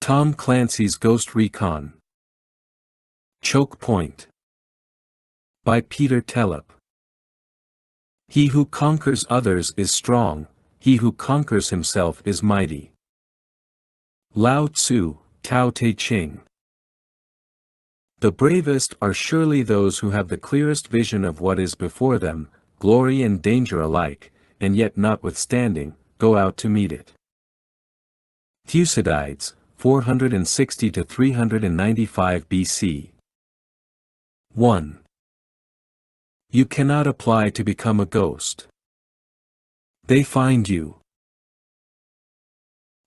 Tom Clancy's Ghost Recon. Choke Point. By Peter Tellep. He who conquers others is strong, he who conquers himself is mighty. Lao Tzu, Tao Te Ching. The bravest are surely those who have the clearest vision of what is before them, glory and danger alike, and yet notwithstanding, go out to meet it. Thucydides, 460 to 395 BC. 1. You cannot apply to become a ghost. They find you.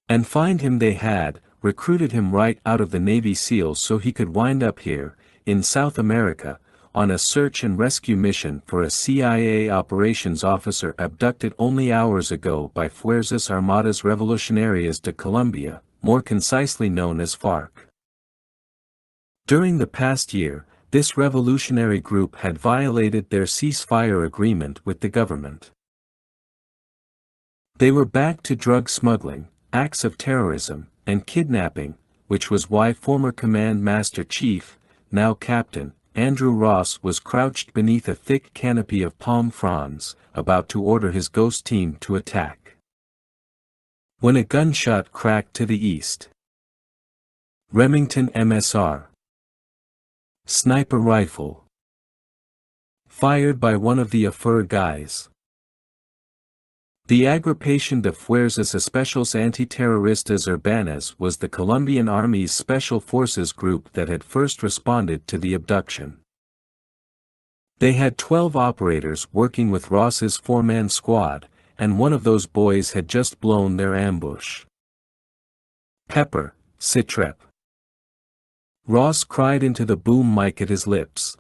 And find him they had, recruited him right out of the Navy SEALs so he could wind up here, in South America, on a search and rescue mission for a CIA operations officer abducted only hours ago by Fuerzas Armadas Revolucionarias de Colombia, more concisely known as FARC. During the past year, this revolutionary group had violated their ceasefire agreement with the government. They were back to drug smuggling, acts of terrorism, and kidnapping, which was why former Command Master Chief, now Captain, Andrew Ross was crouched beneath a thick canopy of palm fronds, about to order his ghost team to attack. When a gunshot cracked to the east. Remington MSR. Sniper rifle. Fired by one of the Afur guys. The Agrupación de Fuerzas Especiales Antiterroristas Urbanas was the Colombian Army's Special Forces group that had first responded to the abduction. They had 12 operators working with Ross's four-man squad, and one of those boys had just blown their ambush. Pepper, Citrep. Ross cried into the boom mic at his lips.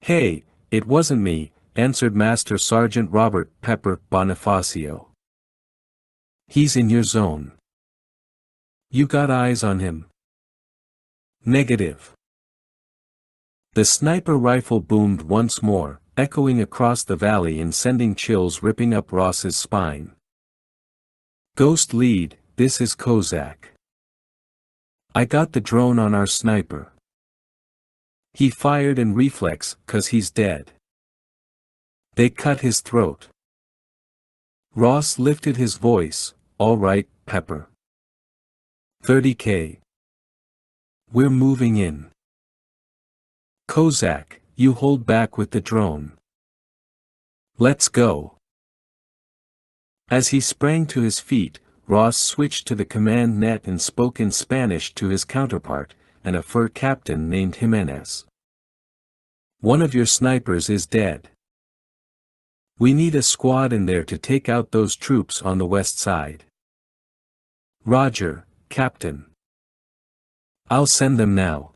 Hey, it wasn't me, answered Master Sergeant Robert Pepper Bonifacio. He's in your zone. You got eyes on him? Negative. The sniper rifle boomed once more, echoing across the valley and sending chills ripping up Ross's spine. Ghost lead, this is Kozak. I got the drone on our sniper. He fired in reflex, 'cause he's dead. They cut his throat. Ross lifted his voice, all right, Pepper. 30K. We're moving in. Kozak, you hold back with the drone. Let's go. As he sprang to his feet, Ross switched to the command net and spoke in Spanish to his counterpart, an Afur captain named Jimenez. One of your snipers is dead. We need a squad in there to take out those troops on the west side. Roger, Captain. I'll send them now.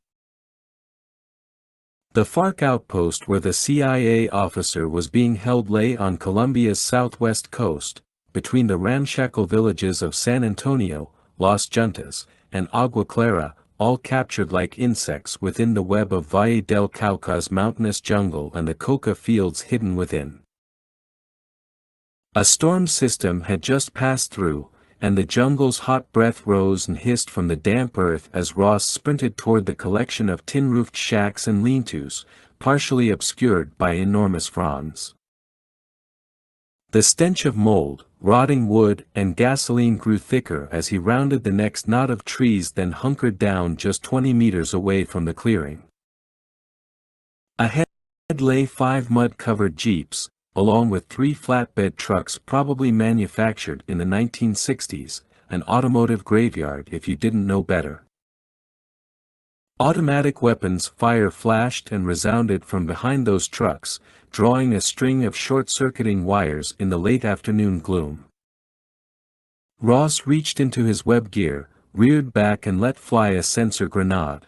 The FARC outpost where the CIA officer was being held lay on Colombia's southwest coast, between the ramshackle villages of San Antonio, Las Juntas, and Agua Clara, all captured like insects within the web of Valle del Cauca's mountainous jungle and the coca fields hidden within. A storm system had just passed through, and the jungle's hot breath rose and hissed from the damp earth as Ross sprinted toward the collection of tin-roofed shacks and lean-tos, partially obscured by enormous fronds. The stench of mold, rotting wood and gasoline grew thicker as he rounded the next knot of trees, then hunkered down just 20 meters away from the clearing. Ahead lay 5 mud-covered jeeps, along with 3 flatbed trucks probably manufactured in the 1960s, an automotive graveyard if you didn't know better. Automatic weapons fire flashed and resounded from behind those trucks, drawing a string of short-circuiting wires in the late afternoon gloom. Ross reached into his web gear, reared back and let fly a sensor grenade.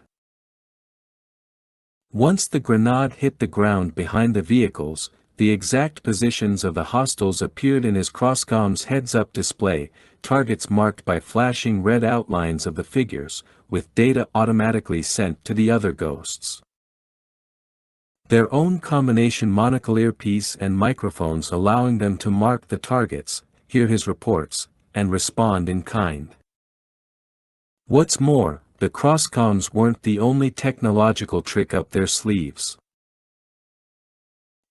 Once the grenade hit the ground behind the vehicles, the exact positions of the hostiles appeared in his crosscom's heads-up display, targets marked by flashing red outlines of the figures, with data automatically sent to the other ghosts. Their own combination monocle earpiece and microphones allowing them to mark the targets, hear his reports, and respond in kind. What's more, the crosscoms weren't the only technological trick up their sleeves.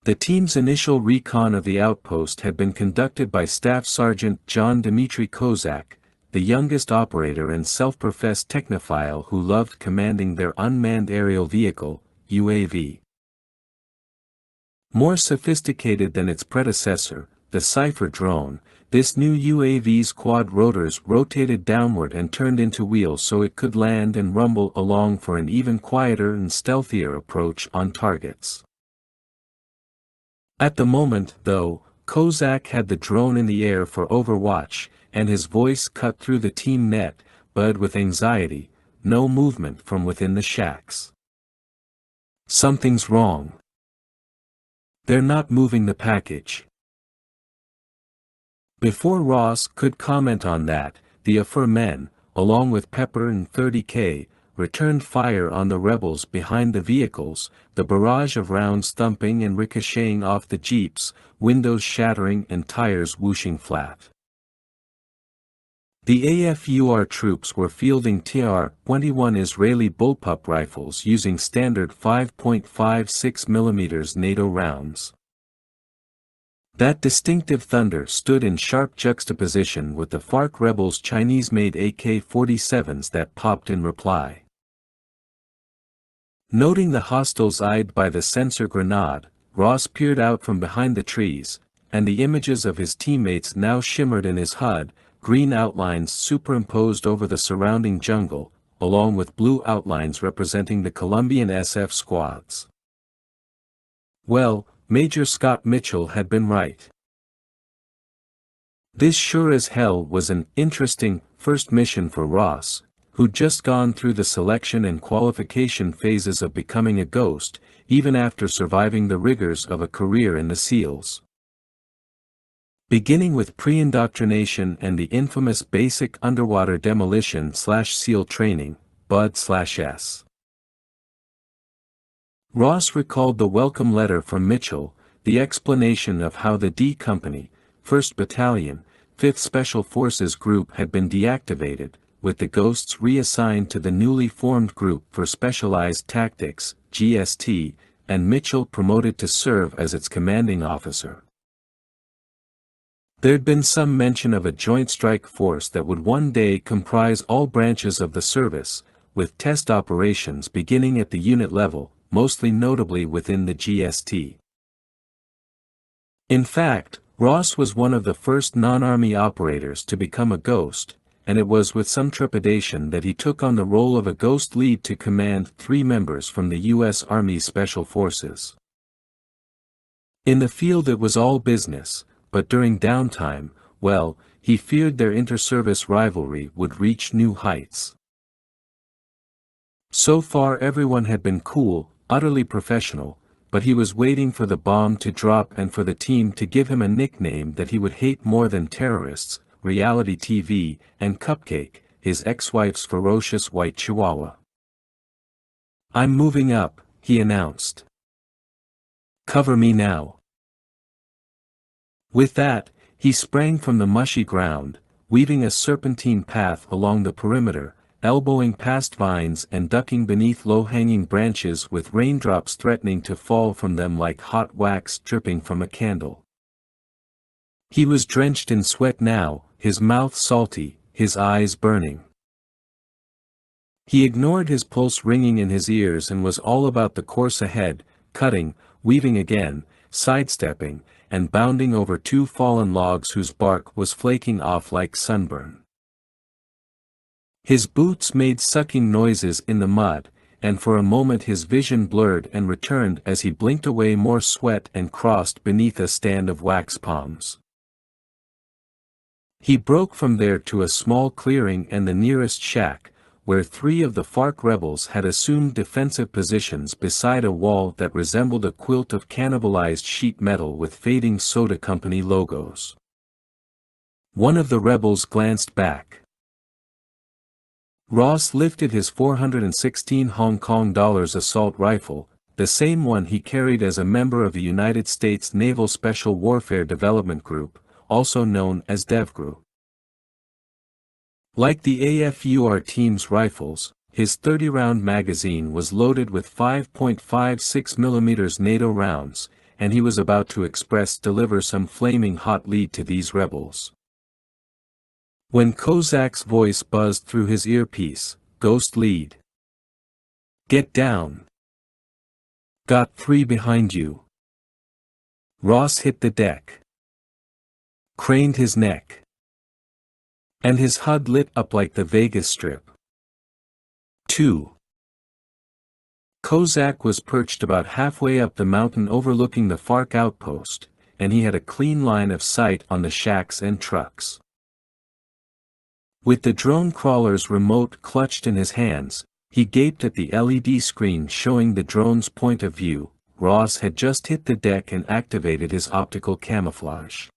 The team's initial recon of the outpost had been conducted by Staff Sergeant John Dmitry Kozak, the youngest operator and self-professed technophile who loved commanding their unmanned aerial vehicle, UAV. More sophisticated than its predecessor, the Cypher drone, this new UAV's quad rotors rotated downward and turned into wheels so it could land and rumble along for an even quieter and stealthier approach on targets. At the moment, though, Kozak had the drone in the air for overwatch, and his voice cut through the team net, but with anxiety, no movement from within the shacks. Something's wrong. They're not moving the package. Before Ross could comment on that, the AFR men, along with Pepper and 30K, returned fire on the rebels behind the vehicles, the barrage of rounds thumping and ricocheting off the jeeps, windows shattering and tires whooshing flat. The AFUR troops were fielding TR-21 Israeli bullpup rifles using standard 5.56mm NATO rounds. That distinctive thunder stood in sharp juxtaposition with the FARC rebels' Chinese-made AK-47s that popped in reply. Noting the hostiles eyed by the sensor grenade, Ross peered out from behind the trees, and the images of his teammates now shimmered in his HUD, green outlines superimposed over the surrounding jungle, along with blue outlines representing the Colombian SF squads. Well, Major Scott Mitchell had been right. This sure as hell was an interesting first mission for Ross, who'd just gone through the selection and qualification phases of becoming a ghost, even after surviving the rigors of a career in the SEALs. Beginning with pre-indoctrination and the infamous Basic Underwater Demolition/SEAL Training, BUD/S. Ross recalled the welcome letter from Mitchell, the explanation of how the D Company, 1st Battalion, 5th Special Forces Group had been deactivated, with the Ghosts reassigned to the newly formed Group for Specialized Tactics, GST, and Mitchell promoted to serve as its commanding officer. There'd been some mention of a joint strike force that would one day comprise all branches of the service, with test operations beginning at the unit level, mostly notably within the GST. In fact, Ross was one of the first non-army operators to become a ghost, and it was with some trepidation that he took on the role of a ghost lead to command 3 members from the U.S. Army Special Forces. In the field it was all business, but during downtime, well, he feared their inter-service rivalry would reach new heights. So far everyone had been cool, utterly professional, but he was waiting for the bomb to drop and for the team to give him a nickname that he would hate more than terrorists, reality TV, and Cupcake, his ex-wife's ferocious white chihuahua. "I'm moving up," he announced. "Cover me now." With that, he sprang from the mushy ground, weaving a serpentine path along the perimeter, elbowing past vines and ducking beneath low-hanging branches with raindrops threatening to fall from them like hot wax dripping from a candle. He was drenched in sweat now, his mouth salty, his eyes burning. He ignored his pulse ringing in his ears and was all about the course ahead, cutting, weaving again, sidestepping, and bounding over 2 fallen logs whose bark was flaking off like sunburn. His boots made sucking noises in the mud, and for a moment his vision blurred and returned as he blinked away more sweat and crossed beneath a stand of wax palms. He broke from there to a small clearing and the nearest shack, where 3 of the FARC rebels had assumed defensive positions beside a wall that resembled a quilt of cannibalized sheet metal with fading soda company logos. One of the rebels glanced back. Ross lifted his $416 Hong Kong dollars assault rifle, the same one he carried as a member of the United States Naval Special Warfare Development Group, also known as DevGroup. Like the AFUR team's rifles, his 30-round magazine was loaded with 5.56mm NATO rounds, and he was about to deliver some flaming hot lead to these rebels. When Kozak's voice buzzed through his earpiece, "Ghost lead. Get down. Got 3 behind you." Ross hit the deck. Craned his neck. And his HUD lit up like the Vegas Strip. 2. Kozak was perched about halfway up the mountain overlooking the FARC outpost, and he had a clean line of sight on the shacks and trucks. With the drone crawler's remote clutched in his hands, he gaped at the LED screen showing the drone's point of view. Ross had just hit the deck and activated his optical camouflage.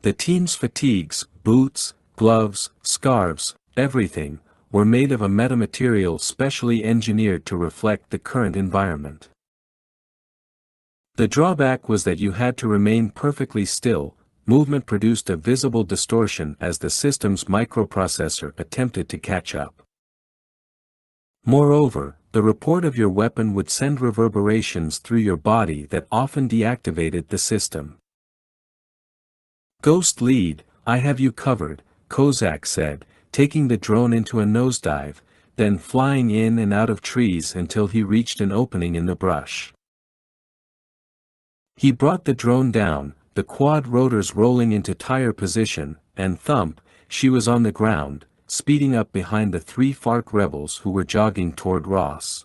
The team's fatigues, boots, gloves, scarves, everything, were made of a metamaterial specially engineered to reflect the current environment. The drawback was that you had to remain perfectly still. Movement produced a visible distortion as the system's microprocessor attempted to catch up. Moreover, the report of your weapon would send reverberations through your body that often deactivated the system. "Ghost lead, I have you covered," Kozak said, taking the drone into a nosedive, then flying in and out of trees until he reached an opening in the brush. He brought the drone down, the quad rotors rolling into tire position, and thump, she was on the ground, speeding up behind the 3 FARC rebels who were jogging toward Ross.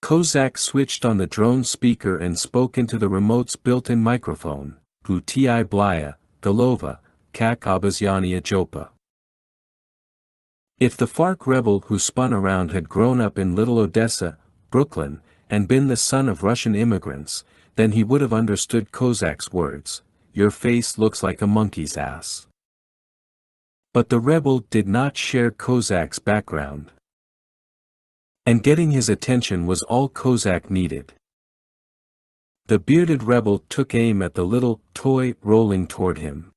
Kozak switched on the drone speaker and spoke into the remote's built-in microphone, "Guti Blaya, Golova, Kak Obazyania Jopa." If the FARC rebel who spun around had grown up in Little Odessa, Brooklyn, and been the son of Russian immigrants, then he would have understood Kozak's words, "Your face looks like a monkey's ass." But the rebel did not share Kozak's background. And getting his attention was all Kozak needed. The bearded rebel took aim at the little toy rolling toward him.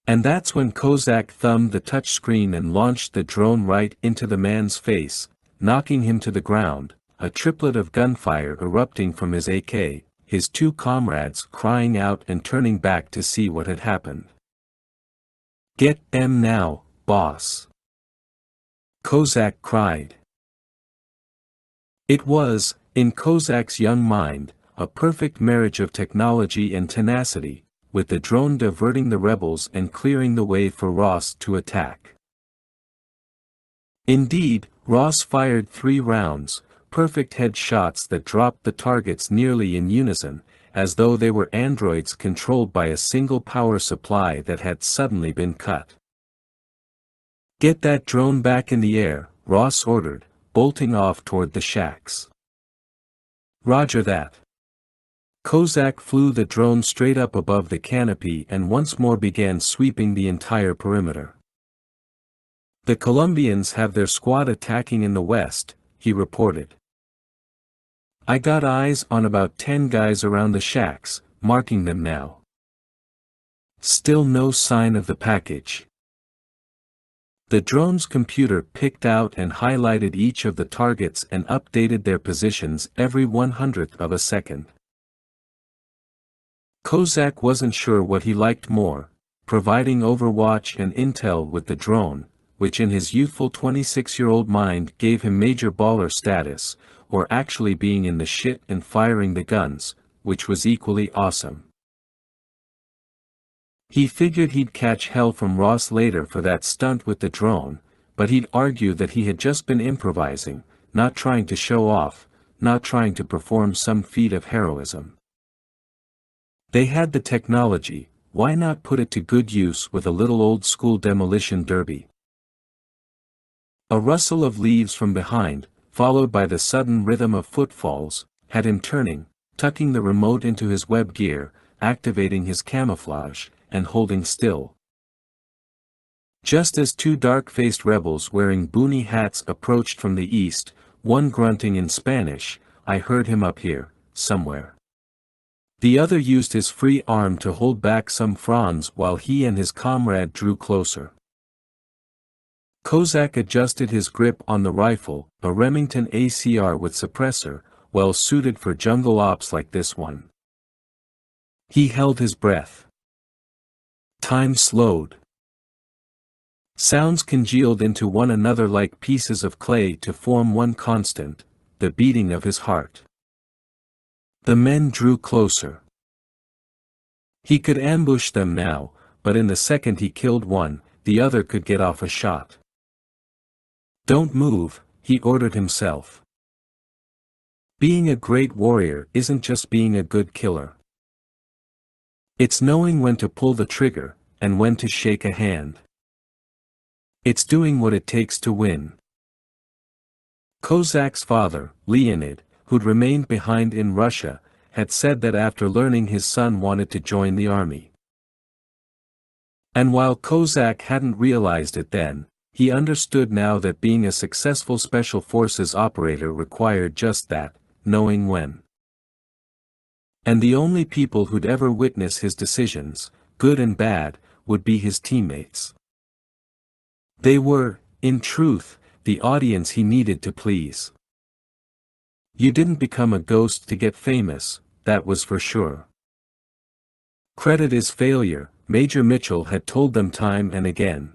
And that's when Kozak thumbed the touchscreen and launched the drone right into the man's face, knocking him to the ground, a triplet of gunfire erupting from his AK, his 2 comrades crying out and turning back to see what had happened. "Get them now, boss!" Kozak cried. It was, in Kozak's young mind, a perfect marriage of technology and tenacity, with the drone diverting the rebels and clearing the way for Ross to attack. Indeed, Ross fired 3 rounds, perfect head shots that dropped the targets nearly in unison, as though they were androids controlled by a single power supply that had suddenly been cut. "Get that drone back in the air," Ross ordered, bolting off toward the shacks. "Roger that." Kozak flew the drone straight up above the canopy and once more began sweeping the entire perimeter. "The Colombians have their squad attacking in the west," he reported. "I got eyes on about 10 guys around the shacks, marking them now." Still no sign of the package. The drone's computer picked out and highlighted each of the targets and updated their positions every 100th of a second. Kozak wasn't sure what he liked more, providing overwatch and intel with the drone, which in his youthful 26-year-old mind gave him major baller status, or actually being in the shit and firing the guns, which was equally awesome. He figured he'd catch hell from Ross later for that stunt with the drone, but he'd argue that he had just been improvising, not trying to show off, not trying to perform some feat of heroism. They had the technology, why not put it to good use with a little old-school demolition derby? A rustle of leaves from behind, followed by the sudden rhythm of footfalls, had him turning, tucking the remote into his web gear, activating his camouflage, and holding still. Just as 2 dark-faced rebels wearing boonie hats approached from the east, one grunting in Spanish, "I heard him up here, somewhere." The other used his free arm to hold back some fronds while he and his comrade drew closer. Kozak adjusted his grip on the rifle, a Remington ACR with suppressor, well suited for jungle ops like this one. He held his breath. Time slowed. Sounds congealed into one another like pieces of clay to form one constant, the beating of his heart. The men drew closer. He could ambush them now, but in the second he killed one, the other could get off a shot. "Don't move," he ordered himself. Being a great warrior isn't just being a good killer. It's knowing when to pull the trigger, and when to shake a hand. It's doing what it takes to win. Kozak's father, Leonid, who'd remained behind in Russia, had said that after learning his son wanted to join the army. And while Kozak hadn't realized it then, he understood now that being a successful Special Forces operator required just that, knowing when. And the only people who'd ever witness his decisions, good and bad, would be his teammates. They were, in truth, the audience he needed to please. You didn't become a ghost to get famous, that was for sure. Credit is failure, Major Mitchell had told them time and again.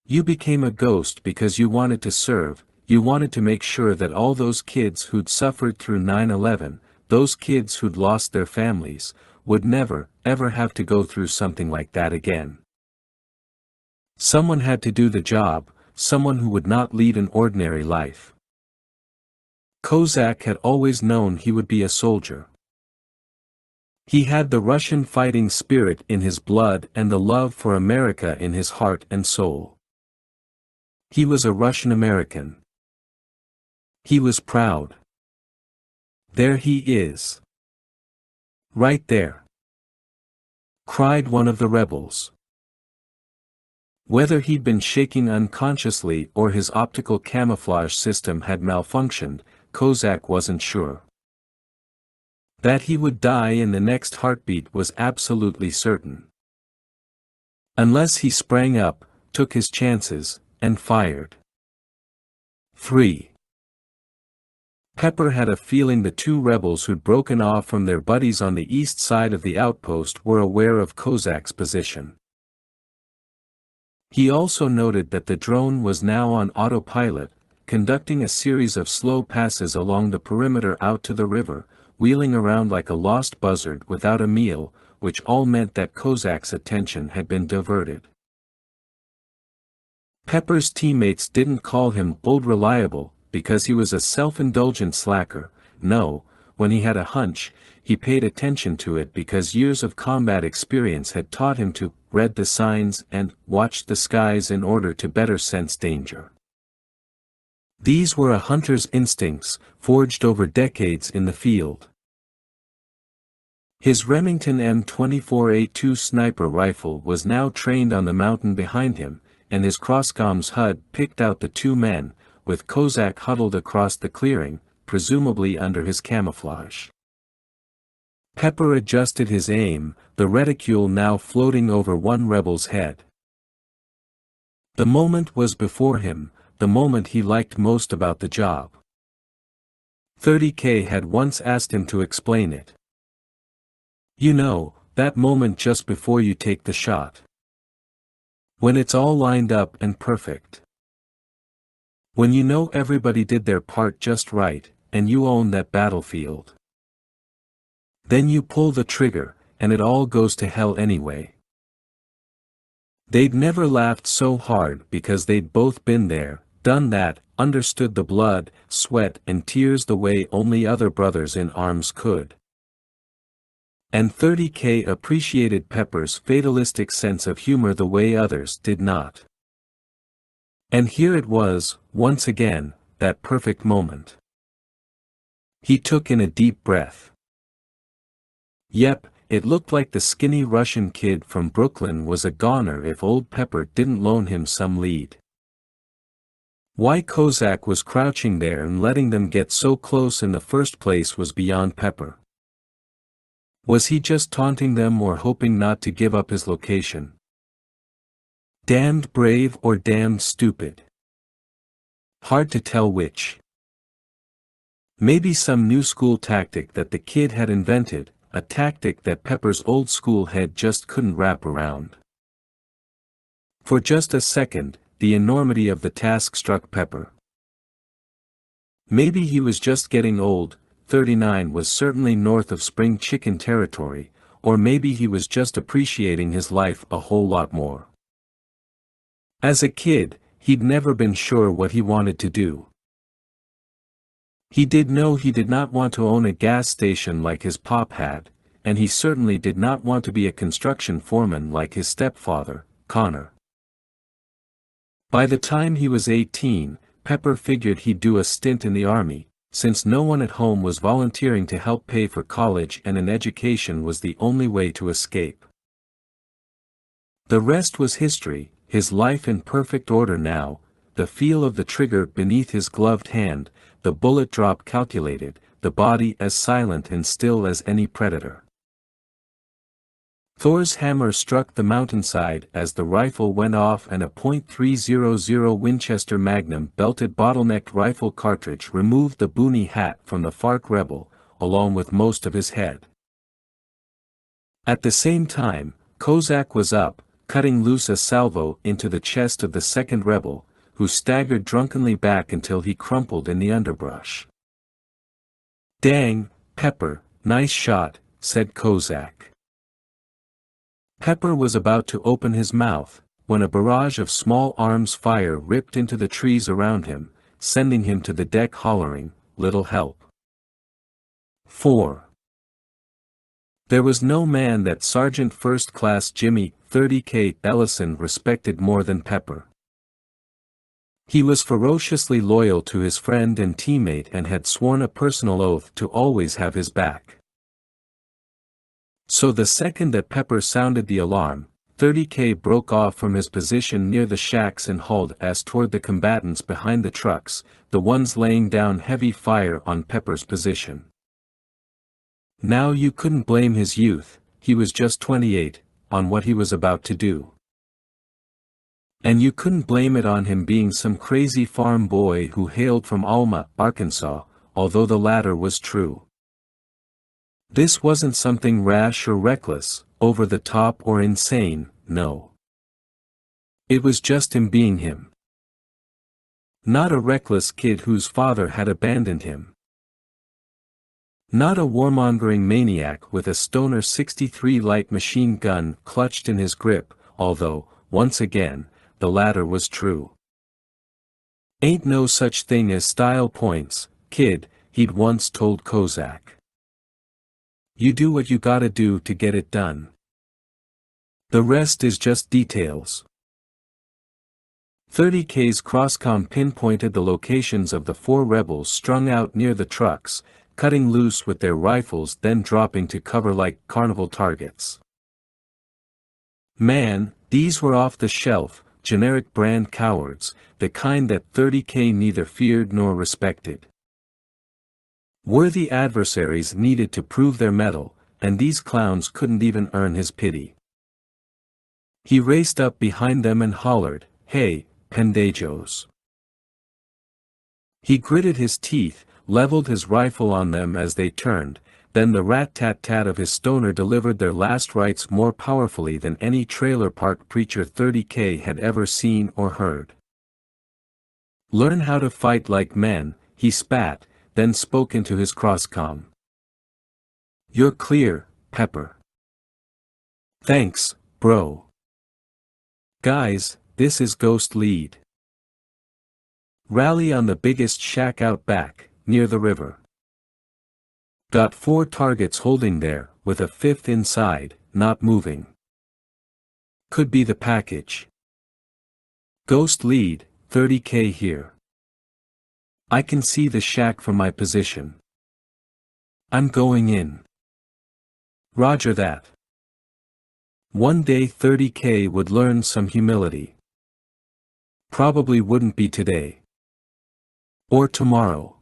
You became a ghost because you wanted to serve, you wanted to make sure that all those kids who'd suffered through 9/11, those kids who'd lost their families, would never, ever have to go through something like that again. Someone had to do the job, someone who would not lead an ordinary life. Kozak had always known he would be a soldier. He had the Russian fighting spirit in his blood and the love for America in his heart and soul. He was a Russian American. He was proud. There he is. Right there. Cried one of the rebels. Whether he'd been shaking unconsciously or his optical camouflage system had malfunctioned, Kozak wasn't sure. That he would die in the next heartbeat was absolutely certain. Unless he sprang up, took his chances, and fired. 3. Pepper had a feeling the two rebels who'd broken off from their buddies on the east side of the outpost were aware of Kozak's position. He also noted that the drone was now on autopilot, conducting a series of slow passes along the perimeter out to the river, wheeling around like a lost buzzard without a meal, which all meant that Kozak's attention had been diverted. Pepper's teammates didn't call him Old Reliable, because he was a self-indulgent slacker. No, when he had a hunch, he paid attention to it because years of combat experience had taught him to read the signs and watch the skies in order to better sense danger. These were a hunter's instincts, forged over decades in the field. His Remington M24A2 sniper rifle was now trained on the mountain behind him, and his crosscoms HUD picked out the two men, with Kozak huddled across the clearing, presumably under his camouflage. Pepper adjusted his aim, the reticule now floating over one rebel's head. The moment was before him, the moment he liked most about the job. 30K had once asked him to explain it. You know, that moment just before you take the shot. When it's all lined up and perfect. When you know everybody did their part just right, and you own that battlefield. Then you pull the trigger, and it all goes to hell anyway. They'd never laughed so hard because they'd both been there, done that, understood the blood, sweat and tears the way only other brothers in arms could. And 30K appreciated Pepper's fatalistic sense of humor the way others did not. And here it was, once again, that perfect moment. He took in a deep breath. Yep, it looked like the skinny Russian kid from Brooklyn was a goner if old Pepper didn't loan him some lead. Why Kozak was crouching there and letting them get so close in the first place was beyond Pepper. Was he just taunting them or hoping not to give up his location? Damned brave or damned stupid? Hard to tell which. Maybe some new school tactic that the kid had invented, a tactic that Pepper's old school head just couldn't wrap around. For just a second, the enormity of the task struck Pepper. Maybe he was just getting old, 39 was certainly north of spring chicken territory, or maybe he was just appreciating his life a whole lot more. As a kid, he'd never been sure what he wanted to do. He did know he did not want to own a gas station like his pop had, and he certainly did not want to be a construction foreman like his stepfather, Connor. By the time he was 18, Pepper figured he'd do a stint in the army, since no one at home was volunteering to help pay for college and an education was the only way to escape. The rest was history, his life in perfect order now, the feel of the trigger beneath his gloved hand, the bullet drop calculated, the body as silent and still as any predator. Thor's hammer struck the mountainside as the rifle went off and a .300 Winchester Magnum belted bottlenecked rifle cartridge removed the boonie hat from the FARC rebel, along with most of his head. At the same time, Kozak was up, cutting loose a salvo into the chest of the second rebel, who staggered drunkenly back until he crumpled in the underbrush. "Dang, Pepper, nice shot," said Kozak. Pepper was about to open his mouth, when a barrage of small arms fire ripped into the trees around him, sending him to the deck hollering, "Little help." 4. There was no man that Sergeant First Class Jimmy 30K Ellison respected more than Pepper. He was ferociously loyal to his friend and teammate and had sworn a personal oath to always have his back. So the second that Pepper sounded the alarm, 30K broke off from his position near the shacks and hauled ass toward the combatants behind the trucks, the ones laying down heavy fire on Pepper's position. Now you couldn't blame his youth, he was just 28, on what he was about to do. And you couldn't blame it on him being some crazy farm boy who hailed from Alma, Arkansas, although the latter was true. This wasn't something rash or reckless, over the top or insane, no. It was just him being him. Not a reckless kid whose father had abandoned him. Not a warmongering maniac with a Stoner 63 light machine gun clutched in his grip, although, once again, the latter was true. "Ain't no such thing as style points, kid," he'd once told Kozak. "You do what you gotta do to get it done. The rest is just details." 30K's crosscom pinpointed the locations of the 4 rebels strung out near the trucks, cutting loose with their rifles then dropping to cover like carnival targets. Man, these were off the shelf, generic brand cowards, the kind that 30K neither feared nor respected. Worthy adversaries needed to prove their mettle, and these clowns couldn't even earn his pity. He raced up behind them and hollered, "Hey, pendejos." He gritted his teeth, leveled his rifle on them as they turned, then the rat-tat-tat of his Stoner delivered their last rites more powerfully than any trailer park preacher 30K had ever seen or heard. "Learn how to fight like men," he spat, then spoke into his crosscom. "You're clear, Pepper." "Thanks, bro. Guys, this is Ghost Lead. Rally on the biggest shack out back, near the river. Got 4 targets holding there, with a 5th inside, not moving. Could be the package. Ghost Lead, 30K here. I can see the shack from my position. I'm going in. Roger that." One day 30K would learn some humility. Probably wouldn't be today. Or tomorrow.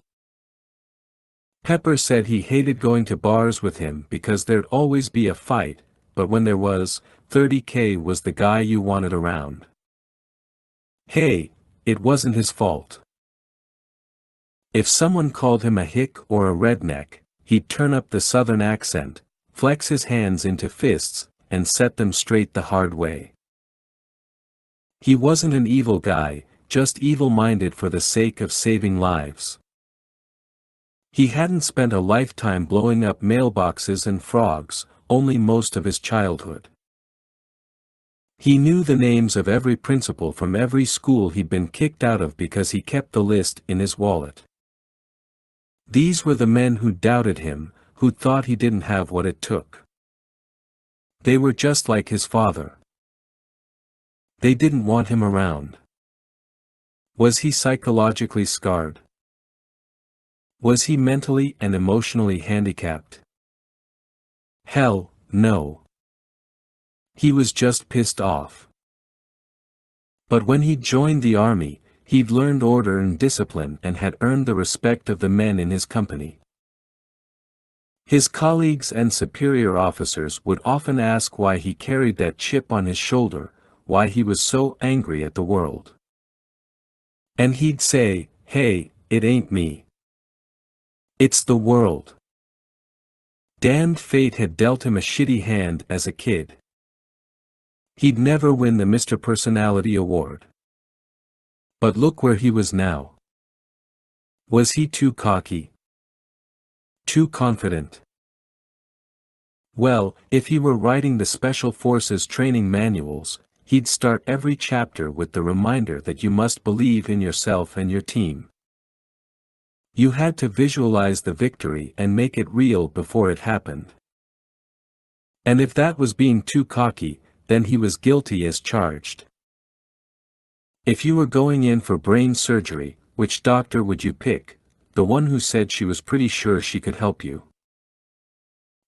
Pepper said he hated going to bars with him because there'd always be a fight, but when there was, 30K was the guy you wanted around. Hey, it wasn't his fault. If someone called him a hick or a redneck, he'd turn up the southern accent, flex his hands into fists, and set them straight the hard way. He wasn't an evil guy, just evil-minded for the sake of saving lives. He hadn't spent a lifetime blowing up mailboxes and frogs, only most of his childhood. He knew the names of every principal from every school he'd been kicked out of because he kept the list in his wallet. These were the men who doubted him, who thought he didn't have what it took. They were just like his father. They didn't want him around. Was he psychologically scarred? Was he mentally and emotionally handicapped? Hell, no. He was just pissed off. But when he'd joined the army, he'd learned order and discipline and had earned the respect of the men in his company. His colleagues and superior officers would often ask why he carried that chip on his shoulder, why he was so angry at the world. And he'd say, "Hey, it ain't me. It's the world." Damned fate had dealt him a shitty hand as a kid. He'd never win the Mr. Personality award. But look where he was now. Was he too cocky? Too confident? Well, if he were writing the Special Forces training manuals, he'd start every chapter with the reminder that you must believe in yourself and your team. You had to visualize the victory and make it real before it happened. And if that was being too cocky, then he was guilty as charged. If you were going in for brain surgery, which doctor would you pick? The one who said she was pretty sure she could help you?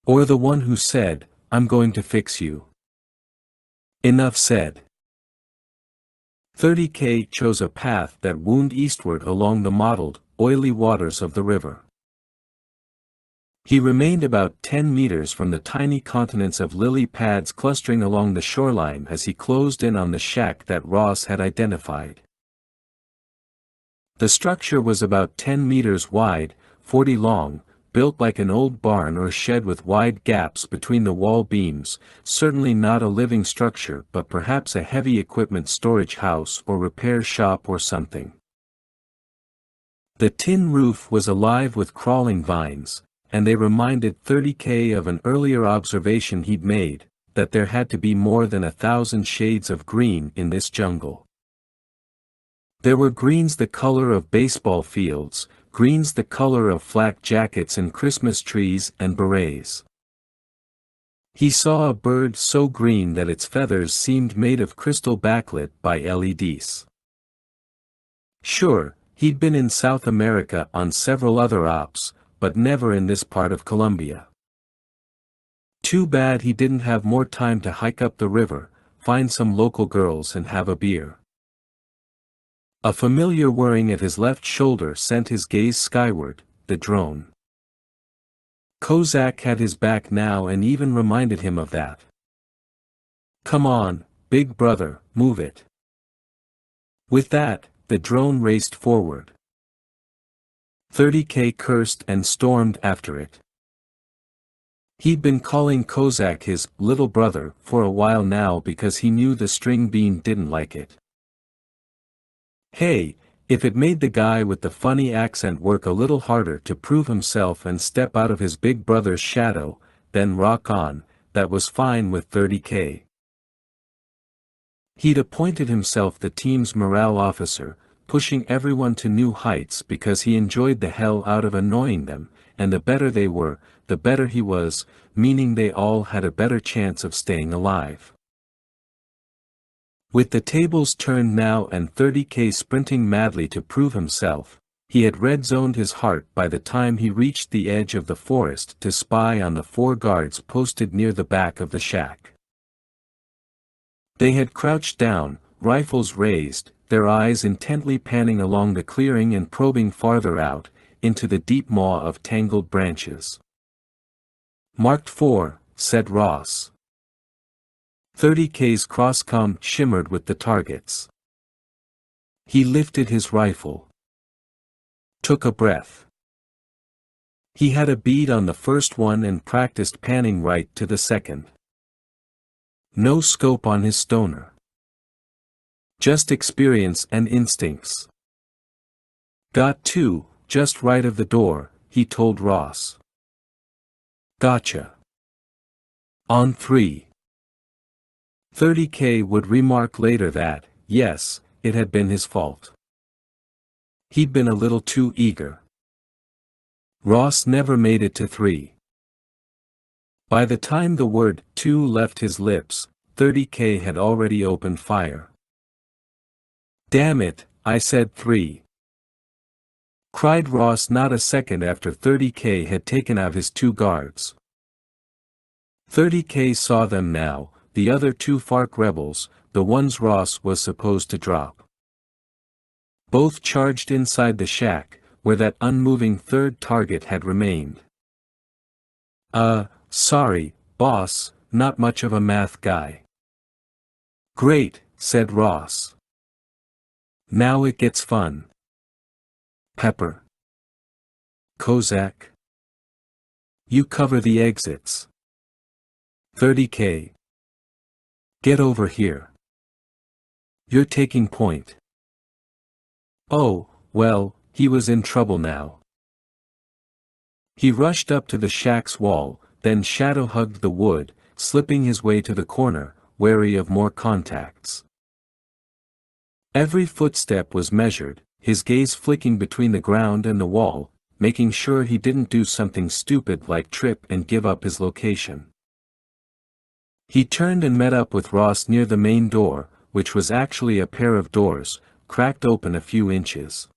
Or the one who said, "I'm going to fix you"? Enough said. 30K chose a path that wound eastward along the mottled, oily waters of the river. He remained about 10 meters from the tiny continents of lily pads clustering along the shoreline as he closed in on the shack that Ross had identified. The structure was about 10 meters wide, 40 long, built like an old barn or shed with wide gaps between the wall beams, certainly not a living structure but perhaps a heavy equipment storage house or repair shop or something. The tin roof was alive with crawling vines, and they reminded 30K of an earlier observation he'd made, that there had to be more than 1,000 shades of green in this jungle. There were greens the color of baseball fields, greens the color of flak jackets and Christmas trees and berets. He saw a bird so green that its feathers seemed made of crystal backlit by LEDs. Sure, he'd been in South America on several other ops, but never in this part of Colombia. Too bad he didn't have more time to hike up the river, find some local girls and have a beer. A familiar whirring at his left shoulder sent his gaze skyward, the drone. Kozak had his back now and even reminded him of that. "Come on, big brother, move it." With that, the drone raced forward. 30K cursed and stormed after it. He'd been calling Kozak his little brother for a while now because he knew the string bean didn't like it. Hey, if it made the guy with the funny accent work a little harder to prove himself and step out of his big brother's shadow, then rock on, that was fine with 30K. He'd appointed himself the team's morale officer, pushing everyone to new heights because he enjoyed the hell out of annoying them, and the better they were, the better he was, meaning they all had a better chance of staying alive. With the tables turned now and 30K sprinting madly to prove himself, he had red-zoned his heart by the time he reached the edge of the forest to spy on the 4 guards posted near the back of the shack. They had crouched down, rifles raised, their eyes intently panning along the clearing and probing farther out, into the deep maw of tangled branches. "Marked 4, said Ross. 30K's crosscom shimmered with the targets. He lifted his rifle. Took a breath. He had a bead on the first one and practiced panning right to the second. No scope on his stoner. Just experience and instincts. "Got 2, just right of the door," he told Ross. "Gotcha. On 3. 30K would remark later that, yes, it had been his fault. He'd been a little too eager. Ross never made it to 3. By the time the word 2 left his lips, 30K had already opened fire. "Damn it, I said 3. Cried Ross not a second after 30K had taken out his 2 guards. 30K saw them now, the other 2 FARC rebels, the ones Ross was supposed to drop. Both charged inside the shack, where that unmoving third target had remained. Sorry, boss, not much of a math guy." "Great," said Ross. "Now it gets fun. Pepper. Kozak. You cover the exits. 30K. Get over here. You're taking point." Oh, well, he was in trouble now. He rushed up to the shack's wall, then shadow-hugged the wood, slipping his way to the corner, wary of more contacts. Every footstep was measured, his gaze flicking between the ground and the wall, making sure he didn't do something stupid like trip and give up his location. He turned and met up with Ross near the main door, which was actually a pair of doors, cracked open a few inches.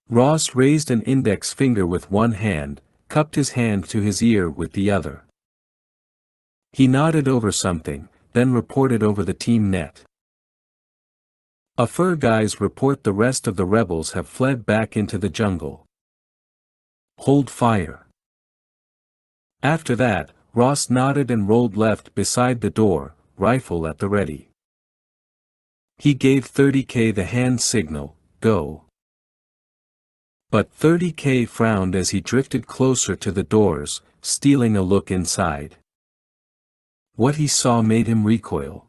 Ross raised an index finger with one hand, cupped his hand to his ear with the other. He nodded over something, then reported over the team net. "Fur guys report the rest of the rebels have fled back into the jungle. Hold fire." After that, Ross nodded and rolled left beside the door, rifle at the ready. He gave 30K the hand signal, "Go." But 30K frowned as he drifted closer to the doors, stealing a look inside. What he saw made him recoil.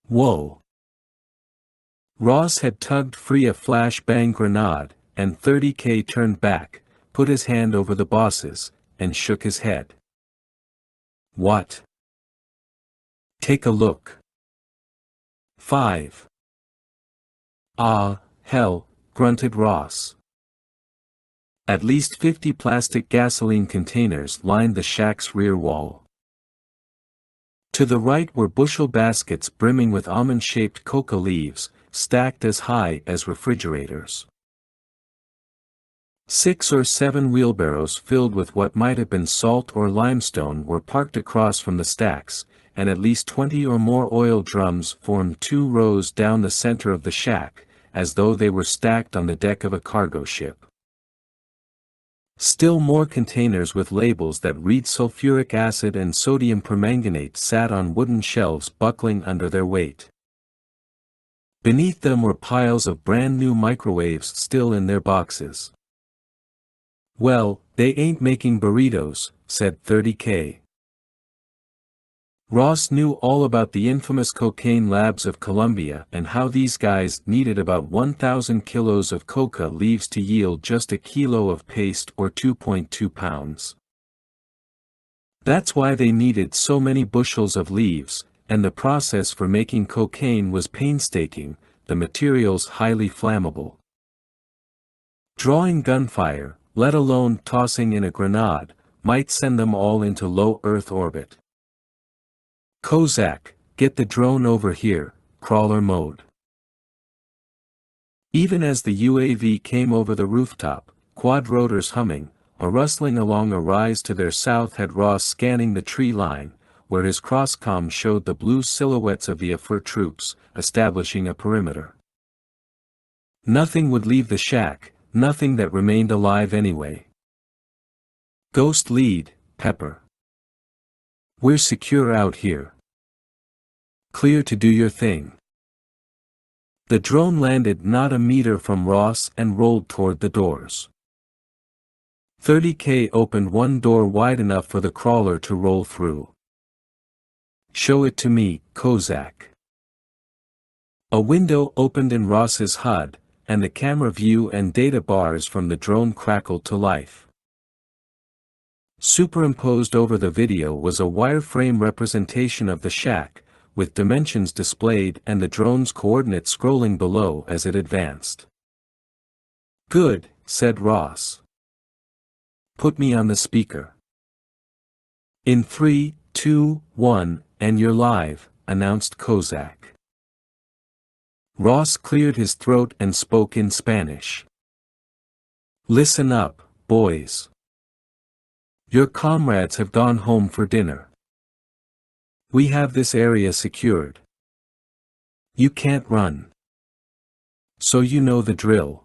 Whoa. Ross had tugged free a flashbang grenade, and 30K turned back, put his hand over the boss's, and shook his head. "What?" "Take a look." 5. "Ah, hell," grunted Ross. At least 50 plastic gasoline containers lined the shack's rear wall. To the right were bushel baskets brimming with almond-shaped coca leaves, stacked as high as refrigerators. 6 or 7 wheelbarrows filled with what might have been salt or limestone were parked across from the stacks, and at least 20 or more oil drums formed 2 rows down the center of the shack, as though they were stacked on the deck of a cargo ship. Still more containers with labels that read sulfuric acid and sodium permanganate sat on wooden shelves buckling under their weight. Beneath them were piles of brand new microwaves still in their boxes. "Well, they ain't making burritos," said 30K. Ross knew all about the infamous cocaine labs of Colombia and how these guys needed about 1,000 kilos of coca leaves to yield just a kilo of paste or 2.2 pounds. That's why they needed so many bushels of leaves, and the process for making cocaine was painstaking, the materials highly flammable. Drawing gunfire, let alone tossing in a grenade, might send them all into low Earth orbit. "Kozak, get the drone over here," crawler mode. Even as the UAV came over the rooftop, quad rotors humming, or rustling along a rise to their south had Ross scanning the tree line, where his crosscom showed the blue silhouettes of the AFR troops, establishing a perimeter. Nothing would leave the shack, nothing that remained alive anyway. Ghost lead, Pepper. We're secure out here. Clear to do your thing. The drone landed not a meter from Ross and rolled toward the doors. 30K opened one door wide enough for the crawler to roll through. Show it to me, Kozak. A window opened in Ross's HUD, and the camera view and data bars from the drone crackled to life. Superimposed over the video was a wireframe representation of the shack, with dimensions displayed and the drone's coordinates scrolling below as it advanced. Good, said Ross. Put me on the speaker. In 3, 2, 1, and you're live, announced Kozak. Ross cleared his throat and spoke in Spanish. Listen up, boys. Your comrades have gone home for dinner. We have this area secured. You can't run. So you know the drill.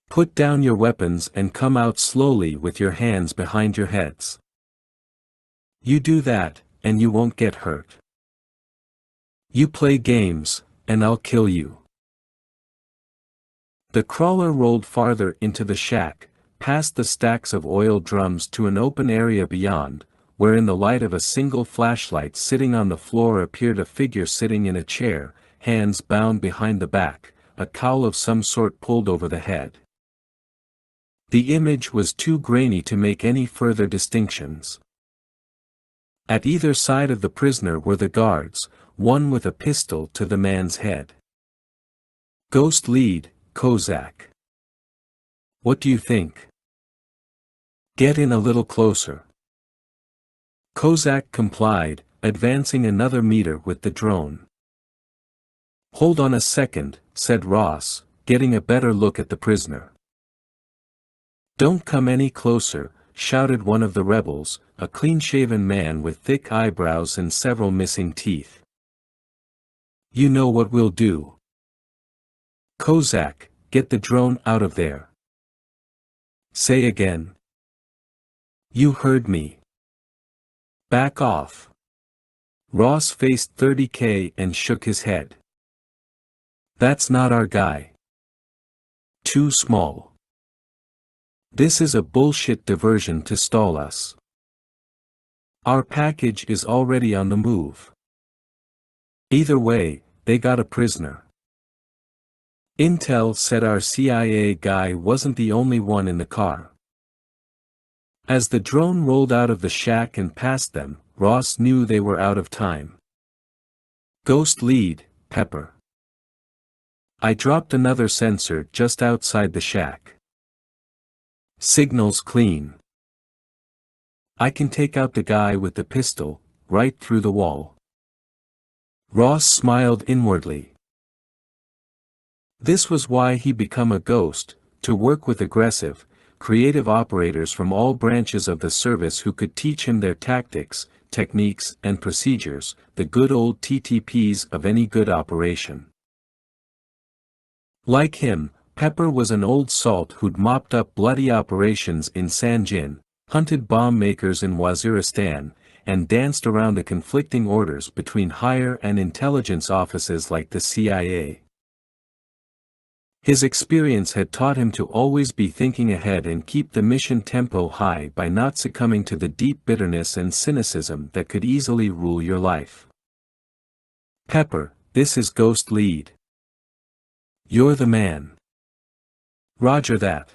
Put down your weapons and come out slowly with your hands behind your heads. You do that, and you won't get hurt. You play games, and I'll kill you. The crawler rolled farther into the shack, past the stacks of oil drums to an open area beyond, where in the light of a single flashlight sitting on the floor appeared a figure sitting in a chair, hands bound behind the back, a cowl of some sort pulled over the head. The image was too grainy to make any further distinctions. At either side of the prisoner were the guards, one with a pistol to the man's head. Ghost lead, Kozak. What do you think? Get in a little closer. Kozak complied, advancing another meter with the drone. Hold on a second, said Ross, getting a better look at the prisoner. Don't come any closer, shouted one of the rebels, a clean-shaven man with thick eyebrows and several missing teeth. You know what we'll do. Kozak, get the drone out of there. Say again. You heard me. Back off. Ross faced 30K and shook his head. That's not our guy. Too small. This is a bullshit diversion to stall us. Our package is already on the move. Either way, they got a prisoner. Intel said our CIA guy wasn't the only one in the car. As the drone rolled out of the shack and past them, Ross knew they were out of time. Ghost lead, Pepper. I dropped another sensor just outside the shack. Signal's clean. I can take out the guy with the pistol, right through the wall. Ross smiled inwardly. This was why he become a ghost, to work with aggressive, creative operators from all branches of the service who could teach him their tactics, techniques, and procedures, the good old TTPs of any good operation. Like him, Pepper was an old salt who'd mopped up bloody operations in Sanjin, hunted bomb makers in Waziristan, and danced around the conflicting orders between higher and intelligence offices like the CIA. His experience had taught him to always be thinking ahead and keep the mission tempo high by not succumbing to the deep bitterness and cynicism that could easily rule your life. Pepper, this is Ghost Lead. You're the man. Roger that.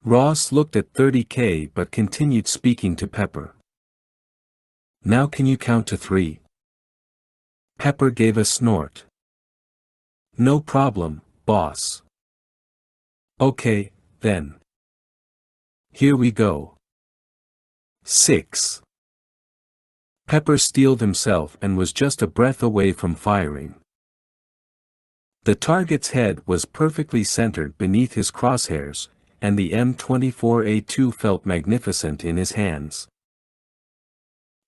Ross looked at 30K but continued speaking to Pepper. Now can you count to 3? Pepper gave a snort. No problem, boss. Okay, then. Here we go. 6. Pepper steeled himself and was just a breath away from firing. The target's head was perfectly centered beneath his crosshairs, and the M24A2 felt magnificent in his hands.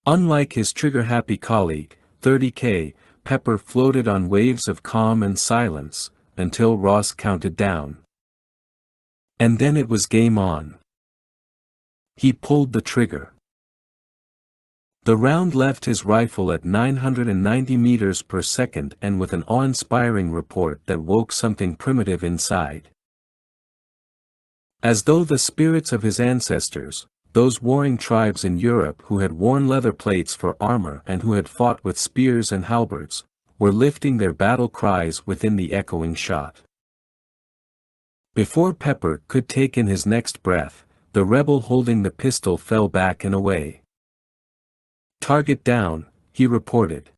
Unlike his trigger-happy colleague, 30K, Pepper floated on waves of calm and silence, until Ross counted down. And then it was game on. He pulled the trigger. The round left his rifle at 990 meters per second and with an awe-inspiring report that woke something primitive inside. As though the spirits of his ancestors, those warring tribes in Europe who had worn leather plates for armor and who had fought with spears and halberds, were lifting their battle cries within the echoing shot. Before Pepper could take in his next breath, the rebel holding the pistol fell back and away. "Target down," he reported.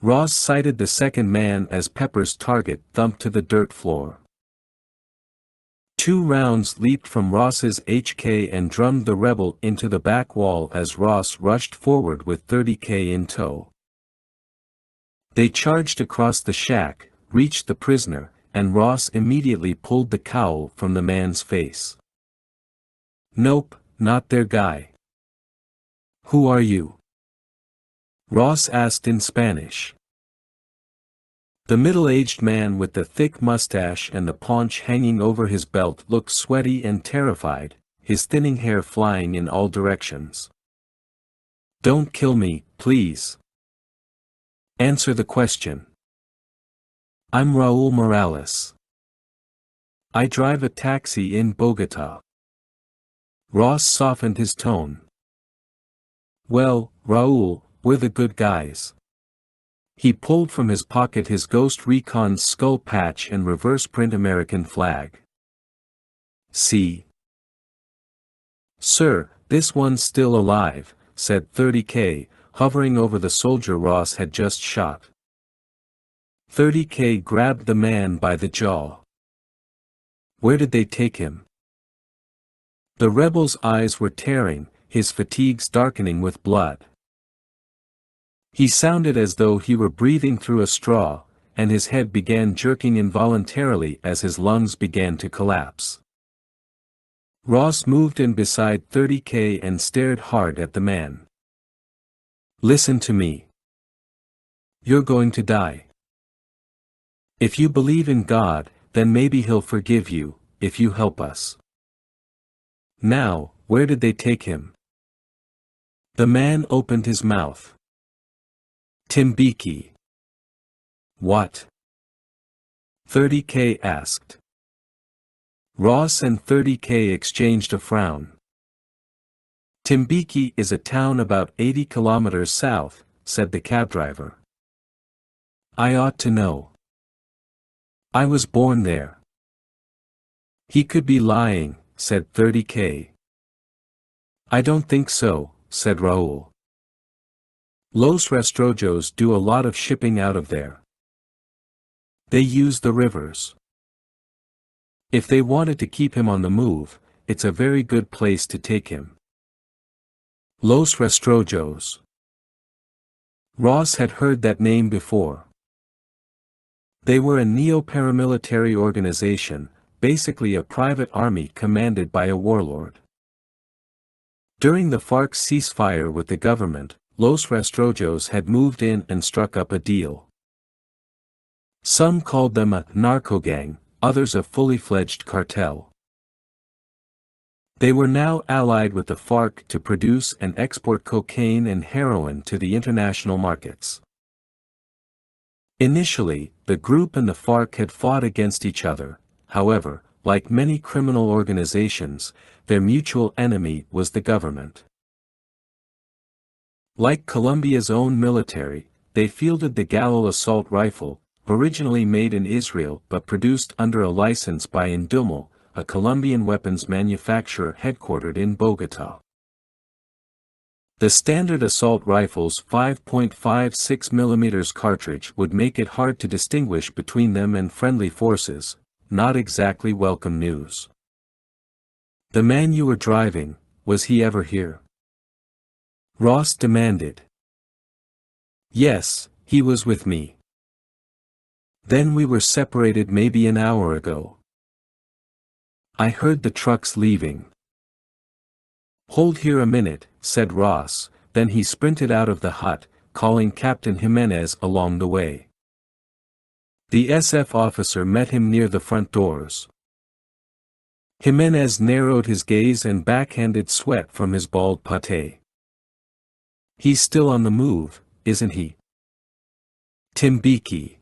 Ross sighted the second man as Pepper's target thumped to the dirt floor. 2 rounds leaped from Ross's HK and drummed the rebel into the back wall as Ross rushed forward with 30K in tow. They charged across the shack, reached the prisoner, and Ross immediately pulled the cowl from the man's face. "Nope, not their guy." "Who are you?" Ross asked in Spanish. The middle-aged man with the thick mustache and the paunch hanging over his belt looked sweaty and terrified, his thinning hair flying in all directions. "Don't kill me, please. Answer the question." "I'm Raul Morales. I drive a taxi in Bogota." Ross softened his tone. "Well, Raul, we're the good guys." He pulled from his pocket his Ghost Recon's skull patch and reverse print American flag. "See? Sir, this one's still alive," said 30K, hovering over the soldier Ross had just shot. 30K grabbed the man by the jaw. "Where did they take him?" The rebel's eyes were tearing, his fatigues darkening with blood. He sounded as though he were breathing through a straw, and his head began jerking involuntarily as his lungs began to collapse. Ross moved in beside 30K and stared hard at the man. "Listen to me. You're going to die. If you believe in God, then maybe He'll forgive you, if you help us. Now, where did they take him?" The man opened his mouth. "Timbiki." "What?" 30K asked. Ross and 30K exchanged a frown. "Timbiki is a town about 80 kilometers south," said the cab driver. "I ought to know. I was born there." "He could be lying," said 30K. "I don't think so," said Raul. "Los Rastrojos do a lot of shipping out of there. They use the rivers. If they wanted to keep him on the move, it's a very good place to take him." Los Rastrojos. Ross had heard that name before. They were a neo-paramilitary organization, basically a private army commanded by a warlord. During the FARC's ceasefire with the government, Los Rastrojos had moved in and struck up a deal. Some called them a narco-gang, others a fully fledged cartel. They were now allied with the FARC to produce and export cocaine and heroin to the international markets. Initially, the group and the FARC had fought against each other. However, like many criminal organizations, their mutual enemy was the government. Like Colombia's own military, they fielded the Galil assault rifle, originally made in Israel but produced under a license by Indumil, a Colombian weapons manufacturer headquartered in Bogota. The standard assault rifle's 5.56 mm cartridge would make it hard to distinguish between them and friendly forces, not exactly welcome news. "The man you were driving, was he ever here?" Ross demanded. "Yes, he was with me. Then we were separated maybe an hour ago. I heard the trucks leaving." "Hold here a minute," said Ross, then he sprinted out of the hut, calling Captain Jimenez along the way. The SF officer met him near the front doors. Jimenez narrowed his gaze and backhanded sweat from his bald pate. He's still on the move, isn't he? Timbiki.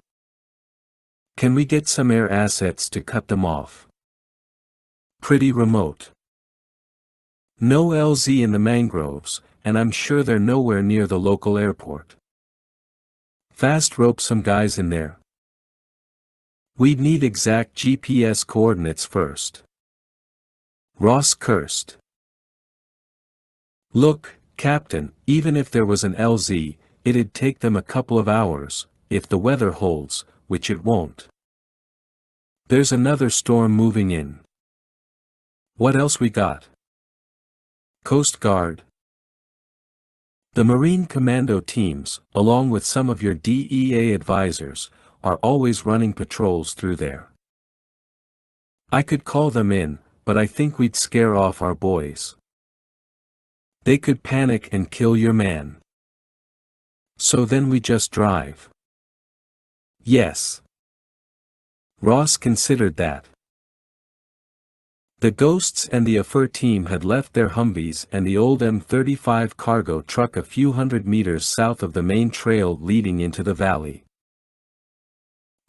Can we get some air assets to cut them off? Pretty remote. No LZ in the mangroves, and I'm sure they're nowhere near the local airport. Fast rope some guys in there. We'd need exact GPS coordinates first. Ross cursed. Look, Captain, even if there was an LZ, it'd take them a couple of hours, if the weather holds, which it won't. There's another storm moving in. What else we got? Coast Guard. The Marine Commando teams, along with some of your DEA advisors, are always running patrols through there. I could call them in, but I think we'd scare off our boys. They could panic and kill your man. So then we just drive. Yes. Ross considered that. The Ghosts and the AFER team had left their Humvees and the old M35 cargo truck a few hundred meters south of the main trail leading into the valley.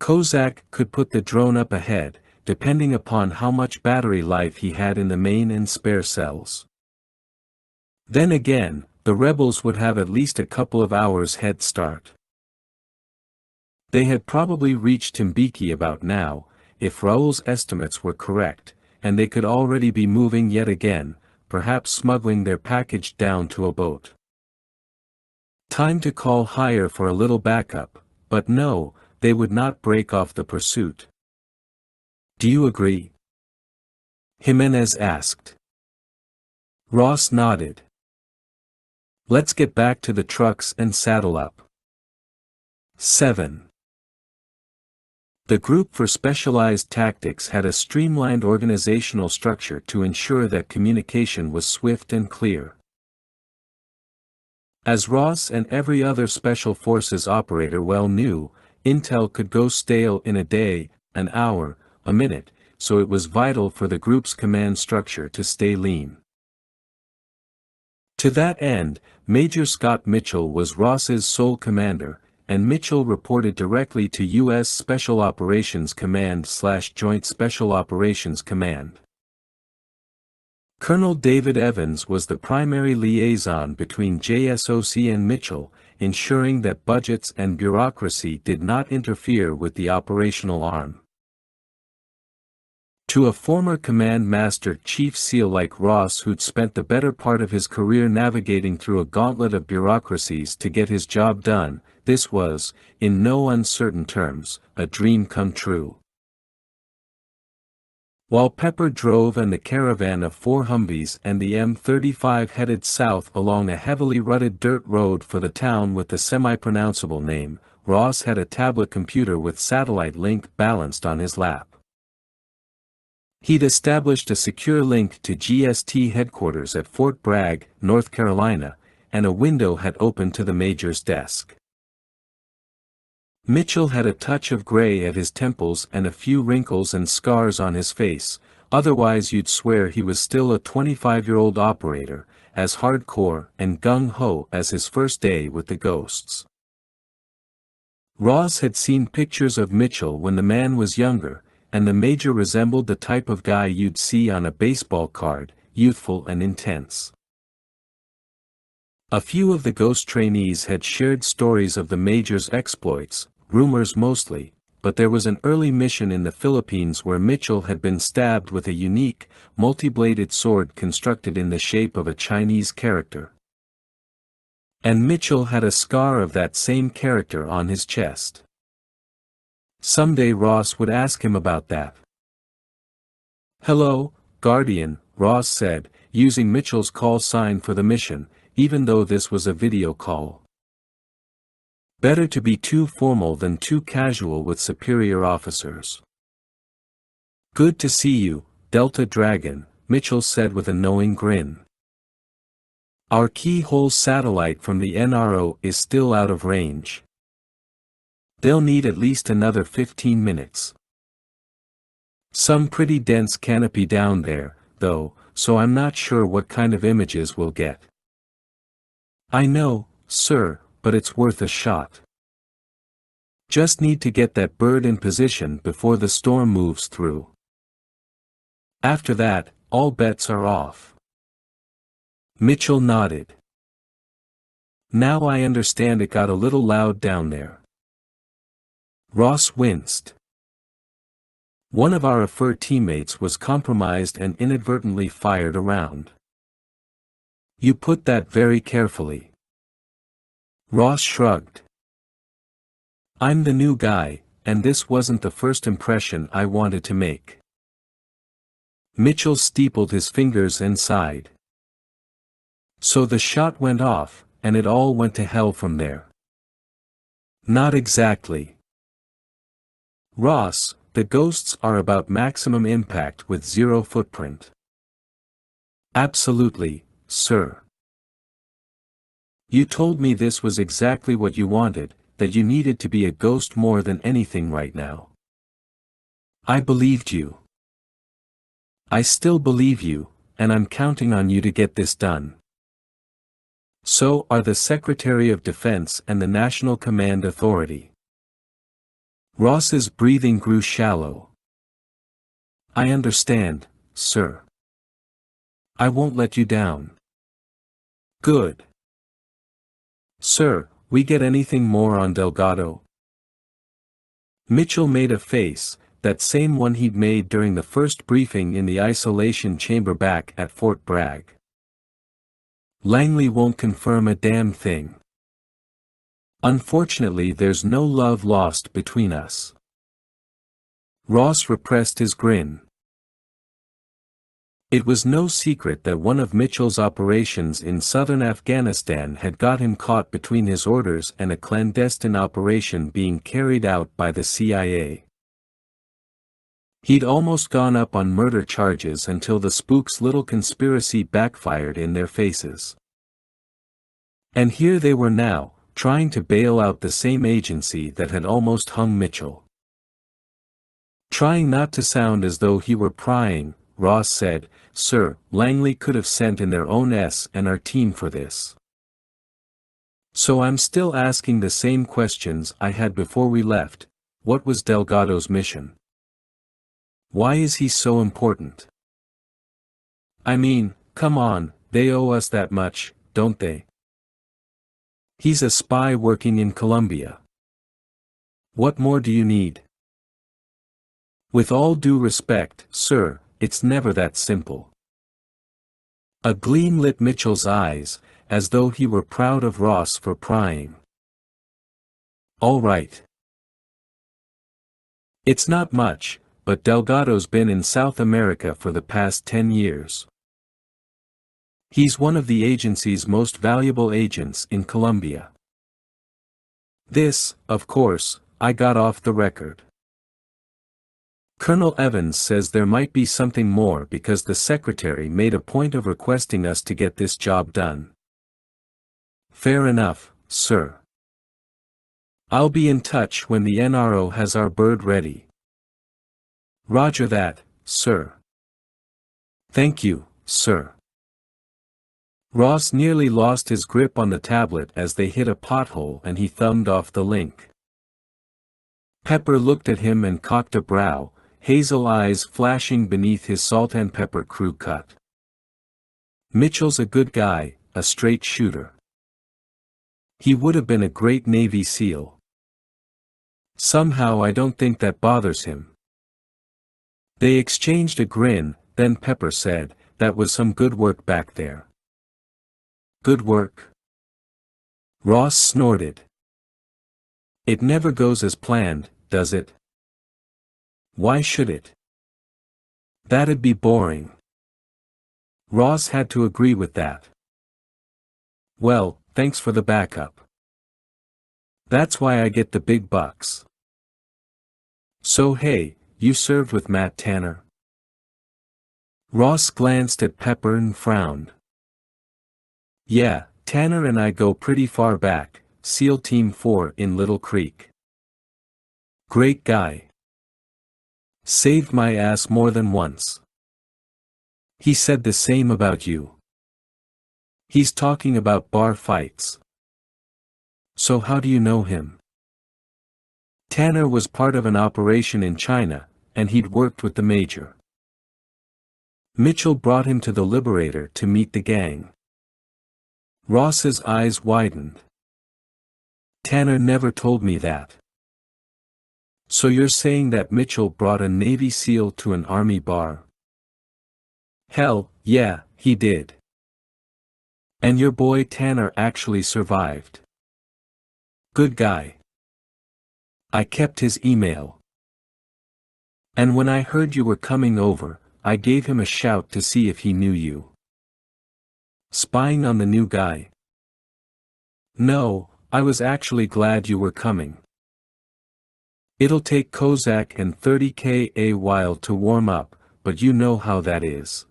Kozak could put the drone up ahead, depending upon how much battery life he had in the main and spare cells. Then again, the rebels would have at least a couple of hours head start. They had probably reached Timbiki about now, if Raoul's estimates were correct, and they could already be moving yet again, perhaps smuggling their package down to a boat. Time to call higher for a little backup, but no, they would not break off the pursuit. Do you agree? Jimenez asked. Ross nodded. Let's get back to the trucks and saddle up. 7. The Group for Specialized Tactics had a streamlined organizational structure to ensure that communication was swift and clear. As Ross and every other Special Forces operator well knew, intel could go stale in a day, an hour, a minute, so it was vital for the group's command structure to stay lean. To that end, Major Scott Mitchell was Ross's sole commander, and Mitchell reported directly to U.S. Special Operations Command/Joint Special Operations Command. Colonel David Evans was the primary liaison between JSOC and Mitchell, ensuring that budgets and bureaucracy did not interfere with the operational arm. To a former Command Master Chief SEAL like Ross who'd spent the better part of his career navigating through a gauntlet of bureaucracies to get his job done, this was, in no uncertain terms, a dream come true. While Pepper drove and the caravan of 4 Humvees and the M35 headed south along a heavily rutted dirt road for the town with the semi-pronounceable name, Ross had a tablet computer with satellite link balanced on his lap. He'd established a secure link to GST headquarters at Fort Bragg, North Carolina, and a window had opened to the major's desk. Mitchell had a touch of gray at his temples and a few wrinkles and scars on his face, otherwise you'd swear he was still a 25-year-old operator, as hardcore and gung-ho as his first day with the Ghosts. Ross had seen pictures of Mitchell when the man was younger, and the major resembled the type of guy you'd see on a baseball card, youthful and intense. A few of the Ghost trainees had shared stories of the major's exploits, rumors mostly, but there was an early mission in the Philippines where Mitchell had been stabbed with a unique, multi-bladed sword constructed in the shape of a Chinese character. And Mitchell had a scar of that same character on his chest. Someday Ross would ask him about that. "Hello, Guardian," Ross said, using Mitchell's call sign for the mission, even though this was a video call. Better to be too formal than too casual with superior officers. "Good to see you, Delta Dragon," Mitchell said with a knowing grin. "Our keyhole satellite from the NRO is still out of range. They'll need at least another 15 minutes. Some pretty dense canopy down there, though, so I'm not sure what kind of images we'll get. I know, sir, but it's worth a shot. Just need to get that bird in position before the storm moves through. After that, all bets are off. Mitchell nodded. Now I understand it got a little loud down there. Ross winced. One of our AFER teammates was compromised and inadvertently fired a round. You put that very carefully. Ross shrugged. I'm the new guy, and this wasn't the first impression I wanted to make. Mitchell steepled his fingers and sighed. So the shot went off, and it all went to hell from there. Not exactly. Ross, the ghosts are about maximum impact with zero footprint. Absolutely, sir. You told me this was exactly what you wanted, that you needed to be a ghost more than anything right now. I believed you. I still believe you, and I'm counting on you to get this done. So are the Secretary of Defense and the National Command Authority. Ross's breathing grew shallow. I understand, sir. I won't let you down. Good. Sir, we get anything more on Delgado? Mitchell made a face, that same one he'd made during the first briefing in the isolation chamber back at Fort Bragg. Langley won't confirm a damn thing. Unfortunately, there's no love lost between us. Ross repressed his grin. It was no secret that one of Mitchell's operations in southern Afghanistan had got him caught between his orders and a clandestine operation being carried out by the CIA. He'd almost gone up on murder charges until the spooks' little conspiracy backfired in their faces. And here they were now, trying to bail out the same agency that had almost hung Mitchell. Trying not to sound as though he were prying, Ross said, Sir, Langley could have sent in their own S&R team for this. So I'm still asking the same questions I had before we left. What was Delgado's mission? Why is he so important? I mean, come on, they owe us that much, don't they? He's a spy working in Colombia. What more do you need? With all due respect, sir, it's never that simple. A gleam lit Mitchell's eyes, as though he were proud of Ross for prying. All right. It's not much, but Delgado's been in South America for the past 10 years. He's one of the agency's most valuable agents in Colombia. This, of course, I got off the record. Colonel Evans says there might be something more because the secretary made a point of requesting us to get this job done. Fair enough, sir. I'll be in touch when the NRO has our bird ready. Roger that, sir. Thank you, sir. Ross nearly lost his grip on the tablet as they hit a pothole and he thumbed off the link. Pepper looked at him and cocked a brow, hazel eyes flashing beneath his salt and pepper crew cut. Mitchell's a good guy, a straight shooter. He would have been a great Navy SEAL. Somehow I don't think that bothers him. They exchanged a grin, then Pepper said, that was some good work back there. Good work? Ross snorted. It never goes as planned, does it? Why should it? That'd be boring. Ross had to agree with that. Well, thanks for the backup. That's why I get the big bucks. So hey, you served with Matt Tanner? Ross glanced at Pepper and frowned. Yeah, Tanner and I go pretty far back, SEAL Team 4 in Little Creek. Great guy. Saved my ass more than once. He said the same about you. He's talking about bar fights. So how do you know him? Tanner was part of an operation in China, and he'd worked with the major. Mitchell brought him to the Liberator to meet the gang. Ross's eyes widened. Tanner never told me that. So you're saying that Mitchell brought a Navy SEAL to an Army bar? Hell, yeah, he did. And your boy Tanner actually survived. Good guy. I kept his email. And when I heard you were coming over, I gave him a shout to see if he knew you. Spying on the new guy? No, I was actually glad you were coming. It'll take Kozak and 30K a while to warm up, but you know how that is.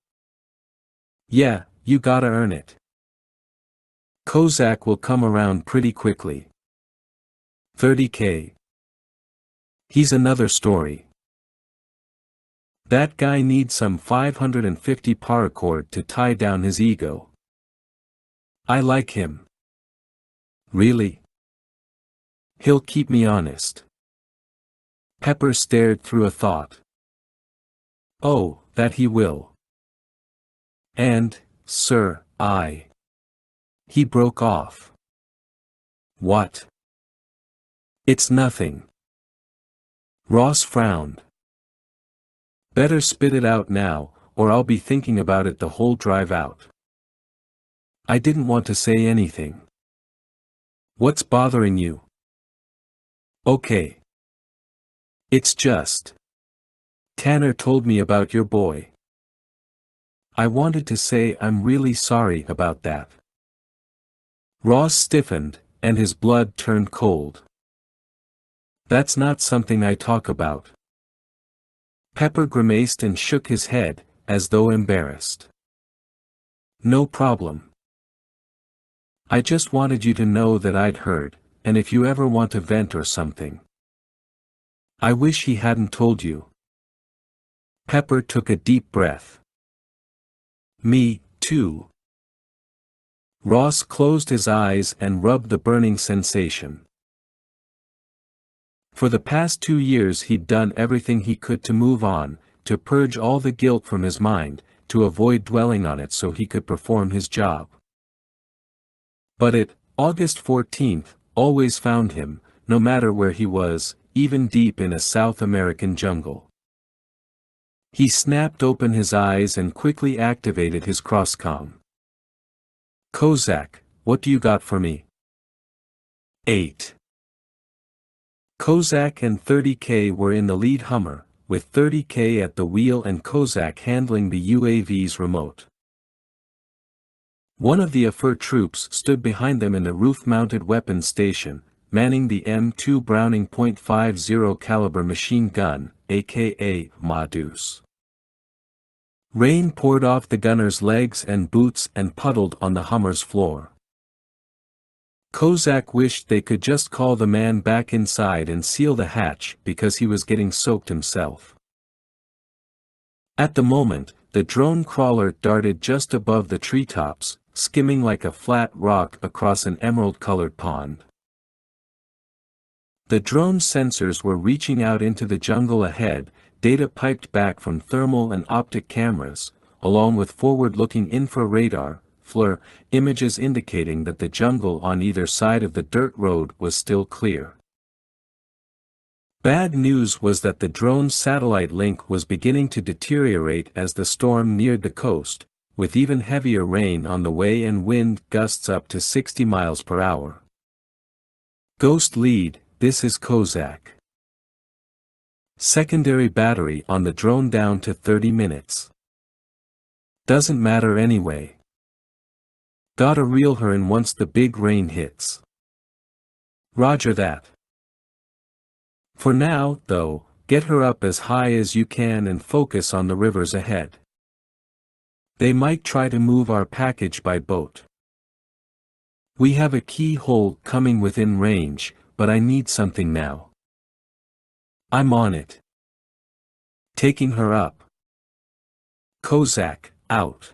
Yeah, you gotta earn it. Kozak will come around pretty quickly. 30K. He's another story. That guy needs some 550 paracord to tie down his ego. I like him. Really? He'll keep me honest. Pepper stared through a thought. Oh, that he will. And, sir, He broke off. What? It's nothing. Ross frowned. Better spit it out now, or I'll be thinking about it the whole drive out. I didn't want to say anything. What's bothering you? Okay. It's just. Tanner told me about your boy. I wanted to say I'm really sorry about that. Ross stiffened, and his blood turned cold. That's not something I talk about. Pepper grimaced and shook his head, as though embarrassed. No problem. I just wanted you to know that I'd heard, and if you ever want to vent or something. I wish he hadn't told you. Pepper took a deep breath. Me, too. Ross closed his eyes and rubbed the burning sensation. For the past 2 years he'd done everything he could to move on, to purge all the guilt from his mind, to avoid dwelling on it so he could perform his job. But it, August 14th, always found him, no matter where he was, even deep in a South American jungle. He snapped open his eyes and quickly activated his crosscom. Kozak, what do you got for me? 8. Kozak and 30K were in the lead Hummer, with 30K at the wheel and Kozak handling the UAV's remote. One of the AFR troops stood behind them in the roof-mounted weapons station, manning the M2 Browning .50 caliber machine gun, aka Madus. Rain poured off the gunner's legs and boots and puddled on the Hummer's floor. Kozak wished they could just call the man back inside and seal the hatch because he was getting soaked himself. At the moment, the drone crawler darted just above the treetops, skimming like a flat rock across an emerald-colored pond. The drone's sensors were reaching out into the jungle ahead, data piped back from thermal and optic cameras, along with forward-looking infrared FLIR, images indicating that the jungle on either side of the dirt road was still clear. Bad news was that the drone's satellite link was beginning to deteriorate as the storm neared the coast, with even heavier rain on the way and wind gusts up to 60 miles per hour. Ghost lead, this is Kozak. Secondary battery on the drone down to 30 minutes. Doesn't matter anyway. Gotta reel her in once the big rain hits. Roger that. For now, though, get her up as high as you can and focus on the rivers ahead. They might try to move our package by boat. We have a keyhole coming within range, but I need something now. I'm on it. Taking her up. Kozak, out.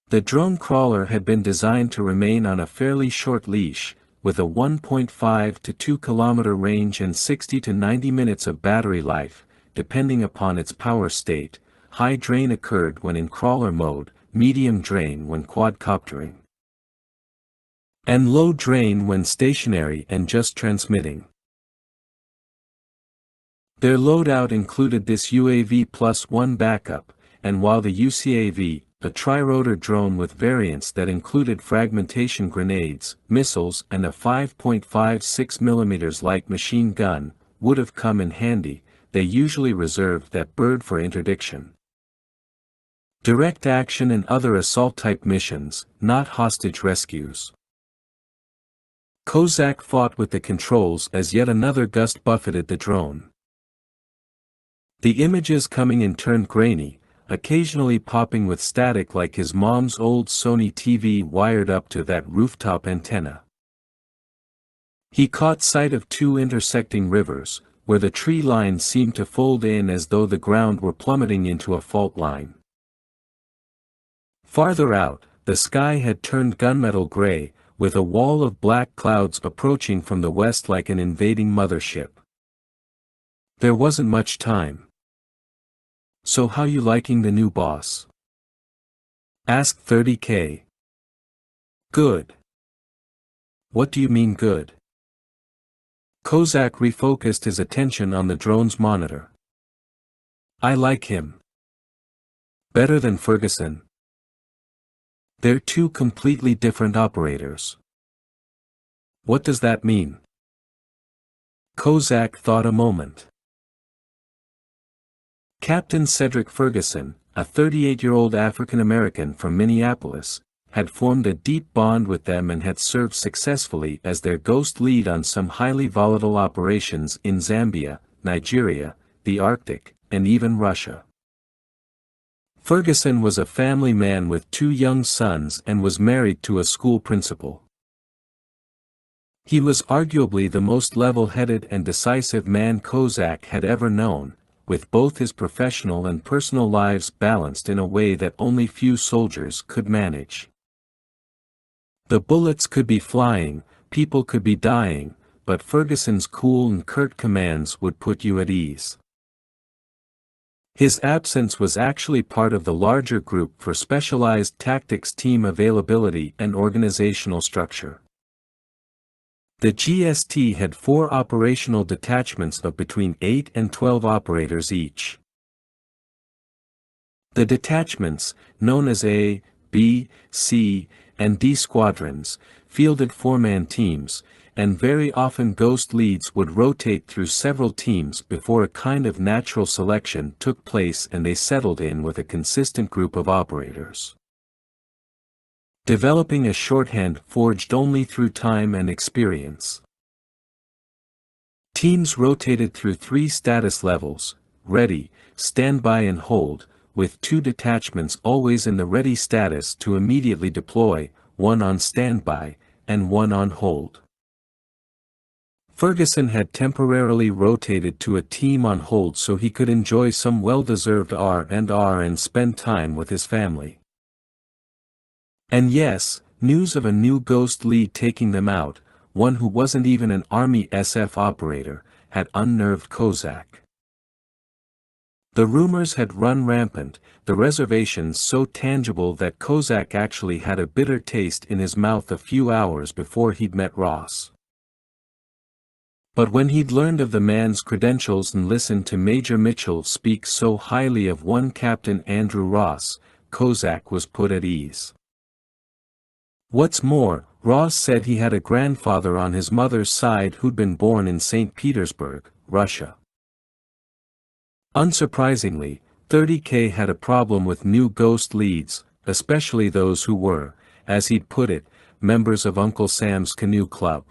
The drone crawler had been designed to remain on a fairly short leash, with a 1.5 to 2 kilometer range and 60 to 90 minutes of battery life, depending upon its power state. High drain occurred when in crawler mode, medium drain when quadcoptering, and low drain when stationary and just transmitting. Their loadout included this UAV plus one backup, and while the UCAV, a tri-rotor drone with variants that included fragmentation grenades, missiles and a 5.56 mm light machine gun, would have come in handy, they usually reserved that bird for interdiction. Direct action and other assault-type missions, not hostage rescues. Kozak fought with the controls as yet another gust buffeted the drone. The images coming in turned grainy, occasionally popping with static like his mom's old Sony TV wired up to that rooftop antenna. He caught sight of two intersecting rivers, where the tree line seemed to fold in as though the ground were plummeting into a fault line. Farther out, the sky had turned gunmetal gray, with a wall of black clouds approaching from the west like an invading mothership. There wasn't much time. "So how you liking the new boss?" asked 30K. "Good." "What do you mean good?" Kozak refocused his attention on the drone's monitor. "I like him. Better than Ferguson." "They're two completely different operators." "What does that mean?" Kozak thought a moment. Captain Cedric Ferguson, a 38-year-old African-American from Minneapolis, had formed a deep bond with them and had served successfully as their ghost lead on some highly volatile operations in Zambia, Nigeria, the Arctic, and even Russia. Ferguson was a family man with two young sons and was married to a school principal. He was arguably the most level-headed and decisive man Kozak had ever known, with both his professional and personal lives balanced in a way that only few soldiers could manage. The bullets could be flying, people could be dying, but Ferguson's cool and curt commands would put you at ease. His absence was actually part of the larger group for specialized tactics team availability and organizational structure. The GST had 4 operational detachments of between 8 and 12 operators each. The detachments, known as A, B, C, and D squadrons, fielded 4-man teams, and very often ghost leads would rotate through several teams before a kind of natural selection took place and they settled in with a consistent group of operators. Developing a shorthand forged only through time and experience. Teams rotated through 3 status levels: ready, standby and hold, with 2 detachments always in the ready status to immediately deploy, 1 on standby, and 1 on hold. Ferguson had temporarily rotated to a team on hold so he could enjoy some well-deserved R&R and spend time with his family. And yes, news of a new ghost lead taking them out, one who wasn't even an Army SF operator, had unnerved Kozak. The rumors had run rampant, the reservations so tangible that Kozak actually had a bitter taste in his mouth a few hours before he'd met Ross. But when he'd learned of the man's credentials and listened to Major Mitchell speak so highly of one Captain Andrew Ross, Kozak was put at ease. What's more, Ross said he had a grandfather on his mother's side who'd been born in St. Petersburg, Russia. Unsurprisingly, 30K had a problem with new ghost leads, especially those who were, as he'd put it, members of Uncle Sam's Canoe Club.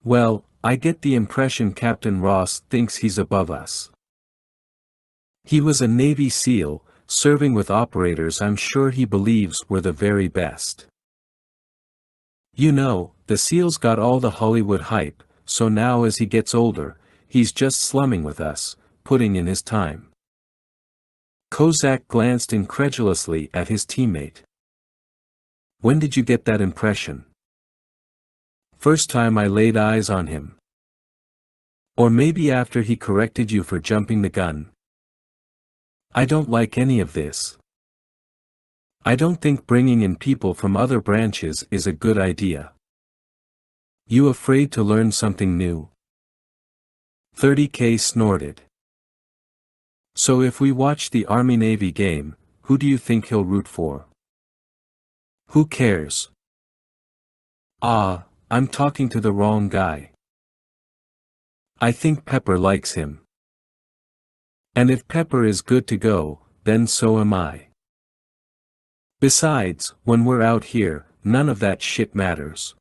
"Well, I get the impression Captain Ross thinks he's above us. He was a Navy SEAL, serving with operators I'm sure he believes were the very best. You know, the SEALs got all the Hollywood hype, so now as he gets older, he's just slumming with us, putting in his time. Kozak glanced incredulously at his teammate. When did you get that impression? First time I laid eyes on him. Or maybe after he corrected you for jumping the gun. I don't like any of this. I don't think bringing in people from other branches is a good idea. You afraid to learn something new? 30K snorted. So if we watch the Army-Navy game, who do you think he'll root for? Who cares? Ah, I'm talking to the wrong guy. I think Pepper likes him. And if Pepper is good to go, then so am I. Besides, when we're out here, none of that shit matters.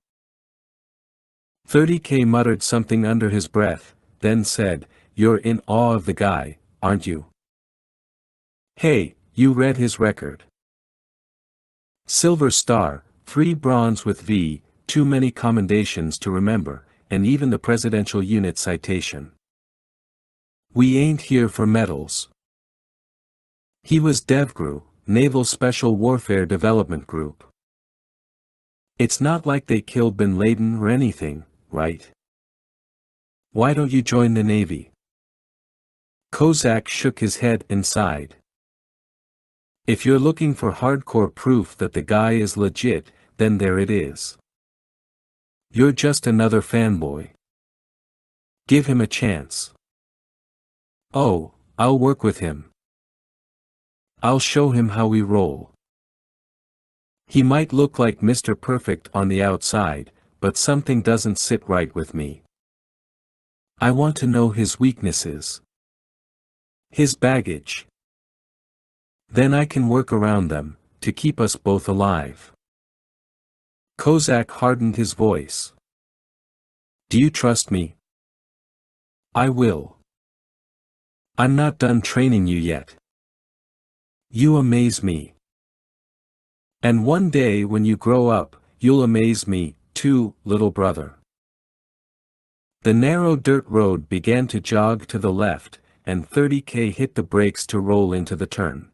30K muttered something under his breath, then said, You're in awe of the guy, aren't you? Hey, you read his record. Silver Star, 3 bronze with V, too many commendations to remember, and even the Presidential Unit citation. We ain't here for medals. He was DevGru, Naval Special Warfare Development Group. It's not like they killed Bin Laden or anything, right? Why don't you join the Navy? Kozak shook his head and sighed. If you're looking for hardcore proof that the guy is legit, then there it is. You're just another fanboy. Give him a chance. Oh, I'll work with him. I'll show him how we roll. He might look like Mr. Perfect on the outside, but something doesn't sit right with me. I want to know his weaknesses. His baggage. Then I can work around them, to keep us both alive. Kozak hardened his voice. Do you trust me? I will. I'm not done training you yet. You amaze me. And one day when you grow up, you'll amaze me, too, little brother. The narrow dirt road began to jog to the left, and 30K hit the brakes to roll into the turn.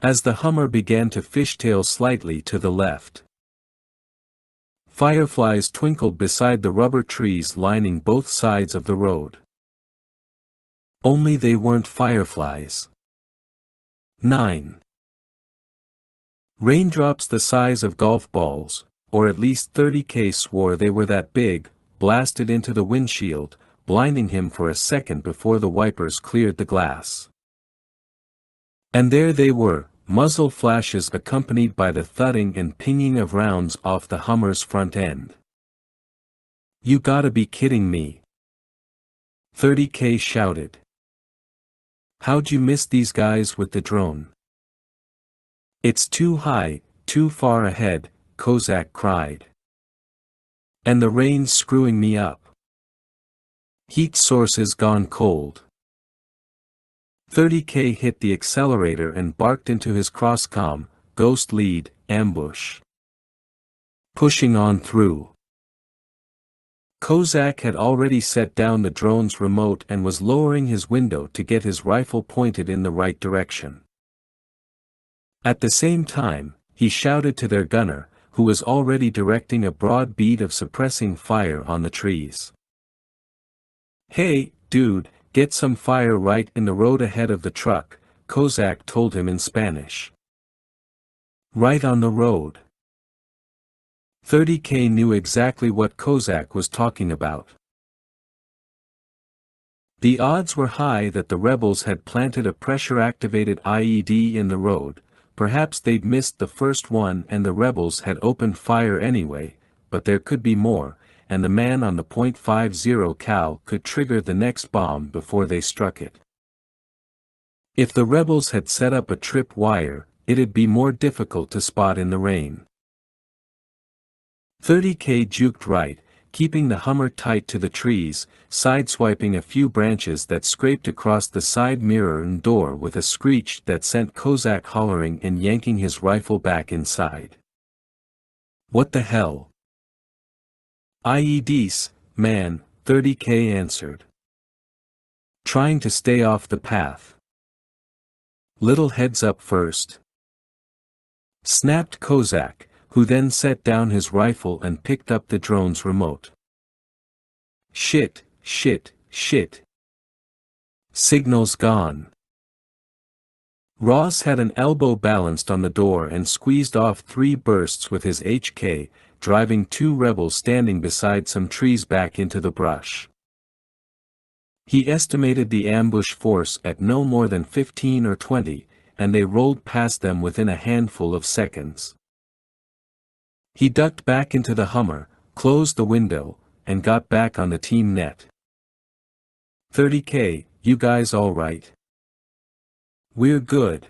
As the Hummer began to fishtail slightly to the left, fireflies twinkled beside the rubber trees lining both sides of the road. Only they weren't fireflies. 9. Raindrops the size of golf balls, or at least 30K swore they were that big, blasted into the windshield, blinding him for a second before the wipers cleared the glass. And there they were, muzzle flashes accompanied by the thudding and pinging of rounds off the Hummer's front end. You gotta be kidding me. 30K shouted. How'd you miss these guys with the drone? It's too high, too far ahead, Kozak cried. And the rain's screwing me up. Heat sources gone cold. 30K hit the accelerator and barked into his cross-comm, ghost lead, ambush. Pushing on through. Kozak had already set down the drone's remote and was lowering his window to get his rifle pointed in the right direction. At the same time, he shouted to their gunner, who was already directing a broad bead of suppressing fire on the trees. Hey, dude, get some fire right in the road ahead of the truck, Kozak told him in Spanish. Right on the road. 30K knew exactly what Kozak was talking about. The odds were high that the rebels had planted a pressure-activated IED in the road. Perhaps they'd missed the first one and the rebels had opened fire anyway, but there could be more, and the man on the .50 cal could trigger the next bomb before they struck it. If the rebels had set up a trip wire, it'd be more difficult to spot in the rain. 30K juked right, keeping the Hummer tight to the trees, sideswiping a few branches that scraped across the side mirror and door with a screech that sent Kozak hollering and yanking his rifle back inside. What the hell? IEDs, man, 30K answered. Trying to stay off the path. Little heads up first. Snapped Kozak, who then set down his rifle and picked up the drone's remote. Shit, shit, shit. Signal's gone. Ross had an elbow balanced on the door and squeezed off 3 bursts with his HK, driving 2 rebels standing beside some trees back into the brush. He estimated the ambush force at no more than 15 or 20, and they rolled past them within a handful of seconds. He ducked back into the Hummer, closed the window, and got back on the team net. 30K, you guys all right? We're good.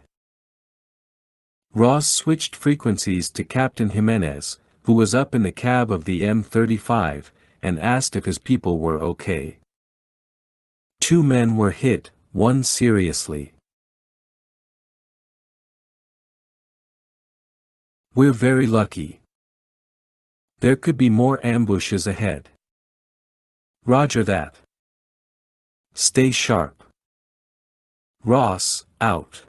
Ross switched frequencies to Captain Jimenez, who was up in the cab of the M35, and asked if his people were okay. 2 men were hit, 1 seriously. We're very lucky. There could be more ambushes ahead. Roger that. Stay sharp. Ross, out.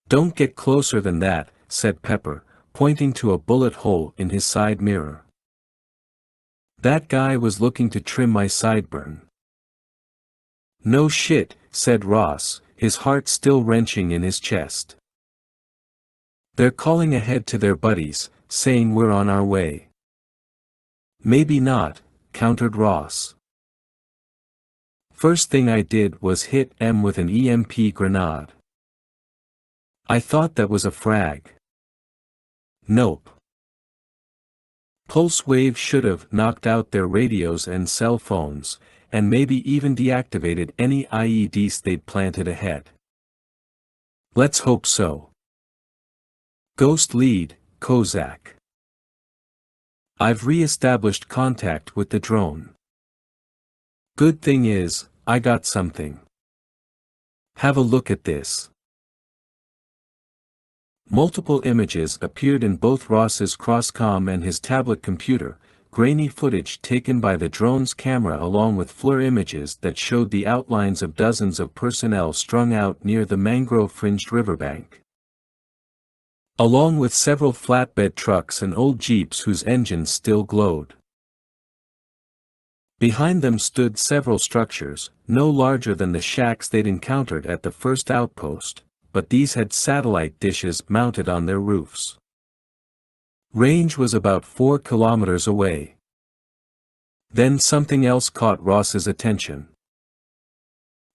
Don't get closer than that, said Pepper, pointing to a bullet hole in his side mirror. That guy was looking to trim my sideburn. No shit, said Ross, his heart still wrenching in his chest. They're calling ahead to their buddies, saying we're on our way. Maybe not, countered Ross. First thing I did was hit M with an EMP grenade. I thought that was a frag. Nope. Pulse wave should have knocked out their radios and cell phones, and maybe even deactivated any IEDs they'd planted ahead. Let's hope so. Ghost lead, Kozak. I've re-established contact with the drone. Good thing is, I got something. Have a look at this. Multiple images appeared in both Ross's crosscom and his tablet computer, grainy footage taken by the drone's camera along with FLIR images that showed the outlines of dozens of personnel strung out near the mangrove-fringed riverbank. Along with several flatbed trucks and old jeeps whose engines still glowed. Behind them stood several structures, no larger than the shacks they'd encountered at the first outpost, but these had satellite dishes mounted on their roofs. Range was about 4 kilometers away. Then something else caught Ross's attention.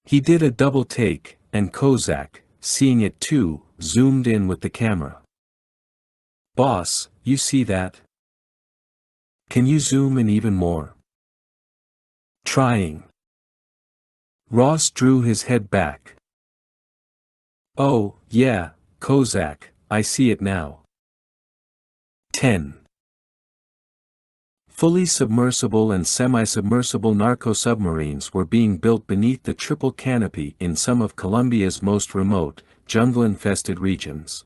He did a double take, and Kozak, seeing it too, zoomed in with the camera. Boss, you see that? Can you zoom in even more? Trying. Ross drew his head back. Oh, yeah, Kozak, I see it now. 10. Fully submersible and semi-submersible narco-submarines were being built beneath the triple canopy in some of Colombia's most remote, jungle-infested regions.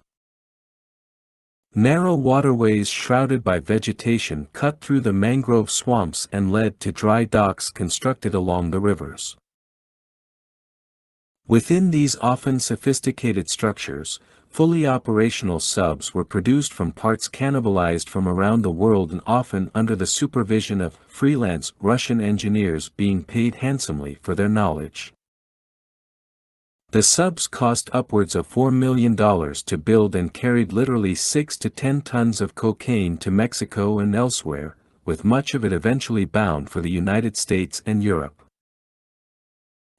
Narrow waterways shrouded by vegetation cut through the mangrove swamps and led to dry docks constructed along the rivers. Within these often sophisticated structures, fully operational subs were produced from parts cannibalized from around the world and often under the supervision of freelance Russian engineers being paid handsomely for their knowledge. The subs cost upwards of $4 million to build and carried literally 6 to 10 tons of cocaine to Mexico and elsewhere, with much of it eventually bound for the United States and Europe.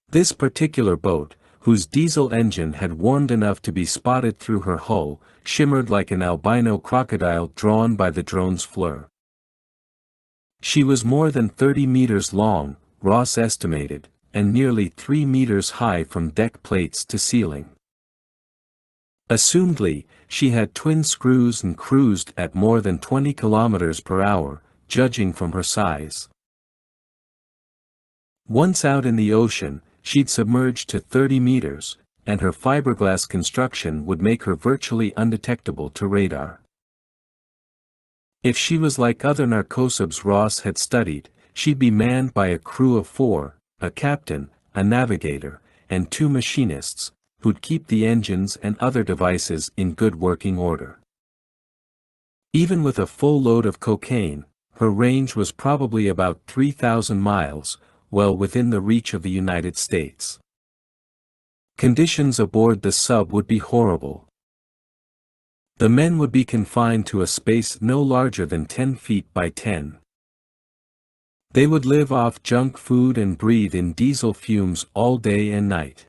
This particular boat, whose diesel engine had warmed enough to be spotted through her hull, shimmered like an albino crocodile drawn by the drone's FLIR. She was more than 30 meters long, Ross estimated, and nearly 3 meters high from deck plates to ceiling. Assumedly, she had twin screws and cruised at more than 20 kilometers per hour, judging from her size. Once out in the ocean, she'd submerge to 30 meters, and her fiberglass construction would make her virtually undetectable to radar. If she was like other narcosubs Ross had studied, She'd be manned by a crew of 4, a captain, a navigator, and 2 machinists, who'd keep the engines and other devices in good working order. Even with a full load of cocaine, her range was probably about 3,000 miles, well within the reach of the United States. Conditions aboard the sub would be horrible. The men would be confined to a space no larger than 10 feet by 10. They would live off junk food and breathe in diesel fumes all day and night.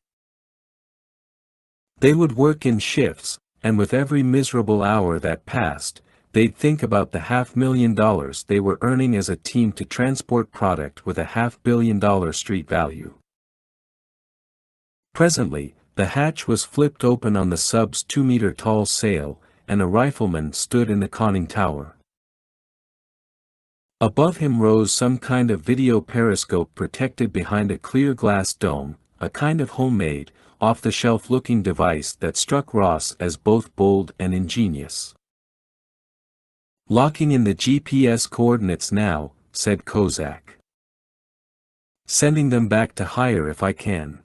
They would work in shifts, and with every miserable hour that passed, they'd think about the $500,000 they were earning as a team to transport product with a $500 million street value. Presently, the hatch was flipped open on the sub's 2-meter-tall sail, and a rifleman stood in the conning tower. Above him rose some kind of video periscope protected behind a clear glass dome, a kind of homemade, off-the-shelf looking device that struck Ross as both bold and ingenious. "Locking in the GPS coordinates now," said Kozak. "Sending them back to higher if I can."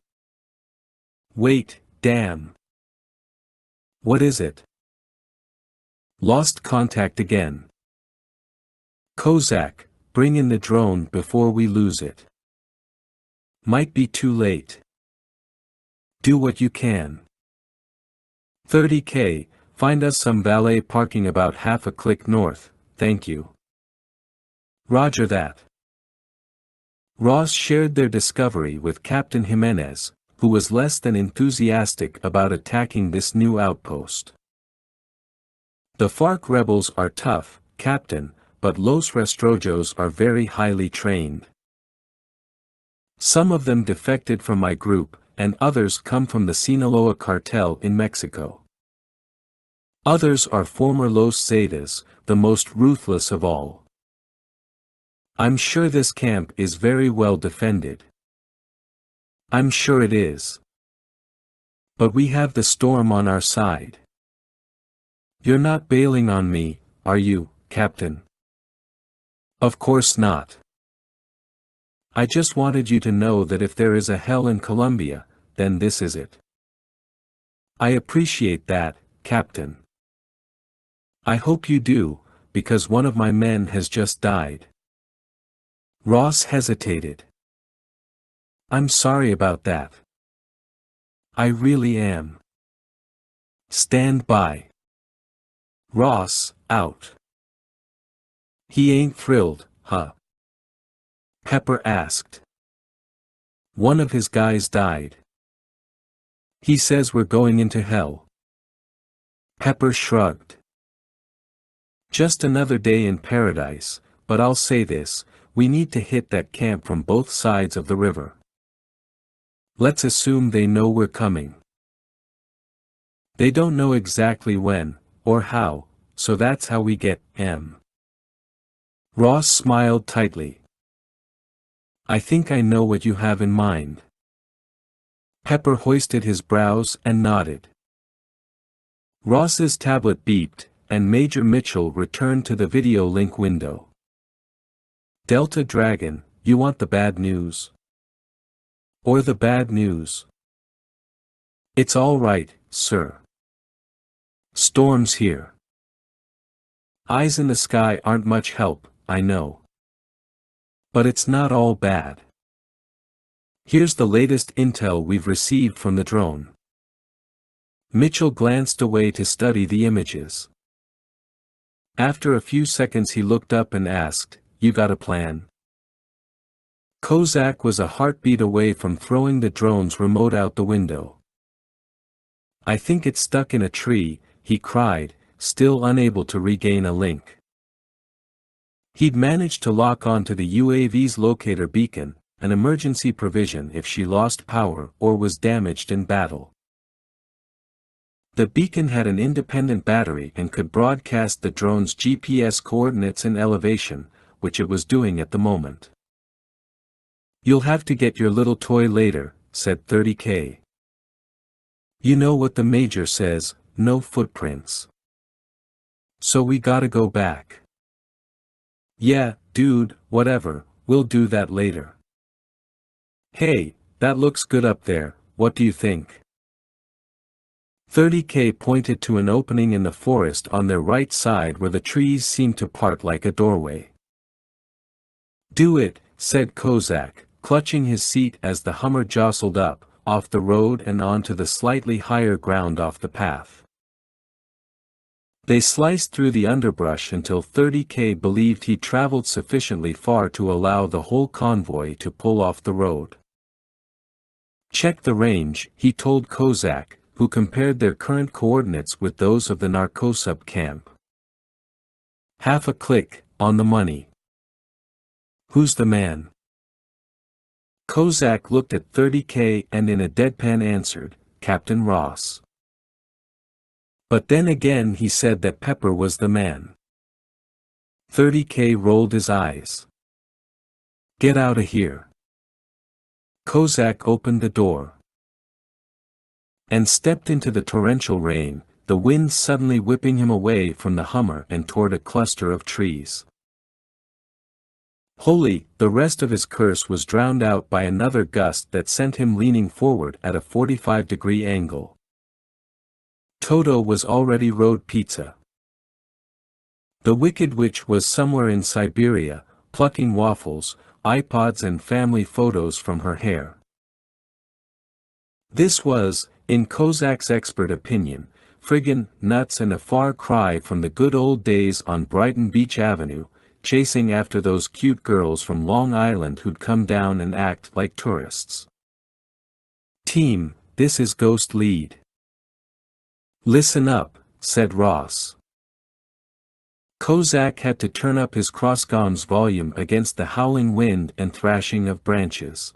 "Wait, damn. What is it?" "Lost contact again." "Kozak, bring in the drone before we lose it." "Might be too late." "Do what you can." 30K, find us some valet parking about half a click north, thank you." "Roger that." Ross shared their discovery with Captain Jimenez, who was less than enthusiastic about attacking this new outpost. "The FARC rebels are tough, Captain, but Los Rastrojos are very highly trained. Some of them defected from my group, and others come from the Sinaloa cartel in Mexico. Others are former Los Zetas, the most ruthless of all. I'm sure this camp is very well defended." "I'm sure it is. But we have the storm on our side." "You're not bailing on me, are you, Captain?" "Of course not. I just wanted you to know that if there is a hell in Colombia, then this is it." "I appreciate that, Captain. I hope you do, because one of my men has just died." Ross hesitated. "I'm sorry about that. I really am." "Stand by." Ross, out. "He ain't thrilled, huh?" Pepper asked. "One of his guys died. He says we're going into hell." Pepper shrugged. "Just another day in paradise, but I'll say this, we need to hit that camp from both sides of the river. Let's assume they know we're coming. They don't know exactly when, or how, so that's how we get M." Ross smiled tightly. "I think I know what you have in mind." Pepper hoisted his brows and nodded. Ross's tablet beeped, and Major Mitchell returned to the video link window. "Delta Dragon, you want the bad news? Or the bad news?" "It's all right, sir. Storm's here. Eyes in the sky aren't much help, I know. But it's not all bad. Here's the latest intel we've received from the drone." Mitchell glanced away to study the images. After a few seconds he looked up and asked, "You got a plan?" Kozak was a heartbeat away from throwing the drone's remote out the window. "I think it's stuck in a tree," he cried, still unable to regain a link. He'd managed to lock onto the UAV's locator beacon, an emergency provision if she lost power or was damaged in battle. The beacon had an independent battery and could broadcast the drone's GPS coordinates and elevation, which it was doing at the moment. "You'll have to get your little toy later," said 30K. "You know what the Major says, no footprints. So we gotta go back." "Yeah, dude, whatever, we'll do that later. Hey, that looks good up there, what do you think? 30K pointed to an opening in the forest on their right side where the trees seemed to part like a doorway. Do it, said Kozak, clutching his seat as the Hummer jostled up, off the road and onto the slightly higher ground off the path. They sliced through the underbrush until 30K believed he traveled sufficiently far to allow the whole convoy to pull off the road. Check the range, he told Kozak, who compared their current coordinates with those of the Narcosub camp. Half a click, on the money. Who's the man? Kozak looked at 30K and in a deadpan answered, Captain Ross. But then again he said that Pepper was the man. 30K rolled his eyes. Get out of here. Kozak opened the door and stepped into the torrential rain, the wind suddenly whipping him away from the Hummer and toward a cluster of trees. Holy, the rest of his curse was drowned out by another gust that sent him leaning forward at a 45-degree angle. Toto was already road pizza. The Wicked Witch was somewhere in Siberia, plucking waffles, iPods and family photos from her hair. This was, in Kozak's expert opinion, friggin' nuts and a far cry from the good old days on Brighton Beach Avenue, chasing after those cute girls from Long Island who'd come down and act like tourists. Team, this is Ghost Lead. Listen up, said Ross. Kozak had to turn up his crossgom's volume against the howling wind and thrashing of branches.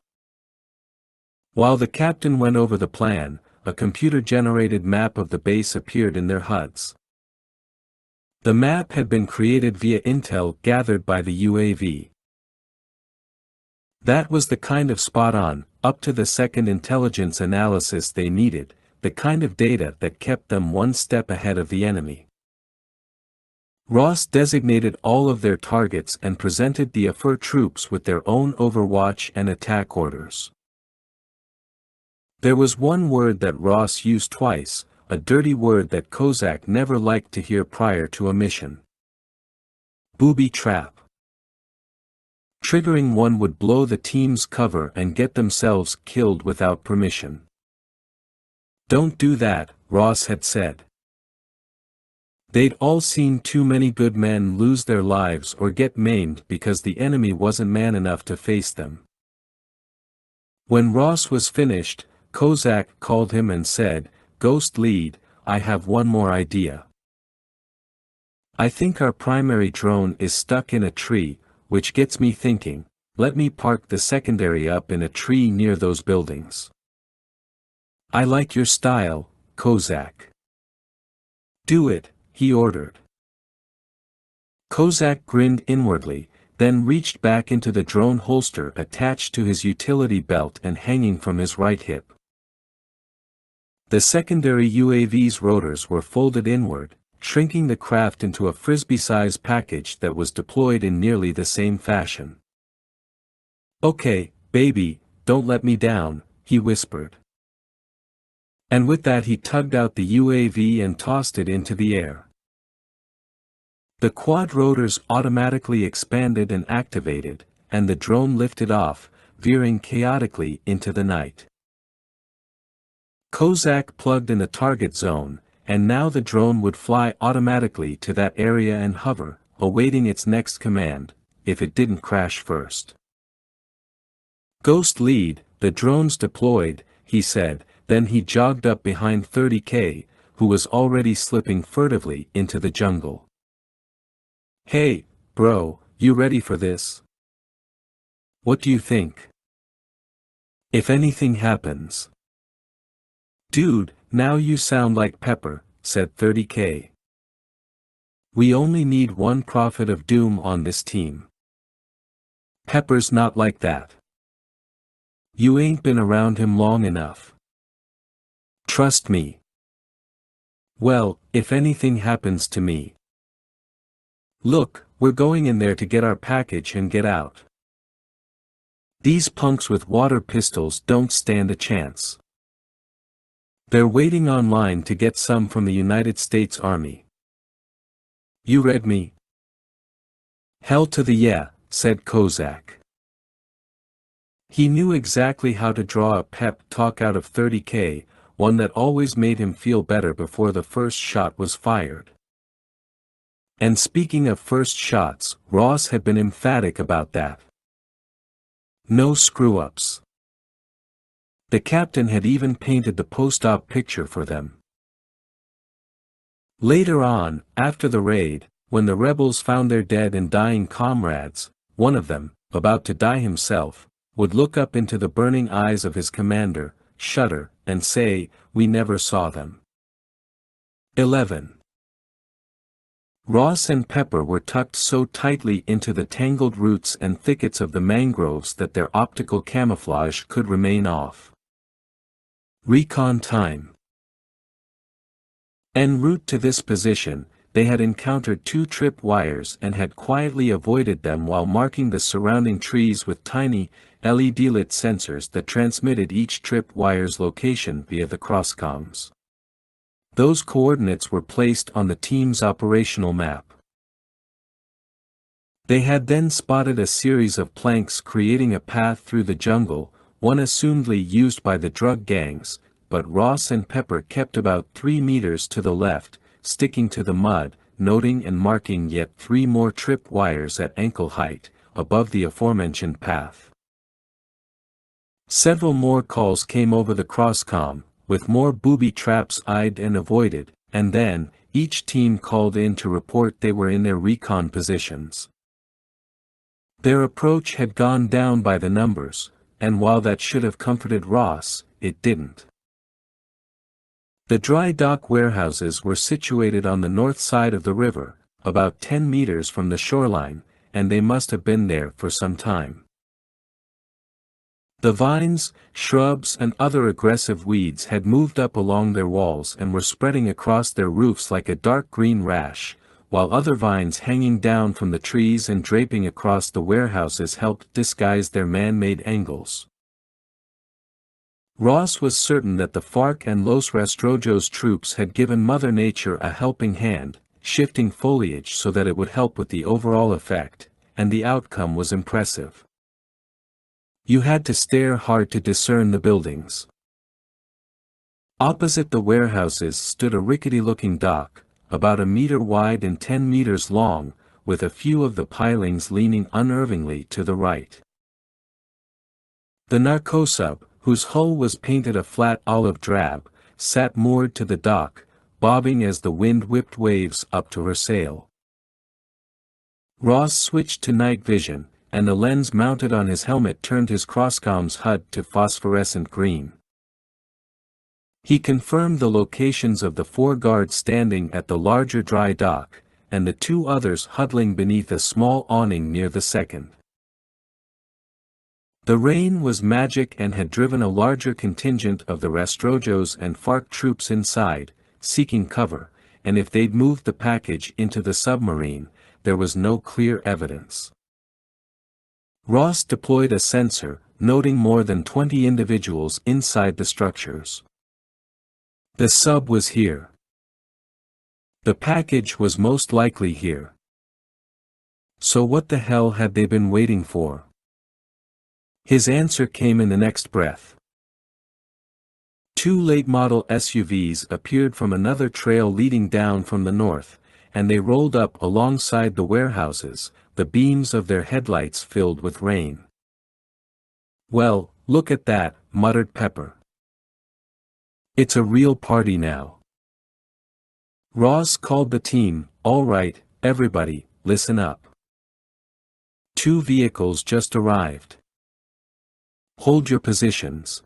While the captain went over the plan, a computer-generated map of the base appeared in their HUDs. The map had been created via intel gathered by the UAV. That was the kind of spot-on, up-to-the-second intelligence analysis they needed, the kind of data that kept them one step ahead of the enemy. Ross designated all of their targets and presented the AFIR troops with their own overwatch and attack orders. There was one word that Ross used twice, a dirty word that Kozak never liked to hear prior to a mission. Booby trap. Triggering one would blow the team's cover and get themselves killed without permission. Don't do that, Ross had said. They'd all seen too many good men lose their lives or get maimed because the enemy wasn't man enough to face them. When Ross was finished, Kozak called him and said, Ghost Lead, I have one more idea. I think our primary drone is stuck in a tree, which gets me thinking, let me park the secondary up in a tree near those buildings. I like your style, Kozak. Do it, he ordered. Kozak grinned inwardly, then reached back into the drone holster attached to his utility belt and hanging from his right hip. The secondary UAV's rotors were folded inward, shrinking the craft into a frisbee-size package that was deployed in nearly the same fashion. Okay, baby, don't let me down, he whispered. And with that he tugged out the UAV and tossed it into the air. The quad rotors automatically expanded and activated, and the drone lifted off, veering chaotically into the night. Kozak plugged in the target zone, and now the drone would fly automatically to that area and hover, awaiting its next command, if it didn't crash first. Ghost Lead, the drone's deployed, he said, then he jogged up behind 30K, who was already slipping furtively into the jungle. Hey, bro, you ready for this? What do you think? If anything happens. Dude, now you sound like Pepper, said 30K. We only need one prophet of doom on this team. Pepper's not like that. You ain't been around him long enough. Trust me. Well, if anything happens to me. Look, we're going in there to get our package and get out. These punks with water pistols don't stand a chance. They're waiting online to get some from the United States Army. You read me? Hell to the yeah, said Kozak. He knew exactly how to draw a pep talk out of 30K, one that always made him feel better before the first shot was fired. And speaking of first shots, Ross had been emphatic about that. No screw-ups. The captain had even painted the post-op picture for them. Later on, after the raid, when the rebels found their dead and dying comrades, one of them, about to die himself, would look up into the burning eyes of his commander, shudder, and say, "We never saw them." 11. Ross and Pepper were tucked so tightly into the tangled roots and thickets of the mangroves that their optical camouflage could remain off. Recon time. En route to this position, they had encountered 2 trip wires and had quietly avoided them while marking the surrounding trees with tiny, LED-lit sensors that transmitted each trip wire's location via the crosscoms. Those coordinates were placed on the team's operational map. They had then spotted a series of planks creating a path through the jungle, one assumedly used by the drug gangs, but Ross and Pepper kept about 3 meters to the left, sticking to the mud, noting and marking yet 3 more trip wires at ankle height, above the aforementioned path. Several more calls came over the crosscom, with more booby traps eyed and avoided, and then, each team called in to report they were in their recon positions. Their approach had gone down by the numbers, and while that should have comforted Ross, it didn't. The dry dock warehouses were situated on the north side of the river, about 10 meters from the shoreline, and they must have been there for some time. The vines, shrubs and other aggressive weeds had moved up along their walls and were spreading across their roofs like a dark green rash, while other vines hanging down from the trees and draping across the warehouses helped disguise their man-made angles. Ross was certain that the FARC and Los Rastrojos troops had given Mother Nature a helping hand, shifting foliage so that it would help with the overall effect, and the outcome was impressive. You had to stare hard to discern the buildings. Opposite the warehouses stood a rickety-looking dock, about 1 meter wide and 10 meters long, with a few of the pilings leaning unervingly to the right. The narcosub, whose hull was painted a flat olive drab, sat moored to the dock, bobbing as the wind whipped waves up to her sail. Ross switched to night vision, and the lens mounted on his helmet turned his crosscom's HUD to phosphorescent green. He confirmed the locations of the 4 guards standing at the larger dry dock, and the 2 others huddling beneath a small awning near the second. The rain was magic and had driven a larger contingent of the Rastrojos and FARC troops inside, seeking cover, and if they'd moved the package into the submarine, there was no clear evidence. Ross deployed a sensor, noting more than 20 individuals inside the structures. The sub was here. The package was most likely here. So what the hell had they been waiting for? His answer came in the next breath. 2 late-model SUVs appeared from another trail leading down from the north, and they rolled up alongside the warehouses, the beams of their headlights filled with rain. "Well, look at that," muttered Pepper. "It's a real party now." Ross called the team, "All right, everybody, listen up. 2 vehicles just arrived. Hold your positions."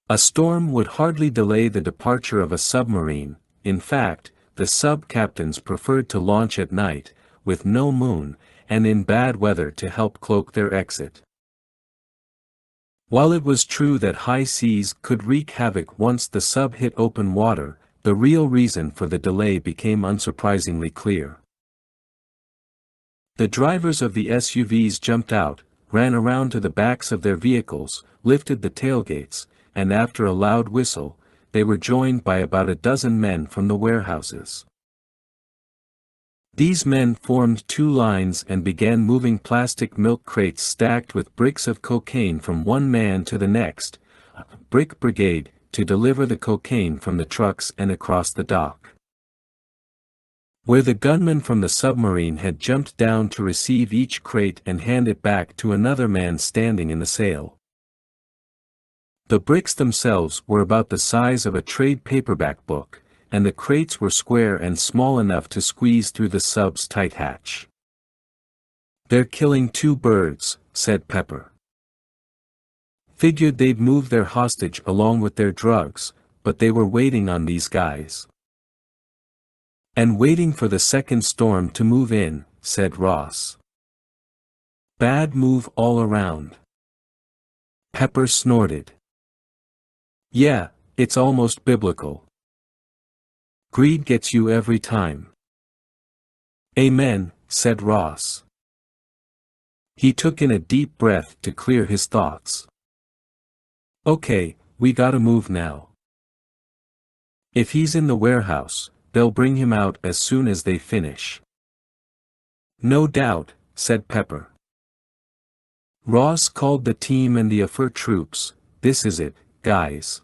A storm would hardly delay the departure of a submarine. In fact, the sub-captains preferred to launch at night, with no moon, and in bad weather to help cloak their exit. While it was true that high seas could wreak havoc once the sub hit open water, the real reason for the delay became unsurprisingly clear. The drivers of the SUVs jumped out, ran around to the backs of their vehicles, lifted the tailgates, and after a loud whistle, they were joined by about a dozen men from the warehouses. These men formed two lines and began moving plastic milk crates stacked with bricks of cocaine from one man to the next, a brick brigade, to deliver the cocaine from the trucks and across the dock. Where the gunman from the submarine had jumped down to receive each crate and hand it back to another man standing in the sail. The bricks themselves were about the size of a trade paperback book, and the crates were square and small enough to squeeze through the sub's tight hatch. "They're killing two birds," said Pepper. "Figured they'd move their hostage along with their drugs, but they were waiting on these guys." "And waiting for the second storm to move in," said Ross. "Bad move all around." Pepper snorted. "Yeah, it's almost biblical. Greed gets you every time." "Amen," said Ross. He took in a deep breath to clear his thoughts. "Okay, we gotta move now. If he's in the warehouse, they'll bring him out as soon as they finish." "No doubt," said Pepper. Ross called the team and the AFR troops. "This is it, guys.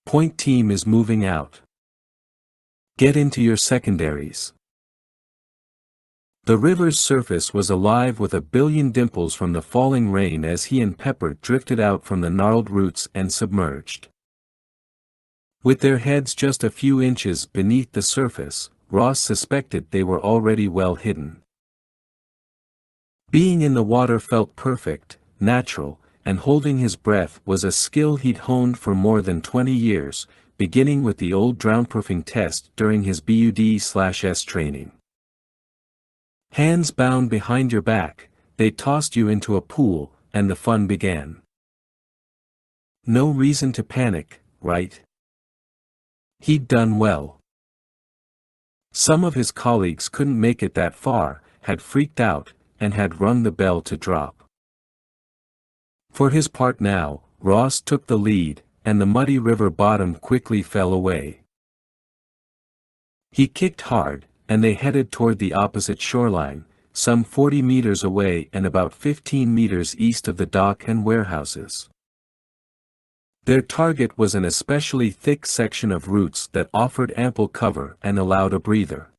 Point team is moving out. Get into your secondaries." The river's surface was alive with a billion dimples from the falling rain as he and Pepper drifted out from the gnarled roots and submerged. With their heads just a few inches beneath the surface, Ross suspected they were already well hidden. Being in the water felt perfect, natural, and holding his breath was a skill he'd honed for more than 20 years, beginning with the old drownproofing test during his BUD/S training. Hands bound behind your back, they tossed you into a pool, and the fun began. No reason to panic, right? He'd done well. Some of his colleagues couldn't make it that far, had freaked out, and had rung the bell to drop. For his part now, Ross took the lead, and the muddy river bottom quickly fell away. He kicked hard, and they headed toward the opposite shoreline, some 40 meters away and about 15 meters east of the dock and warehouses. Their target was an especially thick section of roots that offered ample cover and allowed a breather.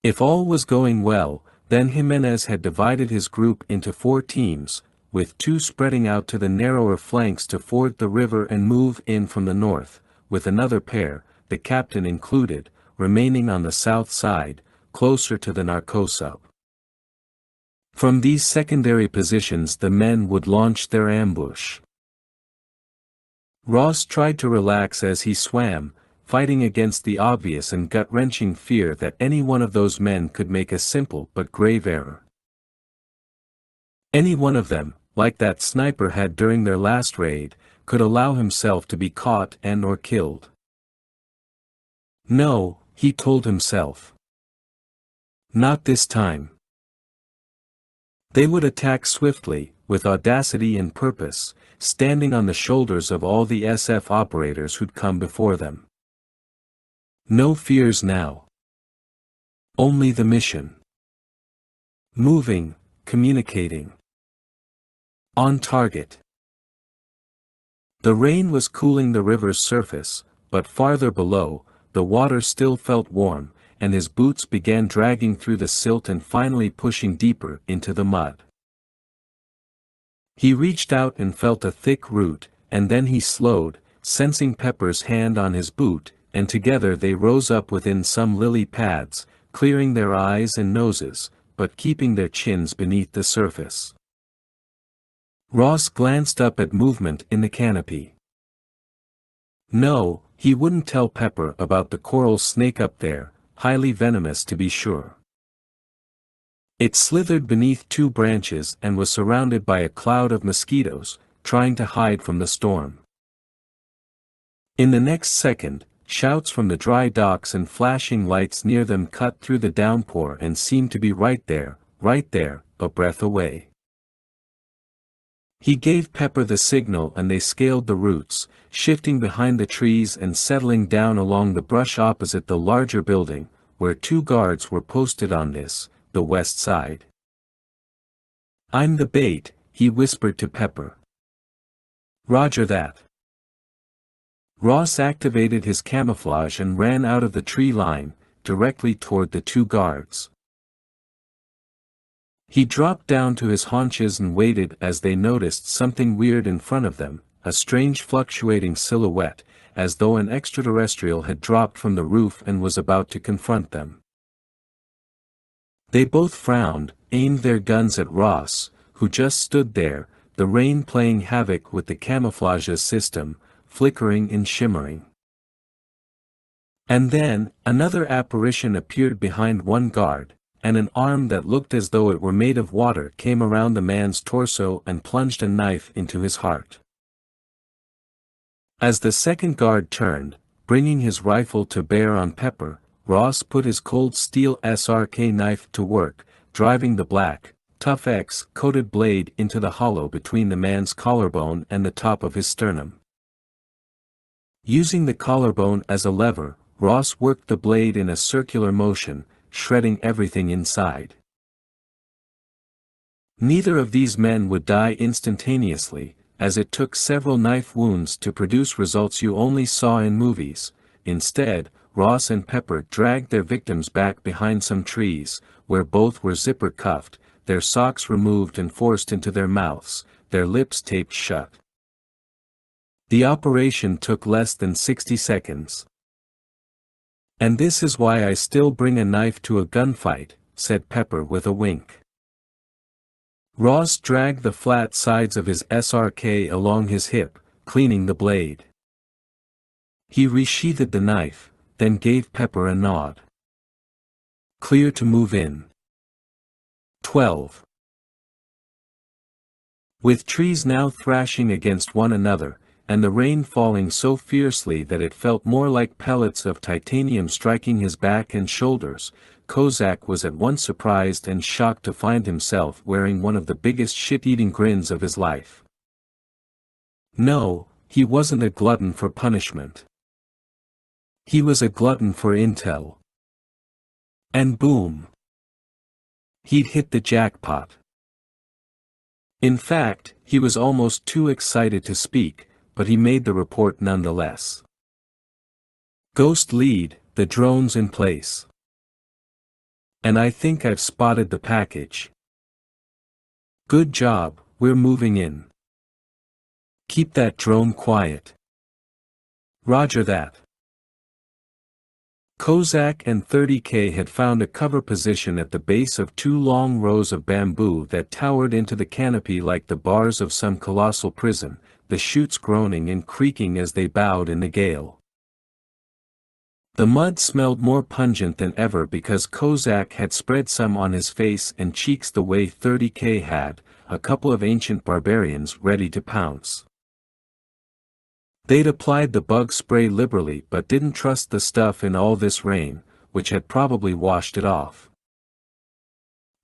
If all was going well, then Jimenez had divided his group into 4 teams, with 2 spreading out to the narrower flanks to ford the river and move in from the north, with another pair, the captain included, remaining on the south side, closer to the narco-sub. From these secondary positions the men would launch their ambush. Ross tried to relax as he swam, fighting against the obvious and gut-wrenching fear that any one of those men could make a simple but grave error. Any one of them, like that sniper had during their last raid, could allow himself to be caught and/or killed. No, he told himself. Not this time. They would attack swiftly, with audacity and purpose, standing on the shoulders of all the SF operators who'd come before them. No fears now. Only the mission. Moving, communicating. On target. The rain was cooling the river's surface, but farther below, the water still felt warm, and his boots began dragging through the silt and finally pushing deeper into the mud. He reached out and felt a thick root, and then he slowed, sensing Pepper's hand on his boot, and together they rose up within some lily pads, clearing their eyes and noses, but keeping their chins beneath the surface. Ross glanced up at movement in the canopy. No, he wouldn't tell Pepper about the coral snake up there, highly venomous to be sure. It slithered beneath 2 branches and was surrounded by a cloud of mosquitoes, trying to hide from the storm. In the next second, shouts from the dry docks and flashing lights near them cut through the downpour and seemed to be right there, right there, a breath away. He gave Pepper the signal and they scaled the roots, shifting behind the trees and settling down along the brush opposite the larger building, where 2 guards were posted on the west side. "I'm the bait," he whispered to Pepper. "Roger that." Ross activated his camouflage and ran out of the tree line, directly toward the 2 guards. He dropped down to his haunches and waited as they noticed something weird in front of them, a strange fluctuating silhouette, as though an extraterrestrial had dropped from the roof and was about to confront them. They both frowned, aimed their guns at Ross, who just stood there, the rain playing havoc with the camouflage's system, flickering and shimmering. And then, another apparition appeared behind one guard, and an arm that looked as though it were made of water came around the man's torso and plunged a knife into his heart. As the second guard turned, bringing his rifle to bear on Pepper, Ross put his cold steel SRK knife to work, driving the black, tough X-coated blade into the hollow between the man's collarbone and the top of his sternum. Using the collarbone as a lever, Ross worked the blade in a circular motion, shredding everything inside. Neither of these men would die instantaneously, as it took several knife wounds to produce results you only saw in movies. Instead, Ross and Pepper dragged their victims back behind some trees, where both were zipper-cuffed, their socks removed and forced into their mouths, their lips taped shut. The operation took less than 60 seconds. "And this is why I still bring a knife to a gunfight," said Pepper with a wink. Ross dragged the flat sides of his SRK along his hip, cleaning the blade. He resheathed the knife, then gave Pepper a nod. "Clear to move in." 12. With trees now thrashing against one another, and the rain falling so fiercely that it felt more like pellets of titanium striking his back and shoulders, Kozak was at once surprised and shocked to find himself wearing one of the biggest shit-eating grins of his life. No, he wasn't a glutton for punishment. He was a glutton for intel. And boom! He'd hit the jackpot. In fact, he was almost too excited to speak, but he made the report nonetheless. "Ghost lead, the drone's in place. And I think I've spotted the package. Good job, we're moving in. Keep that drone quiet." "Roger that." Kozak and 30K had found a cover position at the base of 2 long rows of bamboo that towered into the canopy like the bars of some colossal prison, the chutes groaning and creaking as they bowed in the gale. The mud smelled more pungent than ever because Kozak had spread some on his face and cheeks the way 30K had, a couple of ancient barbarians ready to pounce. They'd applied the bug spray liberally but didn't trust the stuff in all this rain, which had probably washed it off.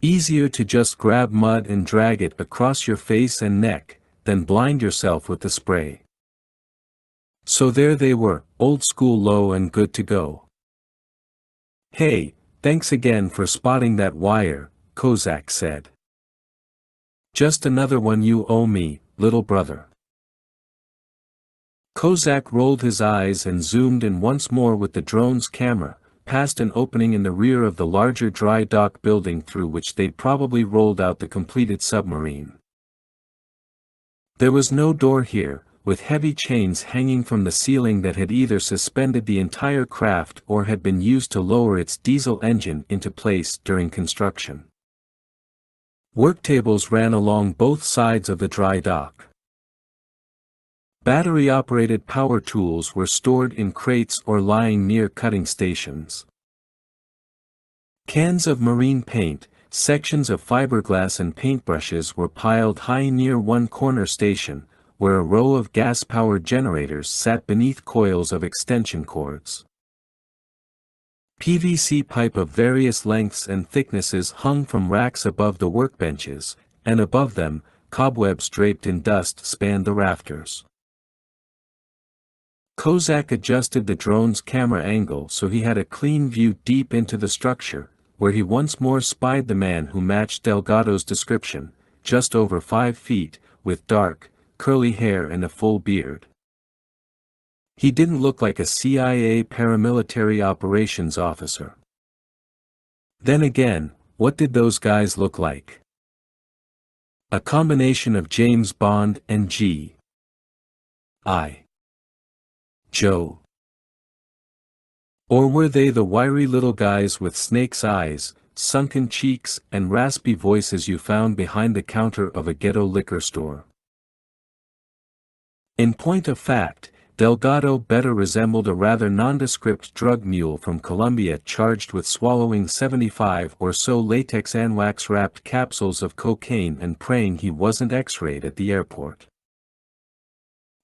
Easier to just grab mud and drag it across your face and neck, than blind yourself with the spray. So there they were, old school low and good to go. "Hey, thanks again for spotting that wire," Kozak said. "Just another one you owe me, little brother." Kozak rolled his eyes and zoomed in once more with the drone's camera, past an opening in the rear of the larger dry dock building through which they'd probably rolled out the completed submarine. There was no door here, with heavy chains hanging from the ceiling that had either suspended the entire craft or had been used to lower its diesel engine into place during construction. Worktables ran along both sides of the dry dock. Battery-operated power tools were stored in crates or lying near cutting stations. Cans of marine paint, sections of fiberglass and paintbrushes were piled high near one corner station, where a row of gas-powered generators sat beneath coils of extension cords. PVC pipe of various lengths and thicknesses hung from racks above the workbenches, and above them, cobwebs draped in dust spanned the rafters. Kozak adjusted the drone's camera angle so he had a clean view deep into the structure, where he once more spied the man who matched Delgado's description, just over 5 feet, with dark, curly hair and a full beard. He didn't look like a CIA paramilitary operations officer. Then again, what did those guys look like? A combination of James Bond and G.I. Joe. Or were they the wiry little guys with snake's eyes, sunken cheeks and raspy voices you found behind the counter of a ghetto liquor store? In point of fact, Delgado better resembled a rather nondescript drug mule from Colombia charged with swallowing 75 or so latex and wax-wrapped capsules of cocaine and praying he wasn't X-rayed at the airport.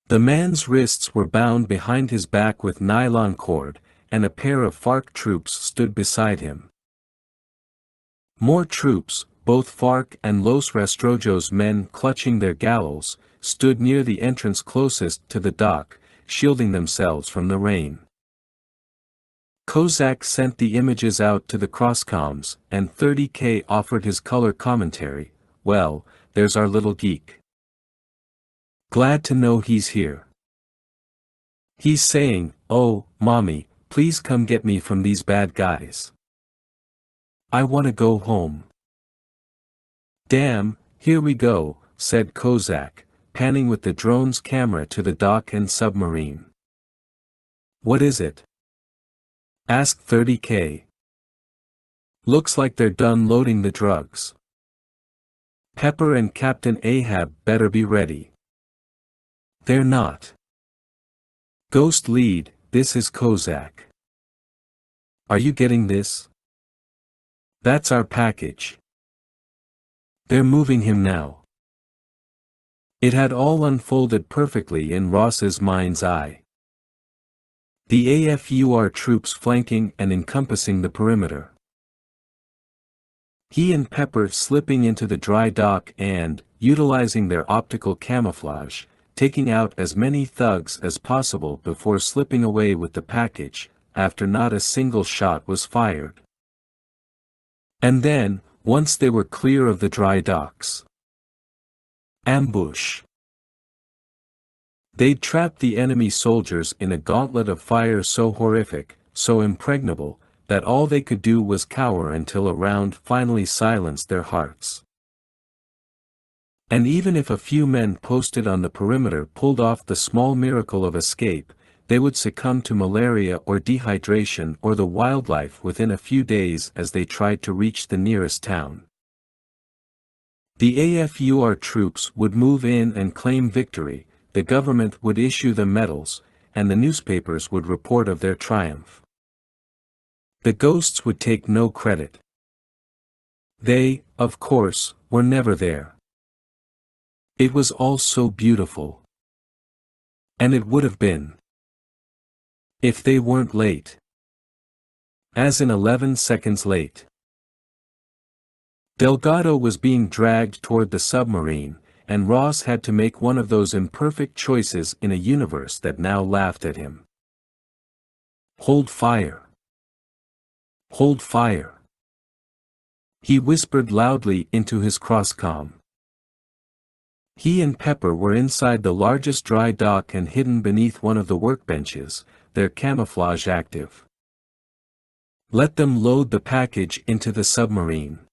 The man's wrists were bound behind his back with nylon cord, and a pair of FARC troops stood beside him. More troops, both FARC and Los Rastrojos men clutching their gallows, stood near the entrance closest to the dock, shielding themselves from the rain. Kozak sent the images out to the crosscoms, and 30K offered his color commentary. Well, there's our little geek. Glad to know he's here. He's saying, "Oh, mommy, please come get me from these bad guys. I want to go home." "Damn, here we go," said Kozak, panning with the drone's camera to the dock and submarine. "What is it?" asked 30K. "Looks like they're done loading the drugs. Pepper and Captain Ahab better be ready." "They're not. Ghost lead, this is Kozak. Are you getting this? That's our package. They're moving him now." It had all unfolded perfectly in Ross's mind's eye. The AFUR troops flanking and encompassing the perimeter. He and Pepper slipping into the dry dock and, utilizing their optical camouflage, taking out as many thugs as possible before slipping away with the package, after not a single shot was fired. And then, once they were clear of the dry docks. Ambush. They'd trapped the enemy soldiers in a gauntlet of fire so horrific, so impregnable, that all they could do was cower until a round finally silenced their hearts. And even if a few men posted on the perimeter pulled off the small miracle of escape, they would succumb to malaria or dehydration or the wildlife within a few days as they tried to reach the nearest town. The AFUR troops would move in and claim victory, the government would issue them medals, and the newspapers would report of their triumph. The ghosts would take no credit. They, of course, were never there. It was all so beautiful. And it would have been. If they weren't late. As in 11 seconds late. Delgado was being dragged toward the submarine, and Ross had to make one of those imperfect choices in a universe that now laughed at him. "Hold fire. Hold fire," he whispered loudly into his crosscom. He and Pepper were inside the largest dry dock and hidden beneath one of the workbenches, their camouflage active. Let them load the package into the submarine.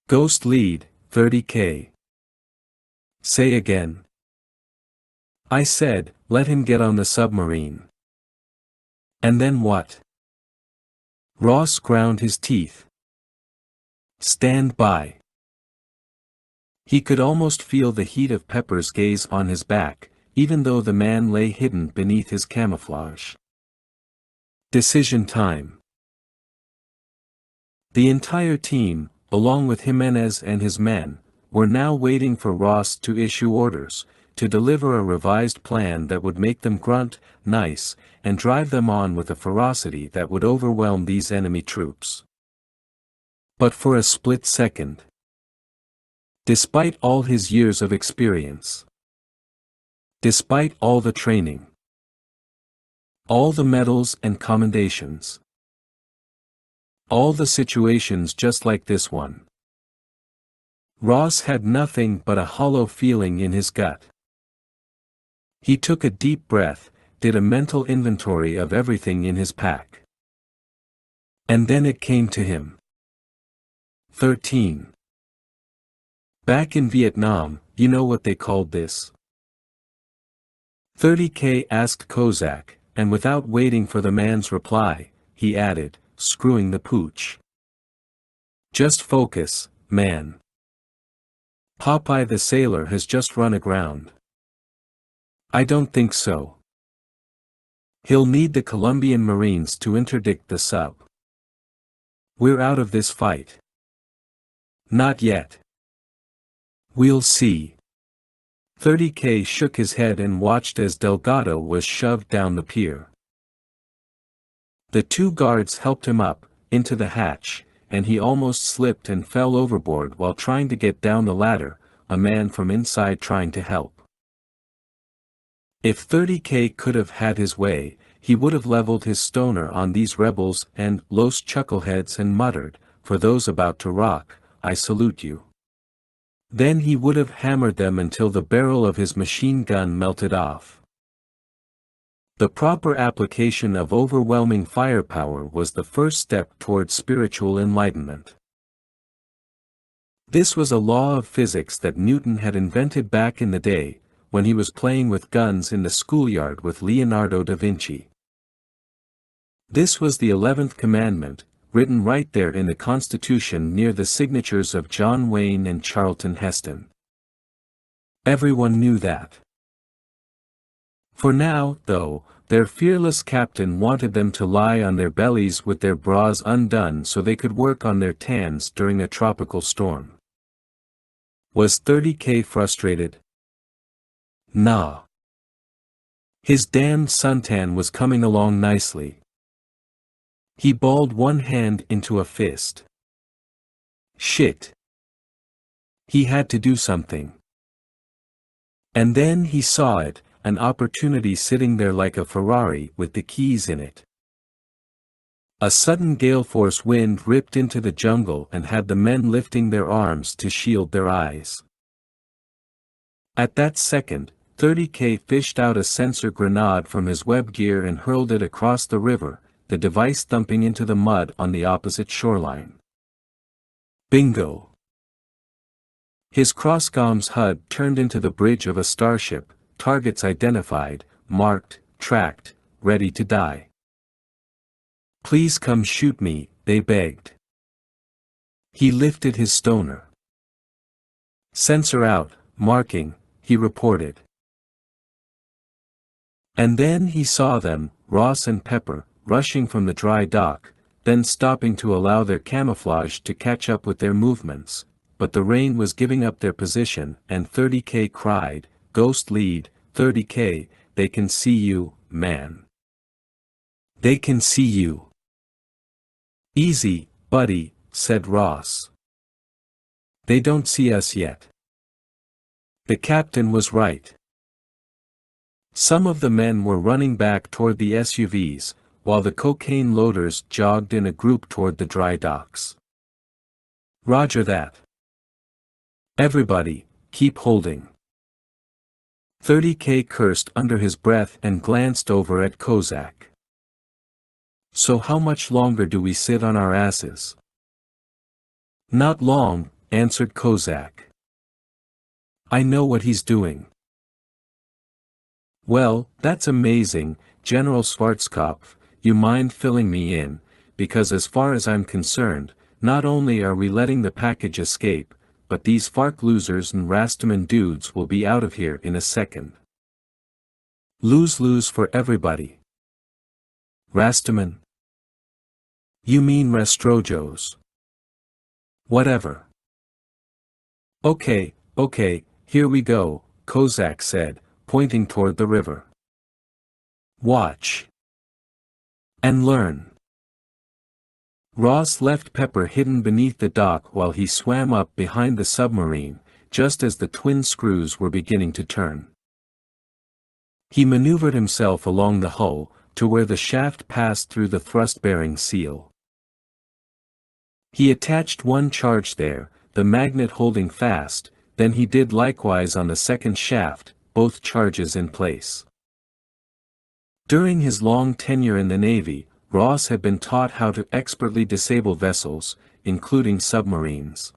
Ghost lead, 30K. Say again. I said, let him get on the submarine. And then what? Ross ground his teeth. Stand by. He could almost feel the heat of Pepper's gaze on his back, even though the man lay hidden beneath his camouflage. Decision time. The entire team, along with Jimenez and his men, were now waiting for Ross to issue orders, to deliver a revised plan that would make them grunt, nice, and drive them on with a ferocity that would overwhelm these enemy troops. But for a split second, despite all his years of experience, despite all the training, all the medals and commendations, all the situations just like this one, Ross had nothing but a hollow feeling in his gut. He took a deep breath, did a mental inventory of everything in his pack. And then it came to him. 13. Back in Vietnam, you know what they called this? 30K asked Kozak, and without waiting for the man's reply, he added, screwing the pooch. Just focus, man. Popeye the sailor has just run aground. I don't think so. He'll need the Colombian Marines to interdict the sub. We're out of this fight. Not yet. We'll see. 30K shook his head and watched as Delgado was shoved down the pier. The two guards helped him up, into the hatch, and he almost slipped and fell overboard while trying to get down the ladder, a man from inside trying to help. If 30K could have had his way, he would have leveled his stoner on these rebels and Los Chuckleheads and muttered, for those about to rock, I salute you. Then he would have hammered them until the barrel of his machine gun melted off. The proper application of overwhelming firepower was the first step toward spiritual enlightenment. This was a law of physics that Newton had invented back in the day, when he was playing with guns in the schoolyard with Leonardo da Vinci. This was the 11th commandment, written right there in the Constitution near the signatures of John Wayne and Charlton Heston. Everyone knew that. For now, though, their fearless captain wanted them to lie on their bellies with their bras undone so they could work on their tans during a tropical storm. Was 30K frustrated? Nah. His damned suntan was coming along nicely. He balled one hand into a fist. Shit. He had to do something. And then he saw it, an opportunity sitting there like a Ferrari with the keys in it. A sudden gale-force wind ripped into the jungle and had the men lifting their arms to shield their eyes. At that second, 30K fished out a sensor grenade from his web gear and hurled it across the river, the device thumping into the mud on the opposite shoreline. Bingo! His crosscom's HUD turned into the bridge of a starship, targets identified, marked, tracked, ready to die. Please come shoot me, they begged. He lifted his stoner. Sensor out, marking, he reported. And then he saw them, Ross and Pepper, rushing from the dry dock, then stopping to allow their camouflage to catch up with their movements, but the rain was giving up their position and 30K cried, Ghost lead, 30K, they can see you, man. They can see you. Easy, buddy, said Ross. They don't see us yet. The captain was right. Some of the men were running back toward the SUVs, while the cocaine loaders jogged in a group toward the dry docks. Roger that. Everybody, keep holding. 30K cursed under his breath and glanced over at Kozak. So how much longer do we sit on our asses? Not long, answered Kozak. I know what he's doing. Well, that's amazing, General Schwarzkopf, you mind filling me in, because as far as I'm concerned, not only are we letting the package escape, but these FARC losers and Rastaman dudes will be out of here in a second. Lose-lose for everybody. Rastaman? You mean Rastrojos? Whatever. Okay, here we go, Kozak said, pointing toward the river. "Watch. And learn." Ross left Pepper hidden beneath the dock while he swam up behind the submarine, just as the twin screws were beginning to turn. He maneuvered himself along the hull, to where the shaft passed through the thrust-bearing seal. He attached one charge there, the magnet holding fast, then he did likewise on the second shaft, both charges in place. During his long tenure in the Navy, Ross had been taught how to expertly disable vessels, including submarines.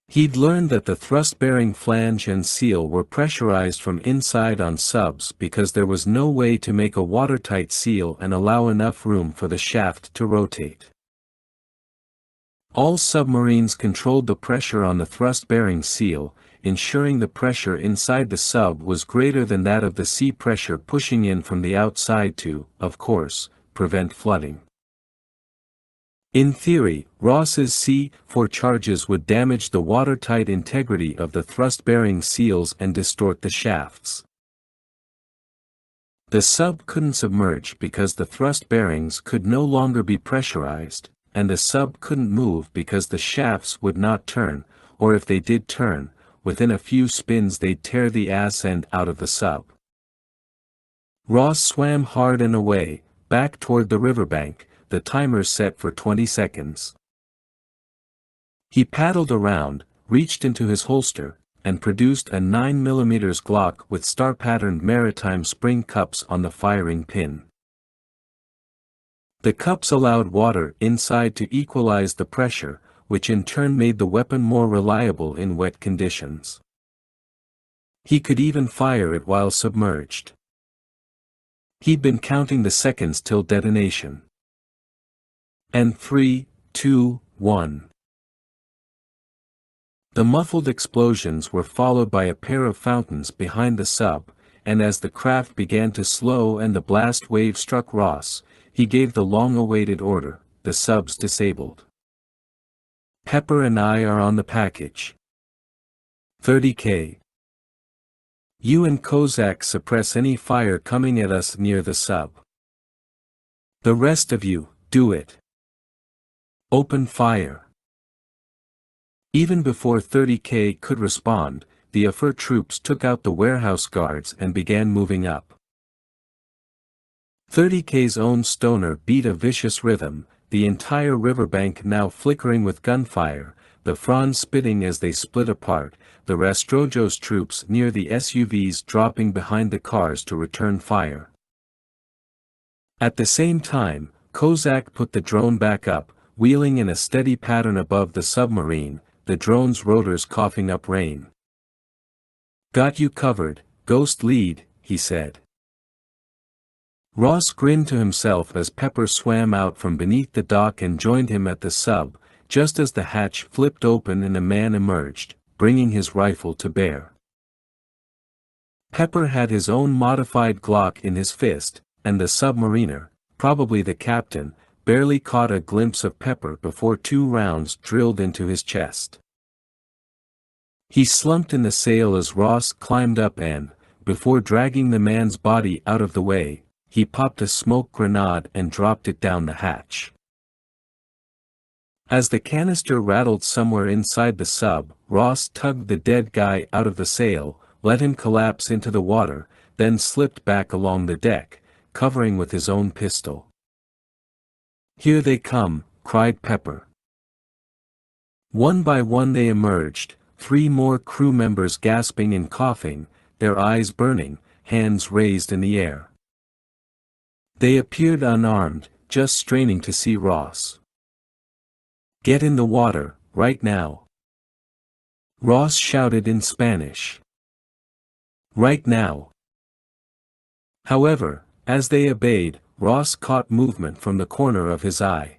He'd learned that the thrust-bearing flange and seal were pressurized from inside on subs because there was no way to make a watertight seal and allow enough room for the shaft to rotate. All submarines controlled the pressure on the thrust-bearing seal, ensuring the pressure inside the sub was greater than that of the sea pressure pushing in from the outside to, of course, prevent flooding. In theory, Ross's C4 charges would damage the watertight integrity of the thrust-bearing seals and distort the shafts. The sub couldn't submerge because the thrust bearings could no longer be pressurized, and the sub couldn't move because the shafts would not turn, or if they did turn, within a few spins they'd tear the ass end out of the sub. Ross swam hard and away, back toward the riverbank, the timer set for 20 seconds. He paddled around, reached into his holster, and produced a 9mm Glock with star-patterned maritime spring cups on the firing pin. The cups allowed water inside to equalize the pressure, which in turn made the weapon more reliable in wet conditions. He could even fire it while submerged. He'd been counting the seconds till detonation. And 3, 2, 1. The muffled explosions were followed by a pair of fountains behind the sub, and as the craft began to slow and the blast wave struck Ross, he gave the long-awaited order, "The sub's disabled. Pepper and I are on the package. 30K. You and Kozak suppress any fire coming at us near the sub. The rest of you, do it. Open fire." Even before 30K could respond, the AFR troops took out the warehouse guards and began moving up. 30K's own stoner beat a vicious rhythm, the entire riverbank now flickering with gunfire, the fronds spitting as they split apart, the Rastrojo's troops near the SUVs dropping behind the cars to return fire. At the same time, Kozak put the drone back up, wheeling in a steady pattern above the submarine, the drone's rotors coughing up rain. "Got you covered, Ghost Lead," he said. Ross grinned to himself as Pepper swam out from beneath the dock and joined him at the sub, just as the hatch flipped open and a man emerged, bringing his rifle to bear. Pepper had his own modified Glock in his fist, and the submariner, probably the captain, barely caught a glimpse of Pepper before 2 rounds drilled into his chest. He slumped in the sail as Ross climbed up and, before dragging the man's body out of the way, he popped a smoke grenade and dropped it down the hatch. As the canister rattled somewhere inside the sub, Ross tugged the dead guy out of the sail, let him collapse into the water, then slipped back along the deck, covering with his own pistol. "Here they come," cried Pepper. One by one they emerged, 3 more crew members gasping and coughing, their eyes burning, hands raised in the air. They appeared unarmed, just straining to see Ross. "Get in the water, right now," Ross shouted in Spanish. "Right now." However, as they obeyed, Ross caught movement from the corner of his eye.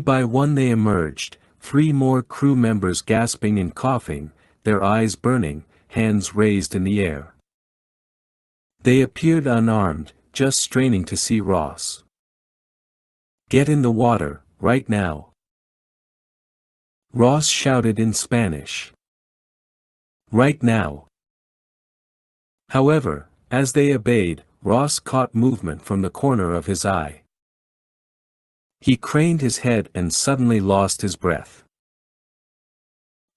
By one they emerged, 3 more crew members gasping and coughing, their eyes burning, hands raised in the air. They appeared unarmed, just straining to see Ross. "Get in the water, right now," Ross shouted in Spanish. "Right now." However, as they obeyed, Ross caught movement from the corner of his eye. He craned his head and suddenly lost his breath.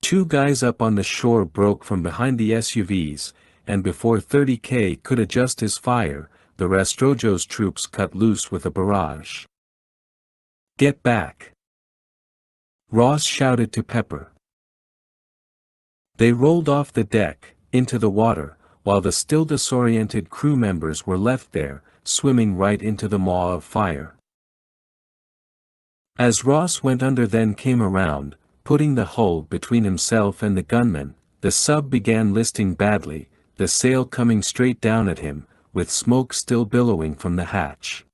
Two guys up on the shore broke from behind the SUVs, and before 30K could adjust his fire, the Rastrojo's troops cut loose with a barrage. "Get back!" Ross shouted to Pepper. They rolled off the deck, into the water, while the still disoriented crew members were left there, swimming right into the maw of fire. As Ross went under then came around, putting the hull between himself and the gunmen, the sub began listing badly, the sail coming straight down at him, with smoke still billowing from the hatch.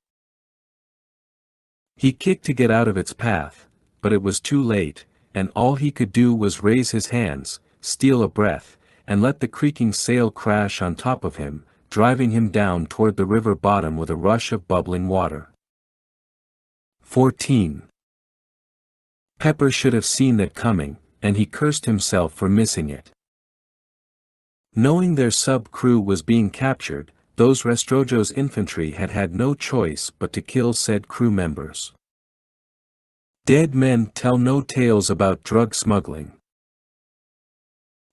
He kicked to get out of its path, but it was too late, and all he could do was raise his hands, steal a breath, and let the creaking sail crash on top of him, driving him down toward the river bottom with a rush of bubbling water. 14. Pepper should have seen that coming, and he cursed himself for missing it. Knowing their sub-crew was being captured, those Rastrojo's infantry had had no choice but to kill said crew members. Dead men tell no tales about drug smuggling.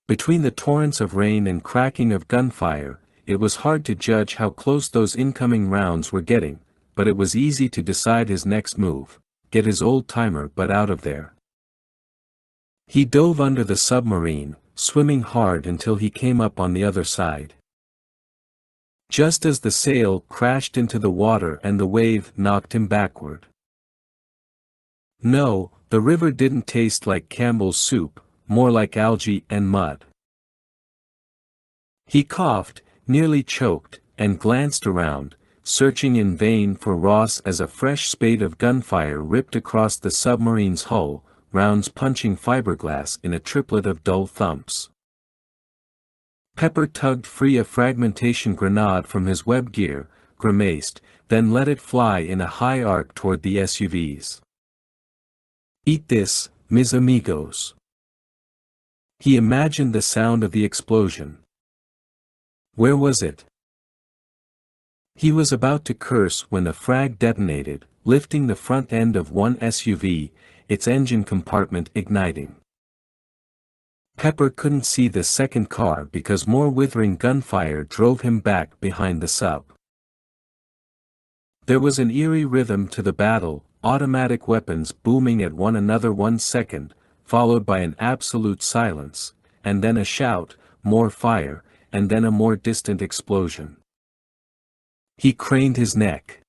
Between the torrents of rain and cracking of gunfire, it was hard to judge how close those incoming rounds were getting, but it was easy to decide his next move: get his old-timer butt out of there. He dove under the submarine, swimming hard until he came up on the other side. Just as the sail crashed into the water and the wave knocked him backward. No, the river didn't taste like Campbell's soup, more like algae and mud. He coughed, nearly choked, and glanced around, searching in vain for Ross as a fresh spate of gunfire ripped across the submarine's hull, rounds punching fiberglass in a triplet of dull thumps. Pepper tugged free a fragmentation grenade from his web gear, grimaced, then let it fly in a high arc toward the SUVs. "Eat this, mis amigos." He imagined the sound of the explosion. Where was it? He was about to curse when the frag detonated, lifting the front end of one SUV, its engine compartment igniting. Pepper couldn't see the second car because more withering gunfire drove him back behind the sub. There was an eerie rhythm to the battle, automatic weapons booming at one another 1 second, followed by an absolute silence, and then a shout, more fire, and then a more distant explosion. He craned his neck.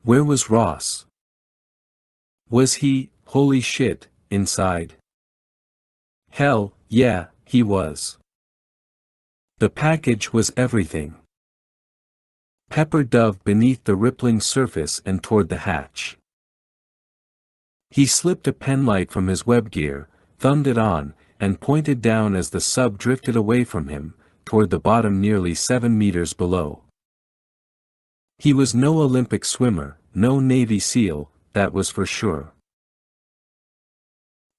Where was Ross? Was he, holy shit, inside? Hell, yeah, he was. The package was everything. Pepper dove beneath the rippling surface and toward the hatch. He slipped a penlight from his web gear, thumbed it on, and pointed down as the sub drifted away from him, toward the bottom nearly 7 meters below. He was no Olympic swimmer, no Navy SEAL, that was for sure.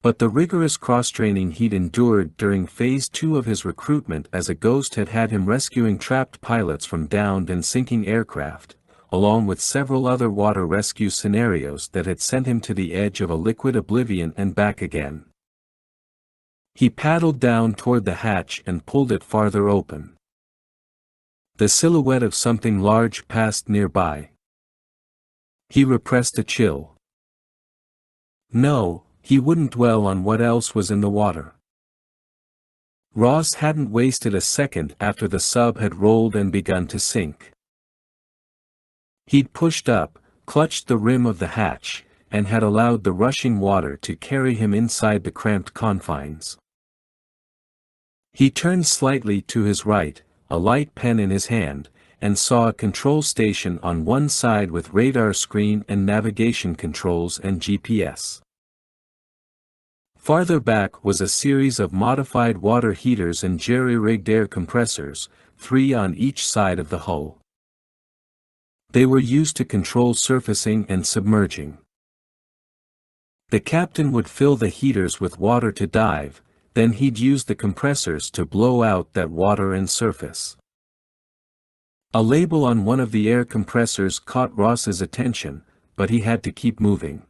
But the rigorous cross-training he'd endured during Phase 2 of his recruitment as a ghost had him rescuing trapped pilots from downed and sinking aircraft, along with several other water rescue scenarios that had sent him to the edge of a liquid oblivion and back again. He paddled down toward the hatch and pulled it farther open. The silhouette of something large passed nearby. He repressed a chill. No, he wouldn't dwell on what else was in the water. Ross hadn't wasted a second after the sub had rolled and begun to sink. He'd pushed up, clutched the rim of the hatch, and had allowed the rushing water to carry him inside the cramped confines. He turned slightly to his right, a light pen in his hand, and saw a control station on one side with radar screen and navigation controls and GPS. Farther back was a series of modified water heaters and jerry-rigged air compressors, 3 on each side of the hull. They were used to control surfacing and submerging. The captain would fill the heaters with water to dive, then he'd use the compressors to blow out that water and surface. A label on one of the air compressors caught Ross's attention, but he had to keep moving.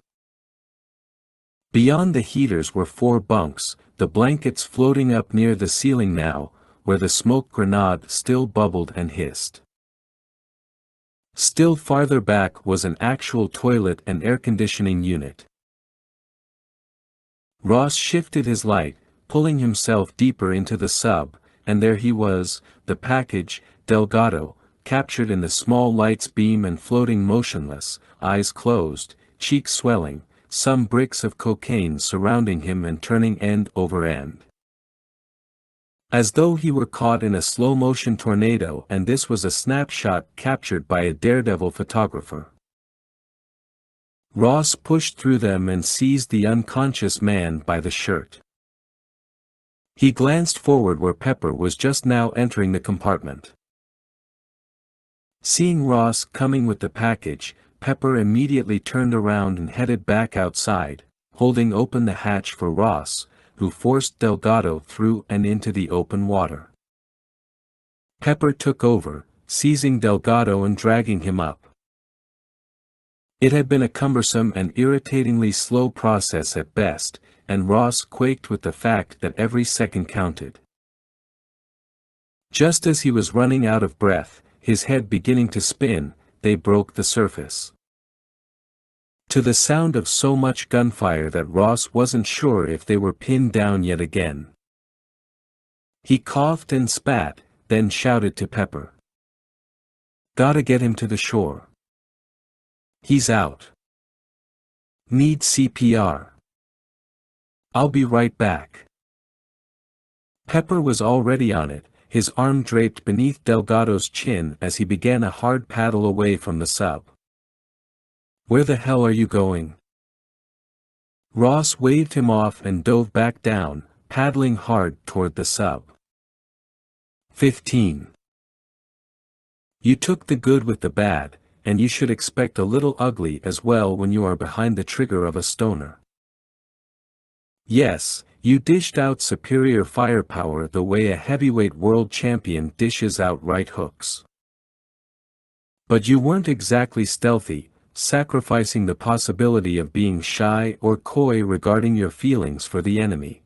Beyond the heaters were 4 bunks, the blankets floating up near the ceiling now, where the smoke grenade still bubbled and hissed. Still farther back was an actual toilet and air conditioning unit. Ross shifted his light, pulling himself deeper into the sub, and there he was, the package, Delgado, captured in the small light's beam and floating motionless, eyes closed, cheeks swelling, some bricks of cocaine surrounding him and turning end over end. As though he were caught in a slow-motion tornado and this was a snapshot captured by a daredevil photographer. Ross pushed through them and seized the unconscious man by the shirt. He glanced forward where Pepper was just now entering the compartment. Seeing Ross coming with the package, Pepper immediately turned around and headed back outside, holding open the hatch for Ross, who forced Delgado through and into the open water. Pepper took over, seizing Delgado and dragging him up. It had been a cumbersome and irritatingly slow process at best, and Ross quaked with the fact that every second counted. Just as he was running out of breath, his head beginning to spin, they broke the surface. To the sound of so much gunfire that Ross wasn't sure if they were pinned down yet again. He coughed and spat, then shouted to Pepper. "Gotta get him to the shore. He's out. Need CPR. I'll be right back." Pepper was already on it, his arm draped beneath Delgado's chin as he began a hard paddle away from the sub. "Where the hell are you going?" Ross waved him off and dove back down, paddling hard toward the sub. 15. You took the good with the bad, and you should expect a little ugly as well when you are behind the trigger of a stoner. Yes, you dished out superior firepower the way a heavyweight world champion dishes out right hooks. But you weren't exactly stealthy, sacrificing the possibility of being shy or coy regarding your feelings for the enemy.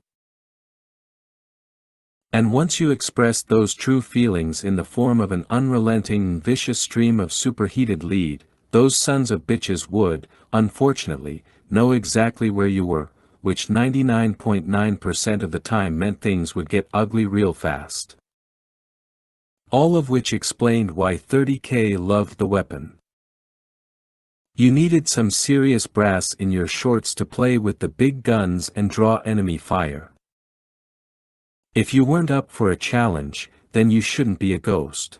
And once you expressed those true feelings in the form of an unrelenting, vicious stream of superheated lead, those sons of bitches would, unfortunately, know exactly where you were, which 99.9% of the time meant things would get ugly real fast. All of which explained why 30K loved the weapon. You needed some serious brass in your shorts to play with the big guns and draw enemy fire. If you weren't up for a challenge, then you shouldn't be a ghost.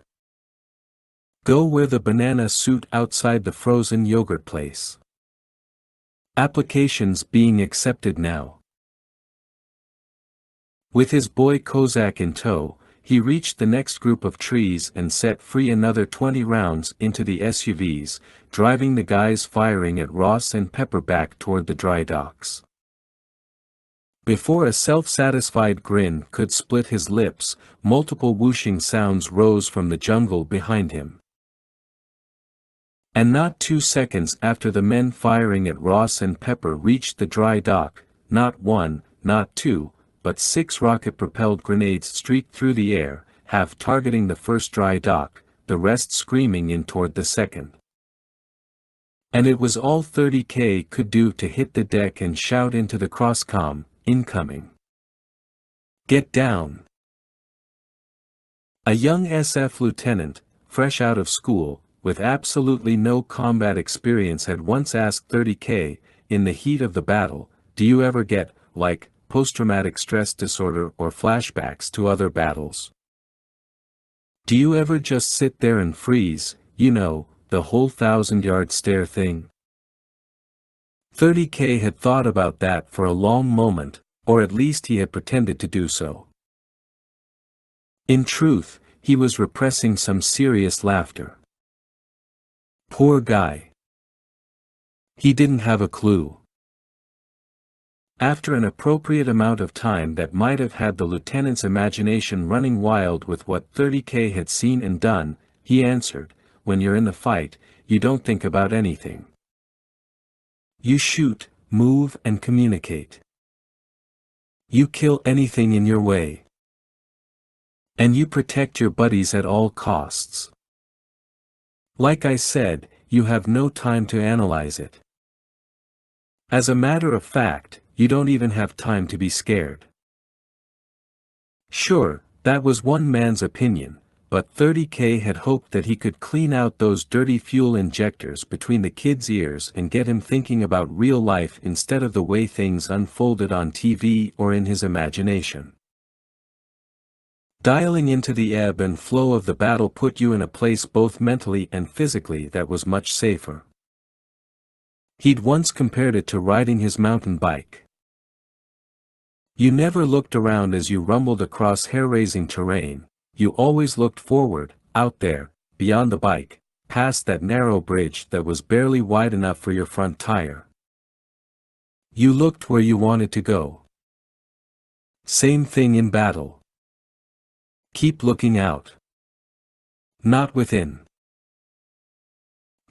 Go wear the banana suit outside the frozen yogurt place. Applications being accepted now. With his boy Kozak in tow, he reached the next group of trees and set free another 20 rounds into the SUVs, driving the guys firing at Ross and Pepper back toward the dry docks. Before a self-satisfied grin could split his lips, multiple whooshing sounds rose from the jungle behind him. And not 2 seconds after the men firing at Ross and Pepper reached the dry dock, not 1, not 2, but 6 rocket-propelled grenades streaked through the air, half targeting the first dry dock, the rest screaming in toward the second. And it was all 30K could do to hit the deck and shout into the crosscom, "Incoming. Get down." A young SF lieutenant, fresh out of school, with absolutely no combat experience had once asked 30K, in the heat of the battle, "Do you ever get, like, post-traumatic stress disorder or flashbacks to other battles? Do you ever just sit there and freeze, you know, the whole 1,000-yard stare thing?" 30K had thought about that for a long moment, or at least he had pretended to do so. In truth, he was repressing some serious laughter. Poor guy. He didn't have a clue. After an appropriate amount of time that might have had the lieutenant's imagination running wild with what 30K had seen and done, he answered, "When you're in the fight, you don't think about anything. You shoot, move and communicate. You kill anything in your way. And you protect your buddies at all costs. Like I said, you have no time to analyze it. As a matter of fact, you don't even have time to be scared." Sure, that was one man's opinion, but 30K had hoped that he could clean out those dirty fuel injectors between the kid's ears and get him thinking about real life instead of the way things unfolded on TV or in his imagination. Dialing into the ebb and flow of the battle put you in a place both mentally and physically that was much safer. He'd once compared it to riding his mountain bike. You never looked around as you rumbled across hair-raising terrain, you always looked forward, out there, beyond the bike, past that narrow bridge that was barely wide enough for your front tire. You looked where you wanted to go. Same thing in battle. Keep looking out. Not within.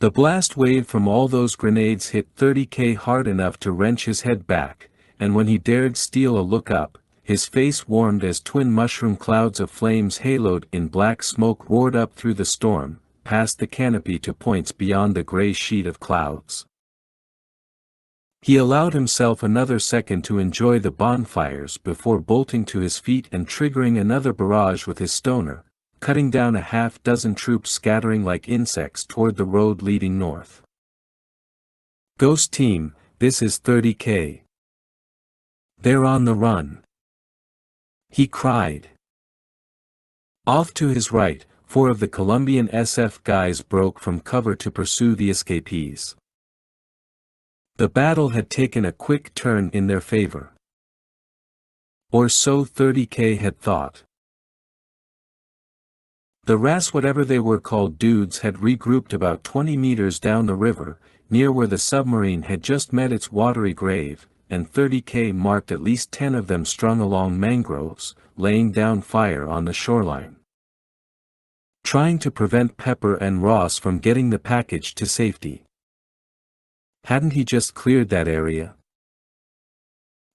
The blast wave from all those grenades hit 30K hard enough to wrench his head back, and when he dared steal a look up, his face warmed as twin mushroom clouds of flames haloed in black smoke roared up through the storm, past the canopy to points beyond the gray sheet of clouds. He allowed himself another second to enjoy the bonfires before bolting to his feet and triggering another barrage with his stoner, cutting down a half-dozen troops scattering like insects toward the road leading north. "Ghost Team, this is 30K. They're on the run," he cried. Off to his right, 4 of the Colombian SF guys broke from cover to pursue the escapees. The battle had taken a quick turn in their favor. Or so 30K had thought. The RAS, whatever they were called dudes, had regrouped about 20 meters down the river, near where the submarine had just met its watery grave, and 30K marked at least 10 of them strung along mangroves, laying down fire on the shoreline. Trying to prevent Pepper and Ross from getting the package to safety. Hadn't he just cleared that area?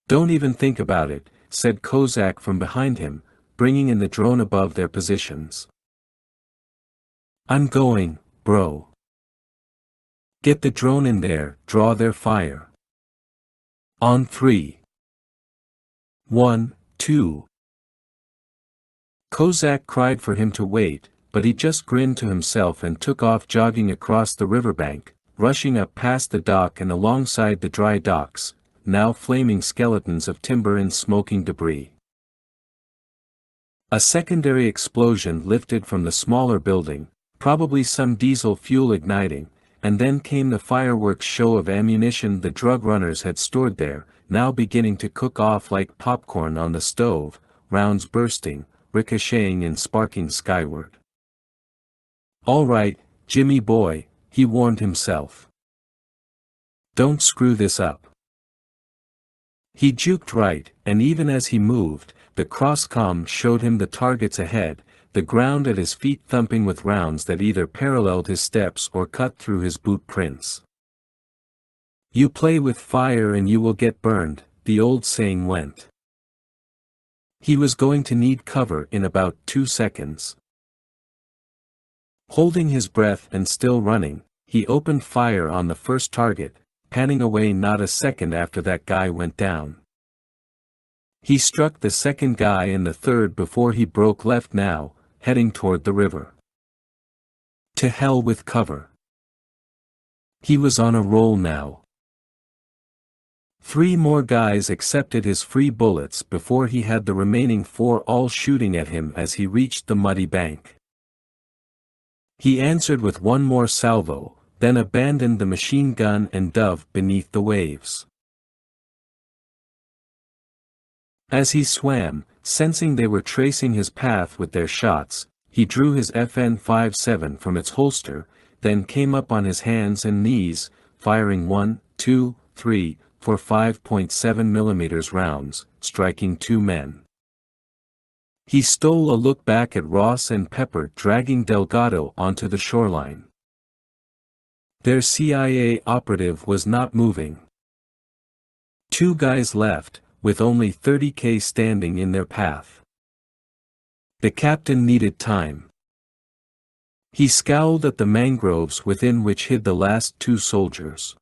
"Don't even think about it," said Kozak from behind him, bringing in the drone above their positions. "I'm going, bro. Get the drone in there, draw their fire. On 3. 1, 2. Kozak cried for him to wait, but he just grinned to himself and took off jogging across the riverbank, rushing up past the dock and alongside the dry docks, now flaming skeletons of timber and smoking debris. A secondary explosion lifted from the smaller building, probably some diesel fuel igniting, and then came the fireworks show of ammunition the drug runners had stored there, now beginning to cook off like popcorn on the stove, rounds bursting, ricocheting and sparking skyward. "All right, Jimmy boy," he warned himself. "Don't screw this up." He juked right, and even as he moved, the cross-comm showed him the targets ahead, the ground at his feet thumping with rounds that either paralleled his steps or cut through his boot prints. "You play with fire and you will get burned," the old saying went. He was going to need cover in about 2 seconds. Holding his breath and still running, he opened fire on the first target, panning away not a second after that guy went down. He struck the second guy and the third before he broke left now, heading toward the river. To hell with cover. He was on a roll now. 3 more guys accepted his free bullets before he had the remaining 4 all shooting at him as he reached the muddy bank. He answered with one more salvo, then abandoned the machine gun and dove beneath the waves. As he swam, sensing they were tracing his path with their shots, he drew his FN-57 from its holster, then came up on his hands and knees, firing 1, 2, 3, 4 5.7mm rounds, striking 2 men. He stole a look back at Ross and Pepper dragging Delgado onto the shoreline. Their CIA operative was not moving. 2 guys left, with only 30K standing in their path. The captain needed time. He scowled at the mangroves within which hid the last 2 soldiers.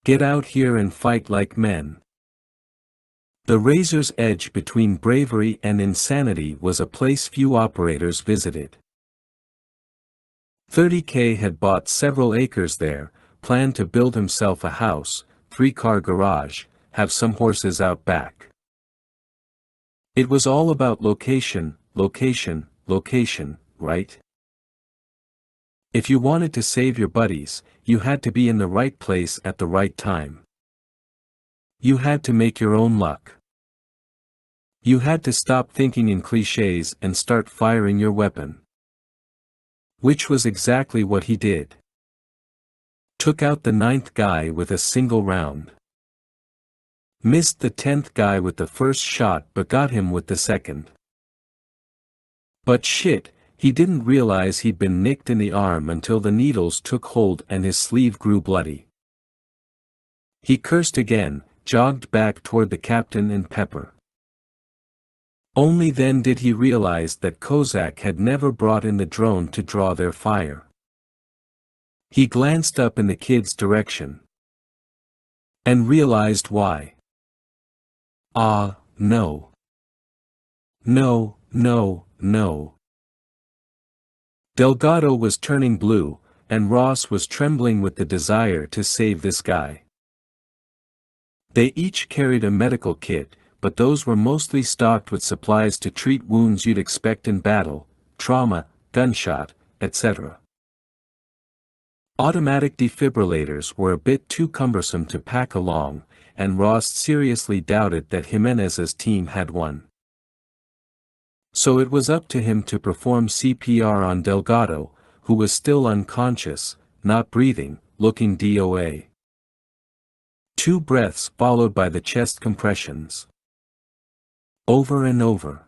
Get out here and fight like men. The razor's edge between bravery and insanity was a place few operators visited. 30K had bought several acres there, planned to build himself a house, 3-car garage, have some horses out back. It was all about location, location, location, right? If you wanted to save your buddies, you had to be in the right place at the right time. You had to make your own luck. You had to stop thinking in cliches and start firing your weapon. Which was exactly what he did. Took out the 9th guy with a single round. Missed the 10th guy with the first shot but got him with the second. But shit, he didn't realize he'd been nicked in the arm until the needles took hold and his sleeve grew bloody. He cursed again, jogged back toward the captain and Pepper. Only then did he realize that Kozak had never brought in the drone to draw their fire. He glanced up in the kid's direction. And realized why. Ah, no. No, no, no. Delgado was turning blue, and Ross was trembling with the desire to save this guy. They each carried a medical kit, but those were mostly stocked with supplies to treat wounds you'd expect in battle, trauma, gunshot, etc. Automatic defibrillators were a bit too cumbersome to pack along, and Ross seriously doubted that Jimenez's team had one. So it was up to him to perform CPR on Delgado, who was still unconscious, not breathing, looking DOA. 2 breaths followed by the chest compressions. Over and over.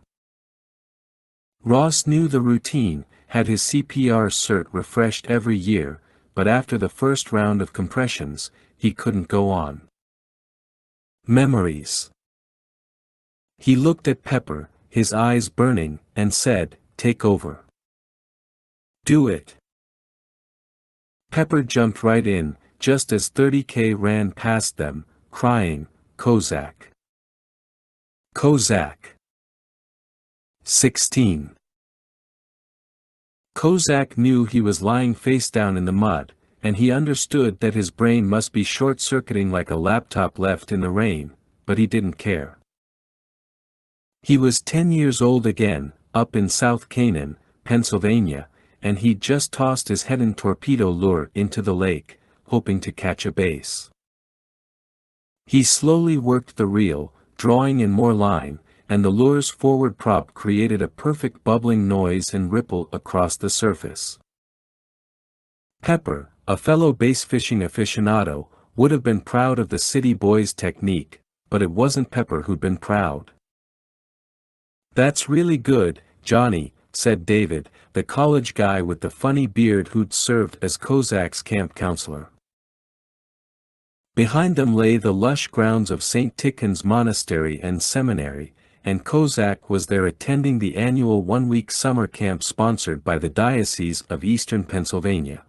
Ross knew the routine, had his CPR cert refreshed every year, but after the first round of compressions, he couldn't go on. Memories. He looked at Pepper, his eyes burning, and said, "Take over. Do it." Pepper jumped right in, just as 30K ran past them, crying, "Kozak! Kozak!" 16. Kozak knew he was lying face down in the mud, and he understood that his brain must be short-circuiting like a laptop left in the rain, but he didn't care. He was 10 years old again, up in South Canaan, Pennsylvania, and he'd just tossed his head and torpedo lure into the lake, hoping to catch a bass. He slowly worked the reel, drawing in more line, and the lure's forward prop created a perfect bubbling noise and ripple across the surface. Pepper, a fellow bass fishing aficionado, would have been proud of the city boy's technique, but it wasn't Pepper who'd been proud. "That's really good, Johnny," said David, the college guy with the funny beard who'd served as Kozak's camp counselor. Behind them lay the lush grounds of St. Tikhon's Monastery and Seminary, and Kozak was there attending the annual one-week summer camp sponsored by the Diocese of Eastern Pennsylvania.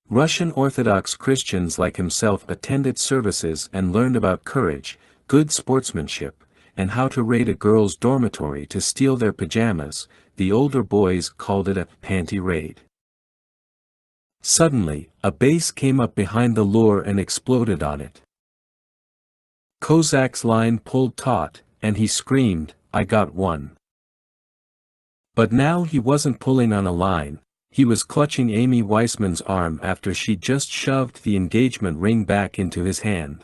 Russian Orthodox Christians like himself attended services and learned about courage, good sportsmanship, and how to raid a girl's dormitory to steal their pajamas. The older boys called it a panty raid. Suddenly, a bass came up behind the lure and exploded on it. Kozak's line pulled taut, and he screamed, "I got one." But now he wasn't pulling on a line, he was clutching Amy Weissman's arm after she just shoved the engagement ring back into his hand.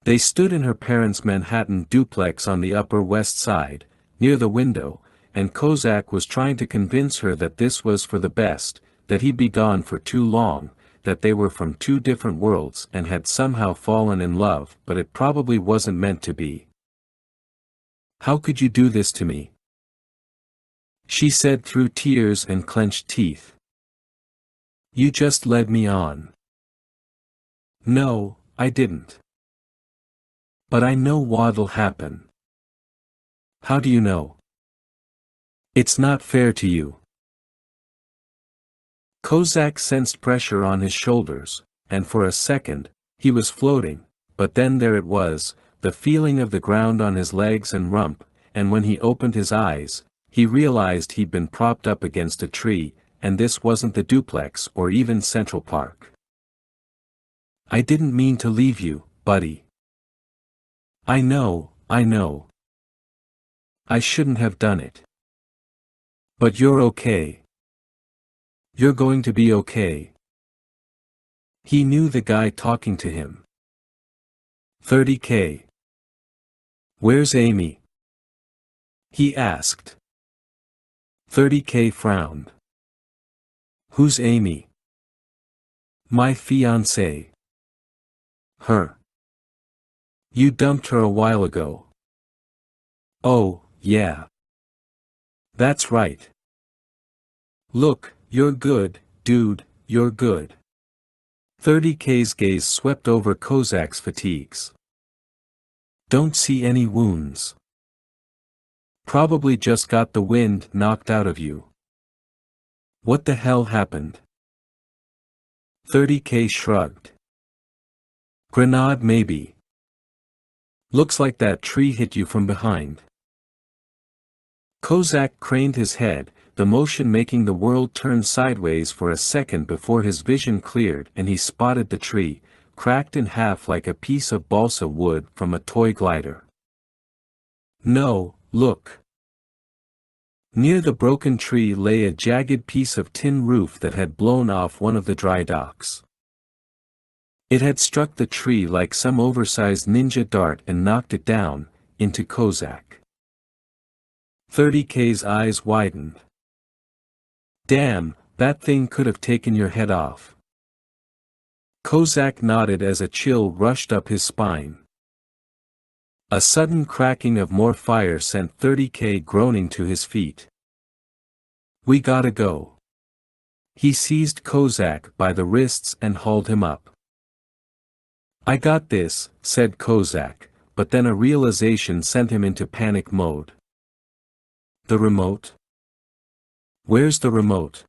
They stood in her parents' Manhattan duplex on the Upper West Side, near the window, and Kozak was trying to convince her that this was for the best, that he'd be gone for too long, that they were from two different worlds and had somehow fallen in love, but it probably wasn't meant to be. "How could you do this to me?" she said through tears and clenched teeth. "You just led me on." "No, I didn't. But I know what'll happen." "How do you know?" "It's not fair to you." Kozak sensed pressure on his shoulders, and for a second, he was floating, but then there it was, the feeling of the ground on his legs and rump, and when he opened his eyes, he realized he'd been propped up against a tree, and this wasn't the duplex or even Central Park. "I didn't mean to leave you, buddy." I know. I shouldn't have done it. But you're okay. You're going to be okay." He knew the guy talking to him. "30K. Where's Amy?" he asked. 30K frowned. "Who's Amy?" "My fiancée." "Her? You dumped her a while ago." "Oh, yeah. That's right. Look, you're good, dude, you're good." 30K's gaze swept over Kozak's fatigues. "Don't see any wounds. Probably just got the wind knocked out of you." "What the hell happened?" 30K shrugged. "Grenade maybe. Looks like that tree hit you from behind." Kozak craned his head, the motion making the world turn sideways for a second before his vision cleared and he spotted the tree, cracked in half like a piece of balsa wood from a toy glider. "No, look." Near the broken tree lay a jagged piece of tin roof that had blown off one of the dry docks. It had struck the tree like some oversized ninja dart and knocked it down, into Kozak. 30K's eyes widened. "Damn, that thing could have taken your head off." Kozak nodded as a chill rushed up his spine. A sudden cracking of more fire sent 30K groaning to his feet. "We gotta go." He seized Kozak by the wrists and hauled him up. "I got this," said Kozak, but then a realization sent him into panic mode. "The remote? Where's the remote?"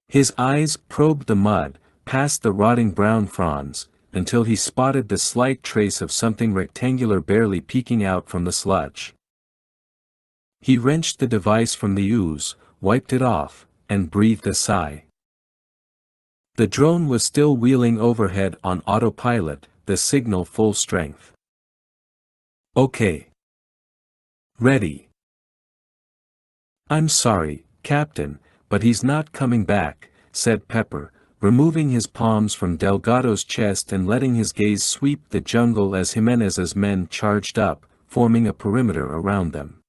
His eyes probed the mud, past the rotting brown fronds, until he spotted the slight trace of something rectangular barely peeking out from the sludge. He wrenched the device from the ooze, wiped it off, and breathed a sigh. The drone was still wheeling overhead on autopilot, the signal full strength. "Okay. Ready." "I'm sorry, Captain, but he's not coming back," said Pepper, removing his palms from Delgado's chest and letting his gaze sweep the jungle as Jimenez's men charged up, forming a perimeter around them.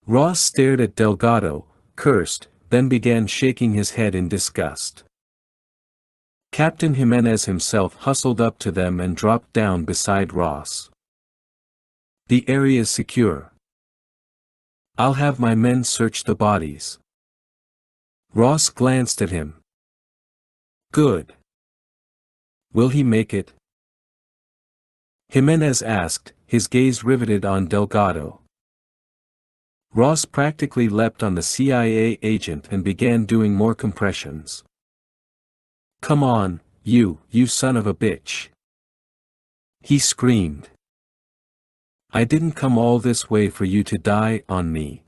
Ross stared at Delgado, cursed, then began shaking his head in disgust. Captain Jimenez himself hustled up to them and dropped down beside Ross. "The area's secure. I'll have my men search the bodies." Ross glanced at him. "Good. Will he make it?" Jimenez asked, his gaze riveted on Delgado. Ross practically leapt on the CIA agent and began doing more compressions. "Come on, you son of a bitch!" he screamed. "I didn't come all this way for you to die on me."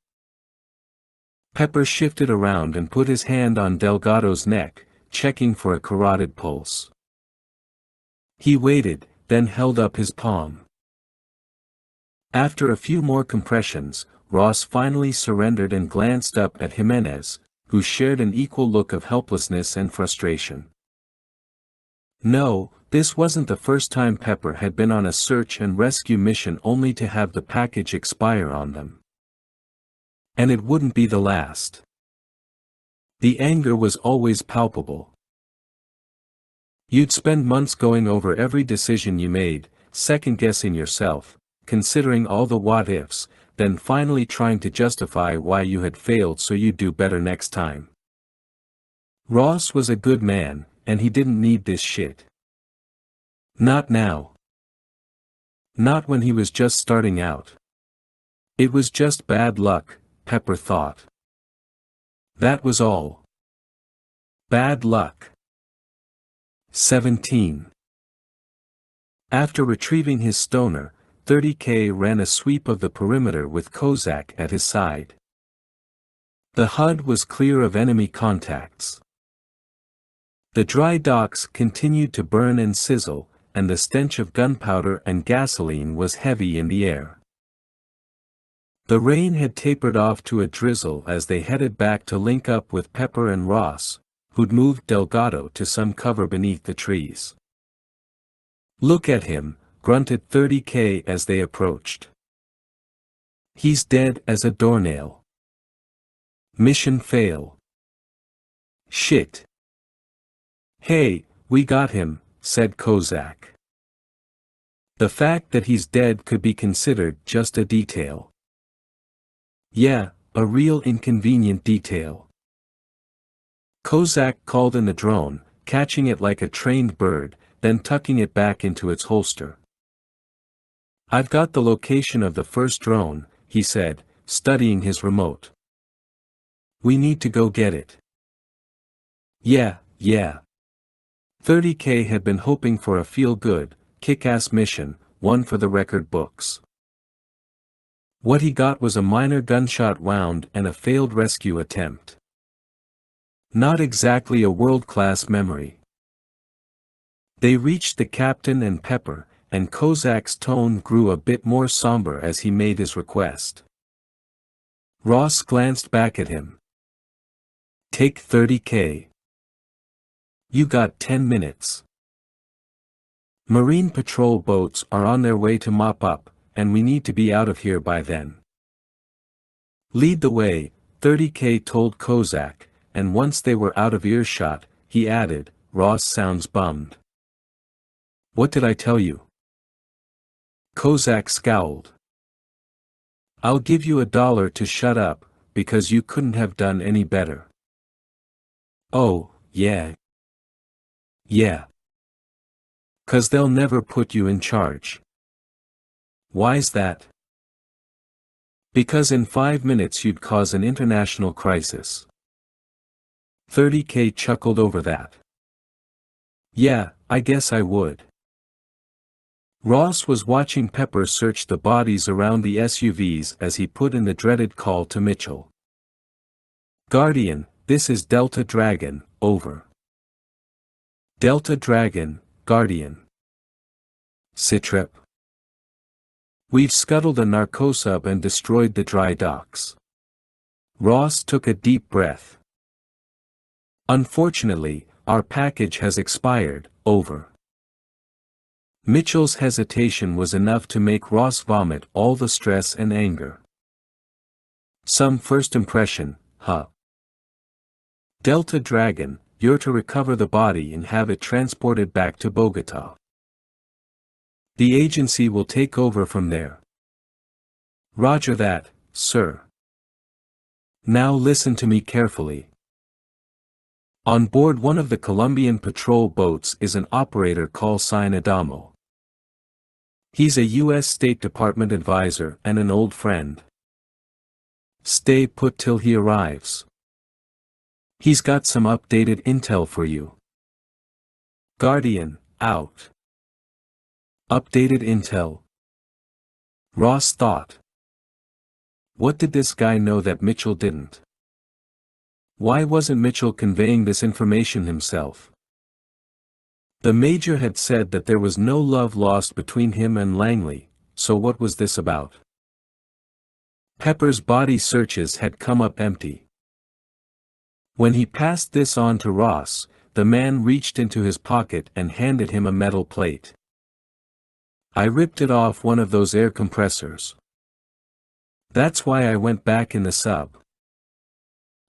Pepper shifted around and put his hand on Delgado's neck, checking for a carotid pulse. He waited, then held up his palm. After a few more compressions, Ross finally surrendered and glanced up at Jimenez, who shared an equal look of helplessness and frustration. "No, This wasn't the first time Pepper had been on a search and rescue mission only to have the package expire on them. And it wouldn't be the last. The anger was always palpable. You'd spend months going over every decision you made, second-guessing yourself, considering all the what-ifs, then finally trying to justify why you had failed so you'd do better next time. Ross was a good man, and he didn't need this shit. Not now. Not when he was just starting out. It was just bad luck, Pepper thought. That was all. Bad luck. 17. After retrieving his stoner, 30K ran a sweep of the perimeter with Kozak at his side. The HUD was clear of enemy contacts. The dry docks continued to burn and sizzle, and the stench of gunpowder and gasoline was heavy in the air. The rain had tapered off to a drizzle as they headed back to link up with Pepper and Ross, who'd moved Delgado to some cover beneath the trees. "Look at him," grunted 30K as they approached. "He's dead as a doornail. Mission fail. Shit." "Hey, we got him," said Kozak. "The fact that he's dead could be considered just a detail." "Yeah, a real inconvenient detail." Kozak called in the drone, catching it like a trained bird, then tucking it back into its holster. "I've got the location of the first drone," he said, studying his remote. "We need to go get it." Yeah. 30K had been hoping for a feel-good, kick-ass mission, one for the record books. What he got was a minor gunshot wound and a failed rescue attempt. Not exactly a world-class memory. They reached the captain and Pepper, and Kozak's tone grew a bit more somber as he made his request. Ross glanced back at him. "Take 30K. You got 10 minutes. Marine patrol boats are on their way to mop up, and we need to be out of here by then. Lead the way," 30K told Kozak, and once they were out of earshot, he added, "Ross sounds bummed." "What did I tell you?" Kozak scowled. "I'll give you $1 to shut up, because you couldn't have done any better." "Oh, yeah. Yeah. 'Cause they'll never put you in charge." "Why's that?" "Because in 5 minutes you'd cause an international crisis." 30K chuckled over that. "Yeah, I guess I would." Ross was watching Pepper search the bodies around the SUVs as he put in the dreaded call to Mitchell. "Guardian, this is Delta Dragon, over." "Delta Dragon, Guardian." "Sitrep. We've scuttled a narcosub and destroyed the dry docks." Ross took a deep breath. "Unfortunately, our package has expired, over." Mitchell's hesitation was enough to make Ross vomit all the stress and anger. "Some first impression, huh?" "Delta Dragon, you're to recover the body and have it transported back to Bogota. The agency will take over from there." "Roger that, sir." "Now listen to me carefully. On board one of the Colombian patrol boats is an operator called Adamo. He's a U.S. State Department advisor and an old friend. Stay put till he arrives. He's got some updated intel for you." Guardian, out. Updated intel. Ross thought. What did this guy know that Mitchell didn't? Why wasn't Mitchell conveying this information himself? The major had said that there was no love lost between him and Langley, so what was this about? Pepper's body searches had come up empty. When he passed this on to Ross, the man reached into his pocket and handed him a metal plate. I ripped it off one of those air compressors. That's why I went back in the sub.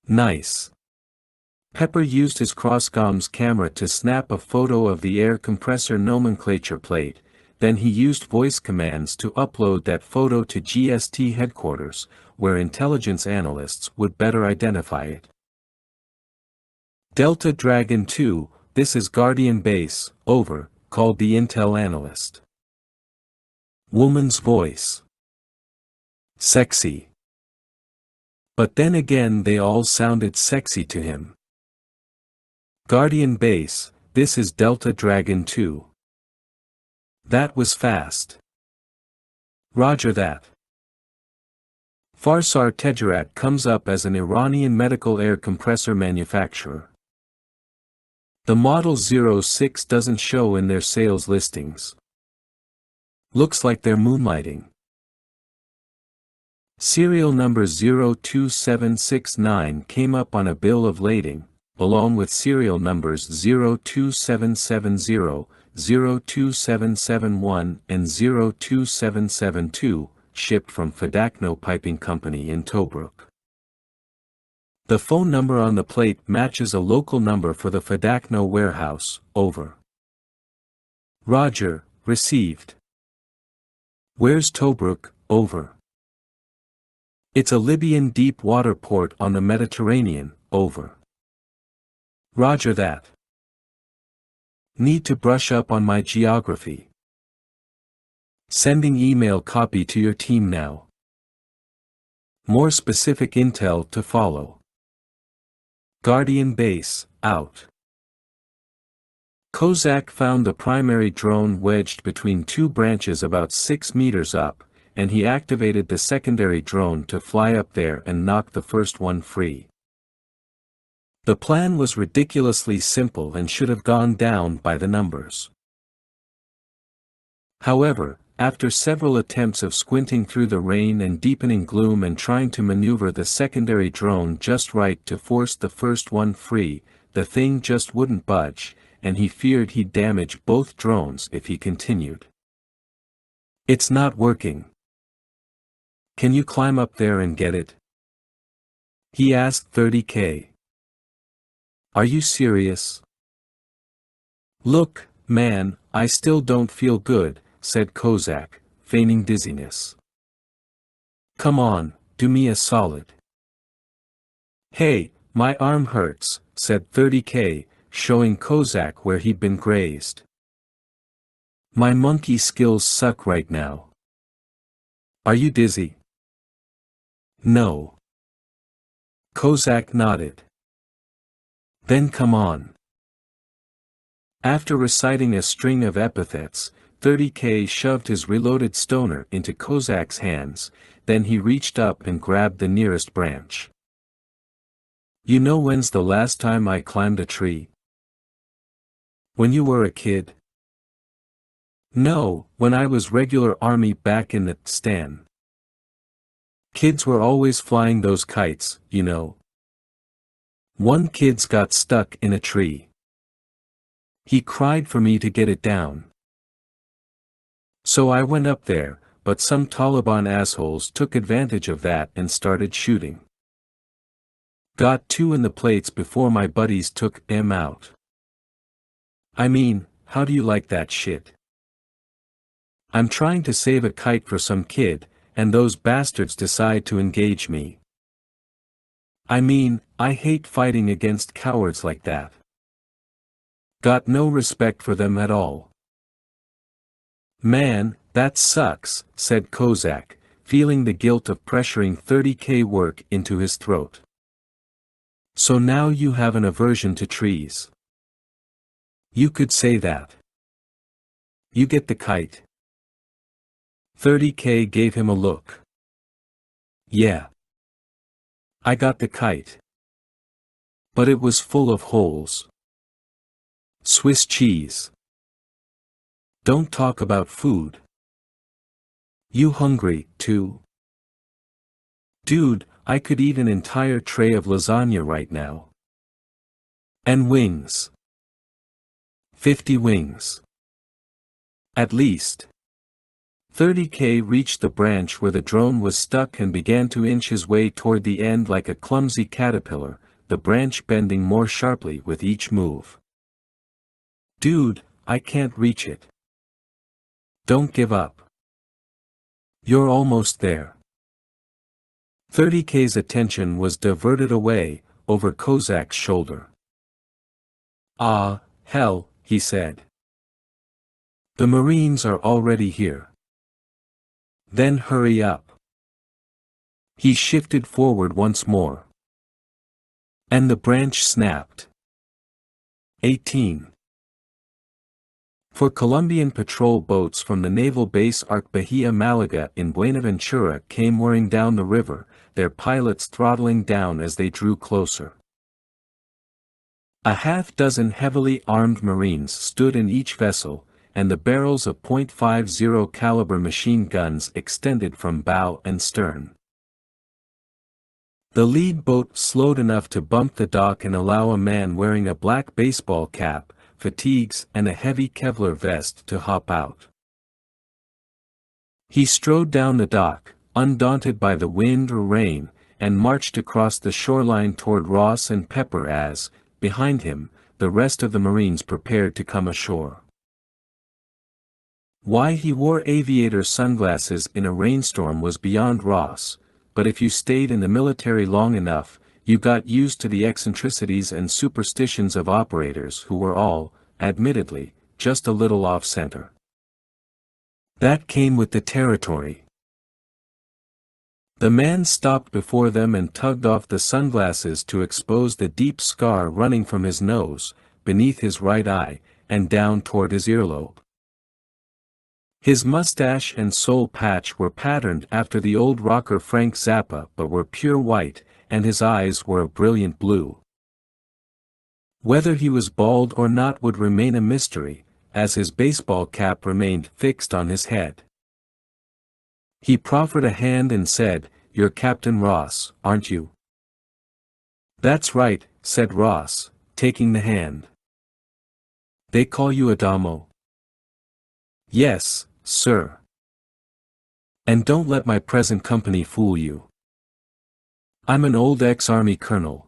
Nice. Pepper used his crosscom's camera to snap a photo of the air compressor nomenclature plate, then he used voice commands to upload that photo to GST headquarters, where intelligence analysts would better identify it. Delta Dragon 2, this is Guardian Base, over, called the intel analyst. Woman's voice. Sexy. But then again they all sounded sexy to him. Guardian Base, this is Delta Dragon 2. That was fast. Roger that. Farsar Tejarat comes up as an Iranian medical air compressor manufacturer. The Model 06 doesn't show in their sales listings. Looks like they're moonlighting. Serial number 02769 came up on a bill of lading, along with serial numbers 02770, 02771 and 02772, shipped from Fadakno Piping Company in Tobruk. The phone number on the plate matches a local number for the Fadakno warehouse, over. Roger, received. Where's Tobruk, over. It's a Libyan deep water port on the Mediterranean, over. Roger that. Need to brush up on my geography. Sending email copy to your team now. More specific intel to follow. Guardian Base, out. Kozak found the primary drone wedged between two branches about 6 meters up, and he activated the secondary drone to fly up there and knock the first one free. The plan was ridiculously simple and should have gone down by the numbers. However, after several attempts of squinting through the rain and deepening gloom and trying to maneuver the secondary drone just right to force the first one free, the thing just wouldn't budge, and he feared he'd damage both drones if he continued. It's not working. Can you climb up there and get it? He asked 30K. Are you serious? Look, man, I still don't feel good, said Kozak, feigning dizziness. Come on, do me a solid. Hey, my arm hurts, said 30K, showing Kozak where he'd been grazed. My monkey skills suck right now. Are you dizzy? No. Kozak nodded. Then come on. After reciting a string of epithets, 30K shoved his reloaded stoner into Kozak's hands, then he reached up and grabbed the nearest branch. You know when's the last time I climbed a tree? When you were a kid? No, when I was regular army back in the Stan. Kids were always flying those kites, you know. One kid's got stuck in a tree. He cried for me to get it down. So I went up there, but some Taliban assholes took advantage of that and started shooting. Got 2 in the plates before my buddies took them out. I mean, how do you like that shit? I'm trying to save a kite for some kid, and those bastards decide to engage me. I mean, I hate fighting against cowards like that. Got no respect for them at all. Man, that sucks, said Kozak, feeling the guilt of pressuring 30K work into his throat. So now you have an aversion to trees. You could say that. You get the kite. 30K gave him a look. Yeah. I got the kite. But it was full of holes. Swiss cheese. Don't talk about food. You hungry, too? Dude, I could eat an entire tray of lasagna right now. And wings. 50 wings. At least. 30K reached the branch where the drone was stuck and began to inch his way toward the end like a clumsy caterpillar, the branch bending more sharply with each move. Dude, I can't reach it. Don't give up. You're almost there. 30K's attention was diverted away, over Kozak's shoulder. Ah, hell, he said. The Marines are already here. Then hurry up. He shifted forward once more. And the branch snapped. 18. For Colombian patrol boats from the naval base Arc Bahia Malaga in Buenaventura came whirring down the river, their pilots throttling down as they drew closer. A half-dozen heavily armed Marines stood in each vessel, and the barrels of .50 caliber machine guns extended from bow and stern. The lead boat slowed enough to bump the dock and allow a man wearing a black baseball cap, fatigues and a heavy Kevlar vest to hop out. He strode down the dock, undaunted by the wind or rain, and marched across the shoreline toward Ross and Pepper as, behind him, the rest of the Marines prepared to come ashore. Why he wore aviator sunglasses in a rainstorm was beyond Ross, but if you stayed in the military long enough, you got used to the eccentricities and superstitions of operators who were all, admittedly, just a little off-center. That came with the territory. The man stopped before them and tugged off the sunglasses to expose the deep scar running from his nose, beneath his right eye, and down toward his earlobe. His mustache and soul patch were patterned after the old rocker Frank Zappa but were pure white, and his eyes were a brilliant blue. Whether he was bald or not would remain a mystery, as his baseball cap remained fixed on his head. He proffered a hand and said, "You're Captain Ross, aren't you?" "That's right," said Ross, taking the hand. "They call you Adamo?" "Yes, sir. And don't let my present company fool you. I'm an old ex-army colonel.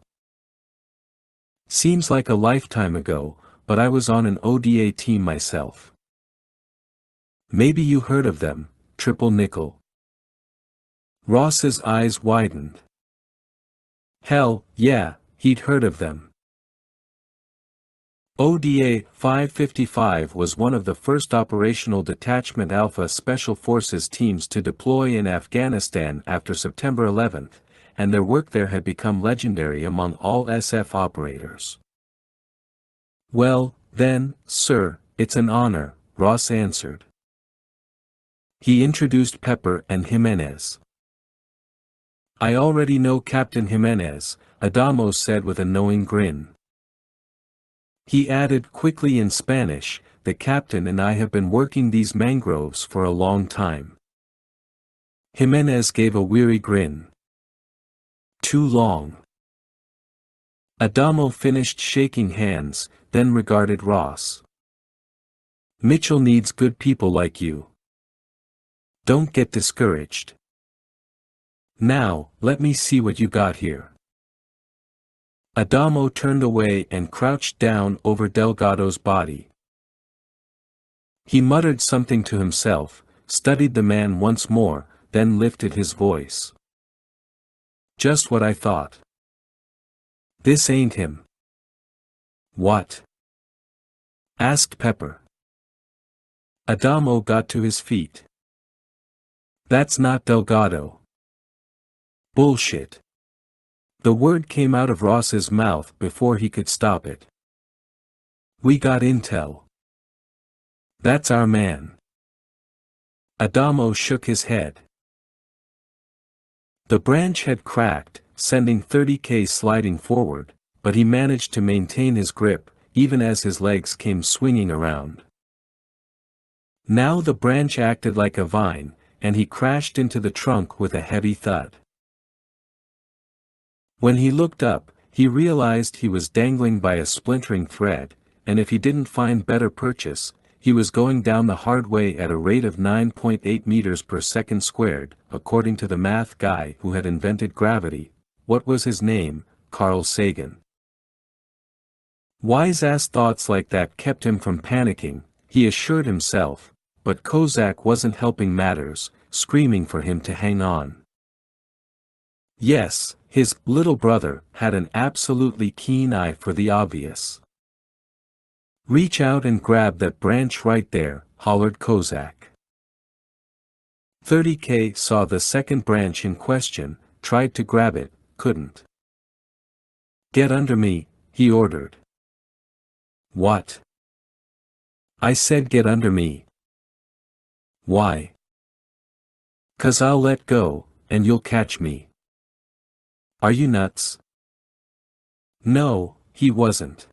Seems like a lifetime ago, but I was on an ODA team myself. Maybe you heard of them, Triple Nickel." Ross's eyes widened. Hell, yeah, he'd heard of them. ODA 555 was one of the first operational Detachment Alpha Special Forces teams to deploy in Afghanistan after September 11, and their work there had become legendary among all SF operators. "Well, then, sir, it's an honor," Ross answered. He introduced Pepper and Jimenez. "I already know Captain Jimenez," Adamo said with a knowing grin. He added quickly in Spanish, "The captain and I have been working these mangroves for a long time." Jimenez gave a weary grin. "Too long." Adamo finished shaking hands, then regarded Ross. "Mitchell needs good people like you. Don't get discouraged. Now, let me see what you got here." Adamo turned away and crouched down over Delgado's body. He muttered something to himself, studied the man once more, then lifted his voice. "Just what I thought. This ain't him." "What?" asked Pepper. Adamo got to his feet. "That's not Delgado." "Bullshit." The word came out of Ross's mouth before he could stop it. "We got intel. That's our man." Adamo shook his head. The branch had cracked, sending 30K sliding forward, but he managed to maintain his grip, even as his legs came swinging around. Now the branch acted like a vine, and he crashed into the trunk with a heavy thud. When he looked up, he realized he was dangling by a splintering thread, and if he didn't find better purchase, he was going down the hard way at a rate of 9.8 meters per second squared, according to the math guy who had invented gravity. What was his name? Carl Sagan. Wise-ass thoughts like that kept him from panicking, he assured himself, but Kozak wasn't helping matters, screaming for him to hang on. Yes, his little brother had an absolutely keen eye for the obvious. "Reach out and grab that branch right there," hollered Kozak. 30K saw the second branch in question, tried to grab it, couldn't. "Get under me," he ordered. "What?" "I said get under me." "Why?" "'Cause I'll let go, and you'll catch me." "Are you nuts?" No, he wasn't.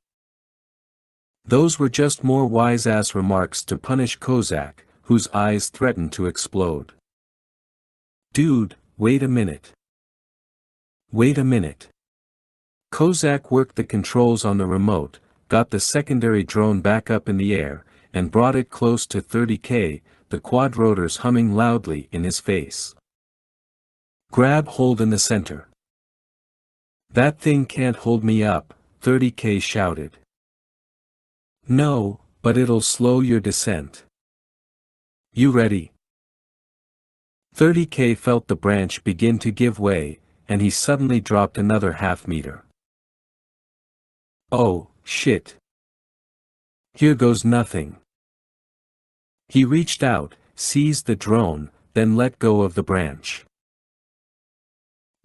Those were just more wise-ass remarks to punish Kozak, whose eyes threatened to explode. "Dude, wait a minute. Wait a minute." Kozak worked the controls on the remote, got the secondary drone back up in the air, and brought it close to 30K, the quadrotors humming loudly in his face. "Grab hold in the center." "That thing can't hold me up," 30K shouted. "No, but it'll slow your descent. You ready?" 30K felt the branch begin to give way, and he suddenly dropped another half-meter. "Oh, shit. Here goes nothing." He reached out, seized the drone, then let go of the branch.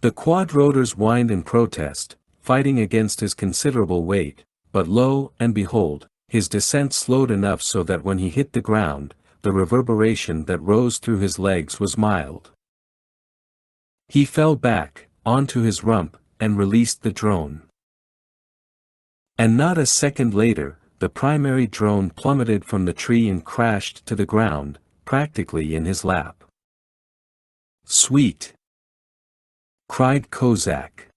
The quadrotors whined in protest, fighting against his considerable weight, but lo and behold, his descent slowed enough so that when he hit the ground, the reverberation that rose through his legs was mild. He fell back, onto his rump, and released the drone. And not a second later, the primary drone plummeted from the tree and crashed to the ground, practically in his lap. "Sweet!" cried Kozak.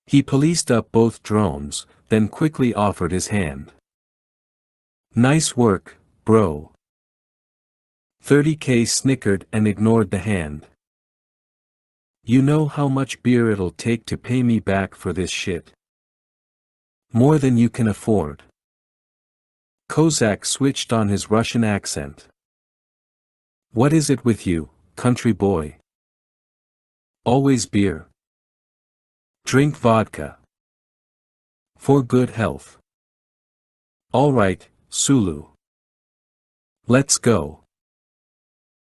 He policed up both drones, then quickly offered his hand. "Nice work, bro." 30K snickered and ignored the hand. "You know how much beer it'll take to pay me back for this shit?" "More than you can afford." Kozak switched on his Russian accent. "What is it with you, country boy? Always beer? Drink vodka. For good health. All right, Sulu. Let's go."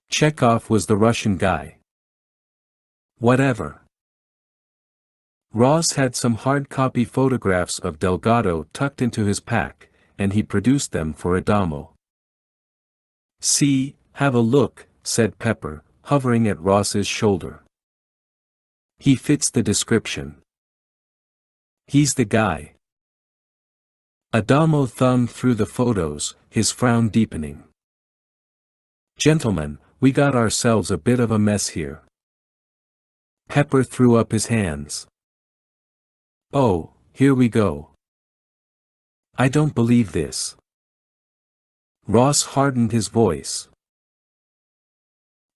Chekhov was the Russian guy. Whatever. Ross had some hard-copy photographs of Delgado tucked into his pack, and he produced them for Adamo. "See, have a look," said Pepper, hovering at Ross's shoulder. "He fits the description. He's the guy." Adamo thumbed through the photos, his frown deepening. "Gentlemen, we got ourselves a bit of a mess here." Pepper threw up his hands. "Oh, here we go. I don't believe this." Ross hardened his voice.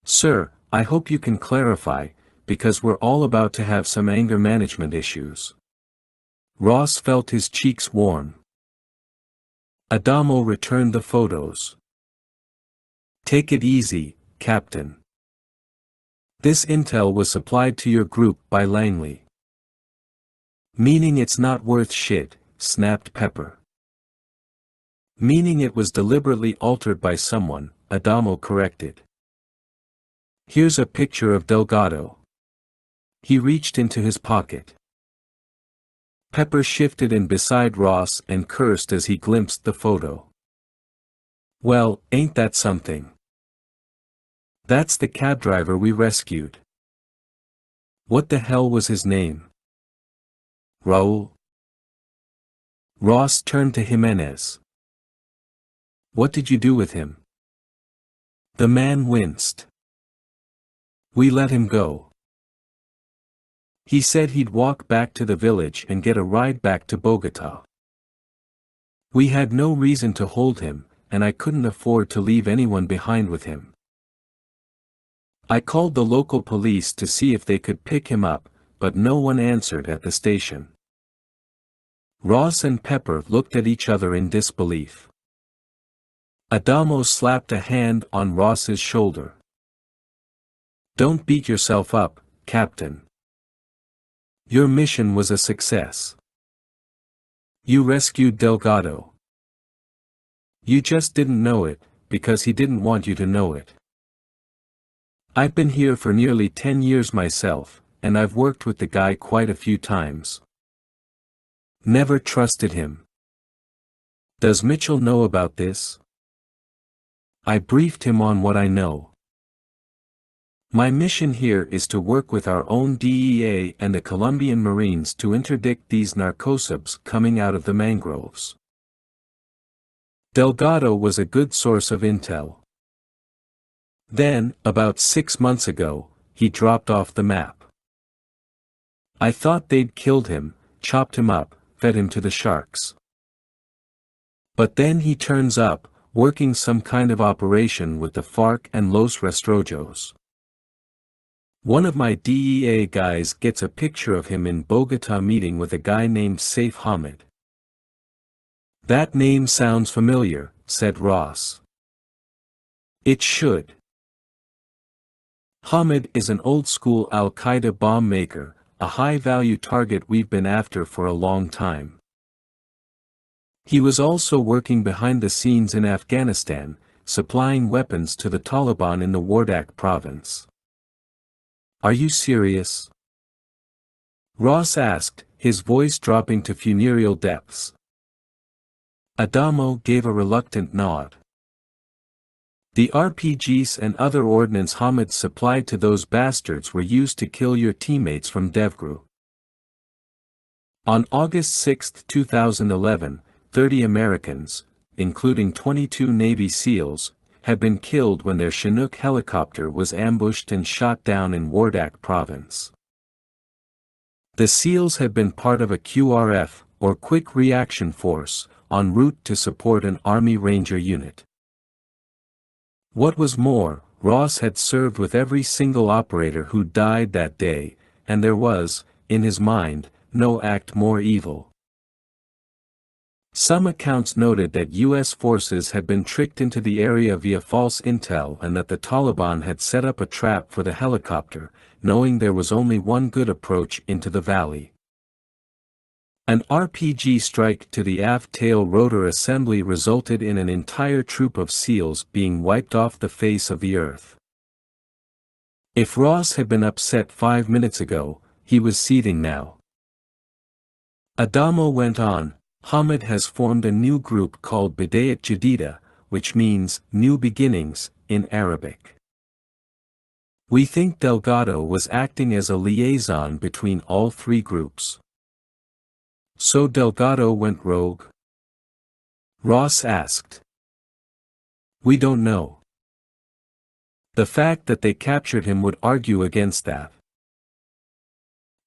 "Sir, I hope you can clarify, because we're all about to have some anger management issues." Ross felt his cheeks warm. Adamo returned the photos. "Take it easy, Captain. This intel was supplied to your group by Langley." "Meaning it's not worth shit," snapped Pepper. "Meaning it was deliberately altered by someone," Adamo corrected. "Here's a picture of Delgado." He reached into his pocket. Pepper shifted in beside Ross and cursed as he glimpsed the photo. "Well, ain't that something? That's the cab driver we rescued." "What the hell was his name?" "Raul." Ross turned to Jimenez. "What did you do with him?" The man winced. "We let him go. He said he'd walk back to the village and get a ride back to Bogota." We had no reason to hold him, and I couldn't afford to leave anyone behind with him. I called the local police to see if they could pick him up, but no one answered at the station. Ross and Pepper looked at each other in disbelief. Adamo slapped a hand on Ross's shoulder. "Don't beat yourself up, Captain. Your mission was a success. You rescued Delgado. You just didn't know it, because he didn't want you to know it. I've been here for nearly 10 years myself, and I've worked with the guy quite a few times. Never trusted him. Does Mitchell know about this? I briefed him on what I know. My mission here is to work with our own DEA and the Colombian Marines to interdict these narcosubs coming out of the mangroves. Delgado was a good source of intel. Then, about 6 months ago, he dropped off the map. I thought they'd killed him, chopped him up, fed him to the sharks. But then he turns up, working some kind of operation with the FARC and Los Rastrojos. One of my DEA guys gets a picture of him in Bogota meeting with a guy named Saif Hamid. That name sounds familiar, said Ross. It should. Hamid is an old-school Al-Qaeda bomb maker, a high-value target we've been after for a long time. He was also working behind the scenes in Afghanistan, supplying weapons to the Taliban in the Wardak province. Are you serious? Ross asked, his voice dropping to funereal depths. Adamo gave a reluctant nod. The RPGs and other ordnance Hamid supplied to those bastards were used to kill your teammates from Devgru. On August 6, 2011, 30 Americans, including 22 Navy SEALs, had been killed when their Chinook helicopter was ambushed and shot down in Wardak province. The SEALs had been part of a QRF, or Quick Reaction Force, en route to support an Army Ranger unit. What was more, Ross had served with every single operator who died that day, and there was, in his mind, no act more evil. Some accounts noted that U.S. forces had been tricked into the area via false intel and that the Taliban had set up a trap for the helicopter, knowing there was only one good approach into the valley. An RPG strike to the aft tail rotor assembly resulted in an entire troop of SEALs being wiped off the face of the earth. If Ross had been upset 5 minutes ago, he was seething now. Adamo went on, Hamid has formed a new group called Bidayat Jadida, which means, new beginnings, in Arabic. We think Delgado was acting as a liaison between all three groups. So Delgado went rogue? Ross asked. We don't know. The fact that they captured him would argue against that.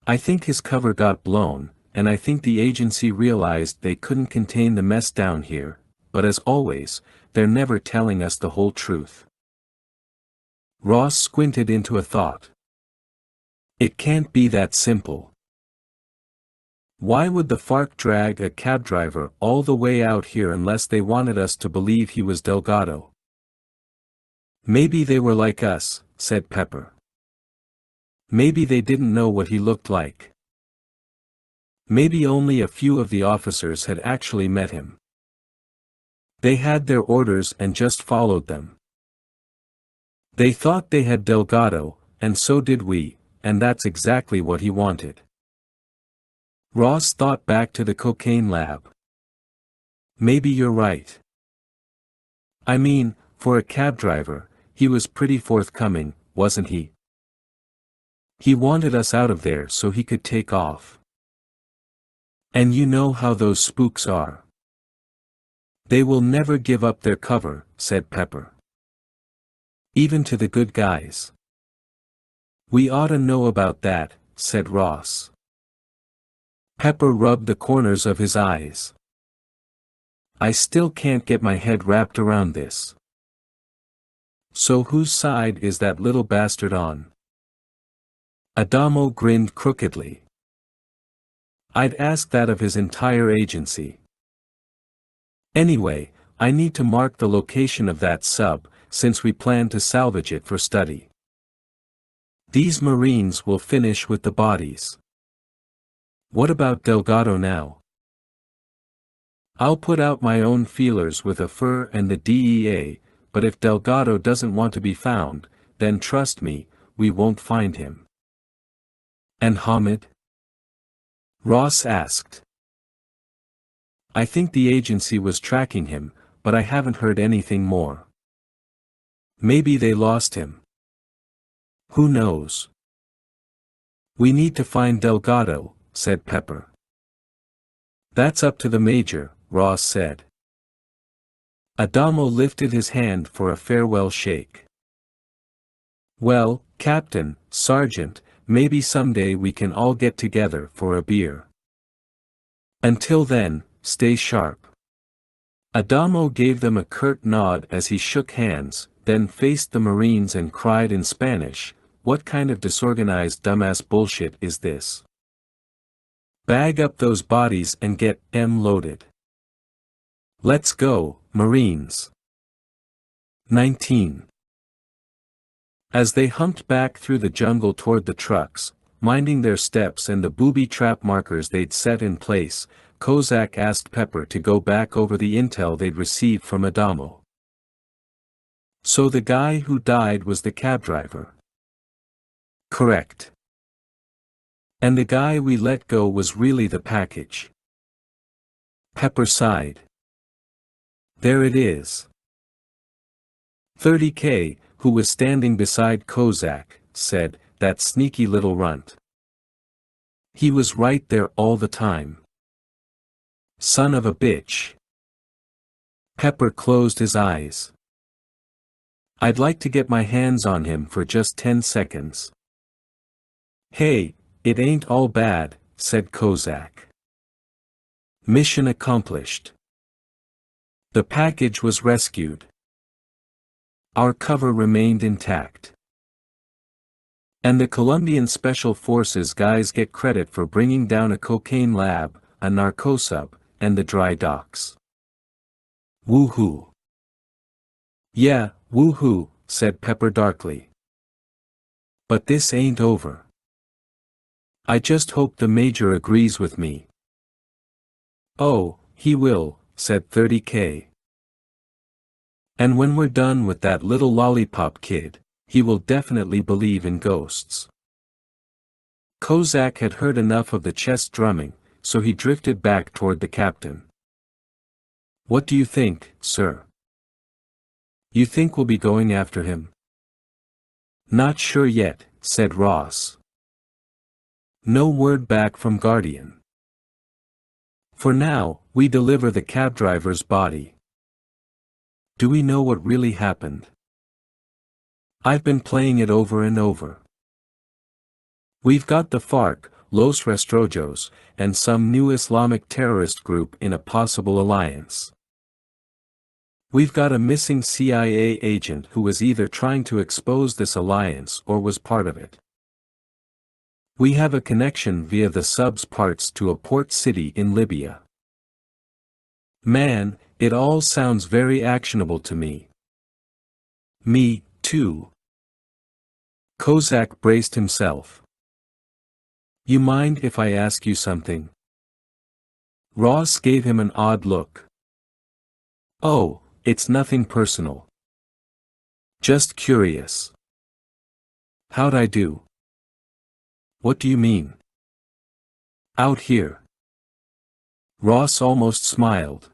I think his cover got blown, and I think the agency realized they couldn't contain the mess down here, but as always, they're never telling us the whole truth. Ross squinted into a thought. It can't be that simple. Why would the FARC drag a cab driver all the way out here unless they wanted us to believe he was Delgado? Maybe they were like us, said Pepper. Maybe they didn't know what he looked like. Maybe only a few of the officers had actually met him. They had their orders and just followed them. They thought they had Delgado, and so did we, and that's exactly what he wanted. Ross thought back to the cocaine lab. Maybe you're right. I mean, for a cab driver, he was pretty forthcoming, wasn't he? He wanted us out of there so he could take off. And you know how those spooks are. They will never give up their cover, said Pepper. Even to the good guys. We ought to know about that, said Ross. Pepper rubbed the corners of his eyes. I still can't get my head wrapped around this. So whose side is that little bastard on? Adamo grinned crookedly. I'd ask that of his entire agency. Anyway, I need to mark the location of that sub, since we plan to salvage it for study. These Marines will finish with the bodies. What about Delgado now? I'll put out my own feelers with a fur and the DEA, but if Delgado doesn't want to be found, then trust me, we won't find him. And Hamid? Ross asked. I think the agency was tracking him, but I haven't heard anything more. Maybe they lost him. Who knows? We need to find Delgado, said Pepper. That's up to the major, Ross said. Adamo lifted his hand for a farewell shake. Well, Captain, Sergeant, maybe someday we can all get together for a beer. Until then, stay sharp. Adamo gave them a curt nod as he shook hands, then faced the Marines and cried in Spanish, "What kind of disorganized dumbass bullshit is this? Bag up those bodies and get them loaded. Let's go, Marines." 19. As they humped back through the jungle toward the trucks, minding their steps and the booby trap markers they'd set in place, Kozak asked Pepper to go back over the intel they'd received from Adamo. So the guy who died was the cab driver? Correct. And the guy we let go was really the package? Pepper sighed. There it is. 30K, who was standing beside Kozak, said, "That sneaky little runt. He was right there all the time. Son of a bitch." Pepper closed his eyes. "I'd like to get my hands on him for just 10 seconds. Hey, it ain't all bad," said Kozak. Mission accomplished. The package was rescued. Our cover remained intact. And the Colombian Special Forces guys get credit for bringing down a cocaine lab, a narcosub, and the dry docks. Woohoo. Yeah, woohoo, said Pepper darkly. But this ain't over. I just hope the Major agrees with me. Oh, he will, said 30K. And when we're done with that little lollipop kid, he will definitely believe in ghosts. Kozak had heard enough of the chest drumming, so he drifted back toward the captain. What do you think, sir? You think we'll be going after him? Not sure yet, said Ross. No word back from Guardian. For now, we deliver the cab driver's body. Do we know what really happened? I've been playing it over and over. We've got the FARC, Los Rastrojos, and some new Islamic terrorist group in a possible alliance. We've got a missing CIA agent who was either trying to expose this alliance or was part of it. We have a connection via the sub's parts to a port city in Libya. Man, it all sounds very actionable to me. Me, too. Kozak braced himself. You mind if I ask you something? Ross gave him an odd look. Oh, it's nothing personal. Just curious. How'd I do? What do you mean? Out here. Ross almost smiled.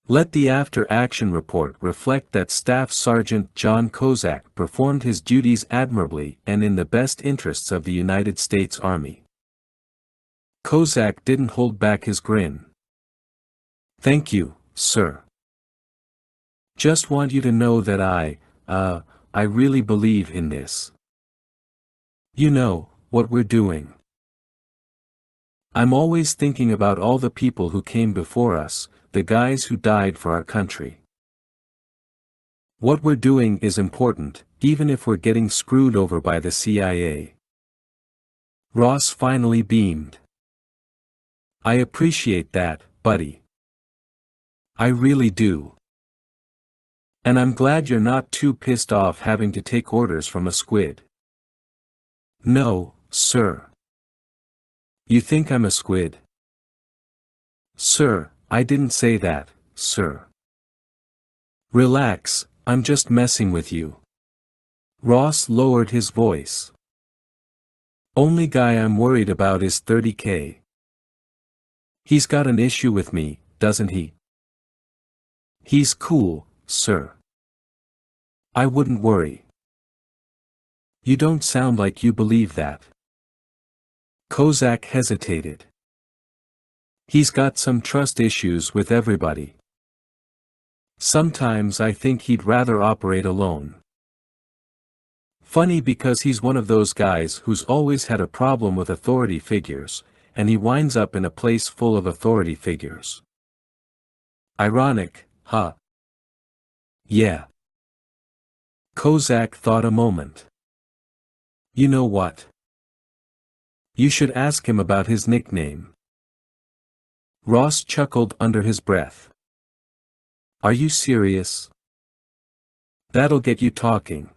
Let the after-action report reflect that Staff Sergeant John Kozak performed his duties admirably and in the best interests of the United States Army. Kozak didn't hold back his grin. Thank you, sir. Just want you to know that I really believe in this. You know, what we're doing. I'm always thinking about all the people who came before us, the guys who died for our country. What we're doing is important, even if we're getting screwed over by the CIA. Ross finally beamed. I appreciate that, buddy. I really do. And I'm glad you're not too pissed off having to take orders from a squid. No, sir. You think I'm a squid? Sir, I didn't say that, sir. Relax, I'm just messing with you. Ross lowered his voice. Only guy I'm worried about is 30K. He's got an issue with me, doesn't he? He's cool, sir. I wouldn't worry. You don't sound like you believe that. Kozak hesitated. He's got some trust issues with everybody. Sometimes I think he'd rather operate alone. Funny because he's one of those guys who's always had a problem with authority figures, and he winds up in a place full of authority figures. Ironic, huh? Yeah. Kozak thought a moment. You know what? You should ask him about his nickname. Ross chuckled under his breath. Are you serious? That'll get you talking.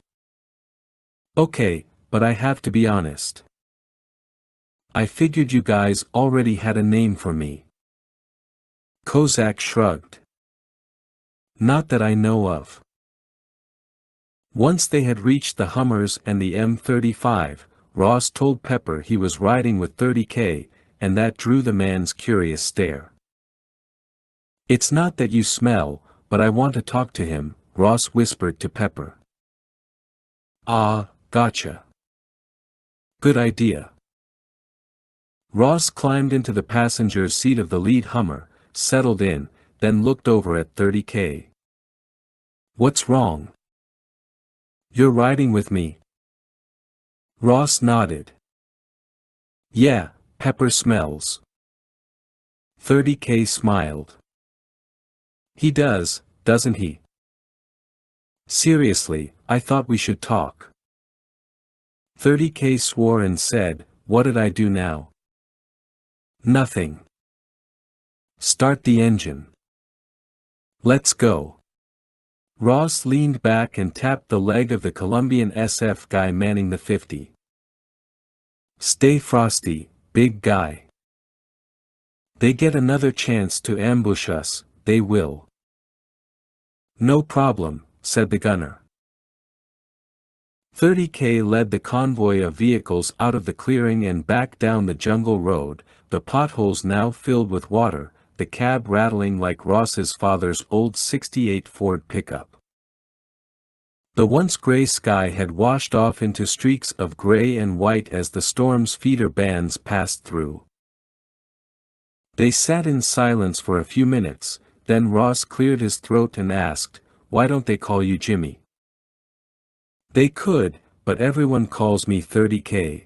Okay, but I have to be honest. I figured you guys already had a name for me. Kozak shrugged. Not that I know of. Once they had reached the Hummers and the M35, Ross told Pepper he was riding with 30K, and that drew the man's curious stare. It's not that you smell, but I want to talk to him, Ross whispered to Pepper. Ah, gotcha. Good idea. Ross climbed into the passenger seat of the lead Hummer, settled in, then looked over at 30K. What's wrong? You're riding with me? Ross nodded. Yeah, Pepper smells. 30K smiled. He does, doesn't he? Seriously, I thought we should talk. 30K swore and said, what did I do now? Nothing. Start the engine. Let's go. Ross leaned back and tapped the leg of the Colombian SF guy manning the 50. Stay frosty, big guy. They get another chance to ambush us, they will. No problem, said the gunner. 30K led the convoy of vehicles out of the clearing and back down the jungle road, the potholes now filled with water, the cab rattling like Ross's father's old '68 Ford pickup. The once gray sky had washed off into streaks of gray and white as the storm's feeder bands passed through. They sat in silence for a few minutes, then Ross cleared his throat and asked, why don't they call you Jimmy? They could, but everyone calls me 30K.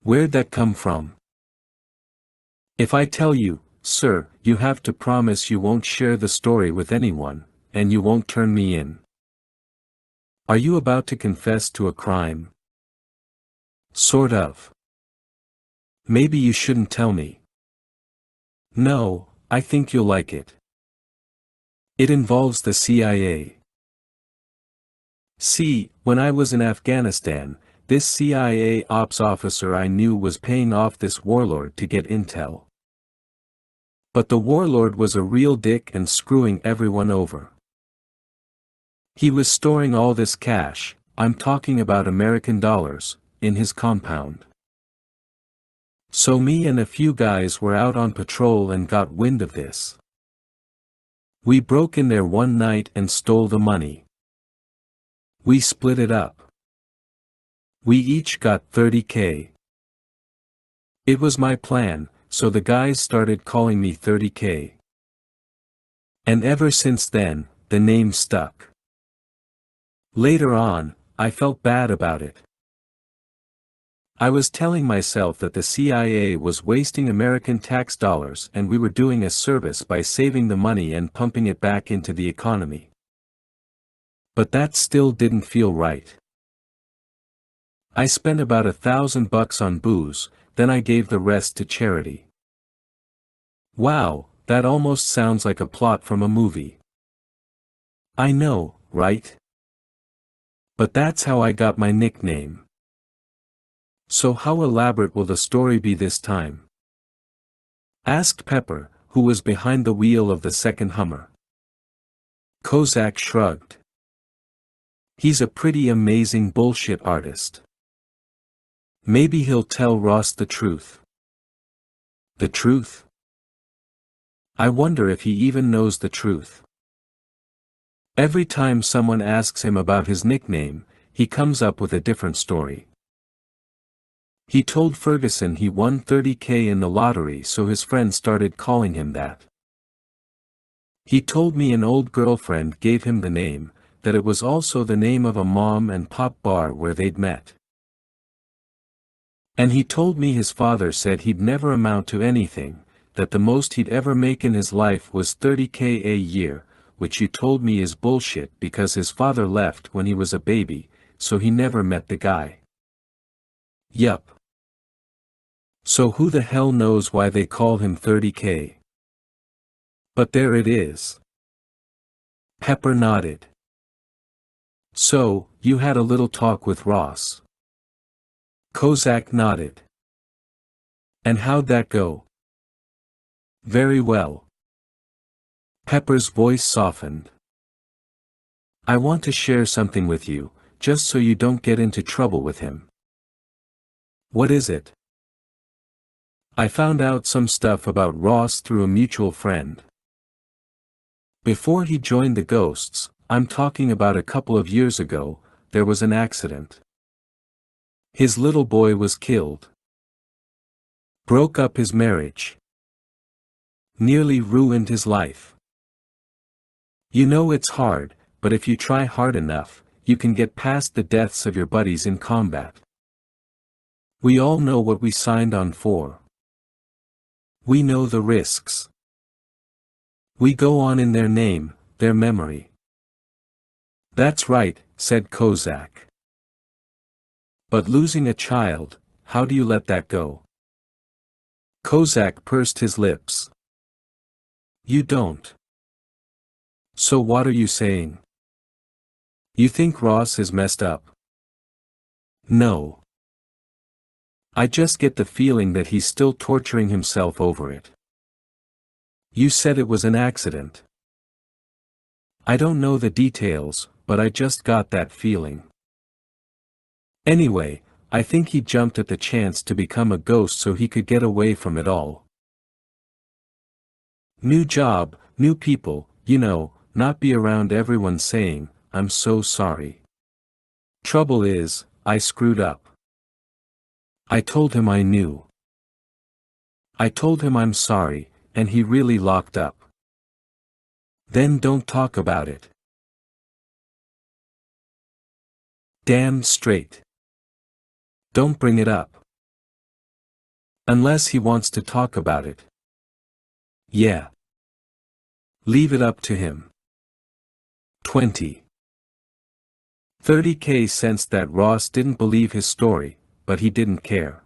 Where'd that come from? If I tell you, sir, you have to promise you won't share the story with anyone, and you won't turn me in. Are you about to confess to a crime? Sort of. Maybe you shouldn't tell me. No, I think you'll like it. It involves the CIA. See, when I was in Afghanistan, this CIA ops officer I knew was paying off this warlord to get intel. But the warlord was a real dick and screwing everyone over. He was storing all this cash, I'm talking about American dollars, in his compound. So me and a few guys were out on patrol and got wind of this. We broke in there one night and stole the money. We split it up. We each got 30K. It was my plan, so the guys started calling me 30K. And ever since then, the name stuck. Later on, I felt bad about it. I was telling myself that the CIA was wasting American tax dollars and we were doing a service by saving the money and pumping it back into the economy. But that still didn't feel right. I spent about $1,000 on booze, then I gave the rest to charity. Wow, that almost sounds like a plot from a movie. I know, right? But that's how I got my nickname. So how elaborate will the story be this time? Asked Pepper, who was behind the wheel of the second Hummer. Kozak shrugged. He's a pretty amazing bullshit artist. Maybe he'll tell Ross the truth. The truth? I wonder if he even knows the truth. Every time someone asks him about his nickname, he comes up with a different story. He told Ferguson he won $30,000 in the lottery, so his friends started calling him that. He told me an old girlfriend gave him the name, that it was also the name of a mom and pop bar where they'd met. And he told me his father said he'd never amount to anything, that the most he'd ever make in his life was $30,000 a year, which he told me is bullshit because his father left when he was a baby, so he never met the guy. Yup. So who the hell knows why they call him $30,000? But there it is. Pepper nodded. So, you had a little talk with Ross? Kozak nodded. And how'd that go? Very well. Pepper's voice softened. I want to share something with you, just so you don't get into trouble with him. What is it? I found out some stuff about Ross through a mutual friend. Before he joined the Ghosts, I'm talking about a couple of years ago, there was an accident. His little boy was killed. Broke up his marriage. Nearly ruined his life. You know it's hard, but if you try hard enough, you can get past the deaths of your buddies in combat. We all know what we signed on for. We know the risks. We go on in their name, their memory. That's right, said Kozak. But losing a child, how do you let that go? Kozak pursed his lips. You don't. So what are you saying? You think Ross is messed up? No. I just get the feeling that he's still torturing himself over it. You said it was an accident. I don't know the details, but I just got that feeling. Anyway, I think he jumped at the chance to become a ghost so he could get away from it all. New job, new people, you know, not be around everyone saying, I'm so sorry. Trouble is, I screwed up. I told him I knew. I told him I'm sorry, and he really locked up. Then don't talk about it. Damn straight. Don't bring it up. Unless he wants to talk about it. Yeah. Leave it up to him. 20. 30K sensed that Ross didn't believe his story, but he didn't care.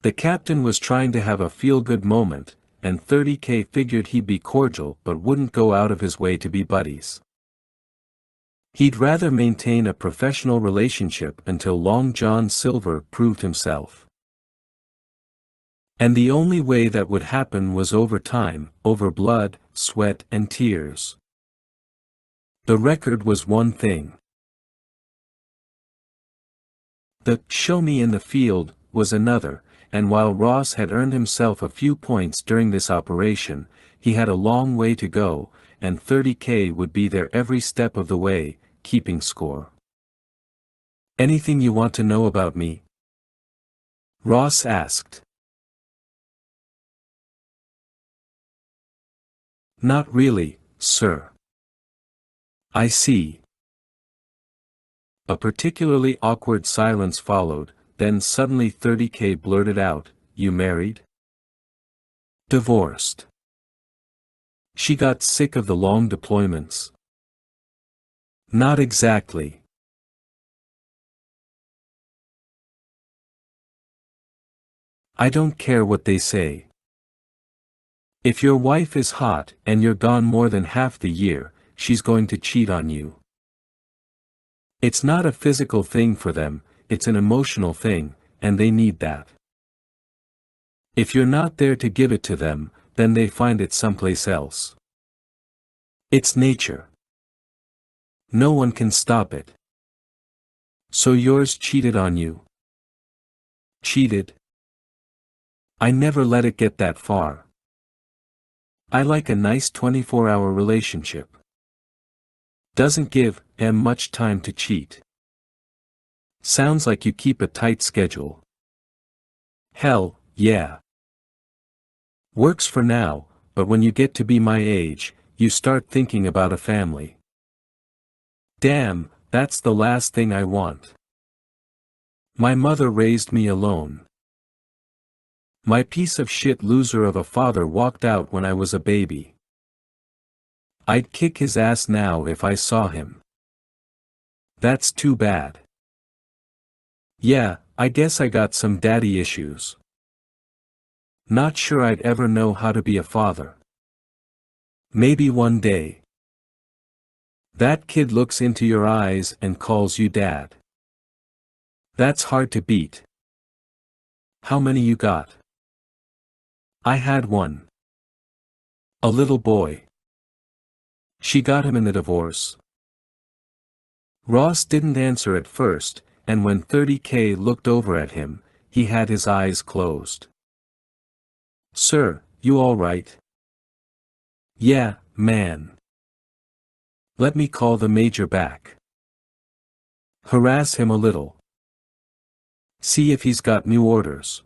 The captain was trying to have a feel-good moment, and 30K figured he'd be cordial but wouldn't go out of his way to be buddies. He'd rather maintain a professional relationship until Long John Silver proved himself. And the only way that would happen was over time, over blood, sweat and tears. The record was one thing. The "show me in the field" was another, and while Ross had earned himself a few points during this operation, he had a long way to go, and 30K would be there every step of the way, keeping score. Anything you want to know about me? Ross asked. Not really, sir. I see. A particularly awkward silence followed, then suddenly 30K blurted out, "You married?" "Divorced." "She got sick of the long deployments." "Not exactly." "I don't care what they say. If your wife is hot and you're gone more than half the year, she's going to cheat on you. It's not a physical thing for them, it's an emotional thing, and they need that. If you're not there to give it to them, then they find it someplace else. It's nature. No one can stop it." "So yours cheated on you?" "Cheated? I never let it get that far. I like a nice 24-hour relationship. Doesn't give em much time to cheat." "Sounds like you keep a tight schedule." "Hell, yeah. Works for now, but when you get to be my age, you start thinking about a family." "Damn, that's the last thing I want. My mother raised me alone. My piece of shit loser of a father walked out when I was a baby. I'd kick his ass now if I saw him." "That's too bad." "Yeah, I guess I got some daddy issues. Not sure I'd ever know how to be a father. Maybe one day." "That kid looks into your eyes and calls you dad. That's hard to beat. How many you got?" "I had one. A little boy. She got him in the divorce." Ross didn't answer at first, and when 30K looked over at him, he had his eyes closed. "Sir, you all right?" "Yeah, man. Let me call the major back. Harass him a little. See if he's got new orders."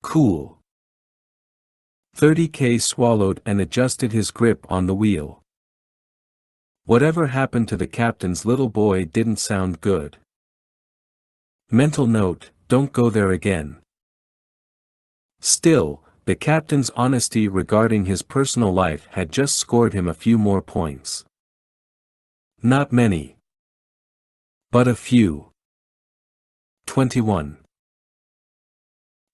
"Cool." 30K swallowed and adjusted his grip on the wheel. Whatever happened to the captain's little boy didn't sound good. Mental note, don't go there again. Still, the captain's honesty regarding his personal life had just scored him a few more points. Not many. But a few. 21.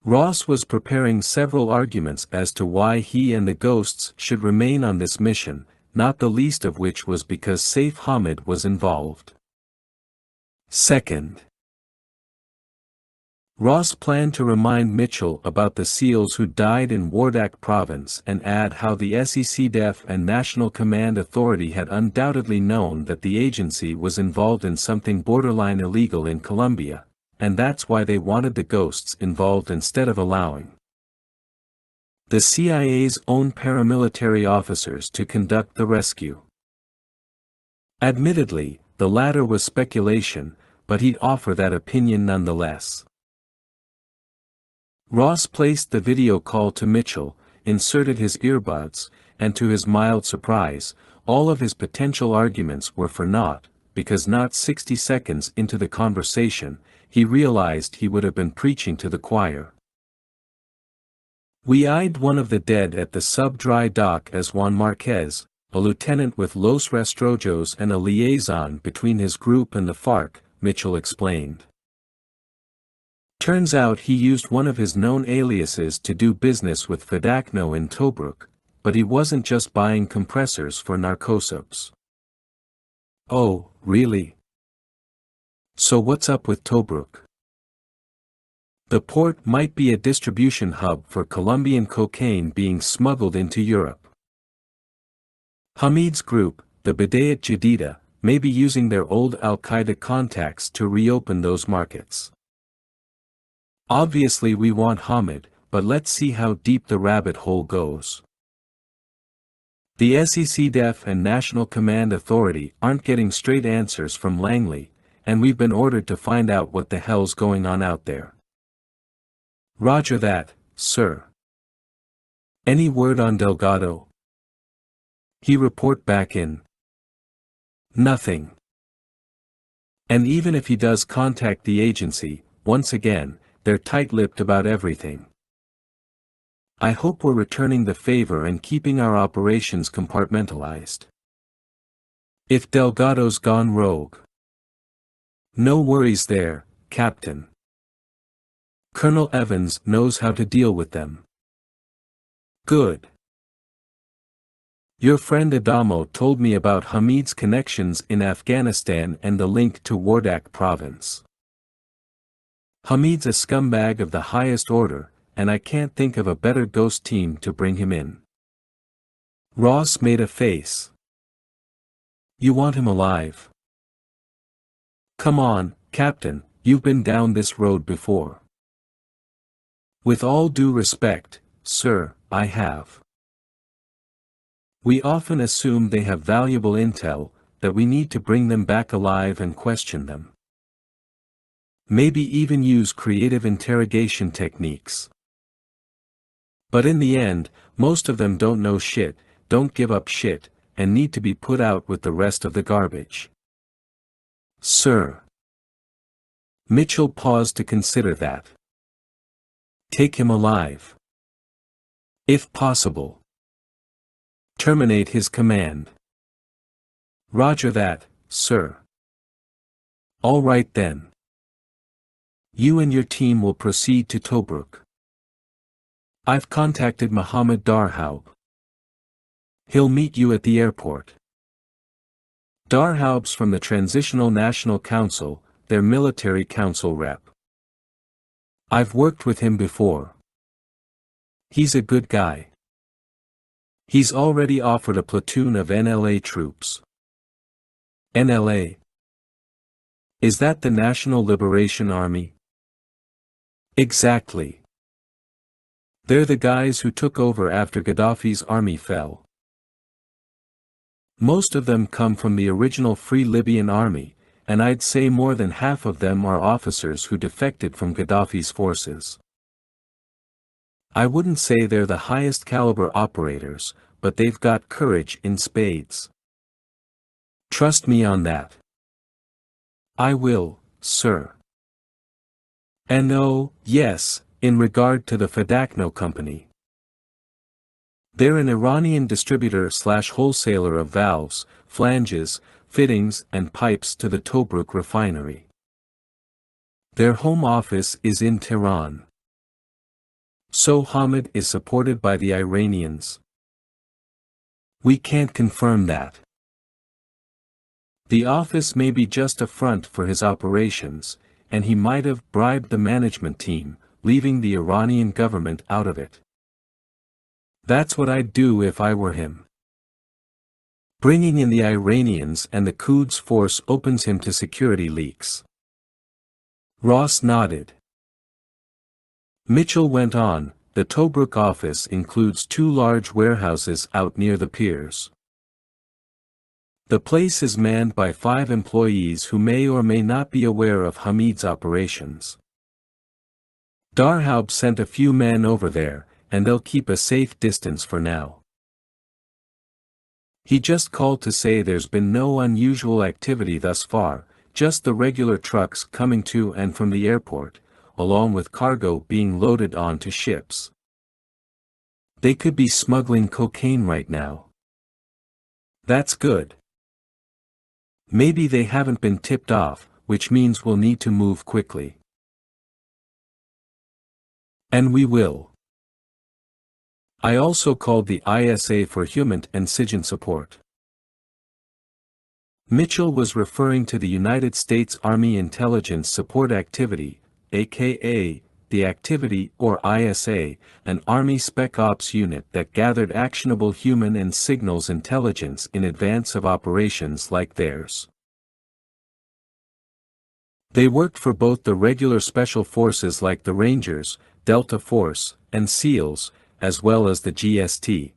Ross was preparing several arguments as to why he and the ghosts should remain on this mission, not the least of which was because Saif Hamid was involved. Second, Ross planned to remind Mitchell about the SEALs who died in Wardak province and add how the SECDF and National Command Authority had undoubtedly known that the agency was involved in something borderline illegal in Colombia, and that's why they wanted the ghosts involved instead of allowing the CIA's own paramilitary officers to conduct the rescue. Admittedly, the latter was speculation, but he'd offer that opinion nonetheless. Ross placed the video call to Mitchell, inserted his earbuds, and to his mild surprise, all of his potential arguments were for naught, because not 60 seconds into the conversation, he realized he would have been preaching to the choir. "We eyed one of the dead at the sub-dry dock as Juan Marquez, a lieutenant with Los Rastrojos and a liaison between his group and the FARC," Mitchell explained. Turns out he used one of his known aliases to do business with Fedakno in Tobruk, but he wasn't just buying compressors for narcotics. "Oh, really? So what's up with Tobruk?" "The port might be a distribution hub for Colombian cocaine being smuggled into Europe. Hamid's group, the Bidayat Jadida, may be using their old Al-Qaeda contacts to reopen those markets. Obviously we want Hamid, but let's see how deep the rabbit hole goes. The SECDF and National Command Authority aren't getting straight answers from Langley, and we've been ordered to find out what the hell's going on out there." "Roger that, sir." "Any word on Delgado?" "He report back in?" "Nothing. And even if he does contact the agency, once again, they're tight-lipped about everything. I hope we're returning the favor and keeping our operations compartmentalized. If Delgado's gone rogue. No worries there, Captain. Colonel Evans knows how to deal with them. Good. Your friend Adamo told me about Hamid's connections in Afghanistan and the link to Wardak province. Hamid's a scumbag of the highest order, and I can't think of a better ghost team to bring him in. Ross made a face. You want him alive? Come on, Captain, you've been down this road before. With all due respect, sir, I have. We often assume they have valuable intel, that we need to bring them back alive and question them. Maybe even use creative interrogation techniques. But in the end, most of them don't know shit, don't give up shit, and need to be put out with the rest of the garbage. Sir. Mitchell paused to consider that. Take him alive. If possible. Terminate his command. Roger that, sir. All right then. You and your team will proceed to Tobruk. I've contacted Mohammed Darhaub. He'll meet you at the airport. Darhaub's from the Transitional National Council, their military council rep. I've worked with him before. He's a good guy. He's already offered a platoon of NLA troops. NLA? Is that the National Liberation Army? Exactly. They're the guys who took over after Gaddafi's army fell. Most of them come from the original Free Libyan Army, and I'd say more than half of them are officers who defected from Gaddafi's forces. I wouldn't say they're the highest caliber operators, but they've got courage in spades. Trust me on that. I will, sir. And oh, yes, in regard to the Fadakno Company. They're an Iranian distributor/wholesaler of valves, flanges, fittings and pipes to the Tobruk refinery. Their home office is in Tehran. So Hamid is supported by the Iranians. We can't confirm that. The office may be just a front for his operations, and he might have bribed the management team, leaving the Iranian government out of it. That's what I'd do if I were him. Bringing in the Iranians and the Quds force opens him to security leaks. Ross nodded. Mitchell went on, the Tobruk office includes 2 large warehouses out near the piers. The place is manned by 5 employees who may or may not be aware of Hamid's operations. Darhaub sent a few men over there, and they'll keep a safe distance for now. He just called to say there's been no unusual activity thus far, just the regular trucks coming to and from the airport, along with cargo being loaded onto ships. They could be smuggling cocaine right now. That's good. Maybe they haven't been tipped off, which means we'll need to move quickly. And we will. I also called the ISA for human and SIGINT support. Mitchell was referring to the United States Army Intelligence Support Activity, aka, the Activity or ISA, an Army Spec Ops unit that gathered actionable human and signals intelligence in advance of operations like theirs. They worked for both the regular special forces like the Rangers, Delta Force, and SEALs, as well as the GST.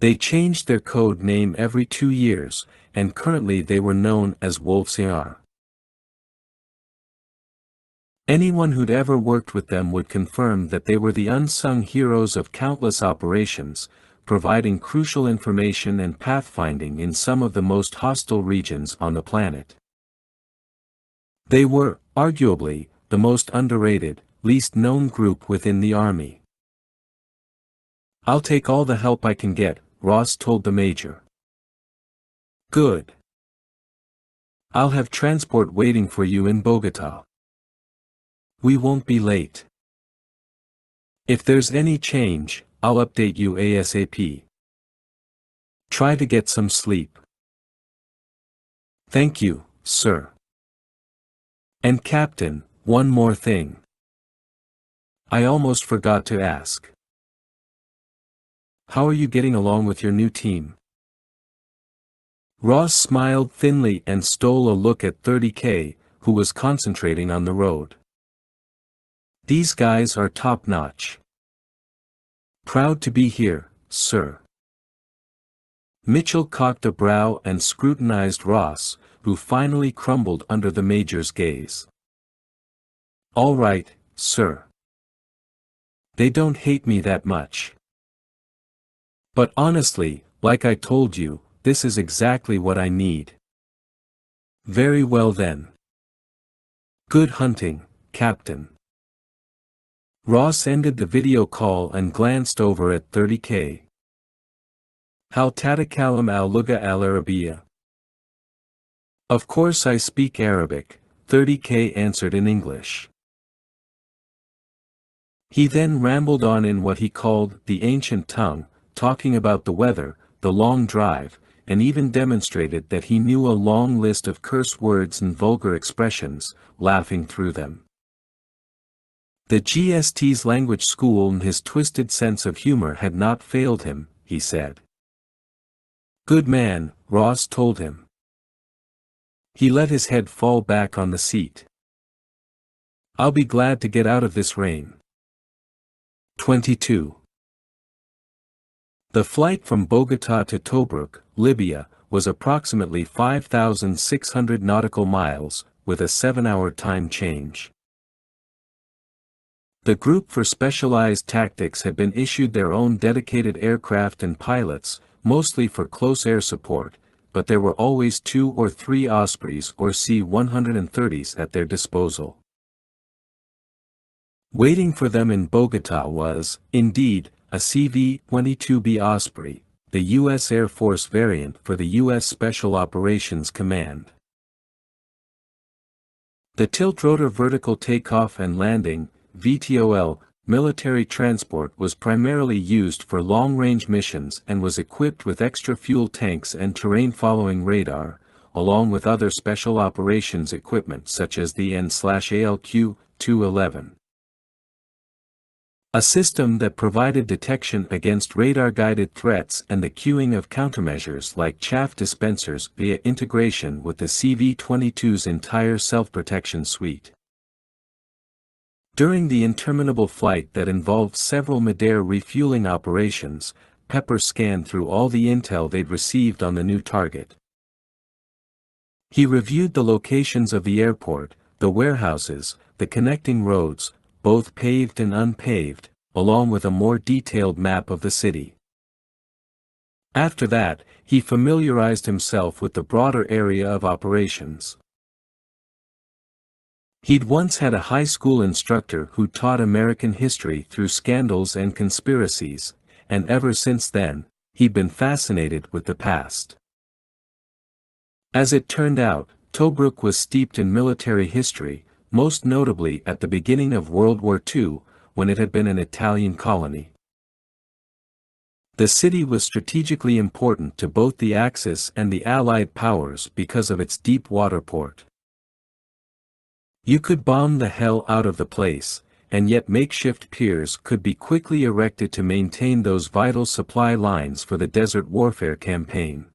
They changed their code name every 2 years, and currently they were known as Wolfsar. Anyone who'd ever worked with them would confirm that they were the unsung heroes of countless operations, providing crucial information and pathfinding in some of the most hostile regions on the planet. They were, Arguably, the most underrated, least known group within the army. "I'll take all the help I can get," Ross told the major. "Good. I'll have transport waiting for you in Bogota. We won't be late. If there's any change, I'll update you ASAP. Try to get some sleep." "Thank you, sir. And Captain, one more thing. I almost forgot to ask. How are you getting along with your new team?" Ross smiled thinly and stole a look at 30K, who was concentrating on the road. "These guys are top-notch. Proud to be here, sir." Mitchell cocked a brow and scrutinized Ross, who finally crumbled under the major's gaze. "All right, sir. They don't hate me that much. But honestly, like I told you, this is exactly what I need." "Very well then. Good hunting, Captain." Ross ended the video call and glanced over at 30K. "Hal tatakalam al luga al Arabiya." "Of course I speak Arabic," 30K answered in English. He then rambled on in what he called the ancient tongue, talking about the weather, the long drive, and even demonstrated that he knew a long list of curse words and vulgar expressions, laughing through them. The GST's language school and his twisted sense of humor had not failed him, he said. "Good man," Ross told him. He let his head fall back on the seat. "I'll be glad to get out of this rain." 22. The flight from Bogota to Tobruk, Libya, was approximately 5,600 nautical miles, with a 7-hour time change. The Group for Specialized Tactics had been issued their own dedicated aircraft and pilots, mostly for close air support, but there were always 2 or 3 Ospreys or C-130s at their disposal. Waiting for them in Bogota was, indeed, a CV-22B Osprey, the U.S. Air Force variant for the U.S. Special Operations Command. The tilt-rotor vertical takeoff and landing, VTOL, military transport was primarily used for long-range missions and was equipped with extra fuel tanks and terrain-following radar, along with other special operations equipment such as the N/ALQ-211. A system that provided detection against radar-guided threats and the queuing of countermeasures like chaff dispensers via integration with the CV-22's entire self-protection suite. During the interminable flight that involved several mid-air refueling operations, Pepper scanned through all the intel they'd received on the new target. He reviewed the locations of the airport, the warehouses, the connecting roads, both paved and unpaved, along with a more detailed map of the city. After that, he familiarized himself with the broader area of operations. He'd once had a high school instructor who taught American history through scandals and conspiracies, and ever since then, he'd been fascinated with the past. As it turned out, Tobruk was steeped in military history, most notably at the beginning of World War II, when it had been an Italian colony. The city was strategically important to both the Axis and the Allied powers because of its deep water port. You could bomb the hell out of the place, and yet makeshift piers could be quickly erected to maintain those vital supply lines for the desert warfare campaign.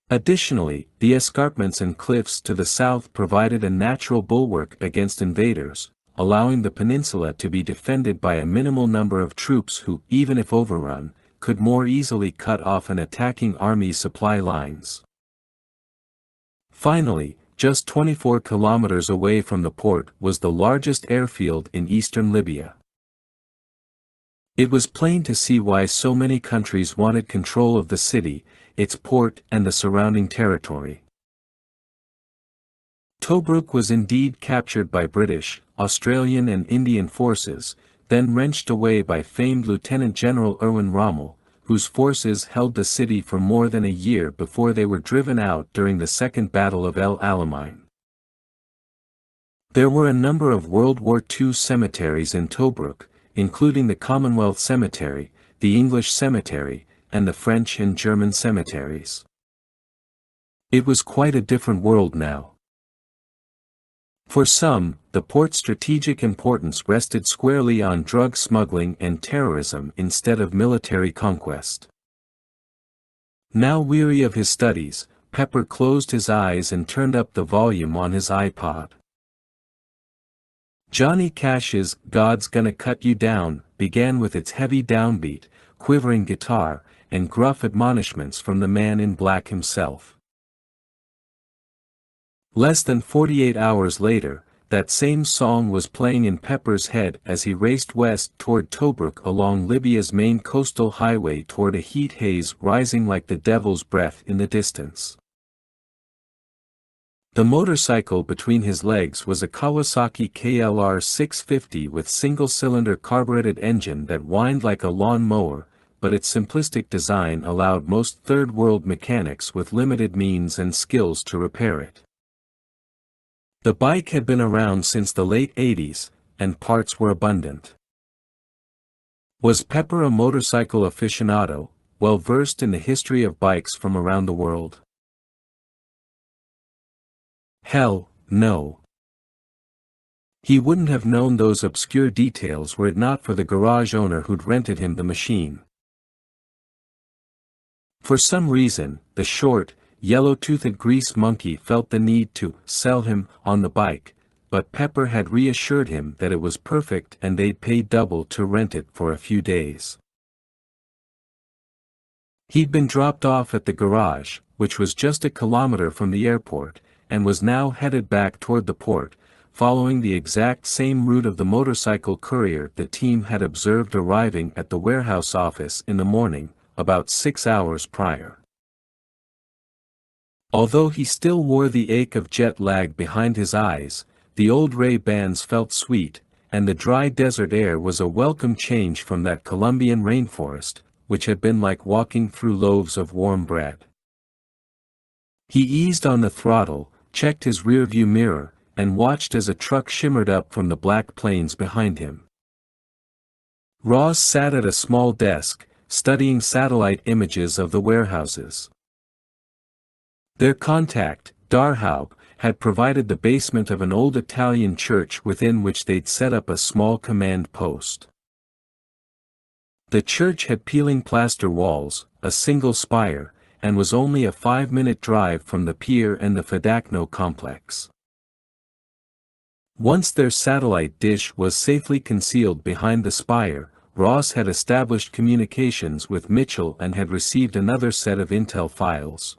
Additionally, the escarpments and cliffs to the south provided a natural bulwark against invaders, allowing the peninsula to be defended by a minimal number of troops who, even if overrun, could more easily cut off an attacking army's supply lines. Finally, just 24 kilometers away from the port was the largest airfield in eastern Libya. It was plain to see why so many countries wanted control of the city, its port and the surrounding territory. Tobruk was indeed captured by British, Australian and Indian forces, then wrenched away by famed Lieutenant General Erwin Rommel, whose forces held the city for more than a year before they were driven out during the Second Battle of El Alamein. There were a number of World War II cemeteries in Tobruk, including the Commonwealth Cemetery, the English Cemetery, and the French and German cemeteries. It was quite a different world now. For some, the port's strategic importance rested squarely on drug smuggling and terrorism instead of military conquest. Now weary of his studies, Pepper closed his eyes and turned up the volume on his iPod. Johnny Cash's "God's Gonna Cut You Down" began with its heavy downbeat, quivering guitar, and gruff admonishments from the man in black himself. Less than 48 hours later, that same song was playing in Pepper's head as he raced west toward Tobruk along Libya's main coastal highway toward a heat haze rising like the devil's breath in the distance. The motorcycle between his legs was a Kawasaki KLR 650 with single-cylinder carbureted engine that whined like a lawn mower, but its simplistic design allowed most third-world mechanics with limited means and skills to repair it. The bike had been around since the late 80s, and parts were abundant. Was Pepper a motorcycle aficionado, well versed in the history of bikes from around the world? Hell, no. He wouldn't have known those obscure details were it not for the garage owner who'd rented him the machine. For some reason, the short, yellow-toothed grease monkey felt the need to sell him on the bike, but Pepper had reassured him that it was perfect and they'd pay double to rent it for a few days. He'd been dropped off at the garage, which was just a kilometer from the airport, and was now headed back toward the port, following the exact same route of the motorcycle courier the team had observed arriving at the warehouse office in the morning, about 6 hours prior. Although he still wore the ache of jet lag behind his eyes, the old Ray-Bans felt sweet, and the dry desert air was a welcome change from that Colombian rainforest, which had been like walking through loaves of warm bread. He eased on the throttle, checked his rearview mirror, and watched as a truck shimmered up from the black plains behind him. Ross sat at a small desk, studying satellite images of the warehouses. Their contact, Darhaub, had provided the basement of an old Italian church within which they'd set up a small command post. The church had peeling plaster walls, a single spire, and was only a 5-minute drive from the pier and the Fadakno complex. Once their satellite dish was safely concealed behind the spire, Ross had established communications with Mitchell and had received another set of intel files.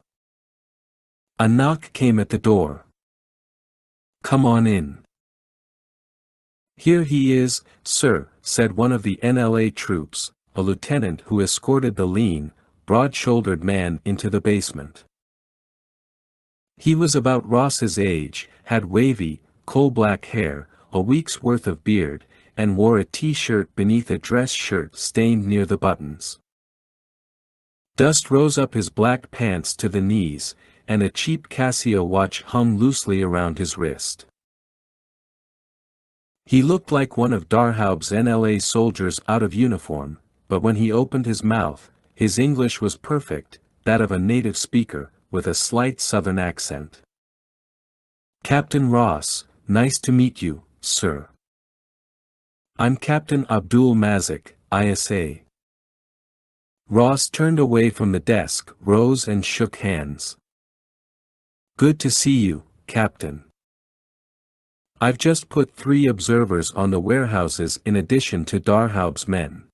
A knock came at the door. "Come on in." "Here he is, sir," said one of the NLA troops, a lieutenant who escorted the lean, broad-shouldered man into the basement. He was about Ross's age, had wavy, coal-black hair, a week's worth of beard, and wore a t-shirt beneath a dress shirt stained near the buttons. Dust rose up his black pants to the knees, and a cheap Casio watch hung loosely around his wrist. He looked like one of Darhaub's NLA soldiers out of uniform, but when he opened his mouth, his English was perfect, that of a native speaker, with a slight southern accent. "Captain Ross, nice to meet you, sir. I'm Captain Abdul Mazik, ISA." Ross turned away from the desk, rose and shook hands. "Good to see you, Captain. I've just put 3 observers on the warehouses in addition to Darhaub's men.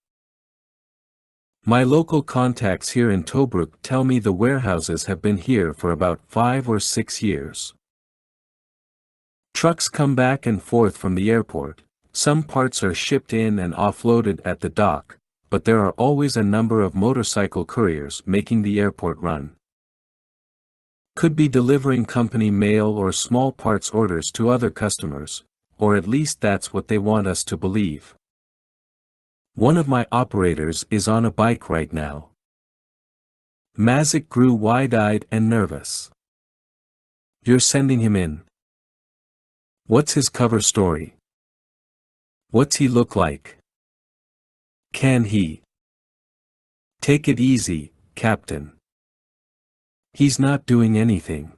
My local contacts here in Tobruk tell me the warehouses have been here for about 5 or 6 years. Trucks come back and forth from the airport, some parts are shipped in and offloaded at the dock, but there are always a number of motorcycle couriers making the airport run. Could be delivering company mail or small parts orders to other customers, or at least that's what they want us to believe. One of my operators is on a bike right now. Mazik grew wide-eyed and nervous. You're sending him in? What's his cover story? What's he look like? Can he? Take it easy, Captain. He's not doing anything.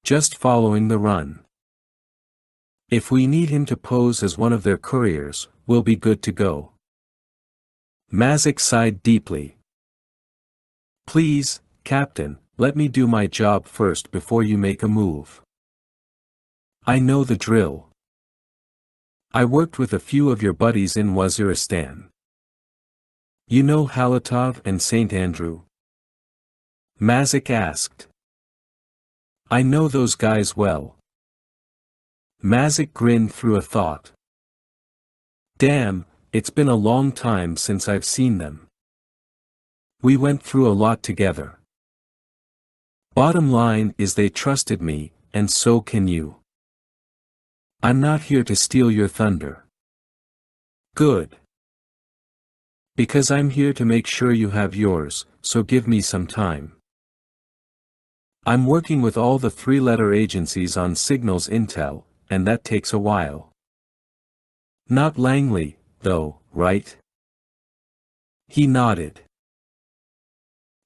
Just following the run. If we need him to pose as one of their couriers, we'll be good to go. Mazik sighed deeply. Please, Captain, let me do my job first before you make a move. I know the drill. I worked with a few of your buddies in Waziristan. You know Halatov and St. Andrew? Mazik asked. I know those guys well. Mazik grinned through a thought. Damn, it's been a long time since I've seen them. We went through a lot together. Bottom line is they trusted me, and so can you. I'm not here to steal your thunder. Good. Because I'm here to make sure you have yours, so give me some time. I'm working with all the three-letter agencies on signals intel, and that takes a while. Not Langley, though, right? He nodded.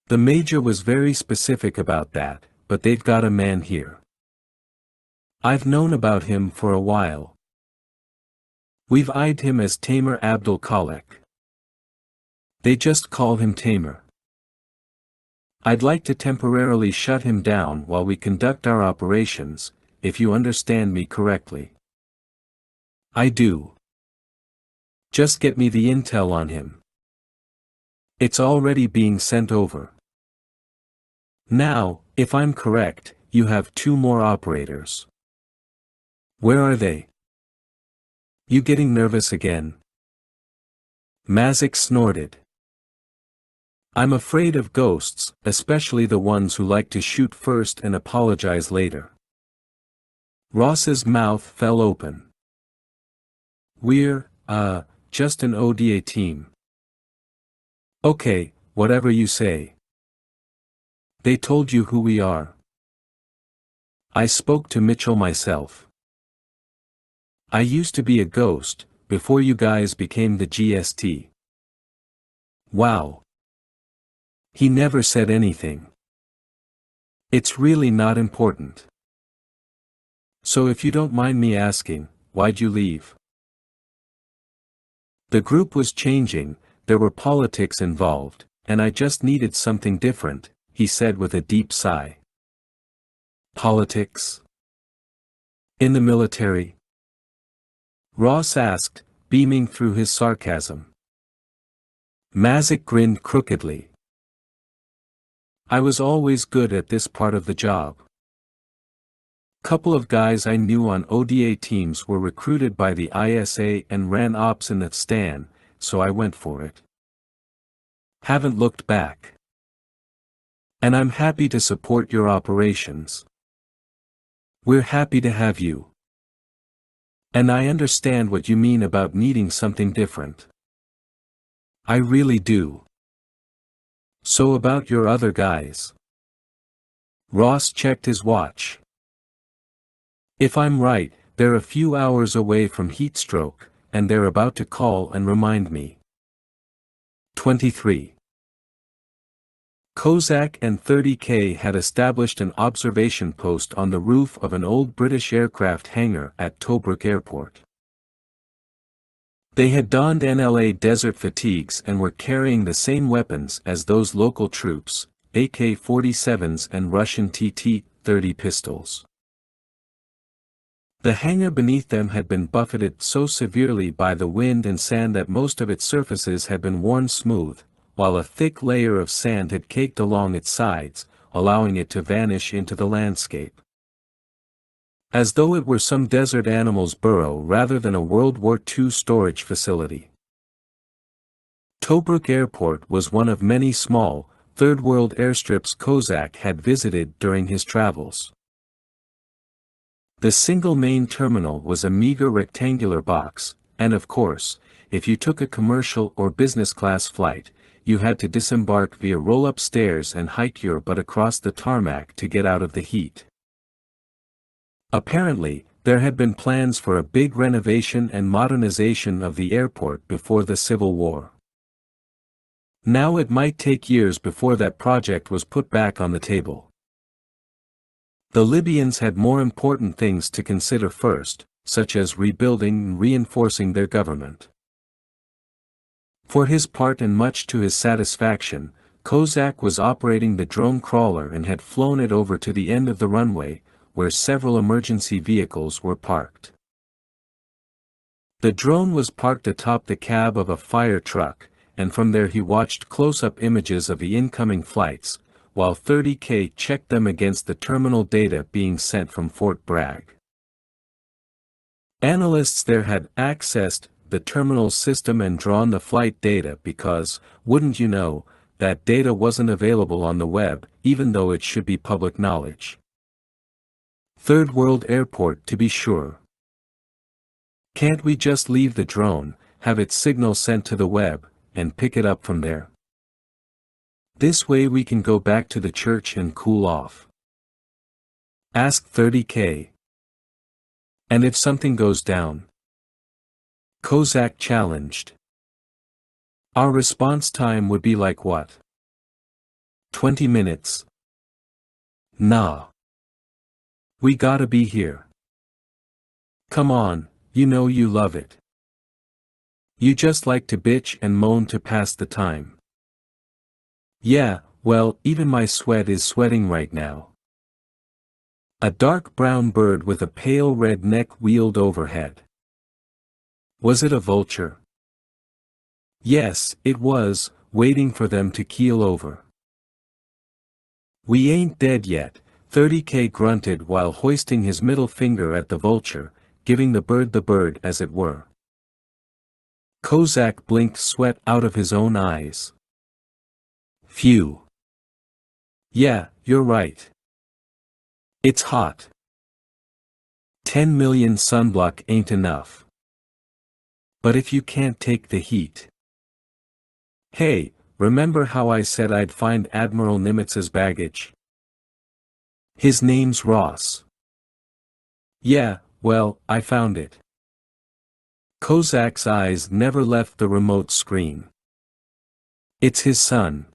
The major was very specific about that, but they've got a man here. I've known about him for a while. We've eyed him as Tamer Abdul Khalek. They just call him Tamer. I'd like to temporarily shut him down while we conduct our operations, if you understand me correctly. I do. Just get me the intel on him. It's already being sent over. Now, if I'm correct, you have 2 more operators. Where are they? You getting nervous again? Mazik snorted. I'm afraid of ghosts, especially the ones who like to shoot first and apologize later. Ross's mouth fell open. We're, just an ODA team. Okay, whatever you say. They told you who we are. I spoke to Mitchell myself. I used to be a ghost, before you guys became the GST. Wow. He never said anything. It's really not important. So if you don't mind me asking, why'd you leave? The group was changing, there were politics involved, and I just needed something different, he said with a deep sigh. Politics? In the military? Ross asked, beaming through his sarcasm. Mazik grinned crookedly. I was always good at this part of the job. Couple of guys I knew on ODA teams were recruited by the ISA and ran ops in Afghanistan, so I went for it. Haven't looked back. And I'm happy to support your operations. We're happy to have you. And I understand what you mean about needing something different. I really do. So about your other guys. Ross checked his watch. If I'm right, they're a few hours away from heatstroke, and they're about to call and remind me. 23. Kozak and 30K had established an observation post on the roof of an old British aircraft hangar at Tobruk Airport. They had donned NLA desert fatigues and were carrying the same weapons as those local troops, AK-47s and Russian TT-30 pistols. The hangar beneath them had been buffeted so severely by the wind and sand that most of its surfaces had been worn smooth, while a thick layer of sand had caked along its sides, allowing it to vanish into the landscape. As though it were some desert animal's burrow rather than a World War II storage facility. Tobruk Airport was one of many small, third world airstrips Kozak had visited during his travels. The single main terminal was a meager rectangular box, and of course, if you took a commercial or business class flight, you had to disembark via roll-up stairs and hike your butt across the tarmac to get out of the heat. Apparently, there had been plans for a big renovation and modernization of the airport before the Civil War. Now it might take years before that project was put back on the table. The Libyans had more important things to consider first, such as rebuilding and reinforcing their government. For his part and much to his satisfaction, Kozak was operating the drone crawler and had flown it over to the end of the runway, where several emergency vehicles were parked. The drone was parked atop the cab of a fire truck, and from there he watched close-up images of the incoming flights, while 30K checked them against the terminal data being sent from Fort Bragg. Analysts there had accessed the terminal system and drawn the flight data because, wouldn't you know, that data wasn't available on the web, even though it should be public knowledge. Third world airport to be sure. Can't we just leave the drone, have its signal sent to the web, and pick it up from there? This way we can go back to the church and cool off. Asked 30K. And if something goes down? Kozak challenged. Our response time would be like what? 20 minutes? Nah. We gotta be here. Come on, you know you love it. You just like to bitch and moan to pass the time. Yeah, well, even my sweat is sweating right now. A dark brown bird with a pale red neck wheeled overhead. Was it a vulture? Yes, it was, waiting for them to keel over. We ain't dead yet, 30K grunted while hoisting his middle finger at the vulture, giving the bird as it were. Kozak blinked sweat out of his own eyes. Phew. Yeah, you're right. It's hot. 10 million sunblock ain't enough. But if you can't take the heat. Hey, remember how I said I'd find Admiral Nimitz's baggage? His name's Ross. Yeah, well, I found it. Kozak's eyes never left the remote screen. It's his son.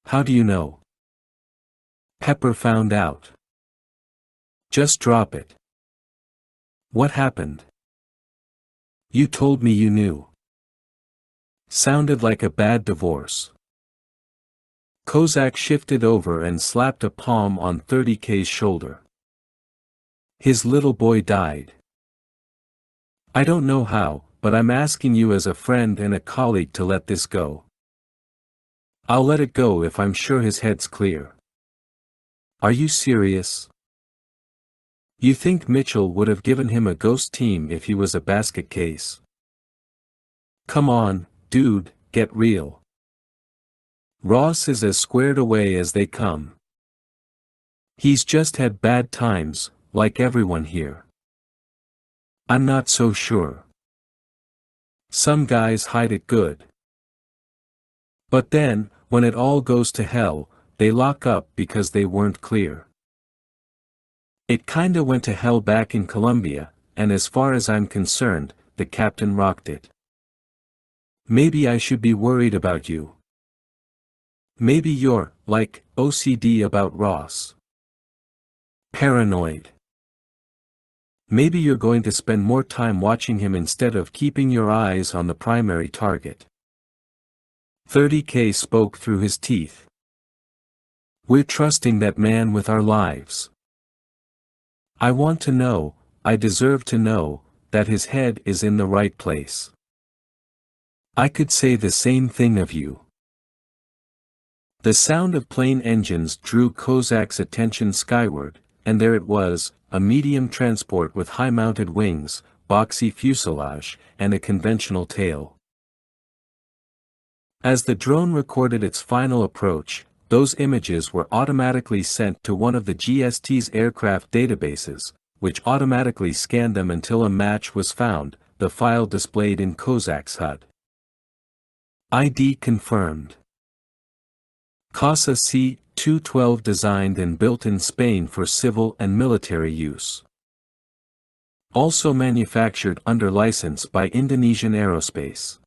How do you know? Pepper found out. Just drop it. What happened? You told me you knew. Sounded like a bad divorce. Kozak shifted over and slapped a palm on 30K's shoulder. His little boy died. I don't know how, but I'm asking you as a friend and a colleague to let this go. I'll let it go if I'm sure his head's clear. Are you serious? You think Mitchell would have given him a ghost team if he was a basket case? Come on, dude, get real. Ross is as squared away as they come. He's just had bad times, like everyone here. I'm not so sure. Some guys hide it good. But then, when it all goes to hell, they lock up because they weren't clear. It kinda went to hell back in Colombia, and as far as I'm concerned, the captain rocked it. Maybe I should be worried about you. Maybe you're, like, OCD about Ross. Paranoid. Maybe you're going to spend more time watching him instead of keeping your eyes on the primary target. 30K spoke through his teeth. We're trusting that man with our lives. I want to know, I deserve to know, that his head is in the right place. I could say the same thing of you. The sound of plane engines drew Kozak's attention skyward, and there it was, a medium transport with high-mounted wings, boxy fuselage, and a conventional tail. As the drone recorded its final approach, those images were automatically sent to one of the GST's aircraft databases, which automatically scanned them until a match was found, the file displayed in Kozak's HUD. ID confirmed. Casa C-212 designed and built in Spain for civil and military use. Also manufactured under license by Indonesian Aerospace.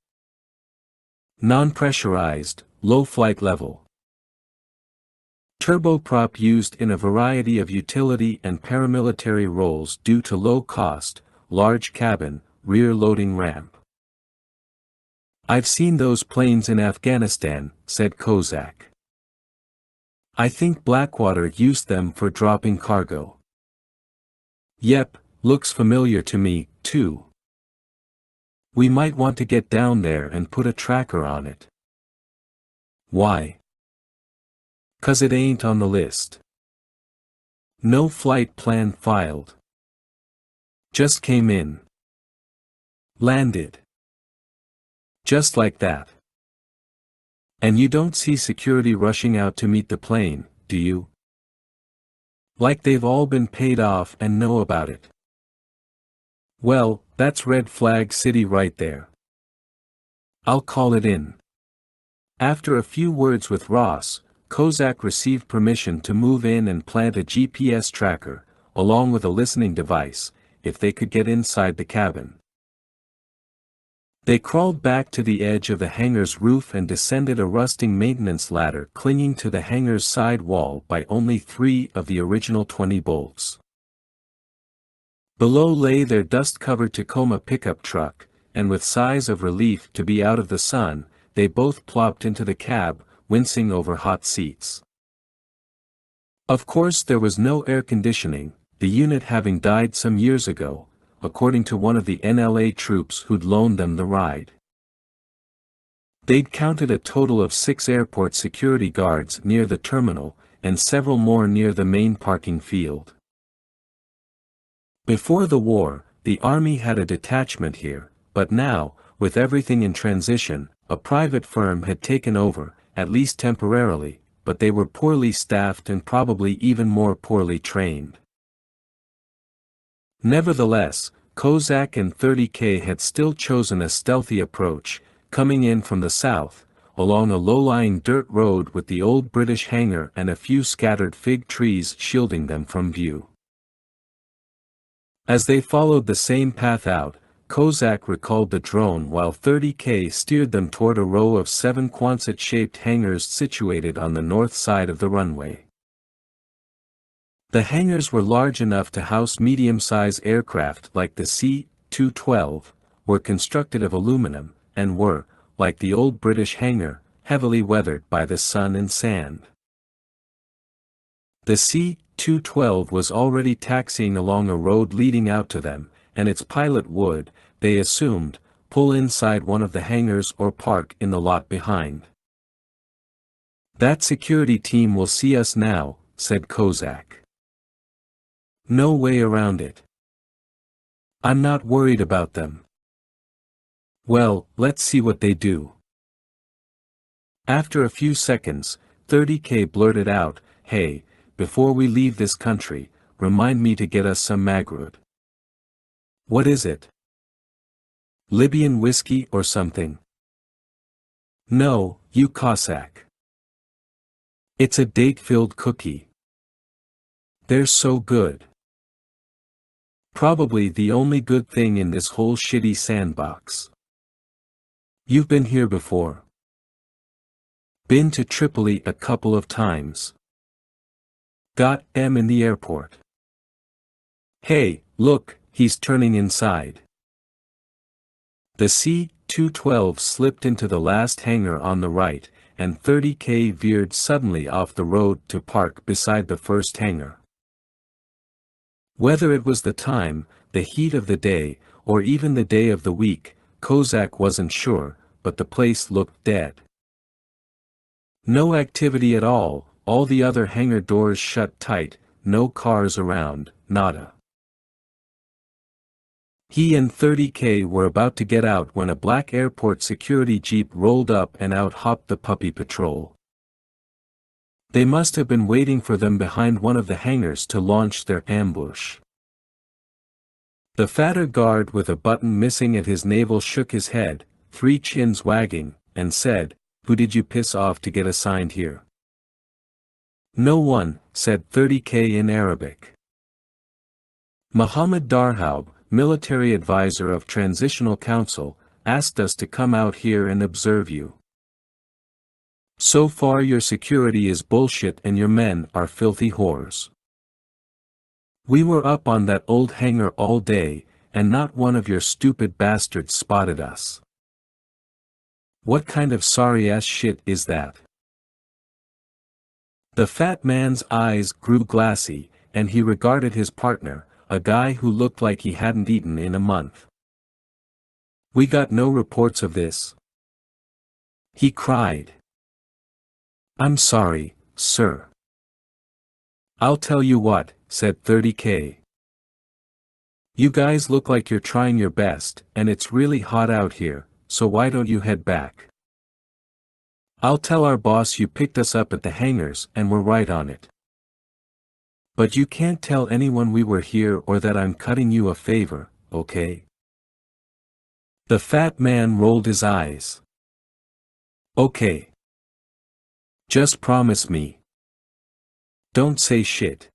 Non-pressurized, low flight level. Turboprop used in a variety of utility and paramilitary roles due to low cost, large cabin, rear loading ramp. I've seen those planes in Afghanistan, said Kozak. I think Blackwater used them for dropping cargo. Yep, looks familiar to me, too. We might want to get down there and put a tracker on it. Why? 'Cause it ain't on the list. No flight plan filed. Just came in. Landed. Just like that. And you don't see security rushing out to meet the plane, do you? Like they've all been paid off and know about it. Well, that's red flag city right there. I'll call it in. After a few words with Ross, Kozak received permission to move in and plant a GPS tracker, along with a listening device, if they could get inside the cabin. They crawled back to the edge of the hangar's roof and descended a rusting maintenance ladder clinging to the hangar's side wall by only 3 of the original 20 bolts. Below lay their dust-covered Tacoma pickup truck, and with sighs of relief to be out of the sun, they both plopped into the cab, wincing over hot seats. Of course there was no air conditioning, the unit having died some years ago, according to one of the NLA troops who'd loaned them the ride. They'd counted a total of 6 airport security guards near the terminal, and several more near the main parking field. Before the war, the Army had a detachment here, but now, with everything in transition, a private firm had taken over, at least temporarily, but they were poorly staffed and probably even more poorly trained. Nevertheless, Kozak and 30K had still chosen a stealthy approach, coming in from the south, along a low-lying dirt road with the old British hangar and a few scattered fig trees shielding them from view. As they followed the same path out, Kozak recalled the drone while 30K steered them toward a row of 7 Quonset-shaped hangars situated on the north side of the runway. The hangars were large enough to house medium-size aircraft like the C-212, were constructed of aluminum, and were, like the old British hangar, heavily weathered by the sun and sand. The C-212 was already taxiing along a road leading out to them, and its pilot would, they assumed, pull inside one of the hangars or park in the lot behind. That security team will see us now, said Kozak. No way around it. I'm not worried about them. Well, let's see what they do. After a few seconds, 30K blurted out, hey, before we leave this country, remind me to get us some Magrud. What is it? Libyan whiskey or something? No, you Cossack. It's a date-filled cookie. They're so good. Probably the only good thing in this whole shitty sandbox. You've been here before. Been to Tripoli a couple of times. Got M in the airport. Hey, look, he's turning inside. The C-212 slipped into the last hangar on the right, and 30K veered suddenly off the road to park beside the first hangar. Whether it was the time, the heat of the day, or even the day of the week, Kozak wasn't sure, but the place looked dead. No activity at all the other hangar doors shut tight, no cars around, nada. He and 30K were about to get out when a black airport security jeep rolled up and out hopped the puppy patrol. They must have been waiting for them behind one of the hangars to launch their ambush. The fatter guard with a button missing at his navel shook his head, three chins wagging, and said, "Who did you piss off to get assigned here?" "No one," said 30K in Arabic. "Muhammad Darhaub, military advisor of Transitional Council, asked us to come out here and observe you. So far your security is bullshit and your men are filthy whores. We were up on that old hangar all day, and not one of your stupid bastards spotted us. What kind of sorry-ass shit is that?" The fat man's eyes grew glassy, and he regarded his partner, a guy who looked like he hadn't eaten in a month. "We got no reports of this," he cried. "I'm sorry, sir." "I'll tell you what," said 30K. "You guys look like you're trying your best, and it's really hot out here, so why don't you head back? I'll tell our boss you picked us up at the hangars and we're right on it. But you can't tell anyone we were here or that I'm cutting you a favor, okay?" The fat man rolled his eyes. "Okay. Just promise me. Don't say shit."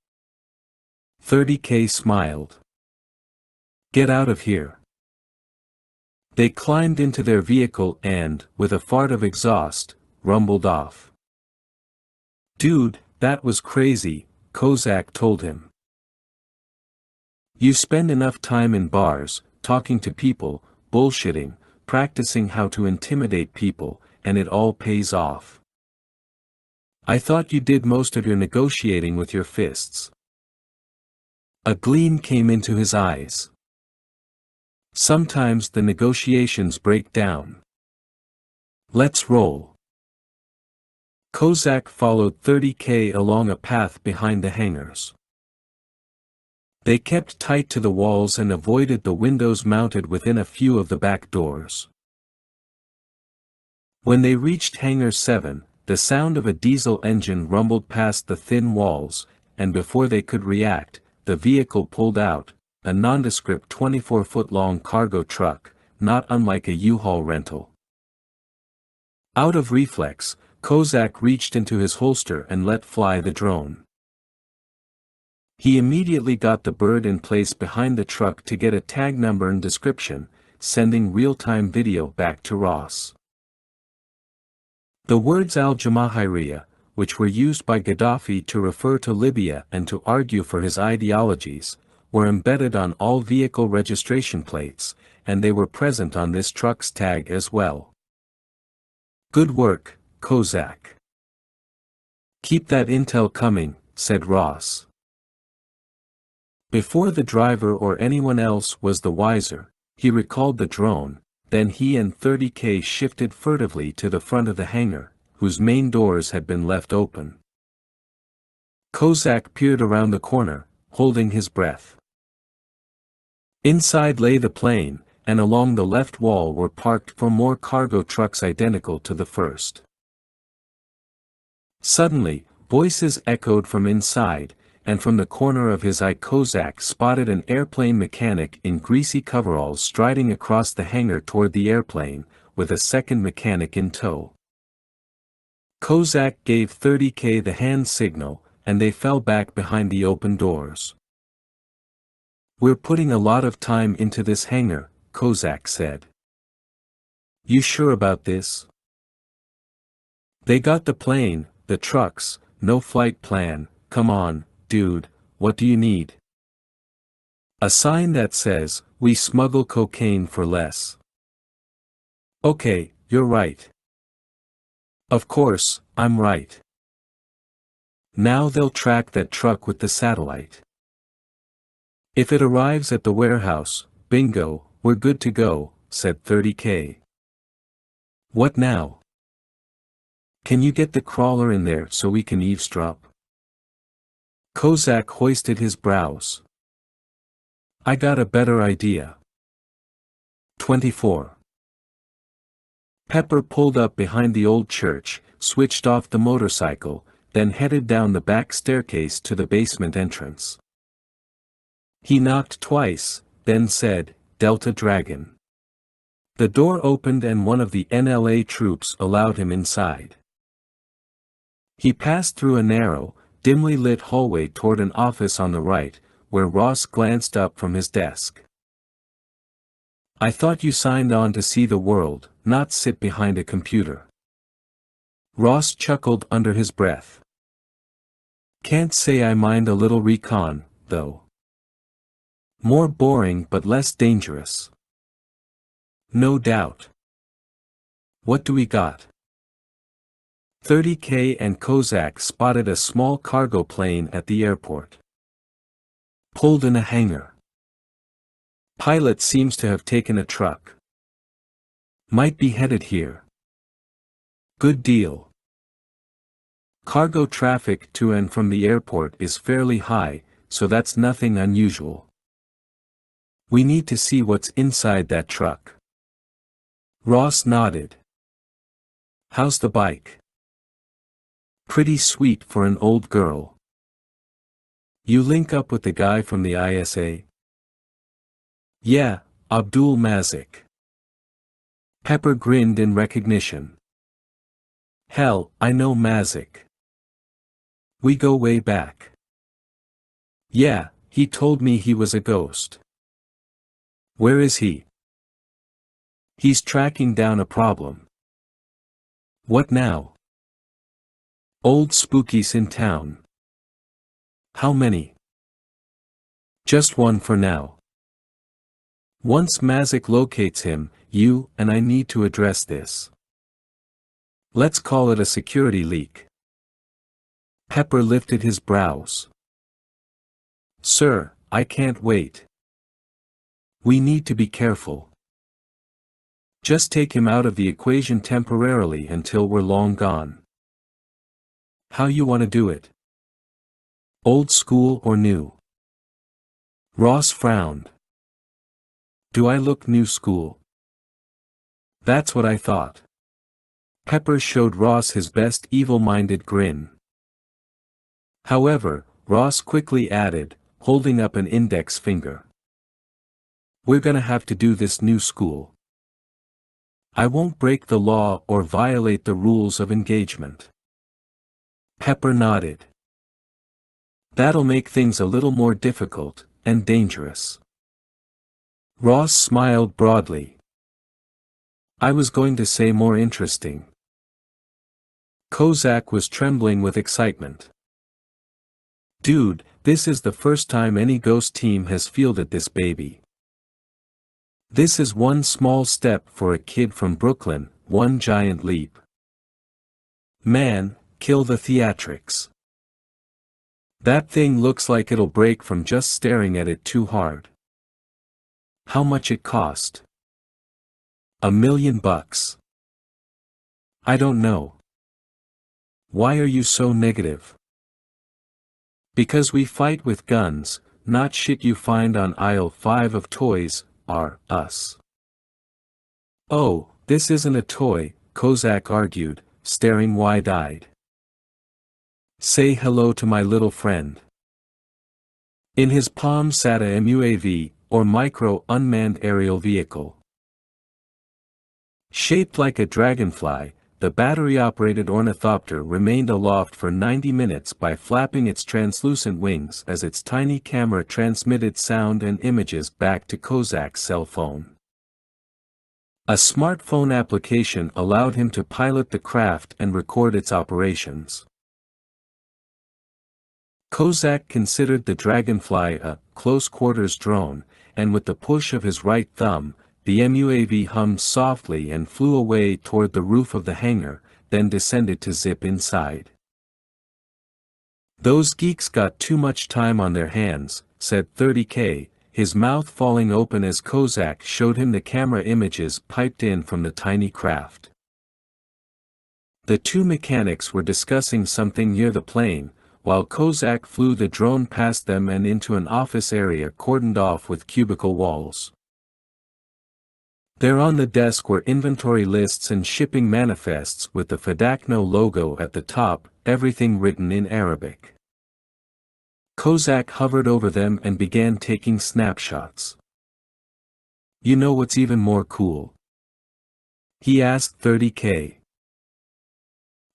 30K smiled. "Get out of here." They climbed into their vehicle and, with a fart of exhaust, rumbled off. "Dude, that was crazy," Kozak told him. "You spend enough time in bars, talking to people, bullshitting, practicing how to intimidate people, and it all pays off. I thought you did most of your negotiating with your fists." A gleam came into his eyes. "Sometimes the negotiations break down. Let's roll." Kozak followed 30K along a path behind the hangars. They kept tight to the walls and avoided the windows mounted within a few of the back doors. When they reached Hangar 7, the sound of a diesel engine rumbled past the thin walls, and before they could react, the vehicle pulled out, a nondescript 24-foot-long cargo truck, not unlike a U-Haul rental. Out of reflex, Kozak reached into his holster and let fly the drone. He immediately got the bird in place behind the truck to get a tag number and description, sending real-time video back to Ross. The words al-Jamahiriya, which were used by Gaddafi to refer to Libya and to argue for his ideologies, were embedded on all vehicle registration plates, and they were present on this truck's tag as well. "Good work, Kozak. Keep that intel coming," said Ross. Before the driver or anyone else was the wiser, he recalled the drone. Then he and 30K shifted furtively to the front of the hangar, whose main doors had been left open. Kozak peered around the corner, holding his breath. Inside lay the plane, and along the left wall were parked 4 more cargo trucks identical to the first. Suddenly, voices echoed from inside, and from the corner of his eye Kozak spotted an airplane mechanic in greasy coveralls striding across the hangar toward the airplane, with a second mechanic in tow. Kozak gave 30K the hand signal, and they fell back behind the open doors. "We're putting a lot of time into this hangar," Kozak said. "You sure about this?" "They got the plane, the trucks, no flight plan. Come on, dude, what do you need?" "A sign that says, 'We smuggle cocaine for less.'" "Okay, you're right." "Of course, I'm right." "Now they'll track that truck with the satellite. If it arrives at the warehouse, bingo, we're good to go," said 30K. "What now? Can you get the crawler in there so we can eavesdrop?" Kozak hoisted his brows. "I got a better idea. 24. Pepper pulled up behind the old church, switched off the motorcycle, then headed down the back staircase to the basement entrance. He knocked twice, then said, "Delta Dragon." The door opened and one of the NLA troops allowed him inside. He passed through a narrow, dimly lit hallway toward an office on the right, where Ross glanced up from his desk. "I thought you signed on to see the world, not sit behind a computer." Ross chuckled under his breath. "Can't say I mind a little recon, though. More boring but less dangerous." "No doubt. What do we got?" 30K and Kozak spotted a small cargo plane at the airport. "Pulled in a hangar. Pilot seems to have taken a truck. Might be headed here. Good deal. Cargo traffic to and from the airport is fairly high, so that's nothing unusual. We need to see what's inside that truck." Ross nodded. "How's the bike?" "Pretty sweet for an old girl." "You link up with the guy from the ISA?" "Yeah, Abdul Mazik." Pepper grinned in recognition. "Hell, I know Mazik. We go way back." "Yeah, he told me he was a ghost." "Where is he?" "He's tracking down a problem." "What now?" "Old spookies in town." "How many?" "Just one for now. Once Mazik locates him, you and I need to address this. Let's call it a security leak." Pepper lifted his brows. "Sir, I can't wait. We need to be careful. Just take him out of the equation temporarily until we're long gone." "How you want to do it? Old school or new?" Ross frowned. "Do I look new school?" "That's what I thought." Pepper showed Ross his best evil-minded grin. However, Ross quickly added, holding up an index finger. "We're gonna have to do this new school. I won't break the law or violate the rules of engagement." Pepper nodded. "That'll make things a little more difficult, and dangerous." Ross smiled broadly. "I was going to say more interesting." Kozak was trembling with excitement. "Dude, this is the first time any ghost team has fielded this baby. This is one small step for a kid from Brooklyn, one giant leap. Man, kill the theatrics. That thing looks like it'll break from just staring at it too hard." "How much it cost?" $1 million. "I don't know." "Why are you so negative?" "Because we fight with guns, not shit you find on aisle 5 of toys, us." "Oh, this isn't a toy," Kozak argued, staring wide-eyed. "Say hello to my little friend." In his palm sat a MUAV, or Micro Unmanned Aerial Vehicle. Shaped like a dragonfly, the battery-operated ornithopter remained aloft for 90 minutes by flapping its translucent wings as its tiny camera transmitted sound and images back to Kozak's cell phone. A smartphone application allowed him to pilot the craft and record its operations. Kozak considered the Dragonfly a close-quarters drone, and with the push of his right thumb, the MUAV hummed softly and flew away toward the roof of the hangar, then descended to zip inside. "Those geeks got too much time on their hands," said 30K, his mouth falling open as Kozak showed him the camera images piped in from the tiny craft. The two mechanics were discussing something near the plane, while Kozak flew the drone past them and into an office area cordoned off with cubicle walls. There on the desk were inventory lists and shipping manifests with the Fadakno logo at the top, everything written in Arabic. Kozak hovered over them and began taking snapshots. You know what's even more cool? He asked 30K.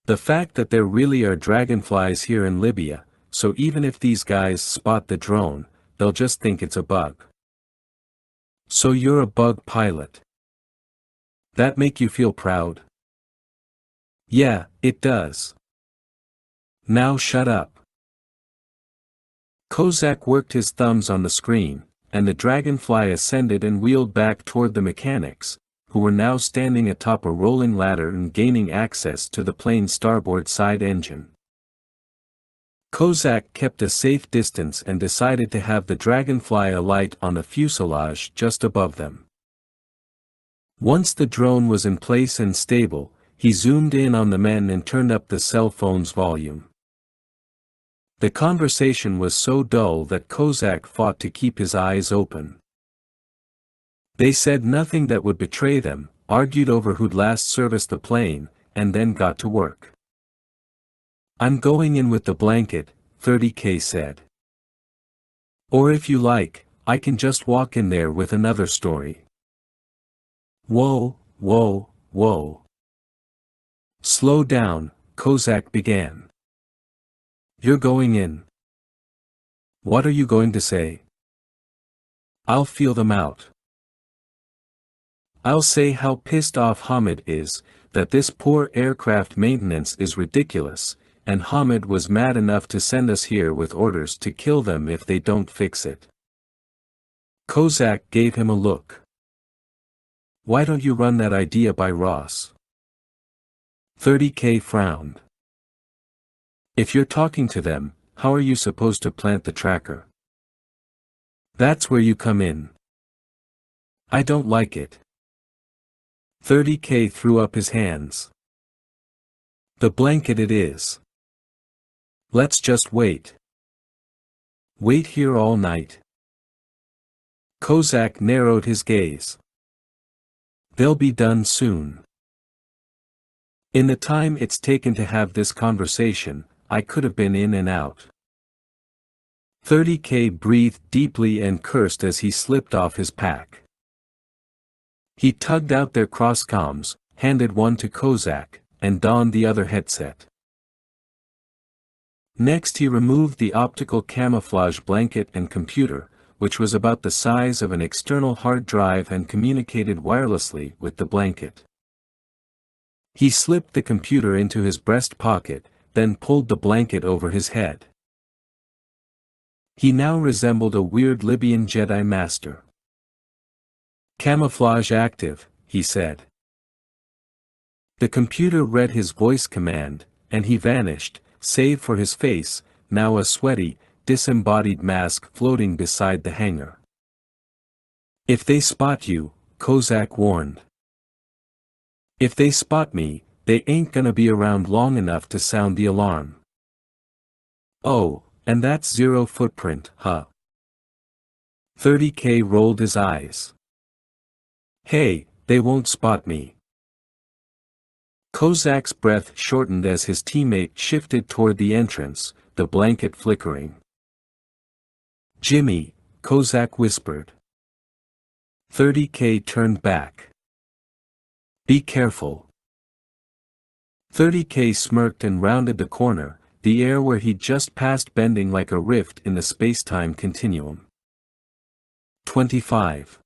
The fact that there really are dragonflies here in Libya, so even if these guys spot the drone, they'll just think it's a bug. So you're a bug pilot. That make you feel proud? Yeah, it does. Now shut up. Kozak worked his thumbs on the screen, and the dragonfly ascended and wheeled back toward the mechanics, who were now standing atop a rolling ladder and gaining access to the plane's starboard side engine. Kozak kept a safe distance and decided to have the dragonfly alight on the fuselage just above them. Once the drone was in place and stable, he zoomed in on the men and turned up the cell phone's volume. The conversation was so dull that Kozak fought to keep his eyes open. They said nothing that would betray them, argued over who'd last serviced the plane, and then got to work. I'm going in with the blanket, 30K said. Or if you like, I can just walk in there with another story. Whoa, whoa, whoa. Slow down, Kozak began. You're going in. What are you going to say? I'll feel them out. I'll say how pissed off Hamid is, that this poor aircraft maintenance is ridiculous, and Hamid was mad enough to send us here with orders to kill them if they don't fix it. Kozak gave him a look. Why don't you run that idea by Ross? 30K frowned. If you're talking to them, how are you supposed to plant the tracker? That's where you come in. I don't like it. 30K threw up his hands. The blanket it is. Let's just wait. Wait here all night. Kozak narrowed his gaze. They'll be done soon. In the time it's taken to have this conversation, I could have been in and out. 30K breathed deeply and cursed as he slipped off his pack. He tugged out their cross-comms, handed one to Kozak, and donned the other headset. Next he removed the optical camouflage blanket and computer, which was about the size of an external hard drive and communicated wirelessly with the blanket. He slipped the computer into his breast pocket, then pulled the blanket over his head. He now resembled a weird Libyan Jedi master. Camouflage active, he said. The computer read his voice command, and he vanished, save for his face, now a sweaty, disembodied mask floating beside the hangar. If they spot you, Kozak warned. If they spot me, they ain't gonna be around long enough to sound the alarm. Oh, and that's zero footprint, huh? 30K rolled his eyes. Hey, they won't spot me. Kozak's breath shortened as his teammate shifted toward the entrance, the blanket flickering. Jimmy, Kozak whispered. 30K turned back. Be careful. 30K smirked and rounded the corner, the air where he'd just passed bending like a rift in the space-time continuum. 25.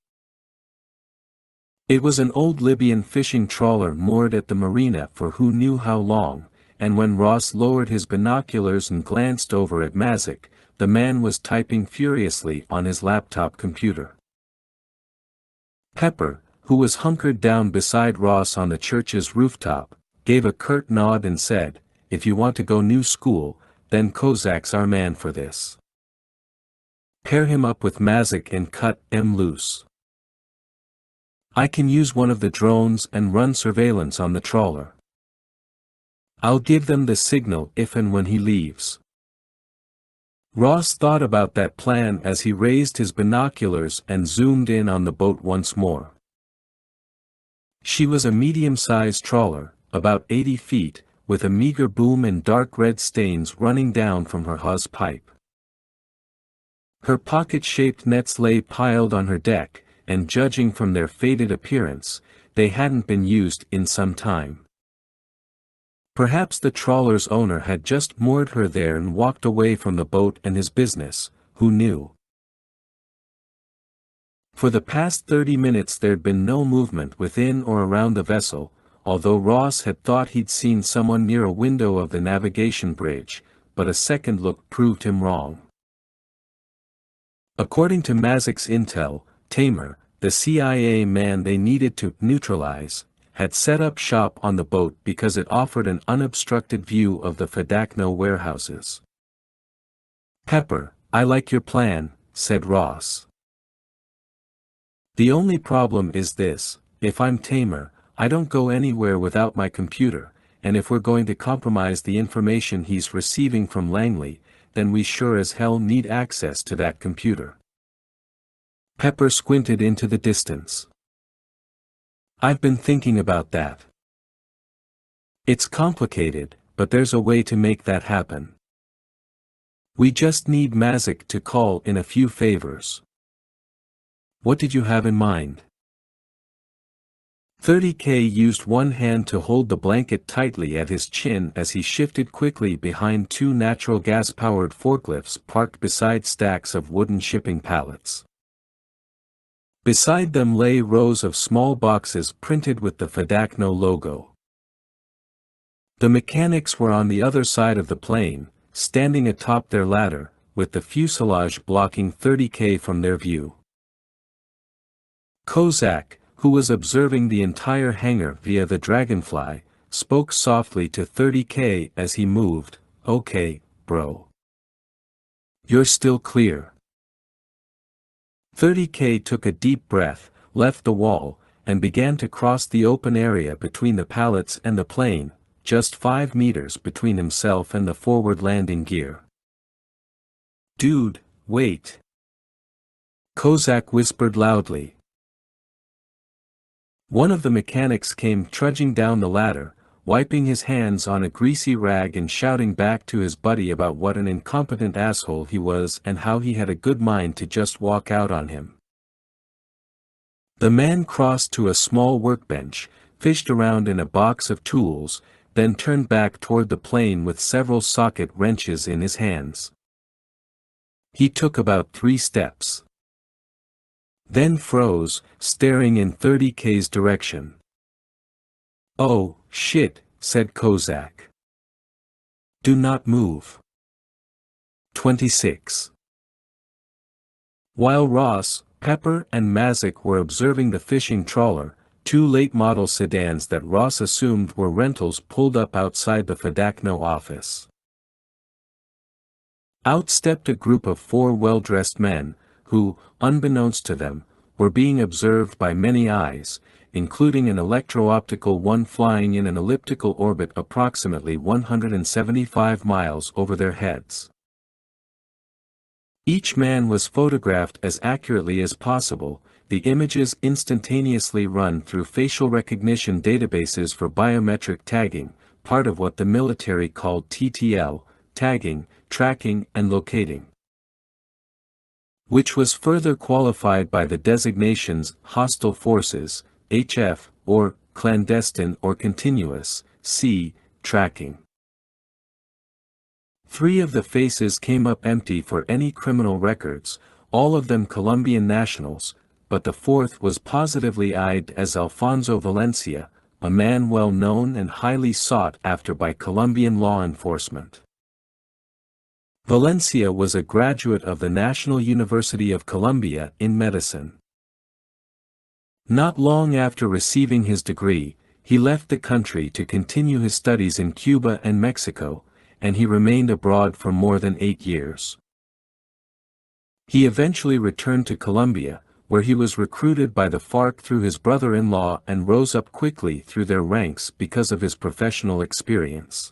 It was an old Libyan fishing trawler moored at the marina for who knew how long, and when Ross lowered his binoculars and glanced over at Mazik, the man was typing furiously on his laptop computer. Pepper, who was hunkered down beside Ross on the church's rooftop, gave a curt nod and said, "If you want to go new school, then Kozak's our man for this. Pair him up with Mazik and cut him loose. I can use one of the drones and run surveillance on the trawler. I'll give them the signal if and when he leaves." Ross thought about that plan as he raised his binoculars and zoomed in on the boat once more. She was a medium-sized trawler, about 80 feet, with a meager boom and dark red stains running down from her hawse pipe. Her pocket-shaped nets lay piled on her deck, and judging from their faded appearance, they hadn't been used in some time. Perhaps the trawler's owner had just moored her there and walked away from the boat and his business, who knew? For the past 30 minutes there'd been no movement within or around the vessel, although Ross had thought he'd seen someone near a window of the navigation bridge, but a second look proved him wrong. According to Mazik's intel, Tamer, the CIA man they needed to neutralize, had set up shop on the boat because it offered an unobstructed view of the Fadakno warehouses. "Pepper, I like your plan," said Ross. "The only problem is this: if I'm Tamer, I don't go anywhere without my computer, and if we're going to compromise the information he's receiving from Langley, then we sure as hell need access to that computer." Pepper squinted into the distance. "I've been thinking about that. It's complicated, but there's a way to make that happen. We just need Mazik to call in a few favors." "What did you have in mind?" 30K used one hand to hold the blanket tightly at his chin as he shifted quickly behind two natural gas-powered forklifts parked beside stacks of wooden shipping pallets. Beside them lay rows of small boxes printed with the Fadakno logo. The mechanics were on the other side of the plane, standing atop their ladder, with the fuselage blocking 30K from their view. Kozak, who was observing the entire hangar via the Dragonfly, spoke softly to 30K as he moved. "Okay, bro. You're still clear." 30K took a deep breath, left the wall, and began to cross the open area between the pallets and the plane, just 5 meters between himself and the forward landing gear. "Dude, wait," Kozak whispered loudly. One of the mechanics came trudging down the ladder, wiping his hands on a greasy rag and shouting back to his buddy about what an incompetent asshole he was and how he had a good mind to just walk out on him. The man crossed to a small workbench, fished around in a box of tools, then turned back toward the plane with several socket wrenches in his hands. He took about 3 steps. Then froze, staring in 30K's direction. "Oh, shit," said Kozak. "Do not move." 26. While Ross, Pepper and Mazik were observing the fishing trawler, 2 late-model sedans that Ross assumed were rentals pulled up outside the Fadakno office. Out stepped a group of 4 well-dressed men, who, unbeknownst to them, were being observed by many eyes, including an electro-optical one flying in an elliptical orbit approximately 175 miles over their heads. Each man was photographed as accurately as possible, the images instantaneously run through facial recognition databases for biometric tagging, part of what the military called TTL, tagging, tracking and locating, which was further qualified by the designations hostile forces, HF, or clandestine or continuous, C, tracking. 3 of the faces came up empty for any criminal records, all of them Colombian nationals, but the 4th was positively eyed as Alfonso Valencia, a man well known and highly sought after by Colombian law enforcement. Valencia was a graduate of the National University of Colombia in medicine. Not long after receiving his degree, he left the country to continue his studies in Cuba and Mexico, and he remained abroad for more than 8 years. He eventually returned to Colombia, where he was recruited by the FARC through his brother-in-law and rose up quickly through their ranks because of his professional experience.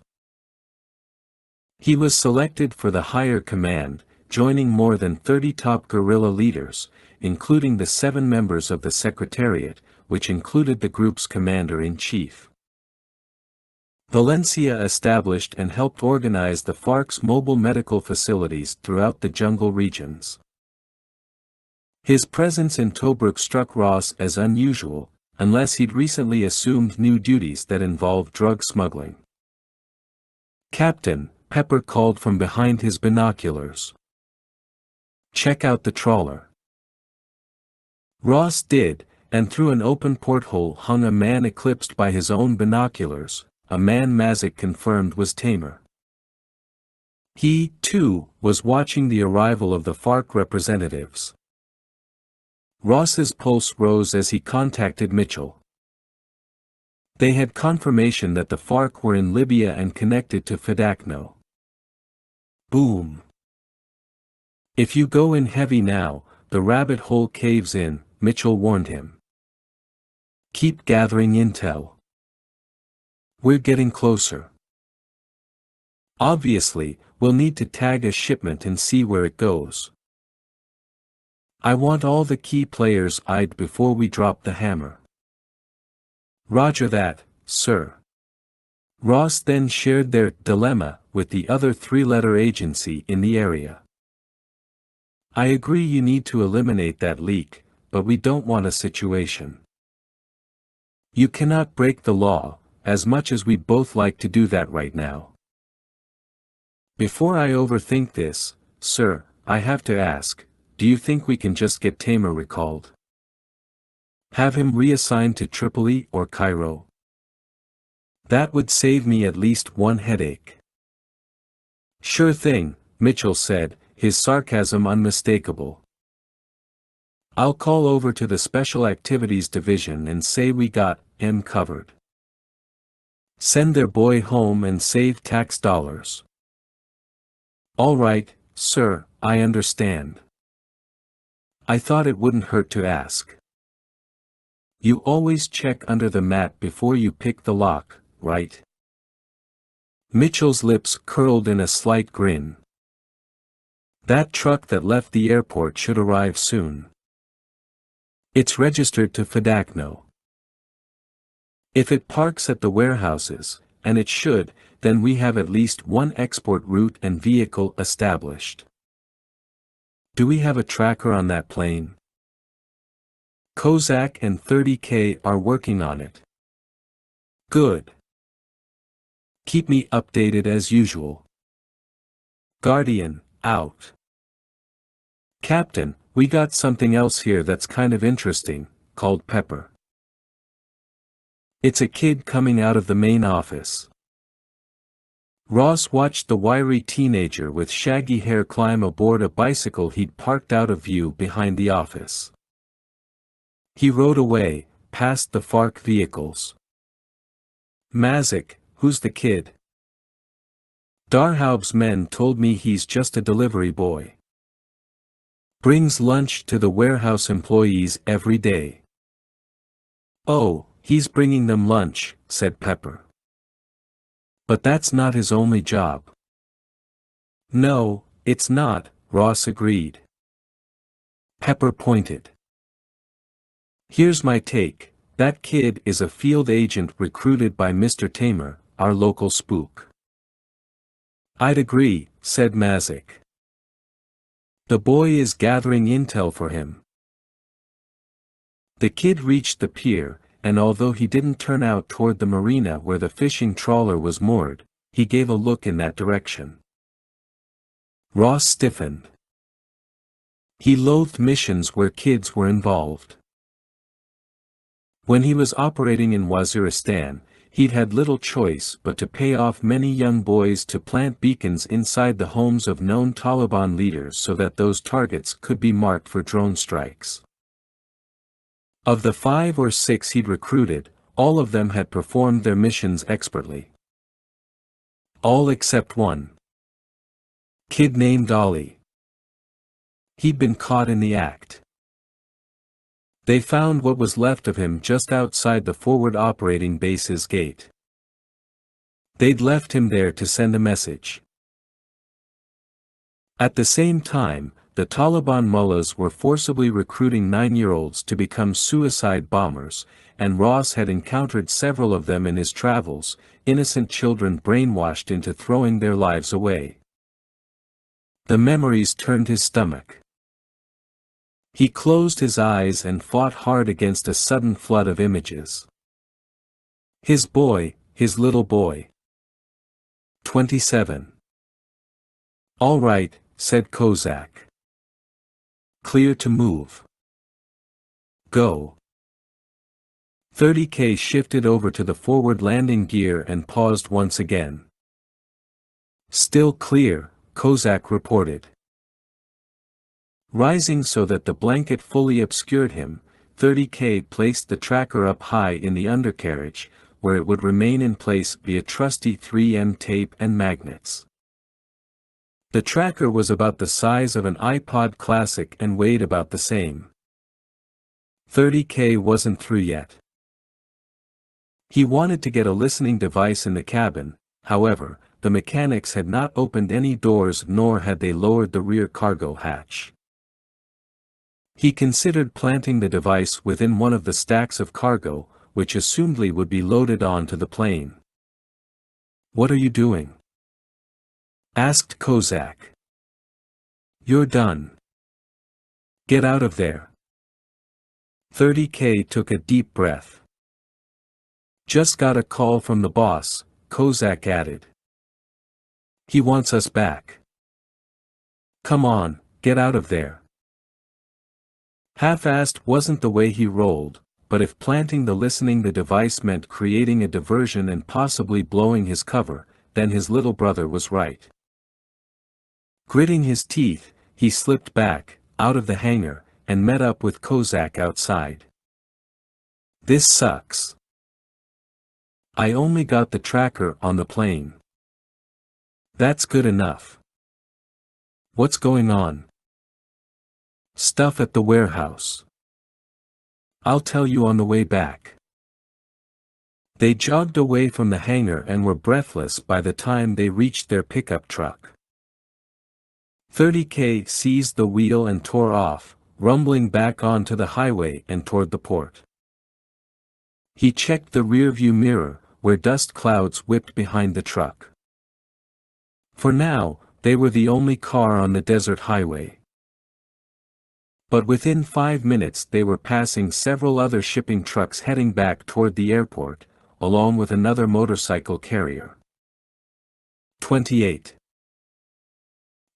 He was selected for the higher command, joining more than 30 top guerrilla leaders, including the 7 members of the Secretariat, which included the group's commander-in-chief. Valencia established and helped organize the FARC's mobile medical facilities throughout the jungle regions. His presence in Tobruk struck Ross as unusual, unless he'd recently assumed new duties that involved drug smuggling. "Captain," Pepper called from behind his binoculars. "Check out the trawler." Ross did, and through an open porthole hung a man eclipsed by his own binoculars, a man Mazik confirmed was Tamer. He, too, was watching the arrival of the FARC representatives. Ross's pulse rose as he contacted Mitchell. They had confirmation that the FARC were in Libya and connected to Fidakno. Boom. "If you go in heavy now, the rabbit hole caves in," Mitchell warned him. "Keep gathering intel. We're getting closer. Obviously, we'll need to tag a shipment and see where it goes. I want all the key players eyed before we drop the hammer." "Roger that, sir." Ross then shared their dilemma with the other three-letter agency in the area. "I agree you need to eliminate that leak, but we don't want a situation. You cannot break the law, as much as we'd both like to do that right now. Before I overthink this, sir, I have to ask, do you think we can just get Tamer recalled? Have him reassigned to Tripoli or Cairo? That would save me at least one headache." "Sure thing," Mitchell said, his sarcasm unmistakable. "I'll call over to the Special Activities Division and say we got him covered. Send their boy home and save tax dollars." "All right, sir, I understand. I thought it wouldn't hurt to ask. You always check under the mat before you pick the lock, right?" Mitchell's lips curled in a slight grin. "That truck that left the airport should arrive soon. It's registered to Fidakno. If it parks at the warehouses, and it should, then we have at least one export route and vehicle established. Do we have a tracker on that plane?" "Kozak and 30K are working on it." "Good. Keep me updated as usual." Guardian, out. "Captain, we got something else here that's kind of interesting," called Pepper. "It's a kid coming out of the main office." Ross watched the wiry teenager with shaggy hair climb aboard a bicycle he'd parked out of view behind the office. He rode away, past the FARC vehicles. "Mazik, who's the kid?" "Darhaub's men told me he's just a delivery boy. Brings lunch to the warehouse employees every day." "Oh, he's bringing them lunch," said Pepper. "But that's not his only job." "No, it's not," Ross agreed. Pepper pointed. "Here's my take, that kid is a field agent recruited by Mr. Tamer, our local spook." "I'd agree," said Mazik. "The boy is gathering intel for him." The kid reached the pier, and although he didn't turn out toward the marina where the fishing trawler was moored, he gave a look in that direction. Ross stiffened. He loathed missions where kids were involved. When he was operating in Waziristan, he'd had little choice but to pay off many young boys to plant beacons inside the homes of known Taliban leaders so that those targets could be marked for drone strikes. Of the 5 or 6 he'd recruited, all of them had performed their missions expertly. All except one. Kid named Ali. He'd been caught in the act. They found what was left of him just outside the forward operating base's gate. They'd left him there to send a message. At the same time, the Taliban mullahs were forcibly recruiting 9-year-olds to become suicide bombers, and Ross had encountered several of them in his travels, innocent children brainwashed into throwing their lives away. The memories turned his stomach. He closed his eyes and fought hard against a sudden flood of images. His boy, his little boy. 27. "All right," said Kozak. "Clear to move. Go." 30K shifted over to the forward landing gear and paused once again. "Still clear," Kozak reported. Rising so that the blanket fully obscured him, 30K placed the tracker up high in the undercarriage, where it would remain in place via trusty 3M tape and magnets. The tracker was about the size of an iPod Classic and weighed about the same. 30K wasn't through yet. He wanted to get a listening device in the cabin, however, the mechanics had not opened any doors nor had they lowered the rear cargo hatch. He considered planting the device within one of the stacks of cargo, which assumedly would be loaded onto the plane. "What are you doing?" asked Kozak. "You're done. Get out of there." 30K took a deep breath. "Just got a call from the boss," Kozak added. "He wants us back. Come on, get out of there." Half-assed wasn't the way he rolled, but if planting the device meant creating a diversion and possibly blowing his cover, then his little brother was right. Gritting his teeth, he slipped back, out of the hangar, and met up with Kozak outside. "This sucks. I only got the tracker on the plane." "That's good enough. What's going on?" "Stuff at the warehouse. I'll tell you on the way back." They jogged away from the hangar and were breathless by the time they reached their pickup truck. 30K seized the wheel and tore off, rumbling back onto the highway and toward the port. He checked the rearview mirror, where dust clouds whipped behind the truck. For now, they were the only car on the desert highway. But within 5 minutes they were passing several other shipping trucks heading back toward the airport, along with another motorcycle carrier. 28.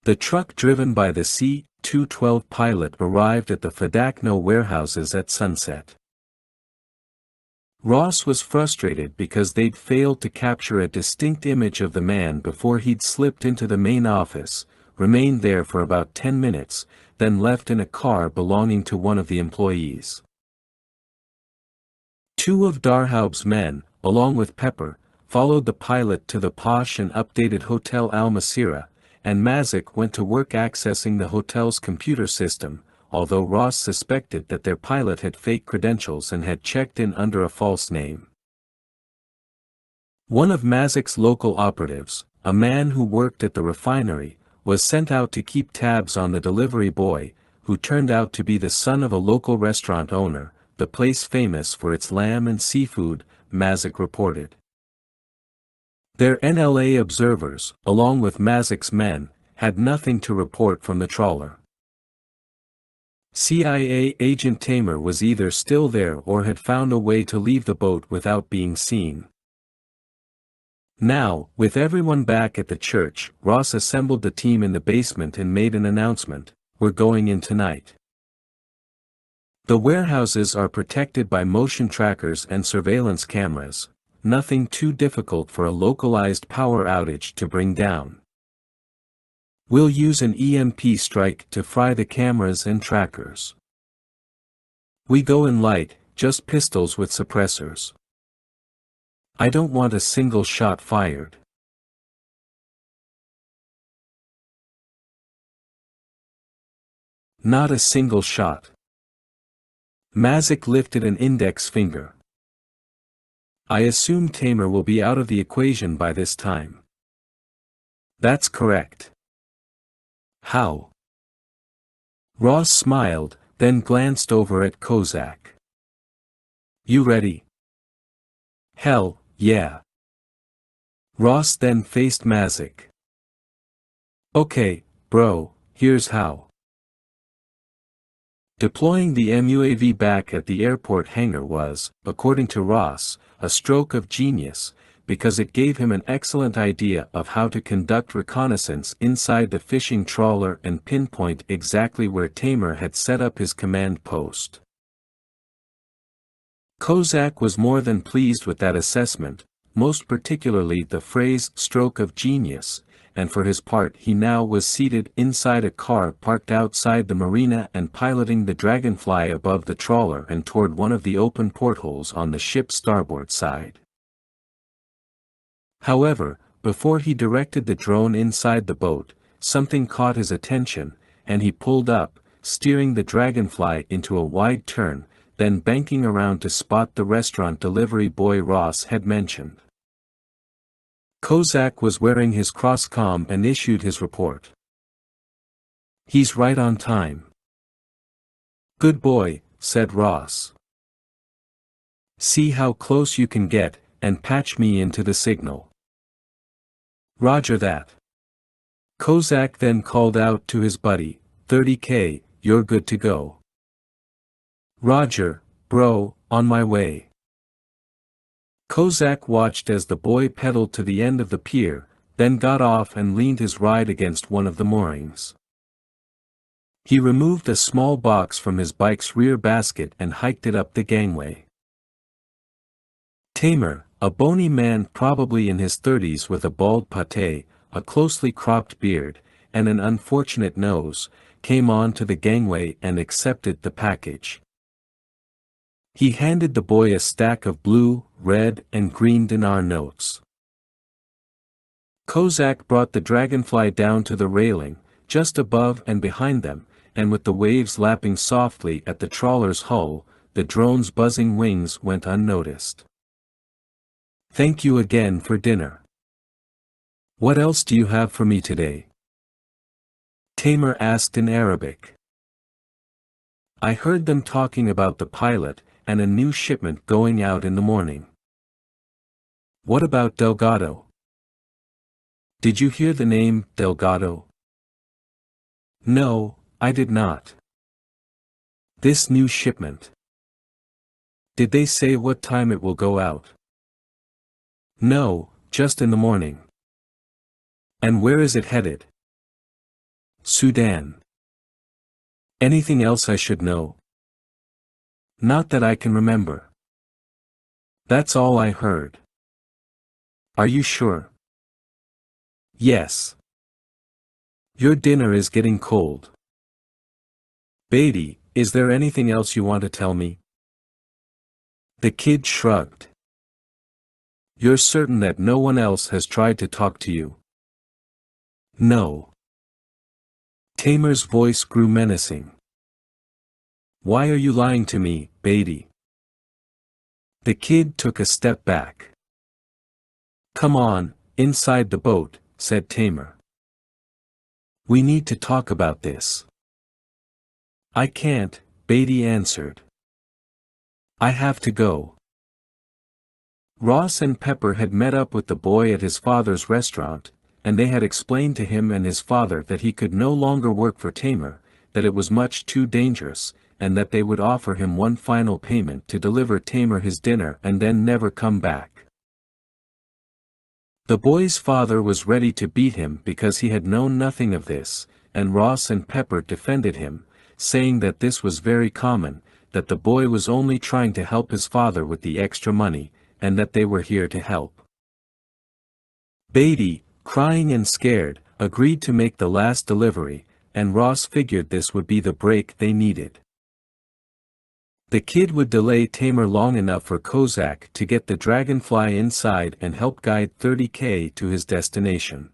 The truck driven by the C-212 pilot arrived at the Fadakno warehouses at sunset. Ross was frustrated because they'd failed to capture a distinct image of the man before he'd slipped into the main office, remained there for about 10 minutes, then left in a car belonging to one of the employees. Two of Darhaub's men, along with Pepper, followed the pilot to the posh and updated Hotel Al Masira, and Mazik went to work accessing the hotel's computer system, although Ross suspected that their pilot had fake credentials and had checked in under a false name. One of Mazik's local operatives, a man who worked at the refinery, was sent out to keep tabs on the delivery boy, who turned out to be the son of a local restaurant owner, the place famous for its lamb and seafood, Mazik reported. Their NLA observers, along with Mazik's men, had nothing to report from the trawler. CIA agent Tamer was either still there or had found a way to leave the boat without being seen. Now, with everyone back at the church, Ross assembled the team in the basement and made an announcement: "We're going in tonight." The warehouses are protected by motion trackers and surveillance cameras, nothing too difficult for a localized power outage to bring down. We'll use an EMP strike to fry the cameras and trackers. We go in light, just pistols with suppressors. I don't want a single shot fired. Not a single shot. Mazik lifted an index finger. I assume Tamer will be out of the equation by this time. That's correct. How? Ross smiled, then glanced over at Kozak. You ready? Hell, yeah. Ross then faced Mazik. Okay, bro, here's how. Deploying the MUAV back at the airport hangar was, according to Ross, a stroke of genius, because it gave him an excellent idea of how to conduct reconnaissance inside the fishing trawler and pinpoint exactly where Tamer had set up his command post. Kozak was more than pleased with that assessment, most particularly the phrase stroke of genius, and for his part he now was seated inside a car parked outside the marina and piloting the Dragonfly above the trawler and toward one of the open portholes on the ship's starboard side. However, before he directed the drone inside the boat, something caught his attention, and he pulled up, steering the Dragonfly into a wide turn, then banking around to spot the restaurant delivery boy Ross had mentioned. Kozak was wearing his cross-comm and issued his report. He's right on time. Good boy, said Ross. See how close you can get, and patch me into the signal. Roger that. Kozak then called out to his buddy, 30K, you're good to go. Roger, bro, on my way. Kozak watched as the boy pedaled to the end of the pier, then got off and leaned his ride against one of the moorings. He removed a small box from his bike's rear basket and hiked it up the gangway. Tamer, a bony man probably in his 30s with a bald pate, a closely cropped beard, and an unfortunate nose, came on to the gangway and accepted the package. He handed the boy a stack of blue, red, and green dinar notes. Kozak brought the Dragonfly down to the railing, just above and behind them, and with the waves lapping softly at the trawler's hull, the drone's buzzing wings went unnoticed. Thank you again for dinner. What else do you have for me today? Tamer asked in Arabic. I heard them talking about the pilot, and a new shipment going out in the morning. What about Delgado? Did you hear the name, Delgado? No, I did not. This new shipment. Did they say what time it will go out? No, just in the morning. And where is it headed? Sudan. Anything else I should know? Not that I can remember. That's all I heard. Are you sure? Yes. Your dinner is getting cold. Beatty, is there anything else you want to tell me? The kid shrugged. You're certain that no one else has tried to talk to you? No. Tamer's voice grew menacing. Why are you lying to me, Beatty? The kid took a step back. Come on, inside the boat, said Tamer. We need to talk about this. I can't, Beatty answered. I have to go. Ross and Pepper had met up with the boy at his father's restaurant, and they had explained to him and his father that he could no longer work for Tamer, that it was much too dangerous, and that they would offer him one final payment to deliver Tamer his dinner and then never come back. The boy's father was ready to beat him because he had known nothing of this, and Ross and Pepper defended him, saying that this was very common, that the boy was only trying to help his father with the extra money, and that they were here to help. Beatty, crying and scared, agreed to make the last delivery, and Ross figured this would be the break they needed. The kid would delay Tamer long enough for Kozak to get the Dragonfly inside and help guide 30K to his destination.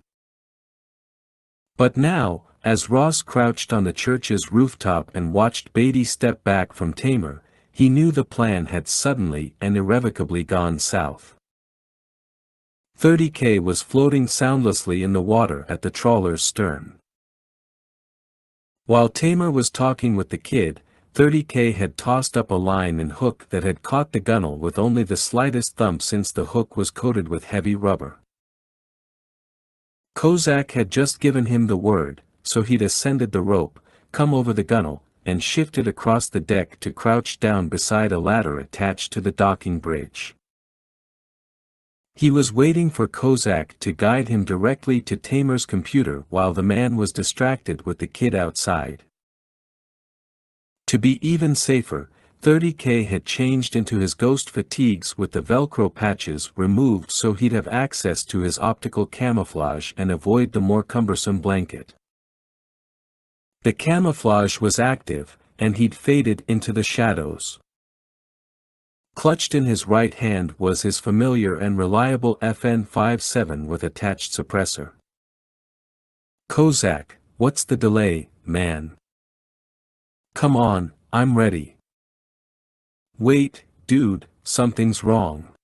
But now, as Ross crouched on the church's rooftop and watched Beatty step back from Tamer, he knew the plan had suddenly and irrevocably gone south. 30K was floating soundlessly in the water at the trawler's stern. While Tamer was talking with the kid, 30K had tossed up a line and hook that had caught the gunnel with only the slightest thump since the hook was coated with heavy rubber. Kozak had just given him the word, so he'd ascended the rope, come over the gunnel, and shifted across the deck to crouch down beside a ladder attached to the docking bridge. He was waiting for Kozak to guide him directly to Tamer's computer while the man was distracted with the kid outside. To be even safer, 30K had changed into his ghost fatigues with the Velcro patches removed so he'd have access to his optical camouflage and avoid the more cumbersome blanket. The camouflage was active, and he'd faded into the shadows. Clutched in his right hand was his familiar and reliable FN-57 with attached suppressor. "Kozak, what's the delay, man? Come on, I'm ready." "Wait, dude, something's wrong."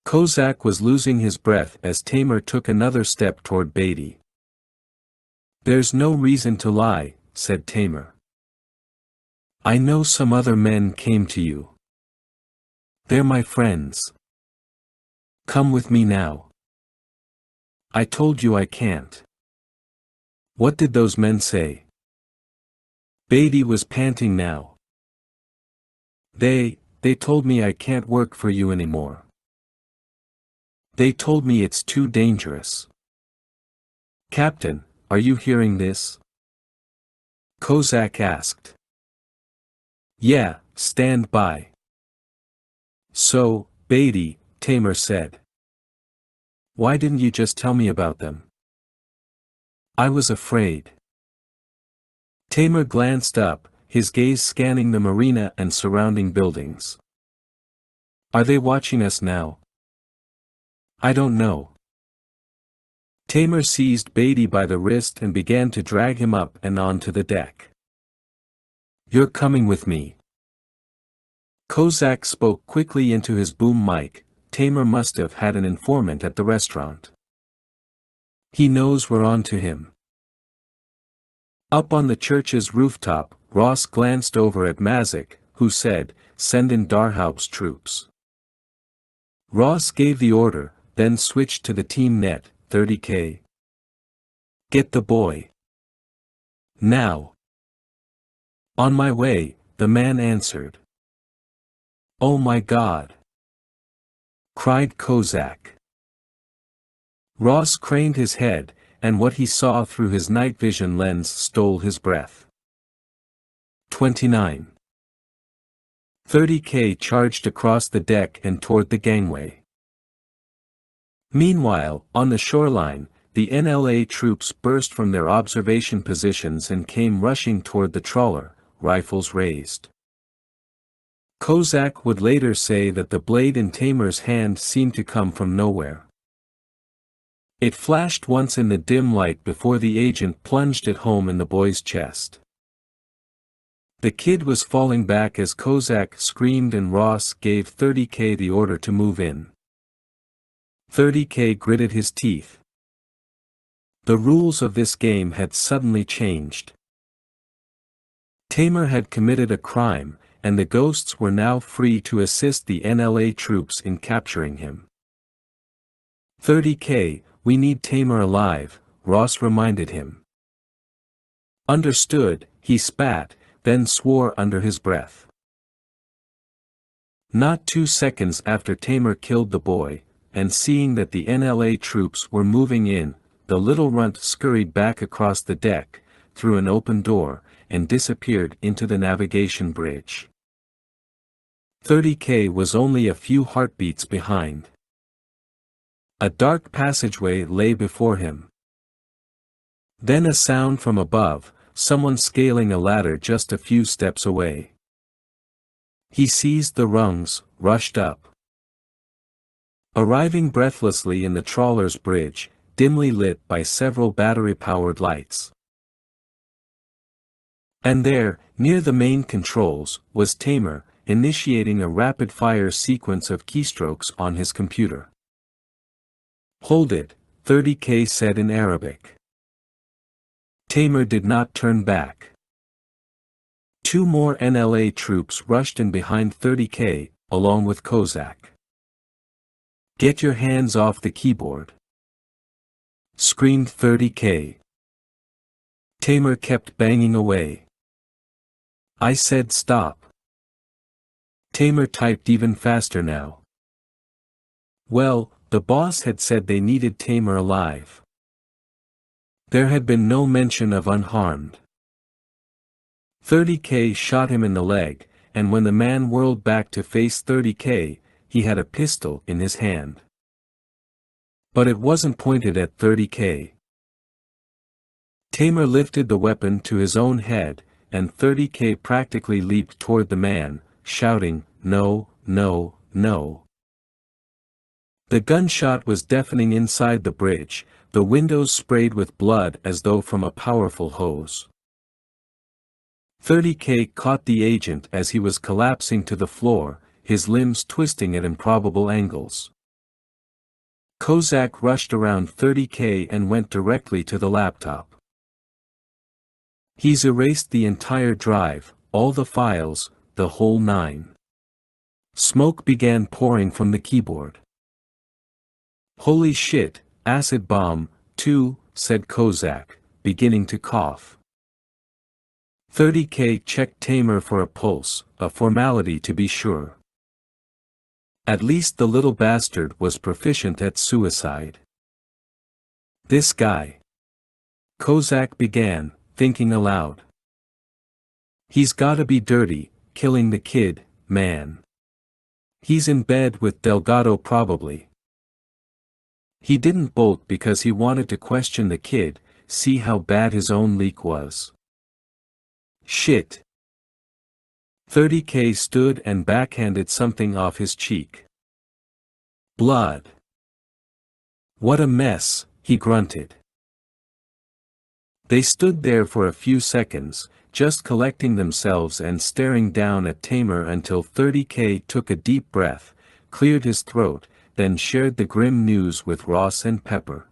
Kozak was losing his breath as Tamer took another step toward Beatty. "There's no reason to lie," said Tamer. "I know some other men came to you. They're my friends. Come with me now." "I told you I can't." "What did those men say?" Beatty was panting now. They told me I can't work for you anymore. They told me it's too dangerous." "Captain, are you hearing this?" Kozak asked. "Yeah, stand by." "So, Beatty," Tamer said. "Why didn't you just tell me about them?" "I was afraid." Tamer glanced up, his gaze scanning the marina and surrounding buildings. "Are they watching us now?" "I don't know." Tamer seized Beatty by the wrist and began to drag him up and onto the deck. "You're coming with me." Kozak spoke quickly into his boom mic. Tamer must have had an informant at the restaurant. "He knows we're on to him." Up on the church's rooftop, Ross glanced over at Mazik, who said, "Send in Darhaupt's troops." Ross gave the order, then switched to the team net. 30K. "Get the boy. Now." "On my way," the man answered. "Oh my God!" cried Kozak. Ross craned his head, and what he saw through his night vision lens stole his breath. 29. 30K charged across the deck and toward the gangway. Meanwhile, on the shoreline, the NLA troops burst from their observation positions and came rushing toward the trawler, rifles raised. Kozak would later say that the blade in Tamer's hand seemed to come from nowhere. It flashed once in the dim light before the agent plunged it home in the boy's chest. The kid was falling back as Kozak screamed and Ross gave 30K the order to move in. 30K gritted his teeth. The rules of this game had suddenly changed. Tamer had committed a crime, and the ghosts were now free to assist the NLA troops in capturing him. 30K, we need Tamer alive, Ross reminded him. Understood, he spat, then swore under his breath. Not 2 seconds after Tamer killed the boy, and seeing that the NLA troops were moving in, the little runt scurried back across the deck, through an open door, and disappeared into the navigation bridge. 30K was only a few heartbeats behind. A dark passageway lay before him. Then a sound from above, someone scaling a ladder just a few steps away. He seized the rungs, rushed up. Arriving breathlessly in the trawler's bridge, dimly lit by several battery-powered lights. And there, near the main controls, was Tamer, initiating a rapid-fire sequence of keystrokes on his computer. "Hold it," 30K said in Arabic. Tamer did not turn back. Two more NLA troops rushed in behind 30K, along with Kozak. "Get your hands off the keyboard!" screamed 30K. Tamer kept banging away. "I said stop." Tamer typed even faster now. Well, the boss had said they needed Tamer alive. There had been no mention of unharmed. 30K shot him in the leg, and when the man whirled back to face 30K, he had a pistol in his hand. But it wasn't pointed at 30K. Tamer lifted the weapon to his own head, and 30K practically leaped toward the man, shouting, "No, no, no." The gunshot was deafening inside the bridge, the windows sprayed with blood as though from a powerful hose. 30K caught the agent as he was collapsing to the floor, his limbs twisting at improbable angles. Kozak rushed around 30K and went directly to the laptop. "He's erased the entire drive, all the files, the whole nine." Smoke began pouring from the keyboard. "Holy shit, acid bomb, too," said Kozak, beginning to cough. 30K checked Tamer for a pulse, a formality to be sure. At least the little bastard was proficient at suicide. "This guy," Kozak began, thinking aloud. "He's gotta be dirty, killing the kid, man. He's in bed with Delgado probably. He didn't bolt because he wanted to question the kid, see how bad his own leak was. Shit." 30K stood and backhanded something off his cheek. "Blood. What a mess," he grunted. They stood there for a few seconds, just collecting themselves and staring down at Tamer until 30K took a deep breath, cleared his throat, then shared the grim news with Ross and Pepper.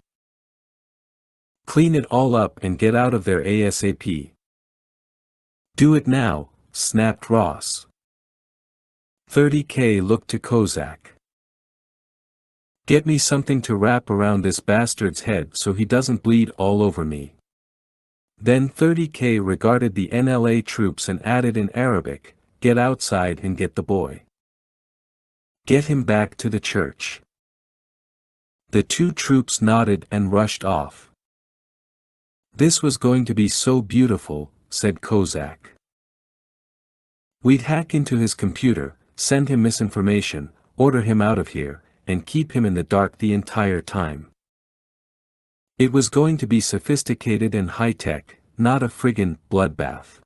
"Clean it all up and get out of there ASAP." "Do it now," snapped Ross. 30K looked to Kozak. "Get me something to wrap around this bastard's head so he doesn't bleed all over me." Then 30K regarded the NLA troops and added in Arabic, "Get outside and get the boy. Get him back to the church." The two troops nodded and rushed off. "This was going to be so beautiful," said Kozak. "We'd hack into his computer, send him misinformation, order him out of here, and keep him in the dark the entire time. It was going to be sophisticated and high-tech, not a friggin' bloodbath.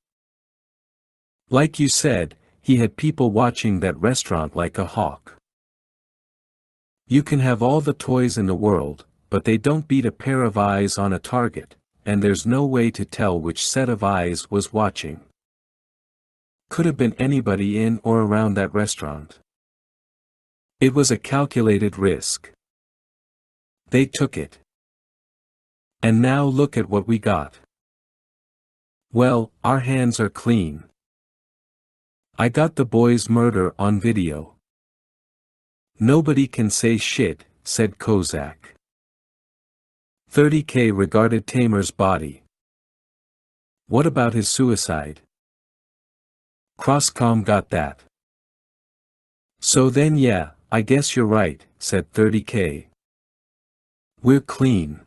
Like you said, he had people watching that restaurant like a hawk. You can have all the toys in the world, but they don't beat a pair of eyes on a target, and there's no way to tell which set of eyes was watching. Could have been anybody in or around that restaurant. It was a calculated risk. They took it. And now look at what we got. Well, our hands are clean. I got the boy's murder on video." "Nobody can say shit," said Kozak. 30K regarded Tamer's body. "What about his suicide?" "Crosscom got that." "So then yeah, I guess you're right," said 30K. "We're clean.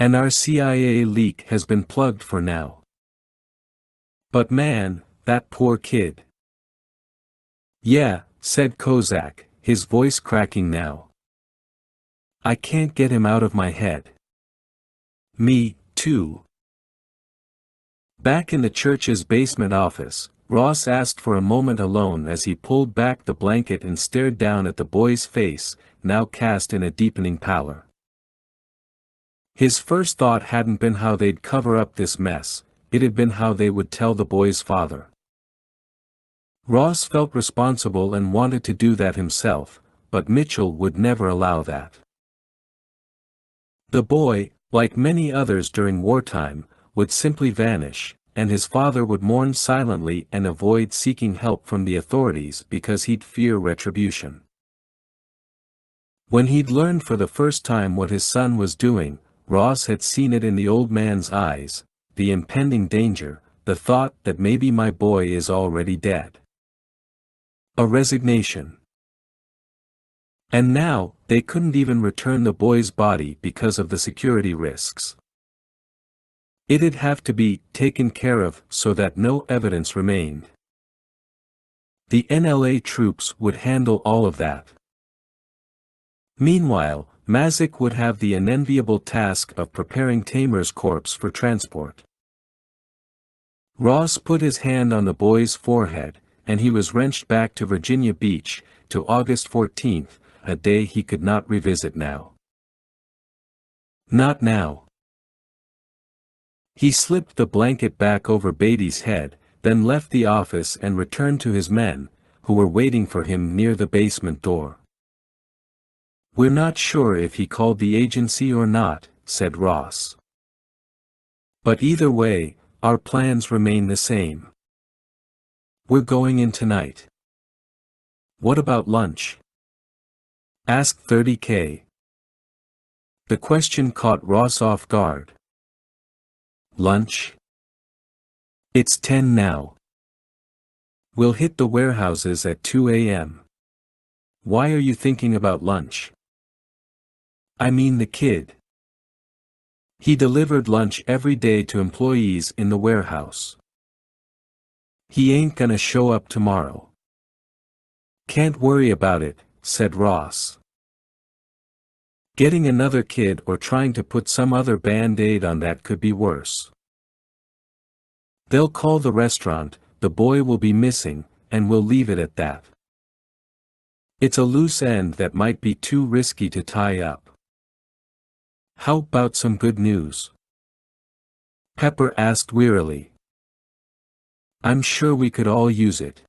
And our CIA leak has been plugged for now. But man, that poor kid." "Yeah," said Kozak, his voice cracking now. "I can't get him out of my head." "Me, too." Back in the church's basement office, Ross asked for a moment alone as he pulled back the blanket and stared down at the boy's face, now cast in a deepening pallor. His first thought hadn't been how they'd cover up this mess, it had been how they would tell the boy's father. Ross felt responsible and wanted to do that himself, but Mitchell would never allow that. The boy, like many others during wartime, would simply vanish, and his father would mourn silently and avoid seeking help from the authorities because he'd fear retribution. When he'd learned for the first time what his son was doing, Ross had seen it in the old man's eyes, the impending danger, the thought that maybe my boy is already dead. A resignation. And now, they couldn't even return the boy's body because of the security risks. It'd have to be taken care of so that no evidence remained. The NLA troops would handle all of that. Meanwhile, Mazik would have the unenviable task of preparing Tamer's corpse for transport. Ross put his hand on the boy's forehead, and he was wrenched back to Virginia Beach, to August 14th, a day he could not revisit now. Not now. He slipped the blanket back over Beatty's head, then left the office and returned to his men, who were waiting for him near the basement door. "We're not sure if he called the agency or not," said Ross. "But either way, our plans remain the same. We're going in tonight." "What about lunch?" asked 30K. The question caught Ross off guard. "Lunch? It's 10 now. We'll hit the warehouses at 2 a.m. Why are you thinking about lunch?" "I mean the kid. He delivered lunch every day to employees in the warehouse. He ain't gonna show up tomorrow." "Can't worry about it," said Ross. "Getting another kid or trying to put some other band-aid on that could be worse. They'll call the restaurant, the boy will be missing, and we'll leave it at that. It's a loose end that might be too risky to tie up. How about some good news?" Pepper asked wearily. "I'm sure we could all use it.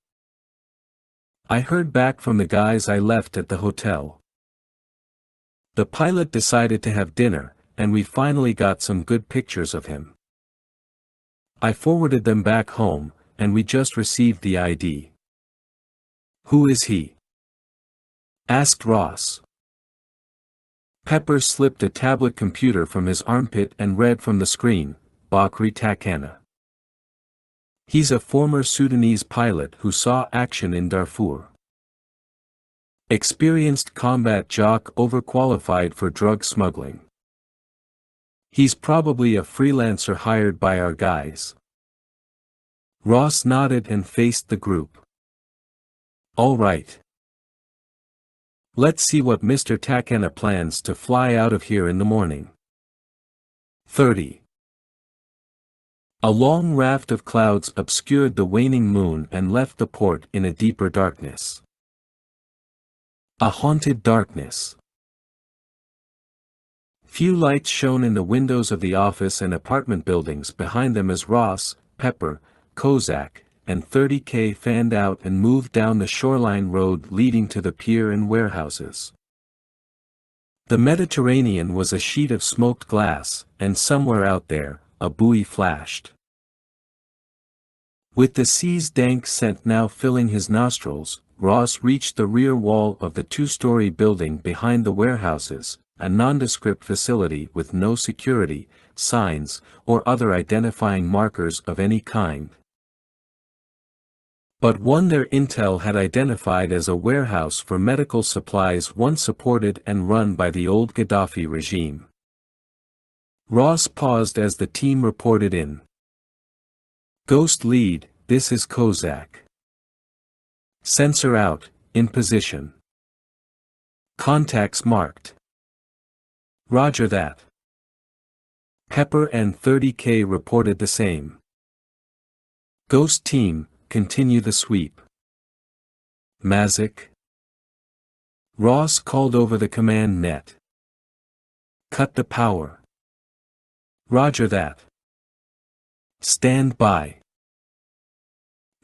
I heard back from the guys I left at the hotel. The pilot decided to have dinner, and we finally got some good pictures of him. I forwarded them back home, and we just received the ID." "Who is he?" asked Ross. Pepper slipped a tablet computer from his armpit and read from the screen, "Bakri Takana. He's a former Sudanese pilot who saw action in Darfur. Experienced combat jock overqualified for drug smuggling. He's probably a freelancer hired by our guys." Ross nodded and faced the group. "All right. Let's see what Mr. Takana plans to fly out of here in the morning." 30. A long raft of clouds obscured the waning moon and left the port in a deeper darkness. A haunted darkness. Few lights shone in the windows of the office and apartment buildings behind them as Ross, Pepper, Kozak, and 30K fanned out and moved down the shoreline road leading to the pier and warehouses. The Mediterranean was a sheet of smoked glass, and somewhere out there, a buoy flashed. With the sea's dank scent now filling his nostrils, Ross reached the rear wall of the two-story building behind the warehouses, a nondescript facility with no security, signs, or other identifying markers of any kind. But one their intel had identified as a warehouse for medical supplies once supported and run by the old Gaddafi regime. Ross paused as the team reported in. "Ghost lead, this is Kozak. Sensor out, in position. Contacts marked." "Roger that." Pepper and 30K reported the same. "Ghost team, continue the sweep." "Mazik?" Ross called over the command net. "Cut the power." "Roger that." "Stand by."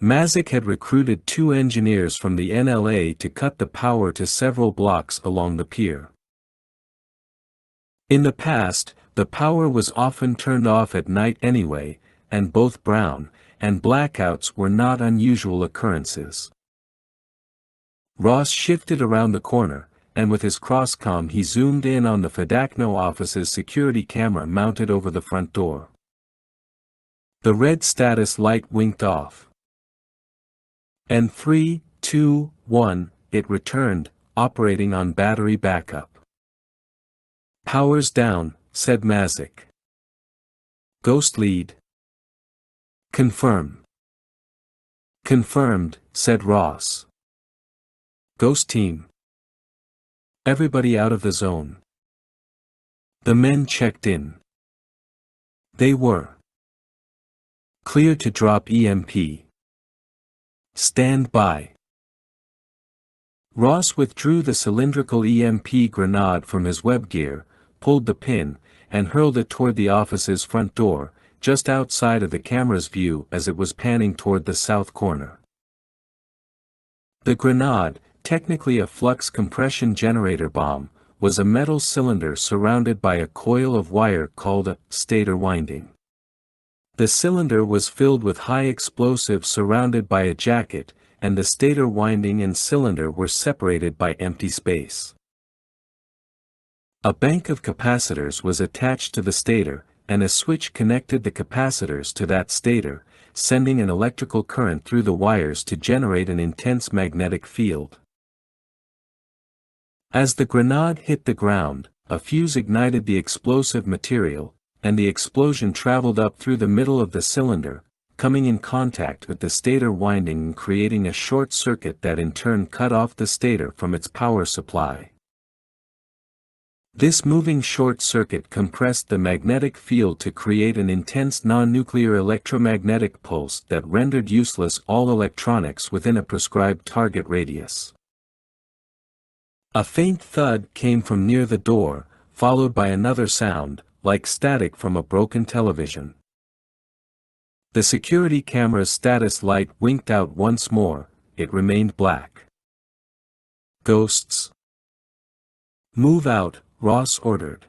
Mazik had recruited 2 engineers from the NLA to cut the power to several blocks along the pier. In the past, The power was often turned off at night anyway, and both brown and blackouts were not unusual occurrences. Ross shifted around the corner, and with his crosscom he zoomed in on the Fedakno office's security camera mounted over the front door. The red status light winked off. And 3, 2, 1, it returned, operating on battery backup. "Power's down," said Mazik. "Ghost lead." "Confirm." "Confirmed," said Ross. "Ghost team. Everybody out of the zone." The men checked in. They were clear to drop EMP. "Stand by." Ross withdrew the cylindrical EMP grenade from his web gear, pulled the pin, and hurled it toward the office's front door, just outside of the camera's view as it was panning toward the south corner. The grenade, technically a flux compression generator bomb, was a metal cylinder surrounded by a coil of wire called a stator winding. The cylinder was filled with high explosive surrounded by a jacket, and the stator winding and cylinder were separated by empty space. A bank of capacitors was attached to the stator, and a switch connected the capacitors to that stator, sending an electrical current through the wires to generate an intense magnetic field. As the grenade hit the ground, a fuse ignited the explosive material, and the explosion traveled up through the middle of the cylinder, coming in contact with the stator winding and creating a short circuit that in turn cut off the stator from its power supply. This moving short circuit compressed the magnetic field to create an intense non-nuclear electromagnetic pulse that rendered useless all electronics within a prescribed target radius. A faint thud came from near the door, followed by another sound, like static from a broken television. The security camera's status light winked out once more, it remained black. "Ghosts." "Move out," Ross ordered.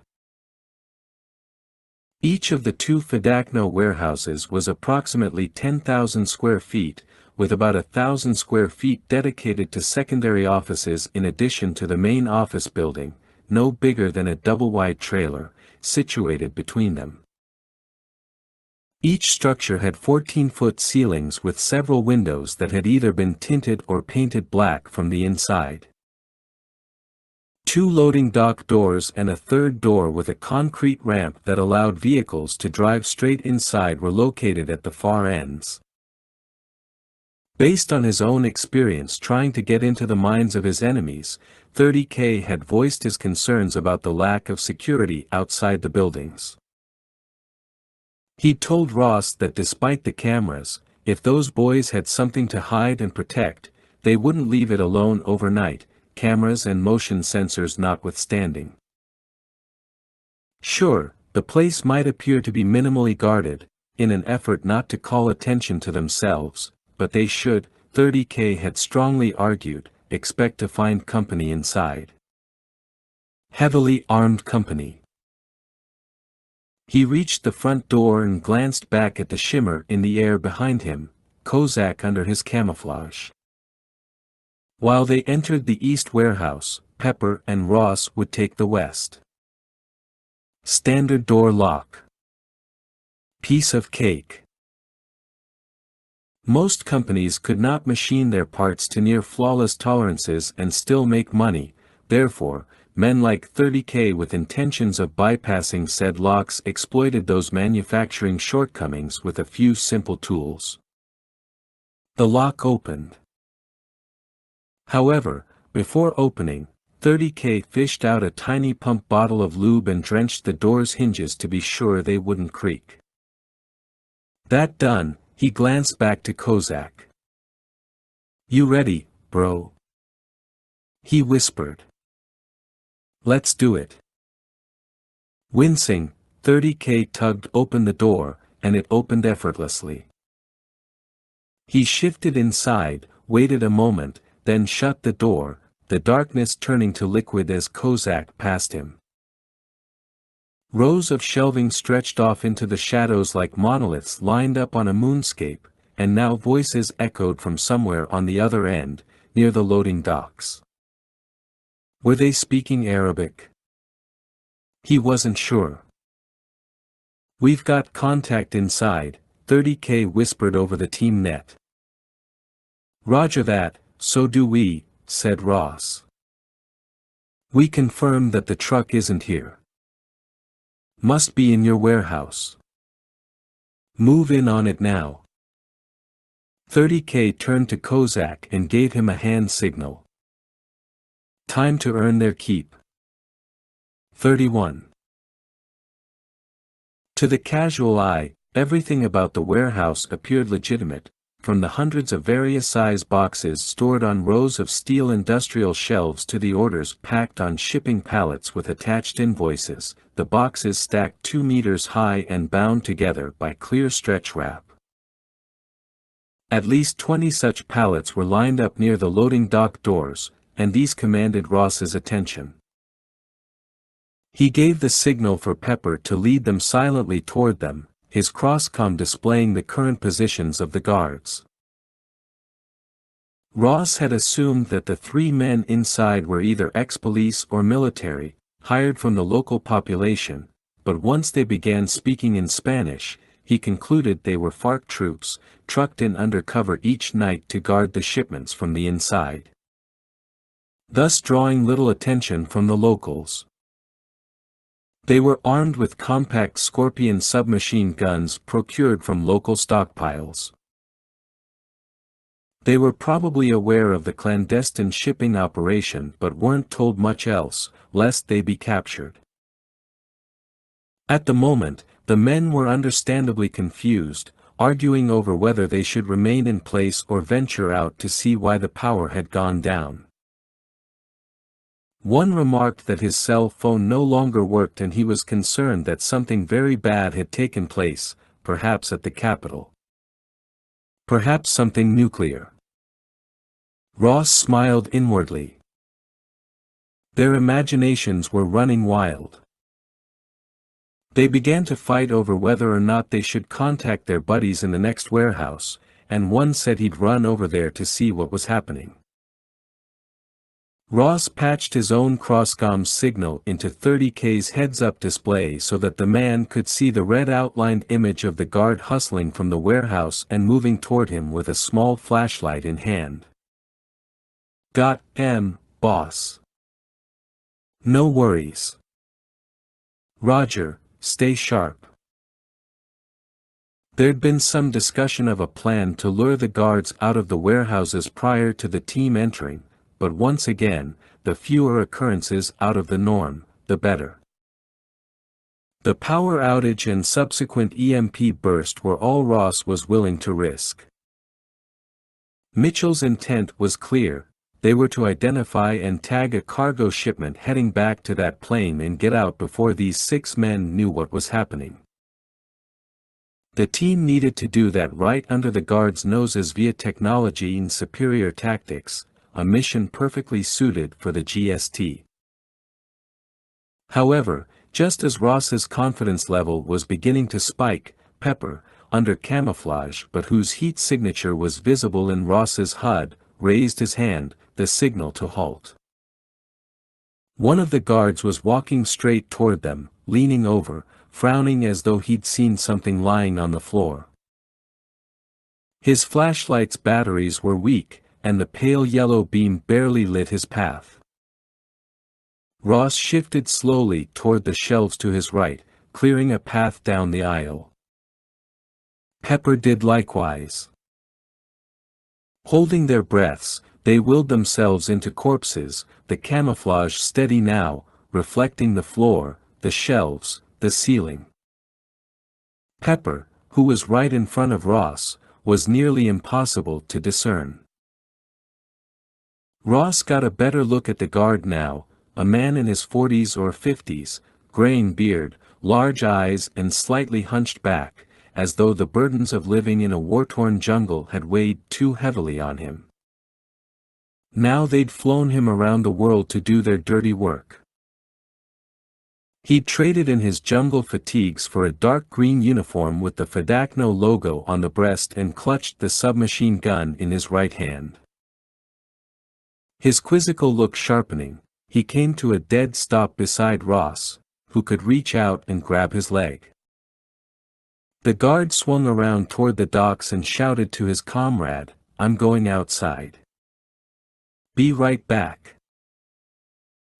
Each of the two Fedakno warehouses was approximately 10,000 square feet, with about 1,000 square feet dedicated to secondary offices in addition to the main office building, no bigger than a double-wide trailer, situated between them. Each structure had 14-foot ceilings with several windows that had either been tinted or painted black from the inside. Two loading dock doors and a third door with a concrete ramp that allowed vehicles to drive straight inside were located at the far ends. Based on his own experience trying to get into the minds of his enemies, 30K had voiced his concerns about the lack of security outside the buildings. He'd told Ross that despite the cameras, if those boys had something to hide and protect, they wouldn't leave it alone overnight, cameras and motion sensors notwithstanding. Sure, the place might appear to be minimally guarded, in an effort not to call attention to themselves, but they should, 30K had strongly argued, expect to find company inside. Heavily armed company. He reached the front door and glanced back at the shimmer in the air behind him, Kozak under his camouflage. While they entered the east warehouse, Pepper and Ross would take the west. Standard door lock. Piece of cake. Most companies could not machine their parts to near flawless tolerances and still make money, therefore, men like 30K with intentions of bypassing said locks exploited those manufacturing shortcomings with a few simple tools. The lock opened. However, before opening, 30K fished out a tiny pump bottle of lube and drenched the door's hinges to be sure they wouldn't creak. That done, he glanced back to Kozak. "You ready, bro?" he whispered. "Let's do it." Wincing, 30K tugged open the door, and it opened effortlessly. He shifted inside, waited a moment, then shut the door, the darkness turning to liquid as Kozak passed him. Rows of shelving stretched off into the shadows like monoliths lined up on a moonscape, and now voices echoed from somewhere on the other end, near the loading docks. Were they speaking Arabic? He wasn't sure. "We've got contact inside," 30K whispered over the team net. "Roger that, so do we," said Ross. "We confirm that the truck isn't here. Must be in your warehouse. Move in on it now." 30K turned to Kozak and gave him a hand signal. Time to earn their keep. 31. To the casual eye, everything about the warehouse appeared legitimate, from the hundreds of various size boxes stored on rows of steel industrial shelves to the orders packed on shipping pallets with attached invoices, the boxes stacked 2 meters high and bound together by clear stretch wrap. At least 20 such pallets were lined up near the loading dock doors, and these commanded Ross's attention. He gave the signal for Pepper to lead them silently toward them, his crosscom displaying the current positions of the guards. Ross had assumed that the 3 men inside were either ex-police or military, hired from the local population, but once they began speaking in Spanish, he concluded they were FARC troops, trucked in undercover each night to guard the shipments from the inside, thus drawing little attention from the locals. They were armed with compact Scorpion submachine guns procured from local stockpiles. They were probably aware of the clandestine shipping operation but weren't told much else, lest they be captured. At the moment, the men were understandably confused, arguing over whether they should remain in place or venture out to see why the power had gone down. One remarked that his cell phone no longer worked and he was concerned that something very bad had taken place, perhaps at the capital. Perhaps something nuclear. Ross smiled inwardly. Their imaginations were running wild. They began to fight over whether or not they should contact their buddies in the next warehouse, and one said he'd run over there to see what was happening. Ross patched his own crosscom signal into 30K's heads-up display so that the man could see the red outlined image of the guard hustling from the warehouse and moving toward him with a small flashlight in hand. "Got him, boss. No worries. Roger, stay sharp." There'd been some discussion of a plan to lure the guards out of the warehouses prior to the team entering, but once again, the fewer occurrences out of the norm, the better. The power outage and subsequent EMP burst were all Ross was willing to risk. Mitchell's intent was clear: they were to identify and tag a cargo shipment heading back to that plane and get out before these 6 men knew what was happening. The team needed to do that right under the guards' noses via technology and superior tactics, a mission perfectly suited for the GST. However, just as Ross's confidence level was beginning to spike, Pepper, under camouflage but whose heat signature was visible in Ross's HUD, raised his hand, the signal to halt. One of the guards was walking straight toward them, leaning over, frowning as though he'd seen something lying on the floor. His flashlight's batteries were weak, and the pale yellow beam barely lit his path. Ross shifted slowly toward the shelves to his right, clearing a path down the aisle. Pepper did likewise. Holding their breaths, they willed themselves into corpses, the camouflage steady now, reflecting the floor, the shelves, the ceiling. Pepper, who was right in front of Ross, was nearly impossible to discern. Ross got a better look at the guard now, a man in his 40s or 50s, graying beard, large eyes and slightly hunched back, as though the burdens of living in a war-torn jungle had weighed too heavily on him. Now they'd flown him around the world to do their dirty work. He'd traded in his jungle fatigues for a dark green uniform with the Fadakno logo on the breast and clutched the submachine gun in his right hand. His quizzical look sharpening, he came to a dead stop beside Ross, who could reach out and grab his leg. The guard swung around toward the docks and shouted to his comrade, "I'm going outside. Be right back."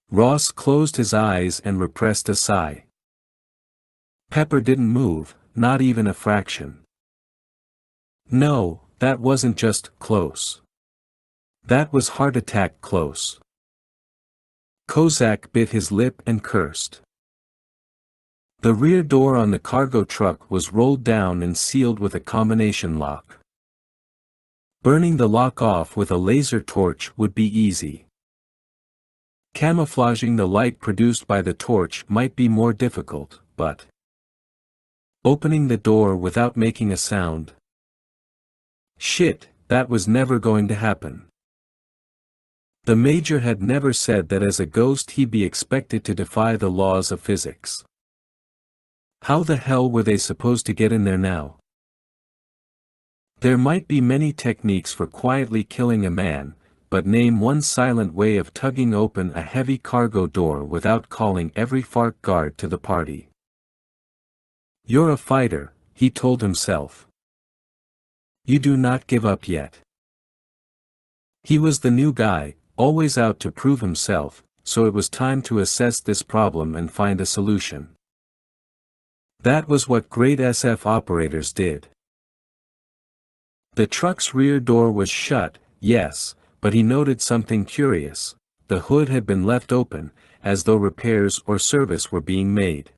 Ross closed his eyes and repressed a sigh. Pepper didn't move, not even a fraction. No, that wasn't just close. That was heart attack close. Kozak bit his lip and cursed. The rear door on the cargo truck was rolled down and sealed with a combination lock. Burning the lock off with a laser torch would be easy. Camouflaging the light produced by the torch might be more difficult, but opening the door without making a sound. Shit, that was never going to happen. The Major had never said that as a ghost he'd be expected to defy the laws of physics. How the hell were they supposed to get in there now? There might be many techniques for quietly killing a man, but name one silent way of tugging open a heavy cargo door without calling every FARC guard to the party. You're a fighter, he told himself. You do not give up yet. He was the new guy, always out to prove himself, so it was time to assess this problem and find a solution. That was what great SF operators did. The truck's rear door was shut, yes, but he noted something curious. The hood had been left open, as though repairs or service were being made.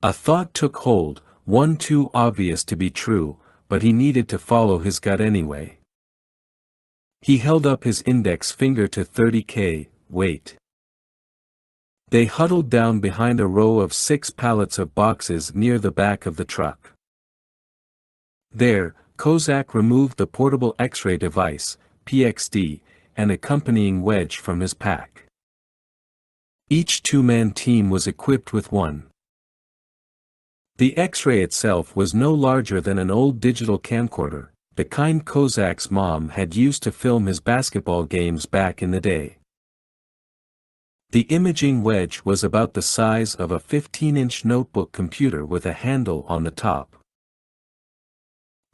A thought took hold, one too obvious to be true, but he needed to follow his gut anyway. He held up his index finger to 30K, wait. They huddled down behind a row of 6 pallets of boxes near the back of the truck. There, Kozak removed the portable X-ray device, PXD, and accompanying wedge from his pack. Each two-man team was equipped with one. The X-ray itself was no larger than an old digital camcorder, the kind Kozak's mom had used to film his basketball games back in the day. The imaging wedge was about the size of a 15-inch notebook computer with a handle on the top.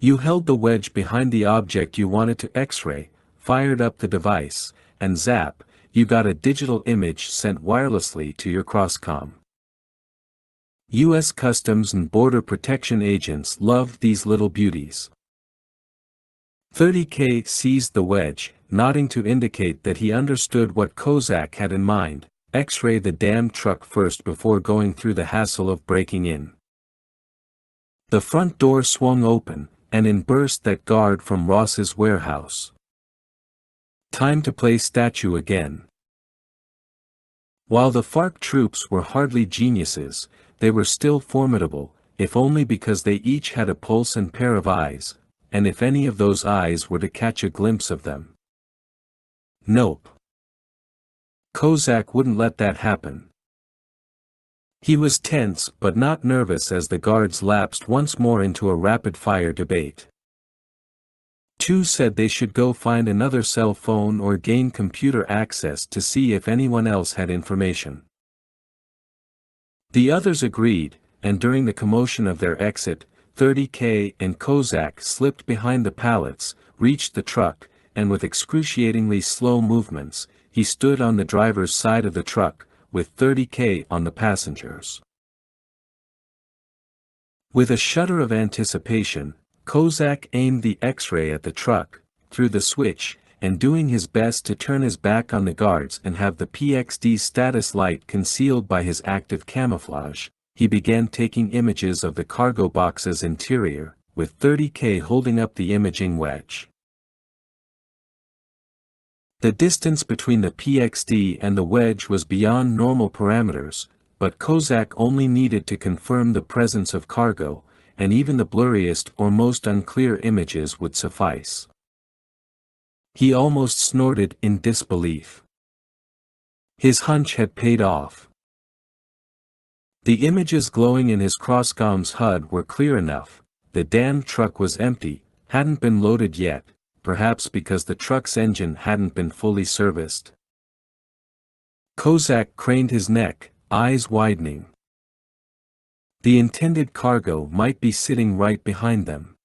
You held the wedge behind the object you wanted to X-ray, fired up the device, and zap, you got a digital image sent wirelessly to your crosscom. U.S. Customs and Border Protection agents loved these little beauties. 30K seized the wedge, nodding to indicate that he understood what Kozak had in mind, X-ray the damn truck first before going through the hassle of breaking in. The front door swung open, and in burst that guard from Ross's warehouse. Time to play statue again. While the FARC troops were hardly geniuses, they were still formidable, if only because they each had a pulse and pair of eyes, and if any of those eyes were to catch a glimpse of them. Nope. Kozak wouldn't let that happen. He was tense but not nervous as the guards lapsed once more into a rapid-fire debate. Two said they should go find another cell phone or gain computer access to see if anyone else had information. The others agreed, and during the commotion of their exit, 30K and Kozak slipped behind the pallets, reached the truck, and with excruciatingly slow movements, he stood on the driver's side of the truck, with 30K on the passengers. With a shudder of anticipation, Kozak aimed the X-ray at the truck, threw the switch, and doing his best to turn his back on the guards and have the PXD status light concealed by his active camouflage, he began taking images of the cargo box's interior, with 30K holding up the imaging wedge. The distance between the PXD and the wedge was beyond normal parameters, but Kozak only needed to confirm the presence of cargo, and even the blurriest or most unclear images would suffice. He almost snorted in disbelief. His hunch had paid off. The images glowing in his Crosscom's HUD were clear enough. The damn truck was empty, hadn't been loaded yet, perhaps because the truck's engine hadn't been fully serviced. Kozak craned his neck, eyes widening. The intended cargo might be sitting right behind them.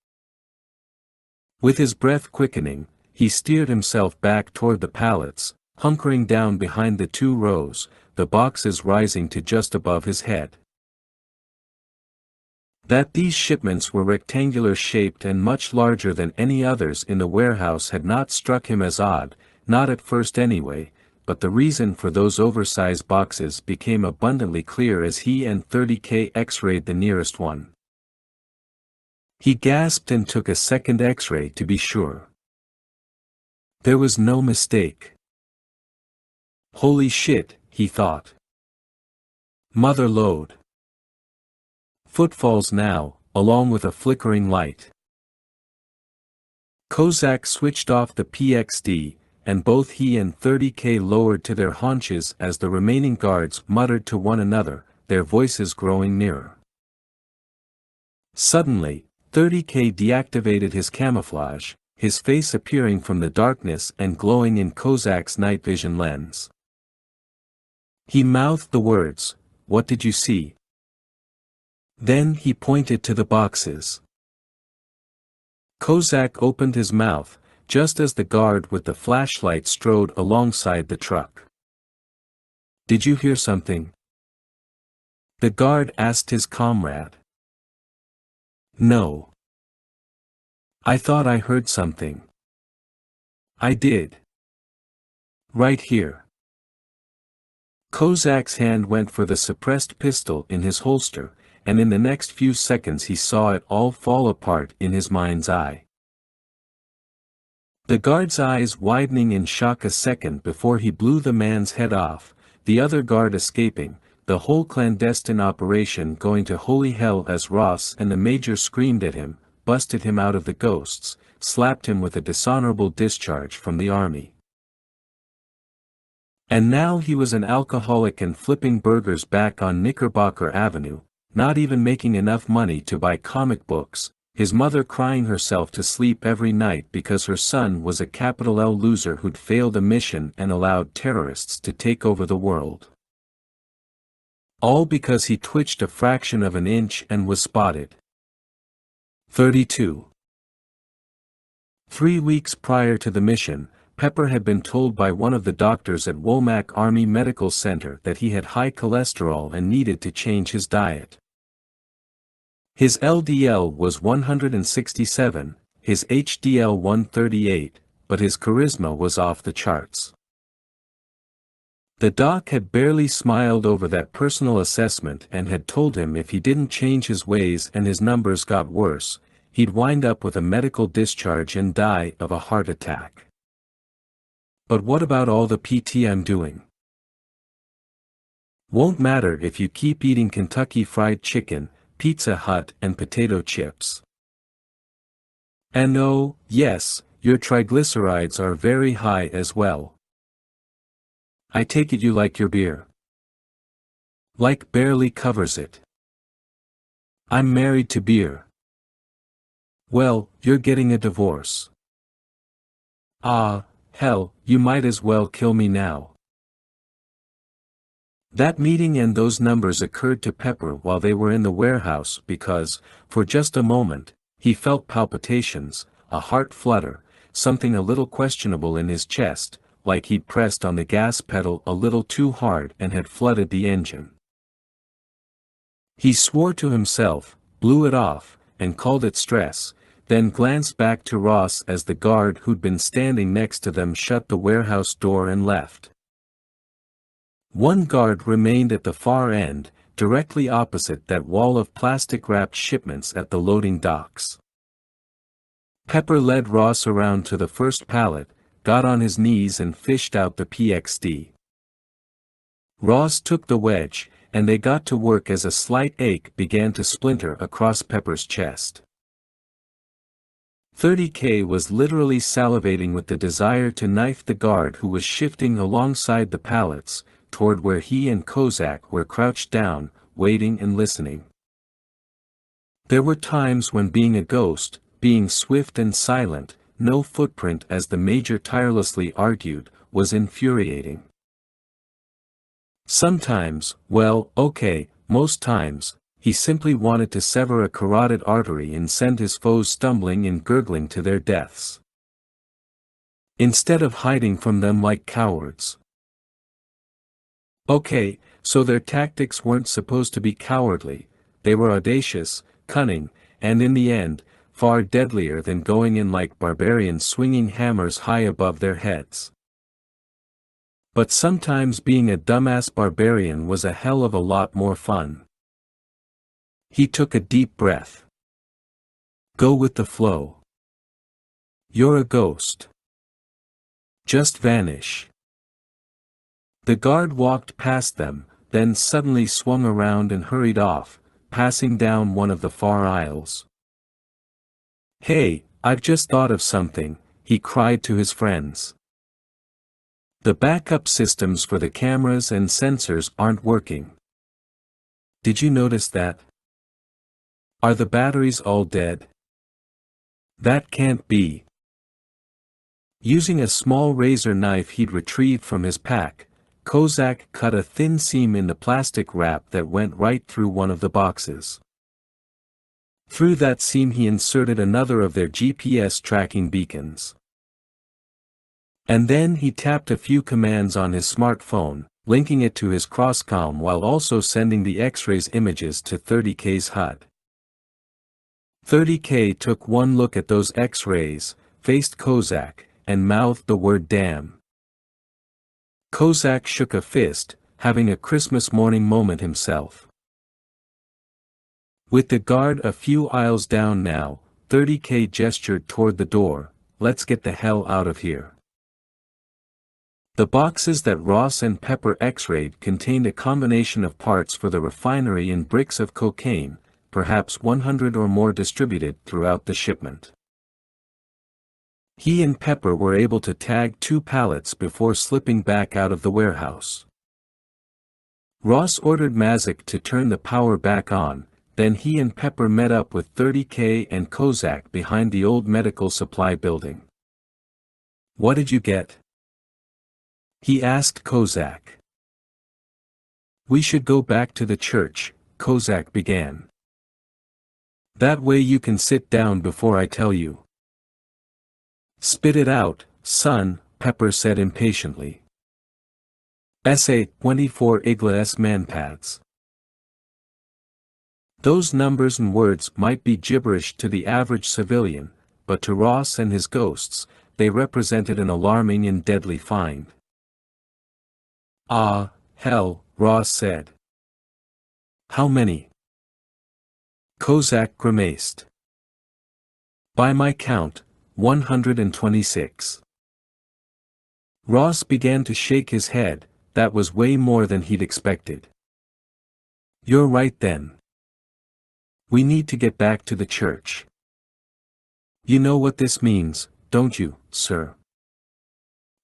With his breath quickening, he steered himself back toward the pallets, hunkering down behind the 2 rows, the boxes rising to just above his head. That these shipments were rectangular shaped and much larger than any others in the warehouse had not struck him as odd, not at first anyway, but the reason for those oversized boxes became abundantly clear as he and 30K X-rayed the nearest one. He gasped and took a second X-ray to be sure. There was no mistake. Holy shit, he thought. Mother lode. Footfalls now, along with a flickering light. Kozak switched off the PXD, and both he and 30K lowered to their haunches as the remaining guards muttered to one another, their voices growing nearer. Suddenly, 30K deactivated his camouflage, his face appearing from the darkness and glowing in Kozak's night vision lens. He mouthed the words, "What did you see?" Then he pointed to the boxes. Kozak opened his mouth, just as the guard with the flashlight strode alongside the truck. "Did you hear something?" the guard asked his comrade. "No. I thought I heard something." "I did. Right here." Kozak's hand went for the suppressed pistol in his holster, and in the next few seconds he saw it all fall apart in his mind's eye. The guard's eyes widening in shock a second before he blew the man's head off, the other guard escaping, the whole clandestine operation going to holy hell as Ross and the major screamed at him, busted him out of the ghosts, slapped him with a dishonorable discharge from the army. And now he was an alcoholic and flipping burgers back on Knickerbocker Avenue, not even making enough money to buy comic books, his mother crying herself to sleep every night because her son was a capital L loser who'd failed a mission and allowed terrorists to take over the world. All because he twitched a fraction of an inch and was spotted. 32. 3 weeks prior to the mission, Pepper had been told by one of the doctors at Womack Army Medical Center that he had high cholesterol and needed to change his diet. His LDL was 167, his HDL 138, but his charisma was off the charts. The doc had barely smiled over that personal assessment and had told him if he didn't change his ways and his numbers got worse, he'd wind up with a medical discharge and die of a heart attack. But what about all the PT I'm doing? Won't matter if you keep eating Kentucky Fried Chicken, Pizza Hut and potato chips. And oh, yes, your triglycerides are very high as well. I take it you like your beer. Like barely covers it. I'm married to beer. Well, you're getting a divorce. Ah, hell, you might as well kill me now. That meeting and those numbers occurred to Pepper while they were in the warehouse because, for just a moment, he felt palpitations, a heart flutter, something a little questionable in his chest, like he'd pressed on the gas pedal a little too hard and had flooded the engine. He swore to himself, blew it off, and called it stress, then glanced back to Ross as the guard who'd been standing next to them shut the warehouse door and left. One guard remained at the far end, directly opposite that wall of plastic-wrapped shipments at the loading docks. Pepper led Ross around to the first pallet, got on his knees and fished out the PXD. Ross took the wedge, and they got to work as a slight ache began to splinter across Pepper's chest. 30K was literally salivating with the desire to knife the guard who was shifting alongside the pallets, toward where he and Kozak were crouched down, waiting and listening. There were times when being a ghost, being swift and silent, no footprint as the Major tirelessly argued, was infuriating. Sometimes, well, okay, most times, he simply wanted to sever a carotid artery and send his foes stumbling and gurgling to their deaths, instead of hiding from them like cowards. Okay, so their tactics weren't supposed to be cowardly, they were audacious, cunning, and in the end, far deadlier than going in like barbarians swinging hammers high above their heads. But sometimes being a dumbass barbarian was a hell of a lot more fun. He took a deep breath. Go with the flow. You're a ghost. Just vanish. The guard walked past them, then suddenly swung around and hurried off, passing down one of the far aisles. Hey, I've just thought of something, he cried to his friends. The backup systems for the cameras and sensors aren't working. Did you notice that? Are the batteries all dead? That can't be. Using a small razor knife he'd retrieved from his pack, Kozak cut a thin seam in the plastic wrap that went right through one of the boxes. Through that seam he inserted another of their GPS tracking beacons. And then he tapped a few commands on his smartphone, linking it to his crosscom while also sending the X-rays images to 30K's HUD. 30K took one look at those X-rays, faced Kozak, and mouthed the word damn. Kozak shook a fist, having a Christmas morning moment himself. With the guard a few aisles down now, 30K gestured toward the door, let's get the hell out of here. The boxes that Ross and Pepper X-rayed contained a combination of parts for the refinery and bricks of cocaine, perhaps 100 or more distributed throughout the shipment. He and Pepper were able to tag 2 pallets before slipping back out of the warehouse. Ross ordered Mazik to turn the power back on, then he and Pepper met up with 30K and Kozak behind the old medical supply building. What did you get? He asked Kozak. We should go back to the church, Kozak began. That way you can sit down before I tell you. Spit it out, son, Pepper said impatiently. SA-24 IGLA-S manpads. Those numbers and words might be gibberish to the average civilian, but to Ross and his ghosts, they represented an alarming and deadly find. Ah, hell, Ross said. How many? Kozak grimaced. By my count, 126. Ross began to shake his head, that was way more than he'd expected. You're right then. We need to get back to the church. You know what this means, don't you, sir?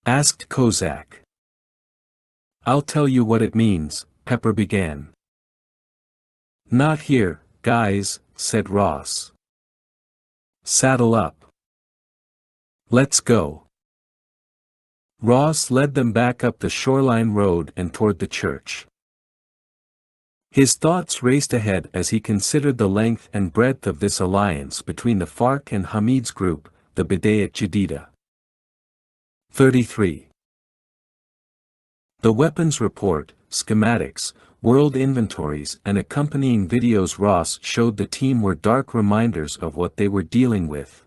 Asked Kozak. I'll tell you what it means, Pepper began. Not here, guys, said Ross. Saddle up. Let's go. Ross led them back up the shoreline road and toward the church. His thoughts raced ahead as he considered the length and breadth of this alliance between the FARC and Hamid's group, the Bidayat Jadida. 33. The weapons report, schematics, world inventories and accompanying videos Ross showed the team were dark reminders of what they were dealing with.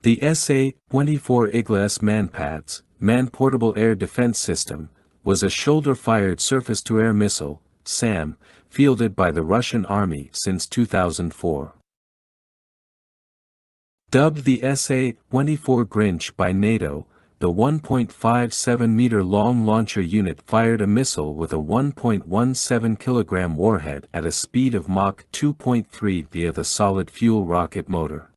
The SA-24 IGLA-S manpads, Man-Portable Air Defense System, was a shoulder-fired surface-to-air missile, SAM, fielded by the Russian Army since 2004. Dubbed the SA-24 Grinch by NATO, the 1.57-meter-long launcher unit fired a missile with a 1.17-kilogram warhead at a speed of Mach 2.3 via the solid-fuel rocket motor.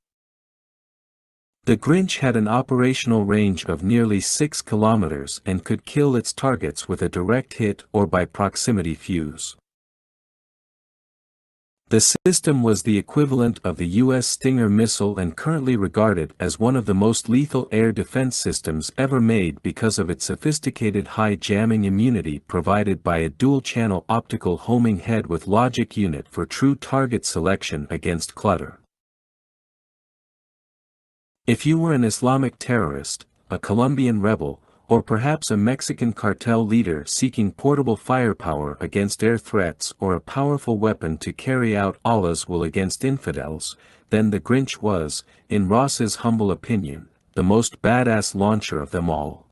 The Grinch had an operational range of nearly 6 kilometers and could kill its targets with a direct hit or by proximity fuse. The system was the equivalent of the U.S. Stinger missile and currently regarded as one of the most lethal air defense systems ever made because of its sophisticated high jamming immunity provided by a dual-channel optical homing head with logic unit for true target selection against clutter. If you were an Islamic terrorist, a Colombian rebel, or perhaps a Mexican cartel leader seeking portable firepower against air threats or a powerful weapon to carry out Allah's will against infidels, then the Grinch was, in Ross's humble opinion, the most badass launcher of them all.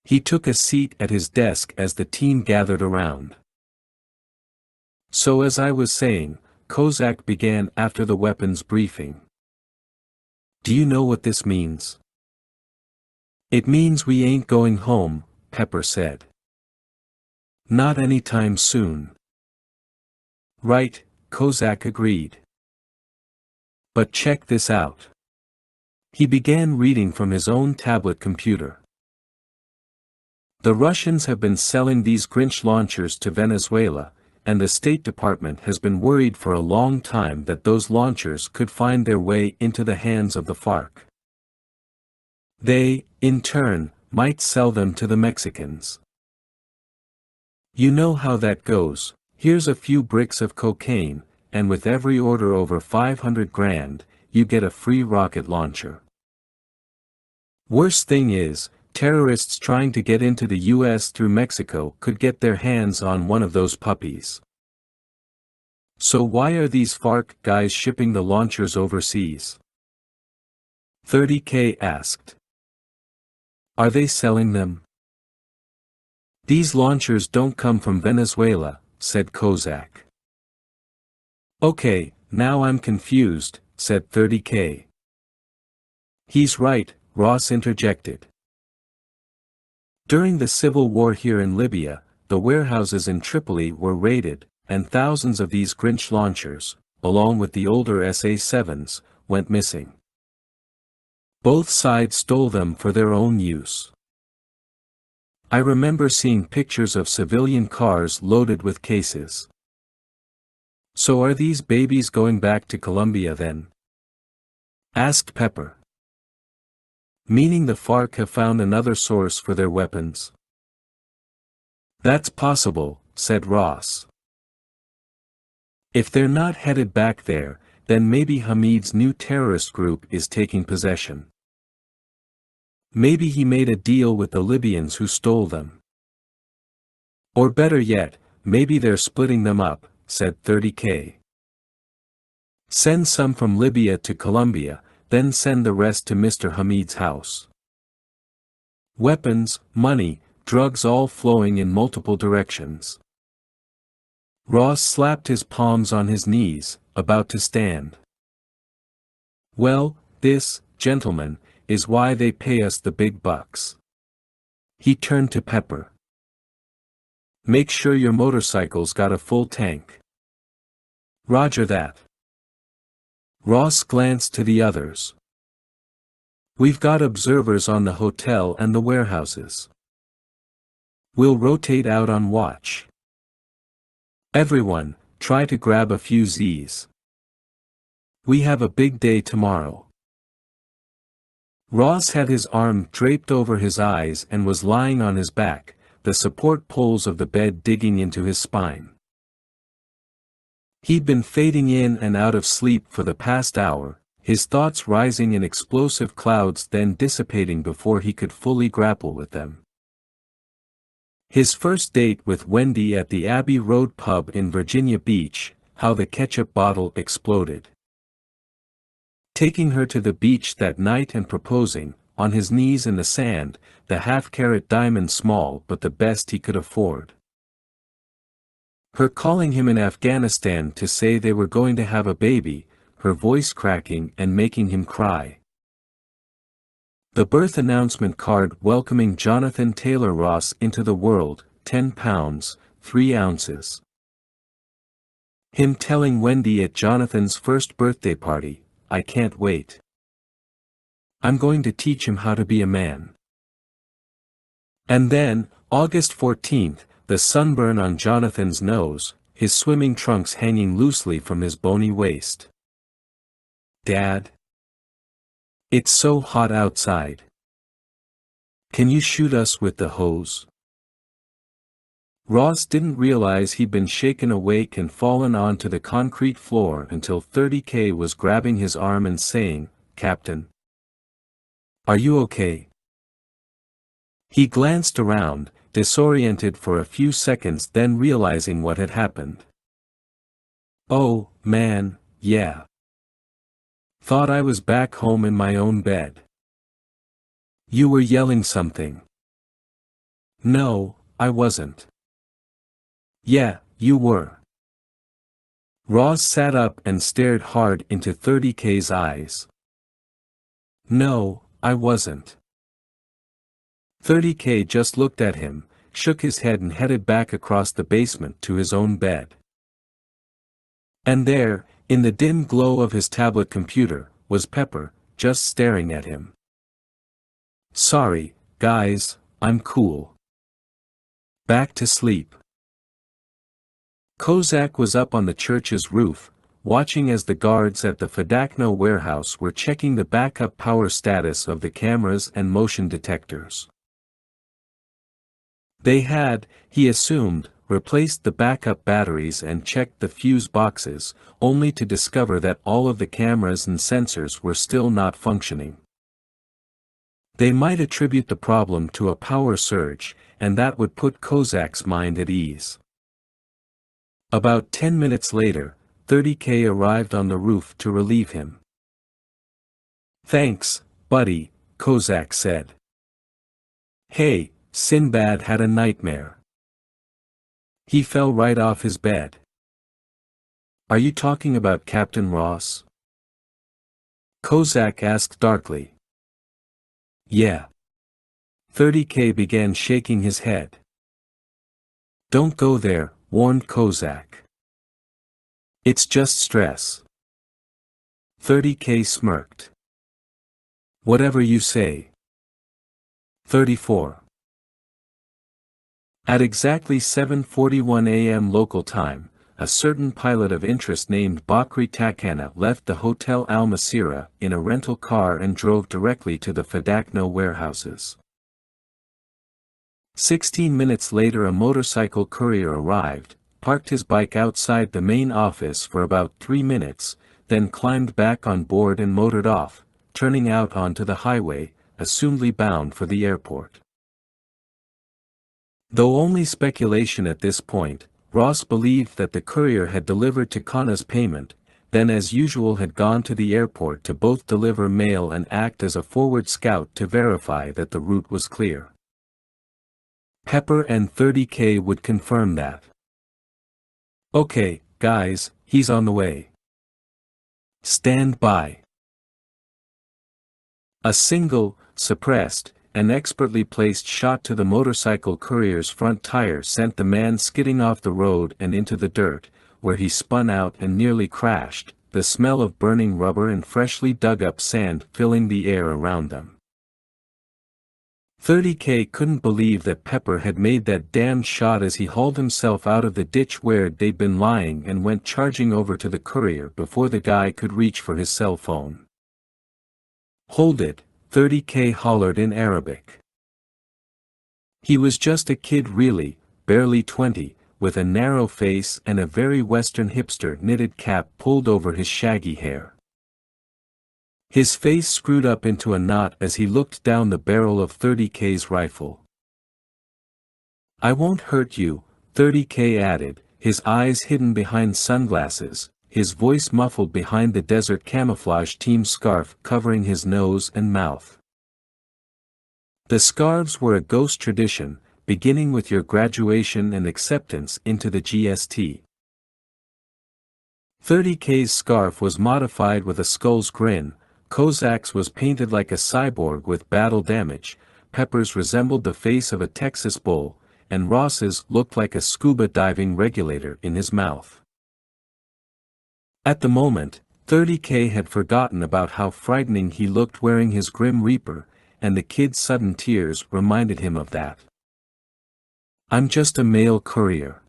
He took a seat at his desk as the team gathered around. So as I was saying, Kozak began after the weapons briefing. Do you know what this means? It means we ain't going home, Pepper said. Not anytime soon. Right, Kozak agreed. But check this out. He began reading from his own tablet computer. The Russians have been selling these Grinch launchers to Venezuela, and the State Department has been worried for a long time that those launchers could find their way into the hands of the FARC. They, in turn, might sell them to the Mexicans. You know how that goes. Here's a few bricks of cocaine, and with every order over 500 grand, you get a free rocket launcher. Worst thing is, terrorists trying to get into the US through Mexico could get their hands on one of those puppies. So why are these FARC guys shipping the launchers overseas? 30K asked. Are they selling them? These launchers don't come from Venezuela, said Kozak. Okay, now I'm confused, said 30K. He's right, Ross interjected. During the civil war here in Libya, the warehouses in Tripoli were raided, and thousands of these Grinch launchers, along with the older SA-7s, went missing. Both sides stole them for their own use. I remember seeing pictures of civilian cars loaded with cases. So are these babies going back to Colombia then? Asked Pepper. Meaning the FARC have found another source for their weapons? That's possible, said Ross. If they're not headed back there, then maybe Hamid's new terrorist group is taking possession. Maybe he made a deal with the Libyans who stole them. Or better yet, maybe they're splitting them up, said 30K. Send some from Libya to Colombia, then send the rest to Mr. Hamid's house. Weapons, money, drugs all flowing in multiple directions. Ross slapped his palms on his knees, about to stand. Well, this, gentlemen, is why they pay us the big bucks. He turned to Pepper. Make sure your motorcycle's got a full tank. Roger that. Ross glanced to the others. We've got observers on the hotel and the warehouses. We'll rotate out on watch. Everyone, try to grab a few Z's. We have a big day tomorrow. Ross had his arm draped over his eyes and was lying on his back, the support poles of the bed digging into his spine. He'd been fading in and out of sleep for the past hour, his thoughts rising in explosive clouds then dissipating before he could fully grapple with them. His first date with Wendy at the Abbey Road pub in Virginia Beach, how the ketchup bottle exploded. Taking her to the beach that night and proposing, on his knees in the sand, the half-carat diamond small but the best he could afford. Her calling him in Afghanistan to say they were going to have a baby, her voice cracking and making him cry. The birth announcement card welcoming Jonathan Taylor Ross into the world, 10 pounds, 3 ounces. Him telling Wendy at Jonathan's first birthday party, I can't wait. I'm going to teach him how to be a man. And then, August 14th, the sunburn on Jonathan's nose, his swimming trunks hanging loosely from his bony waist. "Dad? It's so hot outside. Can you shoot us with the hose?" Ross didn't realize he'd been shaken awake and fallen onto the concrete floor until 30K was grabbing his arm and saying, "Captain, are you okay?" He glanced around, disoriented for a few seconds, then realizing what had happened. "Oh, man, yeah. Thought I was back home in my own bed." "You were yelling something." "No, I wasn't." "Yeah, you were." Ross sat up and stared hard into 30K's eyes. "No, I wasn't." 30K just looked at him, shook his head and headed back across the basement to his own bed. And there, in the dim glow of his tablet computer, was Pepper, just staring at him. "Sorry, guys, I'm cool. Back to sleep." Kozak was up on the church's roof, watching as the guards at the Fadakno warehouse were checking the backup power status of the cameras and motion detectors. They had, he assumed, replaced the backup batteries and checked the fuse boxes, only to discover that all of the cameras and sensors were still not functioning. They might attribute the problem to a power surge, and that would put Kozak's mind at ease. About 10 minutes later, 30K arrived on the roof to relieve him. "Thanks, buddy," Kozak said. "Hey, Sinbad had a nightmare. He fell right off his bed." "Are you talking about Captain Ross?" Kozak asked darkly. "Yeah." 30K began shaking his head. "Don't go there," warned Kozak. "It's just stress." 30K smirked. "Whatever you say." 34. At exactly 7:41 a.m. local time, a certain pilot of interest named Bakri Takana left the Hotel Al Masira in a rental car and drove directly to the Fadakno warehouses. 16 minutes later a motorcycle courier arrived, parked his bike outside the main office for about 3 minutes, then climbed back on board and motored off, turning out onto the highway, assumedly bound for the airport. Though only speculation at this point, Ross believed that the courier had delivered Takana's payment, then as usual had gone to the airport to both deliver mail and act as a forward scout to verify that the route was clear. Pepper and 30K would confirm that. "Okay, guys, he's on the way. Stand by." A single, suppressed, and expertly placed shot to the motorcycle courier's front tire sent the man skidding off the road and into the dirt, where he spun out and nearly crashed, the smell of burning rubber and freshly dug up sand filling the air around them. 30K couldn't believe that Pepper had made that damned shot as he hauled himself out of the ditch where they'd been lying and went charging over to the courier before the guy could reach for his cell phone. "Hold it," 30K hollered in Arabic. He was just a kid really, barely 20, with a narrow face and a very Western hipster knitted cap pulled over his shaggy hair. His face screwed up into a knot as he looked down the barrel of 30K's rifle. "I won't hurt you," 30K added, his eyes hidden behind sunglasses, his voice muffled behind the desert camouflage team scarf covering his nose and mouth. The scarves were a ghost tradition, beginning with your graduation and acceptance into the GST. 30K's scarf was modified with a skull's grin, Kozak's was painted like a cyborg with battle damage, Pepper's resembled the face of a Texas bull, and Ross's looked like a scuba diving regulator in his mouth. At the moment, 30K had forgotten about how frightening he looked wearing his Grim Reaper, and the kid's sudden tears reminded him of that. "I'm just a mail courier.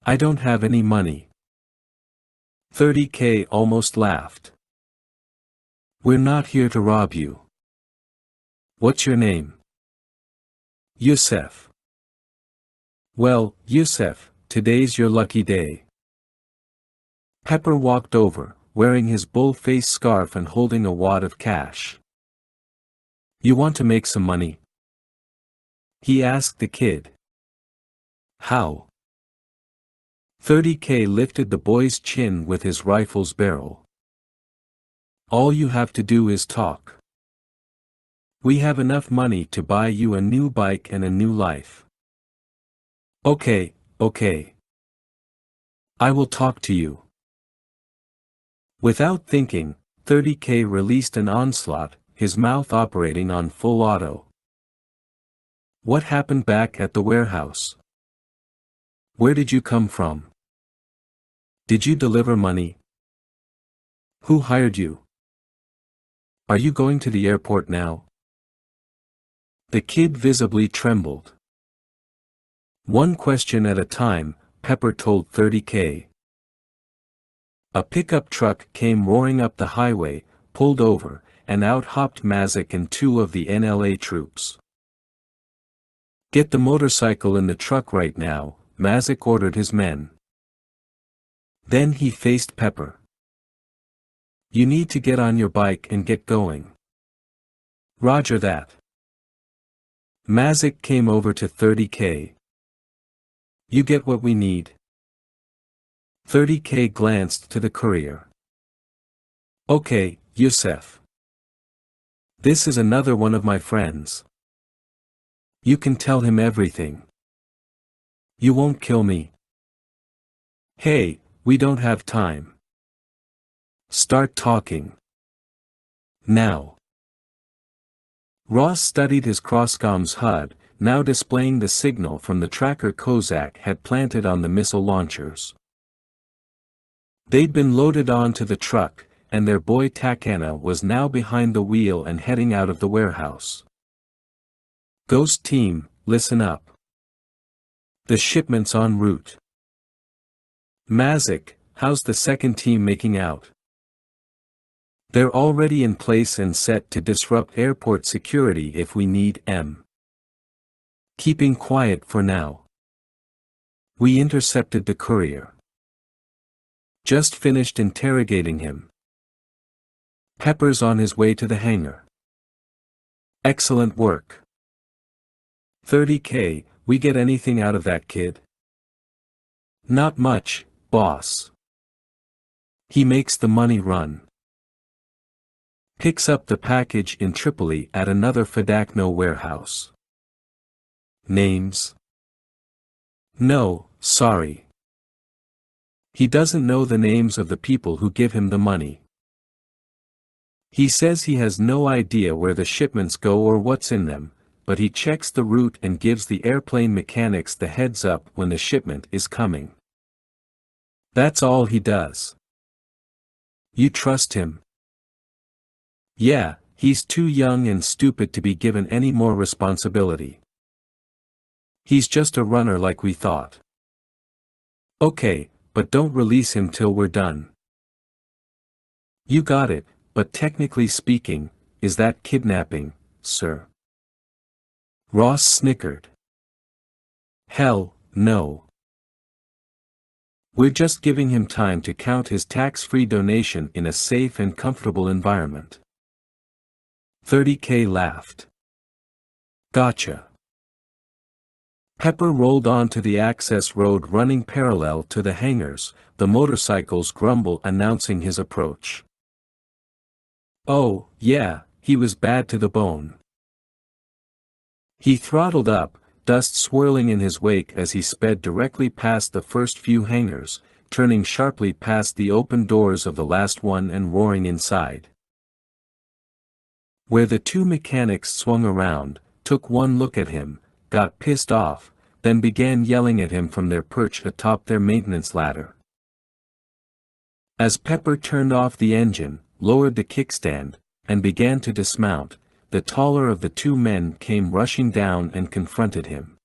I don't have any money. 30K almost laughed. We're not here to rob you. What's your name? Yusef. Well, Yusef, today's your lucky day. Pepper walked over, wearing his bull-face scarf and holding a wad of cash. You want to make some money? He asked the kid. How? 30K lifted the boy's chin with his rifle's barrel. All you have to do is talk. We have enough money to buy you a new bike and a new life. Okay. I will talk to you. Without thinking, 30K released an onslaught, his mouth operating on full auto. What happened back at the warehouse? Where did you come from? Did you deliver money? Who hired you? Are you going to the airport now? The kid visibly trembled. One question at a time, Pepper told 30K. A pickup truck came roaring up the highway, pulled over, and out hopped Mazik and 2 of the NLA troops. Get the motorcycle in the truck right now, Mazik ordered his men. Then he faced Pepper. You need to get on your bike and get going. Roger that. Mazik came over to 30K. You get what we need. 30K glanced to the courier. Okay, Yusef. This is another one of my friends. You can tell him everything. You won't kill me. Hey, we don't have time. Start talking. Now. Ross studied his Crosscom's HUD, now displaying the signal from the tracker Kozak had planted on the missile launchers. They'd been loaded onto the truck, and their boy Takana was now behind the wheel and heading out of the warehouse. Ghost team, listen up. The shipment's en route. Mazik, how's the second team making out? They're already in place and set to disrupt airport security if we need M. Keeping quiet for now. We intercepted the courier. Just finished interrogating him. Pepper's on his way to the hangar. Excellent work. 30K, we get anything out of that kid? Not much, boss. He makes the money run. Picks up the package in Tripoli at another Fadakno warehouse. Names? No, sorry. He doesn't know the names of the people who give him the money. He says he has no idea where the shipments go or what's in them, but he checks the route and gives the airplane mechanics the heads up when the shipment is coming. That's all he does. You trust him? Yeah, he's too young and stupid to be given any more responsibility. He's just a runner like we thought. Okay, but don't release him till we're done. You got it, but technically speaking, is that kidnapping, sir? Ross snickered. Hell, no. We're just giving him time to count his tax-free donation in a safe and comfortable environment. 30K laughed. Gotcha. Pepper rolled onto the access road running parallel to the hangars, the motorcycles grumble announcing his approach. Oh, yeah, he was bad to the bone. He throttled up, dust swirling in his wake as he sped directly past the first few hangars, turning sharply past the open doors of the last one and roaring inside. Where the 2 mechanics swung around, took one look at him, got pissed off, then began yelling at him from their perch atop their maintenance ladder. As Pepper turned off the engine, lowered the kickstand, and began to dismount, the taller of the 2 men came rushing down and confronted him.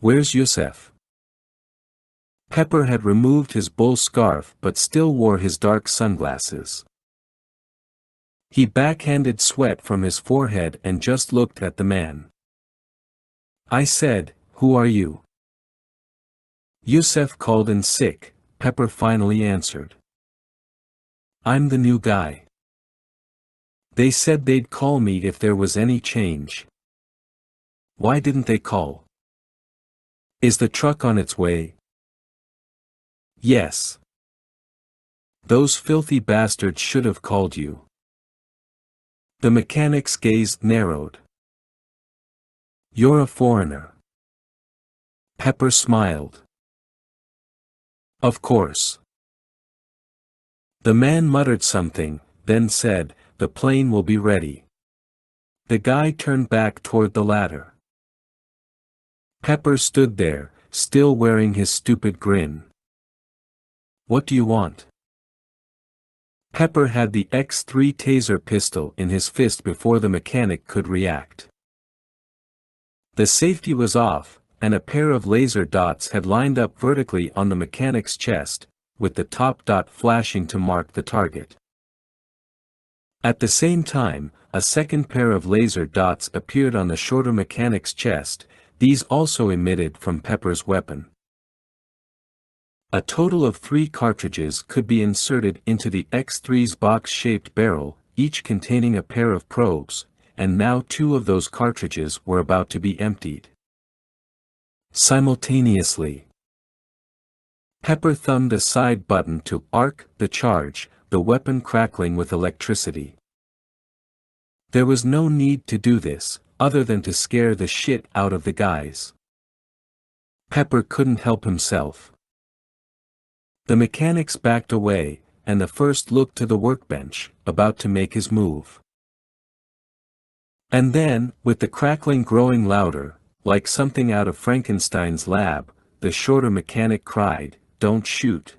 Where's Yusef? Pepper had removed his bull scarf but still wore his dark sunglasses. He backhanded sweat from his forehead and just looked at the man. I said, "Who are you?" "Yusef called in sick," Pepper finally answered. "I'm the new guy. They said they'd call me if there was any change." "Why didn't they call? Is the truck on its way?" "Yes. Those filthy bastards should have called you." The mechanic's gaze narrowed. "You're a foreigner." Pepper smiled. "Of course." The man muttered something, then said, "The plane will be ready." The guy turned back toward the ladder. Pepper stood there, still wearing his stupid grin. "What do you want?" Pepper had the X3 taser pistol in his fist before the mechanic could react. The safety was off, and a pair of laser dots had lined up vertically on the mechanic's chest, with the top dot flashing to mark the target. At the same time, a second pair of laser dots appeared on the shorter mechanic's chest, these also emitted from Pepper's weapon. A total of 3 cartridges could be inserted into the X3's box-shaped barrel, each containing a pair of probes, and now 2 of those cartridges were about to be emptied. Simultaneously, Pepper thumbed a side button to arc the charge, the weapon crackling with electricity. There was no need to do this, other than to scare the shit out of the guys. Pepper couldn't help himself. The mechanics backed away, and the first looked to the workbench, about to make his move. And then, with the crackling growing louder, like something out of Frankenstein's lab, the shorter mechanic cried, "Don't shoot."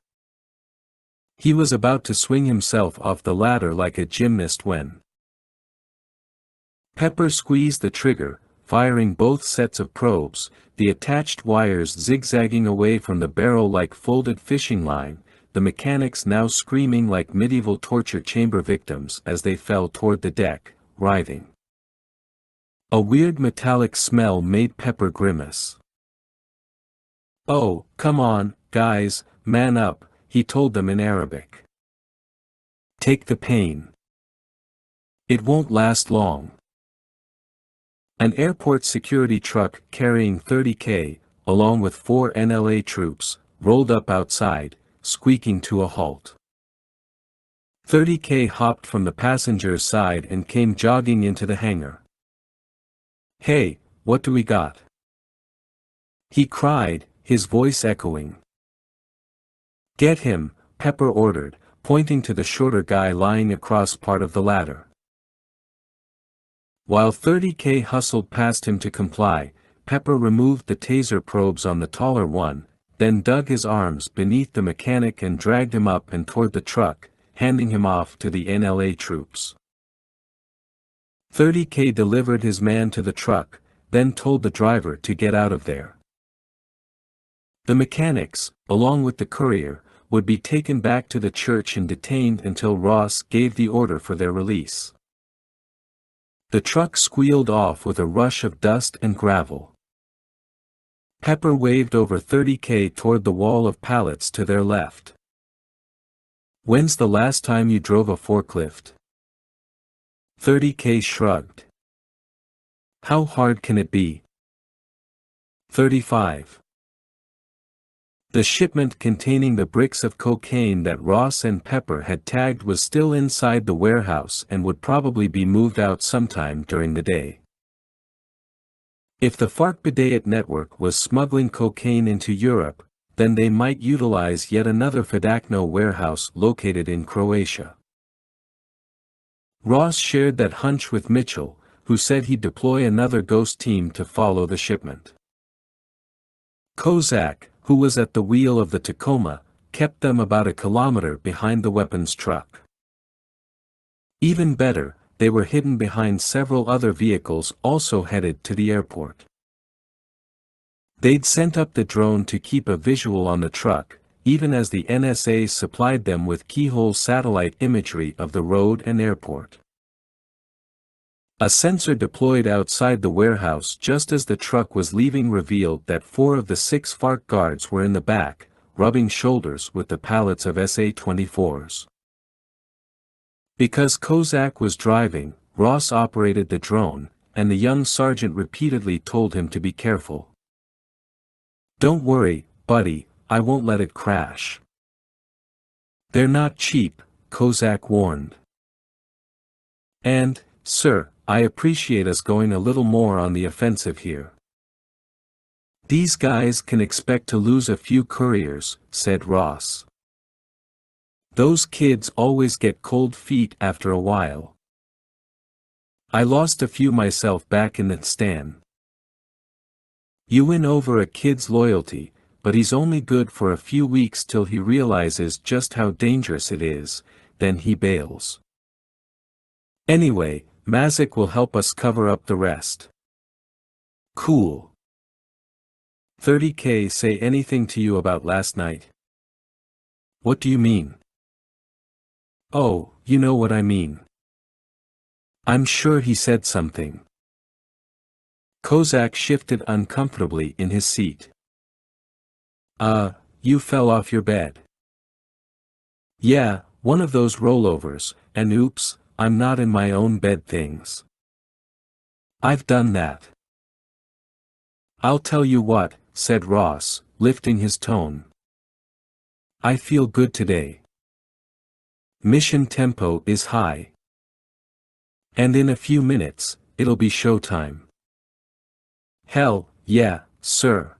He was about to swing himself off the ladder like a gymnast when Pepper squeezed the trigger, firing both sets of probes, the attached wires zigzagging away from the barrel like folded fishing line, the mechanics now screaming like medieval torture chamber victims as they fell toward the deck, writhing. A weird metallic smell made Pepper grimace. "Oh, come on, guys, man up," he told them in Arabic. "Take the pain. It won't last long." An airport security truck carrying 30K, along with 4 NLA troops, rolled up outside, squeaking to a halt. 30K hopped from the passenger's side and came jogging into the hangar. "Hey, what do we got?" he cried, his voice echoing. "Get him," Pepper ordered, pointing to the shorter guy lying across part of the ladder. While 30K hustled past him to comply, Pepper removed the taser probes on the taller one, then dug his arms beneath the mechanic and dragged him up and toward the truck, handing him off to the NLA troops. 30K delivered his man to the truck, then told the driver to get out of there. The mechanics, along with the courier, would be taken back to the church and detained until Ross gave the order for their release. The truck squealed off with a rush of dust and gravel. Pepper waved over 30K toward the wall of pallets to their left. "When's the last time you drove a forklift?" 30K shrugged. "How hard can it be?" 35. The shipment containing the bricks of cocaine that Ross and Pepper had tagged was still inside the warehouse and would probably be moved out sometime during the day. If the FARC Bidayat network was smuggling cocaine into Europe, then they might utilize yet another Fidakno warehouse located in Croatia. Ross shared that hunch with Mitchell, who said he'd deploy another ghost team to follow the shipment. Kozak, who was at the wheel of the Tacoma, kept them about a kilometer behind the weapons truck. Even better, they were hidden behind several other vehicles also headed to the airport. They'd sent up the drone to keep a visual on the truck, even as the NSA supplied them with keyhole satellite imagery of the road and airport. A sensor deployed outside the warehouse just as the truck was leaving revealed that 4 of the 6 FARC guards were in the back, rubbing shoulders with the pallets of SA-24s. Because Kozak was driving, Ross operated the drone, and the young sergeant repeatedly told him to be careful. "Don't worry, buddy, I won't let it crash." "They're not cheap," Kozak warned. "And, sir, I appreciate us going a little more on the offensive here. These guys can expect to lose a few couriers," said Ross. "Those kids always get cold feet after a while. I lost a few myself back in the stand." You win over a kid's loyalty, but he's only good for a few weeks till he realizes just how dangerous it is, then he bails. Anyway, Mazik will help us cover up the rest. Cool. 30K say anything to you about last night? What do you mean? Oh, you know what I mean. I'm sure he said something. Kozak shifted uncomfortably in his seat. You fell off your bed. Yeah, one of those rollovers, and oops, I'm not in my own bed things. I've done that. I'll tell you what, said Ross, lifting his tone. I feel good today. Mission tempo is high. And in a few minutes, it'll be showtime. Hell, yeah, sir.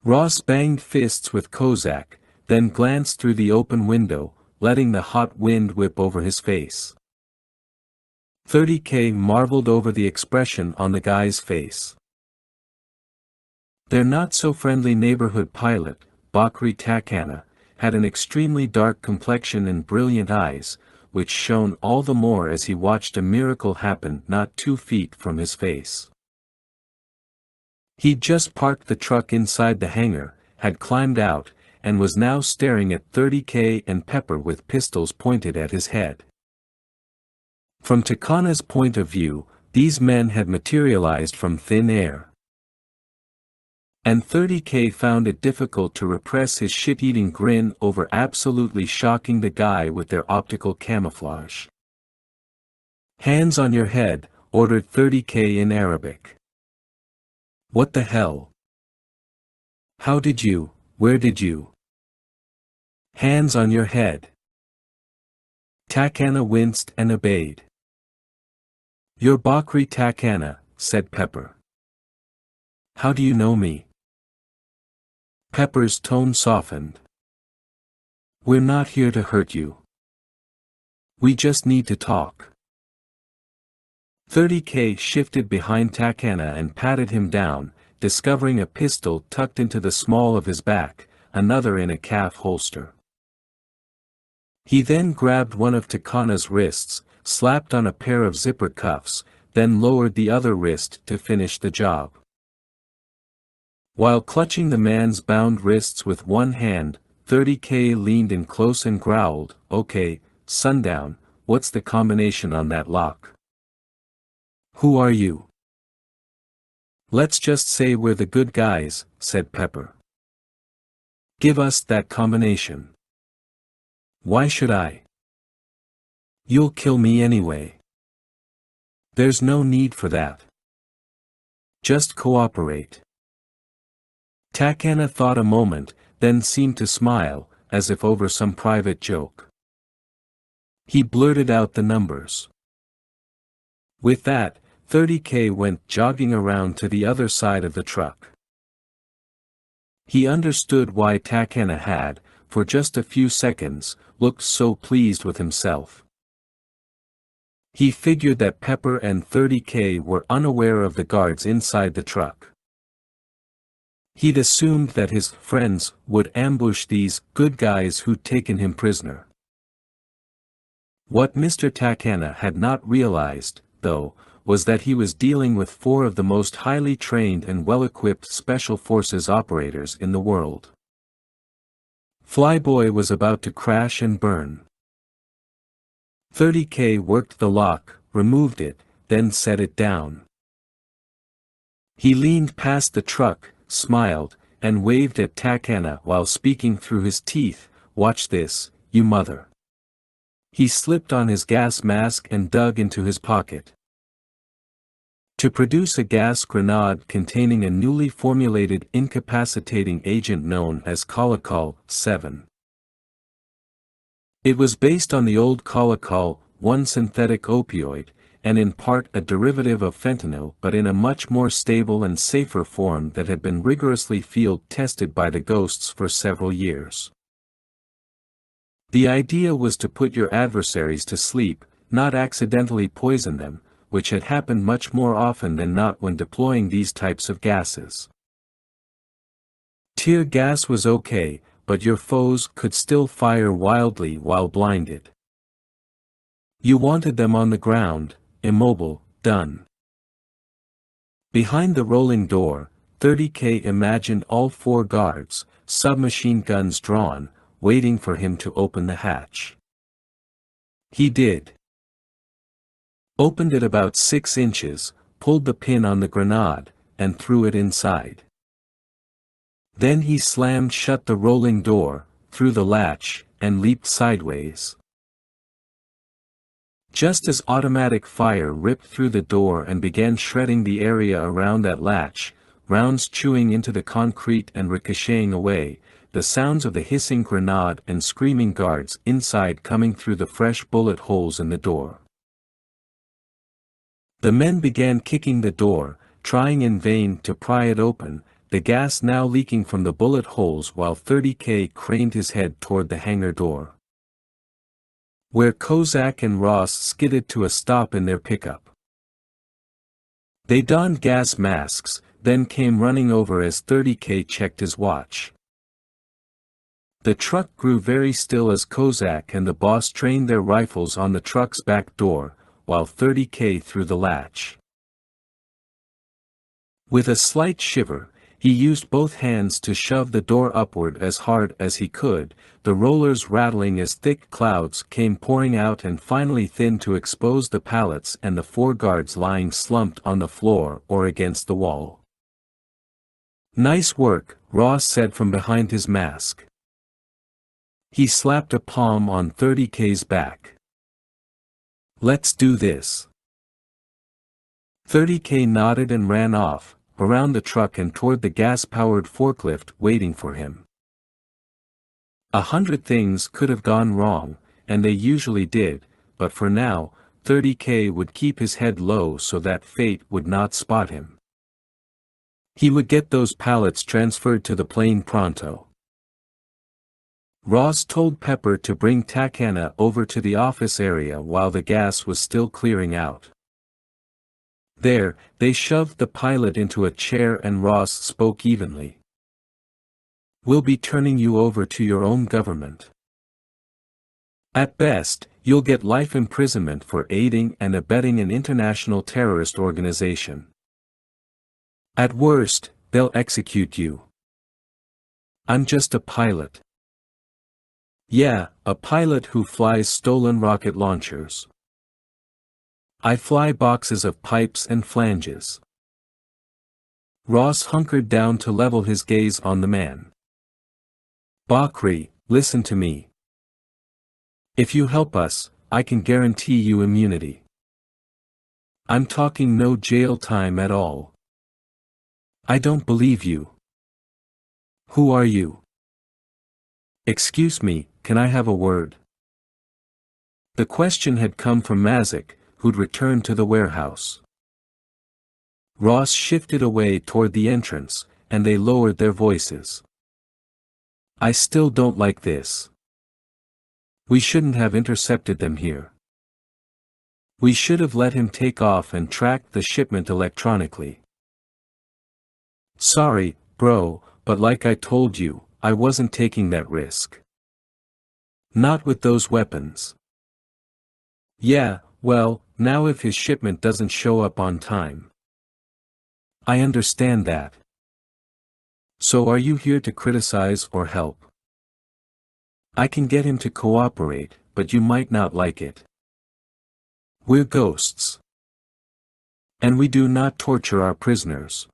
Ross banged fists with Kozak, then glanced through the open window, letting the hot wind whip over his face. 30K marveled over the expression on the guy's face. Their not-so-friendly neighborhood pilot, Bakri Takana, had an extremely dark complexion and brilliant eyes, which shone all the more as he watched a miracle happen not 2 feet from his face. He'd just parked the truck inside the hangar, had climbed out, and was now staring at 30K and Pepper with pistols pointed at his head. From Takana's point of view, these men had materialized from thin air. And 30K found it difficult to repress his shit-eating grin over absolutely shocking the guy with their optical camouflage. Hands on your head, ordered 30K in Arabic. What the hell? How did you, where did you? Hands on your head. Takana winced and obeyed. You're Bakri Takana, said Pepper. How do you know me? Pepper's tone softened. We're not here to hurt you. We just need to talk. 30K shifted behind Takana and patted him down, discovering a pistol tucked into the small of his back, another in a calf holster. He then grabbed one of Takana's wrists, slapped on a pair of zipper cuffs, then lowered the other wrist to finish the job. While clutching the man's bound wrists with one hand, 30K leaned in close and growled, Okay, Sundown, what's the combination on that lock? Who are you? Let's just say we're the good guys, said Pepper. Give us that combination. Why should I? You'll kill me anyway. There's no need for that. Just cooperate. Takana thought a moment, then seemed to smile, as if over some private joke. He blurted out the numbers. With that, 30K went jogging around to the other side of the truck. He understood why Takana had, for just a few seconds, looked so pleased with himself. He figured that Pepper and 30K were unaware of the guards inside the truck. He'd assumed that his friends would ambush these good guys who'd taken him prisoner. What Mr. Takana had not realized, though, was that he was dealing with four of the most highly trained and well-equipped Special Forces operators in the world. Flyboy was about to crash and burn. 30K worked the lock, removed it, then set it down. He leaned past the truck, smiled, and waved at Takana while speaking through his teeth, "Watch this, you mother." He slipped on his gas mask and dug into his pocket. To produce a gas grenade containing a newly formulated incapacitating agent known as Colocol 7. It was based on the old Colocol 1 synthetic opioid, and in part a derivative of fentanyl but in a much more stable and safer form that had been rigorously field-tested by the ghosts for several years. The idea was to put your adversaries to sleep, not accidentally poison them, which had happened much more often than not when deploying these types of gases. Tear gas was okay, but your foes could still fire wildly while blinded. You wanted them on the ground, immobile, done. Behind the rolling door, 30K imagined all four guards, submachine guns drawn, waiting for him to open the hatch. He did. Opened it about 6 inches, pulled the pin on the grenade, and threw it inside. Then he slammed shut the rolling door, threw the latch, and leaped sideways. Just as automatic fire ripped through the door and began shredding the area around that latch, rounds chewing into the concrete and ricocheting away, the sounds of the hissing grenade and screaming guards inside coming through the fresh bullet holes in the door. The men began kicking the door, trying in vain to pry it open, the gas now leaking from the bullet holes while 30K craned his head toward the hangar door, where Kozak and Ross skidded to a stop in their pickup. They donned gas masks, then came running over as 30K checked his watch. The truck grew very still as Kozak and the boss trained their rifles on the truck's back door, while 30K threw the latch. With a slight shiver, he used both hands to shove the door upward as hard as he could, the rollers rattling as thick clouds came pouring out and finally thinned to expose the pallets and the four guards lying slumped on the floor or against the wall. "Nice work," Ross said from behind his mask. He slapped a palm on 30K's back. "Let's do this." 30K nodded and ran off, around the truck and toward the gas-powered forklift waiting for him. 100 things could have gone wrong, and they usually did, but for now, 30K would keep his head low so that fate would not spot him. He would get those pallets transferred to the plane pronto. Ross told Pepper to bring Takana over to the office area while the gas was still clearing out. There, they shoved the pilot into a chair and Ross spoke evenly. "We'll be turning you over to your own government. At best, you'll get life imprisonment for aiding and abetting an international terrorist organization. At worst, they'll execute you. I'm just a pilot." "Yeah, a pilot who flies stolen rocket launchers. I fly boxes of pipes and flanges." Ross hunkered down to level his gaze on the man. "Bakri, listen to me. If you help us, I can guarantee you immunity. I'm talking no jail time at all." "I don't believe you. Who are you?" "Excuse me, can I have a word?" The question had come from Mazik, who'd returned to the warehouse. Ross shifted away toward the entrance, and they lowered their voices. "I still don't like this. We shouldn't have intercepted them here. We should have let him take off and tracked the shipment electronically. Sorry, bro, but like I told you, I wasn't taking that risk. Not with those weapons." "Yeah, well, now if his shipment doesn't show up on time. I understand that. So are you here to criticize or help? I can get him to cooperate, but you might not like it. We're ghosts. And we do not torture our prisoners.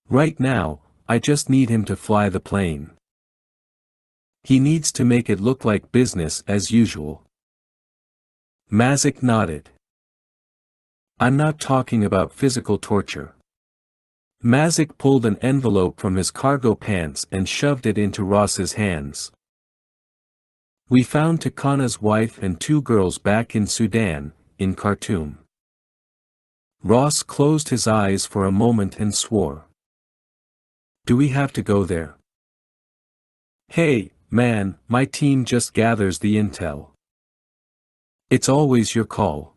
Right now, I just need him to fly the plane. He needs to make it look like business as usual. Mazik nodded. I'm not talking about physical torture. Mazik pulled an envelope from his cargo pants and shoved it into Ross's hands. We found Takana's wife and 2 girls back in Sudan, in Khartoum. Ross closed his eyes for a moment and swore. Do we have to go there? Hey, man, my team just gathers the intel. It's always your call.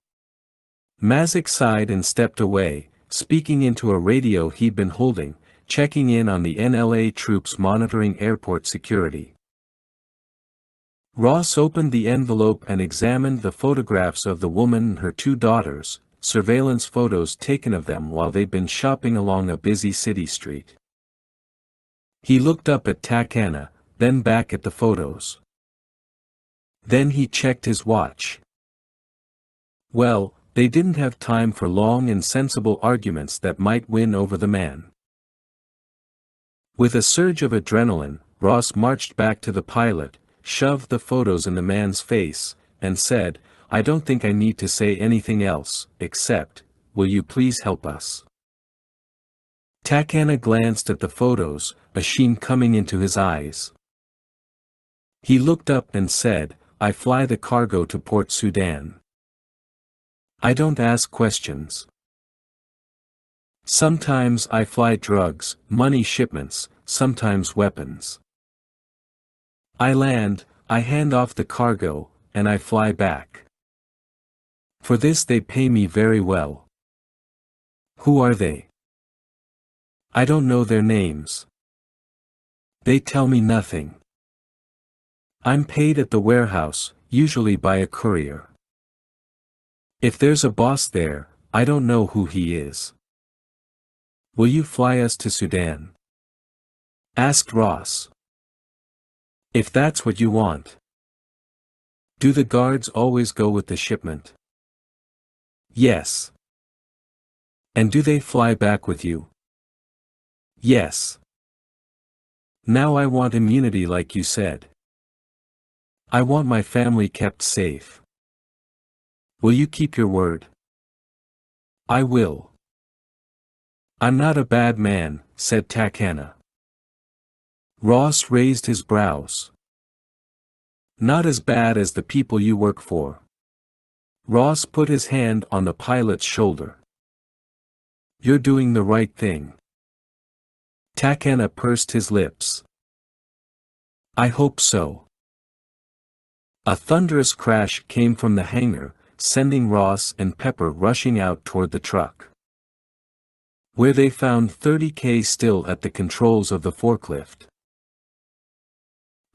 Mazik sighed and stepped away, speaking into a radio he'd been holding, checking in on the NLA troops monitoring airport security. Ross opened the envelope and examined the photographs of the woman and her 2 daughters, surveillance photos taken of them while they'd been shopping along a busy city street. He looked up at Takana, then back at the photos. Then he checked his watch. Well, they didn't have time for long and sensible arguments that might win over the man. With a surge of adrenaline, Ross marched back to the pilot, shoved the photos in the man's face, and said, I don't think I need to say anything else, except, will you please help us? Takana glanced at the photos, a sheen coming into his eyes. He looked up and said, I fly the cargo to Port Sudan. I don't ask questions. Sometimes I fly drugs, money shipments, sometimes weapons. I land, I hand off the cargo, and I fly back. For this they pay me very well. Who are they? I don't know their names. They tell me nothing. I'm paid at the warehouse, usually by a courier. If there's a boss there, I don't know who he is. Will you fly us to Sudan? Asked Ross. If that's what you want. Do the guards always go with the shipment? Yes. And do they fly back with you? Yes. Now I want immunity like you said. I want my family kept safe. Will you keep your word? I will. I'm not a bad man, said Takana. Ross raised his brows. Not as bad as the people you work for. Ross put his hand on the pilot's shoulder. You're doing the right thing. Takana pursed his lips. I hope so. A thunderous crash came from the hangar, sending Ross and Pepper rushing out toward the truck, where they found 30K still at the controls of the forklift.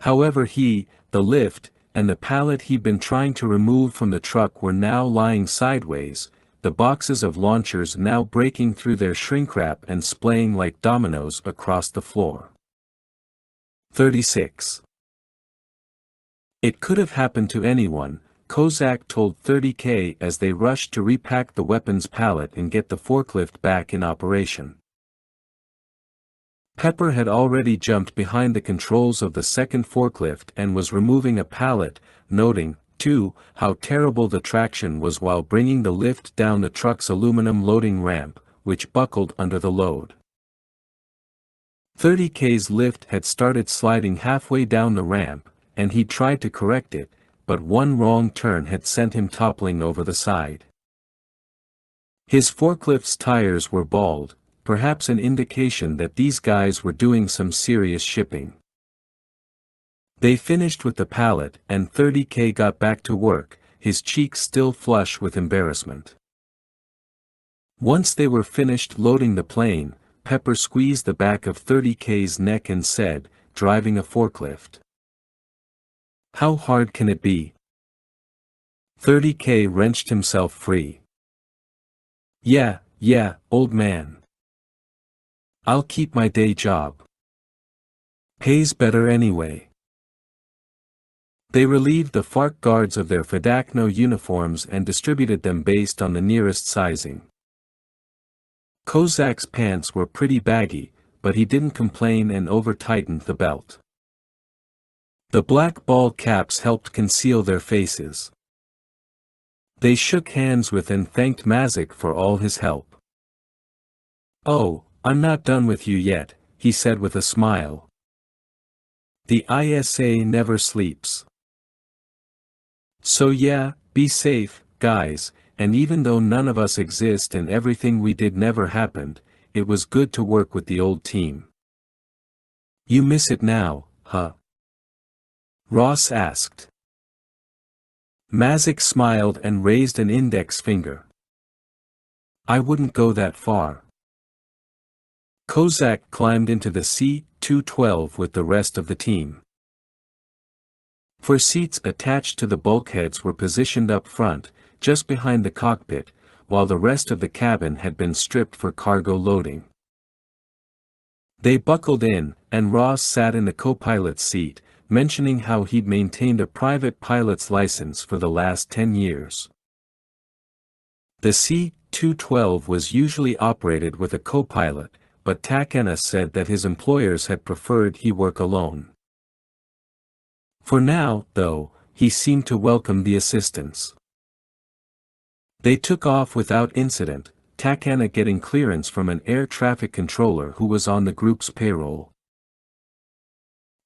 However, the lift, and the pallet he'd been trying to remove from the truck were now lying sideways, the boxes of launchers now breaking through their shrink-wrap and splaying like dominoes across the floor. 36. It could have happened to anyone, Kozak told 30K as they rushed to repack the weapons pallet and get the forklift back in operation. Pepper had already jumped behind the controls of the second forklift and was removing a pallet, noting, too, how terrible the traction was while bringing the lift down the truck's aluminum loading ramp, which buckled under the load. 30K's lift had started sliding halfway down the ramp, and he tried to correct it, but one wrong turn had sent him toppling over the side. His forklift's tires were bald, perhaps an indication that these guys were doing some serious shipping. They finished with the pallet and 30K got back to work, his cheeks still flush with embarrassment. Once they were finished loading the plane, Pepper squeezed the back of 30K's neck and said, driving a forklift. How hard can it be? 30K wrenched himself free. Yeah, old man. I'll keep my day job. Pays better anyway. They relieved the FARC guards of their Fedakno uniforms and distributed them based on the nearest sizing. Kozak's pants were pretty baggy, but he didn't complain and over-tightened the belt. The black ball caps helped conceal their faces. They shook hands with and thanked Mazik for all his help. "Oh, I'm not done with you yet," he said with a smile. "The ISA never sleeps. So yeah, be safe, guys, and even though none of us exist and everything we did never happened, it was good to work with the old team." "You miss it now, huh?" Ross asked. Mazik smiled and raised an index finger. "I wouldn't go that far." Kozak climbed into the C-212 with the rest of the team. Four seats attached to the bulkheads were positioned up front, just behind the cockpit, while the rest of the cabin had been stripped for cargo loading. They buckled in, and Ross sat in the co-pilot's seat, mentioning how he'd maintained a private pilot's license for the last 10 years. The C-212 was usually operated with a co-pilot, but Takena said that his employers had preferred he work alone. For now, though, he seemed to welcome the assistance. They took off without incident, Takena getting clearance from an air traffic controller who was on the group's payroll.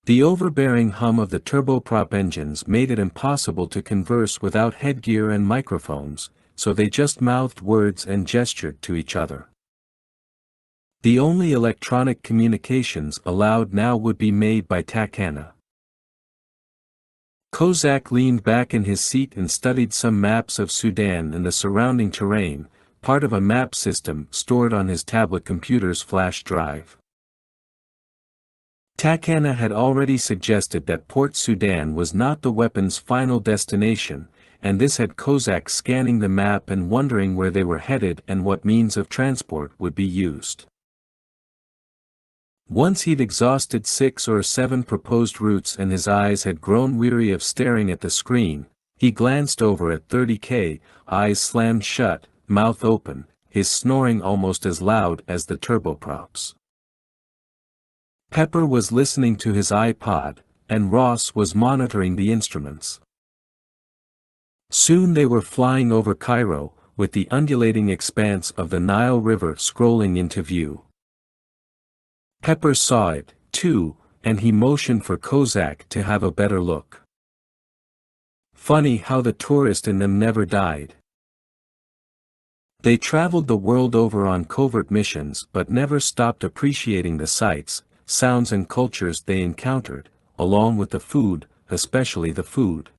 The overbearing hum of the turboprop engines made it impossible to converse without headgear and microphones, so they just mouthed words and gestured to each other. The only electronic communications allowed now would be made by Takena. Kozak leaned back in his seat and studied some maps of Sudan and the surrounding terrain, part of a map system stored on his tablet computer's flash drive. Takena had already suggested that Port Sudan was not the weapon's final destination, and this had Kozak scanning the map and wondering where they were headed and what means of transport would be used. Once he'd exhausted 6 or 7 proposed routes and his eyes had grown weary of staring at the screen, he glanced over at 30K, eyes slammed shut, mouth open, his snoring almost as loud as the turboprops. Pepper was listening to his iPod, and Ross was monitoring the instruments. Soon they were flying over Cairo, with the undulating expanse of the Nile River scrolling into view. Pepper saw it, too, and he motioned for Kozak to have a better look. Funny how the tourist in them never died. They traveled the world over on covert missions but never stopped appreciating the sights, sounds and cultures they encountered, along with the food, especially the food.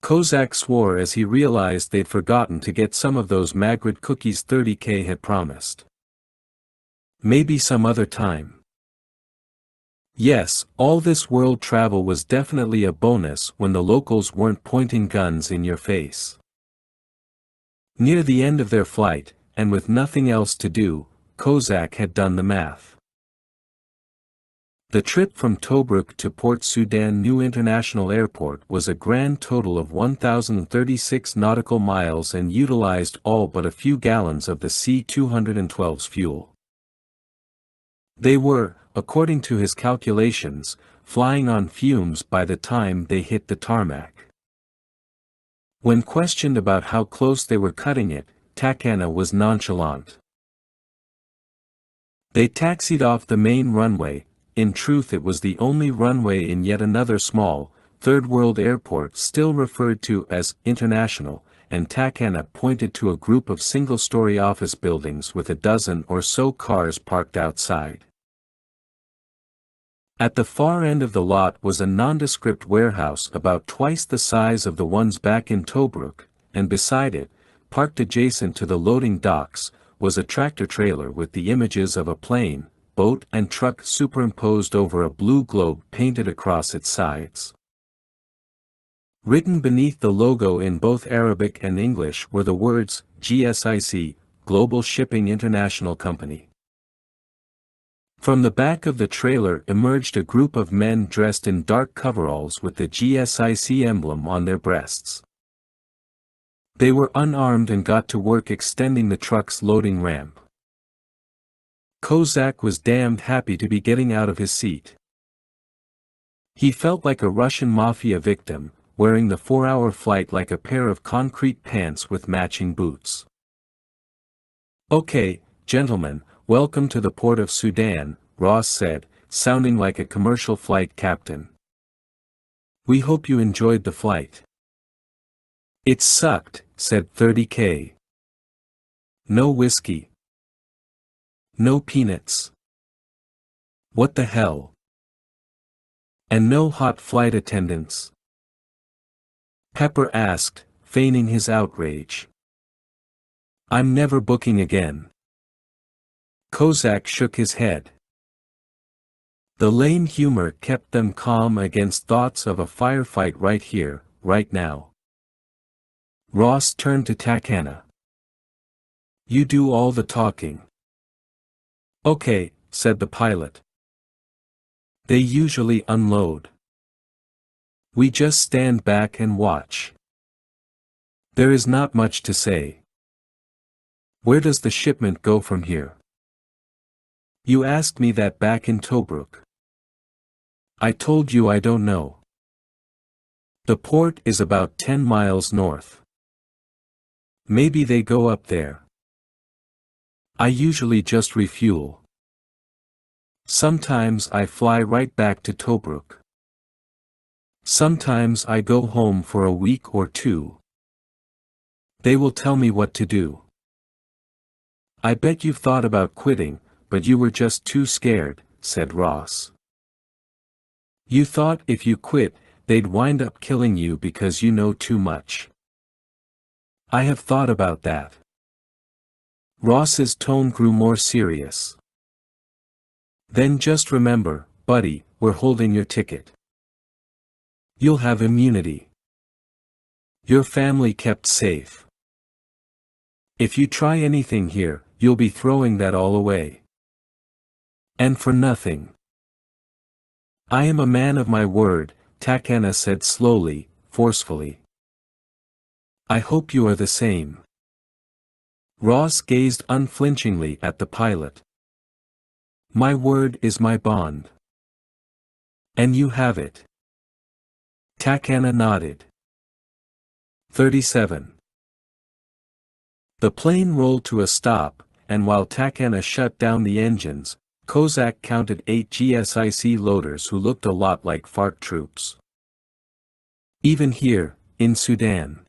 Kozak swore as he realized they'd forgotten to get some of those Magrid cookies 30K had promised. Maybe some other time. Yes, all this world travel was definitely a bonus when the locals weren't pointing guns in your face. Near the end of their flight, and with nothing else to do, Kozak had done the math. The trip from Tobruk to Port Sudan New International Airport was a grand total of 1,036 nautical miles and utilized all but a few gallons of the C-212's fuel. They were, according to his calculations, flying on fumes by the time they hit the tarmac. When questioned about how close they were cutting it, Takena was nonchalant. They taxied off the main runway. In truth, it was the only runway in yet another small, third-world airport still referred to as international, and Takena pointed to a group of single-story office buildings with a dozen or so cars parked outside. At the far end of the lot was a nondescript warehouse about twice the size of the ones back in Tobruk, and beside it, parked adjacent to the loading docks, was a tractor-trailer with the images of a plane, boat and truck superimposed over a blue globe painted across its sides. Written beneath the logo in both Arabic and English were the words, GSIC, Global Shipping International Company. From the back of the trailer emerged a group of men dressed in dark coveralls with the GSIC emblem on their breasts. They were unarmed and got to work extending the truck's loading ramp. Kozak was damned happy to be getting out of his seat. He felt like a Russian mafia victim, wearing the 4-hour flight like a pair of concrete pants with matching boots. "Okay, gentlemen, welcome to the port of Sudan," Ross said, sounding like a commercial flight captain. "We hope you enjoyed the flight." "It sucked," said 30K. "No whiskey. No peanuts. What the hell? And no hot flight attendants?" Pepper asked, feigning his outrage. "I'm never booking again." Kozak shook his head. The lame humor kept them calm against thoughts of a firefight right here, right now. Ross turned to Takana. "You do all the talking." "Okay," said the pilot. "They usually unload. We just stand back and watch. There is not much to say. Where does the shipment go from here?" "You asked me that back in Tobruk. I told you I don't know. The port is about 10 miles north. Maybe they go up there. I usually just refuel. Sometimes I fly right back to Tobruk. Sometimes I go home for a week or two. They will tell me what to do. I bet you've thought about quitting, but you were just too scared," said Ross. "You thought if you quit, they'd wind up killing you because you know too much." "I have thought about that." Ross's tone grew more serious. "Then just remember, buddy, we're holding your ticket. You'll have immunity. Your family kept safe. If you try anything here, you'll be throwing that all away. And for nothing." "I am a man of my word," Takana said slowly, forcefully. "I hope you are the same." Ross gazed unflinchingly at the pilot. "My word is my bond." "And you have it." Takana nodded. 37. The plane rolled to a stop, and while Takana shut down the engines, Kozak counted 8 GSIC loaders who looked a lot like FARC troops. "Even here, in Sudan.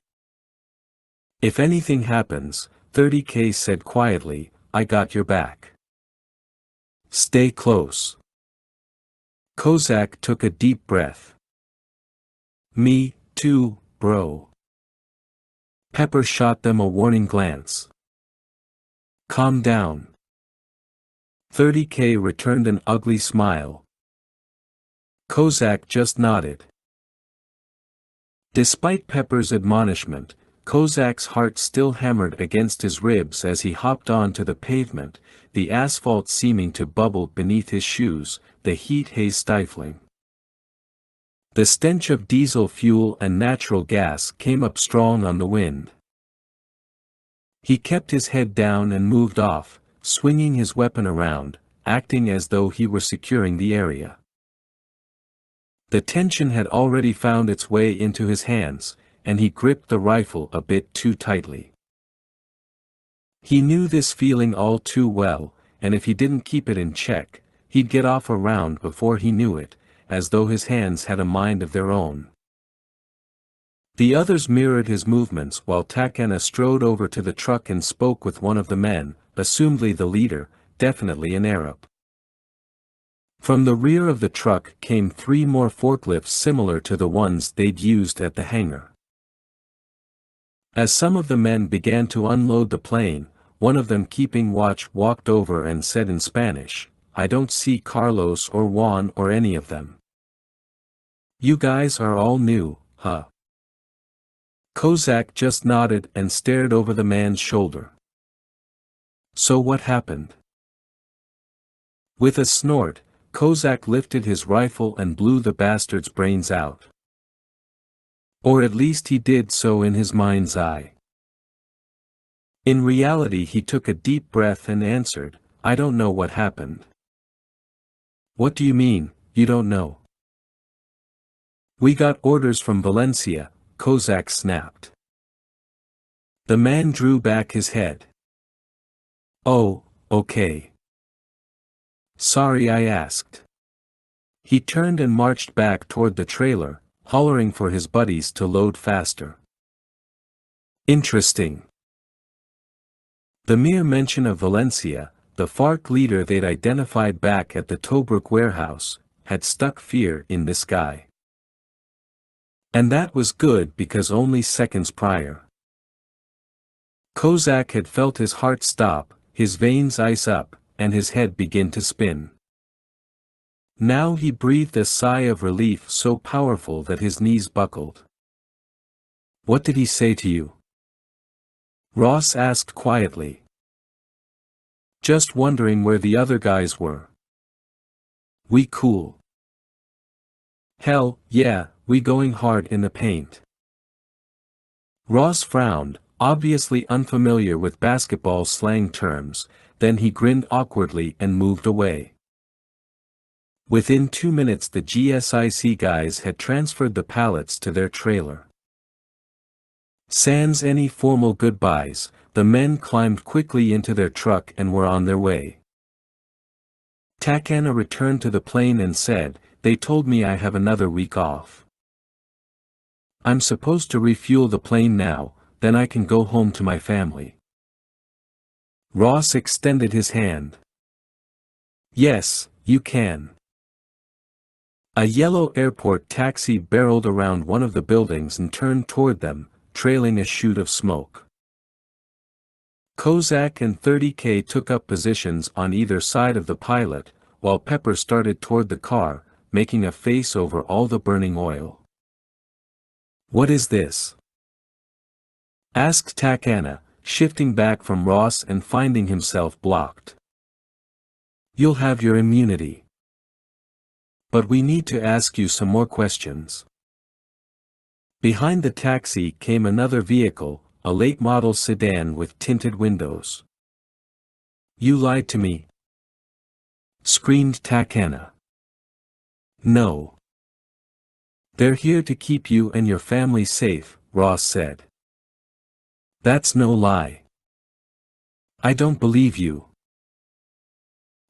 If anything happens," 30K said quietly, "I got your back. Stay close." Kozak took a deep breath. "Me, too, bro." Pepper shot them a warning glance. "Calm down." 30K returned an ugly smile. Kozak just nodded. Despite Pepper's admonishment, Kozak's heart still hammered against his ribs as he hopped onto the pavement, the asphalt seeming to bubble beneath his shoes, the heat haze stifling. The stench of diesel fuel and natural gas came up strong on the wind. He kept his head down and moved off, swinging his weapon around, acting as though he were securing the area. The tension had already found its way into his hands, and he gripped the rifle a bit too tightly. He knew this feeling all too well, and if he didn't keep it in check, he'd get off a round before he knew it, as though his hands had a mind of their own. The others mirrored his movements while Takana strode over to the truck and spoke with one of the men, assumedly the leader, definitely an Arab. From the rear of the truck came 3 more forklifts similar to the ones they'd used at the hangar. As some of the men began to unload the plane, one of them keeping watch walked over and said in Spanish, "I don't see Carlos or Juan or any of them. You guys are all new, huh?" Kozak just nodded and stared over the man's shoulder. So what happened? With a snort, Kozak lifted his rifle and blew the bastard's brains out. Or at least he did so in his mind's eye. In reality he took a deep breath and answered, I don't know what happened. What do you mean, you don't know? We got orders from Valencia, Kozak snapped. The man drew back his head. Oh, okay. Sorry I asked. He turned and marched back toward the trailer, hollering for his buddies to load faster. Interesting. The mere mention of Valencia, the FARC leader they'd identified back at the Tobruk warehouse, had stuck fear in this guy. And that was good because only seconds prior, Kozak had felt his heart stop, his veins ice up, and his head begin to spin. Now he breathed a sigh of relief so powerful that his knees buckled. What did he say to you? Ross asked quietly. Just wondering where the other guys were. We cool. Hell, yeah, we going hard in the paint. Ross frowned, obviously unfamiliar with basketball slang terms, then he grinned awkwardly and moved away. Within 2 minutes the GSIC guys had transferred the pallets to their trailer. Sans any formal goodbyes, the men climbed quickly into their truck and were on their way. Takana returned to the plane and said, They told me I have another week off. I'm supposed to refuel the plane now, then I can go home to my family. Ross extended his hand. Yes, you can. A yellow airport taxi barreled around one of the buildings and turned toward them, trailing a chute of smoke. Kozak and 30K took up positions on either side of the pilot, while Pepper started toward the car, making a face over all the burning oil. What is this? Asked Takana, shifting back from Ross and finding himself blocked. You'll have your immunity. But we need to ask you some more questions. Behind the taxi came another vehicle, a late-model sedan with tinted windows. You lied to me? Screamed Takana. No. They're here to keep you and your family safe, Ross said. That's no lie. I don't believe you.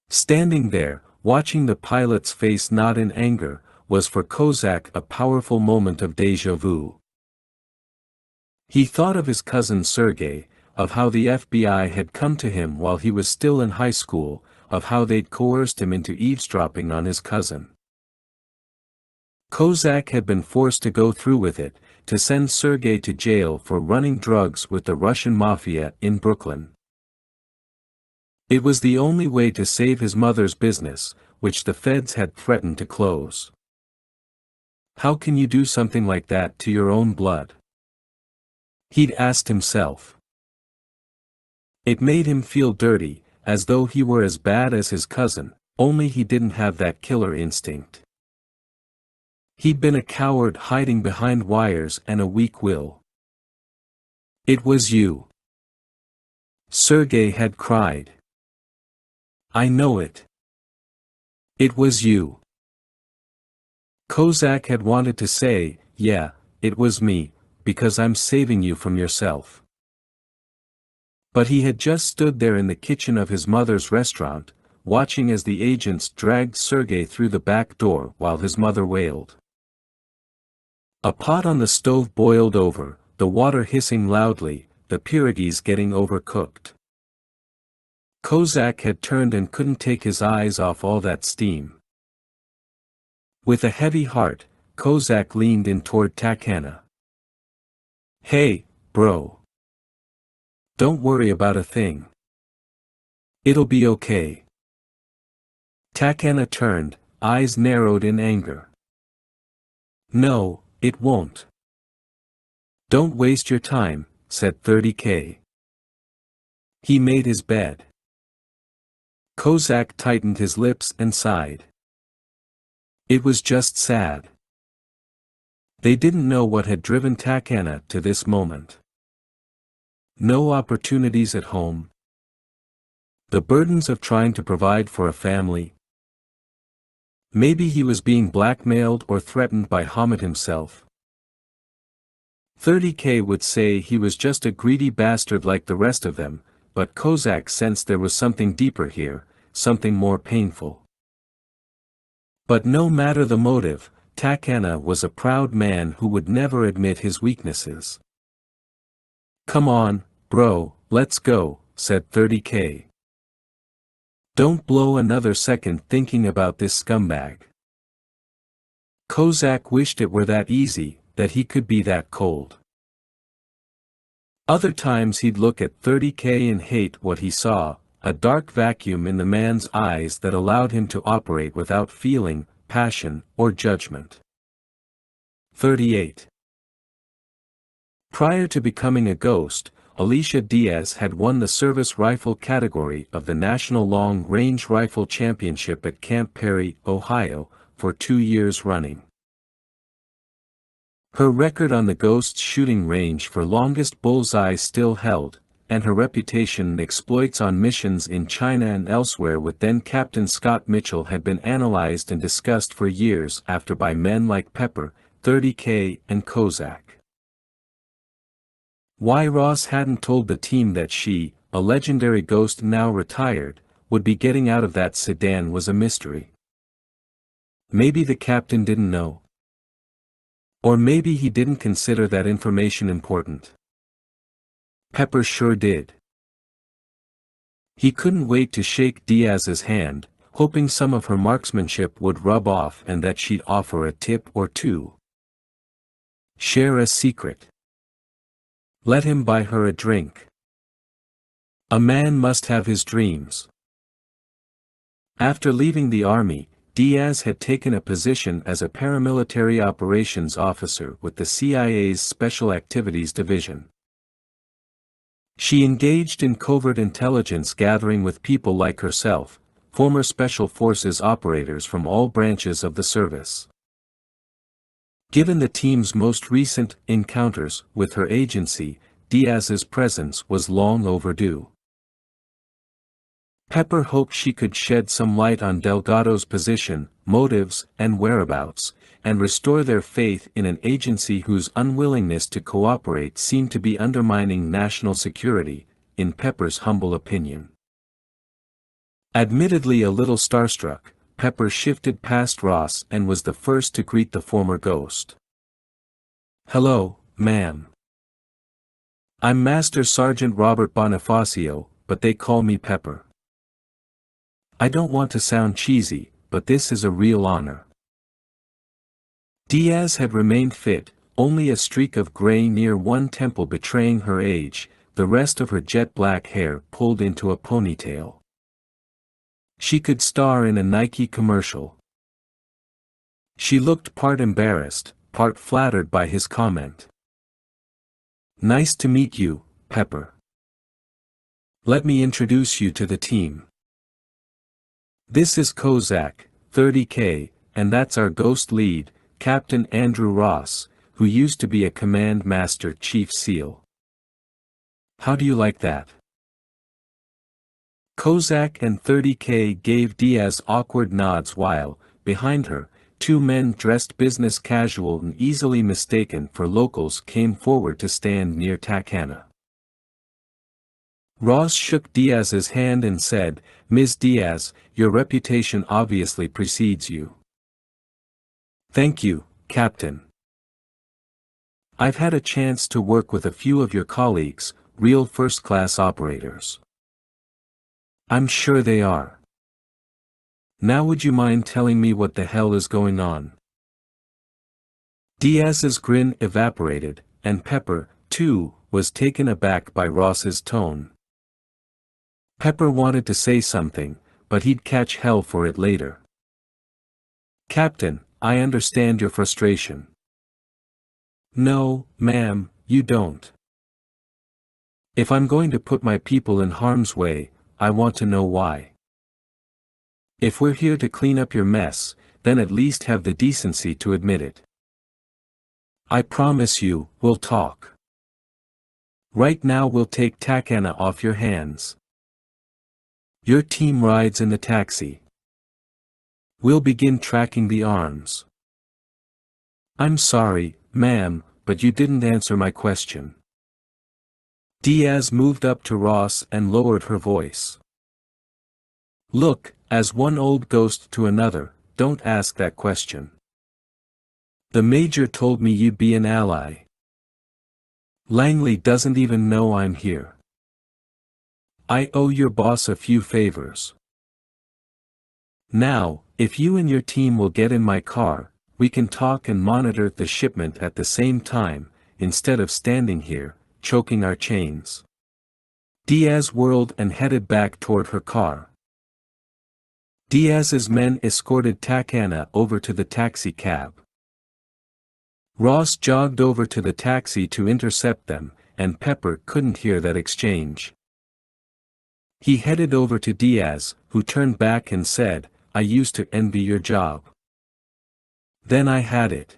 Standing there, watching the pilot's face nod in anger, was for Kozak a powerful moment of déjà vu. He thought of his cousin Sergei, of how the FBI had come to him while he was still in high school, of how they'd coerced him into eavesdropping on his cousin. Kozak had been forced to go through with it, to send Sergei to jail for running drugs with the Russian mafia in Brooklyn. It was the only way to save his mother's business, which the feds had threatened to close. How can you do something like that to your own blood? He'd asked himself. It made him feel dirty, as though he were as bad as his cousin, only he didn't have that killer instinct. He'd been a coward hiding behind wires and a weak will. It was you. Sergei had cried. I know it. It was you. Kozak had wanted to say, yeah, it was me, because I'm saving you from yourself. But he had just stood there in the kitchen of his mother's restaurant, watching as the agents dragged Sergei through the back door while his mother wailed. A pot on the stove boiled over, the water hissing loudly, the pierogies getting overcooked. Kozak had turned and couldn't take his eyes off all that steam. With a heavy heart, Kozak leaned in toward Takana. Hey, bro. Don't worry about a thing. It'll be okay. Takana turned, eyes narrowed in anger. No, it won't. Don't waste your time, said 30K. He made his bed. Kozak tightened his lips and sighed. It was just sad. They didn't know what had driven Takana to this moment. No opportunities at home. The burdens of trying to provide for a family. Maybe he was being blackmailed or threatened by Hamid himself. 30K would say he was just a greedy bastard like the rest of them, but Kozak sensed there was something deeper here, something more painful. But no matter the motive, Takana was a proud man who would never admit his weaknesses. Come on, bro, let's go, said 30K. Don't blow another second thinking about this scumbag. Kozak wished it were that easy, that he could be that cold. Other times he'd look at 30K and hate what he saw, a dark vacuum in the man's eyes that allowed him to operate without feeling, passion, or judgment. 38. Prior to becoming a ghost, Alicia Diaz had won the service rifle category of the National Long Range Rifle Championship at Camp Perry, Ohio, for 2 years running. Her record on the Ghosts shooting range for longest bullseye still held, and her reputation and exploits on missions in China and elsewhere with then-Captain Scott Mitchell had been analyzed and discussed for years after by men like Pepper, 30K, and Kozak. Why Ross hadn't told the team that she, a legendary ghost now retired, would be getting out of that sedan was a mystery. Maybe the captain didn't know. Or maybe he didn't consider that information important. Pepper sure did. He couldn't wait to shake Diaz's hand, hoping some of her marksmanship would rub off and that she'd offer a tip or two. Share a secret. Let him buy her a drink. A man must have his dreams. After leaving the army, Diaz had taken a position as a paramilitary operations officer with the CIA's Special Activities Division. She engaged in covert intelligence gathering with people like herself, former Special Forces operators from all branches of the service. Given the team's most recent encounters with her agency, Diaz's presence was long overdue. Pepper hoped she could shed some light on Delgado's position, motives, and whereabouts, and restore their faith in an agency whose unwillingness to cooperate seemed to be undermining national security, in Pepper's humble opinion. Admittedly a little starstruck, Pepper shifted past Ross and was the first to greet the former ghost. Hello, ma'am. I'm Master Sergeant Robert Bonifacio, but they call me Pepper. I don't want to sound cheesy, but this is a real honor. Diaz had remained fit, only a streak of gray near one temple betraying her age, the rest of her jet black hair pulled into a ponytail. She could star in a Nike commercial. She looked part embarrassed, part flattered by his comment. Nice to meet you, Pepper. Let me introduce you to the team. This is Kozak, 30K, and that's our ghost lead, Captain Andrew Ross, who used to be a Command Master Chief SEAL. How do you like that? Kozak and 30K gave Diaz awkward nods while, behind her, 2 men dressed business casual and easily mistaken for locals came forward to stand near Takana. Ross shook Diaz's hand and said, Ms. Diaz, your reputation obviously precedes you. Thank you, Captain. I've had a chance to work with a few of your colleagues, real first-class operators. I'm sure they are. Now would you mind telling me what the hell is going on? Diaz's grin evaporated, and Pepper, too, was taken aback by Ross's tone. Pepper wanted to say something, but he'd catch hell for it later. Captain, I understand your frustration. No, ma'am, you don't. If I'm going to put my people in harm's way, I want to know why. If we're here to clean up your mess, then at least have the decency to admit it. I promise you, we'll talk. Right now we'll take Takana off your hands. Your team rides in the taxi. We'll begin tracking the arms. I'm sorry, ma'am, but you didn't answer my question. Diaz moved up to Ross and lowered her voice. Look, as one old ghost to another, don't ask that question. The major told me you'd be an ally. Langley doesn't even know I'm here. I owe your boss a few favors. Now, if you and your team will get in my car, we can talk and monitor the shipment at the same time, instead of standing here, choking our chains. Diaz whirled and headed back toward her car. Diaz's men escorted Takana over to the taxi cab. Ross jogged over to the taxi to intercept them, and Pepper couldn't hear that exchange. He headed over to Diaz, who turned back and said, I used to envy your job. Then I had it.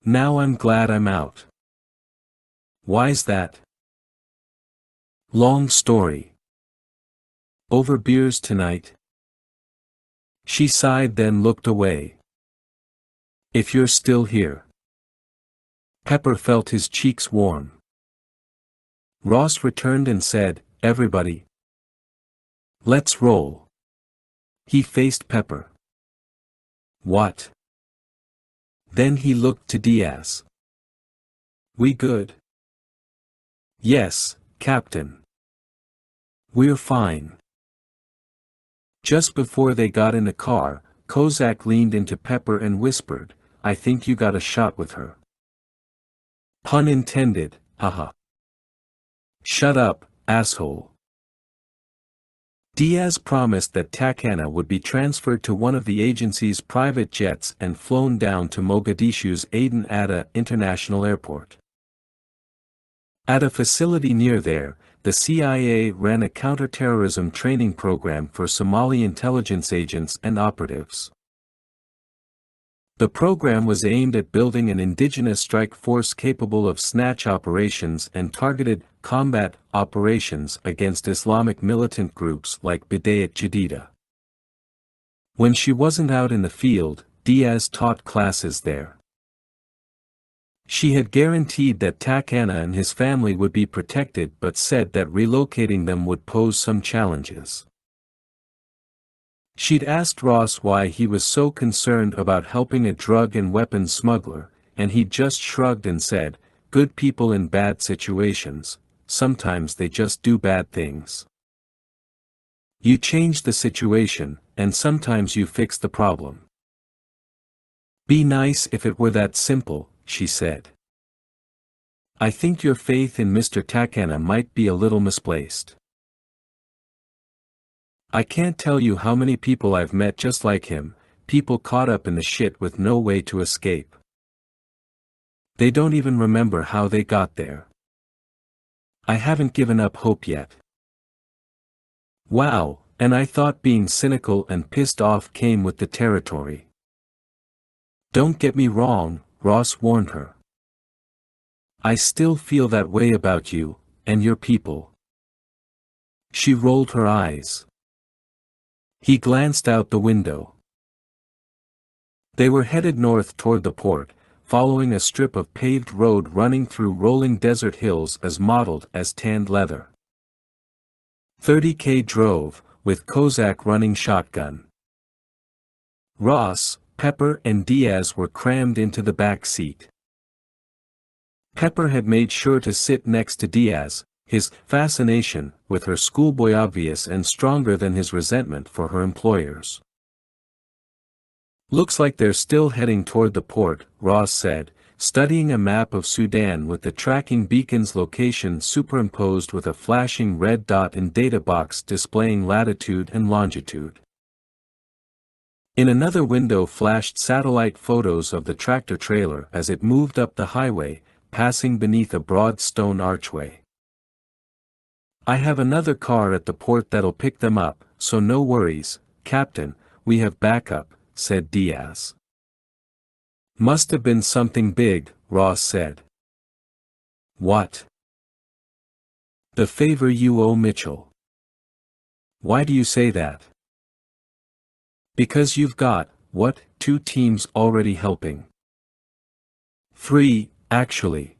Now I'm glad I'm out. Why's that? Long story. Over beers tonight? She sighed, then looked away. If you're still here. Pepper felt his cheeks warm. Ross returned and said, Everybody. Let's roll. He faced Pepper. What? Then he looked to Diaz. We good? Yes, Captain. We're fine. Just before they got in the car, Kozak leaned into Pepper and whispered, I think you got a shot with her. Pun intended, haha. Shut up, asshole. Diaz promised that Takana would be transferred to one of the agency's private jets and flown down to Mogadishu's Aden Atta International Airport. At a facility near there, the CIA ran a counterterrorism training program for Somali intelligence agents and operatives. The program was aimed at building an indigenous strike force capable of snatch operations and targeted combat operations against Islamic militant groups like Bidayat Jadida. When she wasn't out in the field, Diaz taught classes there. She had guaranteed that Takana and his family would be protected, but said that relocating them would pose some challenges. She'd asked Ross why he was so concerned about helping a drug and weapons smuggler, and he'd just shrugged and said, good people in bad situations, sometimes they just do bad things. You change the situation, and sometimes you fix the problem. Be nice if it were that simple, she said. I think your faith in Mr. Takana might be a little misplaced. I can't tell you how many people I've met just like him, people caught up in the shit with no way to escape. They don't even remember how they got there. I haven't given up hope yet. Wow, and I thought being cynical and pissed off came with the territory. Don't get me wrong, Ross warned her. I still feel that way about you, and your people. She rolled her eyes. He glanced out the window. They were headed north toward the port, following a strip of paved road running through rolling desert hills as mottled as tanned leather. 30K drove, with Kozak running shotgun. Ross, Pepper and Diaz were crammed into the back seat. Pepper had made sure to sit next to Diaz, his fascination with her schoolboy obvious and stronger than his resentment for her employers. Looks like they're still heading toward the port, Ross said, studying a map of Sudan with the tracking beacon's location superimposed with a flashing red dot and data box displaying latitude and longitude. In another window flashed satellite photos of the tractor trailer as it moved up the highway, passing beneath a broad stone archway. "I have another car at the port that'll pick them up, so no worries, Captain, we have backup," said Diaz. "Must have been something big," Ross said. "What?" "The favor you owe Mitchell." "Why do you say that?" "Because you've got, 2 teams already helping. 3, actually.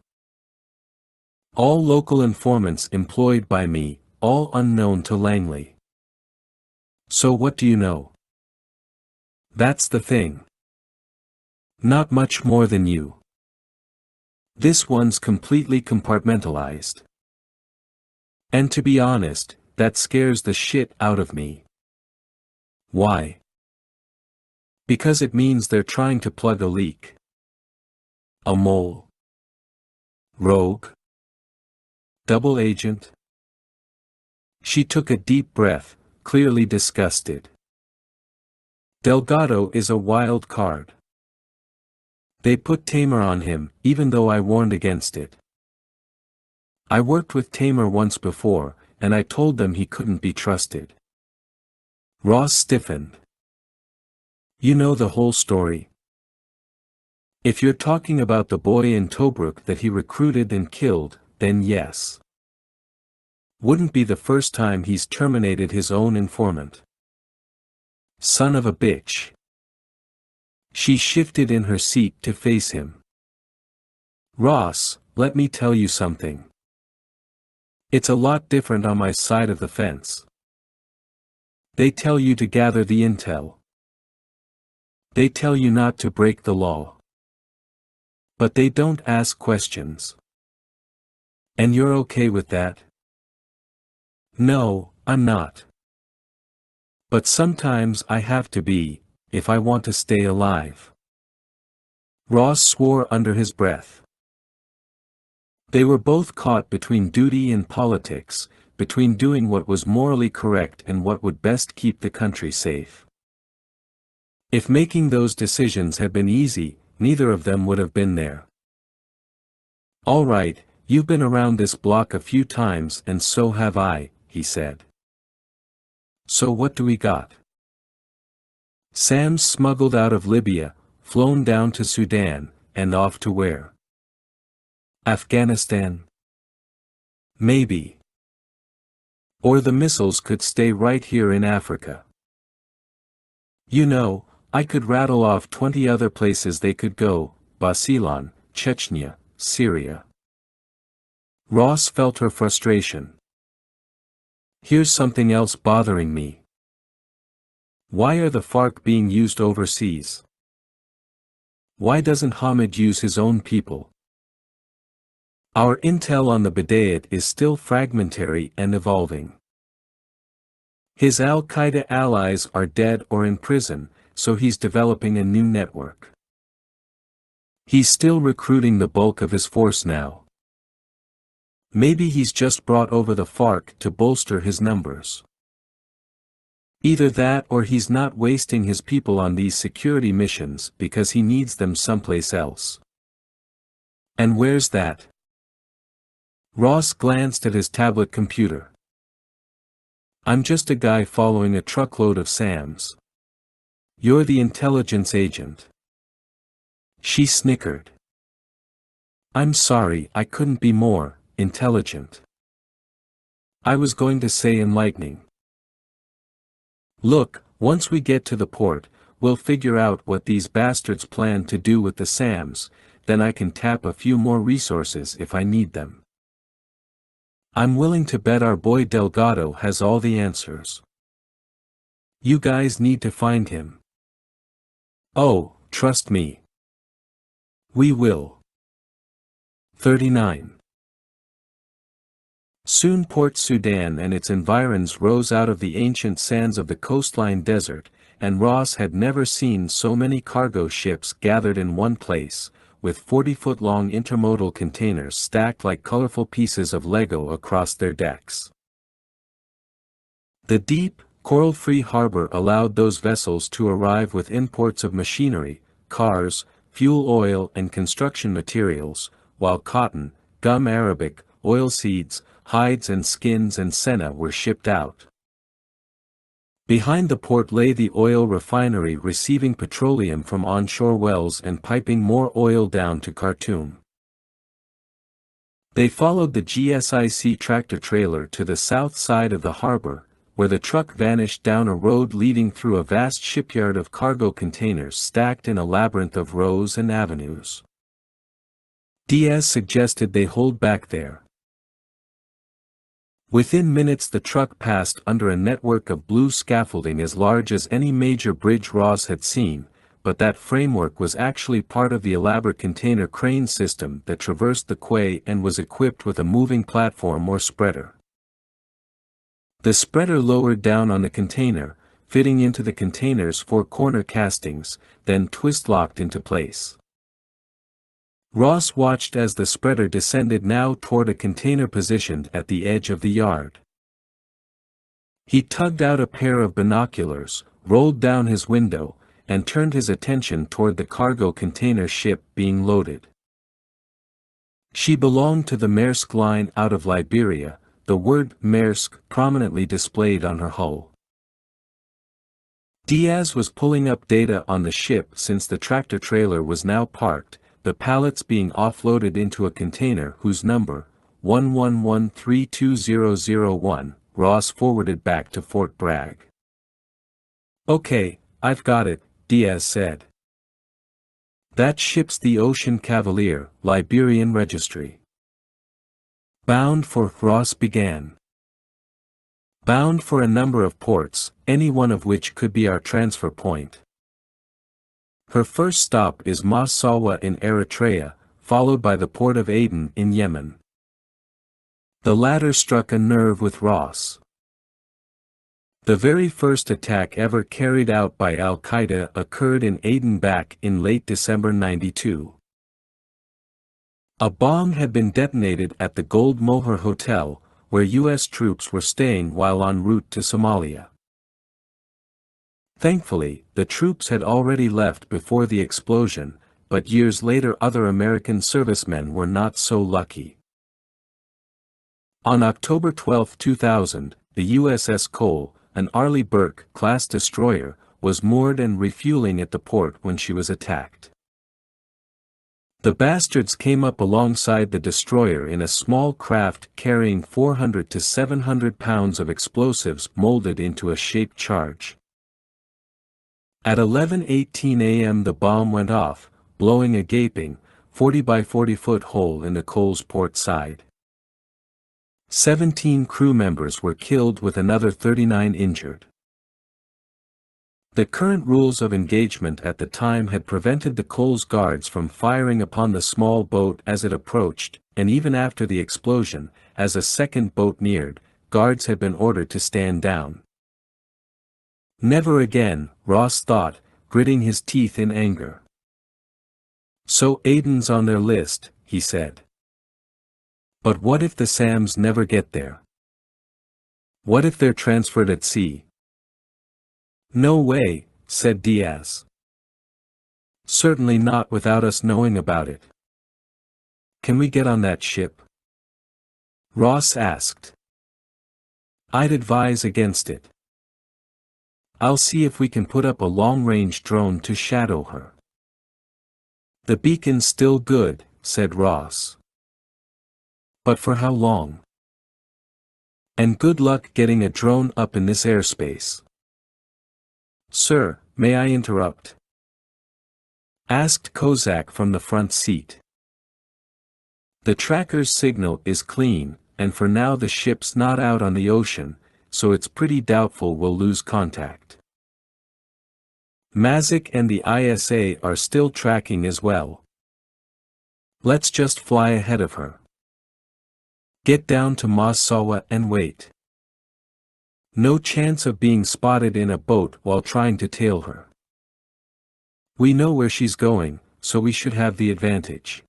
All local informants employed by me, all unknown to Langley. So what do you know?" "That's the thing. Not much more than you. This one's completely compartmentalized. And to be honest, that scares the shit out of me." "Why?" "Because it means they're trying to plug a leak." "A mole? Rogue? Double agent?" She took a deep breath, clearly disgusted. "Delgado is a wild card. They put Tamer on him, even though I warned against it. I worked with Tamer once before, and I told them he couldn't be trusted." Ross stiffened. "You know the whole story?" "If you're talking about the boy in Tobruk that he recruited and killed, then yes. Wouldn't be the first time he's terminated his own informant. Son of a bitch." She shifted in her seat to face him. "Ross, let me tell you something. It's a lot different on my side of the fence. They tell you to gather the intel. They tell you not to break the law. But they don't ask questions. And you're okay with that?" "No, I'm not. But sometimes I have to be, if I want to stay alive." Ross swore under his breath. They were both caught between duty and politics, between doing what was morally correct and what would best keep the country safe. If making those decisions had been easy, neither of them would have been there. "All right, you've been around this block a few times and so have I," he said. "So what do we got?" "Sam's smuggled out of Libya, flown down to Sudan, and off to where? Afghanistan? Maybe. Or the missiles could stay right here in Africa. You know, I could rattle off 20 other places they could go, Basilan, Chechnya, Syria." Ross felt her frustration. "Here's something else bothering me. Why are the FARC being used overseas? Why doesn't Hamid use his own people? Our intel on the Bidayat is still fragmentary and evolving. His Al-Qaeda allies are dead or in prison, so he's developing a new network. He's still recruiting the bulk of his force now. Maybe he's just brought over the FARC to bolster his numbers. Either that or he's not wasting his people on these security missions because he needs them someplace else. And where's that?" Ross glanced at his tablet computer. "I'm just a guy following a truckload of Sams. You're the intelligence agent." She snickered. "I'm sorry, I couldn't be more intelligent. I was going to say enlightening. Look, once we get to the port, we'll figure out what these bastards plan to do with the Sams, then I can tap a few more resources if I need them. I'm willing to bet our boy Delgado has all the answers. You guys need to find him. Oh, trust me. We will." 39. Soon Port Sudan and its environs rose out of the ancient sands of the coastline desert, and Ross had never seen so many cargo ships gathered in one place, with 40-foot-long intermodal containers stacked like colorful pieces of Lego across their decks. The deep, coral-free harbor allowed those vessels to arrive with imports of machinery, cars, fuel oil and construction materials, while cotton, gum arabic, oilseeds, hides and skins and senna were shipped out. Behind the port lay the oil refinery receiving petroleum from onshore wells and piping more oil down to Khartoum. They followed the GSIC tractor-trailer to the south side of the harbor, where the truck vanished down a road leading through a vast shipyard of cargo containers stacked in a labyrinth of rows and avenues. Diaz suggested they hold back there. Within minutes the truck passed under a network of blue scaffolding as large as any major bridge Ross had seen, but that framework was actually part of the elaborate container crane system that traversed the quay and was equipped with a moving platform or spreader. The spreader lowered down on the container, fitting into the container's four corner castings, then twist-locked into place. Ross watched as the spreader descended now toward a container positioned at the edge of the yard. He tugged out a pair of binoculars, rolled down his window, and turned his attention toward the cargo container ship being loaded. She belonged to the Maersk line out of Liberia, the word Maersk prominently displayed on her hull. Diaz was pulling up data on the ship since the tractor-trailer was now parked, the pallets being offloaded into a container whose number, 111-32001, Ross forwarded back to Fort Bragg. "Okay, I've got it," Diaz said. "That ship's the Ocean Cavalier, Liberian registry." "Bound for," Ross began. "Bound for a number of ports, any one of which could be our transfer point. Her first stop is Massawa in Eritrea, followed by the port of Aden in Yemen." The latter struck a nerve with Ross. The very first attack ever carried out by Al-Qaeda occurred in Aden back in late December '92. A bomb had been detonated at the Gold Moher Hotel, where U.S. troops were staying while en route to Somalia. Thankfully, the troops had already left before the explosion, but years later other American servicemen were not so lucky. On October 12, 2000, the USS Cole, an Arleigh Burke-class destroyer, was moored and refueling at the port when she was attacked. The bastards came up alongside the destroyer in a small craft carrying 400 to 700 pounds of explosives molded into a shaped charge. At 11:18 a.m. the bomb went off, blowing a gaping, 40 by 40 foot hole in the Cole's port side. 17 crew members were killed with another 39 injured. The current rules of engagement at the time had prevented the Cole's guards from firing upon the small boat as it approached, and even after the explosion, as a second boat neared, guards had been ordered to stand down. Never again, Ross thought, gritting his teeth in anger. "So Aden's on their list," he said. "But what if the SAMs never get there? What if they're transferred at sea?" "No way," said Diaz. "Certainly not without us knowing about it." "Can we get on that ship?" Ross asked. "I'd advise against it. I'll see if we can put up a long-range drone to shadow her." "The beacon's still good," said Ross. "But for how long? And good luck getting a drone up in this airspace." "Sir, may I interrupt?" asked Kozak from the front seat. "The tracker's signal is clean, and for now the ship's not out on the ocean, so it's pretty doubtful we'll lose contact. Mazik and the ISA are still tracking as well. Let's just fly ahead of her. Get down to Massawa and wait. No chance of being spotted in a boat while trying to tail her. We know where she's going, so we should have the advantage."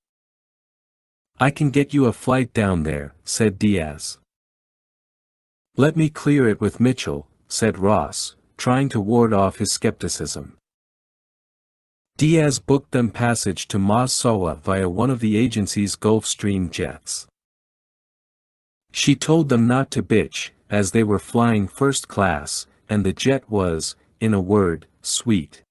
"I can get you a flight down there," said Diaz. "Let me clear it with Mitchell," said Ross, trying to ward off his skepticism. Diaz booked them passage to Massawa via one of the agency's Gulfstream jets. She told them not to bitch, as they were flying first class, and the jet was, in a word, sweet.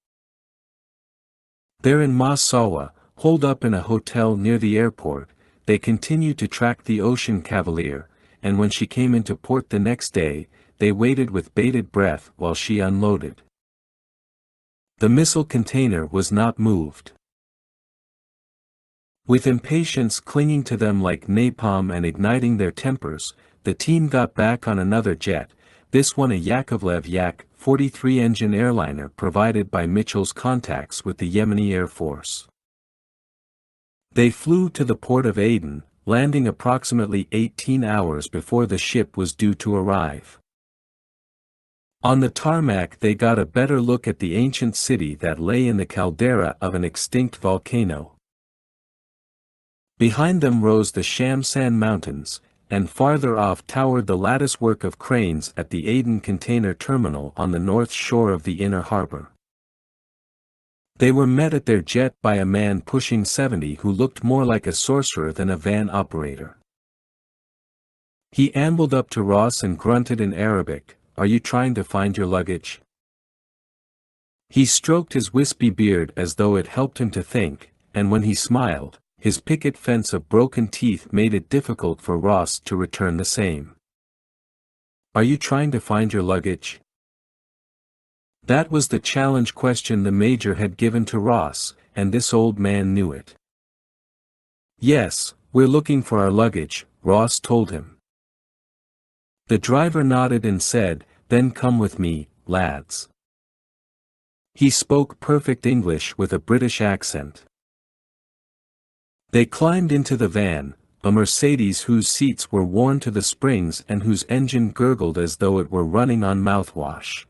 There in Massawa, holed up in a hotel near the airport, they continued to track the Ocean Cavalier, and when she came into port the next day, they waited with bated breath while she unloaded. The missile container was not moved. With impatience clinging to them like napalm and igniting their tempers, the team got back on another jet, this one a Yakovlev Yak-43 engine airliner provided by Mitchell's contacts with the Yemeni Air Force. They flew to the port of Aden, landing approximately 18 hours before the ship was due to arrive. On the tarmac they got a better look at the ancient city that lay in the caldera of an extinct volcano. Behind them rose the Shamsan Mountains, and farther off towered the latticework of cranes at the Aden container terminal on the north shore of the inner harbor. They were met at their jet by a man pushing 70 who looked more like a sorcerer than a van operator. He ambled up to Ross and grunted in Arabic, "Are you trying to find your luggage?" He stroked his wispy beard as though it helped him to think, and when he smiled, his picket fence of broken teeth made it difficult for Ross to return the same. "Are you trying to find your luggage?" That was the challenge question the Major had given to Ross, and this old man knew it. "Yes, we're looking for our luggage," Ross told him. The driver nodded and said, "Then come with me, lads." He spoke perfect English with a British accent. They climbed into the van, a Mercedes whose seats were worn to the springs and whose engine gurgled as though it were running on mouthwash.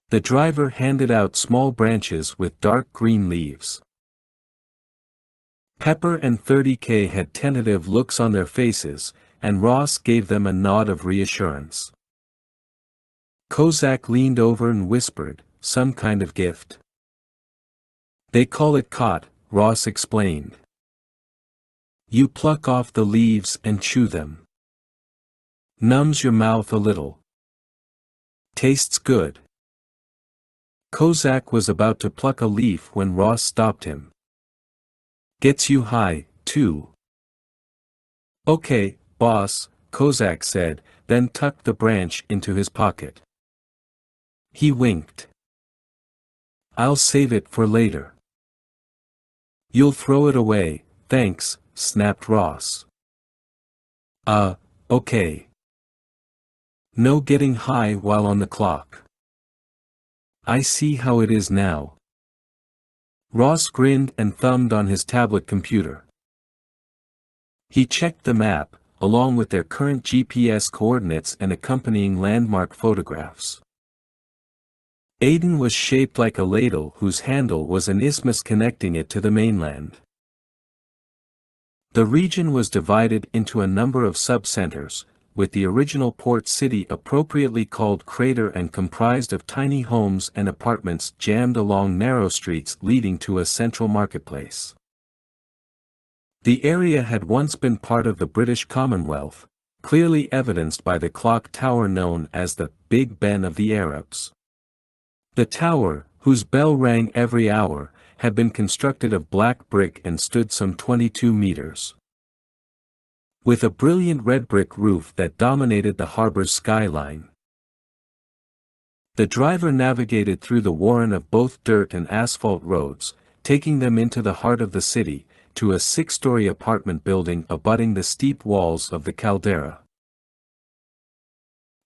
The driver handed out small branches with dark green leaves. Pepper and 30K had tentative looks on their faces, and Ross gave them a nod of reassurance. Kozak leaned over and whispered, "Some kind of gift." "They call it khat," Ross explained. "You pluck off the leaves and chew them. Numbs your mouth a little. Tastes good." Kozak was about to pluck a leaf when Ross stopped him. "Gets you high, too." "Okay, boss," Kozak said, then tucked the branch into his pocket. He winked. "I'll save it for later." "You'll throw it away, thanks," snapped Ross. Okay. No getting high while on the clock." "I see how it is now." Ross grinned and thumbed on his tablet computer. He checked the map, along with their current GPS coordinates and accompanying landmark photographs. Aden was shaped like a ladle whose handle was an isthmus connecting it to the mainland. The region was divided into a number of sub-centers, with the original port city appropriately called Crater and comprised of tiny homes and apartments jammed along narrow streets leading to a central marketplace. The area had once been part of the British Commonwealth, clearly evidenced by the clock tower known as the Big Ben of the Arabs. The tower, whose bell rang every hour, had been constructed of black brick and stood some 22 meters. With a brilliant red brick roof that dominated the harbor's skyline. The driver navigated through the warren of both dirt and asphalt roads, taking them into the heart of the city, to a 6-story apartment building abutting the steep walls of the caldera.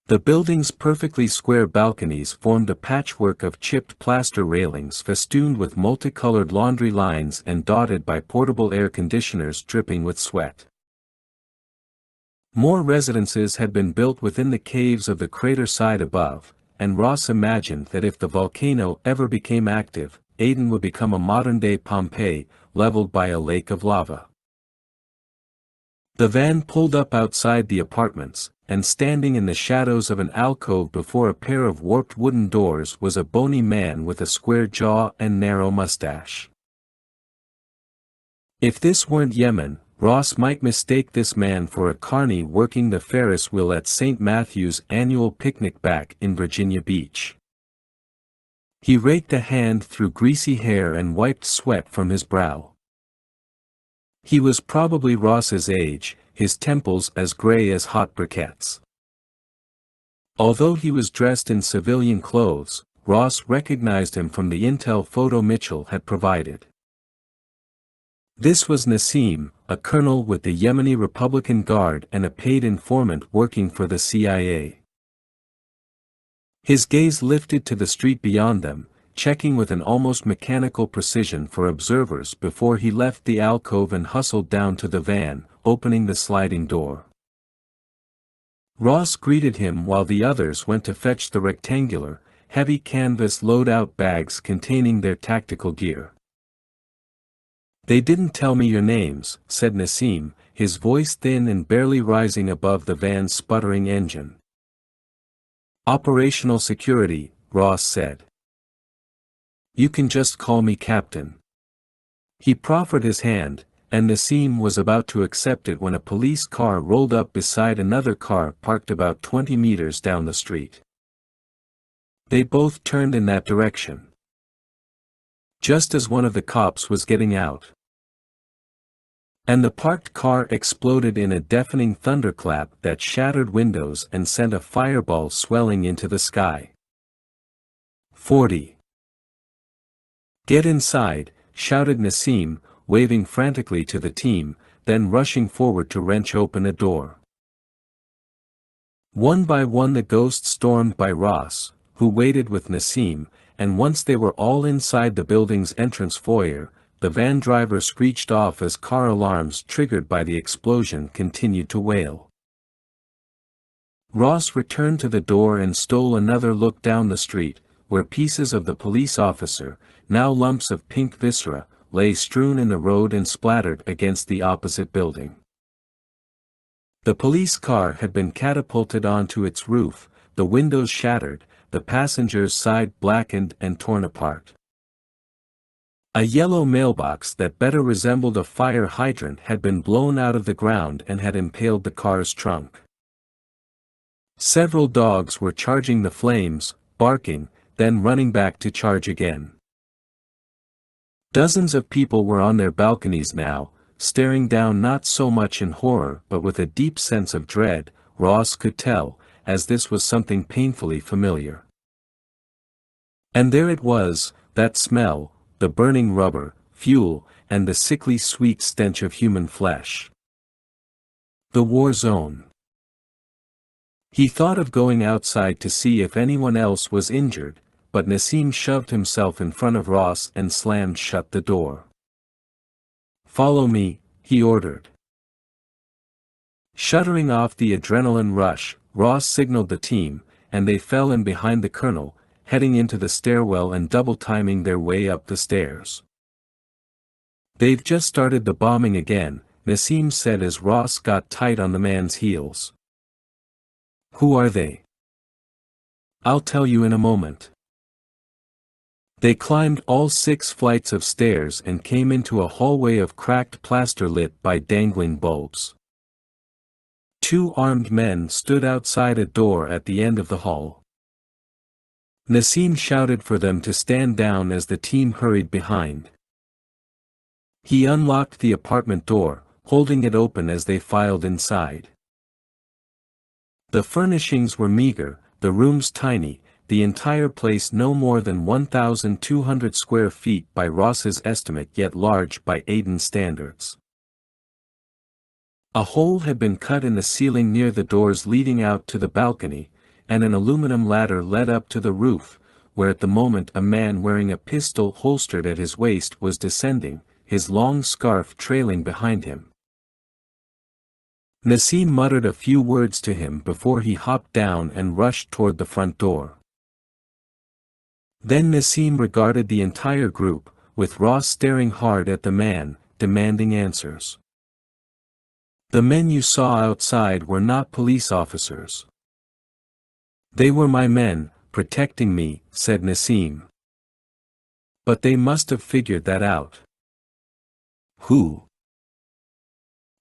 The building's perfectly square balconies formed a patchwork of chipped plaster railings festooned with multicolored laundry lines and dotted by portable air conditioners dripping with sweat. More residences had been built within the caves of the crater side above, and Ross imagined that if the volcano ever became active, Aden would become a modern-day Pompeii, leveled by a lake of lava. The van pulled up outside the apartments, and standing in the shadows of an alcove before a pair of warped wooden doors was a bony man with a square jaw and narrow mustache. If this weren't Yemen, Ross might mistake this man for a carny working the Ferris wheel at St. Matthew's annual picnic back in Virginia Beach. He raked a hand through greasy hair and wiped sweat from his brow. He was probably Ross's age, his temples as gray as hot briquettes. Although he was dressed in civilian clothes, Ross recognized him from the intel photo Mitchell had provided. This was Nassim, a colonel with the Yemeni Republican Guard and a paid informant working for the CIA. His gaze lifted to the street beyond them, checking with an almost mechanical precision for observers before he left the alcove and hustled down to the van, opening the sliding door. Ross greeted him while the others went to fetch the rectangular, heavy canvas load-out bags containing their tactical gear. "They didn't tell me your names," said Nassim, his voice thin and barely rising above the van's sputtering engine. "Operational security," Ross said. "You can just call me Captain." He proffered his hand, and Nassim was about to accept it when a police car rolled up beside another car parked about 20 meters down the street. They both turned in that direction. Just as one of the cops was getting out. And the parked car exploded in a deafening thunderclap that shattered windows and sent a fireball swelling into the sky. 40. "Get inside," shouted Nassim, waving frantically to the team, then rushing forward to wrench open a door. One by one the ghosts stormed by Ross, who waited with Nassim, and once they were all inside the building's entrance foyer, the van driver screeched off as car alarms triggered by the explosion continued to wail. Ross returned to the door and stole another look down the street, where pieces of the police officer, now lumps of pink viscera, lay strewn in the road and splattered against the opposite building. The police car had been catapulted onto its roof, the windows shattered, the passenger's side blackened and torn apart. A yellow mailbox that better resembled a fire hydrant had been blown out of the ground and had impaled the car's trunk. Several dogs were charging the flames, barking, then running back to charge again. Dozens of people were on their balconies now, staring down not so much in horror but with a deep sense of dread, Ross could tell, as this was something painfully familiar. And there it was, that smell, the burning rubber, fuel, and the sickly sweet stench of human flesh. The war zone. He thought of going outside to see if anyone else was injured, but Nassim shoved himself in front of Ross and slammed shut the door. "Follow me," he ordered. Shuttering off the adrenaline rush, Ross signaled the team, and they fell in behind the colonel, heading into the stairwell and double-timing their way up the stairs. "They've just started the bombing again," Nassim said as Ross got tight on the man's heels. "Who are they?" "I'll tell you in a moment." They climbed all 6 flights of stairs and came into a hallway of cracked plaster lit by dangling bulbs. 2 armed men stood outside a door at the end of the hall. Nassim shouted for them to stand down as the team hurried behind. He unlocked the apartment door, holding it open as they filed inside. The furnishings were meager, the rooms tiny, the entire place no more than 1,200 square feet by Ross's estimate yet large by Aiden's standards. A hole had been cut in the ceiling near the doors leading out to the balcony, and an aluminum ladder led up to the roof, where at the moment a man wearing a pistol holstered at his waist was descending, his long scarf trailing behind him. Nassim muttered a few words to him before he hopped down and rushed toward the front door. Then Nassim regarded the entire group, with Ross staring hard at the man, demanding answers. The men you saw outside were not police officers. They were my men, protecting me, said Nassim. But they must have figured that out. Who?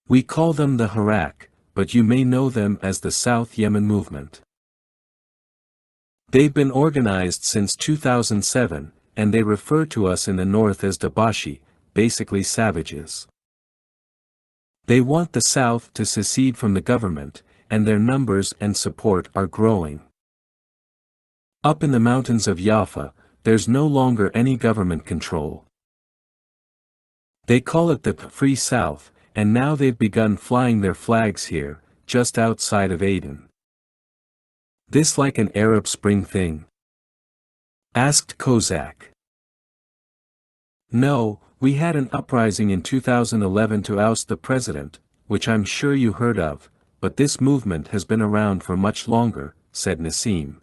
We call them the Harak, but you may know them as the South Yemen Movement. They've been organized since 2007, and they refer to us in the north as Dabashi, basically savages. They want the South to secede from the government, and their numbers and support are growing. Up in the mountains of Jaffa, there's no longer any government control. They call it the Free South, and now they've begun flying their flags here, just outside of Aden. This like an Arab Spring thing? Asked Kozak. No, we had an uprising in 2011 to oust the president, which I'm sure you heard of, but this movement has been around for much longer, said Nassim.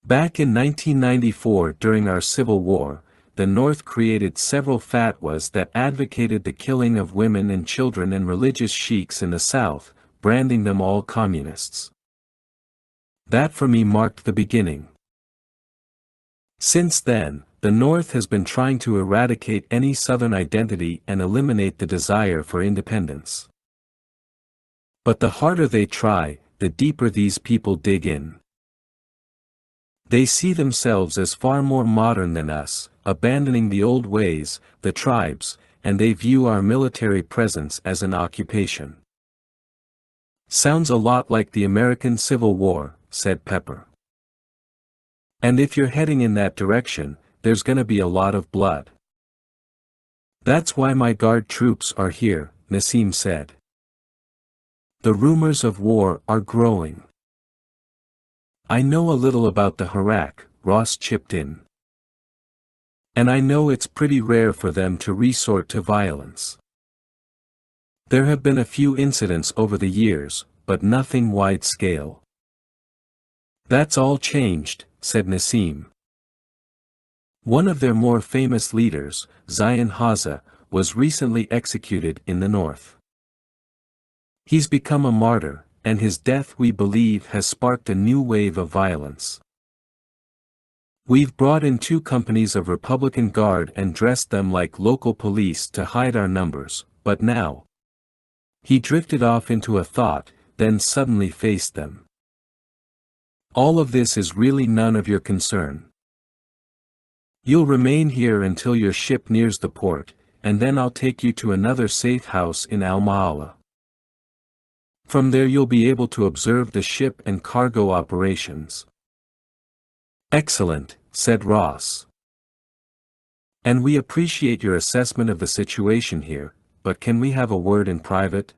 Back in 1994 during our civil war, the North created several fatwas that advocated the killing of women and children and religious sheiks in the South, branding them all communists. That for me marked the beginning. Since then, the North has been trying to eradicate any Southern identity and eliminate the desire for independence. But the harder they try, the deeper these people dig in. They see themselves as far more modern than us, abandoning the old ways, the tribes, and they view our military presence as an occupation. Sounds a lot like the American Civil War, said Pepper. And if you're heading in that direction, there's gonna be a lot of blood. That's why my guard troops are here, Nassim said. The rumors of war are growing. I know a little about the Harak, Ross chipped in. And I know it's pretty rare for them to resort to violence. There have been a few incidents over the years, but nothing wide-scale. That's all changed, said Nassim. One of their more famous leaders, Zion Haza, was recently executed in the north. He's become a martyr, and his death we believe has sparked a new wave of violence. We've brought in 2 companies of Republican Guard and dressed them like local police to hide our numbers, but now. He drifted off into a thought, then suddenly faced them. All of this is really none of your concern. You'll remain here until your ship nears the port, and then I'll take you to another safe house in Al-Ma'ala. From there you'll be able to observe the ship and cargo operations. Excellent, said Ross. And we appreciate your assessment of the situation here, but can we have a word in private?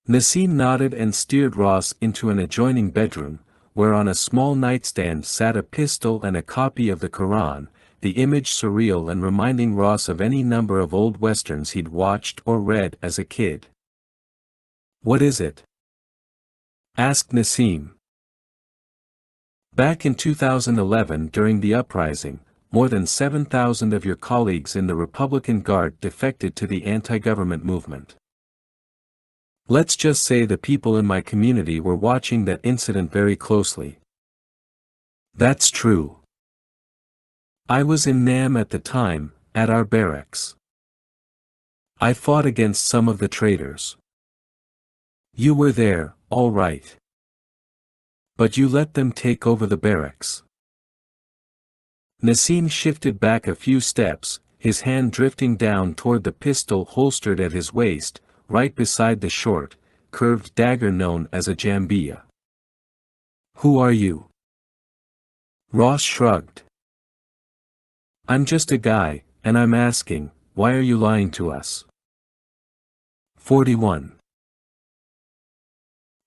Nassim nodded and steered Ross into an adjoining bedroom, where on a small nightstand sat a pistol and a copy of the Quran, the image surreal and reminding Ross of any number of old westerns he'd watched or read as a kid. What is it? Asked Nassim. Back in 2011 during the uprising, more than 7,000 of your colleagues in the Republican Guard defected to the anti-government movement. Let's just say the people in my community were watching that incident very closely. That's true. I was in Nam at the time, at our barracks. I fought against some of the traitors. You were there, all right. But you let them take over the barracks. Nassim shifted back a few steps, his hand drifting down toward the pistol holstered at his waist, right beside the short, curved dagger known as a jambia. Who are you? Ross shrugged. I'm just a guy, and I'm asking, why are you lying to us? 41.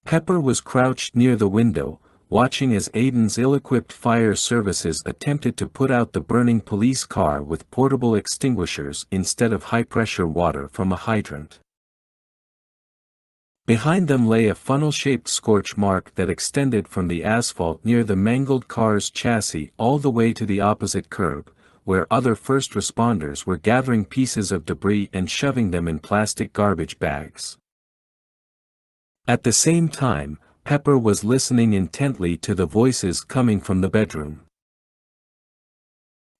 Pepper was crouched near the window, watching as Aiden's ill-equipped fire services attempted to put out the burning police car with portable extinguishers instead of high-pressure water from a hydrant. Behind them lay a funnel-shaped scorch mark that extended from the asphalt near the mangled car's chassis all the way to the opposite curb, where other first responders were gathering pieces of debris and shoving them in plastic garbage bags. At the same time, Pepper was listening intently to the voices coming from the bedroom.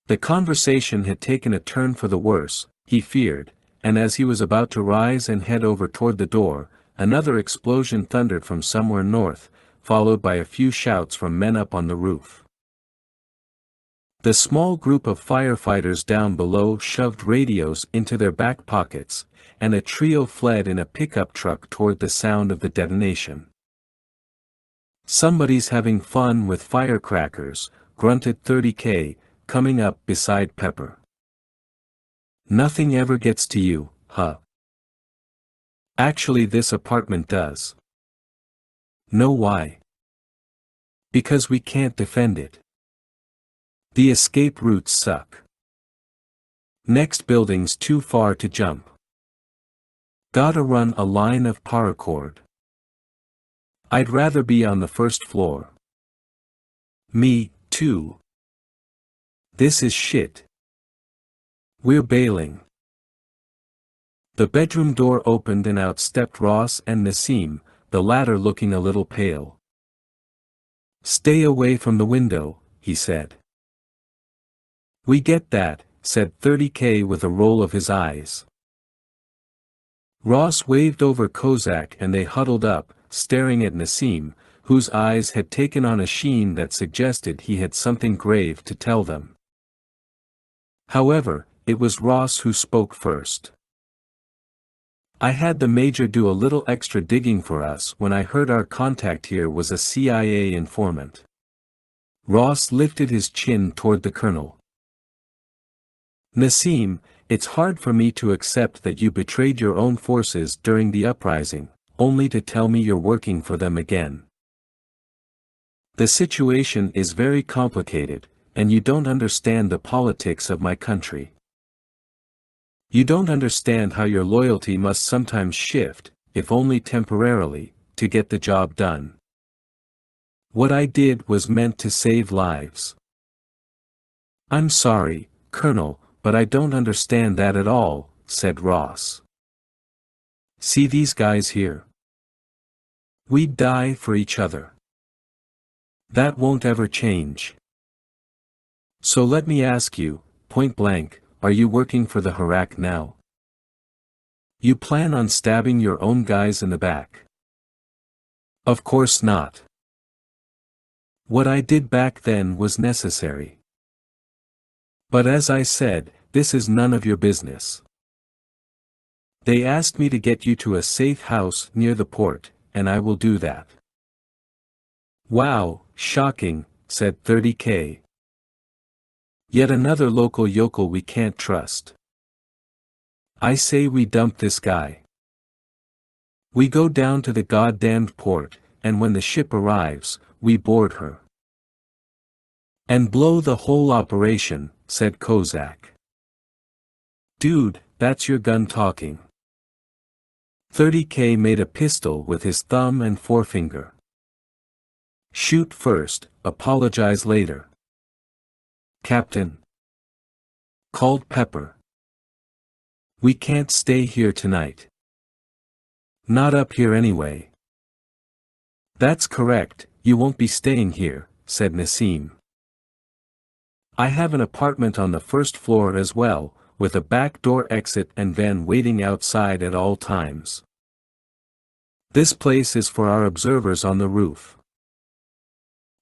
The conversation had taken a turn for the worse, he feared, and as he was about to rise and head over toward the door, another explosion thundered from somewhere north, followed by a few shouts from men up on the roof. The small group of firefighters down below shoved radios into their back pockets, and a trio fled in a pickup truck toward the sound of the detonation. "Somebody's having fun with firecrackers," grunted 30K, coming up beside Pepper. "Nothing ever gets to you, huh?" "Actually, this apartment does." "Know why?" "Because we can't defend it. The escape routes suck. Next building's too far to jump. Gotta run a line of paracord. I'd rather be on the first floor." "Me, too. This is shit. We're bailing." The bedroom door opened and out stepped Ross and Nassim, the latter looking a little pale. "Stay away from the window," he said. "We get that," said 30K with a roll of his eyes. Ross waved over Kozak and they huddled up, staring at Nassim, whose eyes had taken on a sheen that suggested he had something grave to tell them. However, it was Ross who spoke first. "I had the major do a little extra digging for us when I heard our contact here was a CIA informant." Ross lifted his chin toward the colonel. "Nassim, it's hard for me to accept that you betrayed your own forces during the uprising, only to tell me you're working for them again. The situation is very complicated, and you don't understand the politics of my country. You don't understand how your loyalty must sometimes shift, if only temporarily, to get the job done. What I did was meant to save lives." "I'm sorry, Colonel, but I don't understand that at all," said Ross. "See these guys here? We'd die for each other. That won't ever change. So let me ask you, point blank, are you working for the Harak now? You plan on stabbing your own guys in the back?" "Of course not. What I did back then was necessary. But as I said, this is none of your business. They asked me to get you to a safe house near the port, and I will do that." "Wow, shocking," said 30K. "Yet another local yokel we can't trust. I say we dump this guy. We go down to the goddamned port, and when the ship arrives, we board her. And blow the whole operation," said Kozak. "Dude, that's your gun talking." 30K made a pistol with his thumb and forefinger. "Shoot first, apologize later." "Captain," called Pepper. "We can't stay here tonight." "Not up here anyway." "That's correct, you won't be staying here," said Nassim. "I have an apartment on the first floor as well, with a back door exit and van waiting outside at all times. This place is for our observers on the roof.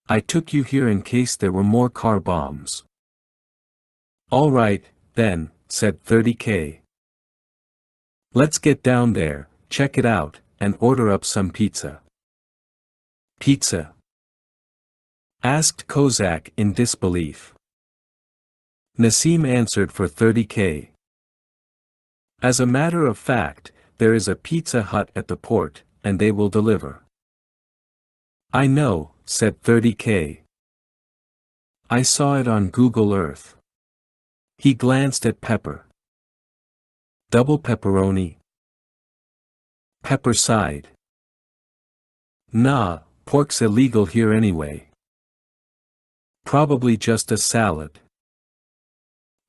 I took you here in case there were more car bombs." "All right, then," said 30K. "Let's get down there, check it out, and order up some pizza." "Pizza?" asked Kozak in disbelief. Nassim answered for 30K. "As a matter of fact, there is a Pizza Hut at the port, and they will deliver." "I know," said 30K. "I saw it on Google Earth." He glanced at Pepper. "Double pepperoni?" Pepper sighed. "Nah, pork's illegal here anyway. Probably just a salad."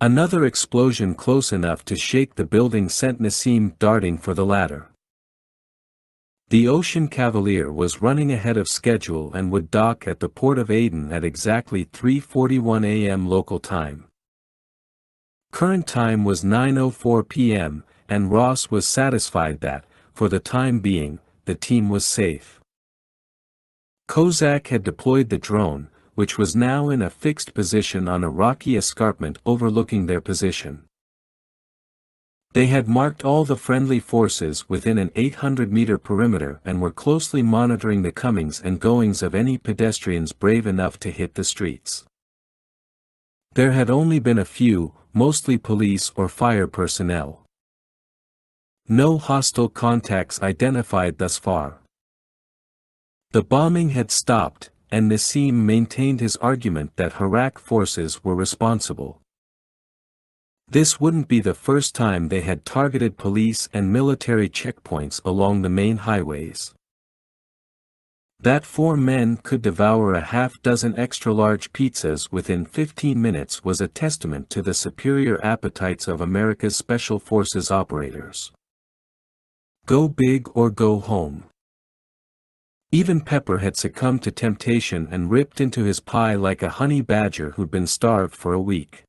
Another explosion close enough to shake the building sent Nassim darting for the ladder. The Ocean Cavalier was running ahead of schedule and would dock at the port of Aden at exactly 3:41 a.m. local time. Current time was 9:04 p.m., and Ross was satisfied that, for the time being, the team was safe. Kozak had deployed the drone, which was now in a fixed position on a rocky escarpment overlooking their position. They had marked all the friendly forces within an 800-meter perimeter and were closely monitoring the comings and goings of any pedestrians brave enough to hit the streets. There had only been a few, mostly police or fire personnel. No hostile contacts identified thus far. The bombing had stopped, and Nassim maintained his argument that Iraq forces were responsible. This wouldn't be the first time they had targeted police and military checkpoints along the main highways. That 4 men could devour a half-dozen extra-large pizzas within 15 minutes was a testament to the superior appetites of America's Special Forces operators. Go big or go home. Even Pepper had succumbed to temptation and ripped into his pie like a honey badger who'd been starved for a week.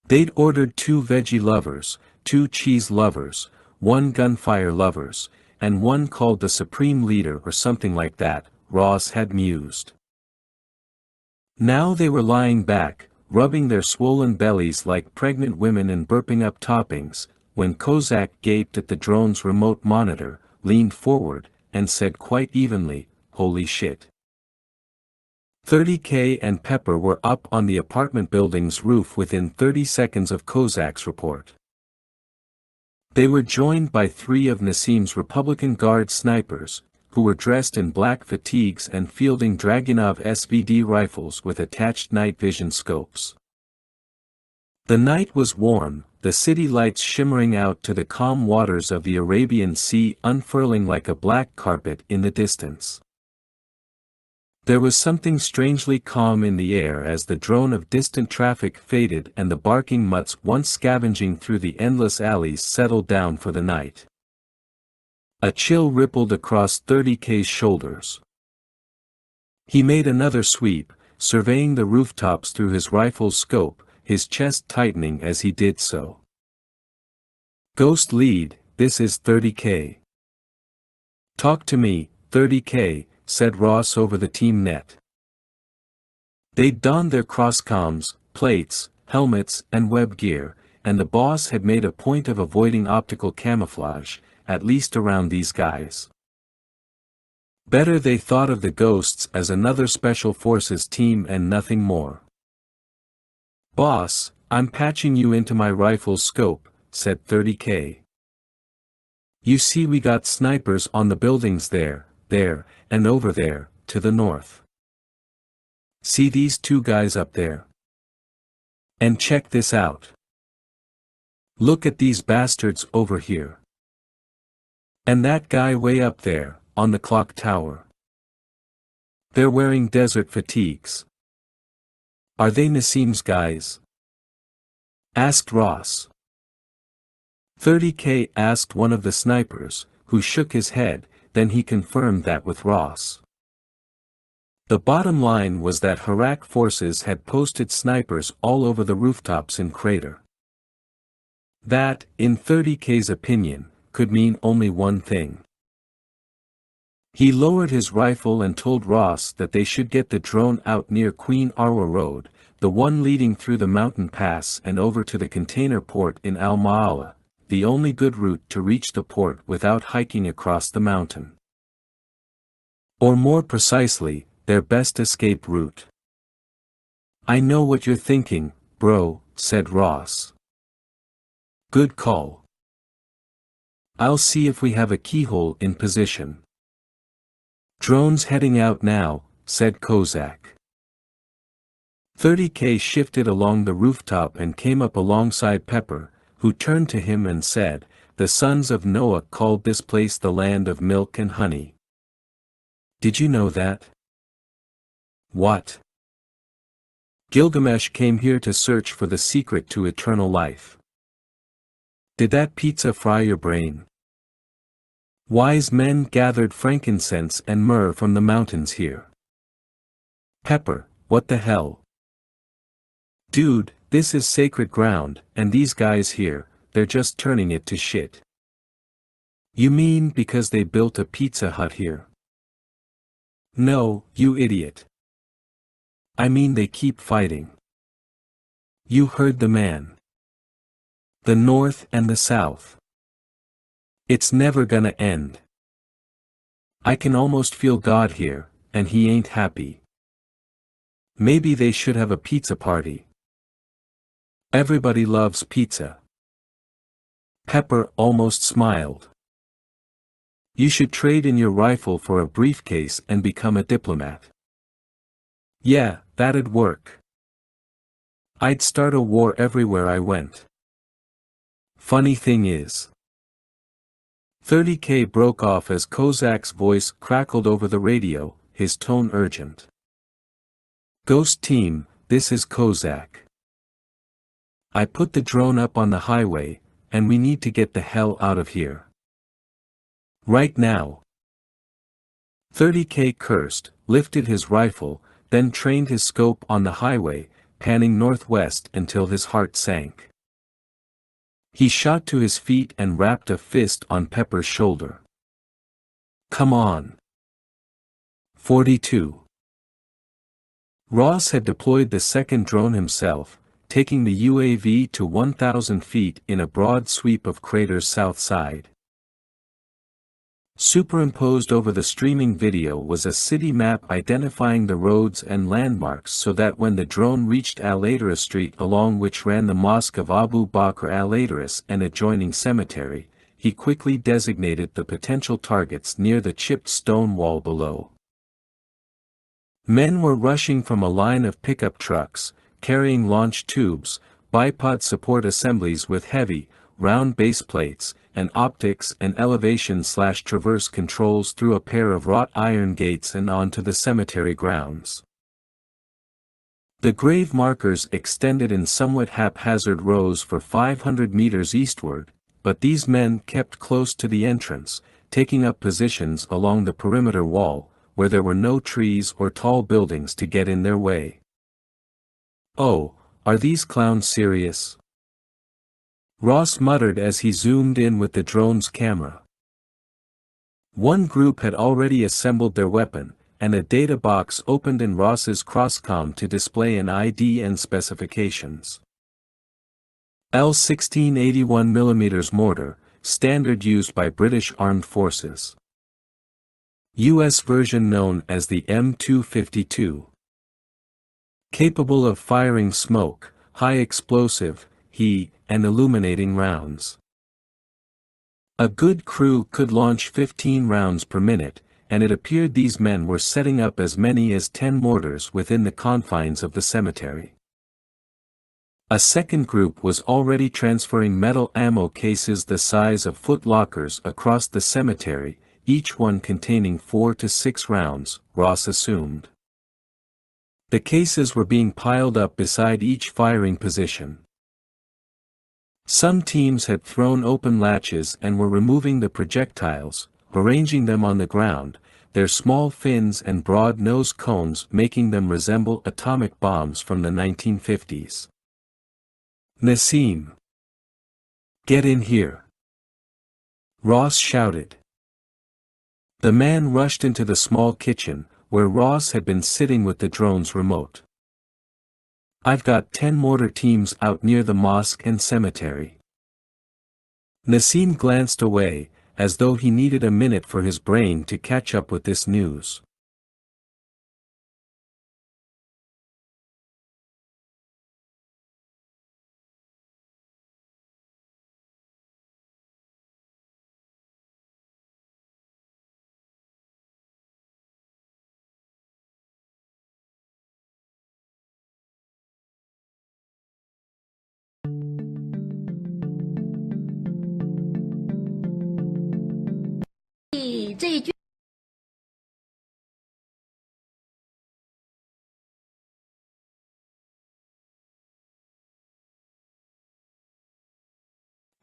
They'd ordered 2 veggie lovers, 2 cheese lovers, 1 gunfire lovers, and 1 called the Supreme Leader or something like that, Ross had mused. Now they were lying back, rubbing their swollen bellies like pregnant women and burping up toppings, when Kozak gaped at the drone's remote monitor, leaned forward, and said quite evenly, "Holy shit." 30K and Pepper were up on the apartment building's roof within 30 seconds of Kozak's report. They were joined by 3 of Nassim's Republican Guard snipers, who were dressed in black fatigues and fielding Dragunov SVD rifles with attached night vision scopes. The night was warm, the city lights shimmering out to the calm waters of the Arabian Sea unfurling like a black carpet in the distance. There was something strangely calm in the air as the drone of distant traffic faded and the barking mutts once scavenging through the endless alleys settled down for the night. A chill rippled across 30K's shoulders. He made another sweep, surveying the rooftops through his rifle's scope, his chest tightening as he did so. "Ghost lead, this is 30K. "Talk to me, 30K, said Ross over the team net. They'd donned their crosscoms, plates, helmets and web gear, and the boss had made a point of avoiding optical camouflage, at least around these guys. Better they thought of the ghosts as another Special Forces team and nothing more. "Boss, I'm patching you into my rifle's scope," said 30K. "You see we got snipers on the buildings there, and over there, to the north. See these 2 guys up there? And check this out. Look at these bastards over here. And that guy way up there, on the clock tower. They're wearing desert fatigues. Are they Nassim's guys?" asked Ross. 30K asked one of the snipers, who shook his head, then he confirmed that with Ross. The bottom line was that Iraq forces had posted snipers all over the rooftops in Crater. That, in 30K's opinion, could mean only one thing. He lowered his rifle and told Ross that they should get the drone out near Queen Arwa Road, the one leading through the mountain pass and over to the container port in Al Maala, the only good route to reach the port without hiking across the mountain. Or more precisely, their best escape route. "I know what you're thinking, bro," said Ross. "Good call. I'll see if we have a keyhole in position." "Drone's heading out now," said Kozak. 30K shifted along the rooftop and came up alongside Pepper, who turned to him and said, "The sons of Noah called this place the land of milk and honey. Did you know that?" "What?" Gilgamesh came here to search for the secret to eternal life. Did that pizza fry your brain? Wise men gathered frankincense and myrrh from the mountains here. Pepper, what the hell? Dude, this is sacred ground, and these guys here, they're just turning it to shit. You mean because they built a Pizza Hut here? No, you idiot. I mean they keep fighting. You heard the man. The North and the South. It's never gonna end. I can almost feel God here, and he ain't happy. Maybe they should have a pizza party. Everybody loves pizza. Pepper almost smiled. You should trade in your rifle for a briefcase and become a diplomat. Yeah, that'd work. I'd start a war everywhere I went. Funny thing is. 30K broke off as Kozak's voice crackled over the radio, his tone urgent. Ghost team, this is Kozak. I put the drone up on the highway, and we need to get the hell out of here. Right now. 30K cursed, lifted his rifle, then trained his scope on the highway, panning northwest until his heart sank. He shot to his feet and rapped a fist on Pepper's shoulder. Come on. 42. Ross had deployed the second drone himself, taking the UAV to 1,000 feet in a broad sweep of crater's south side. Superimposed over the streaming video was a city map identifying the roads and landmarks so that when the drone reached Al-Adra Street along which ran the Mosque of Abu Bakr al-Adris and adjoining cemetery, he quickly designated the potential targets near the chipped stone wall below. Men were rushing from a line of pickup trucks, carrying launch tubes, bipod support assemblies with heavy, round base plates, and optics and elevation/traverse controls through a pair of wrought iron gates and onto the cemetery grounds. The grave markers extended in somewhat haphazard rows for 500 meters eastward, but these men kept close to the entrance, taking up positions along the perimeter wall, where there were no trees or tall buildings to get in their way. Oh, are these clowns serious? Ross muttered as he zoomed in with the drone's camera. One group had already assembled their weapon, and a data box opened in Ross's crosscom to display an ID and specifications. L16 81mm mortar, standard used by British Armed Forces. US version known as the M252. Capable of firing smoke, high explosive, heat, and illuminating rounds. A good crew could launch 15 rounds per minute, and it appeared these men were setting up as many as 10 mortars within the confines of the cemetery. A second group was already transferring metal ammo cases the size of foot lockers across the cemetery, each one containing 4 to 6 rounds, Ross assumed. The cases were being piled up beside each firing position. Some teams had thrown open latches and were removing the projectiles, arranging them on the ground, their small fins and broad nose cones making them resemble atomic bombs from the 1950s. Nassim! Get in here! Ross shouted. The man rushed into the small kitchen, where Ross had been sitting with the drone's remote. I've got 10 mortar teams out near the mosque and cemetery. Nassim glanced away, as though he needed a minute for his brain to catch up with this news.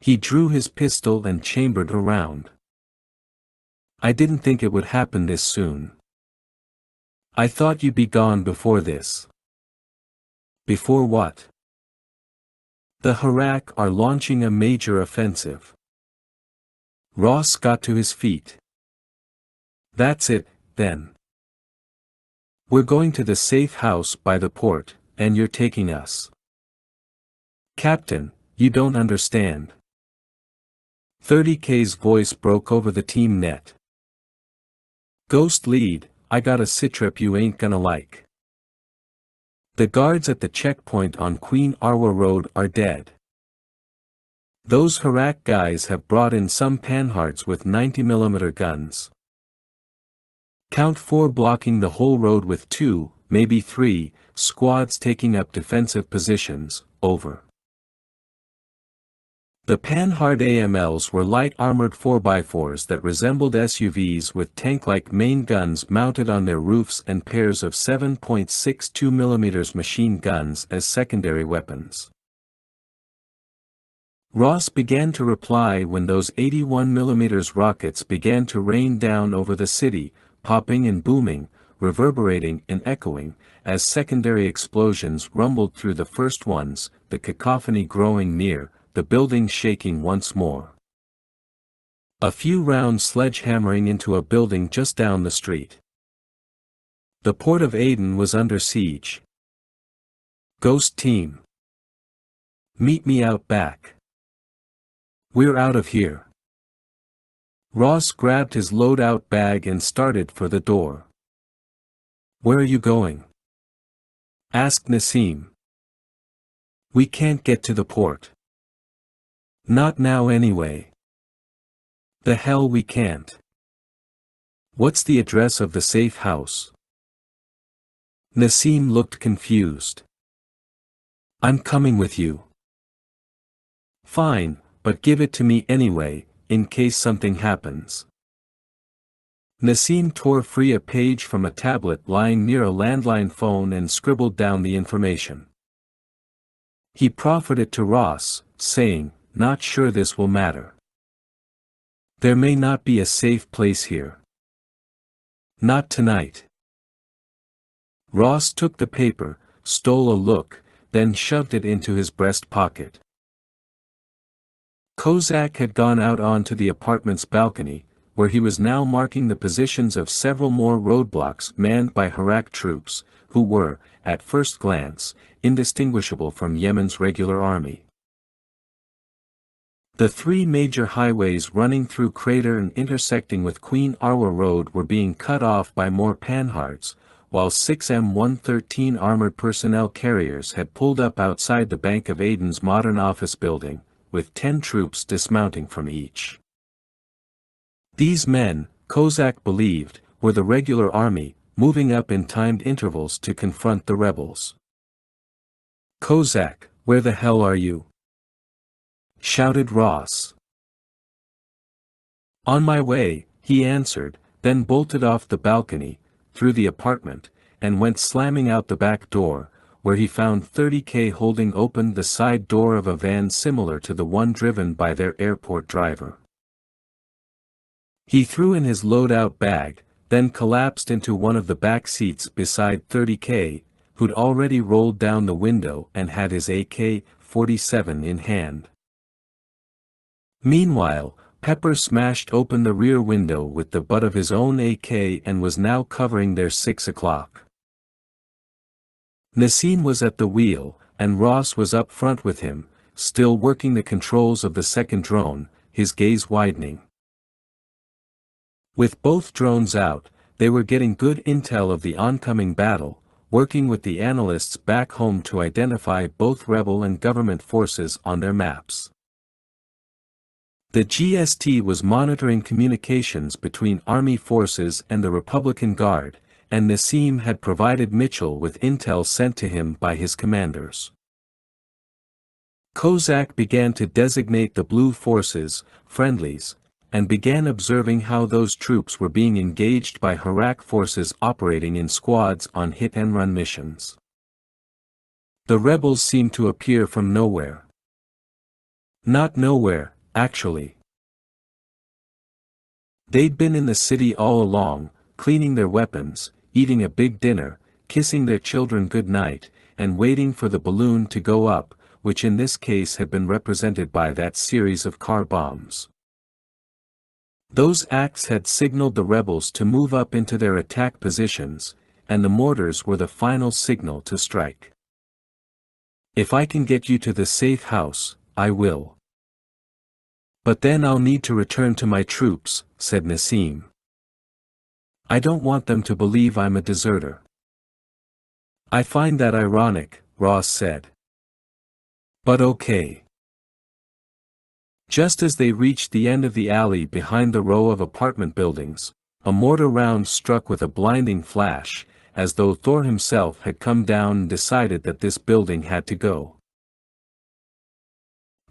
He drew his pistol and chambered around. I didn't think it would happen this soon. I thought you'd be gone before this. Before what? The Harak are launching a major offensive. Ross got to his feet. That's it, then. We're going to the safe house by the port, and you're taking us. Captain, you don't understand. 30K's voice broke over the team net. Ghost lead, I got a sitrep you ain't gonna like. The guards at the checkpoint on Queen Arwa Road are dead. Those Harak guys have brought in some panhards with 90mm guns. Count 4 blocking the whole road with 2, maybe 3, squads taking up defensive positions, over. The Panhard AMLs were light armored 4x4s that resembled SUVs with tank-like main guns mounted on their roofs and pairs of 7.62mm machine guns as secondary weapons. Ross began to reply when those 81mm rockets began to rain down over the city, popping and booming, reverberating and echoing, as secondary explosions rumbled through the first ones, the cacophony growing near, the building shaking once more. A few rounds sledgehammering into a building just down the street. The port of Aden was under siege. Ghost team. Meet me out back. We're out of here. Ross grabbed his loadout bag and started for the door. Where are you going? Asked Nassim. We can't get to the port. Not now anyway. The hell we can't. What's the address of the safe house? Nassim looked confused. I'm coming with you. Fine, but give it to me anyway, in case something happens. Nassim tore free a page from a tablet lying near a landline phone and scribbled down the information. He proffered it to Ross, saying, "Not sure this will matter. There may not be a safe place here. Not tonight." Ross took the paper, stole a look, then shoved it into his breast pocket. Kozak had gone out onto the apartment's balcony, where he was now marking the positions of several more roadblocks manned by Harak troops, who were, at first glance, indistinguishable from Yemen's regular army. The 3 major highways running through Crater and intersecting with Queen Arwa Road were being cut off by more panhards, while 6 M113 armored personnel carriers had pulled up outside the Bank of Aden's modern office building, with 10 troops dismounting from each. These men, Kozak believed, were the regular army, moving up in timed intervals to confront the rebels. "Kozak, where the hell are you?" shouted Ross. "On my way," he answered, then bolted off the balcony, through the apartment, and went slamming out the back door, where he found 30K holding open the side door of a van similar to the one driven by their airport driver. He threw in his loadout bag, then collapsed into one of the back seats beside 30K, who'd already rolled down the window and had his AK-47 in hand. Meanwhile, Pepper smashed open the rear window with the butt of his own AK and was now covering their 6 o'clock. Nassim was at the wheel, and Ross was up front with him, still working the controls of the second drone, his gaze widening. With both drones out, they were getting good intel of the oncoming battle, working with the analysts back home to identify both rebel and government forces on their maps. The GST was monitoring communications between Army forces and the Republican Guard, and Nassim had provided Mitchell with intel sent to him by his commanders. Kozak began to designate the blue forces, friendlies, and began observing how those troops were being engaged by Harak forces operating in squads on hit-and-run missions. The rebels seemed to appear from nowhere. Not nowhere, actually. They'd been in the city all along, cleaning their weapons, eating a big dinner, kissing their children goodnight, and waiting for the balloon to go up, which in this case had been represented by that series of car bombs. Those acts had signaled the rebels to move up into their attack positions, and the mortars were the final signal to strike. If I can get you to the safe house, I will. But then I'll need to return to my troops, said Nassim. I don't want them to believe I'm a deserter. I find that ironic, Ross said. But okay. Just as they reached the end of the alley behind the row of apartment buildings, a mortar round struck with a blinding flash, as though Thor himself had come down and decided that this building had to go.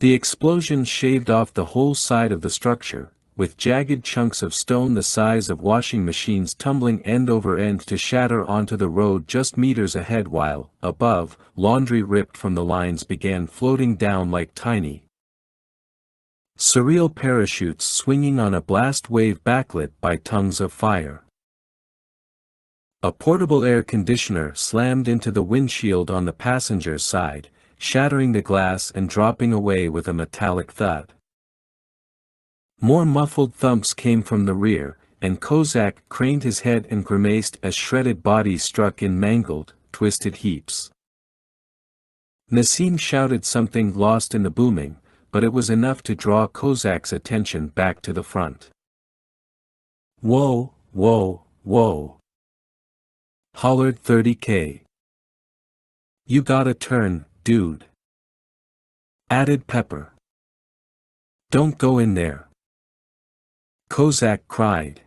The explosion shaved off the whole side of the structure, with jagged chunks of stone the size of washing machines tumbling end over end to shatter onto the road just meters ahead while, above, laundry ripped from the lines began floating down like tiny, surreal parachutes swinging on a blast wave backlit by tongues of fire. A portable air conditioner slammed into the windshield on the passenger's side, shattering the glass and dropping away with a metallic thud. More muffled thumps came from the rear, and Kozak craned his head and grimaced as shredded bodies struck in mangled, twisted heaps. Nassim shouted something lost in the booming, but it was enough to draw Kozak's attention back to the front. Whoa, whoa, whoa! Hollered 30K. You gotta turn, dude. Added Pepper. Don't go in there. Kozak cried.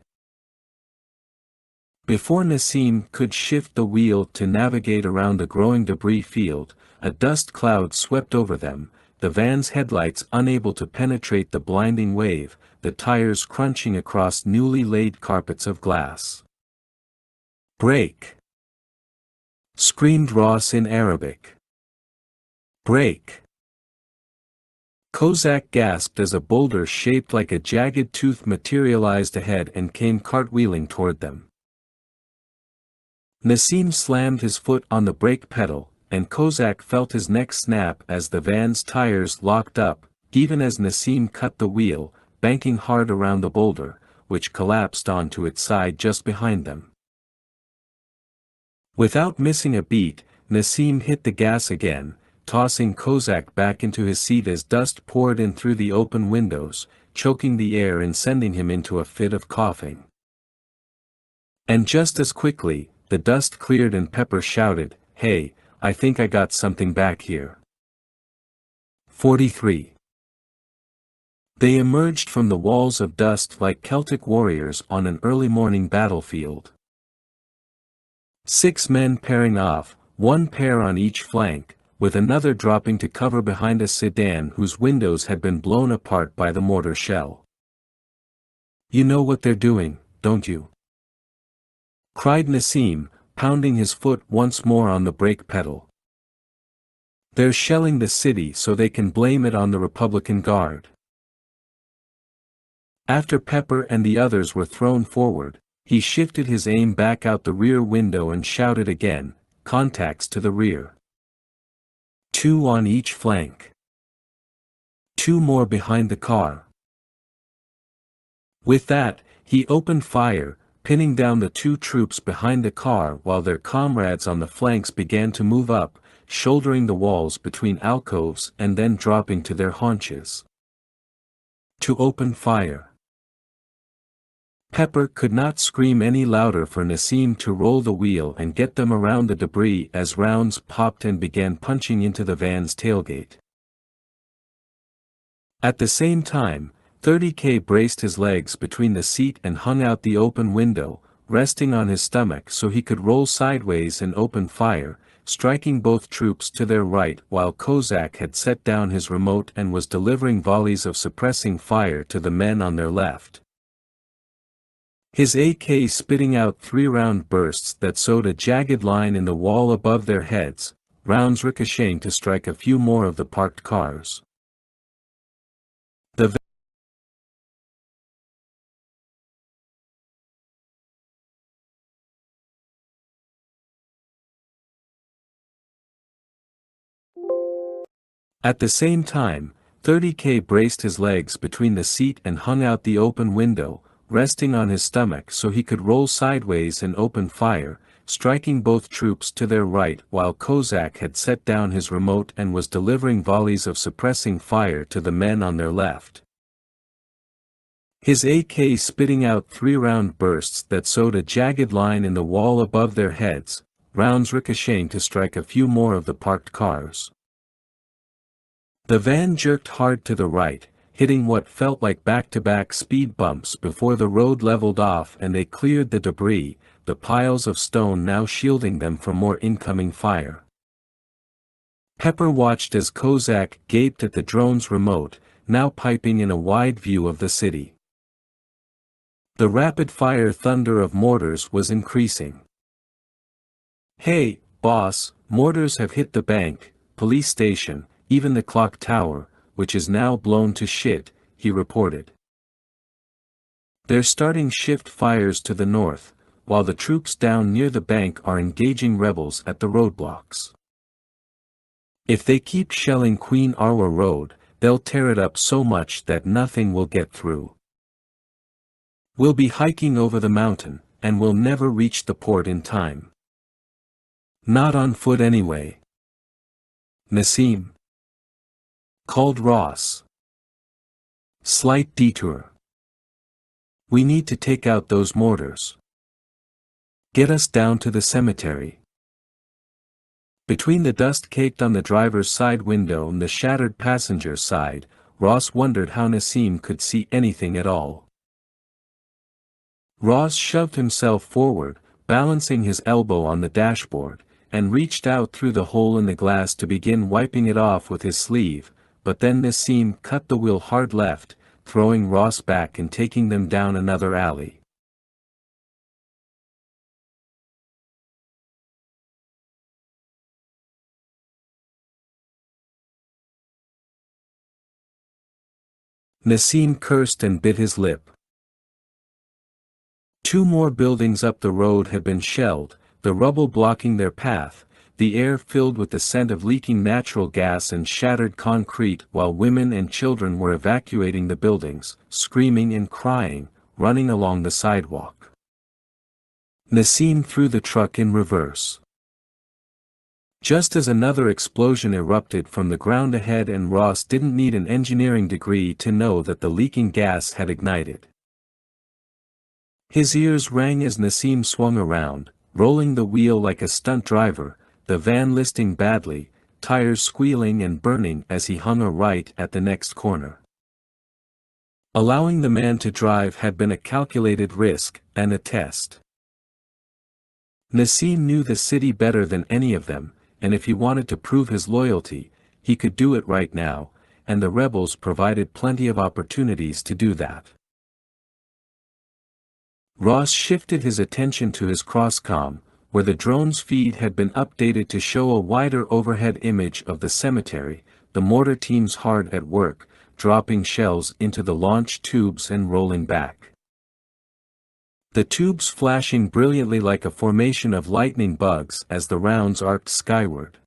Before Nassim could shift the wheel to navigate around a growing debris field, a dust cloud swept over them, the van's headlights unable to penetrate the blinding wave, the tires crunching across newly laid carpets of glass. Brake! Screamed Ross in Arabic. Brake! Kozak gasped as a boulder shaped like a jagged tooth materialized ahead and came cartwheeling toward them. Nassim slammed his foot on the brake pedal, and Kozak felt his neck snap as the van's tires locked up, even as Nassim cut the wheel, banking hard around the boulder, which collapsed onto its side just behind them. Without missing a beat, Nassim hit the gas again, tossing Kozak back into his seat as dust poured in through the open windows, choking the air and sending him into a fit of coughing. And just as quickly, the dust cleared and Pepper shouted, "Hey, I think I got something back here." 43. They emerged from the walls of dust like Celtic warriors on an early morning battlefield. 6 men pairing off, 1 pair on each flank, with another dropping to cover behind a sedan whose windows had been blown apart by the mortar shell. "You know what they're doing, don't you?" cried Nassim, pounding his foot once more on the brake pedal. "They're shelling the city so they can blame it on the Republican Guard." After Pepper and the others were thrown forward, he shifted his aim back out the rear window and shouted again, "Contacts to the rear. 2 on each flank. 2 more behind the car." With that, he opened fire, pinning down the 2 troops behind the car while their comrades on the flanks began to move up, shouldering the walls between alcoves and then dropping to their haunches to open fire. Pepper could not scream any louder for Nassim to roll the wheel and get them around the debris as rounds popped and began punching into the van's tailgate. At the same time, 30K braced his legs between the seat and hung out the open window, resting on his stomach so he could roll sideways and open fire, striking both troops to their right while Kozak had set down his remote and was delivering volleys of suppressing fire to the men on their left. His AK spitting out 3-round bursts that sewed a jagged line in the wall above their heads, rounds ricocheting to strike a few more of the parked cars. At the same time, 30K braced his legs between the seat and hung out the open window, resting on his stomach so he could roll sideways and open fire, striking both troops to their right while Kozak had set down his remote and was delivering volleys of suppressing fire to the men on their left. His AK spitting out 3-round bursts that sewed a jagged line in the wall above their heads, rounds ricocheting to strike a few more of the parked cars. The van jerked hard to the right, hitting what felt like back-to-back speed bumps before the road leveled off and they cleared the debris, the piles of stone now shielding them from more incoming fire. Pepper watched as Kozak gaped at the drone's remote, now piping in a wide view of the city. The rapid-fire thunder of mortars was increasing. "Hey, boss, mortars have hit the bank, police station, even the clock tower, which is now blown to shit," he reported. "They're starting shift fires to the north, while the troops down near the bank are engaging rebels at the roadblocks. If they keep shelling Queen Arwa Road, they'll tear it up so much that nothing will get through. We'll be hiking over the mountain, and we'll never reach the port in time. Not on foot anyway." "Nassim," called Ross. "Slight detour. We need to take out those mortars. Get us down to the cemetery." Between the dust caked on the driver's side window and the shattered passenger side, Ross wondered how Nassim could see anything at all. Ross shoved himself forward, balancing his elbow on the dashboard, and reached out through the hole in the glass to begin wiping it off with his sleeve, but then Nassim cut the wheel hard left, throwing Ross back and taking them down another alley. Nassim cursed and bit his lip. 2 more buildings up the road had been shelled, the rubble blocking their path, the air filled with the scent of leaking natural gas and shattered concrete while women and children were evacuating the buildings, screaming and crying, running along the sidewalk. Nassim threw the truck in reverse. Just as another explosion erupted from the ground ahead, and Ross didn't need an engineering degree to know that the leaking gas had ignited. His ears rang as Nassim swung around, rolling the wheel like a stunt driver, the van listing badly, tires squealing and burning as he hung a right at the next corner. Allowing the man to drive had been a calculated risk, and a test. Nassim knew the city better than any of them, and if he wanted to prove his loyalty, he could do it right now, and the rebels provided plenty of opportunities to do that. Ross shifted his attention to his crosscom, where the drone's feed had been updated to show a wider overhead image of the cemetery, the mortar teams hard at work, dropping shells into the launch tubes and rolling back. The tubes flashing brilliantly like a formation of lightning bugs as the rounds arced skyward.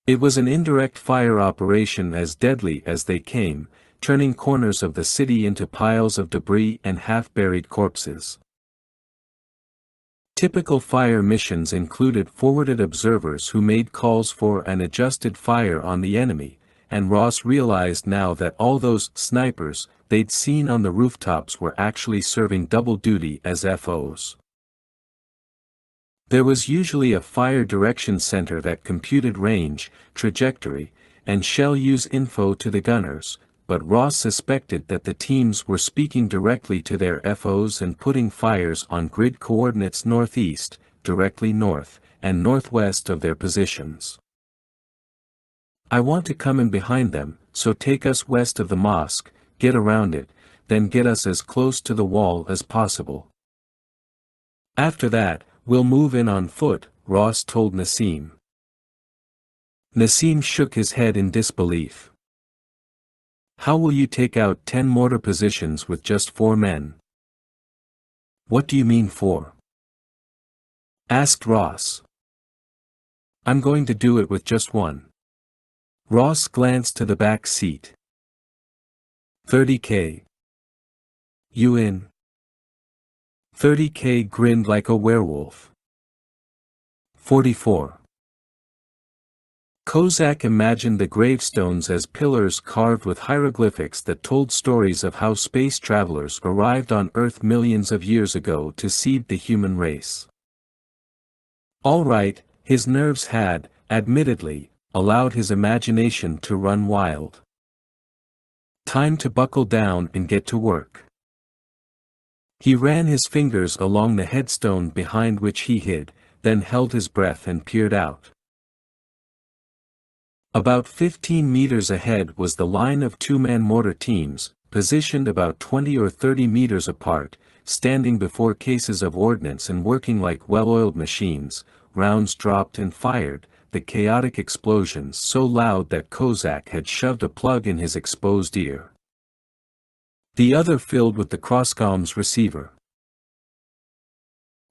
It was an indirect fire operation as deadly as they came, turning corners of the city into piles of debris and half-buried corpses. Typical fire missions included forwarded observers who made calls for and adjusted fire on the enemy, and Ross realized now that all those snipers they'd seen on the rooftops were actually serving double duty as FOs. There was usually a fire direction center that computed range, trajectory, and shell use info to the gunners, but Ross suspected that the teams were speaking directly to their FOs and putting fires on grid coordinates northeast, directly north, and northwest of their positions. "I want to come in behind them, so take us west of the mosque, get around it, then get us as close to the wall as possible. After that, we'll move in on foot," Ross told Nassim. Nassim shook his head in disbelief. "How will you take out 10 mortar positions with just 4 men?" "What do you mean 4?" asked Ross. "I'm going to do it with just 1. Ross glanced to the back seat. 30K. You in? 30K grinned like a werewolf. 44. Kozak imagined the gravestones as pillars carved with hieroglyphics that told stories of how space travelers arrived on Earth millions of years ago to seed the human race. All right, his nerves had, admittedly, allowed his imagination to run wild. Time to buckle down and get to work. He ran his fingers along the headstone behind which he hid, then held his breath and peered out. About 15 meters ahead was the line of two-man mortar teams, positioned about 20 or 30 meters apart, standing before cases of ordnance and working like well-oiled machines. Rounds dropped and fired, the chaotic explosions so loud that Kozak had shoved a plug in his exposed ear. The other filled with the crosscom's receiver.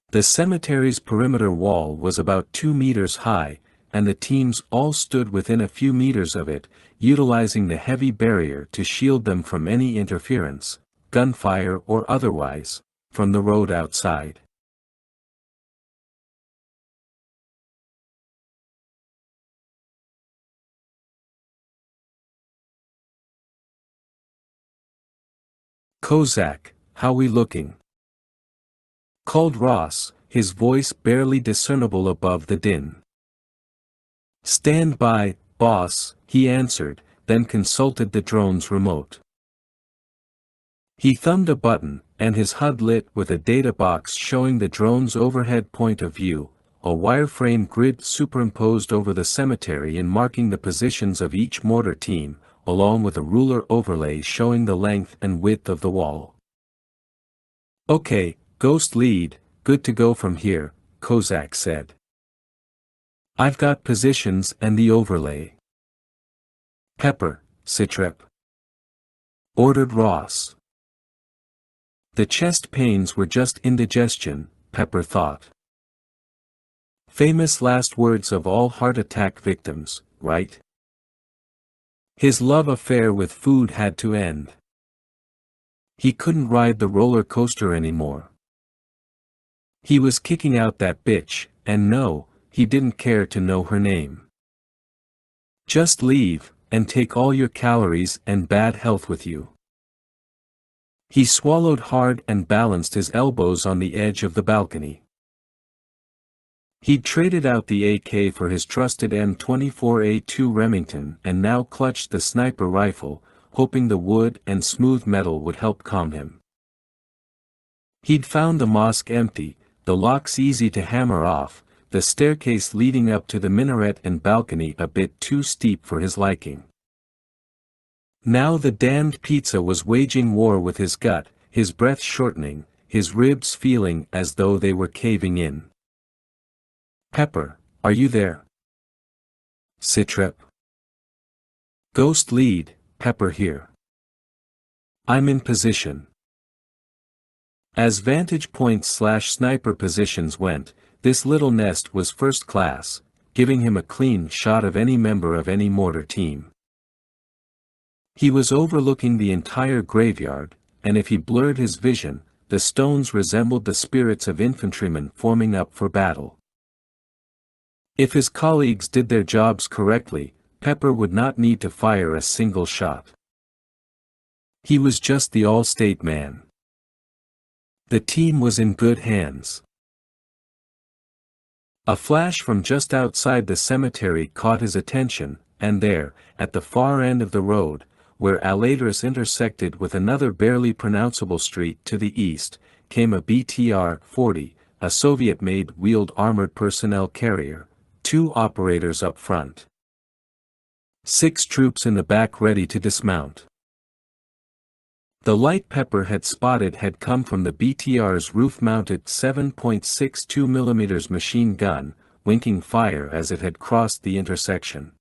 The cemetery's perimeter wall was about 2 meters high, and the teams all stood within a few meters of it, utilizing the heavy barrier to shield them from any interference, gunfire or otherwise, from the road outside. Kozak, how we looking? Called Ross, his voice barely discernible above the din. Stand by, boss, he answered, then consulted the drone's remote. He thumbed a button, and his HUD lit with a data box showing the drone's overhead point of view, a wireframe grid superimposed over the cemetery and marking the positions of each mortar team, along with a ruler overlay showing the length and width of the wall. Okay, Ghost Lead, good to go from here, Kozak said. I've got positions and the overlay. Pepper, Citrep. Ordered Ross. The chest pains were just indigestion, Pepper thought. Famous last words of all heart attack victims, right? His love affair with food had to end. He couldn't ride the roller coaster anymore. He was kicking out that bitch, and no, he didn't care to know her name. Just leave, and take all your calories and bad health with you. He swallowed hard and balanced his elbows on the edge of the balcony. He'd traded out the AK for his trusted M24A2 Remington and now clutched the sniper rifle, hoping the wood and smooth metal would help calm him. He'd found the mosque empty, the locks easy to hammer off, the staircase leading up to the minaret and balcony a bit too steep for his liking. Now the damned pizza was waging war with his gut, his breath shortening, his ribs feeling as though they were caving in. Pepper, are you there? Citrep. Ghost Lead, Pepper here. I'm in position. As vantage point/sniper positions went, this little nest was first class, giving him a clean shot of any member of any mortar team. He was overlooking the entire graveyard, and if he blurred his vision, the stones resembled the spirits of infantrymen forming up for battle. If his colleagues did their jobs correctly, Pepper would not need to fire a single shot. He was just the all-state man. The team was in good hands. A flash from just outside the cemetery caught his attention, and there, at the far end of the road, where Aladris intersected with another barely pronounceable street to the east, came a BTR-40, a Soviet-made wheeled armored personnel carrier, 2 operators up front. 6 troops in the back ready to dismount. The light Pepper had spotted had come from the BTR's roof-mounted 7.62mm machine gun, winking fire as it had crossed the intersection.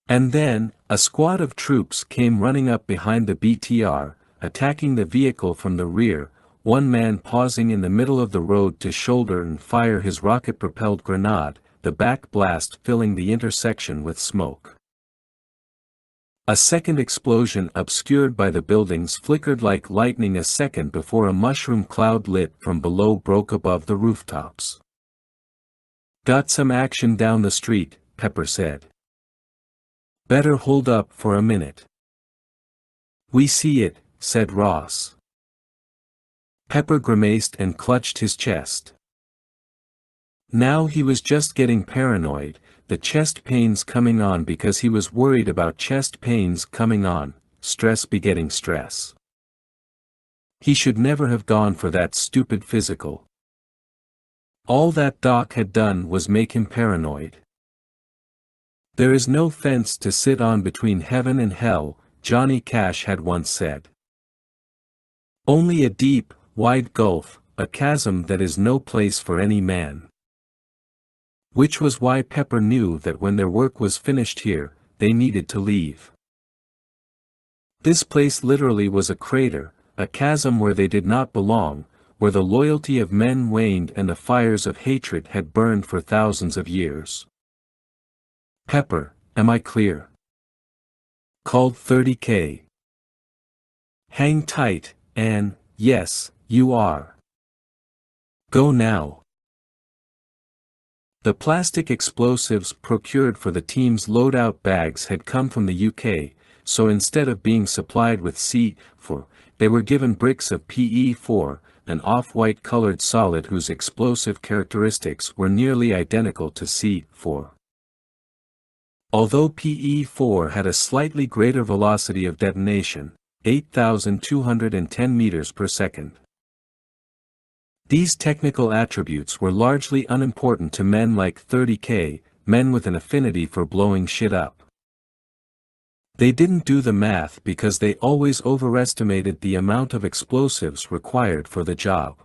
And then, a squad of troops came running up behind the BTR, attacking the vehicle from the rear, one man pausing in the middle of the road to shoulder and fire his rocket-propelled grenade, the back blast filling the intersection with smoke. A second explosion obscured by the buildings flickered like lightning a second before a mushroom cloud lit from below broke above the rooftops. "Got some action down the street," Pepper said. "Better hold up for a minute." "We see it," said Ross. Pepper grimaced and clutched his chest. Now he was just getting paranoid, the chest pains coming on because he was worried about chest pains coming on, stress begetting stress. He should never have gone for that stupid physical. All that doc had done was make him paranoid. "There is no fence to sit on between heaven and hell," Johnny Cash had once said. "Only a deep, wide gulf, a chasm that is no place for any man." Which was why Pepper knew that when their work was finished here, they needed to leave. This place literally was a crater, a chasm where they did not belong, where the loyalty of men waned and the fires of hatred had burned for thousands of years. "Pepper, am I clear?" called 30K. "Hang tight, Ann, yes, you are. Go now." The plastic explosives procured for the team's loadout bags had come from the UK, so instead of being supplied with C4, they were given bricks of PE4, an off-white colored solid whose explosive characteristics were nearly identical to C4. Although PE4 had a slightly greater velocity of detonation, 8,210 meters per second. These technical attributes were largely unimportant to men like 30K, men with an affinity for blowing shit up. They didn't do the math because they always overestimated the amount of explosives required for the job.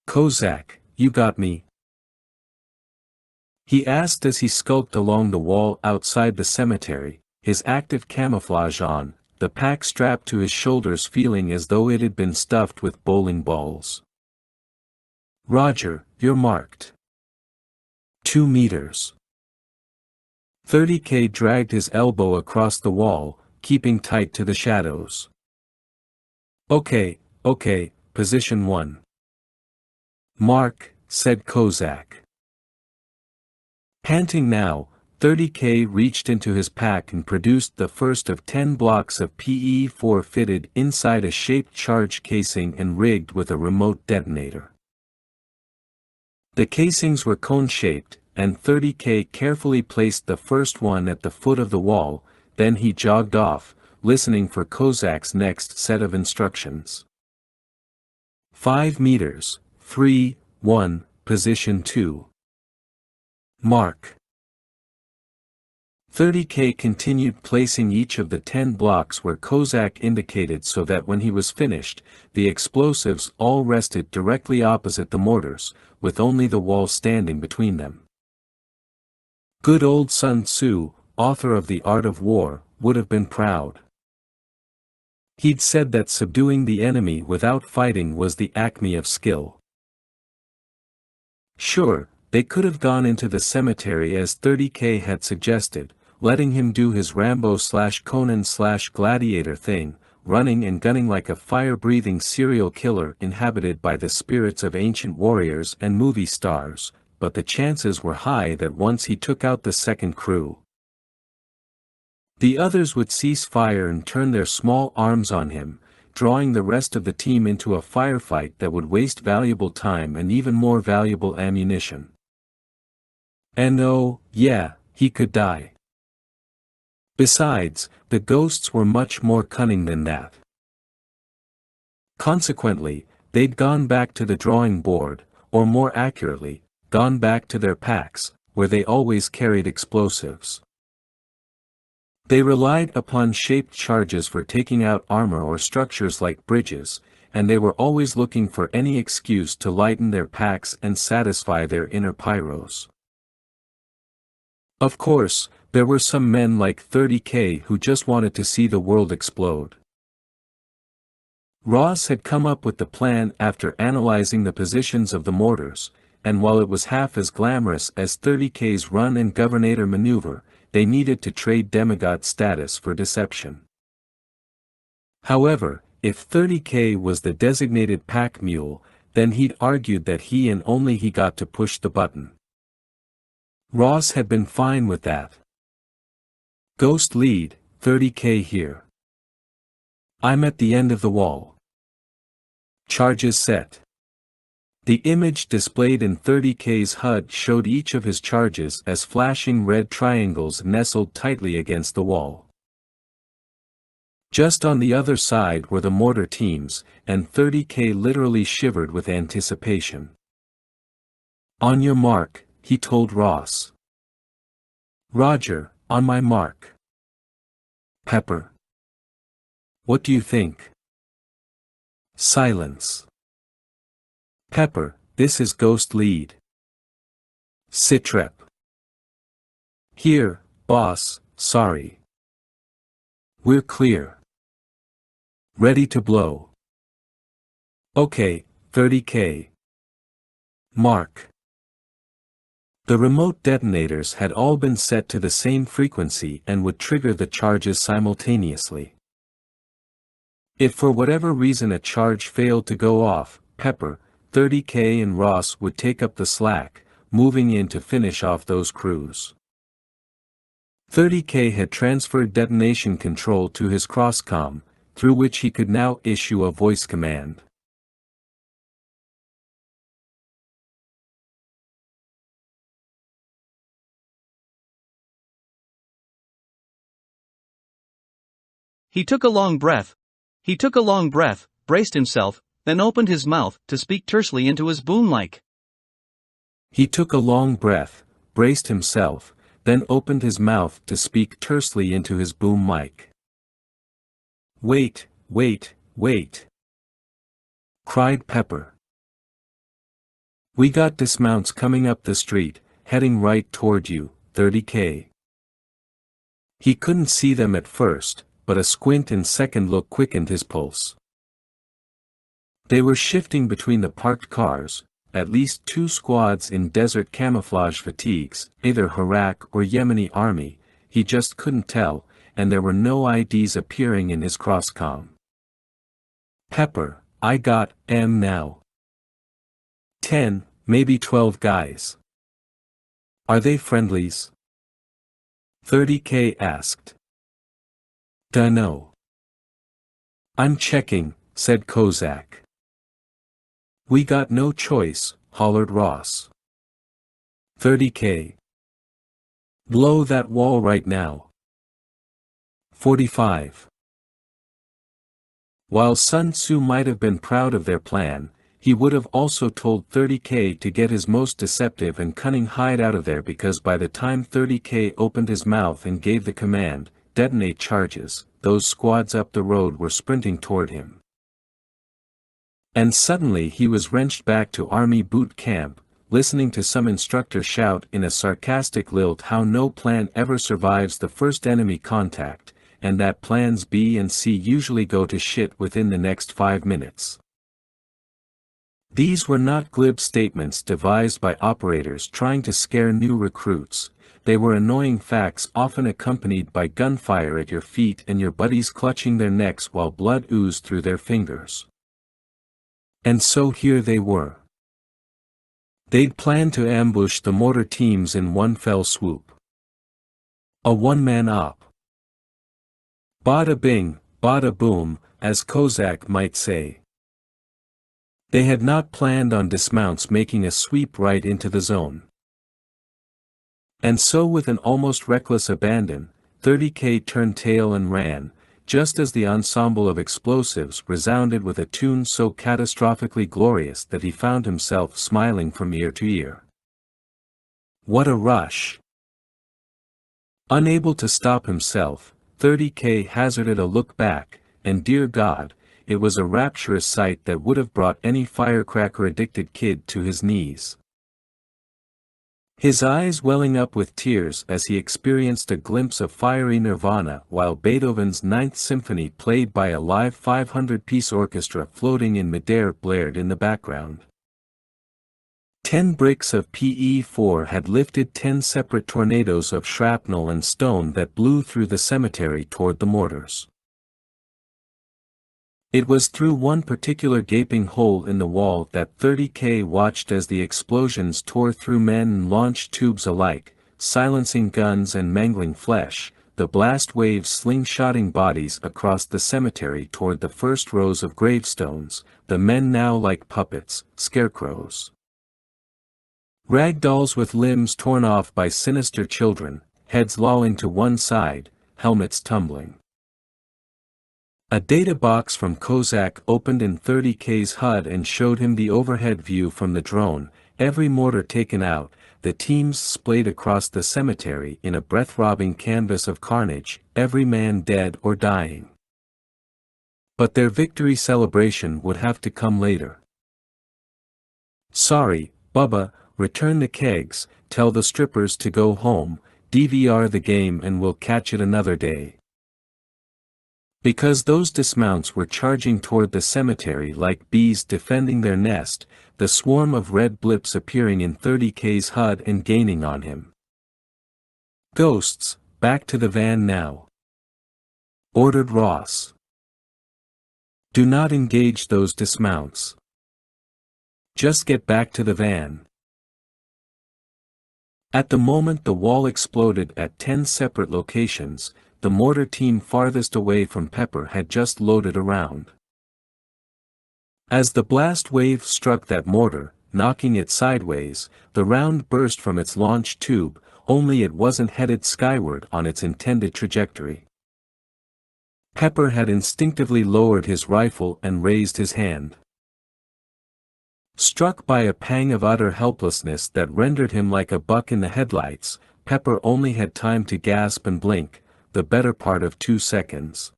"Kozak, you got me?" he asked as he skulked along the wall outside the cemetery, his active camouflage on, the pack strapped to his shoulders feeling as though it had been stuffed with bowling balls. "Roger, you're marked. 2 meters. 30K dragged his elbow across the wall, keeping tight to the shadows. Okay, position 1. "Mark," said Kozak. Panting now, 30K reached into his pack and produced the first of 10 blocks of PE4 fitted inside a shaped charge casing and rigged with a remote detonator. The casings were cone-shaped, and 30K carefully placed the first one at the foot of the wall, then he jogged off, listening for Kozak's next set of instructions. 5 meters, 3, 1, position 2. Mark. 30K continued placing each of the 10 blocks where Kozak indicated so that when he was finished, the explosives all rested directly opposite the mortars, with only the wall standing between them. Good old Sun Tzu, author of The Art of War, would have been proud. He'd said that subduing the enemy without fighting was the acme of skill. Sure, they could have gone into the cemetery as 30K had suggested, letting him do his Rambo/Conan/Gladiator thing, running and gunning like a fire-breathing serial killer inhabited by the spirits of ancient warriors and movie stars, but the chances were high that once he took out the second crew, the others would cease fire and turn their small arms on him, drawing the rest of the team into a firefight that would waste valuable time and even more valuable ammunition. And oh, yeah, he could die. Besides, the ghosts were much more cunning than that. Consequently, they'd gone back to the drawing board, or more accurately, gone back to their packs, where they always carried explosives. They relied upon shaped charges for taking out armor or structures like bridges, and they were always looking for any excuse to lighten their packs and satisfy their inner pyros. Of course, there were some men like 30K who just wanted to see the world explode. Ross had come up with the plan after analyzing the positions of the mortars, and while it was half as glamorous as 30K's run and Governator maneuver, they needed to trade demigod status for deception. However, if 30K was the designated pack mule, then he'd argued that he and only he got to push the button. Ross had been fine with that. Ghost lead, 30K here. I'm at the end of the wall. Charges set. The image displayed in 30K's HUD showed each of his charges as flashing red triangles nestled tightly against the wall. Just on the other side were the mortar teams, and 30K literally shivered with anticipation. On your mark, he told Ross. Roger, on my mark. Pepper. What do you think? Silence. Pepper, this is Ghost lead. Sitrep. Here, boss, sorry. We're clear. Ready to blow. Okay, 30K. Mark. The remote detonators had all been set to the same frequency and would trigger the charges simultaneously. If for whatever reason a charge failed to go off, Pepper, 30K and Ross would take up the slack, moving in to finish off those crews. 30K had transferred detonation control to his crosscom, through which he could now issue a voice command. He took a long breath. He took a long breath, braced himself, then opened his mouth to speak tersely into his boom mic. He took a long breath, braced himself, then opened his mouth to speak tersely into his boom mic. Wait, wait, wait, cried Pepper. We got dismounts coming up the street, heading right toward you, 30K. He couldn't see them at first, but a squint and second look quickened his pulse. They were shifting between the parked cars, at least 2 squads in desert camouflage fatigues, either Iraq or Yemeni army, he just couldn't tell, and there were no IDs appearing in his crosscom. Pepper, I got M now. 10, maybe 12 guys. Are they friendlies? 30K asked. Dunno. I'm checking, said Kozak. We got no choice, hollered Ross. 30K. Blow that wall right now. 45. While Sun Tzu might have been proud of their plan, he would have also told 30K to get his most deceptive and cunning hide out of there, because by the time 30K opened his mouth and gave the command, detonate charges, those squads up the road were sprinting toward him. And suddenly he was wrenched back to army boot camp, listening to some instructor shout in a sarcastic lilt how no plan ever survives the first enemy contact, and that plans B and C usually go to shit within the next 5 minutes. These were not glib statements devised by operators trying to scare new recruits. They were annoying facts often accompanied by gunfire at your feet and your buddies clutching their necks while blood oozed through their fingers. And so here they were. They'd planned to ambush the mortar teams in one fell swoop. A one-man op. Bada bing, bada boom, as Kozak might say. They had not planned on dismounts making a sweep right into the zone. And so with an almost reckless abandon, 30K turned tail and ran, just as the ensemble of explosives resounded with a tune so catastrophically glorious that he found himself smiling from ear to ear. What a rush! Unable to stop himself, 30K hazarded a look back, and dear God, it was a rapturous sight that would have brought any firecracker-addicted kid to his knees. His eyes welling up with tears as he experienced a glimpse of fiery nirvana while Beethoven's Ninth Symphony played by a live 500-piece orchestra floating in midair blared in the background. 10 bricks of PE-4 had lifted 10 separate tornadoes of shrapnel and stone that blew through the cemetery toward the mortars. It was through one particular gaping hole in the wall that 30K watched as the explosions tore through men and launched tubes alike, silencing guns and mangling flesh, the blast waves slingshotting bodies across the cemetery toward the first rows of gravestones, the men now like puppets, scarecrows. Ragdolls with limbs torn off by sinister children, heads lolling to one side, helmets tumbling. A data box from Kozak opened in 30K's HUD and showed him the overhead view from the drone, every mortar taken out, the teams splayed across the cemetery in a breath-robbing canvas of carnage, every man dead or dying. But their victory celebration would have to come later. Sorry, Bubba, return the kegs, tell the strippers to go home, DVR the game and we'll catch it another day. Because those dismounts were charging toward the cemetery like bees defending their nest, the swarm of red blips appearing in 30K's HUD and gaining on him. Ghosts, back to the van now, ordered Ross. Do not engage those dismounts. Just get back to the van. At the moment the wall exploded at 10 separate locations, the mortar team farthest away from Pepper had just loaded a round. As the blast wave struck that mortar, knocking it sideways, the round burst from its launch tube, only it wasn't headed skyward on its intended trajectory. Pepper had instinctively lowered his rifle and raised his hand. Struck by a pang of utter helplessness that rendered him like a buck in the headlights, Pepper only had time to gasp and blink, the better part of 2 seconds.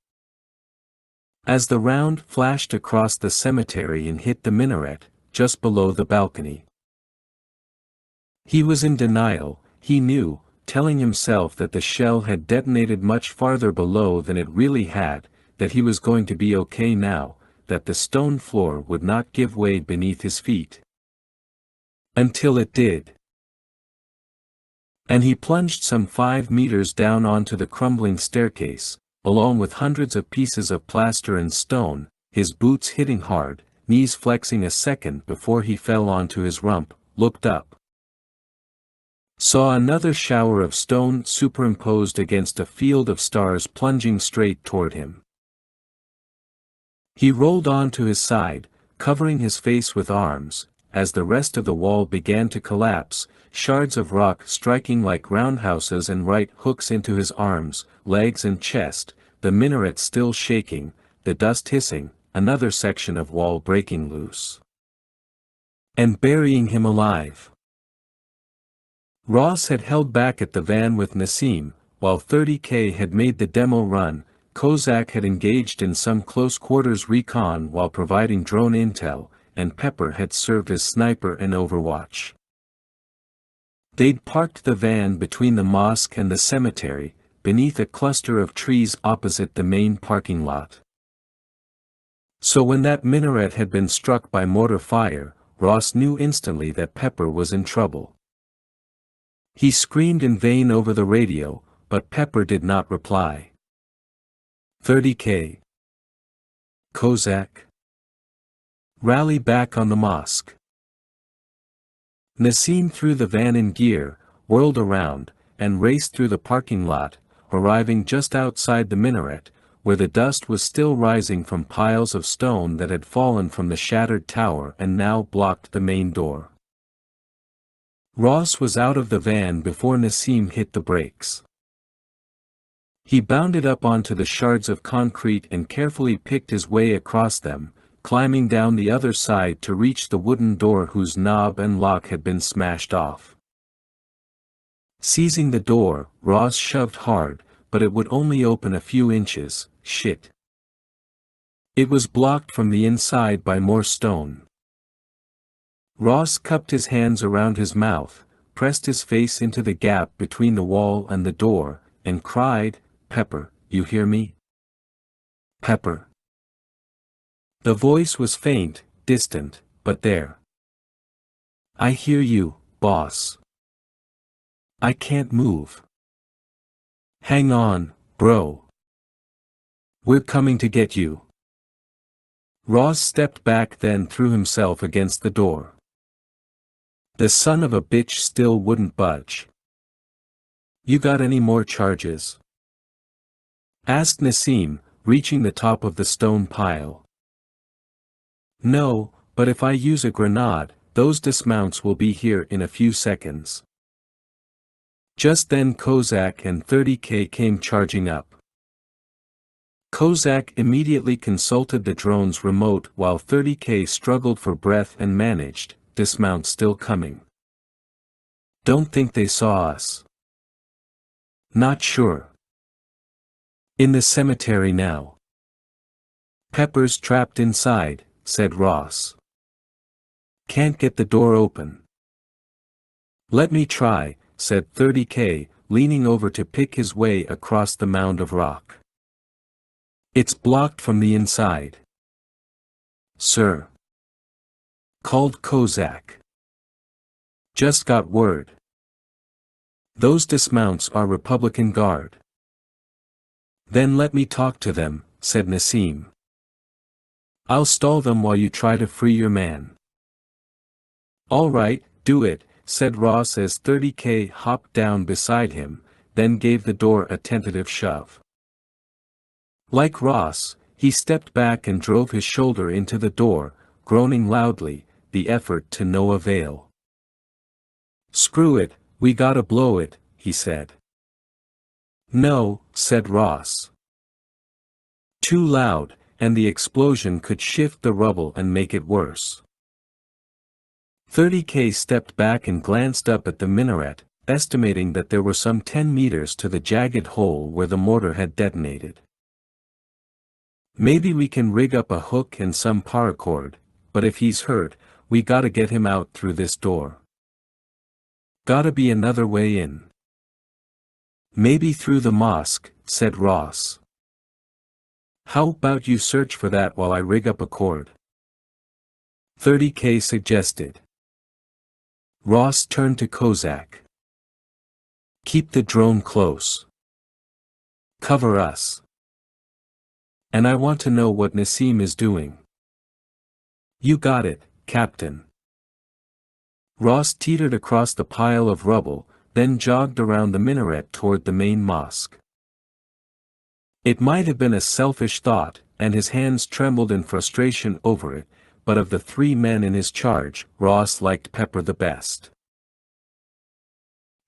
As the round flashed across the cemetery and hit the minaret, just below the balcony. He was in denial, he knew, telling himself that the shell had detonated much farther below than it really had, that he was going to be okay now, that the stone floor would not give way beneath his feet. Until it did. And he plunged some 5 meters down onto the crumbling staircase, along with hundreds of pieces of plaster and stone, his boots hitting hard, knees flexing a second before he fell onto his rump, looked up. Saw another shower of stone superimposed against a field of stars plunging straight toward him. He rolled onto his side, covering his face with arms, as the rest of the wall began to collapse, shards of rock striking like roundhouses and right hooks into his arms, legs and chest, the minaret still shaking, the dust hissing, another section of wall breaking loose. And burying him alive. Ross had held back at the van with Nassim, while 30K had made the demo run. Kozak had engaged in some close-quarters recon while providing drone intel, and Pepper had served as sniper and overwatch. They'd parked the van between the mosque and the cemetery, beneath a cluster of trees opposite the main parking lot. So when that minaret had been struck by mortar fire, Ross knew instantly that Pepper was in trouble. He screamed in vain over the radio, but Pepper did not reply. 30K. Kozak. Rally back on the mosque. Nassim threw the van in gear, whirled around, and raced through the parking lot, arriving just outside the minaret, where the dust was still rising from piles of stone that had fallen from the shattered tower and now blocked the main door. Ross was out of the van before Nassim hit the brakes. He bounded up onto the shards of concrete and carefully picked his way across them, climbing down the other side to reach the wooden door whose knob and lock had been smashed off. Seizing the door, Ross shoved hard, but it would only open a few inches. Shit. It was blocked from the inside by more stone. Ross cupped his hands around his mouth, pressed his face into the gap between the wall and the door, and cried, "Pepper, you hear me? Pepper." The voice was faint, distant, but there. I hear you, boss. I can't move. Hang on, bro. We're coming to get you. Ross stepped back, then threw himself against the door. The son of a bitch still wouldn't budge. You got any more charges? Asked Nassim, reaching the top of the stone pile. No, but if I use a grenade, those dismounts will be here in a few seconds. Just then Kozak and 30K came charging up. Kozak immediately consulted the drone's remote while 30K struggled for breath and managed, dismount still coming. Don't think they saw us. Not sure. In the cemetery now. Pepper's trapped inside, said Ross. Can't get the door open. Let me try, said 30K, leaning over to pick his way across the mound of rock. It's blocked from the inside. Sir. Called Kozak. Just got word. Those dismounts are Republican Guard. Then let me talk to them, said Nassim. I'll stall them while you try to free your man. All right, do it, said Ross as 30K hopped down beside him, then gave the door a tentative shove. Like Ross, he stepped back and drove his shoulder into the door, groaning loudly, the effort to no avail. Screw it, we gotta blow it, he said. No, said Ross. Too loud, and the explosion could shift the rubble and make it worse. 30K stepped back and glanced up at the minaret, estimating that there were some 10 meters to the jagged hole where the mortar had detonated. Maybe we can rig up a hook and some paracord, but if he's hurt, we gotta get him out through this door. Gotta be another way in. Maybe through the mosque, said Ross. How about you search for that while I rig up a cord? 30K suggested. Ross turned to Kozak. Keep the drone close. Cover us. And I want to know what Nassim is doing. You got it, Captain. Ross teetered across the pile of rubble, then jogged around the minaret toward the main mosque. It might have been a selfish thought, and his hands trembled in frustration over it, but of the 3 men in his charge, Ross liked Pepper the best.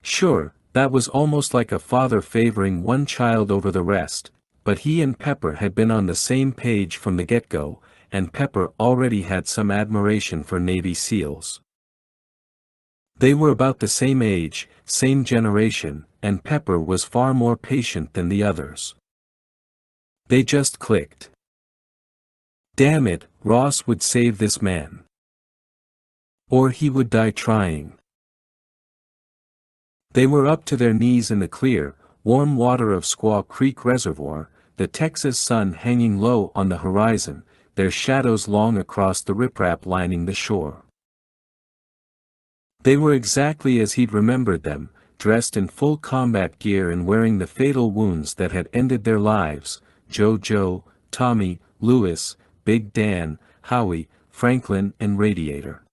Sure, that was almost like a father favoring one child over the rest, but he and Pepper had been on the same page from the get-go, and Pepper already had some admiration for Navy SEALs. They were about the same age, same generation, and Pepper was far more patient than the others. They just clicked. Damn it, Ross would save this man. Or he would die trying. They were up to their knees in the clear, warm water of Squaw Creek Reservoir, the Texas sun hanging low on the horizon, their shadows long across the riprap lining the shore. They were exactly as he'd remembered them, dressed in full combat gear and wearing the fatal wounds that had ended their lives, Joe, Tommy, Lewis, Big Dan, Howie, Franklin and Radiator.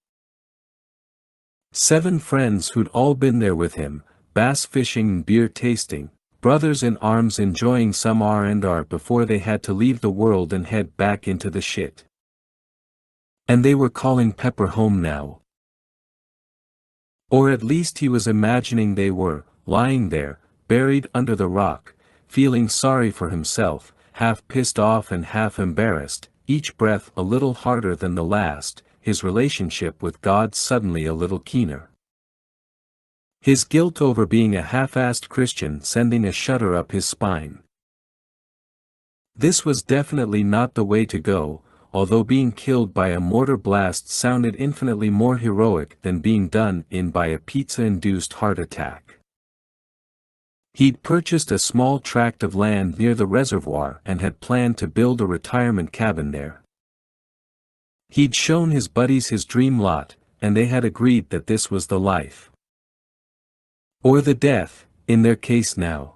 7 friends who'd all been there with him, bass fishing and beer tasting, brothers in arms enjoying some R&R before they had to leave the world and head back into the shit. And they were calling Pepper home now. Or at least he was imagining they were, lying there, buried under the rock, feeling sorry for himself, half pissed off and half embarrassed, each breath a little harder than the last, his relationship with God suddenly a little keener. His guilt over being a half-assed Christian sending a shudder up his spine. This was definitely not the way to go, although being killed by a mortar blast sounded infinitely more heroic than being done in by a pizza-induced heart attack. He'd purchased a small tract of land near the reservoir and had planned to build a retirement cabin there. He'd shown his buddies his dream lot, and they had agreed that this was the life. Or the death, in their case now.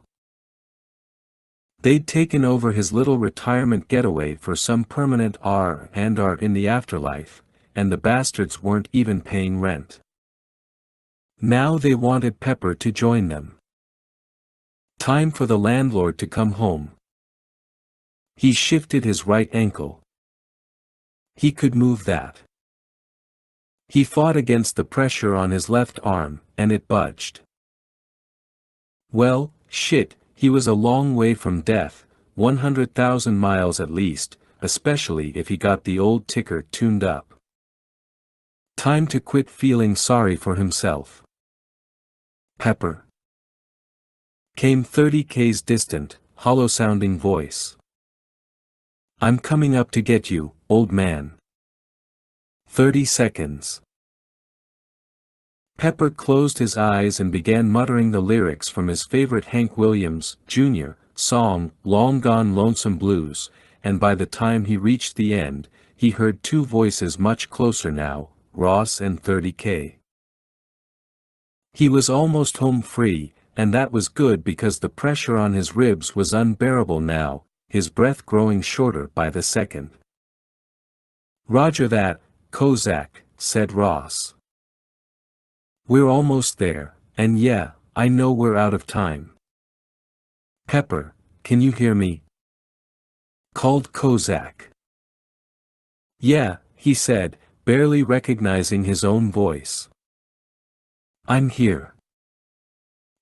They'd taken over his little retirement getaway for some permanent R&R in the afterlife, and the bastards weren't even paying rent. Now they wanted Pepper to join them. Time for the landlord to come home. He shifted his right ankle. He could move that. He fought against the pressure on his left arm, and it budged. Well, shit, he was a long way from death, 100,000 miles at least, especially if he got the old ticker tuned up. Time to quit feeling sorry for himself. Pepper. Came 30 k's distant, hollow-sounding voice. I'm coming up to get you, old man. 30 seconds. Pepper closed his eyes and began muttering the lyrics from his favorite Hank Williams, Jr. song, Long Gone Lonesome Blues, and by the time he reached the end, he heard two voices much closer now, Ross and 30K. He was almost home free, and that was good because the pressure on his ribs was unbearable now, his breath growing shorter by the second. Roger that, Kozak, said Ross. We're almost there, and yeah, I know we're out of time. Pepper, can you hear me? Called Kozak. Yeah, he said, barely recognizing his own voice. I'm here.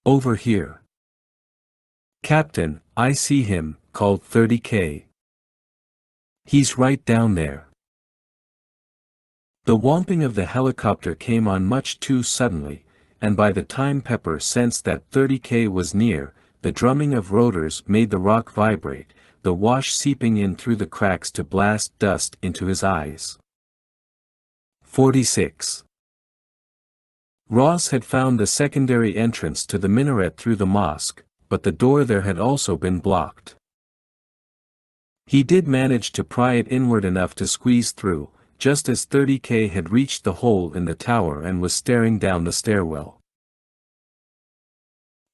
Over here. Captain, I see him, called 30K. He's right down there. The whomping of the helicopter came on much too suddenly, and by the time Pepper sensed that 30K was near, the drumming of rotors made the rock vibrate, the wash seeping in through the cracks to blast dust into his eyes. 46. Ross had found the secondary entrance to the minaret through the mosque, but the door there had also been blocked. He did manage to pry it inward enough to squeeze through, just as 30K had reached the hole in the tower and was staring down the stairwell.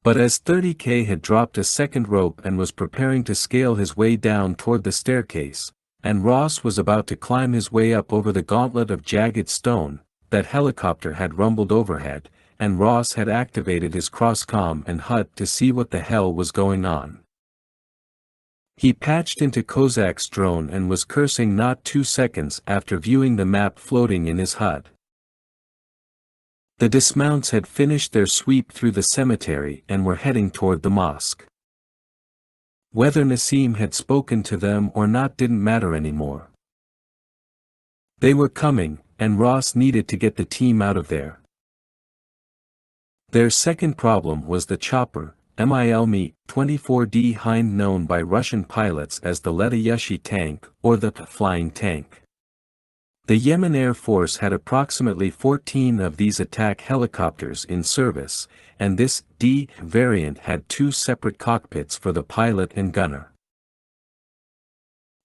But as 30K had dropped a second rope and was preparing to scale his way down toward the staircase, and Ross was about to climb his way up over the gauntlet of jagged stone, that helicopter had rumbled overhead, and Ross had activated his cross-comm and HUD to see what the hell was going on. He patched into Kozak's drone and was cursing not 2 seconds after viewing the map floating in his HUD. The dismounts had finished their sweep through the cemetery and were heading toward the mosque. Whether Nassim had spoken to them or not didn't matter anymore. They were coming, and Ross needed to get the team out of there. Their second problem was the chopper, Mi-24D Hind, known by Russian pilots as the Letayashi tank, or the flying tank. The Yemen Air Force had approximately 14 of these attack helicopters in service, and this D variant had 2 separate cockpits for the pilot and gunner.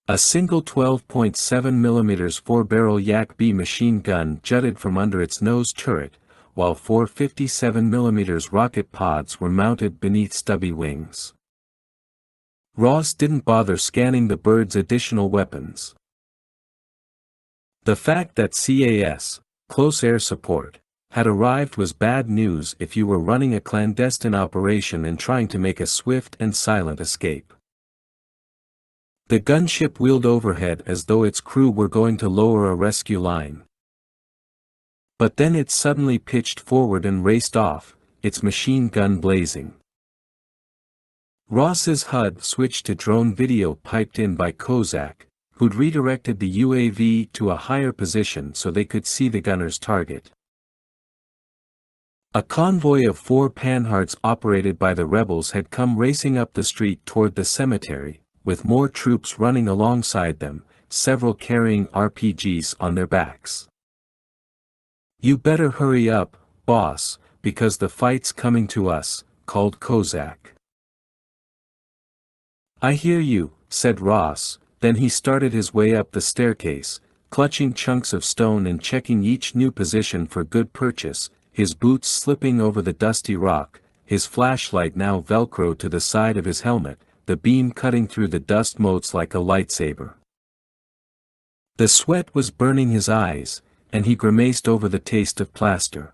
A single 12.7 mm 4-barrel Yak-B machine gun jutted from under its nose turret, while 4 57 mm rocket pods were mounted beneath stubby wings. Ross didn't bother scanning the bird's additional weapons. The fact that CAS, Close Air Support, had arrived was bad news if you were running a clandestine operation and trying to make a swift and silent escape. The gunship wheeled overhead as though its crew were going to lower a rescue line. But then it suddenly pitched forward and raced off, its machine gun blazing. Ross's HUD switched to drone video piped in by Kozak, who'd redirected the UAV to a higher position so they could see the gunner's target. A convoy of 4 Panhards operated by the rebels had come racing up the street toward the cemetery, with more troops running alongside them, several carrying RPGs on their backs. You better hurry up, boss, because the fight's coming to us, called Kozak. I hear you, said Ross, then he started his way up the staircase, clutching chunks of stone and checking each new position for good purchase, his boots slipping over the dusty rock, his flashlight now velcroed to the side of his helmet, the beam cutting through the dust motes like a lightsaber. The sweat was burning his eyes, and he grimaced over the taste of plaster.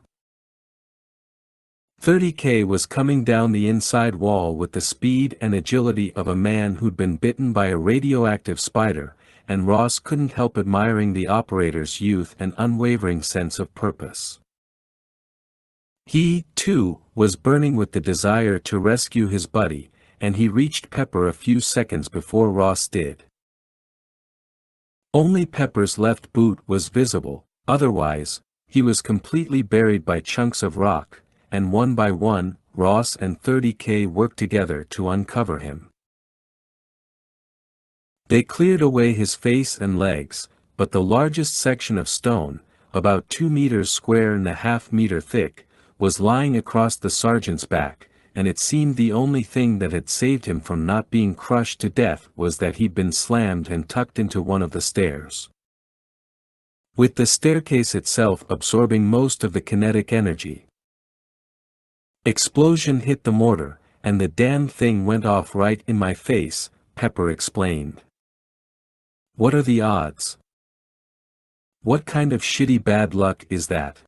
30K was coming down the inside wall with the speed and agility of a man who'd been bitten by a radioactive spider, and Ross couldn't help admiring the operator's youth and unwavering sense of purpose. He, too, was burning with the desire to rescue his buddy, and he reached Pepper a few seconds before Ross did. Only Pepper's left boot was visible, otherwise, he was completely buried by chunks of rock, and one by one, Ross and 30K worked together to uncover him. They cleared away his face and legs, but the largest section of stone, about 2 meters square and a half-meter thick, was lying across the sergeant's back, and it seemed the only thing that had saved him from not being crushed to death was that he'd been slammed and tucked into one of the stairs. With the staircase itself absorbing most of the kinetic energy. Explosion hit the mortar, and the damn thing went off right in my face, Pepper explained. What are the odds? What kind of shitty bad luck is that?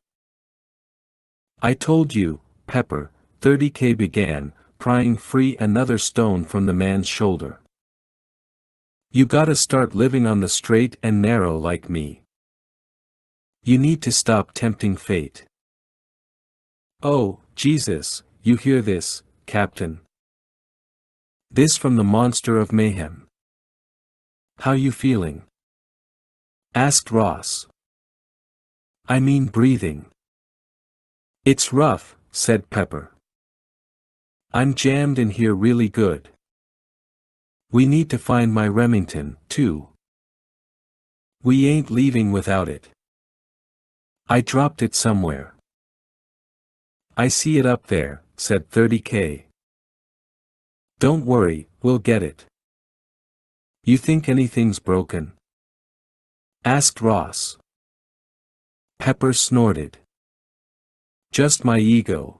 I told you, Pepper, 30K began, prying free another stone from the man's shoulder. You gotta start living on the straight and narrow like me. You need to stop tempting fate. Oh, Jesus, you hear this, Captain? This from the monster of mayhem. How you feeling? Asked Ross. I mean breathing. It's rough, said Pepper. I'm jammed in here really good. We need to find my Remington, too. We ain't leaving without it. I dropped it somewhere. I see it up there, said 30K. Don't worry, we'll get it. You think anything's broken? Asked Ross. Pepper snorted. Just my ego.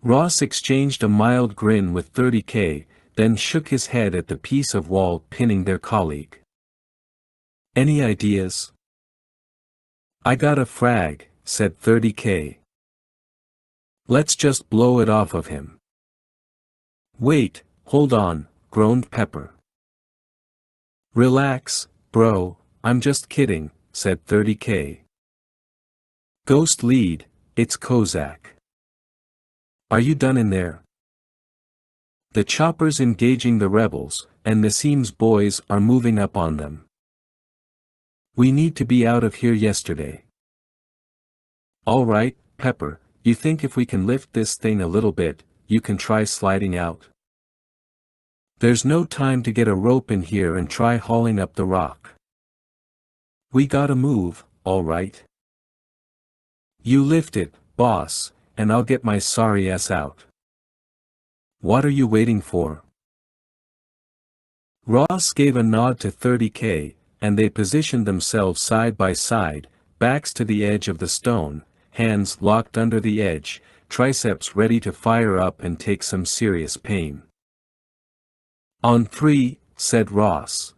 Ross exchanged a mild grin with 30K, then shook his head at the piece of wall pinning their colleague. Any ideas? I got a frag, said 30K. Let's just blow it off of him. Wait, hold on, groaned Pepper. Relax, bro, I'm just kidding, said 30K. Ghost lead, it's Kozak. Are you done in there? The chopper's engaging the rebels, and Nassim's boys are moving up on them. We need to be out of here yesterday. All right, Pepper, you think if we can lift this thing a little bit, you can try sliding out? There's no time to get a rope in here and try hauling up the rock. We gotta move, all right? You lift it, boss, and I'll get my sorry ass out. What are you waiting for? Ross gave a nod to 30K, and they positioned themselves side by side, backs to the edge of the stone, hands locked under the edge, triceps ready to fire up and take some serious pain. On 3, said Ross.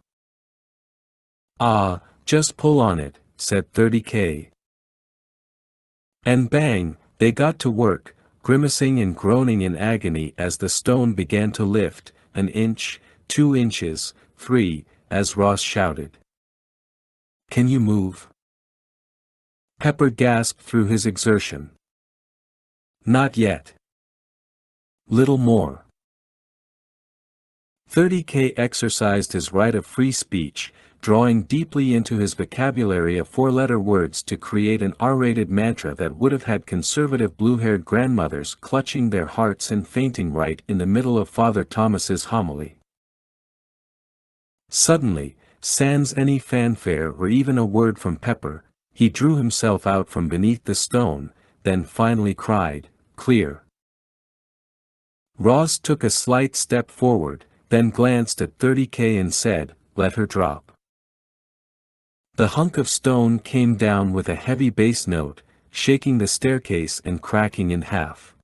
Just pull on it, said 30K. And bang, they got to work, grimacing and groaning in agony as the stone began to lift, 1 inch, 2 inches, 3, as Ross shouted. Can you move? Pepper gasped through his exertion. Not yet. Little more. 30K exercised his right of free speech, drawing deeply into his vocabulary of 4-letter words to create an R-rated mantra that would have had conservative blue-haired grandmothers clutching their hearts and fainting right in the middle of Father Thomas's homily. Suddenly, sans any fanfare or even a word from Pepper, he drew himself out from beneath the stone, then finally cried, "Clear." Ross took a slight step forward, then glanced at 30K and said, "Let her drop." The hunk of stone came down with a heavy bass note, shaking the staircase and cracking in half.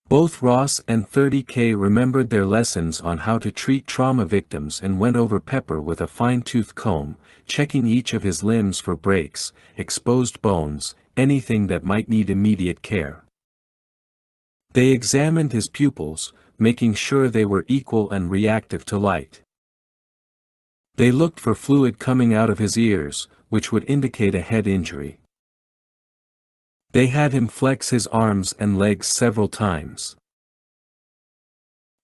Both Ross and 30K remembered their lessons on how to treat trauma victims and went over Pepper with a fine-tooth comb, checking each of his limbs for breaks, exposed bones, anything that might need immediate care. They examined his pupils, making sure they were equal and reactive to light. They looked for fluid coming out of his ears, which would indicate a head injury. They had him flex his arms and legs several times.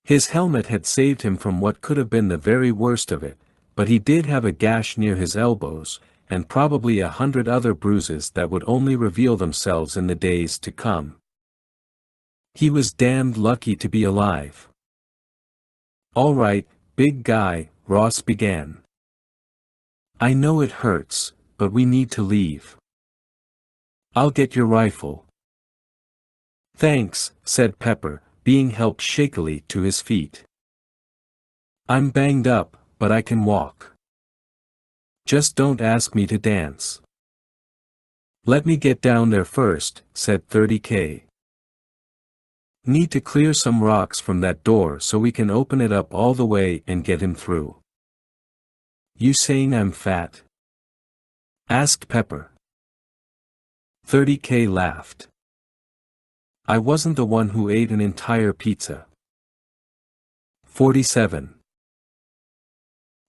His helmet had saved him from what could have been the very worst of it, but he did have a gash near his elbows, and probably 100 other bruises that would only reveal themselves in the days to come. He was damned lucky to be alive. "All right, big guy," Ross began. "I know it hurts, but we need to leave. I'll get your rifle." "Thanks," said Pepper, being helped shakily to his feet. "I'm banged up, but I can walk. Just don't ask me to dance." "Let me get down there first," said 30K. "Need to clear some rocks from that door so we can open it up all the way and get him through." "You saying I'm fat?" asked Pepper. 30K laughed. "I wasn't the one who ate an entire pizza." 47.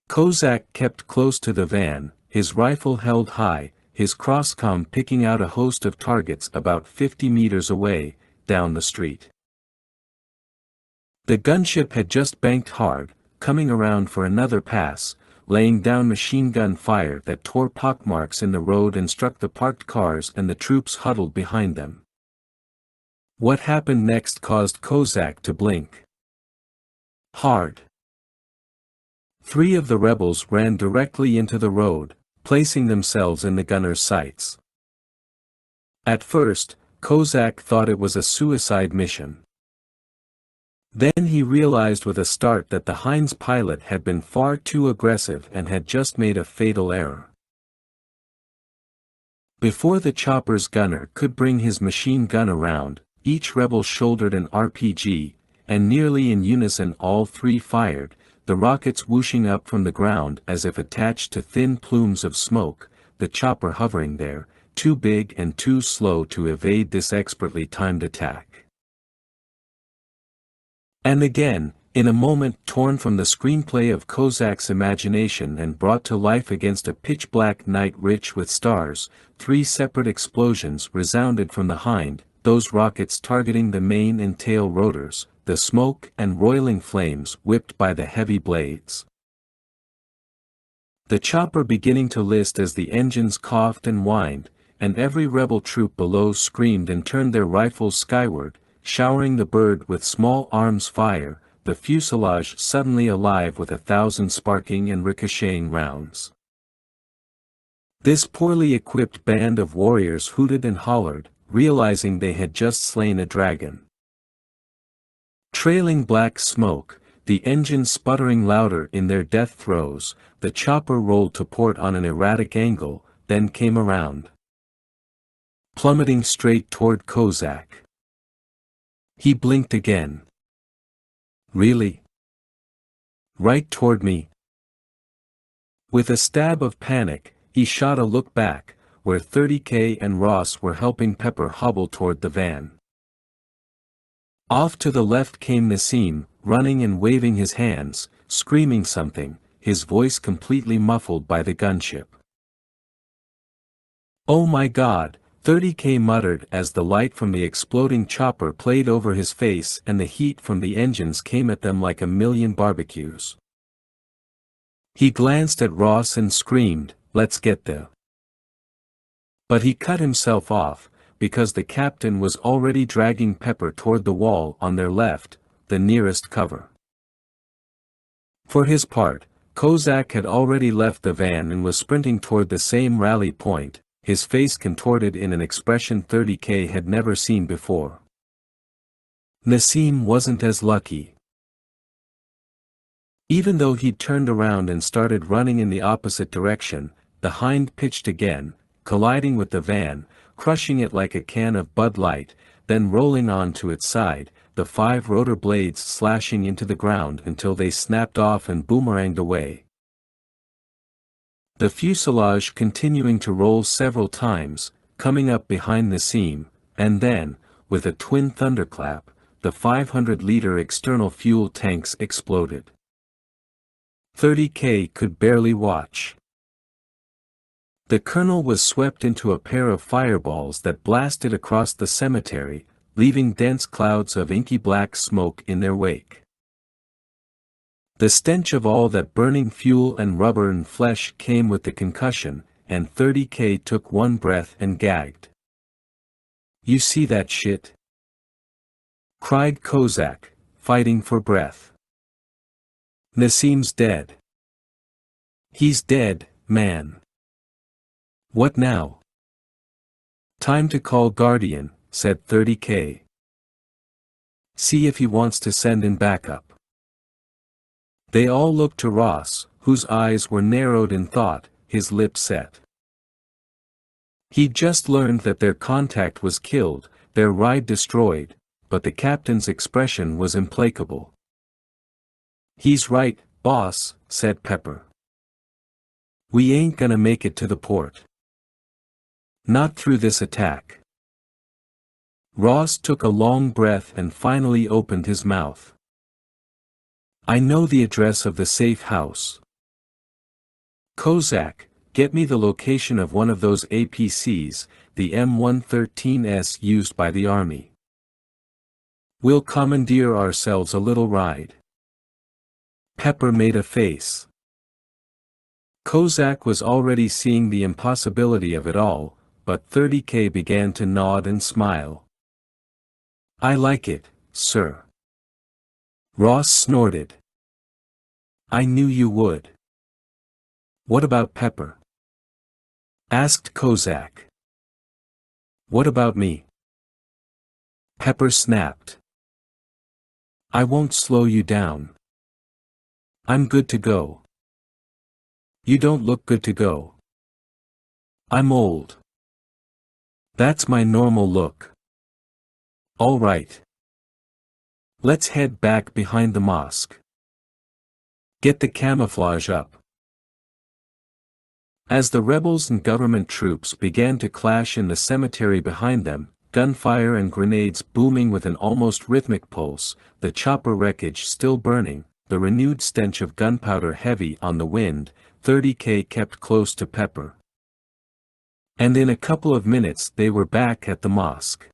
Kozak kept close to the van, his rifle held high, his crosscom picking out a host of targets about 50 meters away, down the street. The gunship had just banked hard, coming around for another pass, laying down machine gun fire that tore pockmarks in the road and struck the parked cars and the troops huddled behind them. What happened next caused Kozak to blink hard. 3 of the rebels ran directly into the road, placing themselves in the gunner's sights. At first, Kozak thought it was a suicide mission. Then he realized with a start that the Heinz pilot had been far too aggressive and had just made a fatal error. Before the chopper's gunner could bring his machine gun around, each rebel shouldered an RPG, and nearly in unison all 3 fired, the rockets whooshing up from the ground as if attached to thin plumes of smoke, the chopper hovering there, too big and too slow to evade this expertly timed attack. And again, in a moment torn from the screenplay of Kozak's imagination and brought to life against a pitch-black night rich with stars, 3 separate explosions resounded from behind, those rockets targeting the main and tail rotors, the smoke and roiling flames whipped by the heavy blades. The chopper beginning to list as the engines coughed and whined, and every rebel troop below screamed and turned their rifles skyward, showering the bird with small arms fire, the fuselage suddenly alive with 1,000 sparking and ricocheting rounds. This poorly equipped band of warriors hooted and hollered, realizing they had just slain a dragon. Trailing black smoke, the engines sputtering louder in their death throes, the chopper rolled to port on an erratic angle, then came around, plummeting straight toward Kozak. He blinked again. "Really? Right toward me?" With a stab of panic, he shot a look back, where 30K and Ross were helping Pepper hobble toward the van. Off to the left came Nassim, running and waving his hands, screaming something, his voice completely muffled by the gunship. "Oh my God," 30K muttered as the light from the exploding chopper played over his face and the heat from the engines came at them like a million barbecues. He glanced at Ross and screamed, "Let's get there." But he cut himself off, because the captain was already dragging Pepper toward the wall on their left, the nearest cover. For his part, Kozak had already left the van and was sprinting toward the same rally point, his face contorted in an expression 30K had never seen before. Nassim wasn't as lucky. Even though he'd turned around and started running in the opposite direction, the hind pitched again, colliding with the van, crushing it like a can of Bud Light, then rolling on to its side, the 5 rotor blades slashing into the ground until they snapped off and boomeranged away. The fuselage continuing to roll several times, coming up behind the seam, and then, with a twin thunderclap, the 500-liter external fuel tanks exploded. 30K could barely watch. The colonel was swept into a pair of fireballs that blasted across the cemetery, leaving dense clouds of inky black smoke in their wake. The stench of all that burning fuel and rubber and flesh came with the concussion, and 30K took one breath and gagged. "You see that shit?" cried Kozak, fighting for breath. "Nassim's dead." "He's dead, man." "What now?" "Time to call Guardian," said 30K. "See if he wants to send in backup." They all looked to Ross, whose eyes were narrowed in thought, his lips set. He'd just learned that their contact was killed, their ride destroyed, but the captain's expression was implacable. "He's right, boss," said Pepper. "We ain't gonna make it to the port. Not through this attack." Ross took a long breath and finally opened his mouth. "I know the address of the safe house. Kozak, get me the location of one of those APCs, the M113s used by the Army. We'll commandeer ourselves a little ride." Pepper made a face. Kozak was already seeing the impossibility of it all, but 30K began to nod and smile. "I like it, sir." Ross snorted. "I knew you would." "What about Pepper?" asked Kozak. "What about me?" Pepper snapped. "I won't slow you down. I'm good to go." "You don't look good to go." "I'm old. That's my normal look." "All right. Let's head back behind the mosque. Get the camouflage up." As the rebels and government troops began to clash in the cemetery behind them, gunfire and grenades booming with an almost rhythmic pulse, the chopper wreckage still burning, the renewed stench of gunpowder heavy on the wind, 30K kept close to Pepper. And in a couple of minutes they were back at the mosque.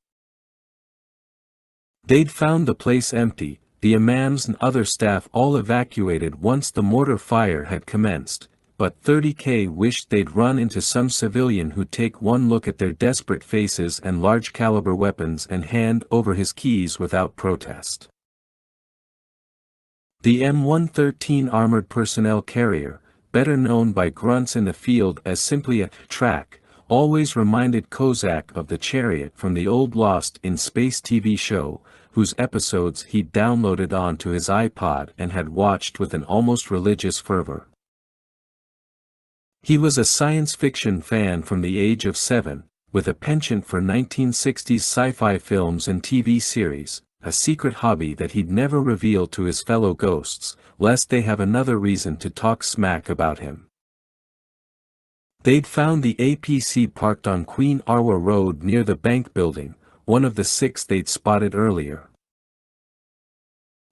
They'd found the place empty, the imams and other staff all evacuated once the mortar fire had commenced, but 30K wished they'd run into some civilian who'd take one look at their desperate faces and large-caliber weapons and hand over his keys without protest. The M113 armored personnel carrier, better known by grunts in the field as simply a track, always reminded Kozak of the chariot from the old Lost in Space TV show, whose episodes he'd downloaded onto his iPod and had watched with an almost religious fervor. He was a science fiction fan from the age of 7, with a penchant for 1960s sci-fi films and TV series, a secret hobby that he'd never reveal to his fellow ghosts, lest they have another reason to talk smack about him. They'd found the APC parked on Queen Arwa Road near the bank building, one of the 6 they'd spotted earlier.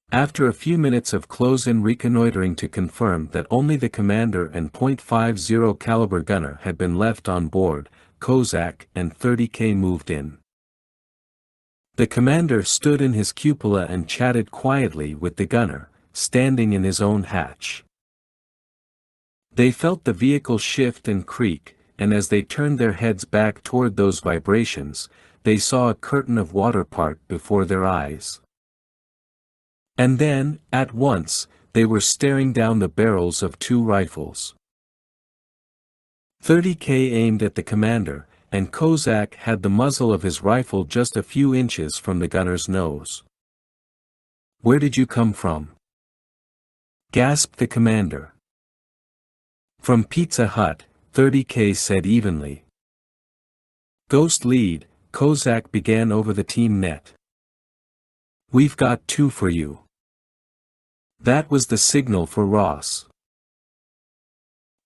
After a few minutes of close-in reconnoitering to confirm that only the commander and .50 caliber gunner had been left on board, Kozak and 30K moved in. The commander stood in his cupola and chatted quietly with the gunner, standing in his own hatch. They felt the vehicle shift and creak, and as they turned their heads back toward those vibrations, they saw a curtain of water part before their eyes. And then, at once, they were staring down the barrels of 2 rifles. 30K aimed at the commander, and Kozak had the muzzle of his rifle just a few inches from the gunner's nose. "Where did you come from?" gasped the commander. From Pizza Hut, 30K said evenly. Ghost lead, Kozak began over the team net. We've got 2 for you. That was the signal for Ross.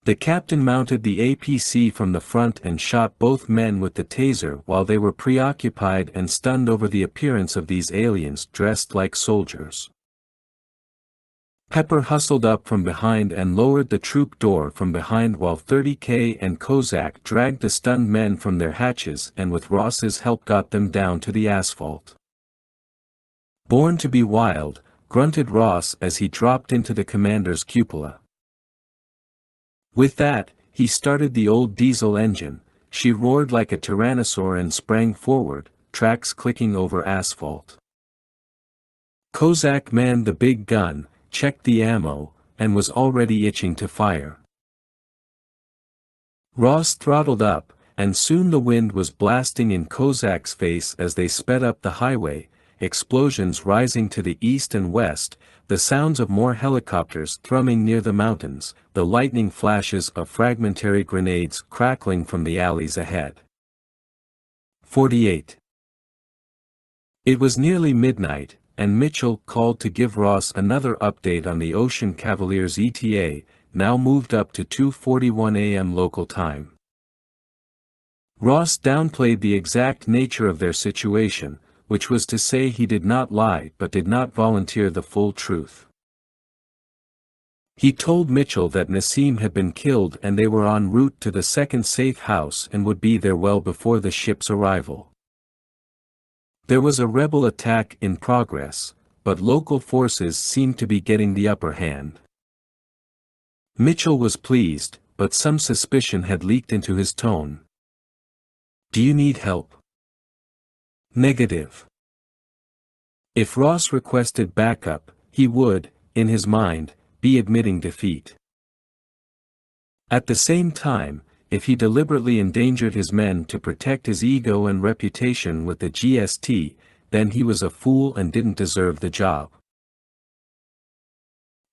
The captain mounted the APC from the front and shot both men with the taser while they were preoccupied and stunned over the appearance of these aliens dressed like soldiers. Pepper hustled up from behind and lowered the troop door from behind while 30K and Kozak dragged the stunned men from their hatches and with Ross's help got them down to the asphalt. Born to be wild, grunted Ross as he dropped into the commander's cupola. With that, he started the old diesel engine. She roared like a tyrannosaur and sprang forward, tracks clicking over asphalt. Kozak manned the big gun, checked the ammo, and was already itching to fire. Ross throttled up, and soon the wind was blasting in Kozak's face as they sped up the highway, explosions rising to the east and west, the sounds of more helicopters thrumming near the mountains, the lightning flashes of fragmentary grenades crackling from the alleys ahead. 48. It was nearly midnight, and Mitchell called to give Ross another update on the Ocean Cavaliers ETA, now moved up to 2:41 a.m. local time. Ross downplayed the exact nature of their situation, which was to say he did not lie but did not volunteer the full truth. He told Mitchell that Nassim had been killed and they were en route to the second safe house and would be there well before the ship's arrival. There was a rebel attack in progress, but local forces seemed to be getting the upper hand. Mitchell was pleased, but some suspicion had leaked into his tone. Do you need help? Negative. If Ross requested backup, he would, in his mind, be admitting defeat. At the same time, if he deliberately endangered his men to protect his ego and reputation with the GST, then he was a fool and didn't deserve the job.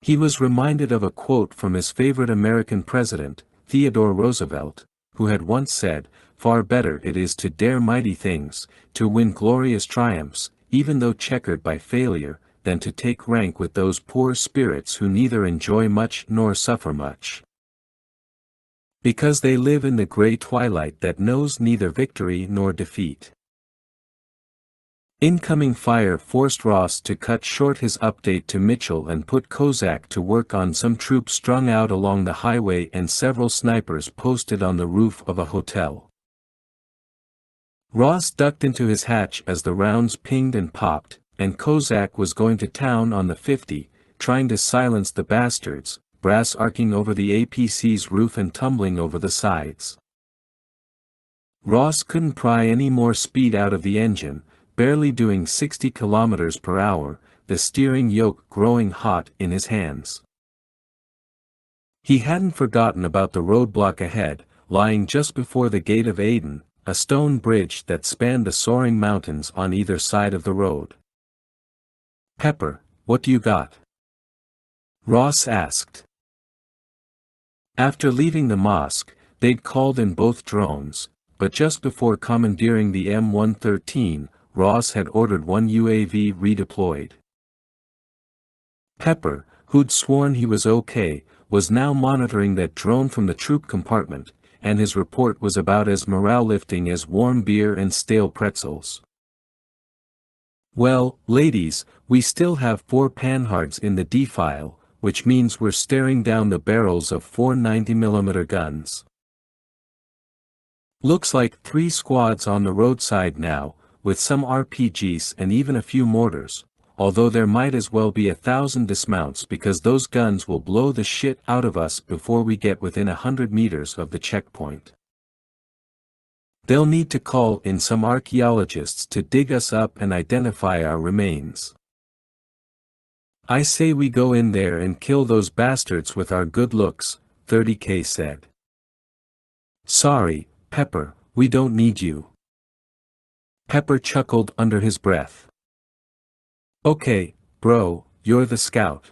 He was reminded of a quote from his favorite American president, Theodore Roosevelt, who had once said, "Far better it is to dare mighty things, to win glorious triumphs, even though checkered by failure, than to take rank with those poor spirits who neither enjoy much nor suffer much. Because they live in the gray twilight that knows neither victory nor defeat." Incoming fire forced Ross to cut short his update to Mitchell and put Kozak to work on some troops strung out along the highway and several snipers posted on the roof of a hotel. Ross ducked into his hatch as the rounds pinged and popped, and Kozak was going to town on the 50, trying to silence the bastards, brass arcing over the APC's roof and tumbling over the sides. Ross couldn't pry any more speed out of the engine, barely doing 60 kilometers per hour, the steering yoke growing hot in his hands. He hadn't forgotten about the roadblock ahead, lying just before the Gate of Aden, a stone bridge that spanned the soaring mountains on either side of the road. "Pepper, what do you got?" Ross asked. After leaving the mosque, they'd called in both drones, but just before commandeering the M113, Ross had ordered one UAV redeployed. Pepper, who'd sworn he was okay, was now monitoring that drone from the troop compartment, and his report was about as morale-lifting as warm beer and stale pretzels. "Well, ladies, we still have 4 panhards in the D-file, which means we're staring down the barrels of 4 90mm guns. Looks like 3 squads on the roadside now, with some RPGs and even a few mortars, although there might as well be 1,000 dismounts because those guns will blow the shit out of us before we get within 100 meters of the checkpoint. They'll need to call in some archaeologists to dig us up and identify our remains. I say we go in there and kill those bastards with our good looks," 30K said. "Sorry, Pepper, we don't need you." Pepper chuckled under his breath. "Okay, bro, you're the scout.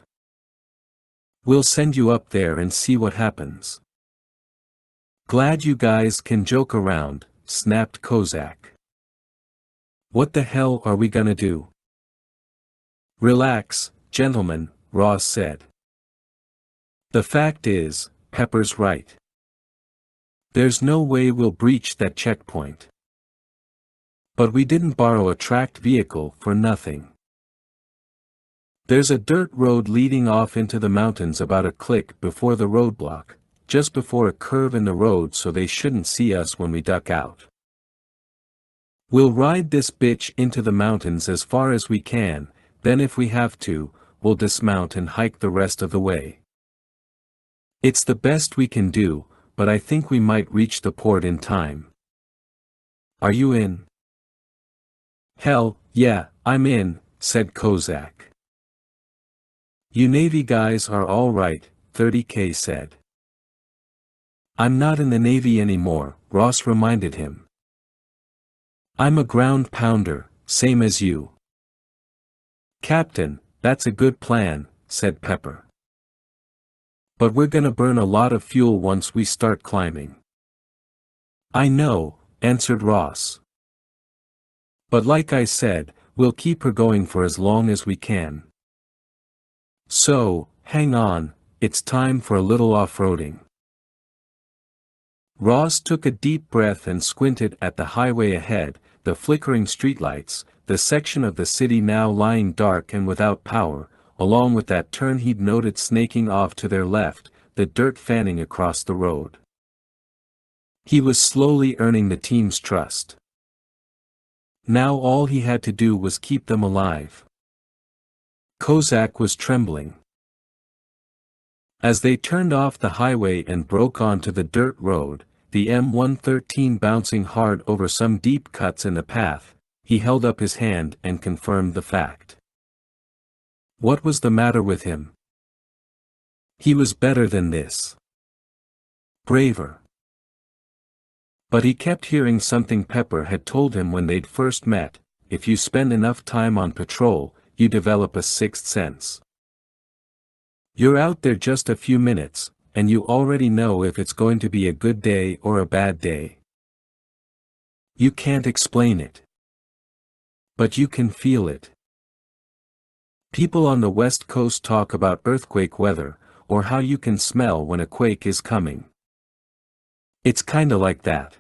We'll send you up there and see what happens. Glad you guys can joke around, snapped Kozak. What the hell are we gonna do? Relax, gentlemen, Ross said. The fact is, Pepper's right. There's no way we'll breach that checkpoint. But we didn't borrow a tracked vehicle for nothing. There's a dirt road leading off into the mountains about a click before the roadblock, just before a curve in the road, so they shouldn't see us when we duck out. We'll ride this bitch into the mountains as far as we can, then if we have to, we'll dismount and hike the rest of the way. It's the best we can do, but I think we might reach the port in time. Are you in? Hell, yeah, I'm in, said Kozak. You Navy guys are all right, 30K said. I'm not in the Navy anymore, Ross reminded him. I'm a ground pounder, same as you. Captain, that's a good plan, said Pepper. But we're gonna burn a lot of fuel once we start climbing. I know, answered Ross. But like I said, we'll keep her going for as long as we can. So, hang on, it's time for a little off-roading. Ross took a deep breath and squinted at the highway ahead, the flickering streetlights, the section of the city now lying dark and without power, along with that turn he'd noted snaking off to their left, the dirt fanning across the road. He was slowly earning the team's trust. Now all he had to do was keep them alive. Kozak was trembling. As they turned off the highway and broke onto the dirt road, the M113 bouncing hard over some deep cuts in the path, he held up his hand and confirmed the fact. What was the matter with him? He was better than this. Braver. But he kept hearing something Pepper had told him when they'd first met: if you spend enough time on patrol, you develop a sixth sense. You're out there just a few minutes, and you already know if it's going to be a good day or a bad day. You can't explain it. But you can feel it. People on the West Coast talk about earthquake weather, or how you can smell when a quake is coming. It's kinda like that.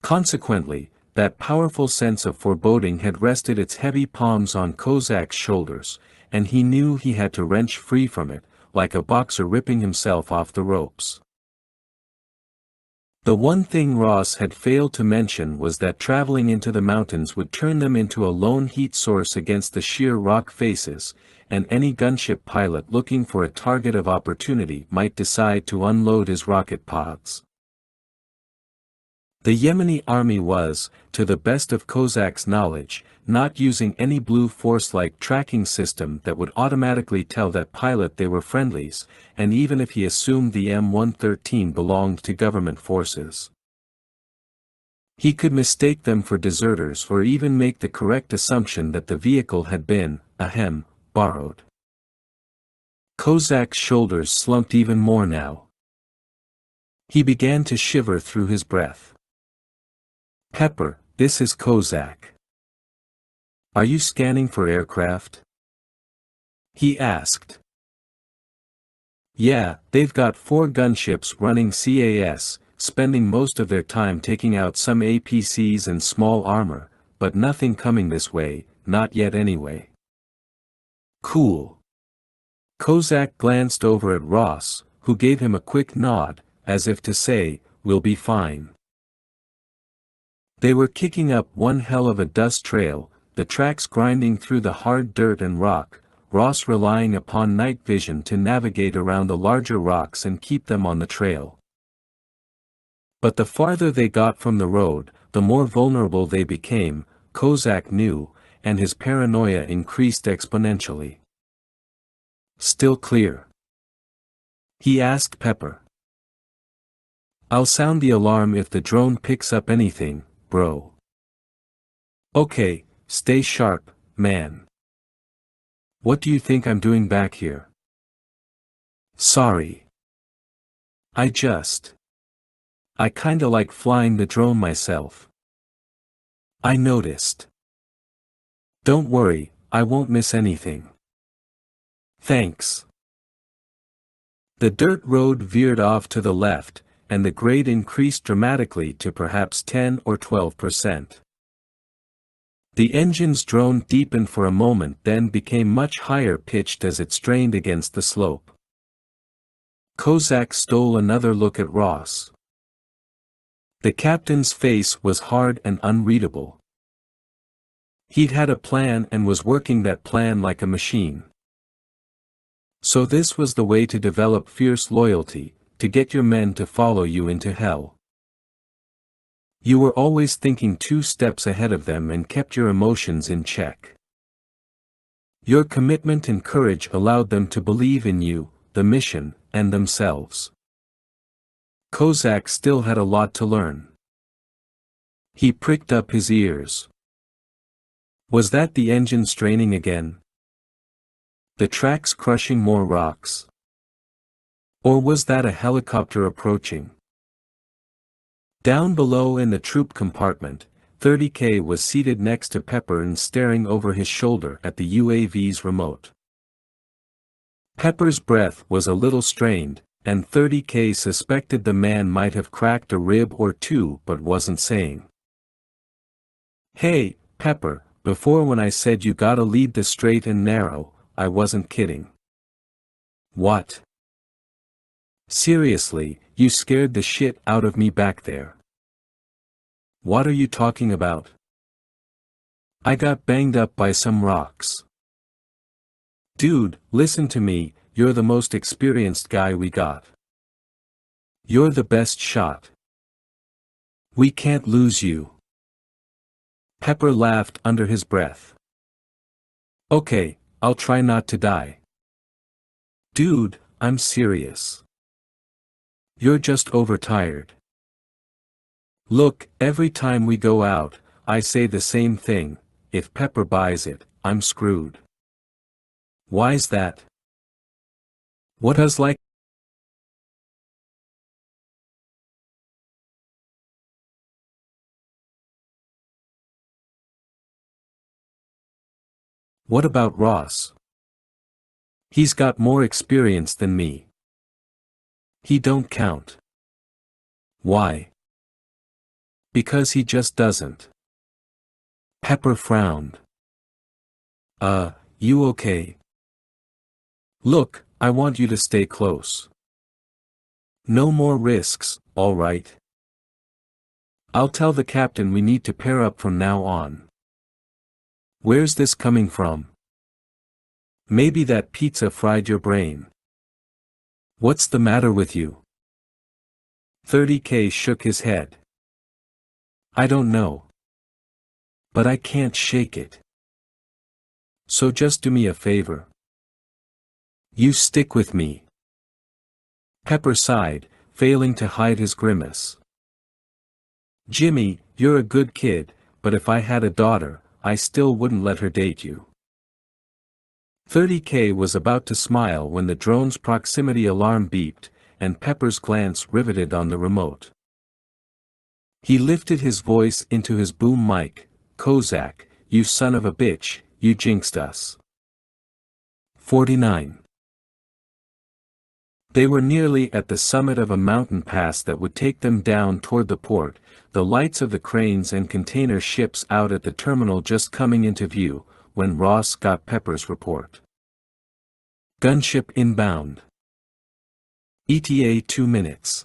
Consequently, that powerful sense of foreboding had rested its heavy palms on Kozak's shoulders, and he knew he had to wrench free from it, like a boxer ripping himself off the ropes. The one thing Ross had failed to mention was that traveling into the mountains would turn them into a lone heat source against the sheer rock faces, and any gunship pilot looking for a target of opportunity might decide to unload his rocket pods. The Yemeni army was, to the best of Kozak's knowledge, not using any Blue Force-like tracking system that would automatically tell that pilot they were friendlies, and even if he assumed the M113 belonged to government forces, he could mistake them for deserters or even make the correct assumption that the vehicle had been, borrowed. Kozak's shoulders slumped even more now. He began to shiver through his breath. Pepper, this is Kozak. Are you scanning for aircraft? He asked. Yeah, they've got 4 gunships running CAS, spending most of their time taking out some APCs and small armor, but nothing coming this way, not yet anyway. Cool. Kozak glanced over at Ross, who gave him a quick nod, as if to say, we'll be fine. They were kicking up one hell of a dust trail, the tracks grinding through the hard dirt and rock, Ross relying upon night vision to navigate around the larger rocks and keep them on the trail. But the farther they got from the road, the more vulnerable they became, Kozak knew, and his paranoia increased exponentially. Still clear? He asked Pepper. I'll sound the alarm if the drone picks up anything, bro. Okay, stay sharp, man. What do you think I'm doing back here? Sorry. I kinda like flying the drone myself. I noticed. Don't worry, I won't miss anything. Thanks. The dirt road veered off to the left, and the grade increased dramatically to perhaps 10 or 12%. The engine's drone deepened for a moment, then became much higher pitched as it strained against the slope. Kozak stole another look at Ross. The captain's face was hard and unreadable. He'd had a plan and was working that plan like a machine. So this was the way to develop fierce loyalty, to get your men to follow you into hell. You were always thinking 2 steps ahead of them and kept your emotions in check. Your commitment and courage allowed them to believe in you, the mission, and themselves. Kozak still had a lot to learn. He pricked up his ears. Was that the engine straining again? The tracks crushing more rocks? Or was that a helicopter approaching? Down below in the troop compartment, 30K was seated next to Pepper and staring over his shoulder at the UAV's remote. Pepper's breath was a little strained, and 30K suspected the man might have cracked a rib or 2 but wasn't saying. Hey, Pepper, before when I said you gotta lead the straight and narrow, I wasn't kidding. What? Seriously, you scared the shit out of me back there. What are you talking about? I got banged up by some rocks. Dude, listen to me, you're the most experienced guy we got. You're the best shot. We can't lose you. Pepper laughed under his breath. Okay, I'll try not to die. Dude, I'm serious. You're just overtired. Look, every time we go out, I say the same thing, if Pepper buys it, I'm screwed. Why's that? What does like? What about Ross? He's got more experience than me. He don't count. Why? Because he just doesn't. Pepper frowned. You okay? Look, I want you to stay close. No more risks, all right? I'll tell the captain we need to pair up from now on. Where's this coming from? Maybe that pizza fried your brain. What's the matter with you? 30K shook his head. I don't know. But I can't shake it. So just do me a favor. You stick with me. Pepper sighed, failing to hide his grimace. Jimmy, you're a good kid, but if I had a daughter, I still wouldn't let her date you. 30K was about to smile when the drone's proximity alarm beeped, and Pepper's glance riveted on the remote. He lifted his voice into his boom mic. Kozak, you son of a bitch, you jinxed us. 49. They were nearly at the summit of a mountain pass that would take them down toward the port, the lights of the cranes and container ships out at the terminal just coming into view, when Ross got Pepper's report. Gunship inbound. ETA 2 minutes.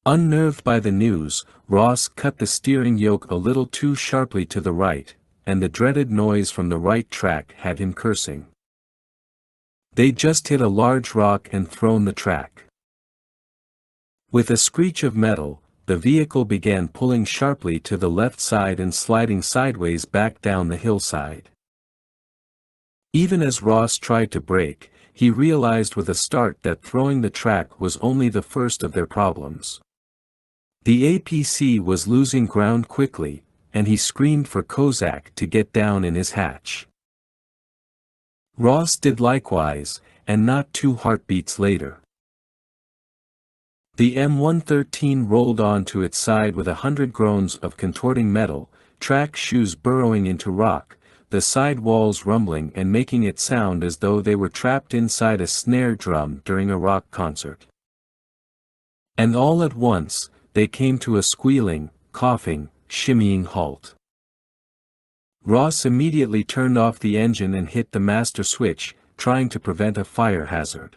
Unnerved by the news, Ross cut the steering yoke a little too sharply to the right, and the dreaded noise from the right track had him cursing. They'd just hit a large rock and thrown the track. With a screech of metal, the vehicle began pulling sharply to the left side and sliding sideways back down the hillside. Even as Ross tried to brake, he realized with a start that throwing the track was only the first of their problems. The APC was losing ground quickly, and he screamed for Kozak to get down in his hatch. Ross did likewise, and not 2 heartbeats later. The M113 rolled on to its side with 100 groans of contorting metal, track shoes burrowing into rock, the side walls rumbling and making it sound as though they were trapped inside a snare drum during a rock concert. And all at once, they came to a squealing, coughing, shimmying halt. Ross immediately turned off the engine and hit the master switch, trying to prevent a fire hazard.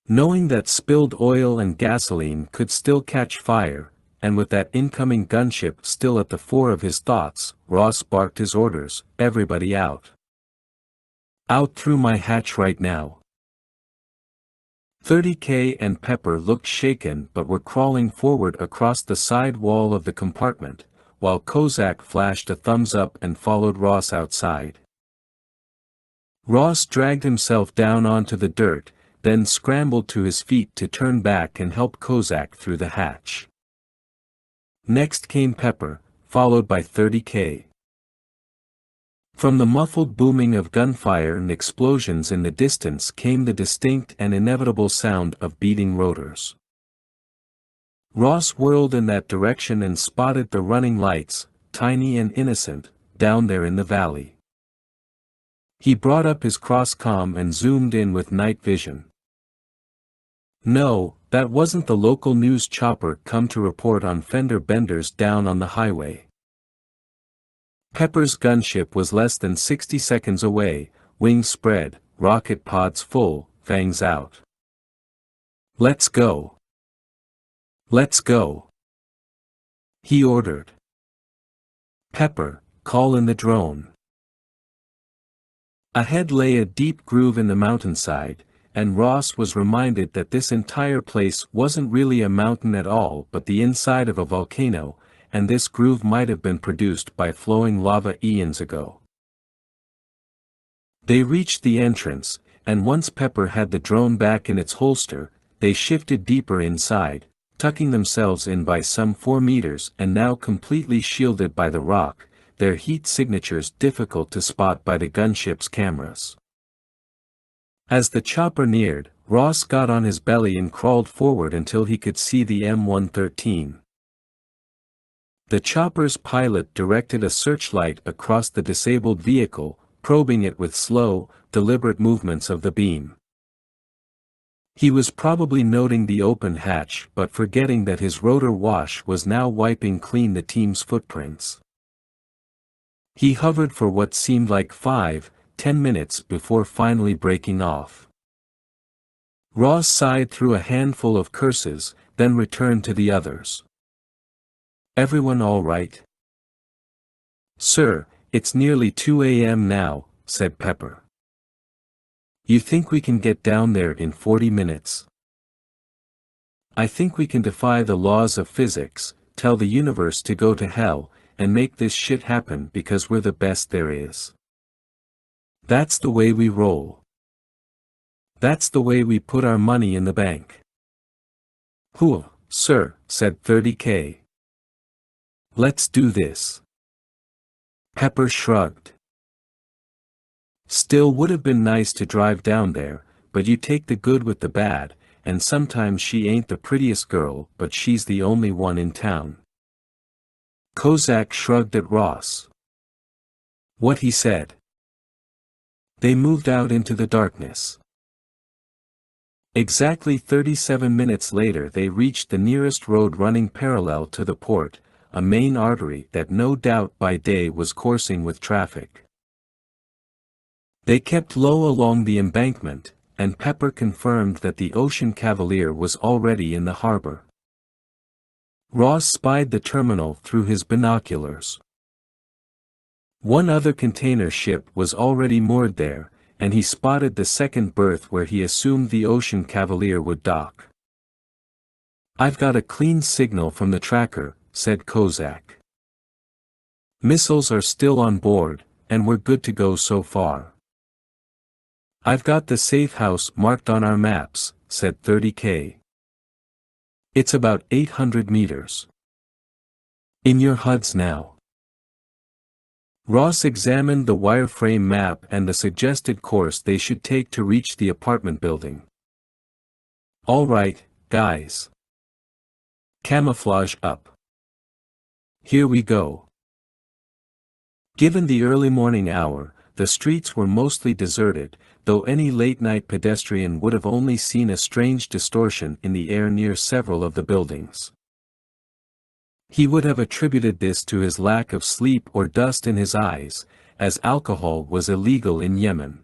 Knowing that spilled oil and gasoline could still catch fire, and with that incoming gunship still at the fore of his thoughts, Ross barked his orders, "Everybody out. Out through my hatch right now." 30K and Pepper looked shaken but were crawling forward across the side wall of the compartment, while Kozak flashed a thumbs up and followed Ross outside. Ross dragged himself down onto the dirt, then scrambled to his feet to turn back and help Kozak through the hatch. Next came Pepper, followed by 30K. From the muffled booming of gunfire and explosions in the distance came the distinct and inevitable sound of beating rotors. Ross whirled in that direction and spotted the running lights, tiny and innocent, down there in the valley. He brought up his cross-comm and zoomed in with night vision. No, that wasn't the local news chopper come to report on fender benders down on the highway. Pepper's gunship was less than 60 seconds away, wings spread, rocket pods full, fangs out. "Let's go. Let's go," he ordered. "Pepper, call in the drone." Ahead lay a deep groove in the mountainside, and Ross was reminded that this entire place wasn't really a mountain at all but the inside of a volcano, and this groove might have been produced by flowing lava eons ago. They reached the entrance, and once Pepper had the drone back in its holster, they shifted deeper inside, tucking themselves in by some 4 meters and now completely shielded by the rock, their heat signatures difficult to spot by the gunship's cameras. As the chopper neared, Ross got on his belly and crawled forward until he could see the M113. The chopper's pilot directed a searchlight across the disabled vehicle, probing it with slow, deliberate movements of the beam. He was probably noting the open hatch but forgetting that his rotor wash was now wiping clean the team's footprints. He hovered for what seemed like 5-10 minutes before finally breaking off. Ross sighed through a handful of curses, then returned to the others. "Everyone all right?" "Sir, it's nearly 2 a.m. now," said Pepper. "You think we can get down there in 40 minutes?" "I think we can defy the laws of physics, tell the universe to go to hell, and make this shit happen because we're the best there is. That's the way we roll. That's the way we put our money in the bank." "Hoo, sir," said 30K. "Let's do this." Pepper shrugged. "Still would have been nice to drive down there, but you take the good with the bad, and sometimes she ain't the prettiest girl but she's the only one in town." Kozak shrugged at Ross. What he said. They moved out into the darkness. Exactly 37 minutes later they reached the nearest road running parallel to the port, a main artery that no doubt by day was coursing with traffic. They kept low along the embankment, and Pepper confirmed that the Ocean Cavalier was already in the harbor. Ross spied the terminal through his binoculars. One other container ship was already moored there, and he spotted the second berth where he assumed the Ocean Cavalier would dock. "I've got a clean signal from the tracker," said Kozak. "Missiles are still on board, and we're good to go so far." "I've got the safe house marked on our maps," said 30K. "It's about 800 meters. In your HUDs now." Ross examined the wireframe map and the suggested course they should take to reach the apartment building. "All right, guys. Camouflage up. Here we go." Given the early morning hour, the streets were mostly deserted, though any late-night pedestrian would have only seen a strange distortion in the air near several of the buildings. He would have attributed this to his lack of sleep or dust in his eyes, as alcohol was illegal in Yemen.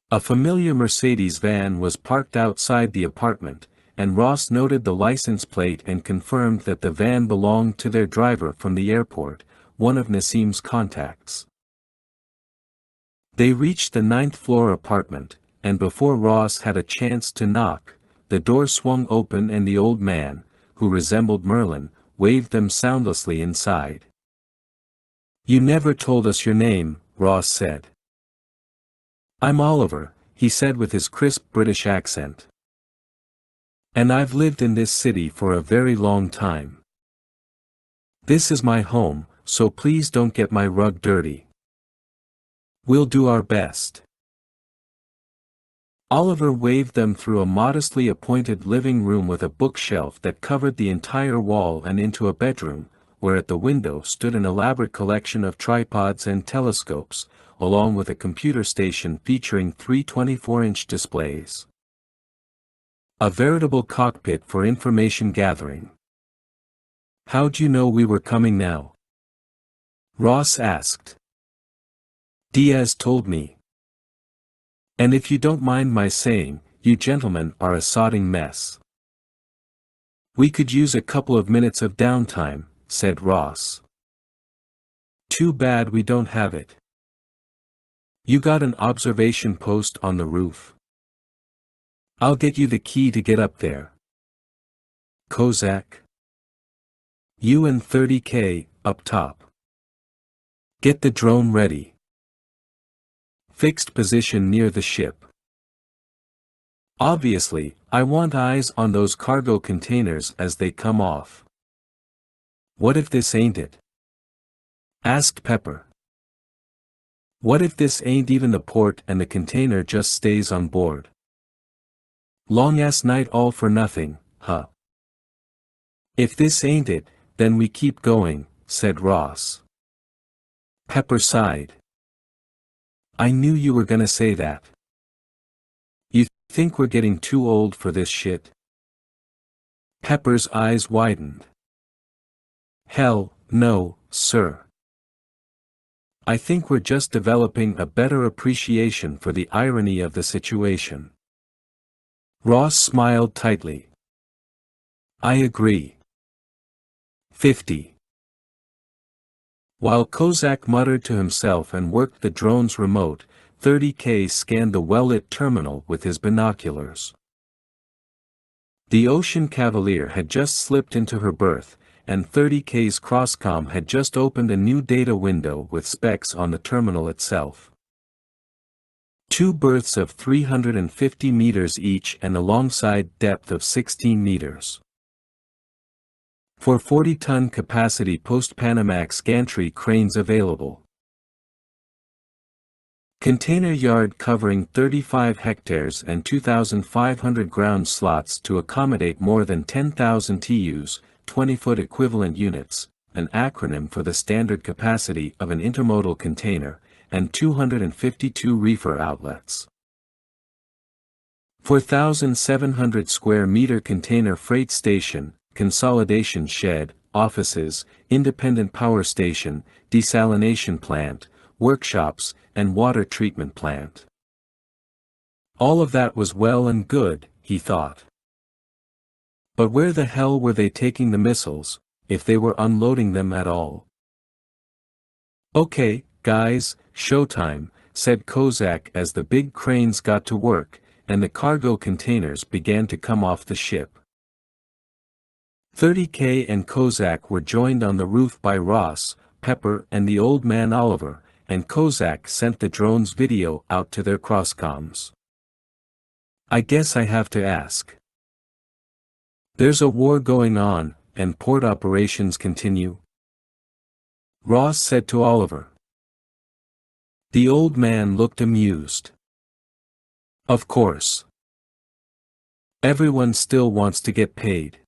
A familiar Mercedes van was parked outside the apartment, and Ross noted the license plate and confirmed that the van belonged to their driver from the airport, one of Nassim's contacts. They reached the 9th-floor apartment, and before Ross had a chance to knock, the door swung open and the old man, who resembled Merlin, waved them soundlessly inside. "You never told us your name," Ross said. "I'm Oliver," he said with his crisp British accent. "And I've lived in this city for a very long time. This is my home, so please don't get my rug dirty. We'll do our best." Oliver waved them through a modestly appointed living room with a bookshelf that covered the entire wall and into a bedroom, where at the window stood an elaborate collection of tripods and telescopes, along with a computer station featuring 3 24-inch displays. A veritable cockpit for information gathering. "How'd you know we were coming now?" Ross asked. "Diaz told me. And if you don't mind my saying, you gentlemen are a sodding mess." "We could use a couple of minutes of downtime," said Ross. "Too bad we don't have it. You got an observation post on the roof? I'll get you the key to get up there. Kozak? You and 30K, up top. Get the drone ready. Fixed position near the ship. Obviously, I want eyes on those cargo containers as they come off." "What if this ain't it?" asked Pepper. "What if this ain't even the port and the container just stays on board? Long-ass night all for nothing, huh?" "If this ain't it, then we keep going," said Ross. Pepper sighed. "I knew you were gonna say that. You think we're getting too old for this shit?" Pepper's eyes widened. "Hell, no, sir. I think we're just developing a better appreciation for the irony of the situation." Ross smiled tightly. "I agree. 50. While Kozak muttered to himself and worked the drone's remote, 30K scanned the well-lit terminal with his binoculars. The Ocean Cavalier had just slipped into her berth, and 30K's crosscom had just opened a new data window with specs on the terminal itself. 2 berths of 350 meters each and alongside depth of 16 meters. For 40-ton capacity post-Panamax gantry cranes available. Container yard covering 35 hectares and 2,500 ground slots to accommodate more than 10,000 TEUs, 20-foot equivalent units, an acronym for the standard capacity of an intermodal container, and 252 reefer outlets. 4,700 square meter container freight station, consolidation shed, offices, independent power station, desalination plant, workshops, and water treatment plant. All of that was well and good, he thought. But where the hell were they taking the missiles, if they were unloading them at all? "Okay, guys, showtime," said Kozak as the big cranes got to work, and the cargo containers began to come off the ship. 30K and Kozak were joined on the roof by Ross, Pepper and the old man Oliver, and Kozak sent the drone's video out to their crosscoms. "I guess I have to ask. There's a war going on, and port operations continue?" Ross said to Oliver. The old man looked amused. Of course. Everyone still wants to get paid.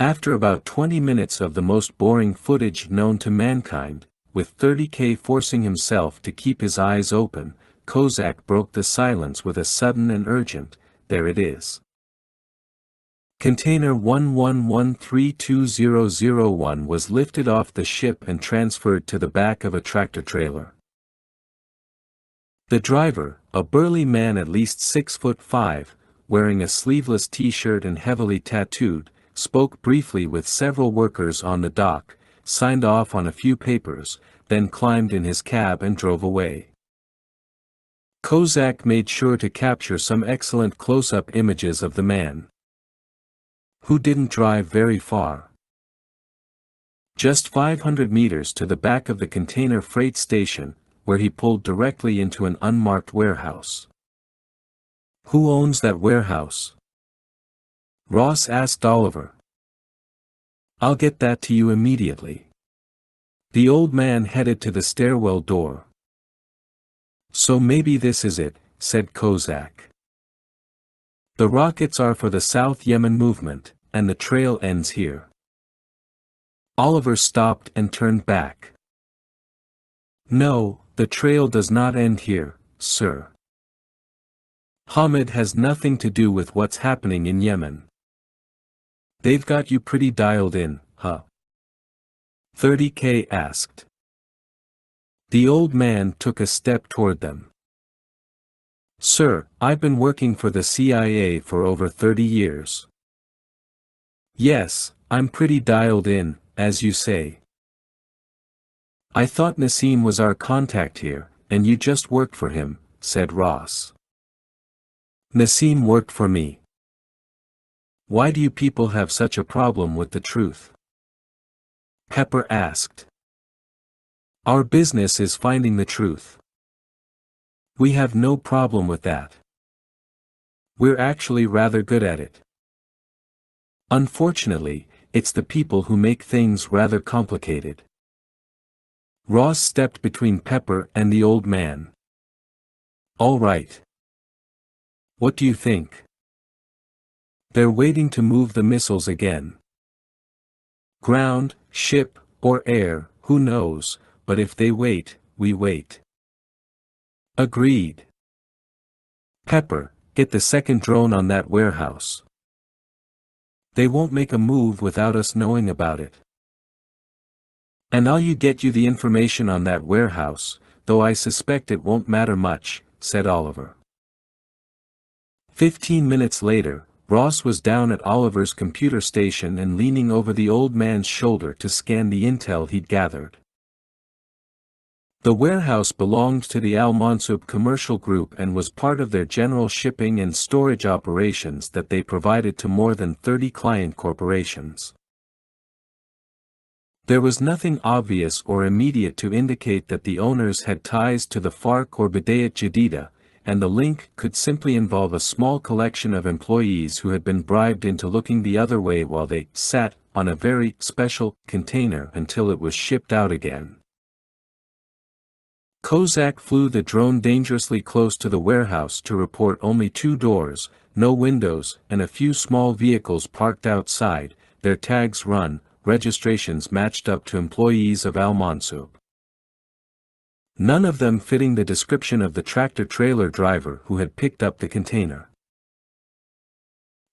After about 20 minutes of the most boring footage known to mankind, with 30K forcing himself to keep his eyes open, Kozak broke the silence with a sudden and urgent, "There it is." Container 111320001 was lifted off the ship and transferred to the back of a tractor-trailer. The driver, a burly man at least 6'5", wearing a sleeveless t-shirt and heavily tattooed, spoke briefly with several workers on the dock, signed off on a few papers, then climbed in his cab and drove away. Kozak made sure to capture some excellent close-up images of the man, who didn't drive very far. Just 500 meters to the back of the container freight station, where he pulled directly into an unmarked warehouse. "Who owns that warehouse?" Ross asked Oliver. "I'll get that to you immediately." The old man headed to the stairwell door. "So maybe this is it," said Kozak. "The rockets are for the South Yemen movement, and the trail ends here." Oliver stopped and turned back. "No, the trail does not end here, sir. Hamid has nothing to do with what's happening in Yemen." "They've got you pretty dialed in, huh?" 30K asked. The old man took a step toward them. "Sir, I've been working for the CIA for over 30 years. Yes, I'm pretty dialed in, as you say." "I thought Nassim was our contact here, and you just worked for him," said Ross. "Nassim worked for me. Why do you people have such a problem with the truth?" Pepper asked. "Our business is finding the truth. We have no problem with that. We're actually rather good at it. Unfortunately, it's the people who make things rather complicated." Ross stepped between Pepper and the old man. "All right. What do you think?" "They're waiting to move the missiles again. Ground, ship, or air, who knows, but if they wait, we wait." "Agreed. Pepper, get the second drone on that warehouse. They won't make a move without us knowing about it." "And I'll get you the information on that warehouse, though I suspect it won't matter much," said Oliver. 15 minutes later, Ross was down at Oliver's computer station and leaning over the old man's shoulder to scan the intel he'd gathered. The warehouse belonged to the Al Mansub Commercial Group and was part of their general shipping and storage operations that they provided to more than 30 client corporations. There was nothing obvious or immediate to indicate that the owners had ties to the FARC or Bidayat Jadida, and the link could simply involve a small collection of employees who had been bribed into looking the other way while they sat on a very special container until it was shipped out again. Kozak flew the drone dangerously close to the warehouse to report only 2 doors, no windows, and a few small vehicles parked outside, their tags run, registrations matched up to employees of Al Mansub. None of them fitting the description of the tractor-trailer driver who had picked up the container.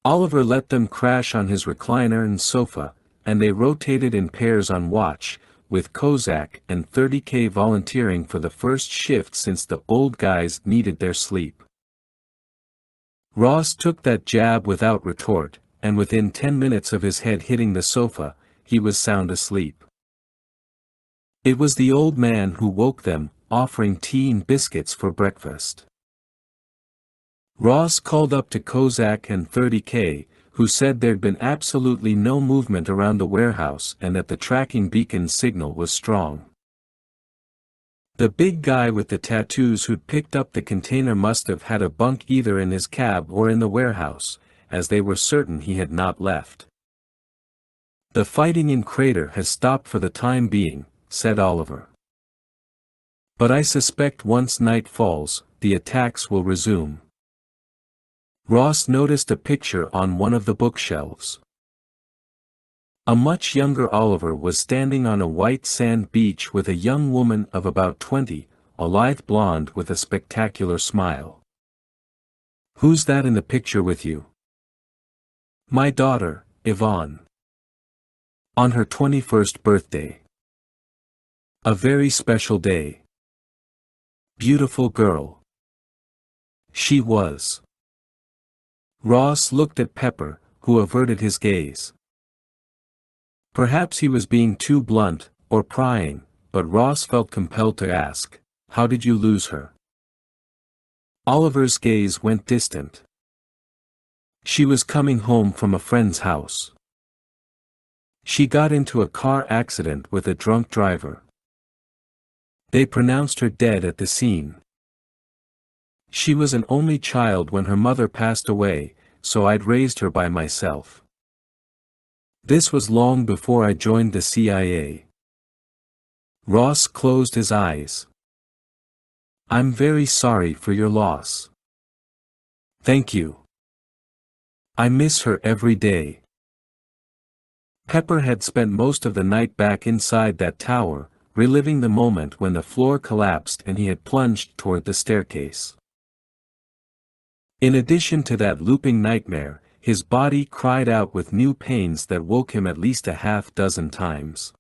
Oliver let them crash on his recliner and sofa, and they rotated in pairs on watch, with Kozak and 30K volunteering for the first shift since the old guys needed their sleep. Ross took that jab without retort, and within 10 minutes of his head hitting the sofa, he was sound asleep. It was the old man who woke them, offering tea and biscuits for breakfast. Ross called up to Kozak and 30K, who said there'd been absolutely no movement around the warehouse and that the tracking beacon signal was strong. The big guy with the tattoos who'd picked up the container must have had a bunk either in his cab or in the warehouse, as they were certain he had not left. The fighting in Crater has stopped for the time being, said Oliver. But I suspect once night falls, the attacks will resume. Ross noticed a picture on one of the bookshelves. A much younger Oliver was standing on a white sand beach with a young woman of about 20, a lithe blonde with a spectacular smile. Who's that in the picture with you? My daughter, Yvonne. On her 21st birthday. A very special day. Beautiful girl. She was. Ross looked at Pepper, who averted his gaze. Perhaps he was being too blunt, or prying, but Ross felt compelled to ask, how did you lose her? Oliver's gaze went distant. She was coming home from a friend's house. She got into a car accident with a drunk driver. They pronounced her dead at the scene. She was an only child when her mother passed away, so I'd raised her by myself. This was long before I joined the CIA. Ross closed his eyes. I'm very sorry for your loss. Thank you. I miss her every day. Pepper had spent most of the night back inside that tower, reliving the moment when the floor collapsed and he had plunged toward the staircase. In addition to that looping nightmare, his body cried out with new pains that woke him at least a half-dozen times.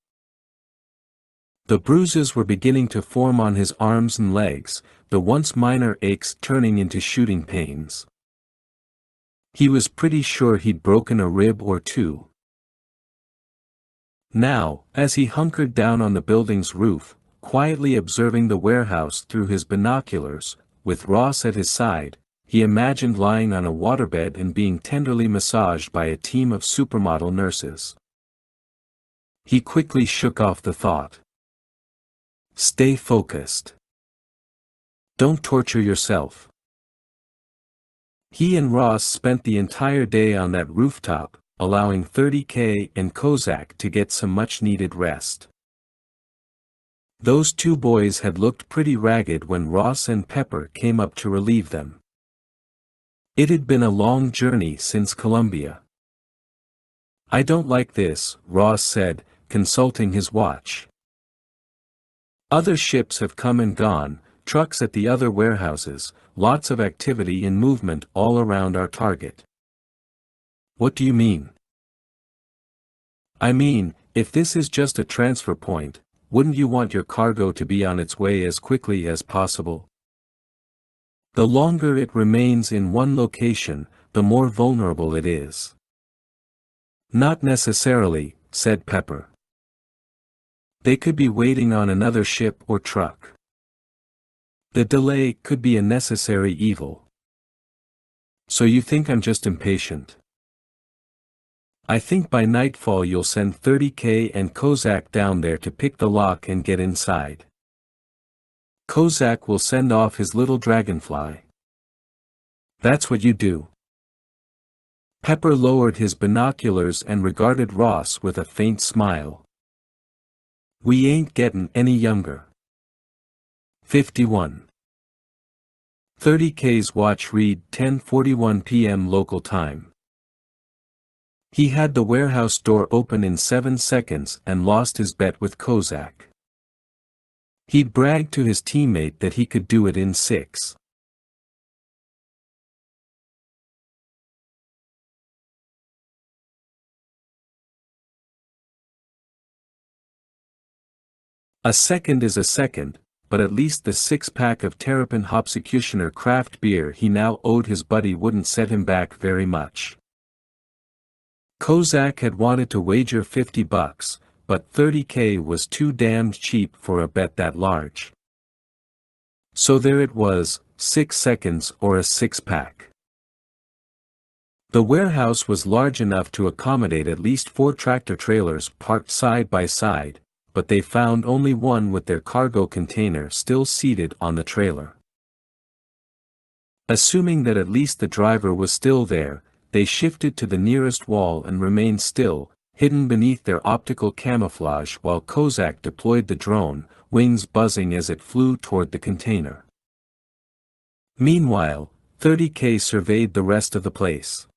The bruises were beginning to form on his arms and legs, the once minor aches turning into shooting pains. He was pretty sure he'd broken a rib or two. Now, as he hunkered down on the building's roof, quietly observing the warehouse through his binoculars, with Ross at his side, he imagined lying on a waterbed and being tenderly massaged by a team of supermodel nurses. He quickly shook off the thought. Stay focused. Don't torture yourself. He and Ross spent the entire day on that rooftop, allowing 30K and Kozak to get some much-needed rest. Those two boys had looked pretty ragged when Ross and Pepper came up to relieve them. It had been a long journey since Columbia. I don't like this, Ross said, consulting his watch. Other ships have come and gone, trucks at the other warehouses, lots of activity and movement all around our target. What do you mean? I mean, if this is just a transfer point, wouldn't you want your cargo to be on its way as quickly as possible? The longer it remains in one location, the more vulnerable it is. Not necessarily, said Pepper. They could be waiting on another ship or truck. The delay could be a necessary evil. So you think I'm just impatient? I think by nightfall you'll send 30K and Kozak down there to pick the lock and get inside. Kozak will send off his little dragonfly. That's what you do. Pepper lowered his binoculars and regarded Ross with a faint smile. We ain't gettin' any younger. 51. 30K's watch read 10:41 p.m. local time. He had the warehouse door open in 7 seconds and lost his bet with Kozak. He'd bragged to his teammate that he could do it in 6. A second is a second, but at least the 6-pack of Terrapin Hopsecutioner craft beer he now owed his buddy wouldn't set him back very much. Kozak had wanted to wager $50, but 30K was too damned cheap for a bet that large. So there it was, 6 seconds or a 6-pack. The warehouse was large enough to accommodate at least 4 tractor-trailers parked side by side, but they found only one with their cargo container still seated on the trailer. Assuming that at least the driver was still there, they shifted to the nearest wall and remained still, hidden beneath their optical camouflage while Kozak deployed the drone, wings buzzing as it flew toward the container. Meanwhile, 30K surveyed the rest of the place.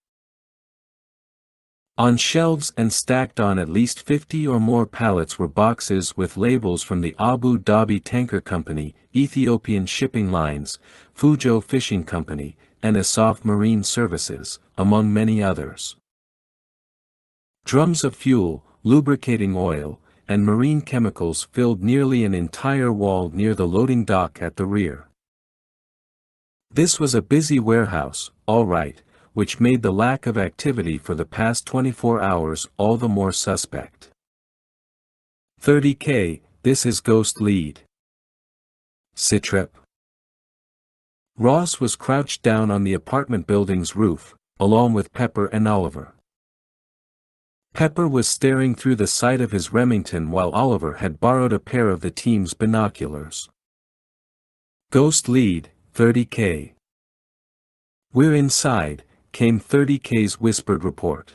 On shelves and stacked on at least 50 or more pallets were boxes with labels from the Abu Dhabi Tanker Company, Ethiopian Shipping Lines, Fuzhou Fishing Company, and Asaf Marine Services, among many others. Drums of fuel, lubricating oil, and marine chemicals filled nearly an entire wall near the loading dock at the rear. This was a busy warehouse, all right, which made the lack of activity for the past 24 hours all the more suspect. 30K, this is Ghost Lead. Sitrep. Ross was crouched down on the apartment building's roof, along with Pepper and Oliver. Pepper was staring through the sight of his Remington while Oliver had borrowed a pair of the team's binoculars. Ghost Lead, 30K. We're inside, came 30K's whispered report.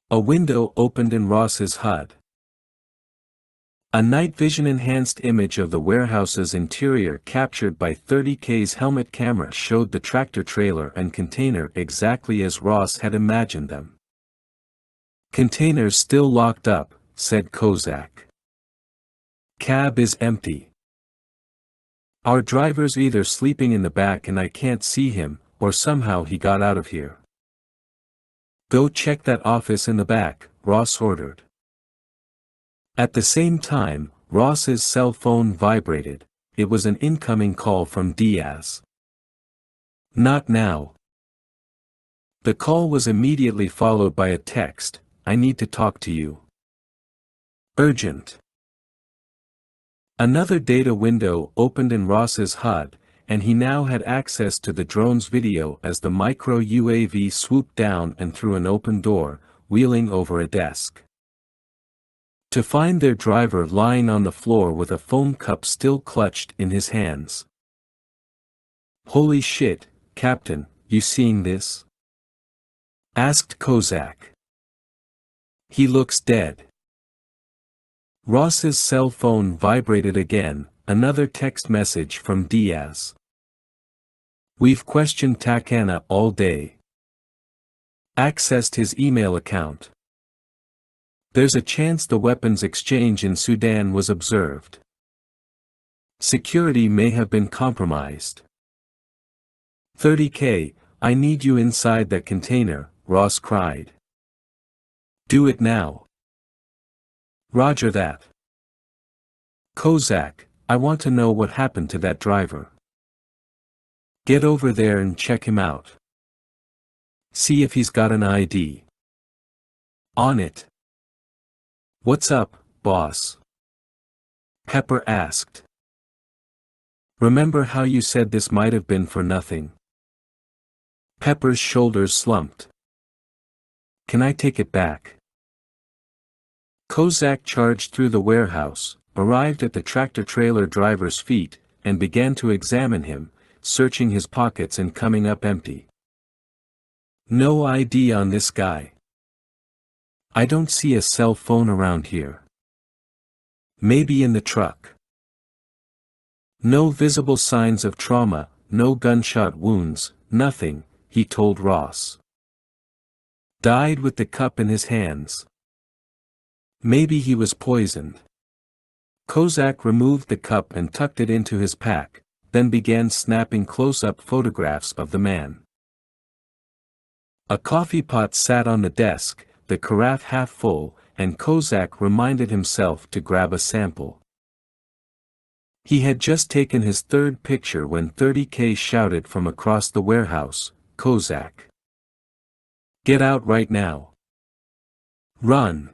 A window opened in Ross's HUD. A night vision enhanced image of the warehouse's interior captured by 30K's helmet camera showed the tractor trailer and container exactly as Ross had imagined them. Containers still locked up, said Kozak. Cab is empty. Our driver's either sleeping in the back and I can't see him, or somehow he got out of here. Go check that office in the back, Ross ordered. At the same time, Ross's cell phone vibrated. It was an incoming call from Diaz. Not now. The call was immediately followed by a text, I need to talk to you. Urgent. Another data window opened in Ross's HUD, and he now had access to the drone's video as the micro-UAV swooped down and through an open door, wheeling over a desk. To find their driver lying on the floor with a foam cup still clutched in his hands. Holy shit, Captain, you seeing this? Asked Kozak. He looks dead. Ross's cell phone vibrated again, another text message from Diaz. We've questioned Takana all day. Accessed his email account. There's a chance the weapons exchange in Sudan was observed. Security may have been compromised. 30K, I need you inside that container, Ross cried. Do it now. Roger that. Kozak, I want to know what happened to that driver. Get over there and check him out. See if he's got an ID. On it. What's up, boss? Pepper asked. Remember how you said this might have been for nothing? Pepper's shoulders slumped. Can I take it back? Kozak charged through the warehouse, arrived at the tractor-trailer driver's feet, and began to examine him, searching his pockets and coming up empty. No ID on this guy. I don't see a cell phone around here. Maybe in the truck. No visible signs of trauma, no gunshot wounds, nothing, he told Ross. Died with the cup in his hands. Maybe he was poisoned. Kozak removed the cup and tucked it into his pack, then began snapping close-up photographs of the man. A coffee pot sat on the desk, the carafe half full, and Kozak reminded himself to grab a sample. He had just taken his third picture when 30K shouted from across the warehouse, Kozak. Get out right now. Run.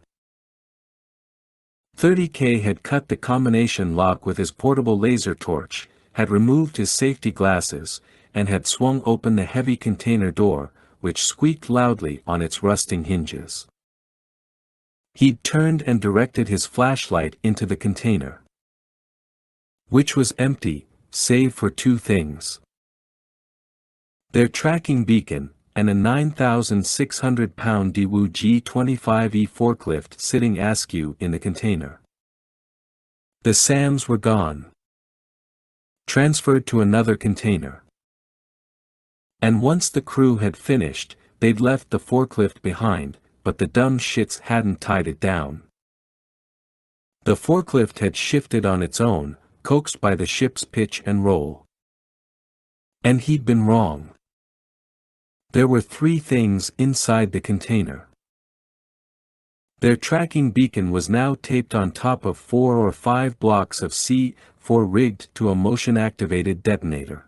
30K had cut the combination lock with his portable laser torch, had removed his safety glasses, and had swung open the heavy container door, which squeaked loudly on its rusting hinges. He'd turned and directed his flashlight into the container, which was empty, save for two things. Their tracking beacon, and a 9,600-pound Daewoo G25E forklift sitting askew in the container. The SAMs were gone. Transferred to another container. And once the crew had finished, they'd left the forklift behind, but the dumb shits hadn't tied it down. The forklift had shifted on its own, coaxed by the ship's pitch and roll. And he'd been wrong. There were 3 things inside the container. Their tracking beacon was now taped on top of 4 or 5 blocks of C4 rigged to a motion-activated detonator.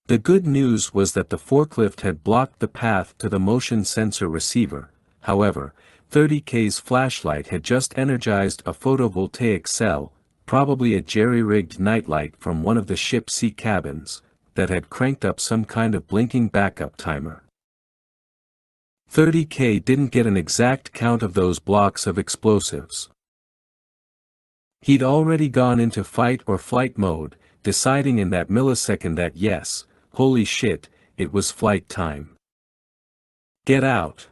The good news was that the forklift had blocked the path to the motion sensor receiver. However, 30K's flashlight had just energized a photovoltaic cell, probably a jerry-rigged nightlight from one of the ship's sea cabins, that had cranked up some kind of blinking backup timer. 30K didn't get an exact count of those blocks of explosives. He'd already gone into fight or flight mode, deciding in that millisecond that yes, holy shit, it was flight time. Get out.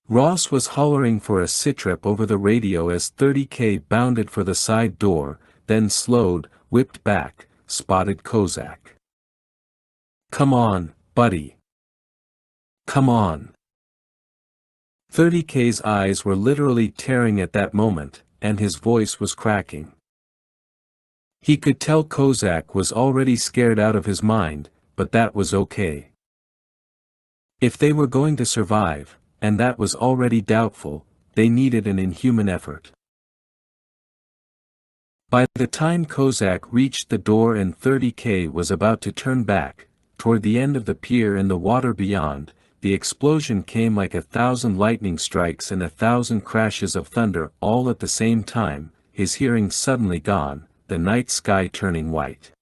Ross was hollering for a sitrep over the radio as 30K bounded for the side door, then slowed, whipped back, spotted Kozak. Come on, buddy. Come on. 30K's eyes were literally tearing at that moment, and his voice was cracking. He could tell Kozak was already scared out of his mind, but that was okay. If they were going to survive, and that was already doubtful, they needed an inhuman effort. By the time Kozak reached the door and 30K was about to turn back, toward the end of the pier and the water beyond, the explosion came like 1,000 lightning strikes and 1,000 crashes of thunder all at the same time, his hearing suddenly gone, the night sky turning white.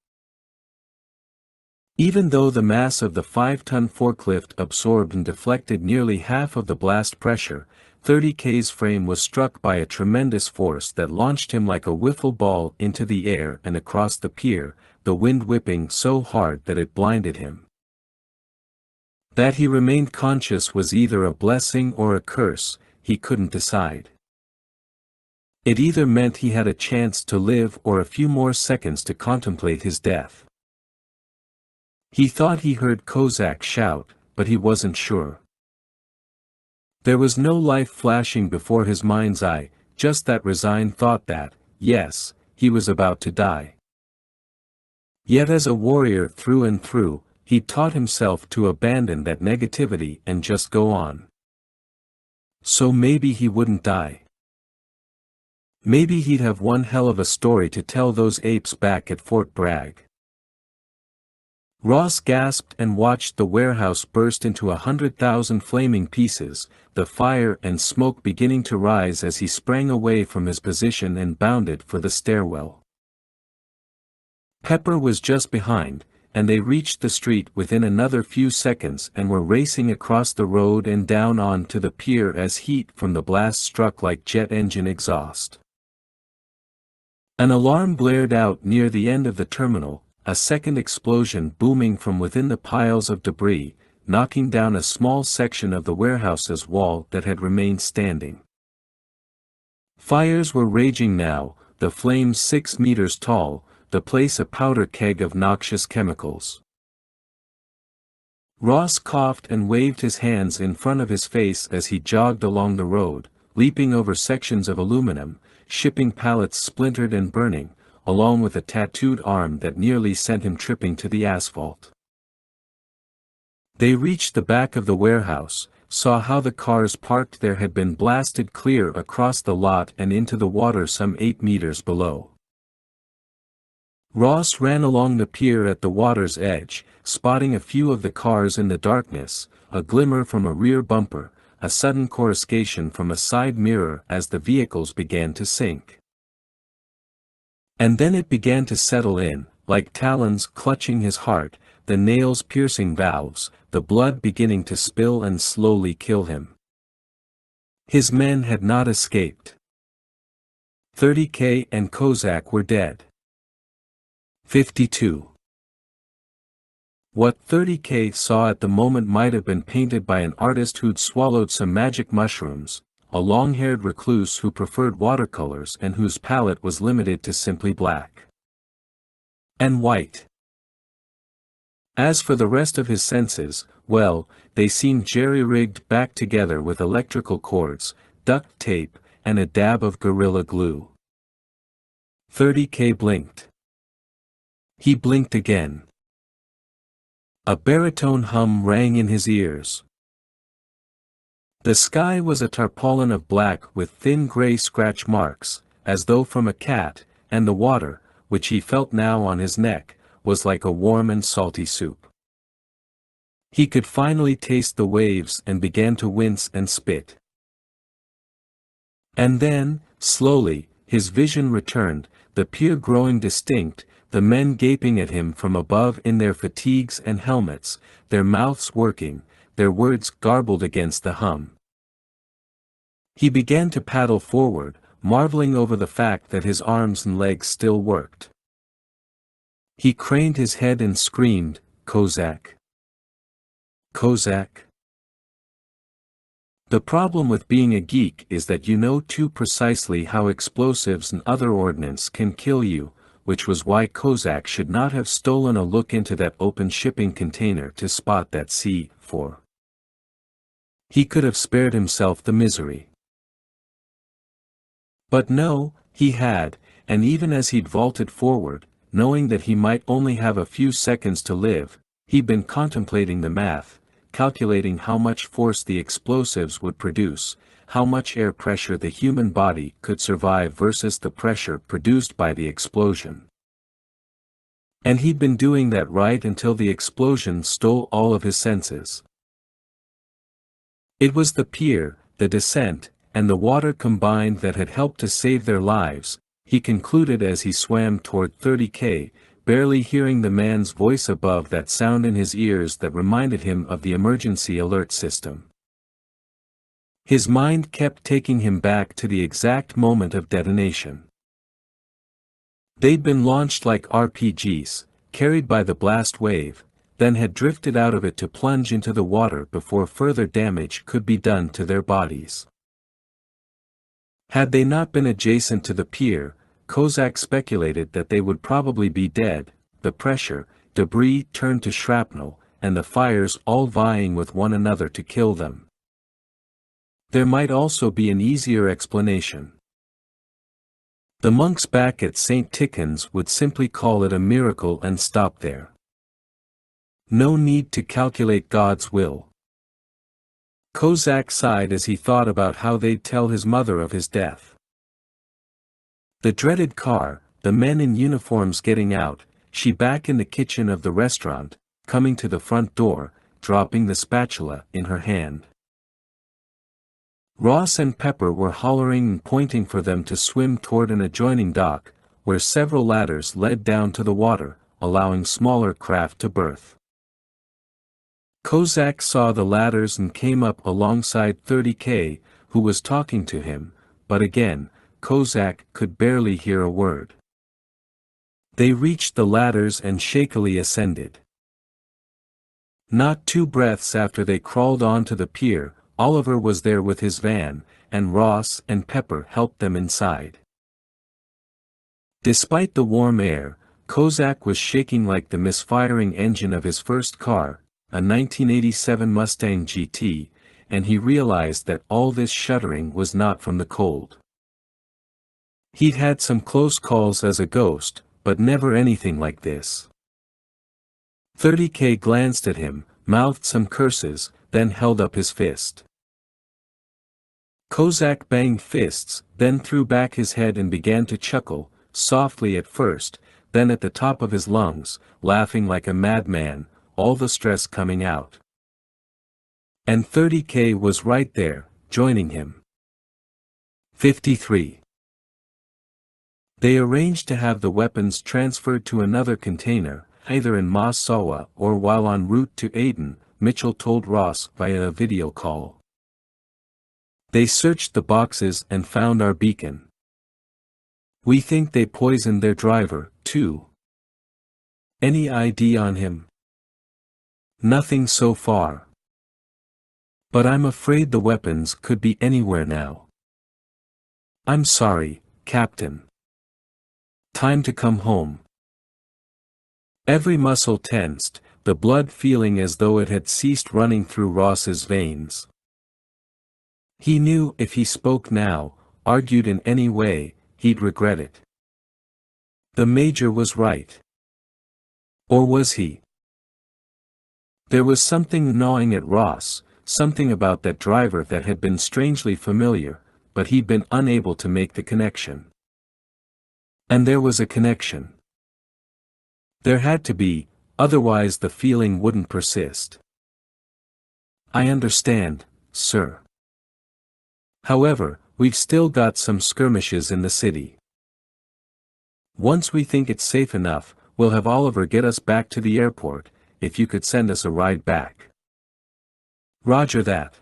Even though the mass of the 5-ton forklift absorbed and deflected nearly half of the blast pressure, 30K's frame was struck by a tremendous force that launched him like a wiffle ball into the air and across the pier, the wind whipping so hard that it blinded him. That he remained conscious was either a blessing or a curse, he couldn't decide. It either meant he had a chance to live or a few more seconds to contemplate his death. He thought he heard Kozak shout, but he wasn't sure. There was no life flashing before his mind's eye, just that resigned thought that, yes, he was about to die. Yet as a warrior through and through, he taught himself to abandon that negativity and just go on. So maybe he wouldn't die. Maybe he'd have one hell of a story to tell those apes back at Fort Bragg. Ross gasped and watched the warehouse burst into 100,000 flaming pieces, the fire and smoke beginning to rise as he sprang away from his position and bounded for the stairwell. Pepper was just behind, and they reached the street within another few seconds and were racing across the road and down onto the pier as heat from the blast struck like jet engine exhaust. An alarm blared out near the end of the terminal, a second explosion booming from within the piles of debris, knocking down a small section of the warehouse's wall that had remained standing. Fires were raging now, the flames 6 meters tall, the place a powder keg of noxious chemicals. Ross coughed and waved his hands in front of his face as he jogged along the road, leaping over sections of aluminum, shipping pallets splintered and burning, along with a tattooed arm that nearly sent him tripping to the asphalt. They reached the back of the warehouse, saw how the cars parked there had been blasted clear across the lot and into the water some 8 meters below. Ross ran along the pier at the water's edge, spotting a few of the cars in the darkness, a glimmer from a rear bumper, a sudden coruscation from a side mirror as the vehicles began to sink. And then it began to settle in, like talons clutching his heart, the nails piercing valves, the blood beginning to spill and slowly kill him. His men had not escaped. 30K and Kozak were dead. 52. What 30K saw at the moment might have been painted by an artist who'd swallowed some magic mushrooms, a long-haired recluse who preferred watercolors and whose palette was limited to simply black and white. As for the rest of his senses, well, they seemed jerry-rigged back together with electrical cords, duct tape, and a dab of Gorilla Glue. 30K blinked. He blinked again. A baritone hum rang in his ears. The sky was a tarpaulin of black with thin gray scratch marks, as though from a cat, and the water, which he felt now on his neck, was like a warm and salty soup. He could finally taste the waves and began to wince and spit. And then, slowly, his vision returned, the pier growing distinct, the men gaping at him from above in their fatigues and helmets, their mouths working, their words garbled against the hum. He began to paddle forward, marveling over the fact that his arms and legs still worked. He craned his head and screamed, "Kozak! Kozak!" The problem with being a geek is that you know too precisely how explosives and other ordnance can kill you, which was why Kozak should not have stolen a look into that open shipping container to spot that C4. He could have spared himself the misery. But no, he had, and even as he'd vaulted forward, knowing that he might only have a few seconds to live, he'd been contemplating the math, calculating how much force the explosives would produce, how much air pressure the human body could survive versus the pressure produced by the explosion. And he'd been doing that right until the explosion stole all of his senses. It was the pier, the descent, and the water combined that had helped to save their lives, he concluded as he swam toward 30K, barely hearing the man's voice above that sound in his ears that reminded him of the emergency alert system. His mind kept taking him back to the exact moment of detonation. They'd been launched like RPGs, carried by the blast wave, then had drifted out of it to plunge into the water before further damage could be done to their bodies. Had they not been adjacent to the pier, Kozak speculated that they would probably be dead, the pressure, debris turned to shrapnel, and the fires all vying with one another to kill them. There might also be an easier explanation. The monks back at St. Tikhon's would simply call it a miracle and stop there. No need to calculate God's will. Kozak sighed as he thought about how they'd tell his mother of his death. The dreaded car, the men in uniforms getting out, she back in the kitchen of the restaurant, coming to the front door, dropping the spatula in her hand. Ross and Pepper were hollering and pointing for them to swim toward an adjoining dock, where several ladders led down to the water, allowing smaller craft to berth. Kozak saw the ladders and came up alongside 30K, who was talking to him, but again, Kozak could barely hear a word. They reached the ladders and shakily ascended. Not 2 breaths after they crawled onto the pier, Oliver was there with his van, and Ross and Pepper helped them inside. Despite the warm air, Kozak was shaking like the misfiring engine of his first car, a 1987 Mustang GT, and he realized that all this shuddering was not from the cold. He'd had some close calls as a ghost, but never anything like this. 30K glanced at him, mouthed some curses, then held up his fist. Kozak banged fists, then threw back his head and began to chuckle, softly at first, then at the top of his lungs, laughing like a madman, all the stress coming out. And 30K was right there, joining him. 53. They arranged to have the weapons transferred to another container, either in Massawa or while en route to Aden, Mitchell told Ross via a video call. They searched the boxes and found our beacon. We think they poisoned their driver, too. Any ID on him? Nothing so far. But I'm afraid the weapons could be anywhere now. I'm sorry, Captain. Time to come home. Every muscle tensed, the blood feeling as though it had ceased running through Ross's veins. He knew if he spoke now, argued in any way, he'd regret it. The Major was right. Or was he? There was something gnawing at Ross, something about that driver that had been strangely familiar, but he'd been unable to make the connection. And there was a connection. There had to be, otherwise the feeling wouldn't persist. I understand, sir. However, we've still got some skirmishes in the city. Once we think it's safe enough, we'll have Oliver get us back to the airport, if you could send us a ride back. Roger that.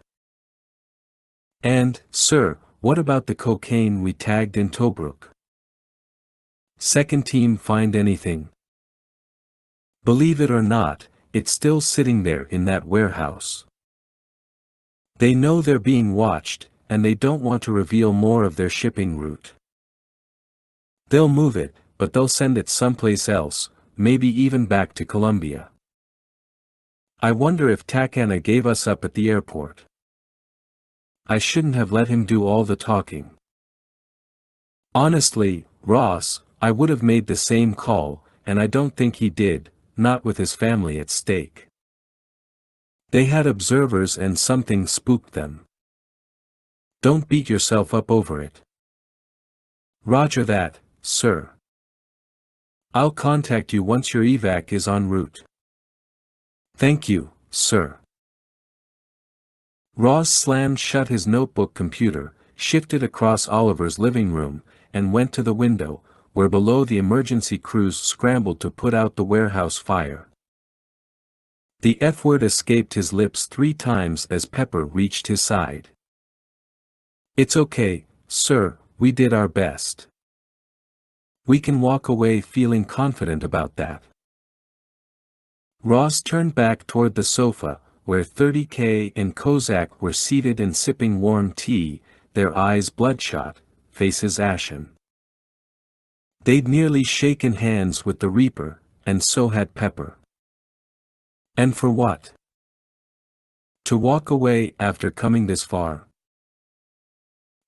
And, sir, what about the cocaine we tagged in Tobruk? Second team find anything? Believe it or not, it's still sitting there in that warehouse. They know they're being watched, and they don't want to reveal more of their shipping route. They'll move it, but they'll send it someplace else, maybe even back to Colombia. I wonder if Takana gave us up at the airport. I shouldn't have let him do all the talking. Honestly, Ross, I would have made the same call, and I don't think he did, not with his family at stake. They had observers and something spooked them. Don't beat yourself up over it. Roger that, sir. I'll contact you once your evac is en route. Thank you, sir. Ross slammed shut his notebook computer, shifted across Oliver's living room, and went to the window, where below the emergency crews scrambled to put out the warehouse fire. The F-word escaped his lips 3 times as Pepper reached his side. It's okay, sir, we did our best. We can walk away feeling confident about that. Ross turned back toward the sofa, where 30K and Kozak were seated and sipping warm tea, their eyes bloodshot, faces ashen. They'd nearly shaken hands with the Reaper, and so had Pepper. And for what? To walk away after coming this far?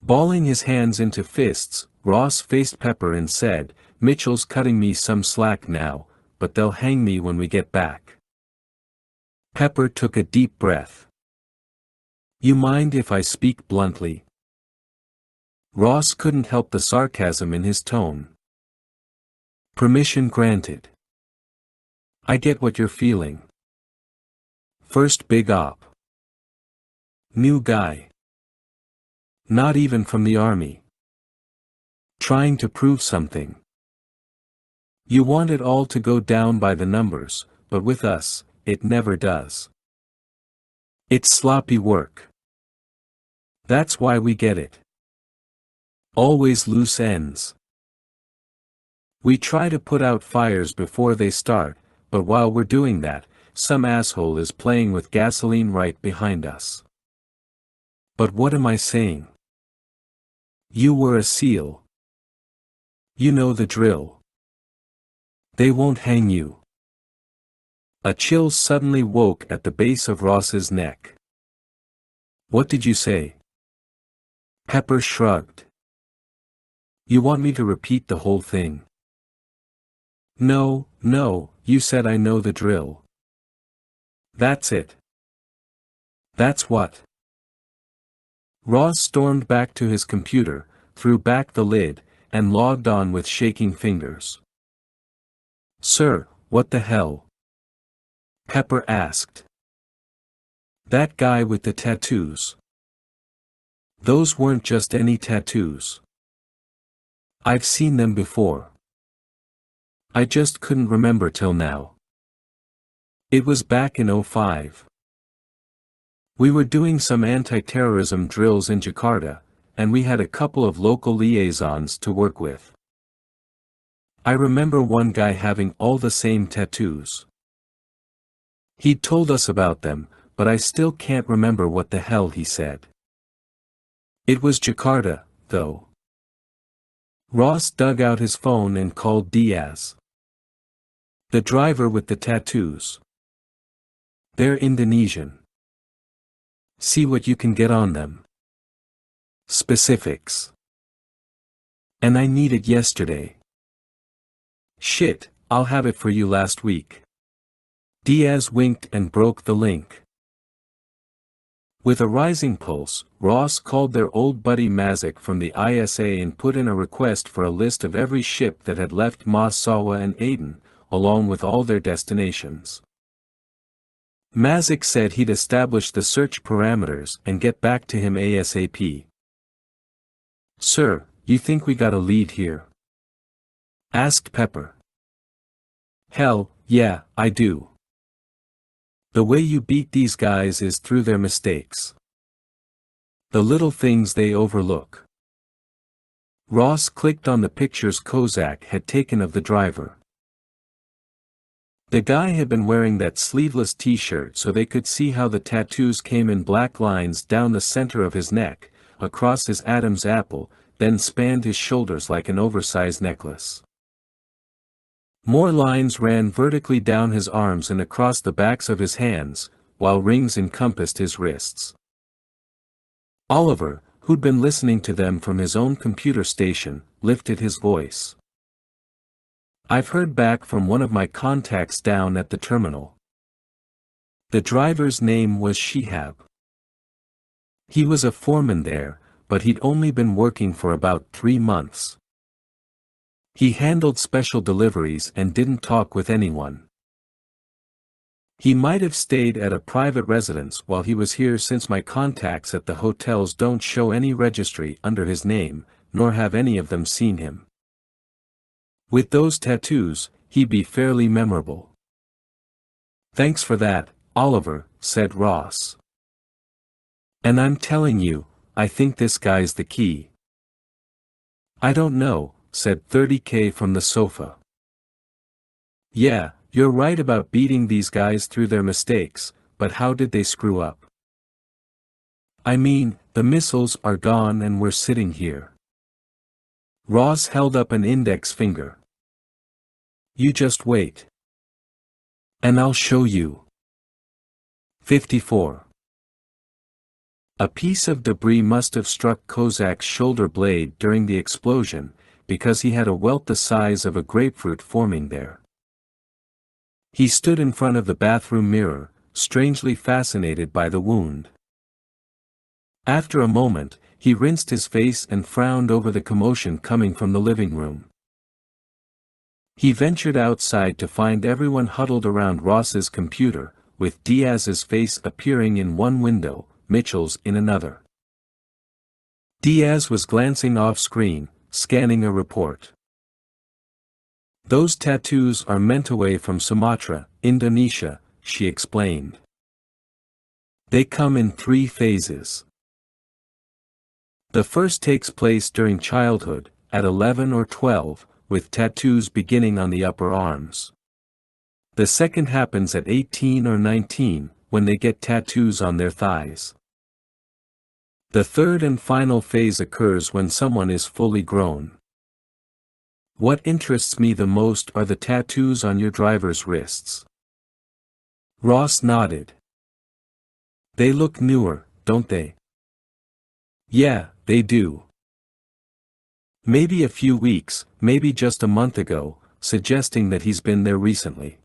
Balling his hands into fists, Ross faced Pepper and said, Mitchell's cutting me some slack now, but they'll hang me when we get back. Pepper took a deep breath. You mind if I speak bluntly? Ross couldn't help the sarcasm in his tone. Permission granted. I get what you're feeling. First big op. New guy. Not even from the army. Trying to prove something. You want it all to go down by the numbers, but with us, it never does. It's sloppy work. That's why we get it. Always loose ends. We try to put out fires before they start, but while we're doing that, some asshole is playing with gasoline right behind us. But what am I saying? You were a SEAL. You know the drill. They won't hang you. A chill suddenly woke at the base of Ross's neck. What did you say? Pepper shrugged. You want me to repeat the whole thing? No, you said I know the drill. That's it. That's what? Ross stormed back to his computer, threw back the lid, and logged on with shaking fingers. Sir, what the hell? Pepper asked. That guy with the tattoos. Those weren't just any tattoos. I've seen them before. I just couldn't remember till now. It was back in '05. We were doing some anti-terrorism drills in Jakarta, and we had a couple of local liaisons to work with. I remember one guy having all the same tattoos. He'd told us about them, but I still can't remember what the hell he said. It was Jakarta, though. Ross dug out his phone and called Diaz. The driver with the tattoos. They're Indonesian. See what you can get on them. Specifics. And I need it yesterday. Shit, I'll have it for you last week. Diaz winked and broke the link. With a rising pulse, Ross called their old buddy Mazik from the ISA and put in a request for a list of every ship that had left Massawa and Aden, along with all their destinations. Mazik said he'd establish the search parameters and get back to him ASAP. Sir, you think we got a lead here? Asked Pepper. Hell, yeah, I do. The way you beat these guys is through their mistakes. The little things they overlook. Ross clicked on the pictures Kozak had taken of the driver. The guy had been wearing that sleeveless t-shirt so they could see how the tattoos came in black lines down the center of his neck, across his Adam's apple, then spanned his shoulders like an oversized necklace. More lines ran vertically down his arms and across the backs of his hands, while rings encompassed his wrists. Oliver, who'd been listening to them from his own computer station, lifted his voice. I've heard back from one of my contacts down at the terminal. The driver's name was Shihab. He was a foreman there, but he'd only been working for about 3 months. He handled special deliveries and didn't talk with anyone. He might have stayed at a private residence while he was here since my contacts at the hotels don't show any registry under his name, nor have any of them seen him. With those tattoos, he'd be fairly memorable. Thanks for that, Oliver, said Ross. And I'm telling you, I think this guy's the key. I don't know, said 30K from the sofa. Yeah, you're right about beating these guys through their mistakes, but how did they screw up? I mean, the missiles are gone and we're sitting here. Ross held up an index finger. You just wait. And I'll show you. 54. A piece of debris must have struck Kozak's shoulder blade during the explosion, because he had a welt the size of a grapefruit forming there. He stood in front of the bathroom mirror, strangely fascinated by the wound. After a moment, he rinsed his face and frowned over the commotion coming from the living room. He ventured outside to find everyone huddled around Ross's computer, with Diaz's face appearing in one window, Mitchell's in another. Diaz was glancing off-screen, scanning a report. Those tattoos are Mentawai from Sumatra, Indonesia, she explained. They come in 3 phases. The first takes place during childhood, at 11 or 12, with tattoos beginning on the upper arms. The second happens at 18 or 19, when they get tattoos on their thighs. The third and final phase occurs when someone is fully grown. What interests me the most are the tattoos on your driver's wrists. Ross nodded. They look newer, don't they? Yeah, they do. Maybe a few weeks, maybe just a month ago, suggesting that he's been there recently.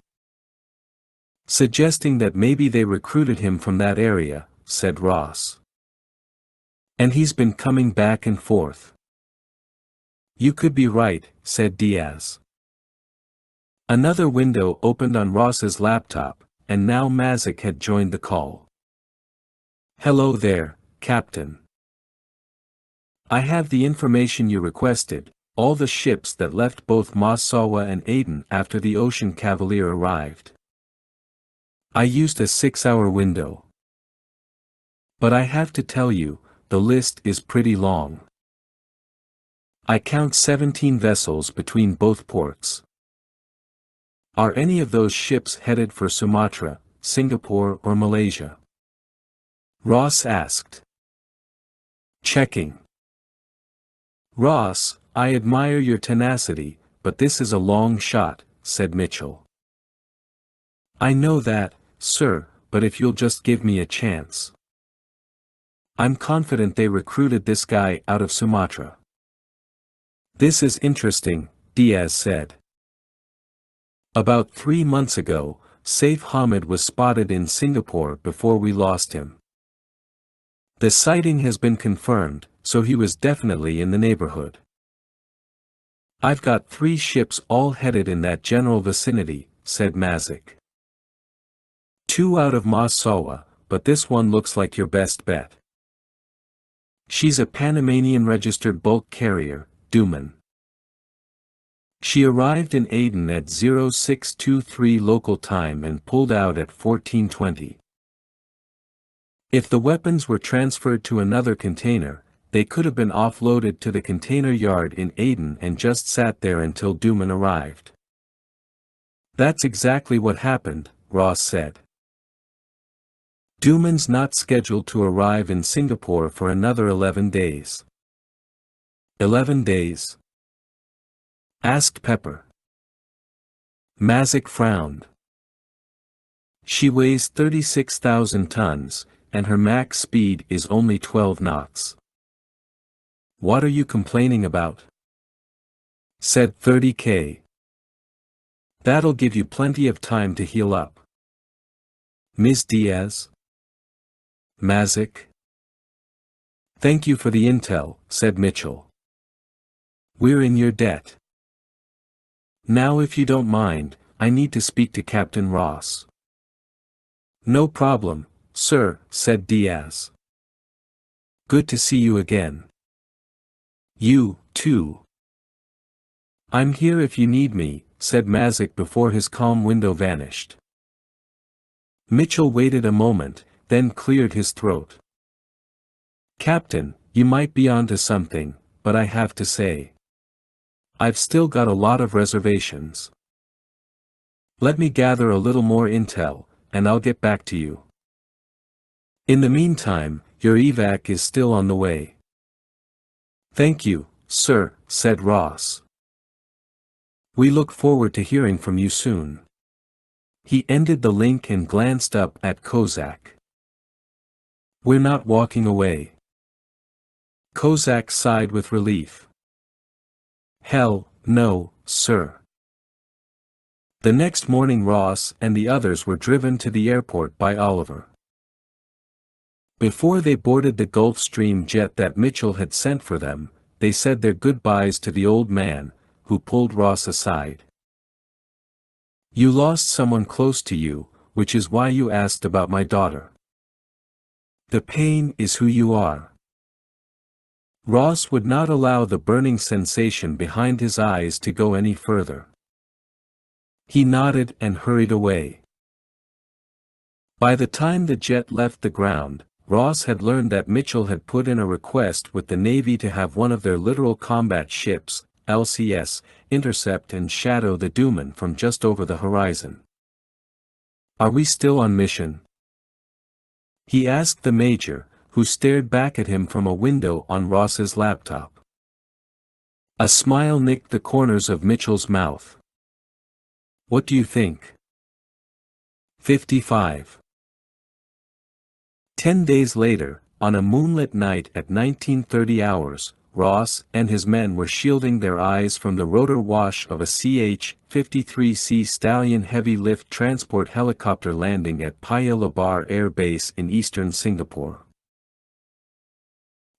Suggesting that maybe they recruited him from that area, said Ross. And he's been coming back and forth. You could be right, said Diaz. Another window opened on Ross's laptop, and now Mazik had joined the call. Hello there, Captain. I have the information you requested, all the ships that left both Massawa and Aden after the Ocean Cavalier arrived. I used a 6-hour window. But I have to tell you, the list is pretty long. I count 17 vessels between both ports. Are any of those ships headed for Sumatra, Singapore or Malaysia? Ross asked. Checking. Ross, I admire your tenacity, but this is a long shot, said Mitchell. I know that, sir, but if you'll just give me a chance. I'm confident they recruited this guy out of Sumatra. This is interesting, Diaz said. About 3 months ago, Saif Hamid was spotted in Singapore before we lost him. The sighting has been confirmed, so he was definitely in the neighborhood. I've got 3 ships all headed in that general vicinity, said Mazik. 2 out of Masawa, but this one looks like your best bet. She's a Panamanian registered bulk carrier, Duman. She arrived in Aden at 0623 local time and pulled out at 1420. If the weapons were transferred to another container, they could have been offloaded to the container yard in Aden and just sat there until Duman arrived. That's exactly what happened, Ross said. Duman's not scheduled to arrive in Singapore for another 11 days. 11 days? Asked Pepper. Mazik frowned. She weighs 36,000 tons, and her max speed is only 12 knots. What are you complaining about? Said 30K. That'll give you plenty of time to heal up. Ms. Diaz? Mazik? Thank you for the intel, said Mitchell. We're in your debt. Now if you don't mind, I need to speak to Captain Ross. No problem, sir, said Diaz. Good to see you again. You, too. I'm here if you need me, said Mazik before his calm window vanished. Mitchell waited a moment, then cleared his throat. Captain, you might be onto something, but I have to say. I've still got a lot of reservations. Let me gather a little more intel, and I'll get back to you. In the meantime, your evac is still on the way. Thank you, sir, said Ross. We look forward to hearing from you soon. He ended the link and glanced up at Kozak. We're not walking away. Kozak sighed with relief. Hell, no, sir. The next morning Ross and the others were driven to the airport by Oliver. Before they boarded the Gulfstream jet that Mitchell had sent for them, they said their goodbyes to the old man, who pulled Ross aside. You lost someone close to you, which is why you asked about my daughter. The pain is who you are. Ross would not allow the burning sensation behind his eyes to go any further. He nodded and hurried away. By the time the jet left the ground, Ross had learned that Mitchell had put in a request with the Navy to have one of their littoral combat ships, LCS, intercept and shadow the Duman from just over the horizon. Are we still on mission? He asked the major, who stared back at him from a window on Ross's laptop. A smile nicked the corners of Mitchell's mouth. What do you think? 55. 10 days later, on a moonlit night at 1930 hours, Ross and his men were shielding their eyes from the rotor wash of a CH-53C Stallion heavy-lift transport helicopter landing at Paya Lebar Air Base in eastern Singapore.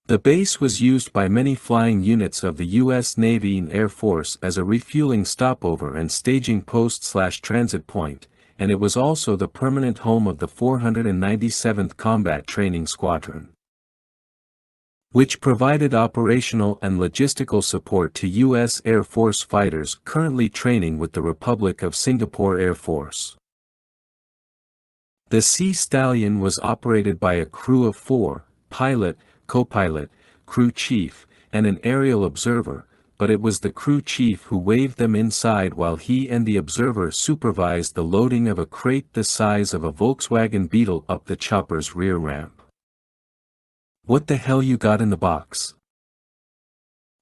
The base was used by many flying units of the U.S. Navy and Air Force as a refueling stopover and staging post/transit point, and it was also the permanent home of the 497th Combat Training Squadron, which provided operational and logistical support to U.S. Air Force fighters currently training with the Republic of Singapore Air Force. The Sea Stallion was operated by a crew of 4, pilot, co-pilot, crew chief, and an aerial observer, but it was the crew chief who waved them inside while he and the observer supervised the loading of a crate the size of a Volkswagen Beetle up the chopper's rear ramp. "What the hell you got in the box?"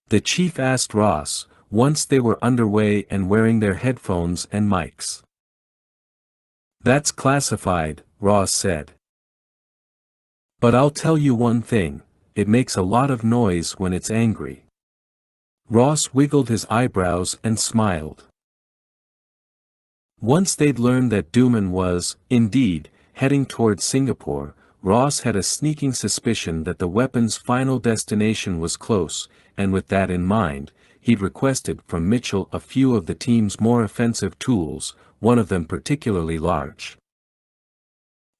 the chief asked Ross, once they were underway and wearing their headphones and mics. "That's classified," Ross said. "But I'll tell you one thing, it makes a lot of noise when it's angry." Ross wiggled his eyebrows and smiled. Once they'd learned that Dooman was, indeed, heading toward Singapore, Ross had a sneaking suspicion that the weapon's final destination was close, and with that in mind, he'd requested from Mitchell a few of the team's more offensive tools, one of them particularly large.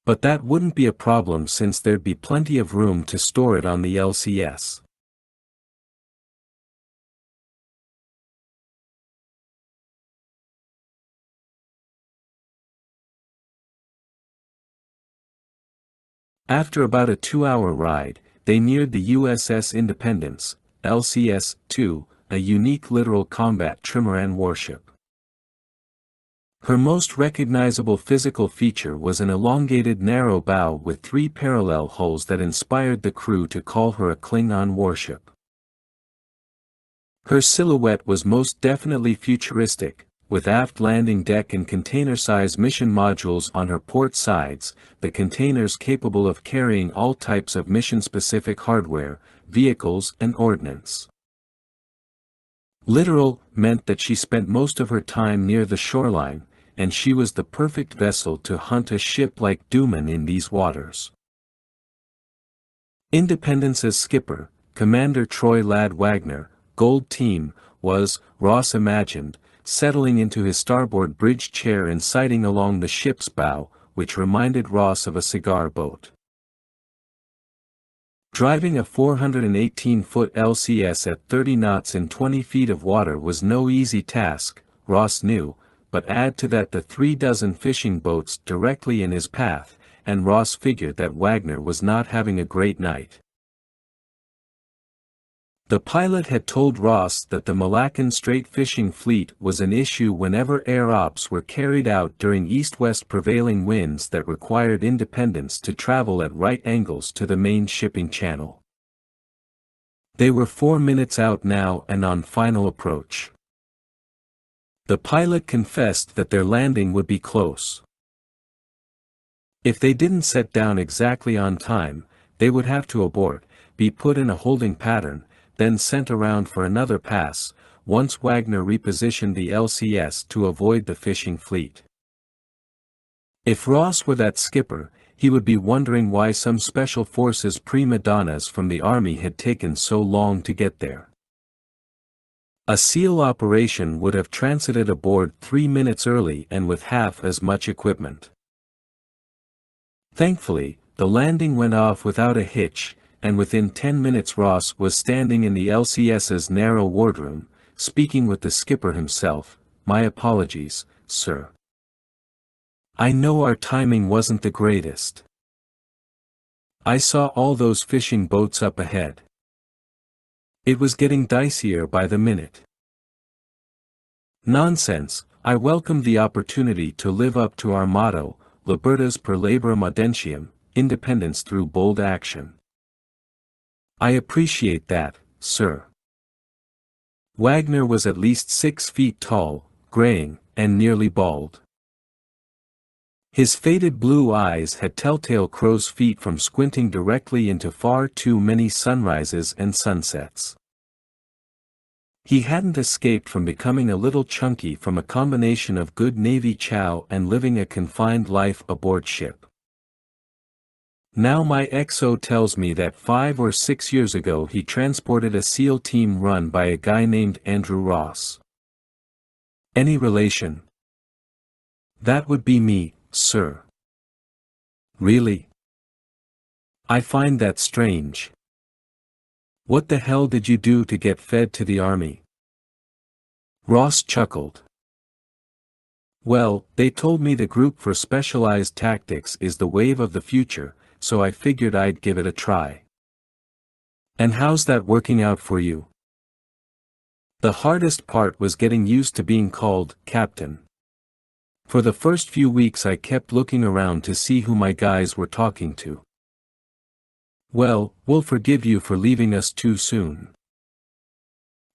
But that wouldn't be a problem since there'd be plenty of room to store it on the LCS. After about a 2-hour ride, they neared the USS Independence, LCS-2, a unique littoral combat trimaran warship. Her most recognizable physical feature was an elongated narrow bow with 3 parallel hulls that inspired the crew to call her a Klingon warship. Her silhouette was most definitely futuristic, with aft landing deck and container-size mission modules on her port sides, the containers capable of carrying all types of mission-specific hardware, vehicles and ordnance. Littoral meant that she spent most of her time near the shoreline, and she was the perfect vessel to hunt a ship like Dooman in these waters. Independence's skipper, Commander Troy Ladd Wagner, Gold Team, was, Ross imagined, settling into his starboard bridge chair and sighting along the ship's bow, which reminded Ross of a cigar boat. Driving a 418-foot LCS at 30 knots in 20 feet of water was no easy task, Ross knew, but add to that the 36 fishing boats directly in his path, and Ross figured that Wagner was not having a great night. The pilot had told Ross that the Malaccan Strait fishing fleet was an issue whenever air ops were carried out during east-west prevailing winds that required Independence to travel at right angles to the main shipping channel. They were 4 minutes out now and on final approach. The pilot confessed that their landing would be close. If they didn't set down exactly on time, they would have to abort, be put in a holding pattern, then sent around for another pass, once Wagner repositioned the LCS to avoid the fishing fleet. If Ross were that skipper, he would be wondering why some special forces prima donnas from the army had taken so long to get there. A SEAL operation would have transited aboard 3 minutes early and with half as much equipment. Thankfully, the landing went off without a hitch, and within 10 minutes Ross was standing in the LCS's narrow wardroom, speaking with the skipper himself. "My apologies, sir. I know our timing wasn't the greatest. I saw all those fishing boats up ahead. It was getting dicier by the minute." "Nonsense, I welcomed the opportunity to live up to our motto, Libertas per laborum audentium, independence through bold action." "I appreciate that, sir." Wagner was at least 6 feet tall, graying, and nearly bald. His faded blue eyes had telltale crow's feet from squinting directly into far too many sunrises and sunsets. He hadn't escaped from becoming a little chunky from a combination of good Navy chow and living a confined life aboard ship. Now my XO tells me that 5 or 6 years ago he transported a SEAL team run by a guy named Andrew Ross. Any relation? That would be me, sir. Really? I find that strange. What the hell did you do to get fed to the army? Ross chuckled. Well, they told me the group for specialized tactics is the wave of the future, so I figured I'd give it a try. And how's that working out for you? The hardest part was getting used to being called Captain. For the first few weeks I kept looking around to see who my guys were talking to. "Well, we'll forgive you for leaving us too soon.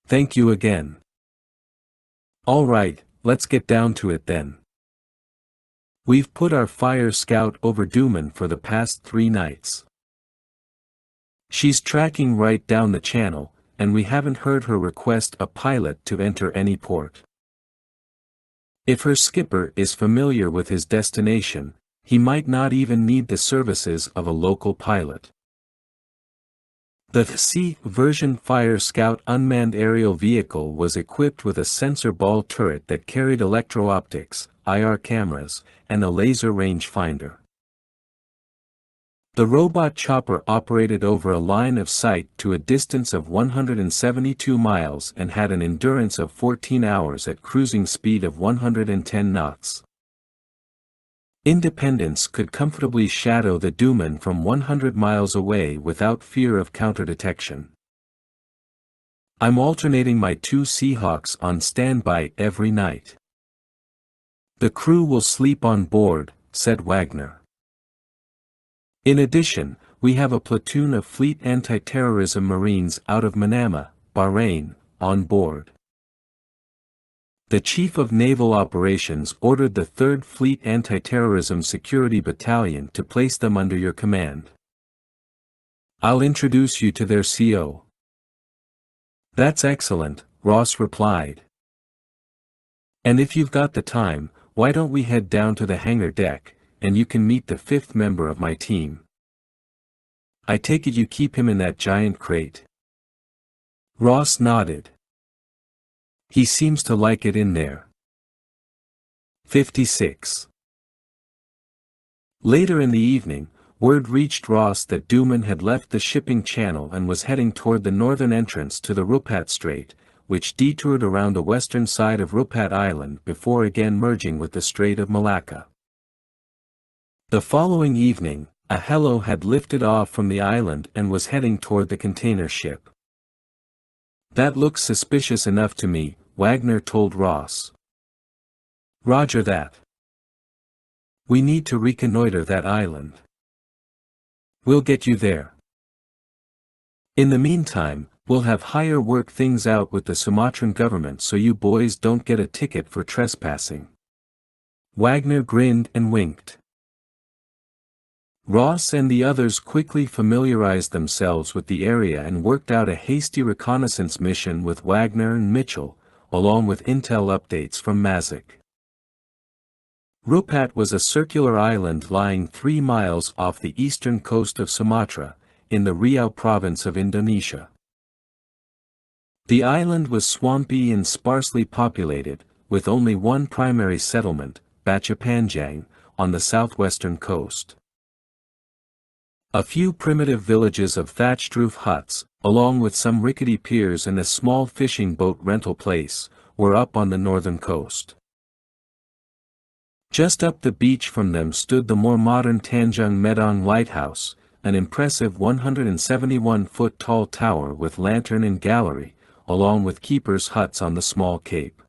Thank you again. All right, let's get down to it then. We've put our fire scout over Dooman for the past 3 nights. She's tracking right down the channel, and we haven't heard her request a pilot to enter any port. If her skipper is familiar with his destination, he might not even need the services of a local pilot." The C version Fire Scout unmanned aerial vehicle was equipped with a sensor ball turret that carried electro-optics, IR cameras, and a laser rangefinder. The robot chopper operated over a line of sight to a distance of 172 miles and had an endurance of 14 hours at cruising speed of 110 knots. Independence could comfortably shadow the Dooman from 100 miles away without fear of counter-detection. "I'm alternating my 2 Seahawks on standby every night. The crew will sleep on board," said Wagner. "In addition, we have a platoon of Fleet Anti-Terrorism Marines out of Manama, Bahrain, on board. The Chief of Naval Operations ordered the 3rd Fleet Anti-Terrorism Security Battalion to place them under your command. I'll introduce you to their CO." "That's excellent," Ross replied. "And if you've got the time, why don't we head down to the hangar deck, and you can meet the 5th member of my team. I take it you keep him in that giant crate?" Ross nodded. "He seems to like it in there." 56. Later in the evening, word reached Ross that Dooman had left the shipping channel and was heading toward the northern entrance to the Rupat Strait, which detoured around the western side of Rupat Island before again merging with the Strait of Malacca. The following evening, a helo had lifted off from the island and was heading toward the container ship. "That looks suspicious enough to me," Wagner told Ross. "Roger that. We need to reconnoiter that island. We'll get you there. In the meantime, we'll have Hire work things out with the Sumatran government so you boys don't get a ticket for trespassing." Wagner grinned and winked. Ross and the others quickly familiarized themselves with the area and worked out a hasty reconnaissance mission with Wagner and Mitchell, along with intel updates from Mazik. Rupat was a circular island lying 3 miles off the eastern coast of Sumatra, in the Riau province of Indonesia. The island was swampy and sparsely populated, with only one primary settlement, Bacapanjang, on the southwestern coast. A few primitive villages of thatched roof huts, along with some rickety piers and a small fishing boat rental place, were up on the northern coast. Just up the beach from them stood the more modern Tanjung Medang Lighthouse, an impressive 171-foot tall tower with lantern and gallery, along with keepers' huts on the small cape.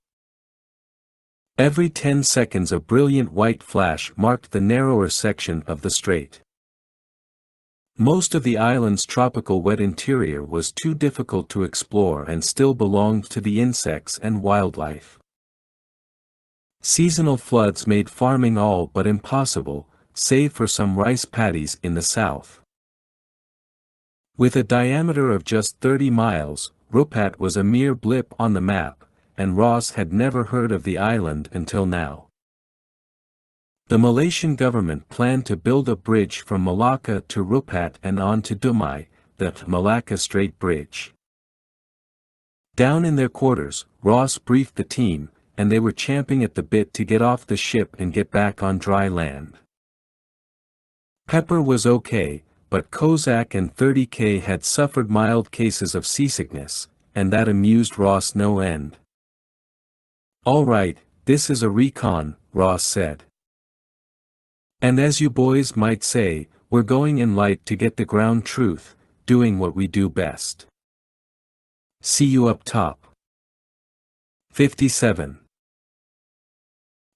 Every 10 seconds a brilliant white flash marked the narrower section of the strait. Most of the island's tropical wet interior was too difficult to explore and still belonged to the insects and wildlife. Seasonal floods made farming all but impossible, save for some rice paddies in the south. With a diameter of just 30 miles, Rupat was a mere blip on the map, and Ross had never heard of the island until now. The Malaysian government planned to build a bridge from Malacca to Rupat and on to Dumai, the Malacca Strait Bridge. Down in their quarters, Ross briefed the team, and they were champing at the bit to get off the ship and get back on dry land. Pepper was okay, but Kozak and 30K had suffered mild cases of seasickness, and that amused Ross no end. "All right, this is a recon," Ross said. "And as you boys might say, we're going in light to get the ground truth, doing what we do best. See you up top." 57.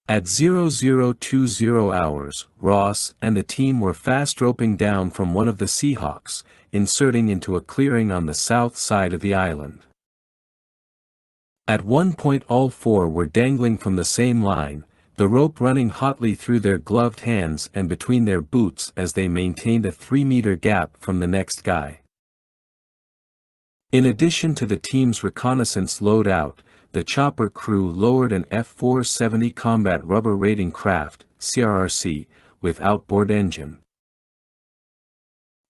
At 0020 hours, Ross and the team were fast roping down from one of the Seahawks, inserting into a clearing on the south side of the island. At one point all four were dangling from the same line, the rope running hotly through their gloved hands and between their boots as they maintained a 3-meter gap from the next guy. In addition to the team's reconnaissance loadout, the chopper crew lowered an F-470 Combat Rubber Raiding Craft, CRRC, with outboard engine.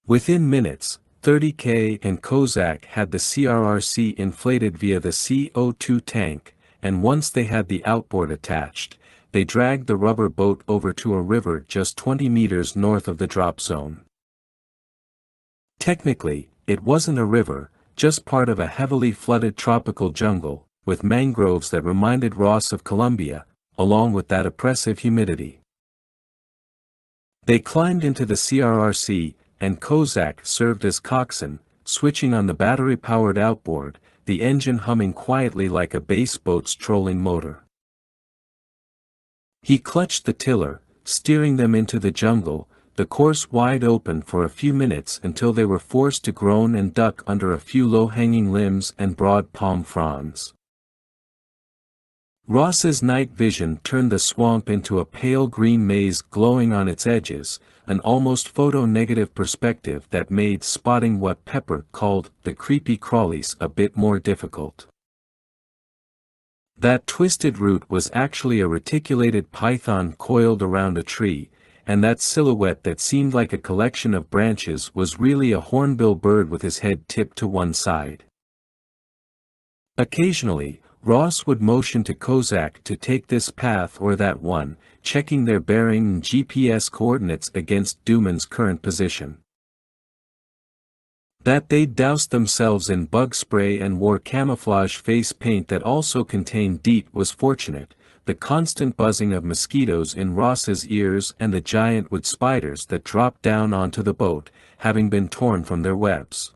Within minutes, 30K and Kozak had the CRRC inflated via the CO2 tank, and once they had the outboard attached, they dragged the rubber boat over to a river just 20 meters north of the drop zone. Technically, it wasn't a river, just part of a heavily flooded tropical jungle, with mangroves that reminded Ross of Colombia, along with that oppressive humidity. They climbed into the CRRC, and Kozak served as coxswain, switching on the battery-powered outboard, the engine humming quietly like a bass boat's trolling motor. He clutched the tiller, steering them into the jungle, the course wide open for a few minutes until they were forced to groan and duck under a few low-hanging limbs and broad palm fronds. Ross's night vision turned the swamp into a pale green maze glowing on its edges, an almost photo-negative perspective that made spotting what Pepper called the creepy crawlies a bit more difficult. That twisted root was actually a reticulated python coiled around a tree, and that silhouette that seemed like a collection of branches was really a hornbill bird with his head tipped to one side. Occasionally, Ross would motion to Kozak to take this path or that one, checking their bearing and GPS coordinates against Duman's current position. That they'd doused themselves in bug spray and wore camouflage face paint that also contained DEET was fortunate, the constant buzzing of mosquitoes in Ross's ears and the giant wood spiders that dropped down onto the boat, having been torn from their webs,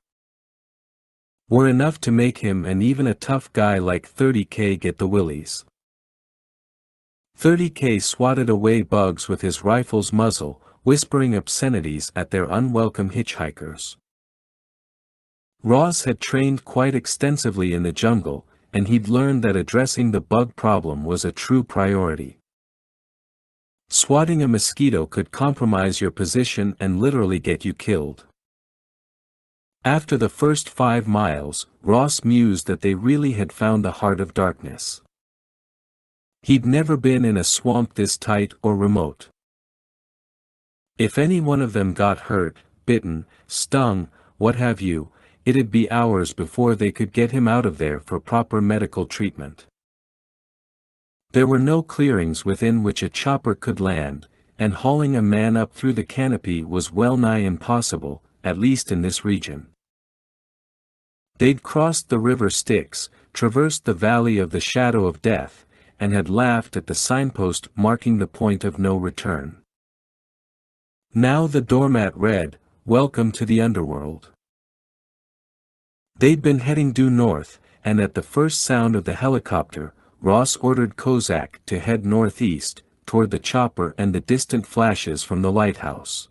were enough to make him and even a tough guy like 30K get the willies. 30K swatted away bugs with his rifle's muzzle, whispering obscenities at their unwelcome hitchhikers. Ross had trained quite extensively in the jungle, and he'd learned that addressing the bug problem was a true priority. Swatting a mosquito could compromise your position and literally get you killed. After the first 5 miles, Ross mused that they really had found the heart of darkness. He'd never been in a swamp this tight or remote. If any one of them got hurt, bitten, stung, what have you, it'd be hours before they could get him out of there for proper medical treatment. There were no clearings within which a chopper could land, and hauling a man up through the canopy was well nigh impossible, at least in this region. They'd crossed the river Styx, traversed the valley of the shadow of death, and had laughed at the signpost marking the point of no return. Now the doormat read, "Welcome to the underworld." They'd been heading due north, and at the first sound of the helicopter, Ross ordered Kozak to head northeast, toward the chopper and the distant flashes from the lighthouse.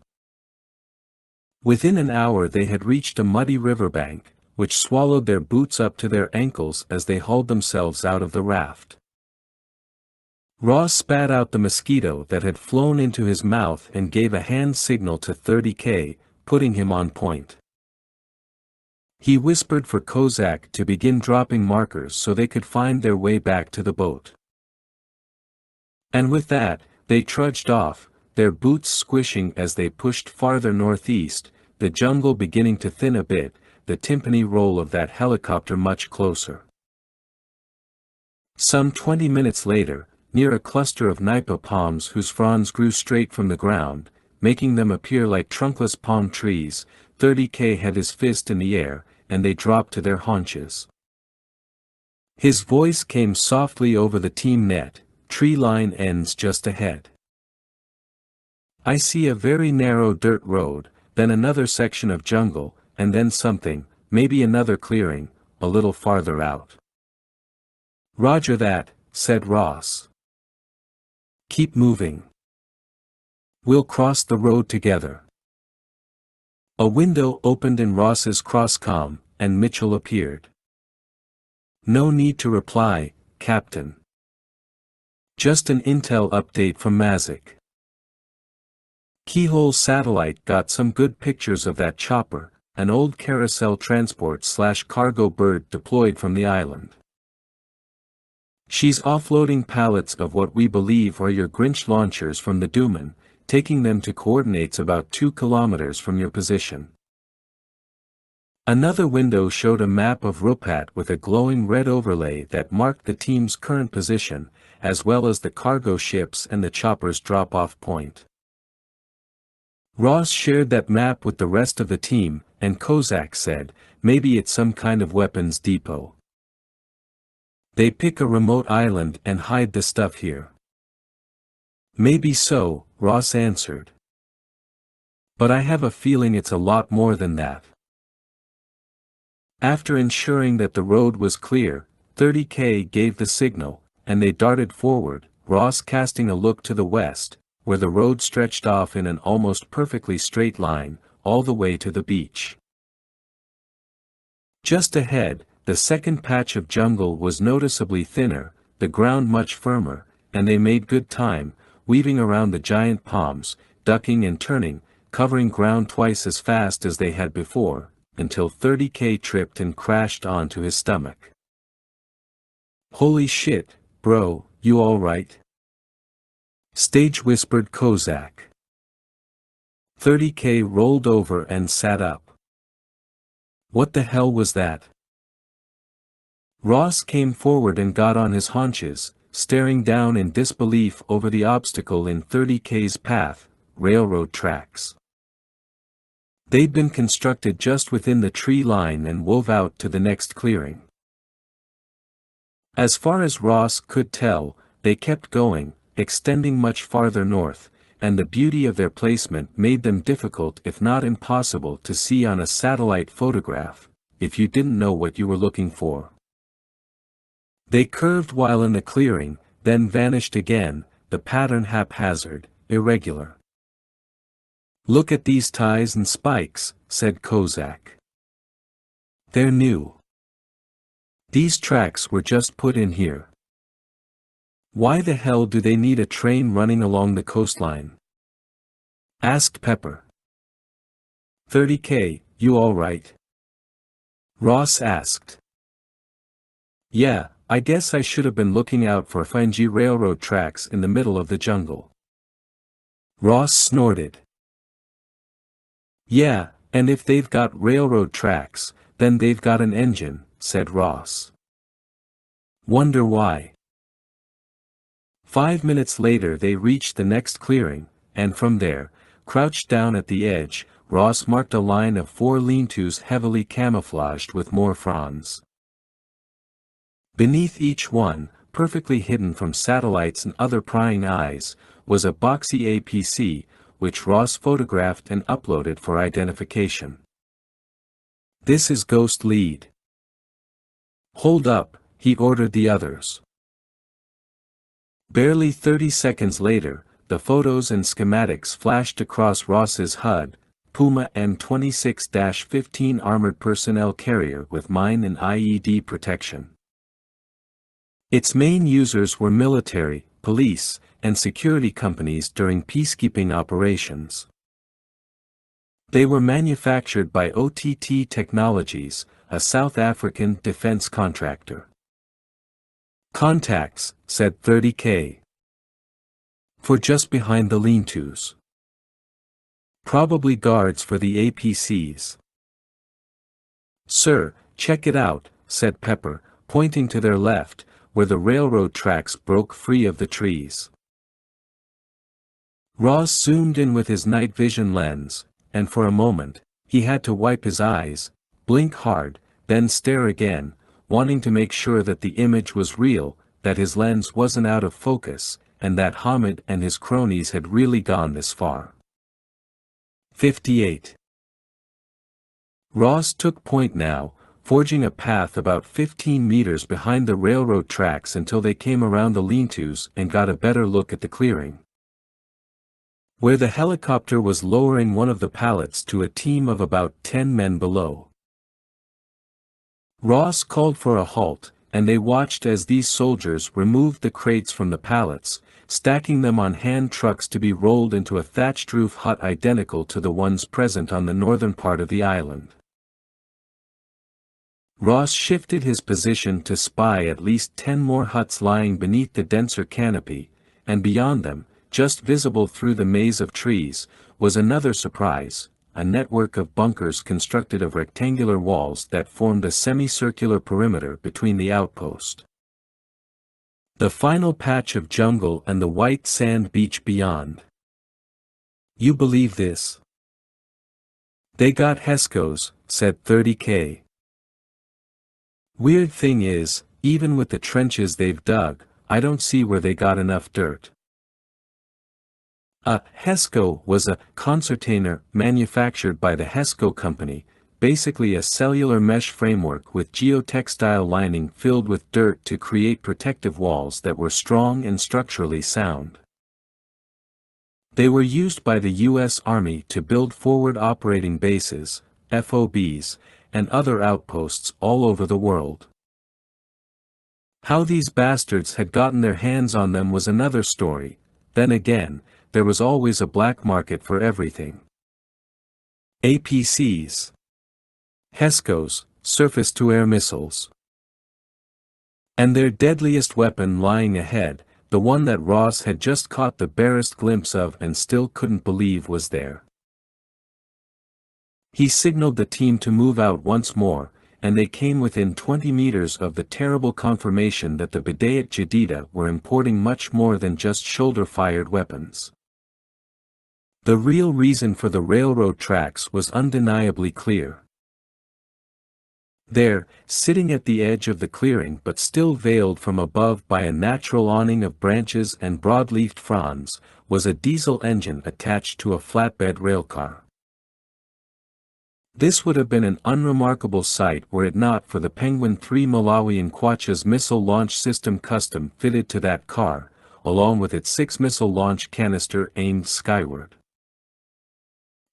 Within an hour they had reached a muddy riverbank, which swallowed their boots up to their ankles as they hauled themselves out of the raft. Ross spat out the mosquito that had flown into his mouth and gave a hand signal to 30K, putting him on point. He whispered for Kozak to begin dropping markers so they could find their way back to the boat. And with that, they trudged off, their boots squishing as they pushed farther northeast, the jungle beginning to thin a bit, the timpani roll of that helicopter much closer. Some 20 minutes later, near a cluster of nipa palms whose fronds grew straight from the ground, making them appear like trunkless palm trees, 30K had his fist in the air, and they dropped to their haunches. His voice came softly over the team net, tree line ends just ahead. I see a very narrow dirt road, then another section of jungle, and then something, maybe another clearing, a little farther out. Roger that, said Ross. Keep moving. We'll cross the road together. A window opened in Ross's crosscom, and Mitchell appeared. No need to reply, Captain. Just an intel update from Mazik. Keyhole Satellite got some good pictures of that chopper, an old carousel transport/cargo bird deployed from the island. She's offloading pallets of what we believe are your Grinch launchers from the Dooman, taking them to coordinates about 2 kilometers from your position. Another window showed a map of Rupat with a glowing red overlay that marked the team's current position, as well as the cargo ships and the chopper's drop-off point. Ross shared that map with the rest of the team, and Kozak said, maybe it's some kind of weapons depot. They pick a remote island and hide the stuff here. Maybe so, Ross answered. But I have a feeling it's a lot more than that. After ensuring that the road was clear, 30K gave the signal, and they darted forward, Ross casting a look to the west, where the road stretched off in an almost perfectly straight line, all the way to the beach. Just ahead, the second patch of jungle was noticeably thinner, the ground much firmer, and they made good time, weaving around the giant palms, ducking and turning, covering ground twice as fast as they had before, until 30K tripped and crashed onto his stomach. Holy shit, bro, you alright? Stage whispered Kozak. 30K rolled over and sat up. What the hell was that? Ross came forward and got on his haunches, staring down in disbelief over the obstacle in 30K's path, railroad tracks. They'd been constructed just within the tree line and wove out to the next clearing. As far as Ross could tell, they kept going, extending much farther north, and the beauty of their placement made them difficult if not impossible to see on a satellite photograph, if you didn't know what you were looking for. They curved while in the clearing, then vanished again, the pattern haphazard, irregular. Look at these ties and spikes, said Kozak. They're new. These tracks were just put in here. Why the hell do they need a train running along the coastline? Asked Pepper. 30K, you alright? Ross asked. Yeah, I guess I should have been looking out for Fenji railroad tracks in the middle of the jungle. Ross snorted. Yeah, and if they've got railroad tracks, then they've got an engine, said Ross. Wonder why. 5 minutes later they reached the next clearing, and from there, crouched down at the edge, Ross marked a line of 4 lean-tos heavily camouflaged with more fronds. Beneath each one, perfectly hidden from satellites and other prying eyes, was a boxy APC, which Ross photographed and uploaded for identification. This is Ghost Lead. Hold up, he ordered the others. Barely 30 seconds later, the photos and schematics flashed across Ross's HUD, Puma M26-15 armored personnel carrier with mine and IED protection. Its main users were military, police, and security companies during peacekeeping operations. They were manufactured by OTT Technologies, a South African defense contractor. Contacts, said 30K. For just behind the lean-tos. Probably guards for the APCs. Sir, check it out, said Pepper, pointing to their left, where the railroad tracks broke free of the trees. Ross zoomed in with his night vision lens, and for a moment, he had to wipe his eyes, blink hard, then stare again, wanting to make sure that the image was real, that his lens wasn't out of focus, and that Hamid and his cronies had really gone this far. 58. Ross took point now, forging a path about 15 meters behind the railroad tracks until they came around the lean-tos and got a better look at the clearing, where the helicopter was lowering one of the pallets to a team of about 10 men below. Ross called for a halt, and they watched as these soldiers removed the crates from the pallets, stacking them on hand trucks to be rolled into a thatched roof hut identical to the ones present on the northern part of the island. Ross shifted his position to spy at least 10 more huts lying beneath the denser canopy, and beyond them, just visible through the maze of trees, was another surprise, a network of bunkers constructed of rectangular walls that formed a semicircular perimeter between the outpost, the final patch of jungle and the white sand beach beyond. "You believe this?" "They got Hescos," said 30K. "Weird thing is, even with the trenches they've dug, I don't see where they got enough dirt." A Hesco was a concertina manufactured by the Hesco Company, basically a cellular mesh framework with geotextile lining filled with dirt to create protective walls that were strong and structurally sound. They were used by the U.S. Army to build forward operating bases, FOBs, and other outposts all over the world. How these bastards had gotten their hands on them was another story. Then again, there was always a black market for everything. APCs. Hescos, surface-to-air missiles. And their deadliest weapon lying ahead, the one that Ross had just caught the barest glimpse of and still couldn't believe was there. He signaled the team to move out once more, and they came within 20 meters of the terrible confirmation that the Bidayat Jadida were importing much more than just shoulder-fired weapons. The real reason for the railroad tracks was undeniably clear. There, sitting at the edge of the clearing but still veiled from above by a natural awning of branches and broad-leafed fronds, was a diesel engine attached to a flatbed railcar. This would have been an unremarkable sight were it not for the Penguin 3 Malawian Kwacha's missile launch system custom fitted to that car, along with its 6 missile launch canister aimed skyward.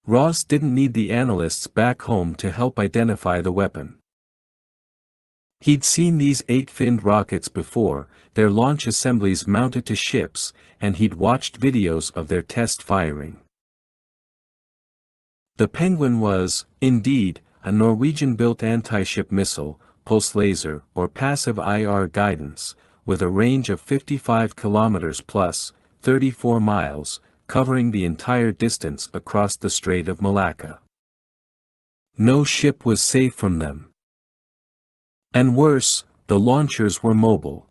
Ross didn't need the analysts back home to help identify the weapon. He'd seen these 8-finned rockets before, their launch assemblies mounted to ships, and he'd watched videos of their test firing. The Penguin was, indeed, a Norwegian-built anti-ship missile, pulse laser or passive IR guidance, with a range of 55 kilometers plus, 34 miles, covering the entire distance across the Strait of Malacca. No ship was safe from them. And worse, the launchers were mobile.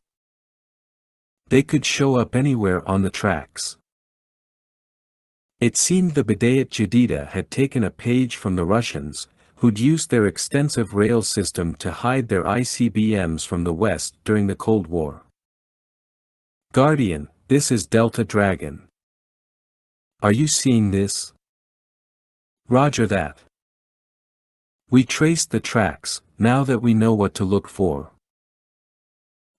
They could show up anywhere on the tracks. It seemed the Bidayat Jadida had taken a page from the Russians, who'd used their extensive rail system to hide their ICBMs from the West during the Cold War. "Guardian, this is Delta Dragon. Are you seeing this?" "Roger that. We traced the tracks, now that we know what to look for.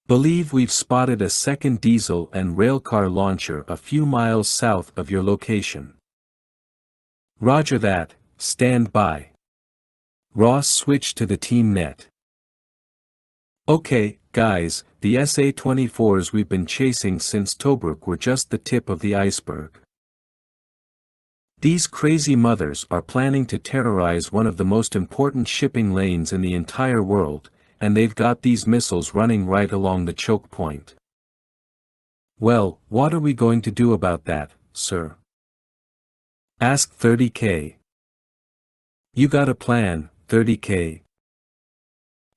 Believe we've spotted a second diesel and railcar launcher a few miles south of your location." "Roger that, stand by." Ross switched to the team net. "Okay, guys, the SA-24s we've been chasing since Tobruk were just the tip of the iceberg. These crazy mothers are planning to terrorize one of the most important shipping lanes in the entire world, and they've got these missiles running right along the choke point." "Well, what are we going to do about that, sir?" asked 30K. "You got a plan, 30K?"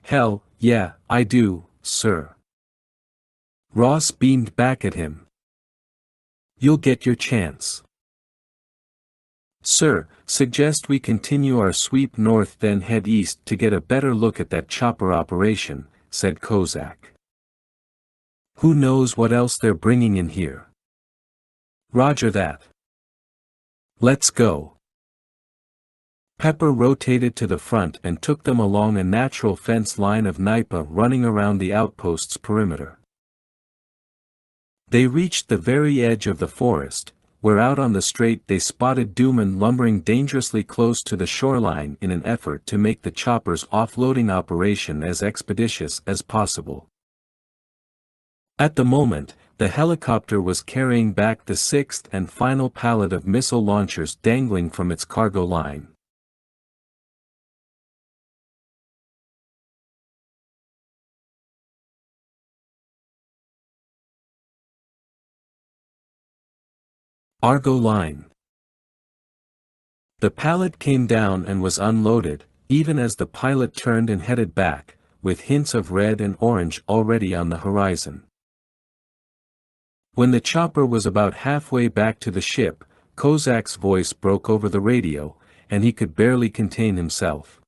"Hell, yeah, I do, sir." Ross beamed back at him. "You'll get your chance. Sir, suggest we continue our sweep north then head east to get a better look at that chopper operation," said Kozak. "Who knows what else they're bringing in here?" "Roger that. Let's go." Pepper rotated to the front and took them along a natural fence line of nipa running around the outpost's perimeter. They reached the very edge of the forest, where out on the straight they spotted Dooman lumbering dangerously close to the shoreline in an effort to make the chopper's offloading operation as expeditious as possible. At the moment, the helicopter was carrying back the sixth and final pallet of missile launchers dangling from its cargo line. Argo line. The pallet came down and was unloaded, even as the pilot turned and headed back, with hints of red and orange already on the horizon. When the chopper was about halfway back to the ship, Kozak's voice broke over the radio, and he could barely contain himself.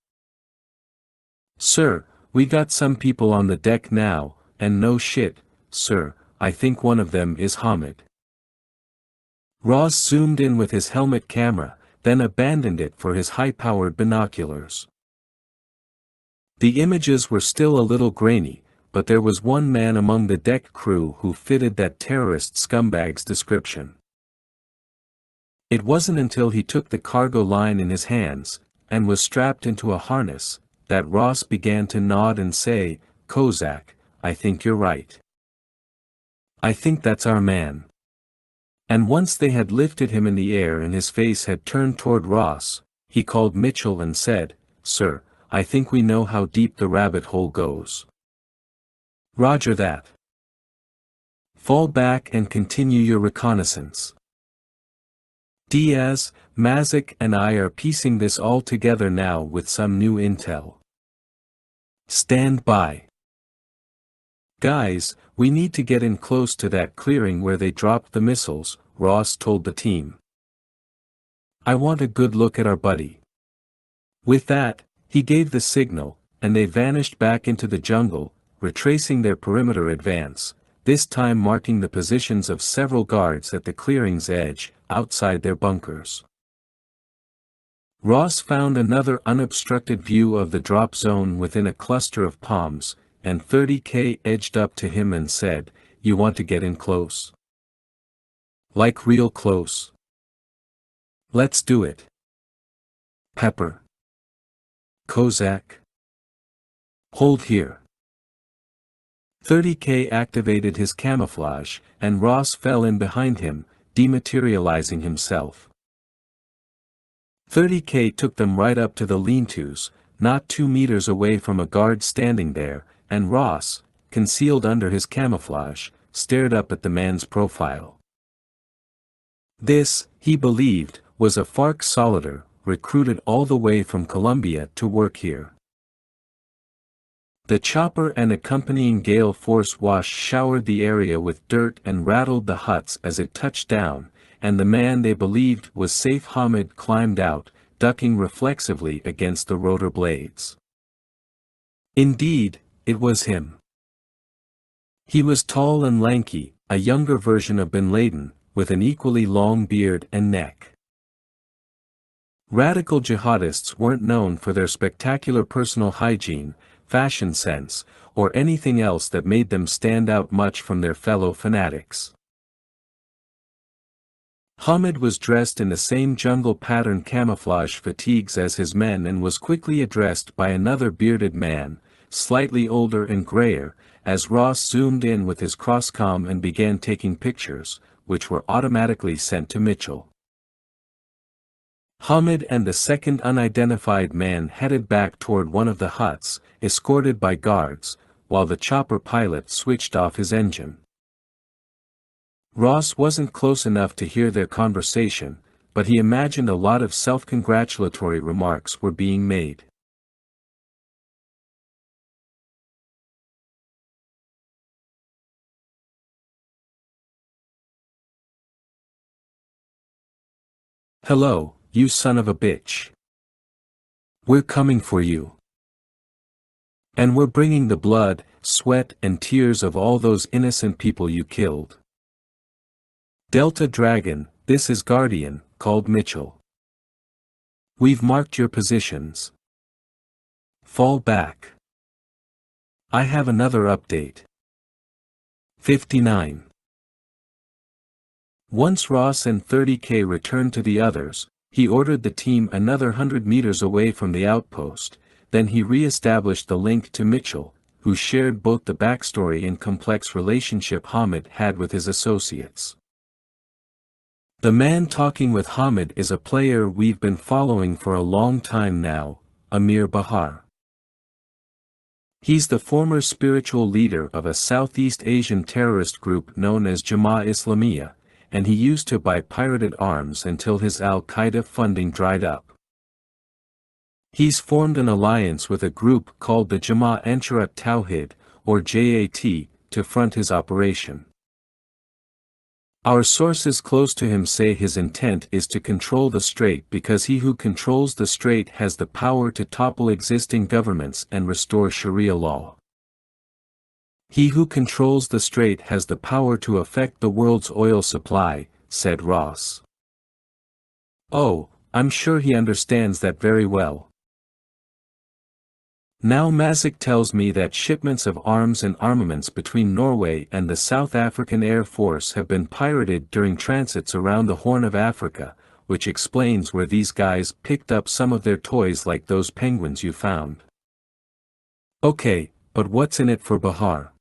"Sir, we got some people on the deck now, and no shit, sir, I think one of them is Hamid." Ross zoomed in with his helmet camera, then abandoned it for his high-powered binoculars. The images were still a little grainy, but there was one man among the deck crew who fitted that terrorist scumbag's description. It wasn't until he took the cargo line in his hands, and was strapped into a harness, that Ross began to nod and say, "Kozak, I think you're right. I think that's our man." And once they had lifted him in the air and his face had turned toward Ross, he called Mitchell and said, "Sir, I think we know how deep the rabbit hole goes." "Roger that. Fall back and continue your reconnaissance. Diaz, Mazik and I are piecing this all together now with some new intel. Stand by. Guys, we need to get in close to that clearing where they dropped the missiles," Ross told the team. "I want a good look at our buddy." With that, he gave the signal, and they vanished back into the jungle, retracing their perimeter advance, this time marking the positions of several guards at the clearing's edge, outside their bunkers. Ross found another unobstructed view of the drop zone within a cluster of palms, and 30K edged up to him and said, "You want to get in close? Like real close? Let's do it. Pepper. Kozak. Hold here." 30K activated his camouflage, and Ross fell in behind him, dematerializing himself. 30K took them right up to the lean-tos, not 2 meters away from a guard standing there, and Ross, concealed under his camouflage, stared up at the man's profile. This, he believed, was a FARC solider, recruited all the way from Colombia to work here. The chopper and accompanying gale force wash showered the area with dirt and rattled the huts as it touched down, and the man they believed was Saif Hamid climbed out, ducking reflexively against the rotor blades. Indeed, it was him. He was tall and lanky, a younger version of Bin Laden, with an equally long beard and neck. Radical jihadists weren't known for their spectacular personal hygiene, fashion sense, or anything else that made them stand out much from their fellow fanatics. Hamid was dressed in the same jungle pattern camouflage fatigues as his men and was quickly addressed by another bearded man, slightly older and grayer, as Ross zoomed in with his crosscom and began taking pictures, which were automatically sent to Mitchell. Hamid and the second unidentified man headed back toward one of the huts, escorted by guards, while the chopper pilot switched off his engine. Ross wasn't close enough to hear their conversation, but he imagined a lot of self-congratulatory remarks were being made. "Hello, you son of a bitch. We're coming for you. And we're bringing the blood, sweat and tears of all those innocent people you killed." "Delta Dragon, this is Guardian," called Mitchell. We've marked your positions. Fall back. I have another update. 59. Once Ross and 30K returned to the others, he ordered the team another 100 meters away from the outpost, then he re-established the link to Mitchell, who shared both the backstory and complex relationship Hamid had with his associates. The man talking with Hamid is a player we've been following for a long time now, Amir Bahar. He's the former spiritual leader of a Southeast Asian terrorist group known as Jama'a Islamiyah, and he used to buy pirated arms until his al-Qaeda funding dried up. He's formed an alliance with a group called the Jama'a Ansharat Tawhid, or JAT, to front his operation. Our sources close to him say his intent is to control the strait because he who controls the strait has the power to topple existing governments and restore Sharia law. He who controls the strait has the power to affect the world's oil supply, said Ross. Oh, I'm sure he understands that very well. Now Mazik tells me that shipments of arms and armaments between Norway and the South African Air Force have been pirated during transits around the Horn of Africa, which explains where these guys picked up some of their toys like those penguins you found. Okay, but what's in it for Bahar?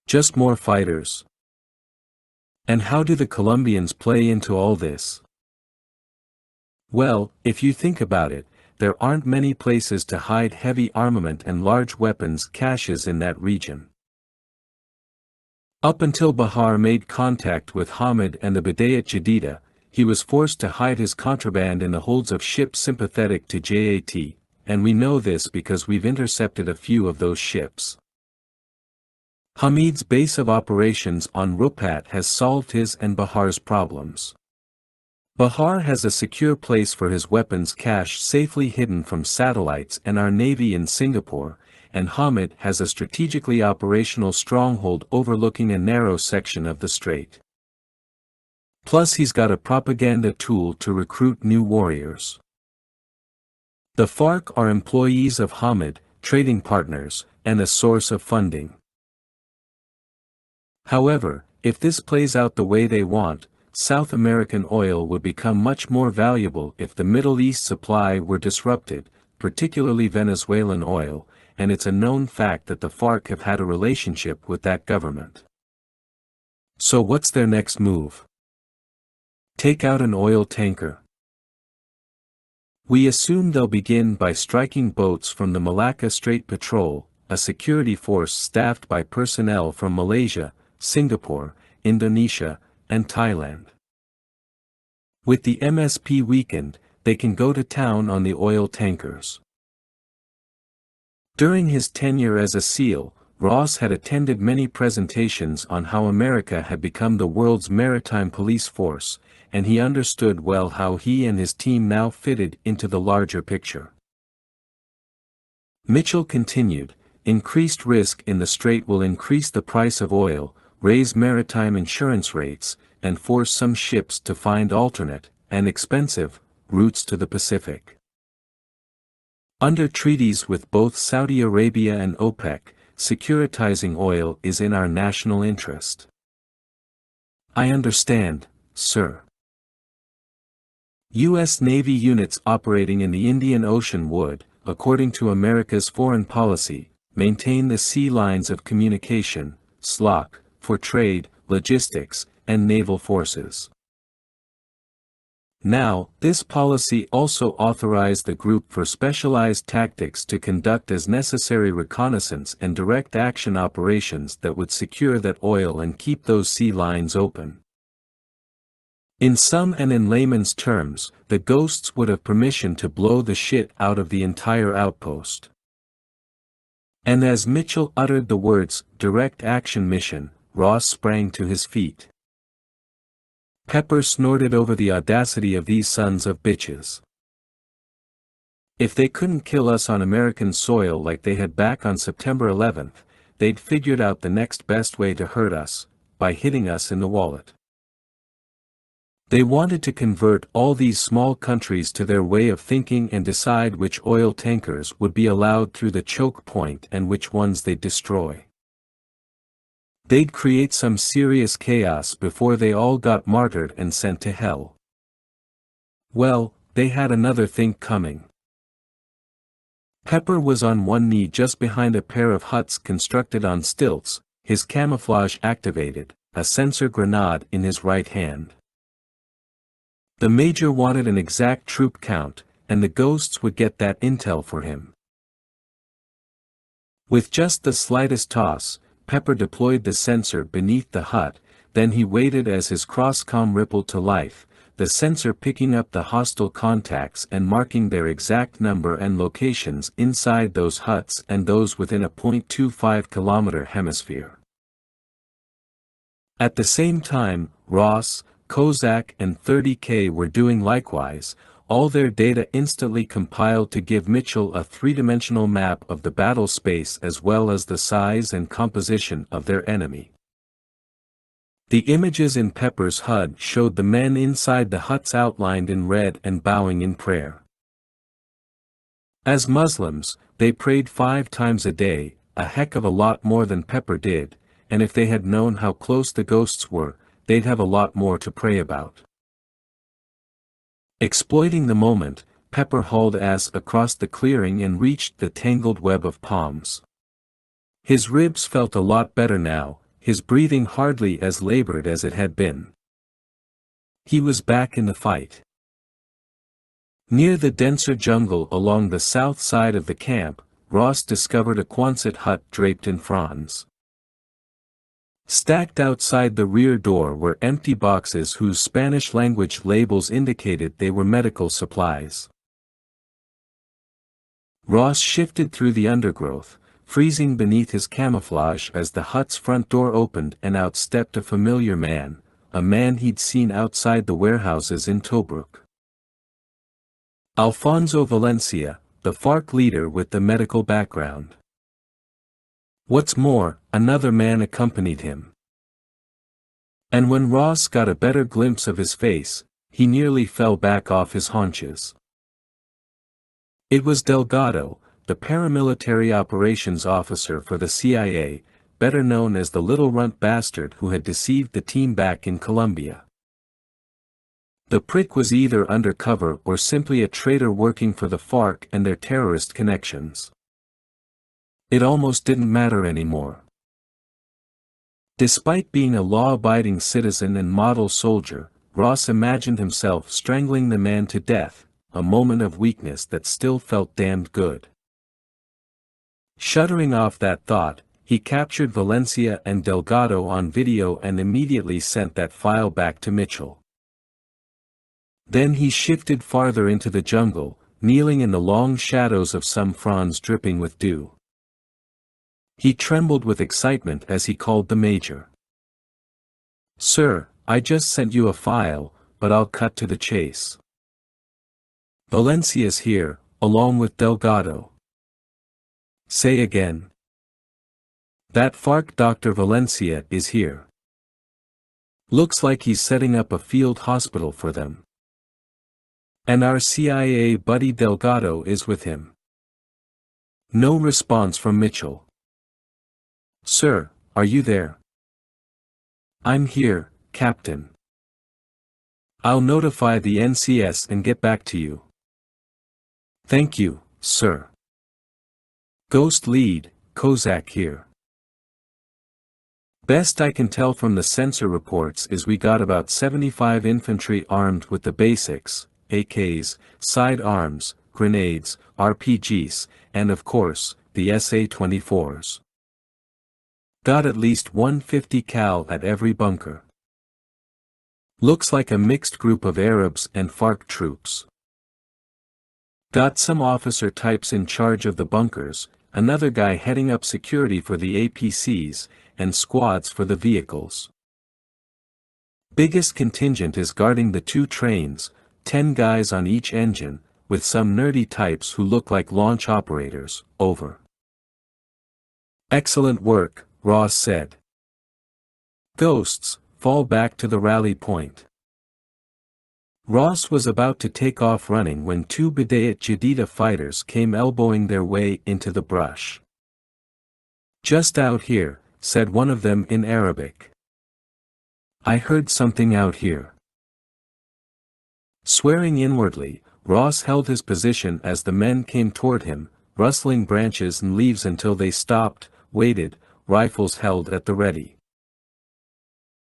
Just more fighters. And how do the Colombians play into all this? Well, if you think about it, there aren't many places to hide heavy armament and large weapons caches in that region. Up until Bahar made contact with Hamid and the Bidayat Jadida, he was forced to hide his contraband in the holds of ships sympathetic to JAT, and we know this because we've intercepted a few of those ships. Hamid's base of operations on Rupat has solved his and Bahar's problems. Bahar has a secure place for his weapons cache safely hidden from satellites and our navy in Singapore, and Hamid has a strategically operational stronghold overlooking a narrow section of the strait. Plus he's got a propaganda tool to recruit new warriors. The FARC are employees of Hamid, trading partners, and a source of funding. However, if this plays out the way they want, South American oil would become much more valuable if the Middle East supply were disrupted, particularly Venezuelan oil, and it's a known fact that the FARC have had a relationship with that government. So what's their next move? Take out an oil tanker. We assume they'll begin by striking boats from the Malacca Strait Patrol, a security force staffed by personnel from Malaysia, Singapore, Indonesia, and Thailand. With the MSP weakened, they can go to town on the oil tankers. During his tenure as a SEAL, Ross had attended many presentations on how America had become the world's maritime police force, and he understood well how he and his team now fitted into the larger picture. Mitchell continued, increased risk in the strait will increase the price of oil, raise maritime insurance rates, and force some ships to find alternate, and expensive, routes to the Pacific. Under treaties with both Saudi Arabia and OPEC, securitizing oil is in our national interest. I understand, sir. U.S. Navy units operating in the Indian Ocean would, according to America's foreign policy, maintain the sea lines of communication, SLOC, for trade, logistics, and naval forces. Now, this policy also authorized the Group for Specialized Tactics to conduct as necessary reconnaissance and direct action operations that would secure that oil and keep those sea lines open. In sum and in layman's terms, the ghosts would have permission to blow the shit out of the entire outpost. And as Mitchell uttered the words, direct action mission, Ross sprang to his feet. Pepper snorted over the audacity of these sons of bitches. If they couldn't kill us on American soil like they had back on September 11th, they'd figured out the next best way to hurt us, by hitting us in the wallet. They wanted to convert all these small countries to their way of thinking and decide which oil tankers would be allowed through the choke point and which ones they'd destroy. They'd create some serious chaos before they all got martyred and sent to hell. Well, they had another thing coming. Pepper was on one knee just behind a pair of huts constructed on stilts, his camouflage activated, a sensor grenade in his right hand. The major wanted an exact troop count, and the ghosts would get that intel for him. With just the slightest toss, Pepper deployed the sensor beneath the hut, then he waited as his cross-comm rippled to life, the sensor picking up the hostile contacts and marking their exact number and locations inside those huts and those within a 0.25-kilometer hemisphere. At the same time, Ross, Kozak and 30K were doing likewise, all their data instantly compiled to give Mitchell a three-dimensional map of the battle space as well as the size and composition of their enemy. The images in Pepper's HUD showed the men inside the huts outlined in red and bowing in prayer. As Muslims, they prayed 5 times a day, a heck of a lot more than Pepper did, and if they had known how close the ghosts were, they'd have a lot more to pray about. Exploiting the moment, Pepper hauled ass across the clearing and reached the tangled web of palms. His ribs felt a lot better now, his breathing hardly as labored as it had been. He was back in the fight. Near the denser jungle along the south side of the camp, Ross discovered a Quonset hut draped in fronds. Stacked outside the rear door were empty boxes whose Spanish-language labels indicated they were medical supplies. Ross shifted through the undergrowth, freezing beneath his camouflage as the hut's front door opened and out stepped a familiar man, a man he'd seen outside the warehouses in Tobruk. Alfonso Valencia, the FARC leader with the medical background. What's more, another man accompanied him. And when Ross got a better glimpse of his face, he nearly fell back off his haunches. It was Delgado, the paramilitary operations officer for the CIA, better known as the little runt bastard who had deceived the team back in Colombia. The prick was either undercover or simply a traitor working for the FARC and their terrorist connections. It almost didn't matter anymore. Despite being a law-abiding citizen and model soldier, Ross imagined himself strangling the man to death, a moment of weakness that still felt damned good. Shuddering off that thought, he captured Valencia and Delgado on video and immediately sent that file back to Mitchell. Then he shifted farther into the jungle, kneeling in the long shadows of some fronds dripping with dew. He trembled with excitement as he called the major. "Sir, I just sent you a file, but I'll cut to the chase. Valencia's here, along with Delgado." "Say again." "That FARC Dr. Valencia is here. Looks like he's setting up a field hospital for them. And our CIA buddy Delgado is with him." No response from Mitchell. "Sir, are you there?" "I'm here, Captain. I'll notify the NCS and get back to you." "Thank you, sir." Ghost Lead, Kozak here. "Best I can tell from the sensor reports is we got about 75 infantry armed with the basics, AKs, side arms, grenades, RPGs, and of course, the SA-24s. Got at least 150 cal at every bunker. Looks like a mixed group of Arabs and FARC troops. Got some officer types in charge of the bunkers, another guy heading up security for the APCs, and squads for the vehicles. Biggest contingent is guarding the 2 trains, 10 guys on each engine, with some nerdy types who look like launch operators. Over." "Excellent work," Ross said. "Ghosts, fall back to the rally point. Ross was about to take off running when two Bidayat Jadida fighters came elbowing their way into the brush. "Just out here," said one of them in Arabic. "I heard something out here." Swearing inwardly, Ross held his position as the men came toward him, rustling branches and leaves until they stopped, waited, rifles held at the ready.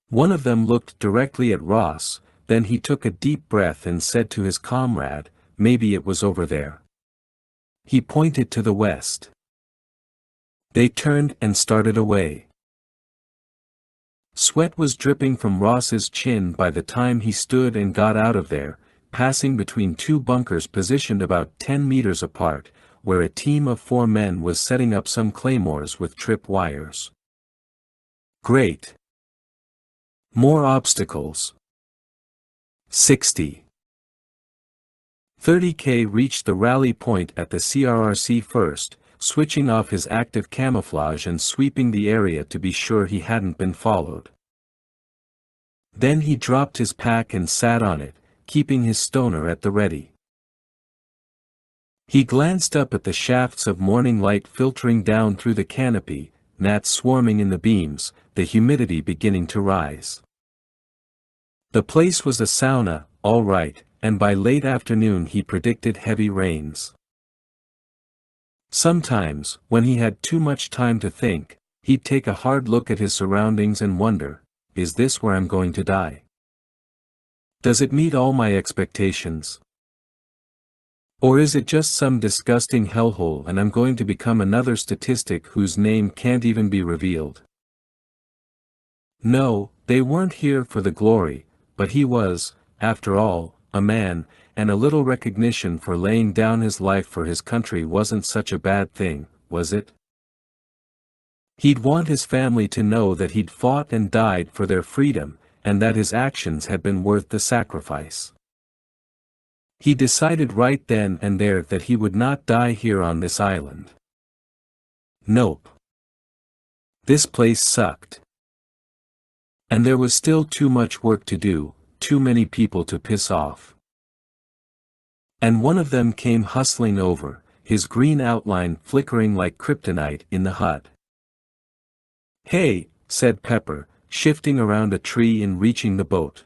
One of them looked directly at Ross, then he took a deep breath and said to his comrade, "Maybe it was over there." He pointed to the west. They turned and started away. Sweat was dripping from Ross's chin by the time he stood and got out of there, passing between two bunkers positioned about 10 meters apart, where a team of 4 men was setting up some claymores with trip wires. Great. More obstacles. 60. 30K reached the rally point at the CRRC first, switching off his active camouflage and sweeping the area to be sure he hadn't been followed. Then he dropped his pack and sat on it, keeping his stoner at the ready. He glanced up at the shafts of morning light filtering down through the canopy, gnats swarming in the beams, the humidity beginning to rise. The place was a sauna, all right, and by late afternoon he predicted heavy rains. Sometimes, when he had too much time to think, he'd take a hard look at his surroundings and wonder, is this where I'm going to die? Does it meet all my expectations? Or is it just some disgusting hellhole and I'm going to become another statistic whose name can't even be revealed? No, they weren't here for the glory, but he was, after all, a man, and a little recognition for laying down his life for his country wasn't such a bad thing, was it? He'd want his family to know that he'd fought and died for their freedom, and that his actions had been worth the sacrifice. He decided right then and there that he would not die here on this island. Nope. This place sucked. And there was still too much work to do, too many people to piss off. And one of them came hustling over, his green outline flickering like kryptonite in the hut. "Hey," said Pepper, shifting around a tree and reaching the boat.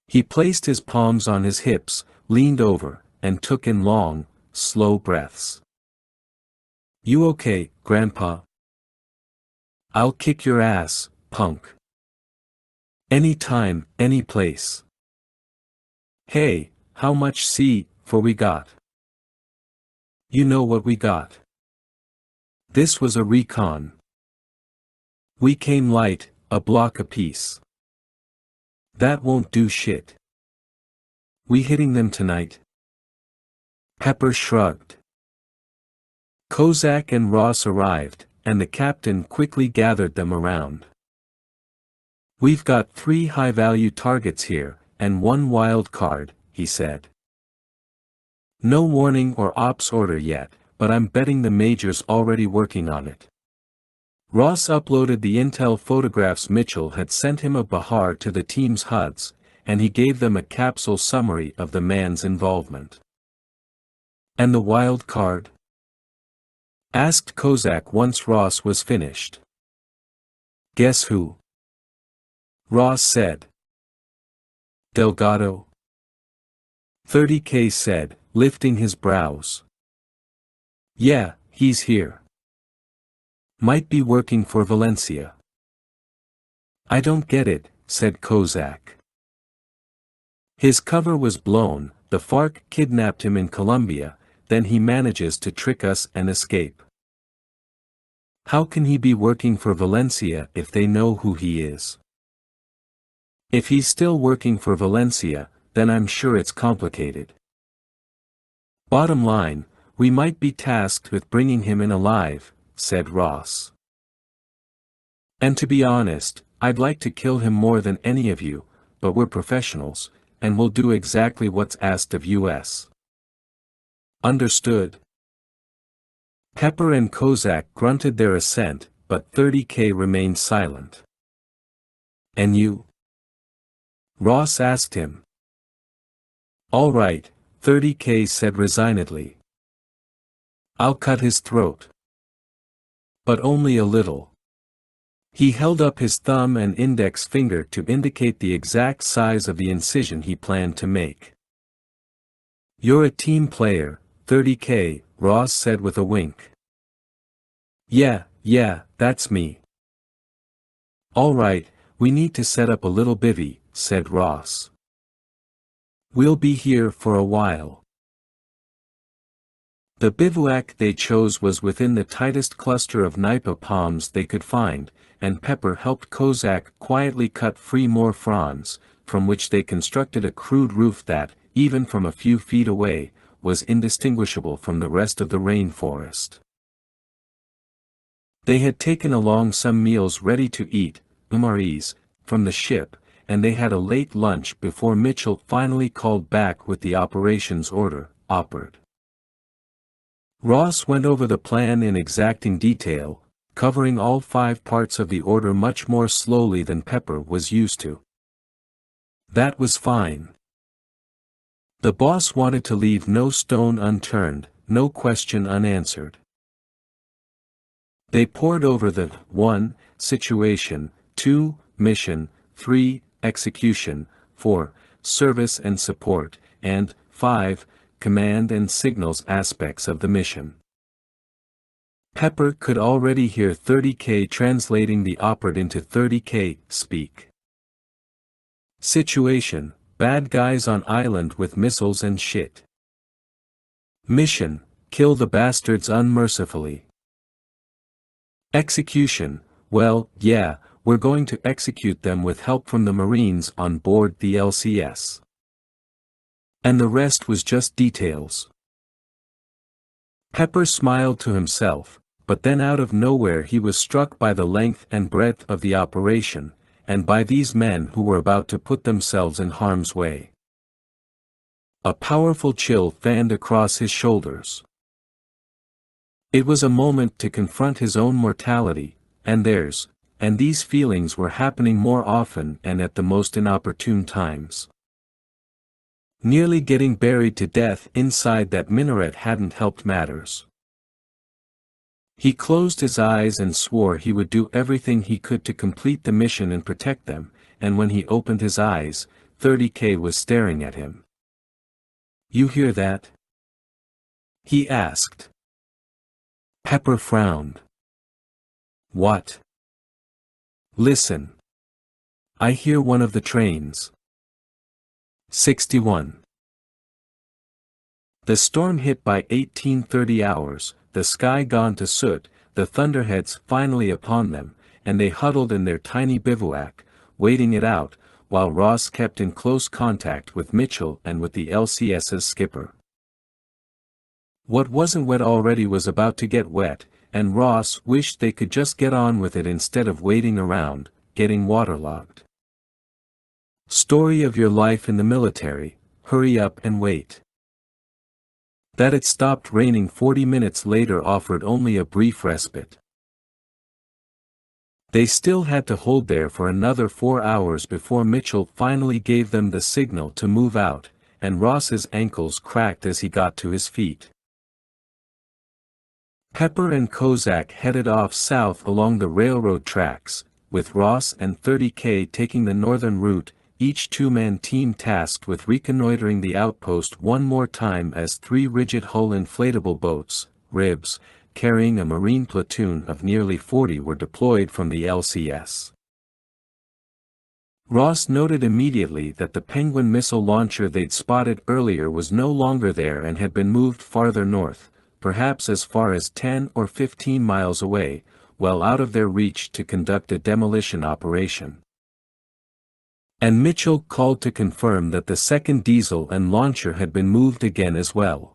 He placed his palms on his hips, leaned over, and took in long, slow breaths. "You okay, Grandpa?" "I'll kick your ass, punk. Any time, any place. Hey, how much C4 we got?" "You know what we got. This was a Recon. We came light, a block apiece. That won't do shit. We hitting them tonight?" Pepper shrugged. Kozak and Ross arrived, and the captain quickly gathered them around. "We've got 3 high-value targets here, and 1 wild card," he said. "No warning or ops order yet, but I'm betting the major's already working on it." Ross uploaded the intel photographs Mitchell had sent him of Bahar to the team's HUDs, and he gave them a capsule summary of the man's involvement. "And the wild card?" asked Kozak once Ross was finished. "Guess who?" Ross said. "Delgado?" 30K said, lifting his brows. "Yeah, he's here. Might be working for Valencia." "I don't get it," said Kozak. "His cover was blown, the FARC kidnapped him in Colombia, then he manages to trick us and escape. How can he be working for Valencia if they know who he is? If he's still working for Valencia, then I'm sure it's complicated. Bottom line, we might be tasked with bringing him in alive," said Ross. "And to be honest, I'd like to kill him more than any of you, but we're professionals, and we'll do exactly what's asked of us." "Understood." Pepper and Kozak grunted their assent, but 30K remained silent. "And you?" Ross asked him. All right, 30K said resignedly. I'll cut his throat. But only a little. He held up his thumb and index finger to indicate the exact size of the incision he planned to make. You're a team player, 30K, Ross said with a wink. Yeah, that's me. All right, we need to set up a little bivvy, said Ross. We'll be here for a while. The bivouac they chose was within the tightest cluster of nipa palms they could find, and Pepper helped Kozak quietly cut free more fronds, from which they constructed a crude roof that, even from a few feet away, was indistinguishable from the rest of the rainforest. They had taken along some meals ready to eat, MREs, from the ship, and they had a late lunch before Mitchell finally called back with the operations order, OPERD. Ross went over the plan in exacting detail, covering all 5 parts of the order much more slowly than Pepper was used to. That was fine. The boss wanted to leave no stone unturned, no question unanswered. They pored over the 1. Situation, 2. Mission, 3. Execution, 4. Service and support, and 5. Command and signals aspects of the mission. Pepper could already hear 30K translating the OPERD into 30K speak. Situation, bad guys on island with missiles and shit. Mission, kill the bastards unmercifully. Execution, well, yeah, we're going to execute them with help from the Marines on board the LCS. And the rest was just details. Pepper smiled to himself, but then out of nowhere he was struck by the length and breadth of the operation, and by these men who were about to put themselves in harm's way. A powerful chill fanned across his shoulders. It was a moment to confront his own mortality, and theirs, and these feelings were happening more often and at the most inopportune times. Nearly getting buried to death inside that minaret hadn't helped matters. He closed his eyes and swore he would do everything he could to complete the mission and protect them, and when he opened his eyes, 30K was staring at him. You hear that? He asked. Pepper frowned. What? Listen. I hear one of the trains. 61. The storm hit by 18:30 hours, the sky gone to soot, the thunderheads finally upon them, and they huddled in their tiny bivouac, waiting it out, while Ross kept in close contact with Mitchell and with the LCS's skipper. What wasn't wet already was about to get wet, and Ross wished they could just get on with it instead of waiting around, getting waterlogged. Story of your life in the military, hurry up and wait. That it stopped raining 40 minutes later offered only a brief respite. They still had to hold there for another 4 hours before Mitchell finally gave them the signal to move out, and Ross's ankles cracked as he got to his feet. Pepper and Kozak headed off south along the railroad tracks, with Ross and 30K taking the northern route, each 2-man team tasked with reconnoitering the outpost one more time as 3 rigid-hull inflatable boats, ribs, carrying a Marine platoon of nearly 40 were deployed from the LCS. Ross noted immediately that the Penguin missile launcher they'd spotted earlier was no longer there and had been moved farther north, perhaps as far as 10 or 15 miles away, well out of their reach to conduct a demolition operation. And Mitchell called to confirm that the second diesel and launcher had been moved again as well.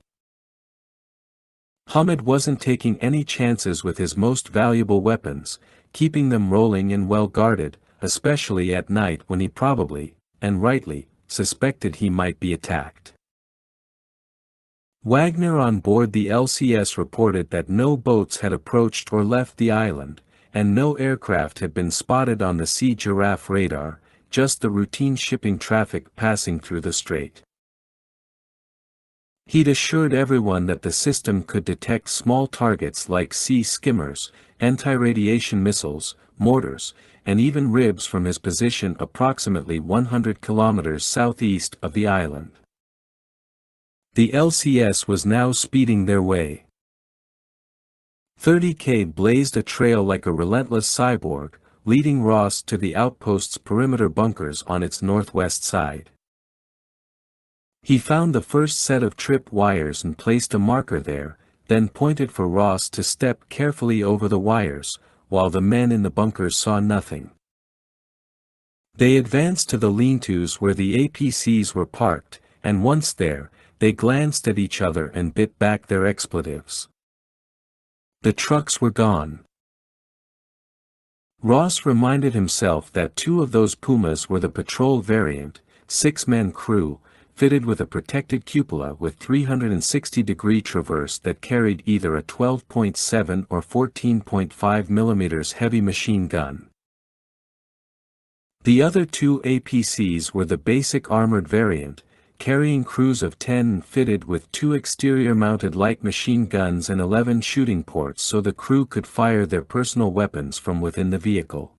Hamid wasn't taking any chances with his most valuable weapons, keeping them rolling and well guarded, especially at night when he probably, and rightly, suspected he might be attacked. Wagner on board the LCS reported that no boats had approached or left the island, and no aircraft had been spotted on the Sea Giraffe radar, just the routine shipping traffic passing through the strait. He'd assured everyone that the system could detect small targets like sea skimmers, anti-radiation missiles, mortars, and even ribs from his position approximately 100 kilometers southeast of the island. The LCS was now speeding their way. 30K blazed a trail like a relentless cyborg, leading Ross to the outpost's perimeter bunkers on its northwest side. He found the first set of trip wires and placed a marker there, then pointed for Ross to step carefully over the wires, while the men in the bunkers saw nothing. They advanced to the lean-tos where the APCs were parked, and once there, they glanced at each other and bit back their expletives. The trucks were gone. Ross reminded himself that 2 of those Pumas were the patrol variant, 6-man crew, fitted with a protected cupola with 360-degree traverse that carried either a 12.7 or 14.5 mm heavy machine gun. The other 2 APCs were the basic armored variant, carrying crews of 10 and fitted with 2 exterior-mounted light machine guns and 11 shooting ports so the crew could fire their personal weapons from within the vehicle.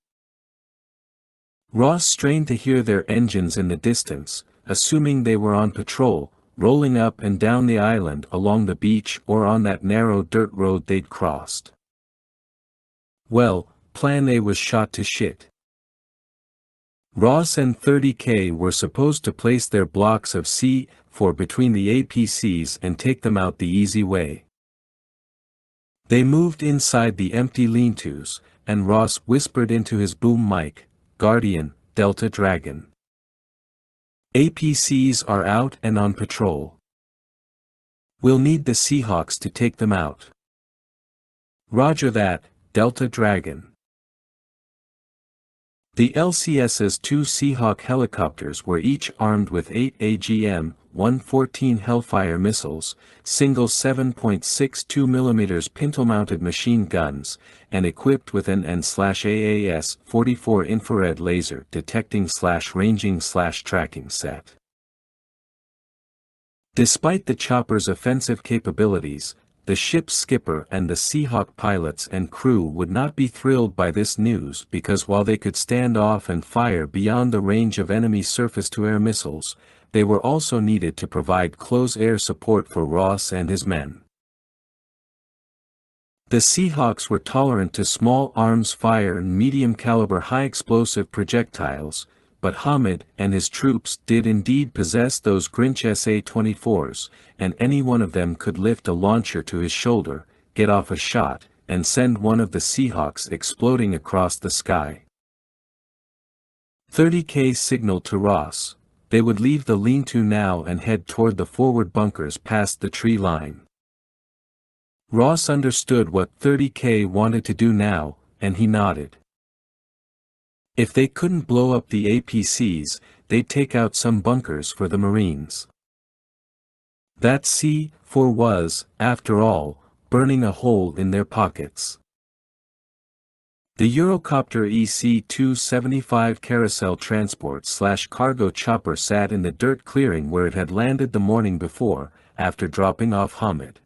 Ross strained to hear their engines in the distance, assuming they were on patrol, rolling up and down the island along the beach or on that narrow dirt road they'd crossed. Well, Plan A was shot to shit. Ross and 30K were supposed to place their blocks of C4 between the APCs and take them out the easy way. They moved inside the empty lean-tos, and Ross whispered into his boom mic, "Guardian, Delta Dragon. APCs are out and on patrol. We'll need the Seahawks to take them out." "Roger that, Delta Dragon." The LCS's 2 Seahawk helicopters were each armed with 8 AGM-114 Hellfire missiles, single 7.62 mm pintle-mounted machine guns, and equipped with an N/AAS-44 infrared laser detecting/ranging/tracking set. Despite the chopper's offensive capabilities, the ship's skipper and the Seahawk pilots and crew would not be thrilled by this news because while they could stand off and fire beyond the range of enemy surface-to-air missiles, they were also needed to provide close air support for Ross and his men. The Seahawks were tolerant to small arms fire and medium-caliber high-explosive projectiles, but Hamid and his troops did indeed possess those Grinch SA-24s, and any one of them could lift a launcher to his shoulder, get off a shot, and send one of the Seahawks exploding across the sky. 30K signaled to Ross. They would leave the lean-to now and head toward the forward bunkers past the tree line. Ross understood what 30K wanted to do now, and he nodded. If they couldn't blow up the APCs, they'd take out some bunkers for the Marines. That C4 was, after all, burning a hole in their pockets. The Eurocopter EC-275 carousel transport/cargo chopper sat in the dirt clearing where it had landed the morning before, after dropping off Hamid.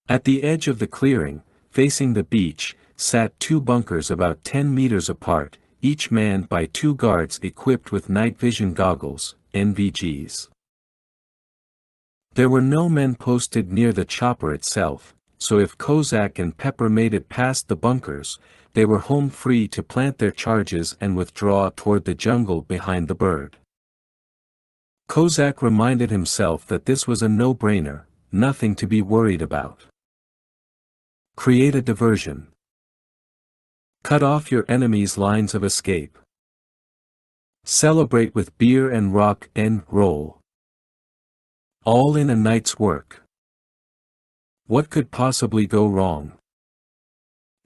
At the edge of the clearing, facing the beach, sat 2 bunkers about 10 meters apart, each manned by 2 guards equipped with night vision goggles, NVGs. There were no men posted near the chopper itself, so if Kozak and Pepper made it past the bunkers, they were home free to plant their charges and withdraw toward the jungle behind the bird. Kozak reminded himself that this was a no-brainer, nothing to be worried about. Create a diversion. Cut off your enemy's lines of escape. Celebrate with beer and rock and roll. All in a night's work. What could possibly go wrong?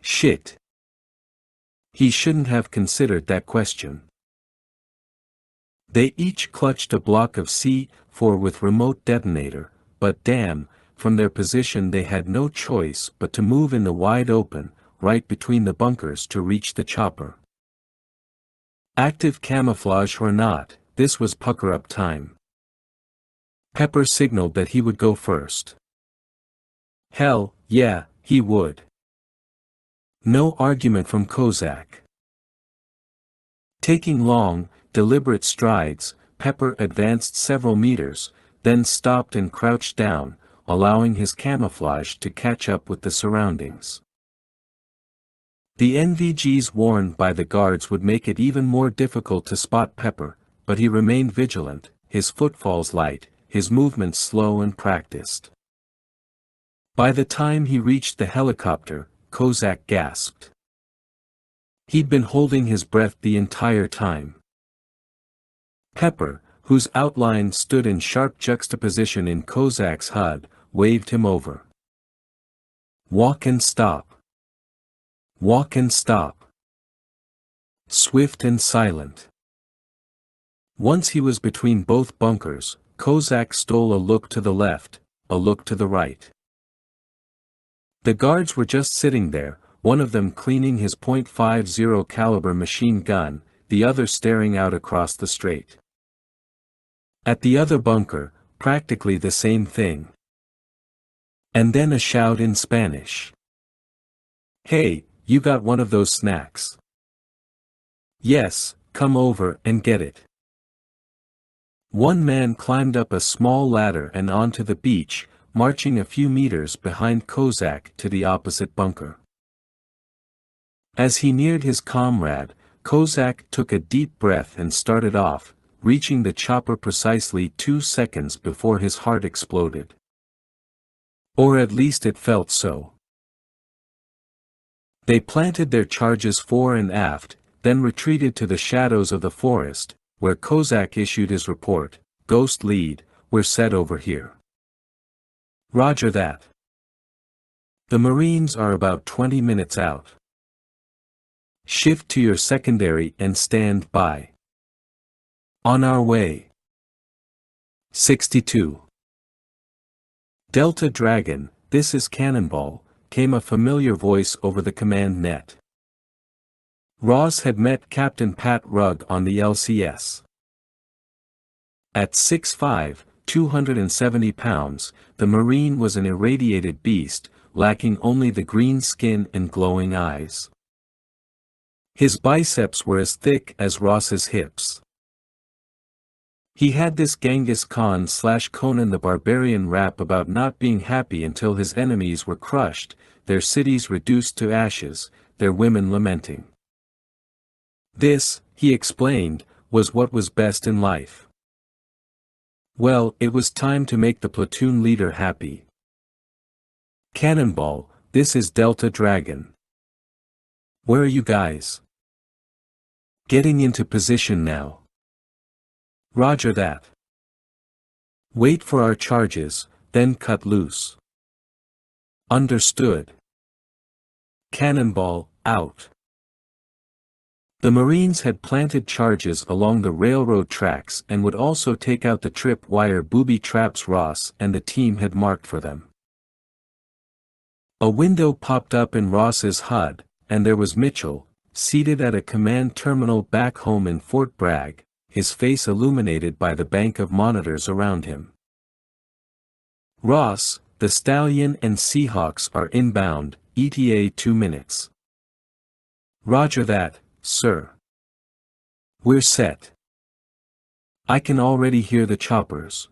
Shit. He shouldn't have considered that question. They each clutched a block of C4 with remote detonator, but damn, from their position they had no choice but to move in the wide open, right between the bunkers to reach the chopper. Active camouflage or not, this was pucker-up time. Pepper signaled that he would go first. Hell, yeah, he would. No argument from Kozak. Taking long, deliberate strides, Pepper advanced several meters, then stopped and crouched down, allowing his camouflage to catch up with the surroundings. The NVGs warned by the guards would make it even more difficult to spot Pepper, but he remained vigilant, his footfalls light, his movements slow and practiced. By the time he reached the helicopter, Kozak gasped. He'd been holding his breath the entire time. Pepper, whose outline stood in sharp juxtaposition in Kozak's HUD, waved him over. Walk and stop. Walk and stop. Swift and silent. Once he was between both bunkers, Kozak stole a look to the left, a look to the right. The guards were just sitting there, one of them cleaning his .50 caliber machine gun, the other staring out across the strait. At the other bunker, practically the same thing. And then a shout in Spanish. Hey, you got one of those snacks? Yes, come over and get it. One man climbed up a small ladder and onto the beach, marching a few meters behind Kozak to the opposite bunker. As he neared his comrade, Kozak took a deep breath and started off, reaching the chopper precisely 2 seconds before his heart exploded. Or at least it felt so. They planted their charges fore and aft, then retreated to the shadows of the forest, where Kozak issued his report, "Ghost lead, we're set over here." Roger that. The Marines are about 20 minutes out. Shift to your secondary and stand by. On our way. 62. Delta Dragon, this is Cannonball, came a familiar voice over the command net. Ross had met Captain Pat Rugg on the LCS. At 6'5", 270 pounds, the Marine was an irradiated beast, lacking only the green skin and glowing eyes. His biceps were as thick as Ross's hips. He had this Genghis Khan/Conan the Barbarian rap about not being happy until his enemies were crushed, their cities reduced to ashes, their women lamenting. This, he explained, was what was best in life. Well, it was time to make the platoon leader happy. Cannonball, this is Delta Dragon. Where are you guys? Getting into position now. Roger that. Wait for our charges, then cut loose. Understood. Cannonball, out. The Marines had planted charges along the railroad tracks and would also take out the trip-wire booby traps Ross and the team had marked for them. A window popped up in Ross's HUD, and there was Mitchell, seated at a command terminal back home in Fort Bragg, his face illuminated by the bank of monitors around him. Ross, the Stallion and Seahawks are inbound, ETA 2 minutes. Roger that, sir. We're set. I can already hear the choppers.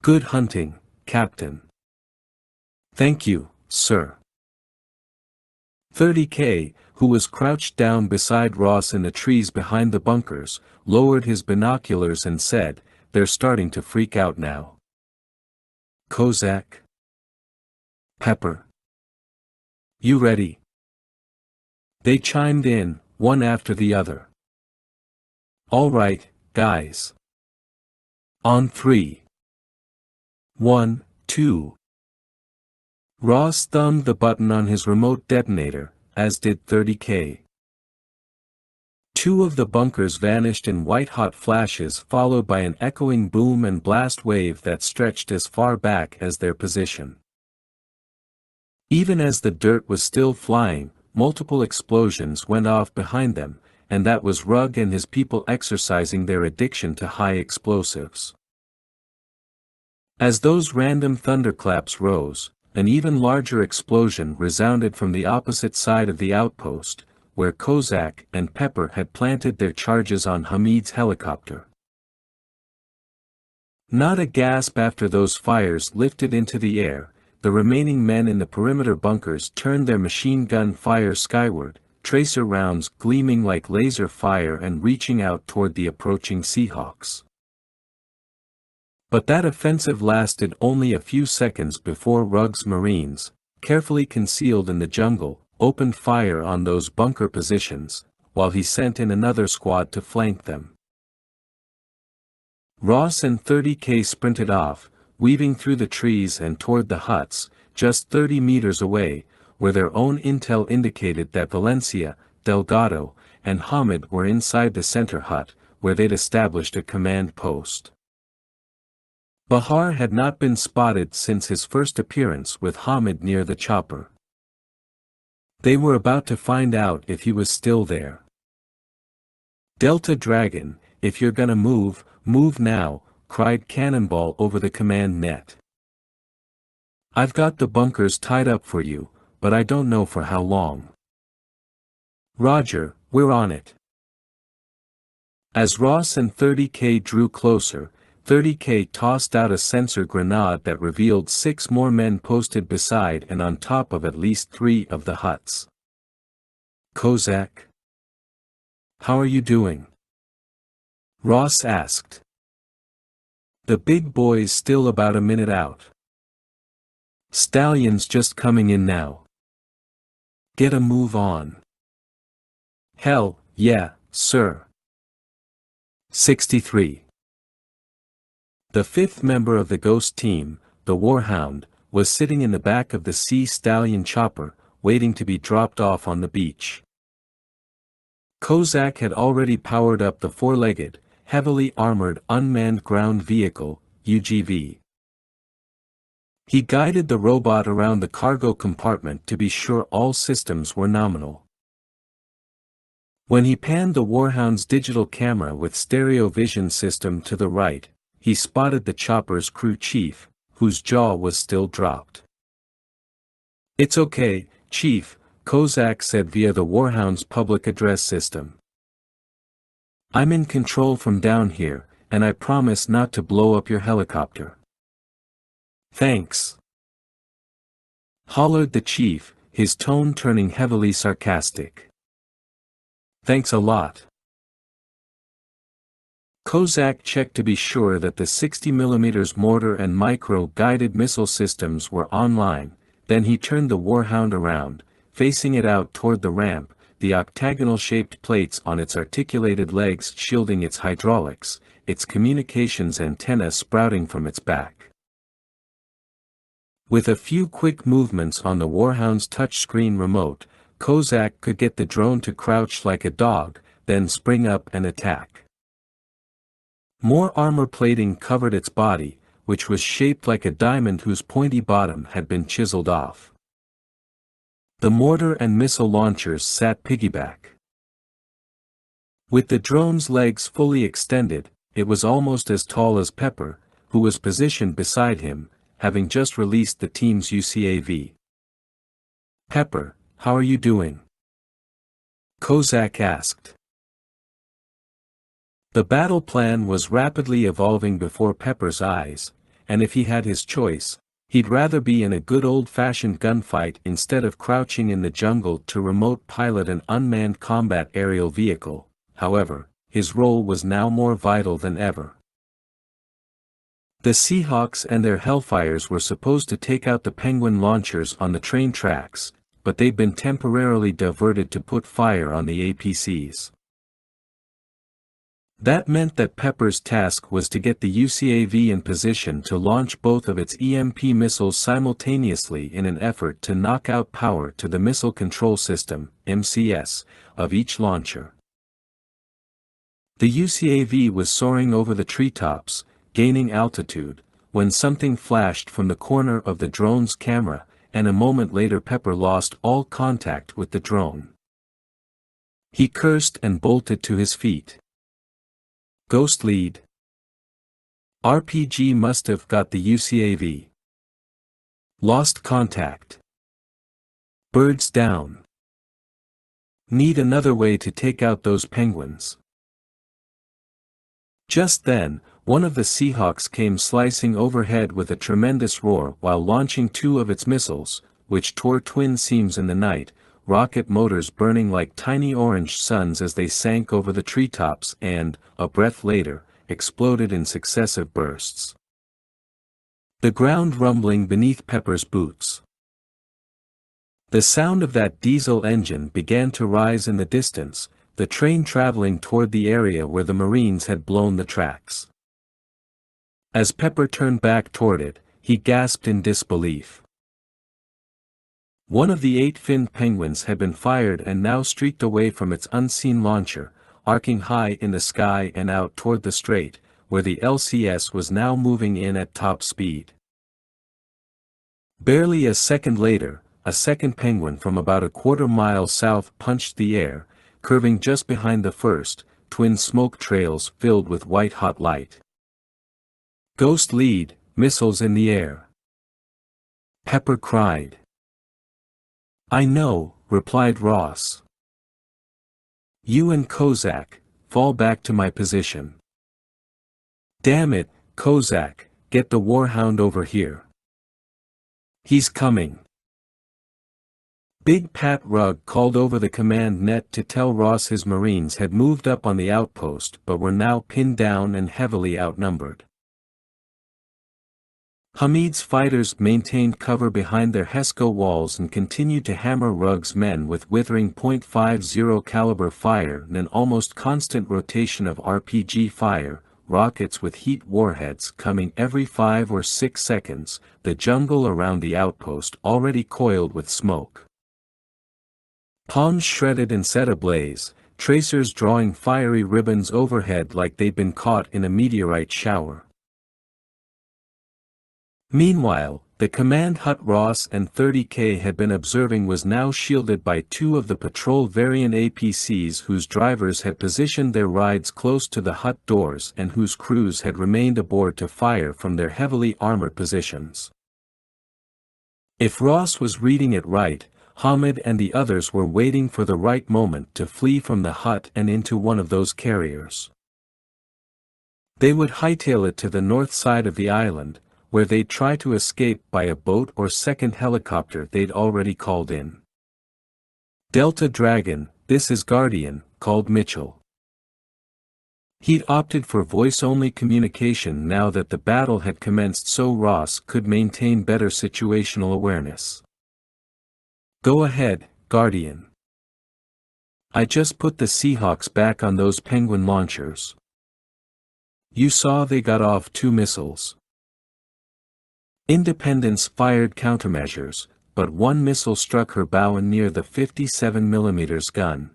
Good hunting, Captain. Thank you, sir. 30K, who was crouched down beside Ross in the trees behind the bunkers, lowered his binoculars and said, "They're starting to freak out now." Kozak? Pepper? You ready? They chimed in, one after the other. All right, guys. On 3. 1, 2. Ross thumbed the button on his remote detonator, as did 30K. 2 of the bunkers vanished in white-hot flashes, followed by an echoing boom and blast wave that stretched as far back as their position. Even as the dirt was still flying, multiple explosions went off behind them, and that was Rugg and his people exercising their addiction to high explosives. As those random thunderclaps rose, an even larger explosion resounded from the opposite side of the outpost, where Kozak and Pepper had planted their charges on Hamid's helicopter. Not a gasp after those fires lifted into the air, the remaining men in the perimeter bunkers turned their machine gun fire skyward, tracer rounds gleaming like laser fire and reaching out toward the approaching Seahawks. But that offensive lasted only a few seconds before Rugg's Marines, carefully concealed in the jungle, opened fire on those bunker positions, while he sent in another squad to flank them. Ross and 30K sprinted off, weaving through the trees and toward the huts, just 30 meters away, where their own intel indicated that Valencia, Delgado, and Hamid were inside the center hut, where they'd established a command post. Bahar had not been spotted since his first appearance with Hamid near the chopper. They were about to find out if he was still there. "Delta Dragon, if you're gonna move, move now," cried Cannonball over the command net. "I've got the bunkers tied up for you, but I don't know for how long." "Roger, we're on it." As Ross and 30K drew closer, 30K tossed out a sensor grenade that revealed 6 more men posted beside and on top of at least 3 of the huts. "Kozak? How are you doing?" Ross asked. "The big boy's still about a minute out. Stallion's just coming in now. Get a move on." "Hell, yeah, sir." 63. The 5th member of the Ghost team, the Warhound, was sitting in the back of the Sea Stallion chopper, waiting to be dropped off on the beach. Kozak had already powered up the 4-legged, heavily armored unmanned ground vehicle, UGV. He guided the robot around the cargo compartment to be sure all systems were nominal. When he panned the Warhound's digital camera with stereo vision system to the right, he spotted the chopper's crew chief, whose jaw was still dropped. "It's okay, Chief," Kozak said via the Warhound's public address system. "I'm in control from down here, and I promise not to blow up your helicopter." "Thanks," hollered the chief, his tone turning heavily sarcastic. "Thanks a lot." Kozak checked to be sure that the 60mm mortar and micro-guided missile systems were online, then he turned the Warhound around, facing it out toward the ramp, the octagonal-shaped plates on its articulated legs shielding its hydraulics, its communications antenna sprouting from its back. With a few quick movements on the Warhound's touchscreen remote, Kozak could get the drone to crouch like a dog, then spring up and attack. More armor plating covered its body, which was shaped like a diamond whose pointy bottom had been chiseled off. The mortar and missile launchers sat piggyback. With the drone's legs fully extended, it was almost as tall as Pepper, who was positioned beside him, having just released the team's UCAV. "Pepper, how are you doing?" Kozak asked. The battle plan was rapidly evolving before Pepper's eyes, and if he had his choice, he'd rather be in a good old-fashioned gunfight instead of crouching in the jungle to remote pilot an unmanned combat aerial vehicle. However, his role was now more vital than ever. The Seahawks and their Hellfires were supposed to take out the Penguin launchers on the train tracks, but they'd been temporarily diverted to put fire on the APCs. That meant that Pepper's task was to get the UCAV in position to launch both of its EMP missiles simultaneously in an effort to knock out power to the Missile Control System, MCS, of each launcher. The UCAV was soaring over the treetops, gaining altitude, when something flashed from the corner of the drone's camera, and a moment later Pepper lost all contact with the drone. He cursed and bolted to his feet. "Ghost lead." RPG must have got the UCAV. Lost contact. Birds down. Need another way to take out those penguins. Just then, one of the Seahawks came slicing overhead with a tremendous roar while launching two of its missiles, which tore twin seams in the night, rocket motors burning like tiny orange suns as they sank over the treetops and, a breath later, exploded in successive bursts. The ground rumbling beneath Pepper's boots. The sound of that diesel engine began to rise in the distance, the train traveling toward the area where the Marines had blown the tracks. As Pepper turned back toward it, he gasped in disbelief. One of the 8 finned penguins had been fired and now streaked away from its unseen launcher, arcing high in the sky and out toward the strait, where the LCS was now moving in at top speed. Barely a second later, a second penguin from about a quarter-mile south punched the air, curving just behind the first, twin smoke trails filled with white-hot light. Ghost lead, missiles in the air. Pepper cried. I know, replied Ross. You and Kozak, fall back to my position. Damn it, Kozak, get the warhound over here. He's coming. Big Pat Rugg called over the command net to tell Ross his Marines had moved up on the outpost but were now pinned down and heavily outnumbered. Hamid's fighters maintained cover behind their Hesco walls and continued to hammer Rugg's men with withering .50 caliber fire and an almost constant rotation of RPG fire, rockets with heat warheads coming every 5 or 6 seconds, the jungle around the outpost already coiled with smoke. Palms shredded and set ablaze, tracers drawing fiery ribbons overhead like they'd been caught in a meteorite shower. Meanwhile, the command hut Ross and 30K had been observing was now shielded by 2 of the patrol variant APCs whose drivers had positioned their rides close to the hut doors and whose crews had remained aboard to fire from their heavily armored positions. If Ross was reading it right, Hamid and the others were waiting for the right moment to flee from the hut and into one of those carriers. They would hightail it to the north side of the island, where they'd try to escape by a boat or second helicopter they'd already called in. Delta Dragon, this is Guardian, called Mitchell. He'd opted for voice-only communication now that the battle had commenced so Ross could maintain better situational awareness. Go ahead, Guardian. I just put the Seahawks back on those penguin launchers. You saw they got off 2 missiles. Independence fired countermeasures, but 1 missile struck her bow and near the 57mm gun.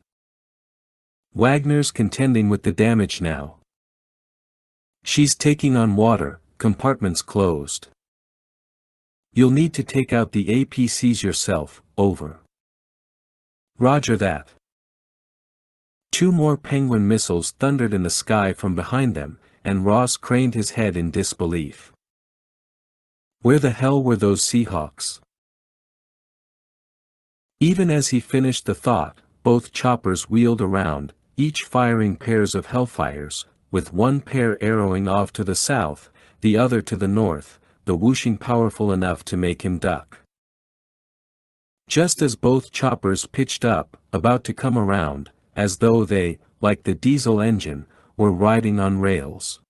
Wagner's contending with the damage now. She's taking on water, compartments closed. You'll need to take out the APCs yourself, over. Roger that. 2 more penguin missiles thundered in the sky from behind them, and Ross craned his head in disbelief. Where the hell were those Seahawks? Even as he finished the thought, both choppers wheeled around, each firing pairs of Hellfires, with one pair arrowing off to the south, the other to the north, the whooshing powerful enough to make him duck. Just as both choppers pitched up, about to come around, as though they, like the diesel engine, were riding on rails.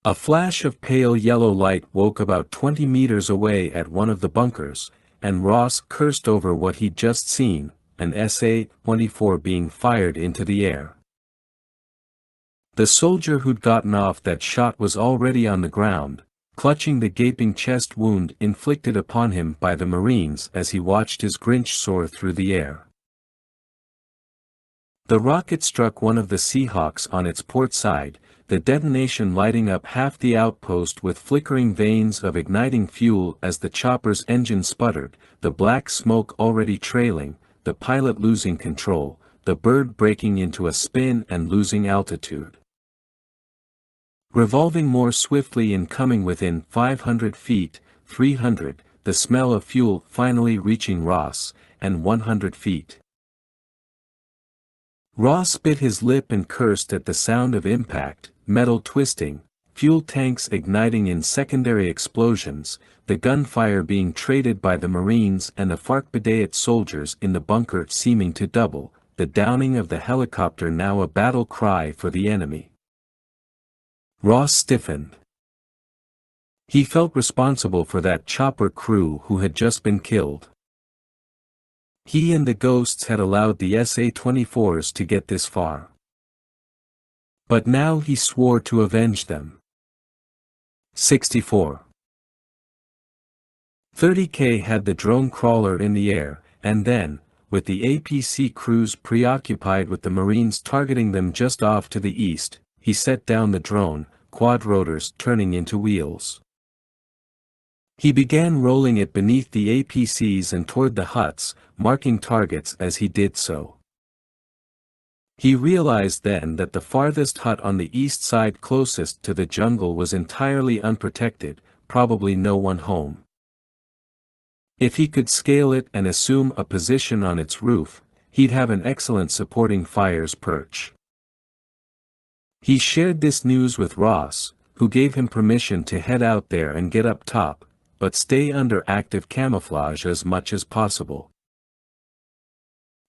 A flash of pale yellow light woke about 20 meters away at one of the bunkers, and Ross cursed over what he'd just seen, an SA-24 being fired into the air. The soldier who'd gotten off that shot was already on the ground, clutching the gaping chest wound inflicted upon him by the Marines as he watched his Grinch soar through the air. The rocket struck one of the Seahawks on its port side, the detonation lighting up half the outpost with flickering veins of igniting fuel as the chopper's engine sputtered, the black smoke already trailing, the pilot losing control, the bird breaking into a spin and losing altitude. Revolving more swiftly and coming within 500 feet, 300, the smell of fuel finally reaching Ross, and 100 feet. Ross bit his lip and cursed at the sound of impact, metal twisting, fuel tanks igniting in secondary explosions, the gunfire being traded by the Marines and the Farc soldiers in the bunker seeming to double, the downing of the helicopter now a battle cry for the enemy. Ross stiffened. He felt responsible for that chopper crew who had just been killed. He and the ghosts had allowed the SA-24s to get this far. But now he swore to avenge them. 64. 30K had the drone crawler in the air, and then, with the APC crews preoccupied with the Marines targeting them just off to the east, he set down the drone, quad rotors turning into wheels. He began rolling it beneath the APCs and toward the huts, marking targets as he did so. He realized then that the farthest hut on the east side closest to the jungle was entirely unprotected, probably no one home. If he could scale it and assume a position on its roof, he'd have an excellent supporting fire's perch. He shared this news with Ross, who gave him permission to head out there and get up top, but stay under active camouflage as much as possible.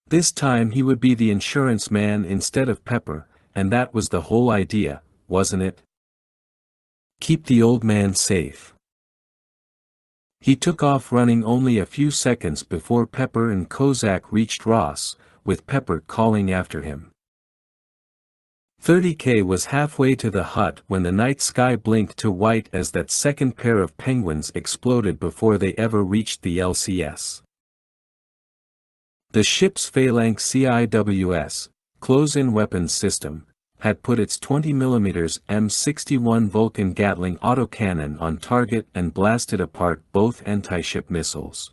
This time he would be the insurance man instead of Pepper, and that was the whole idea, wasn't it? Keep the old man safe. He took off running only a few seconds before Pepper and Kozak reached Ross, with Pepper calling after him. 30K was halfway to the hut when the night sky blinked to white as that second pair of penguins exploded before they ever reached the LCS. The ship's Phalanx CIWS, close-in weapons system, had put its 20mm M61 Vulcan Gatling autocannon on target and blasted apart both anti-ship missiles.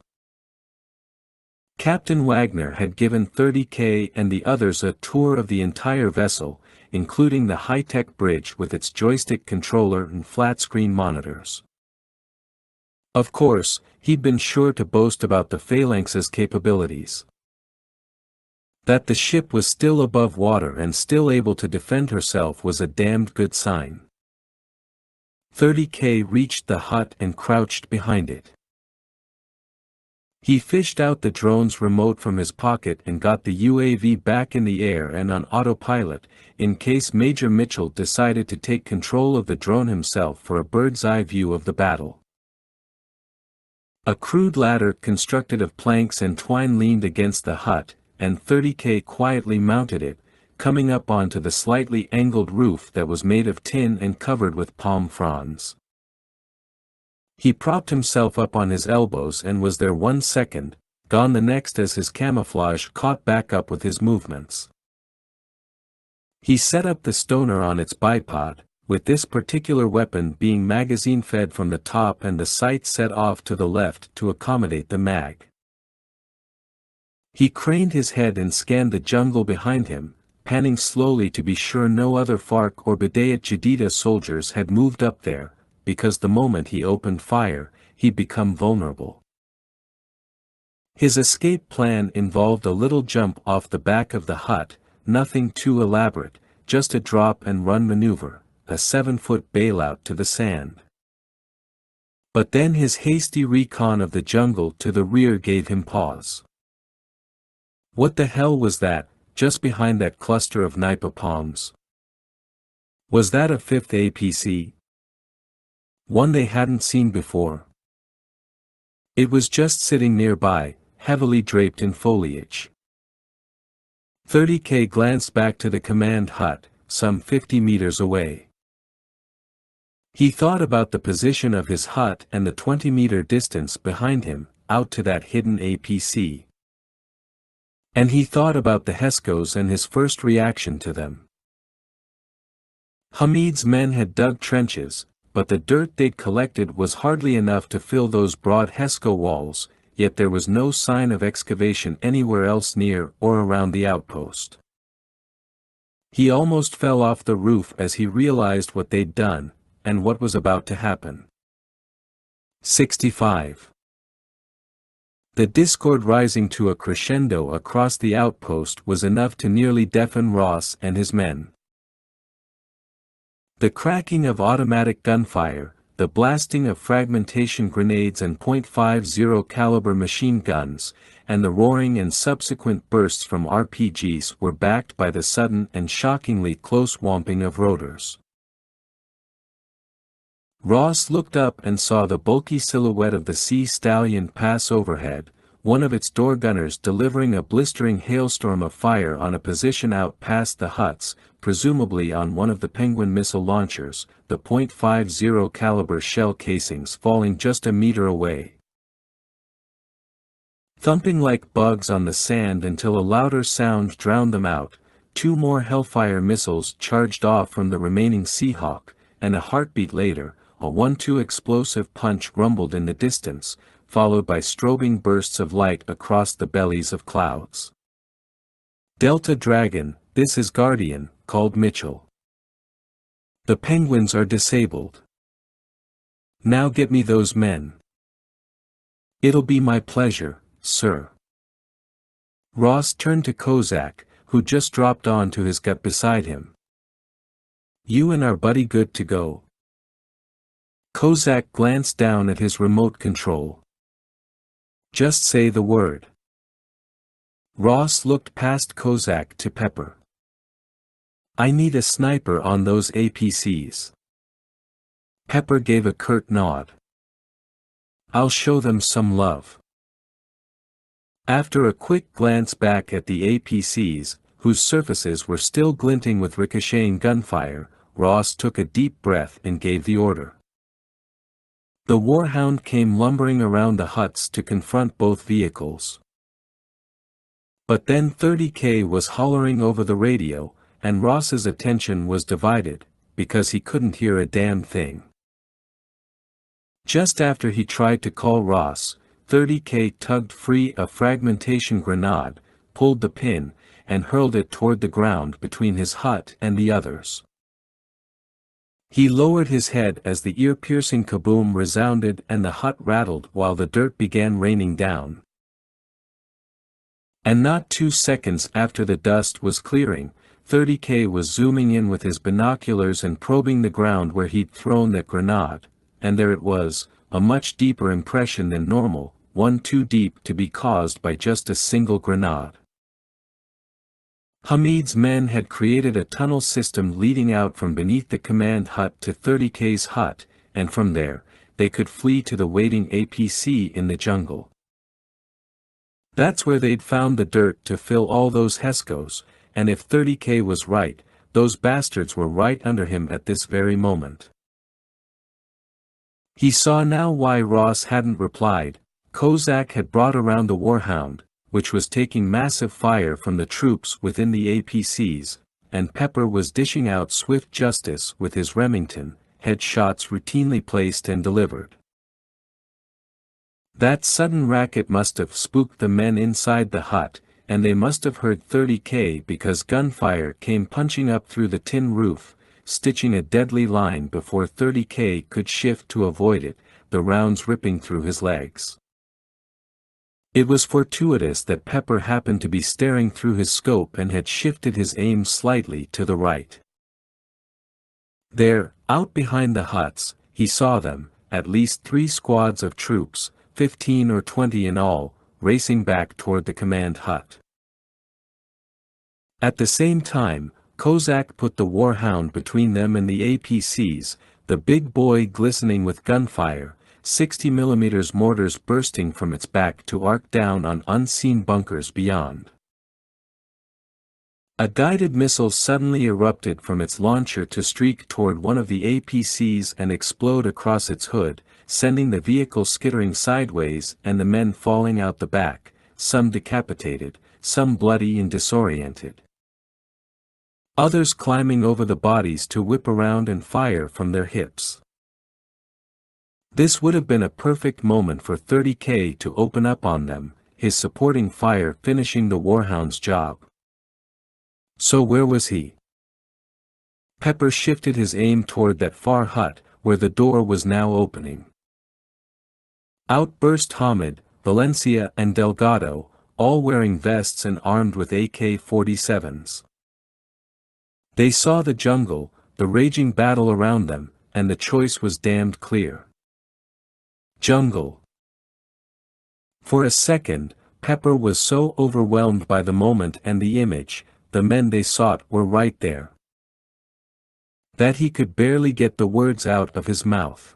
Captain Wagner had given 30K and the others a tour of the entire vessel, including the high-tech bridge with its joystick controller and flat-screen monitors. Of course, he'd been sure to boast about the Phalanx's capabilities. That the ship was still above water and still able to defend herself was a damned good sign. 30K reached the hut and crouched behind it. He fished out the drone's remote from his pocket and got the UAV back in the air and on autopilot, in case Major Mitchell decided to take control of the drone himself for a bird's-eye view of the battle. A crude ladder constructed of planks and twine leaned against the hut, and 30K quietly mounted it, coming up onto the slightly angled roof that was made of tin and covered with palm fronds. He propped himself up on his elbows and was there 1 second, gone the next as his camouflage caught back up with his movements. He set up the stoner on its bipod, with this particular weapon being magazine-fed from the top and the sight set off to the left to accommodate the mag. He craned his head and scanned the jungle behind him, panning slowly to be sure no other FARC or Bidayat Jadida soldiers had moved up there, because the moment he opened fire, he'd become vulnerable. His escape plan involved a little jump off the back of the hut, nothing too elaborate, just a drop-and-run maneuver, a 7-foot bailout to the sand. But then his hasty recon of the jungle to the rear gave him pause. What the hell was that, just behind that cluster of nipa palms? Was that a 5th APC? One they hadn't seen before? It was just sitting nearby, heavily draped in foliage. 30K glanced back to the command hut, some 50 meters away. He thought about the position of his hut and the 20-meter distance behind him, out to that hidden APC. And he thought about the Heskos and his first reaction to them. Hamid's men had dug trenches, but the dirt they'd collected was hardly enough to fill those broad Hesko walls, yet there was no sign of excavation anywhere else near or around the outpost. He almost fell off the roof as he realized what they'd done, and what was about to happen. 65. The discord rising to a crescendo across the outpost was enough to nearly deafen Ross and his men. The cracking of automatic gunfire, the blasting of fragmentation grenades and .50 caliber machine guns, and the roaring and subsequent bursts from RPGs were backed by the sudden and shockingly close whomping of rotors. Ross looked up and saw the bulky silhouette of the Sea Stallion pass overhead, one of its door gunners delivering a blistering hailstorm of fire on a position out past the huts, presumably on one of the Penguin missile launchers, the .50 caliber shell casings falling just a meter away. Thumping like bugs on the sand until a louder sound drowned them out, 2 more Hellfire missiles charged off from the remaining Seahawk, and a heartbeat later, a 1-2 explosive punch rumbled in the distance, followed by strobing bursts of light across the bellies of clouds. "Delta Dragon, this is Guardian," called Mitchell. "The Penguins are disabled. Now get me those men." "It'll be my pleasure, sir." Ross turned to Kozak, who just dropped onto his gut beside him. "You and our buddy good to go?" Kozak glanced down at his remote control. "Just say the word." Ross looked past Kozak to Pepper. "I need a sniper on those APCs." Pepper gave a curt nod. "I'll show them some love." After a quick glance back at the APCs, whose surfaces were still glinting with ricocheting gunfire, Ross took a deep breath and gave the order. The Warhound came lumbering around the huts to confront both vehicles. But then 30K was hollering over the radio, and Ross's attention was divided, because he couldn't hear a damn thing. Just after he tried to call Ross, 30K tugged free a fragmentation grenade, pulled the pin, and hurled it toward the ground between his hut and the others. He lowered his head as the ear-piercing kaboom resounded and the hut rattled while the dirt began raining down. And not 2 seconds after the dust was clearing, 30K was zooming in with his binoculars and probing the ground where he'd thrown that grenade, and there it was, a much deeper impression than normal, one too deep to be caused by just a single grenade. Hamid's men had created a tunnel system leading out from beneath the command hut to 30K's hut, and from there, they could flee to the waiting APC in the jungle. That's where they'd found the dirt to fill all those Heskos, and if 30K was right, those bastards were right under him at this very moment. He saw now why Ross hadn't replied. Kozak had brought around the Warhound, which was taking massive fire from the troops within the APCs, and Pepper was dishing out swift justice with his Remington, headshots routinely placed and delivered. That sudden racket must have spooked the men inside the hut, and they must have heard 30K because gunfire came punching up through the tin roof, stitching a deadly line before 30K could shift to avoid it, the rounds ripping through his legs. It was fortuitous that Pepper happened to be staring through his scope and had shifted his aim slightly to the right. There, out behind the huts, he saw them, at least 3 squads of troops, 15 or 20 in all, racing back toward the command hut. At the same time, Kozak put the Warhound between them and the APCs, the big boy glistening with gunfire, 60mm mortars bursting from its back to arc down on unseen bunkers beyond. A guided missile suddenly erupted from its launcher to streak toward one of the APCs and explode across its hood, sending the vehicle skittering sideways and the men falling out the back, some decapitated, some bloody and disoriented. Others climbing over the bodies to whip around and fire from their hips. This would have been a perfect moment for 30K to open up on them, his supporting fire finishing the Warhound's job. So where was he? Pepper shifted his aim toward that far hut, where the door was now opening. Out burst Hamid, Valencia and Delgado, all wearing vests and armed with AK-47s. They saw the jungle, the raging battle around them, and the choice was damned clear. Jungle. For a second, Pepper was so overwhelmed by the moment and the image, the men they sought were right there, that he could barely get the words out of his mouth.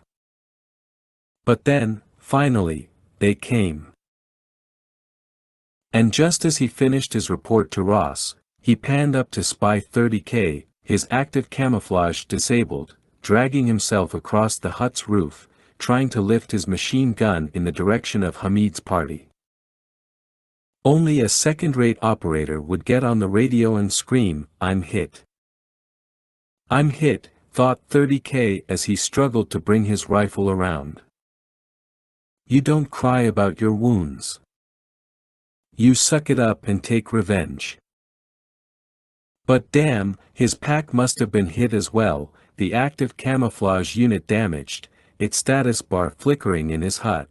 But then, finally, they came. And just as he finished his report to Ross, he panned up to spy 30K, his active camouflage disabled, dragging himself across the hut's roof, trying to lift his machine gun in the direction of Hamid's party. Only a second-rate operator would get on the radio and scream, "I'm hit. I'm hit," thought 30K as he struggled to bring his rifle around. You don't cry about your wounds. You suck it up and take revenge. But damn, his pack must have been hit as well, the active camouflage unit damaged, its status bar flickering in his hut.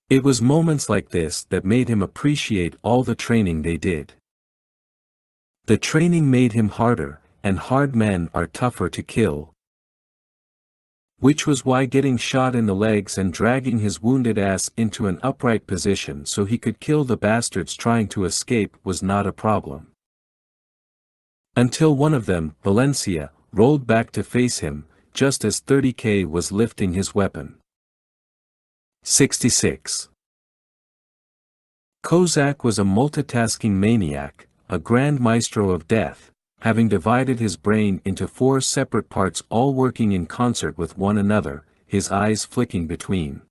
It was moments like this that made him appreciate all the training they did. The training made him harder, and hard men are tougher to kill. Which was why getting shot in the legs and dragging his wounded ass into an upright position so he could kill the bastards trying to escape was not a problem. Until one of them, Valencia, rolled back to face him, just as 30K was lifting his weapon. 66. Kozak was a multitasking maniac, a grand maestro of death, having divided his brain into 4 separate parts all working in concert with one another, his eyes flicking between.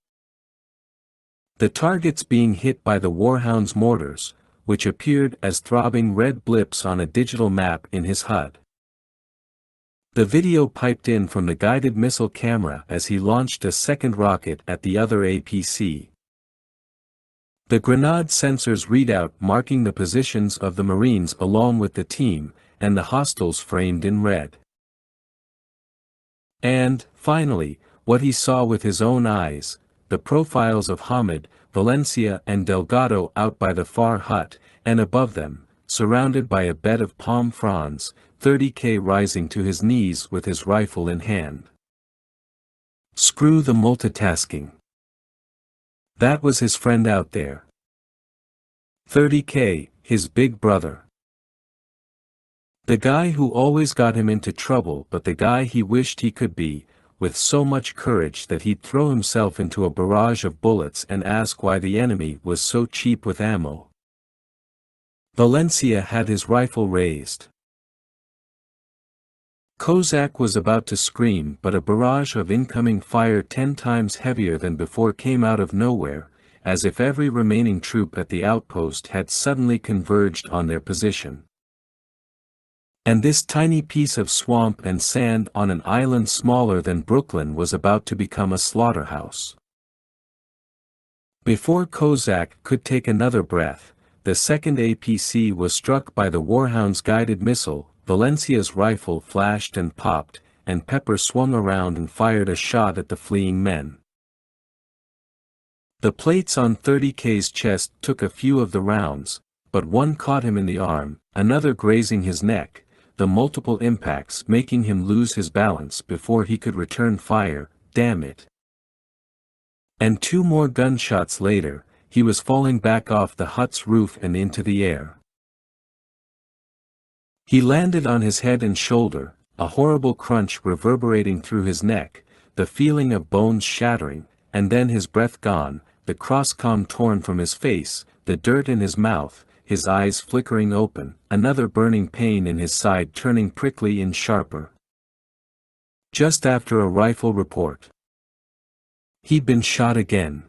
The targets being hit by the Warhound's mortars, which appeared as throbbing red blips on a digital map in his HUD. The video piped in from the guided missile camera as he launched a second rocket at the other APC. The grenade sensors readout marking the positions of the Marines along with the team, and the hostiles framed in red. And, finally, what he saw with his own eyes, the profiles of Hamid, Valencia and Delgado out by the far hut, and above them, surrounded by a bed of palm fronds, 30K rising to his knees with his rifle in hand. Screw the multitasking. That was his friend out there. 30K, his big brother. The guy who always got him into trouble, but the guy he wished he could be, with so much courage that he'd throw himself into a barrage of bullets and ask why the enemy was so cheap with ammo. Valencia had his rifle raised. Kozak was about to scream, but a barrage of incoming fire 10 times heavier than before came out of nowhere, as if every remaining troop at the outpost had suddenly converged on their position. And this tiny piece of swamp and sand on an island smaller than Brooklyn was about to become a slaughterhouse. Before Kozak could take another breath, the second APC was struck by the Warhound's guided missile. Valencia's rifle flashed and popped, and Pepper swung around and fired a shot at the fleeing men. The plates on 30K's chest took a few of the rounds, but one caught him in the arm, another grazing his neck, the multiple impacts making him lose his balance before he could return fire, damn it. And 2 more gunshots later, he was falling back off the hut's roof and into the air. He landed on his head and shoulder, a horrible crunch reverberating through his neck, the feeling of bones shattering, and then his breath gone, the cross-comm torn from his face, the dirt in his mouth, his eyes flickering open, another burning pain in his side turning prickly and sharper. Just after a rifle report. He'd been shot again.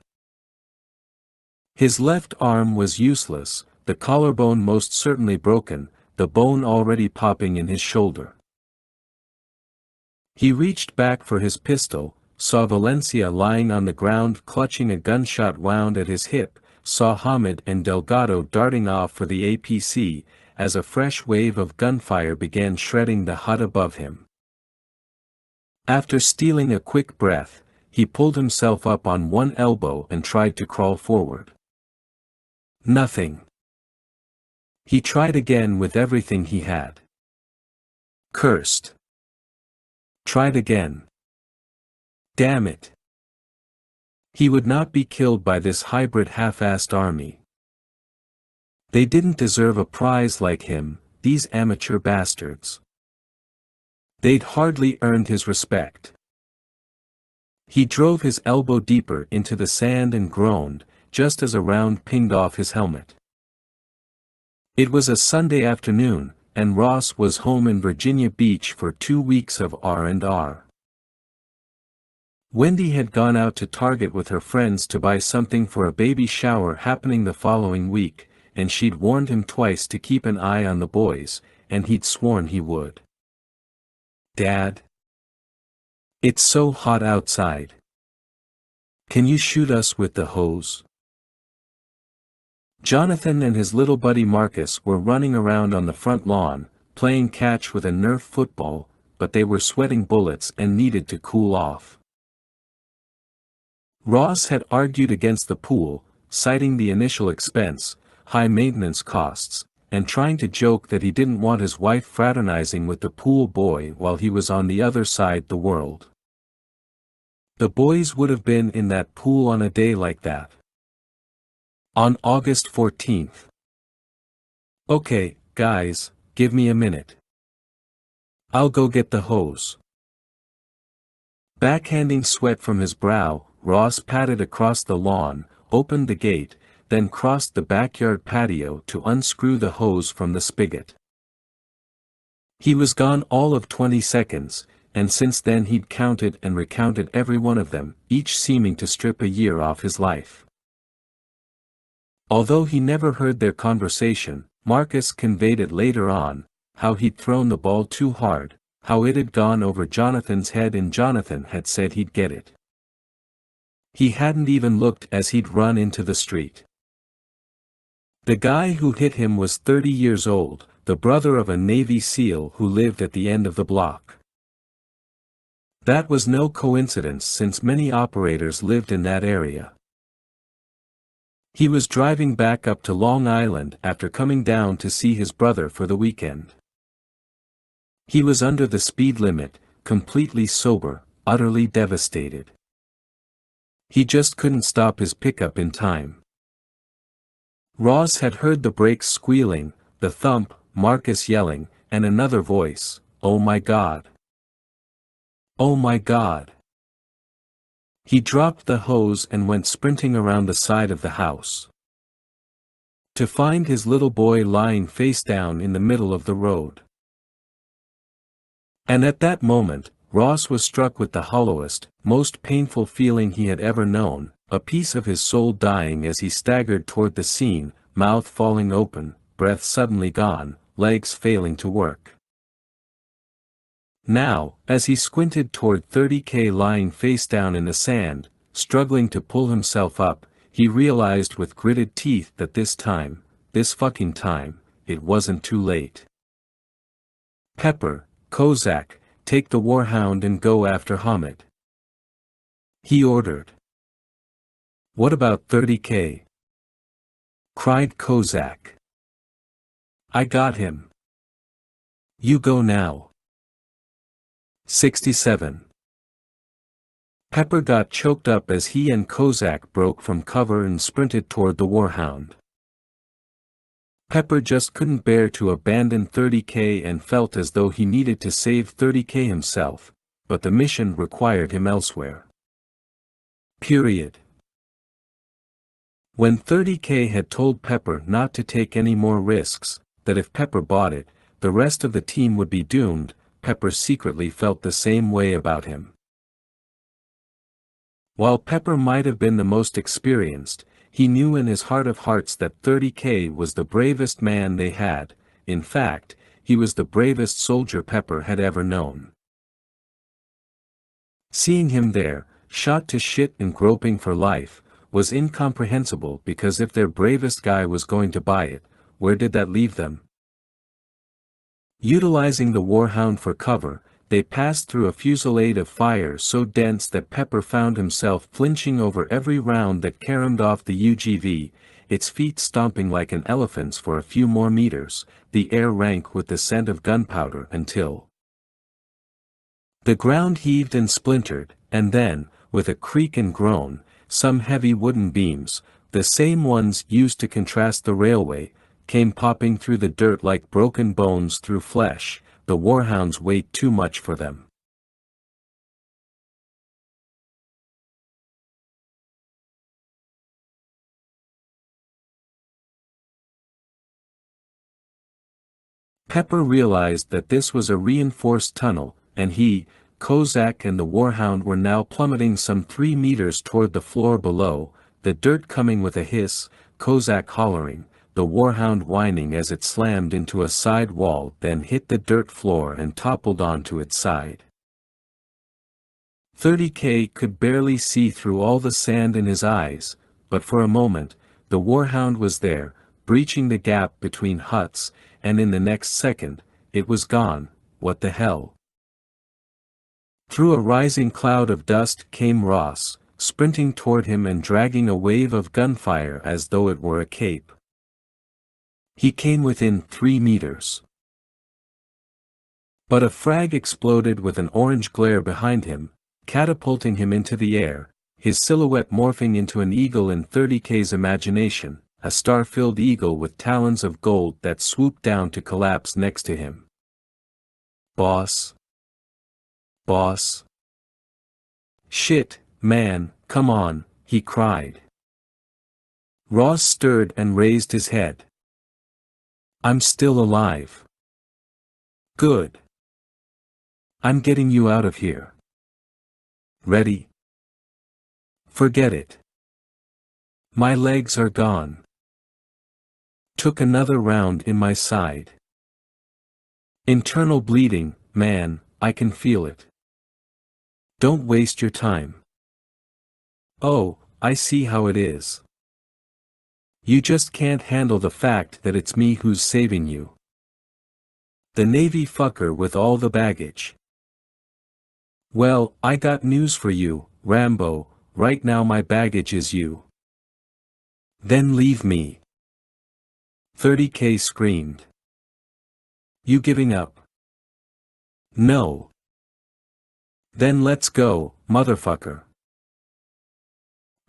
His left arm was useless, the collarbone most certainly broken, the bone already popping in his shoulder. He reached back for his pistol, saw Valencia lying on the ground clutching a gunshot wound at his hip, saw Hamid and Delgado darting off for the APC, as a fresh wave of gunfire began shredding the hut above him. After stealing a quick breath, he pulled himself up on one elbow and tried to crawl forward. Nothing. He tried again with everything he had. Cursed. Tried again. Damn it. He would not be killed by this hybrid half-assed army. They didn't deserve a prize like him, these amateur bastards. They'd hardly earned his respect. He drove his elbow deeper into the sand and groaned, just as a round pinged off his helmet. It was a Sunday afternoon, and Ross was home in Virginia Beach for 2 weeks of R&R. Wendy had gone out to Target with her friends to buy something for a baby shower happening the following week, and she'd warned him twice to keep an eye on the boys, and he'd sworn he would. Dad? It's so hot outside. Can you shoot us with the hose? Jonathan and his little buddy Marcus were running around on the front lawn, playing catch with a Nerf football, but they were sweating bullets and needed to cool off. Ross had argued against the pool, citing the initial expense, high maintenance costs, and trying to joke that he didn't want his wife fraternizing with the pool boy while he was on the other side the world. The boys would have been in that pool on a day like that. On August 14th. Okay, guys, give me a minute. I'll go get the hose. Backhanding sweat from his brow, Ross padded across the lawn, opened the gate, then crossed the backyard patio to unscrew the hose from the spigot. He was gone all of 20 seconds, and since then he'd counted and recounted every one of them, each seeming to strip a year off his life. Although he never heard their conversation, Marcus conveyed it later on, how he'd thrown the ball too hard, how it had gone over Jonathan's head and Jonathan had said he'd get it. He hadn't even looked as he'd run into the street. The guy who hit him was 30 years old, the brother of a Navy SEAL who lived at the end of the block. That was no coincidence since many operators lived in that area. He was driving back up to Long Island after coming down to see his brother for the weekend. He was under the speed limit, completely sober, utterly devastated. He just couldn't stop his pickup in time. Ross had heard the brakes squealing, the thump, Marcus yelling, and another voice, "Oh my God! Oh my God!" He dropped the hose and went sprinting around the side of the house, to find his little boy lying face down in the middle of the road. And at that moment, Ross was struck with the hollowest, most painful feeling he had ever known, a piece of his soul dying as he staggered toward the scene, mouth falling open, breath suddenly gone, legs failing to work. Now, as he squinted toward 30K lying face down in the sand, struggling to pull himself up, he realized with gritted teeth that this time, this fucking time, it wasn't too late. Pepper, Kozak, take the warhound and go after Hamid, he ordered. What about 30K? Cried Kozak. I got him. You go now. 67. Pepper got choked up as he and Kozak broke from cover and sprinted toward the warhound. Pepper just couldn't bear to abandon 30K and felt as though he needed to save 30K himself, but the mission required him elsewhere. Period. When 30K had told Pepper not to take any more risks, that if Pepper bought it, the rest of the team would be doomed, Pepper secretly felt the same way about him. While Pepper might have been the most experienced, he knew in his heart of hearts that 30K was the bravest man they had. In fact, he was the bravest soldier Pepper had ever known. Seeing him there, shot to shit and groping for life, was incomprehensible because if their bravest guy was going to buy it, where did that leave them? Utilizing the warhound for cover, they passed through a fusillade of fire so dense that Pepper found himself flinching over every round that caromed off the UGV, its feet stomping like an elephant's for a few more meters, the air rank with the scent of gunpowder until the ground heaved and splintered, and then, with a creak and groan, some heavy wooden beams, the same ones used to contrast the railway, came popping through the dirt like broken bones through flesh, the warhound's weight too much for them. Pepper realized that this was a reinforced tunnel, and he, Kozak and the warhound were now plummeting some 3 meters toward the floor below, the dirt coming with a hiss, Kozak hollering, the warhound whining as it slammed into a side wall, then hit the dirt floor and toppled onto its side. 30K could barely see through all the sand in his eyes, but for a moment, the warhound was there, breaching the gap between huts, and in the next second, it was gone. What the hell? Through a rising cloud of dust came Ross, sprinting toward him and dragging a wave of gunfire as though it were a cape. He came within 3 meters. But a frag exploded with an orange glare behind him, catapulting him into the air, his silhouette morphing into an eagle in 30K's imagination, a star-filled eagle with talons of gold that swooped down to collapse next to him. Boss? Boss? Shit, man, come on, he cried. Ross stirred and raised his head. I'm still alive. Good. I'm getting you out of here. Ready? Forget it. My legs are gone. Took another round in my side. Internal bleeding, man, I can feel it. Don't waste your time. Oh, I see how it is. You just can't handle the fact that it's me who's saving you. The Navy fucker with all the baggage. Well, I got news for you, Rambo, right now my baggage is you. Then leave me. 30K screamed. You giving up? No. Then let's go, motherfucker.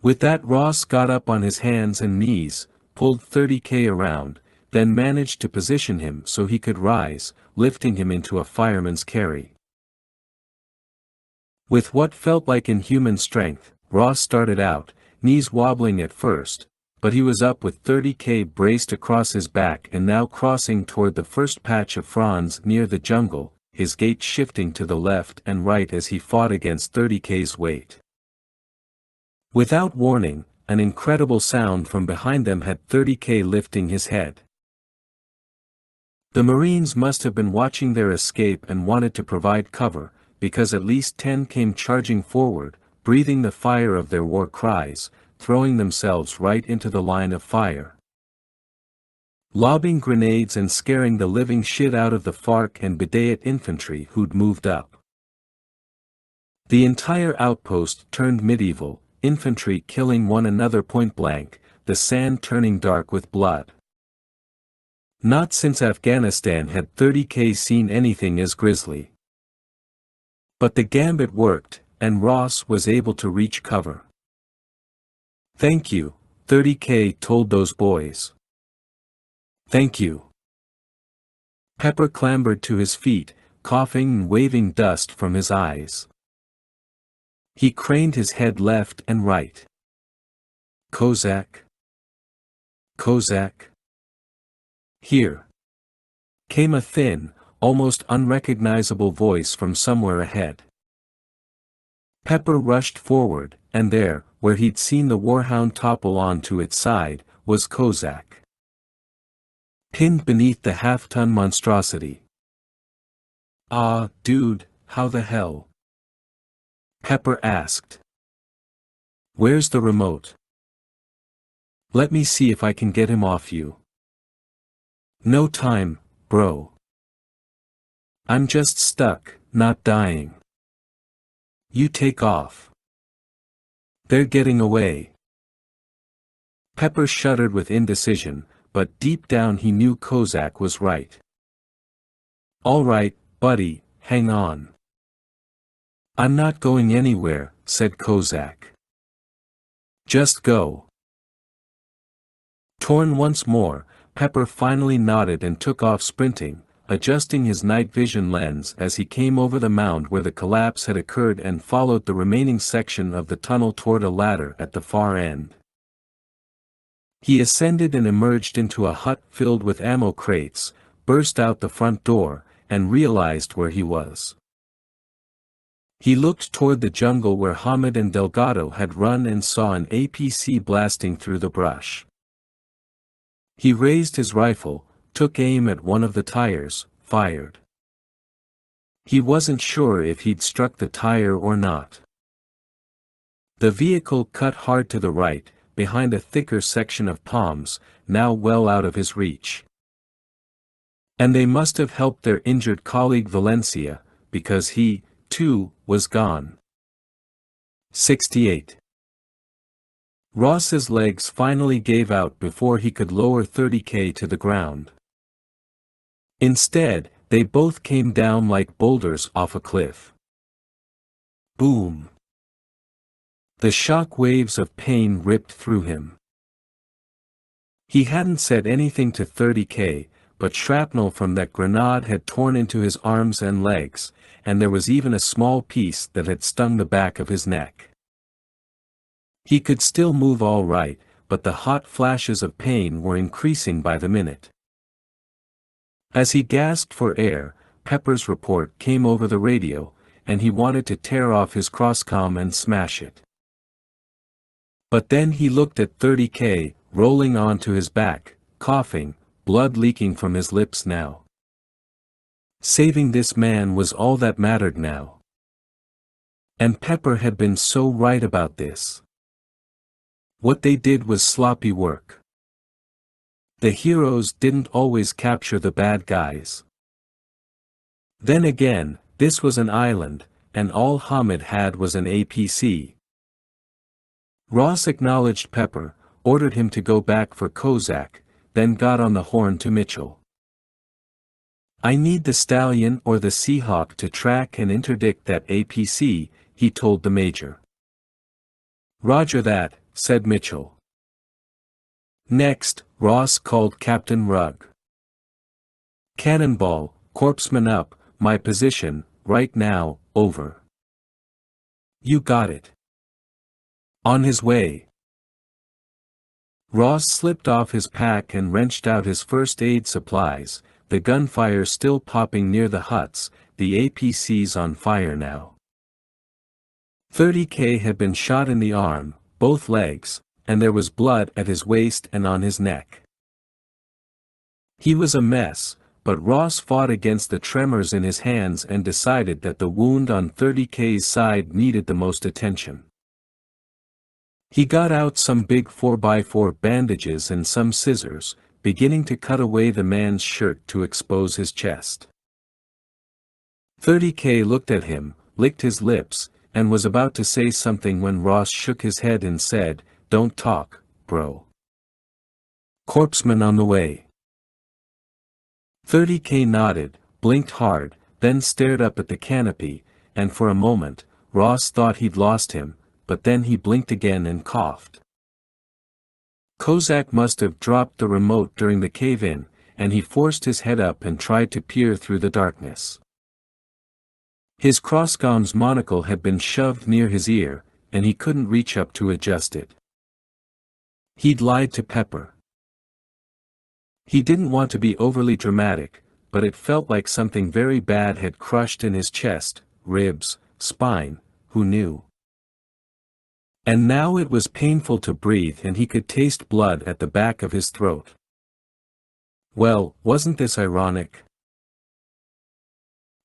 With that Ross got up on his hands and knees, pulled 30K around, then managed to position him so he could rise, lifting him into a fireman's carry. With what felt like inhuman strength, Ross started out, knees wobbling at first, but he was up with 30K braced across his back and now crossing toward the first patch of fronds near the jungle, his gait shifting to the left and right as he fought against 30K's weight. Without warning, an incredible sound from behind them had 30K lifting his head. The Marines must have been watching their escape and wanted to provide cover, because at least 10 came charging forward, breathing the fire of their war cries, throwing themselves right into the line of fire. Lobbing grenades and scaring the living shit out of the FARC and Bidayat infantry who'd moved up. The entire outpost turned medieval, infantry killing one another point blank, the sand turning dark with blood. Not since Afghanistan had 30K seen anything as grisly. But the gambit worked, and Ross was able to reach cover. Thank you, 30K told those boys. Thank you. Pepper clambered to his feet, coughing and waving dust from his eyes. He craned his head left and right. Kozak? Kozak? Here. Came a thin, almost unrecognizable voice from somewhere ahead. Pepper rushed forward, and there, where he'd seen the warhound topple onto its side, was Kozak. Pinned beneath the half-ton monstrosity. Ah, dude, how the hell? Pepper asked. Where's the remote? Let me see if I can get him off you. No time, bro. I'm just stuck, not dying. You take off. They're getting away. Pepper shuddered with indecision, but deep down he knew Kozak was right. All right, buddy, hang on. I'm not going anywhere, said Kozak. Just go. Torn once more, Pepper finally nodded and took off sprinting, adjusting his night vision lens as he came over the mound where the collapse had occurred and followed the remaining section of the tunnel toward a ladder at the far end. He ascended and emerged into a hut filled with ammo crates, burst out the front door, and realized where he was. He looked toward the jungle where Hamid and Delgado had run and saw an APC blasting through the brush. He raised his rifle, took aim at one of the tires, fired. He wasn't sure if he'd struck the tire or not. The vehicle cut hard to the right, behind a thicker section of palms, now well out of his reach. And they must have helped their injured colleague Valencia, because he, too, was gone. 68. Ross's legs finally gave out before he could lower 30K to the ground. Instead, they both came down like boulders off a cliff. Boom! The shock waves of pain ripped through him. He hadn't said anything to 30K, but shrapnel from that grenade had torn into his arms and legs, and there was even a small piece that had stung the back of his neck. He could still move all right, but the hot flashes of pain were increasing by the minute. As he gasped for air, Pepper's report came over the radio, and he wanted to tear off his crosscom and smash it. But then he looked at 30K, rolling onto his back, coughing, blood leaking from his lips now. Saving this man was all that mattered now. And Pepper had been so right about this. What they did was sloppy work. The heroes didn't always capture the bad guys. Then again, this was an island, and all Hamid had was an APC. Ross acknowledged Pepper, ordered him to go back for Kozak, then got on the horn to Mitchell. I need the Stallion or the Seahawk to track and interdict that APC, he told the major. Roger that, said Mitchell. Next, Ross called Captain Rugg. Cannonball, corpsman up, my position, right now, over. You got it. On his way. Ross slipped off his pack and wrenched out his first aid supplies, the gunfire still popping near the huts, the APCs on fire now. 30K had been shot in the arm, both legs, and there was blood at his waist and on his neck. He was a mess, but Ross fought against the tremors in his hands and decided that the wound on 30K's side needed the most attention. He got out some big 4x4 bandages and some scissors, beginning to cut away the man's shirt to expose his chest. 30K looked at him, licked his lips, and was about to say something when Ross shook his head and said, "Don't talk, bro. Corpsman on the way." 30K nodded, blinked hard, then stared up at the canopy, and for a moment, Ross thought he'd lost him, but then he blinked again and coughed. Kozak must have dropped the remote during the cave-in, and he forced his head up and tried to peer through the darkness. His crosscom's monocle had been shoved near his ear, and he couldn't reach up to adjust it. He'd lied to Pepper. He didn't want to be overly dramatic, but it felt like something very bad had crushed in his chest, ribs, spine, who knew? And now it was painful to breathe and he could taste blood at the back of his throat. Well, wasn't this ironic?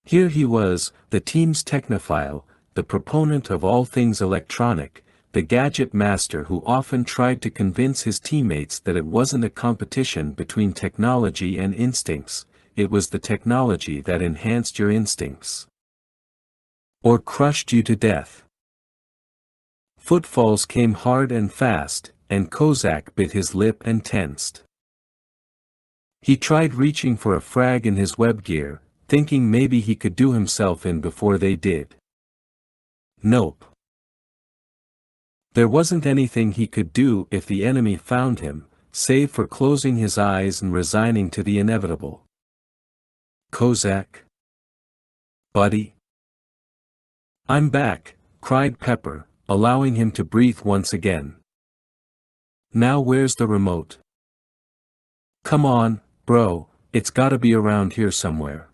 Here he was, the team's technophile, the proponent of all things electronic, the gadget master who often tried to convince his teammates that it wasn't a competition between technology and instincts, it was the technology that enhanced your instincts. Or crushed you to death. Footfalls came hard and fast, and Kozak bit his lip and tensed. He tried reaching for a frag in his web gear, thinking maybe he could do himself in before they did. Nope. There wasn't anything he could do if the enemy found him, save for closing his eyes and resigning to the inevitable. Kozak? Buddy? I'm back, cried Pepper, allowing him to breathe once again. Now where's the remote? Come on, bro, it's gotta be around here somewhere.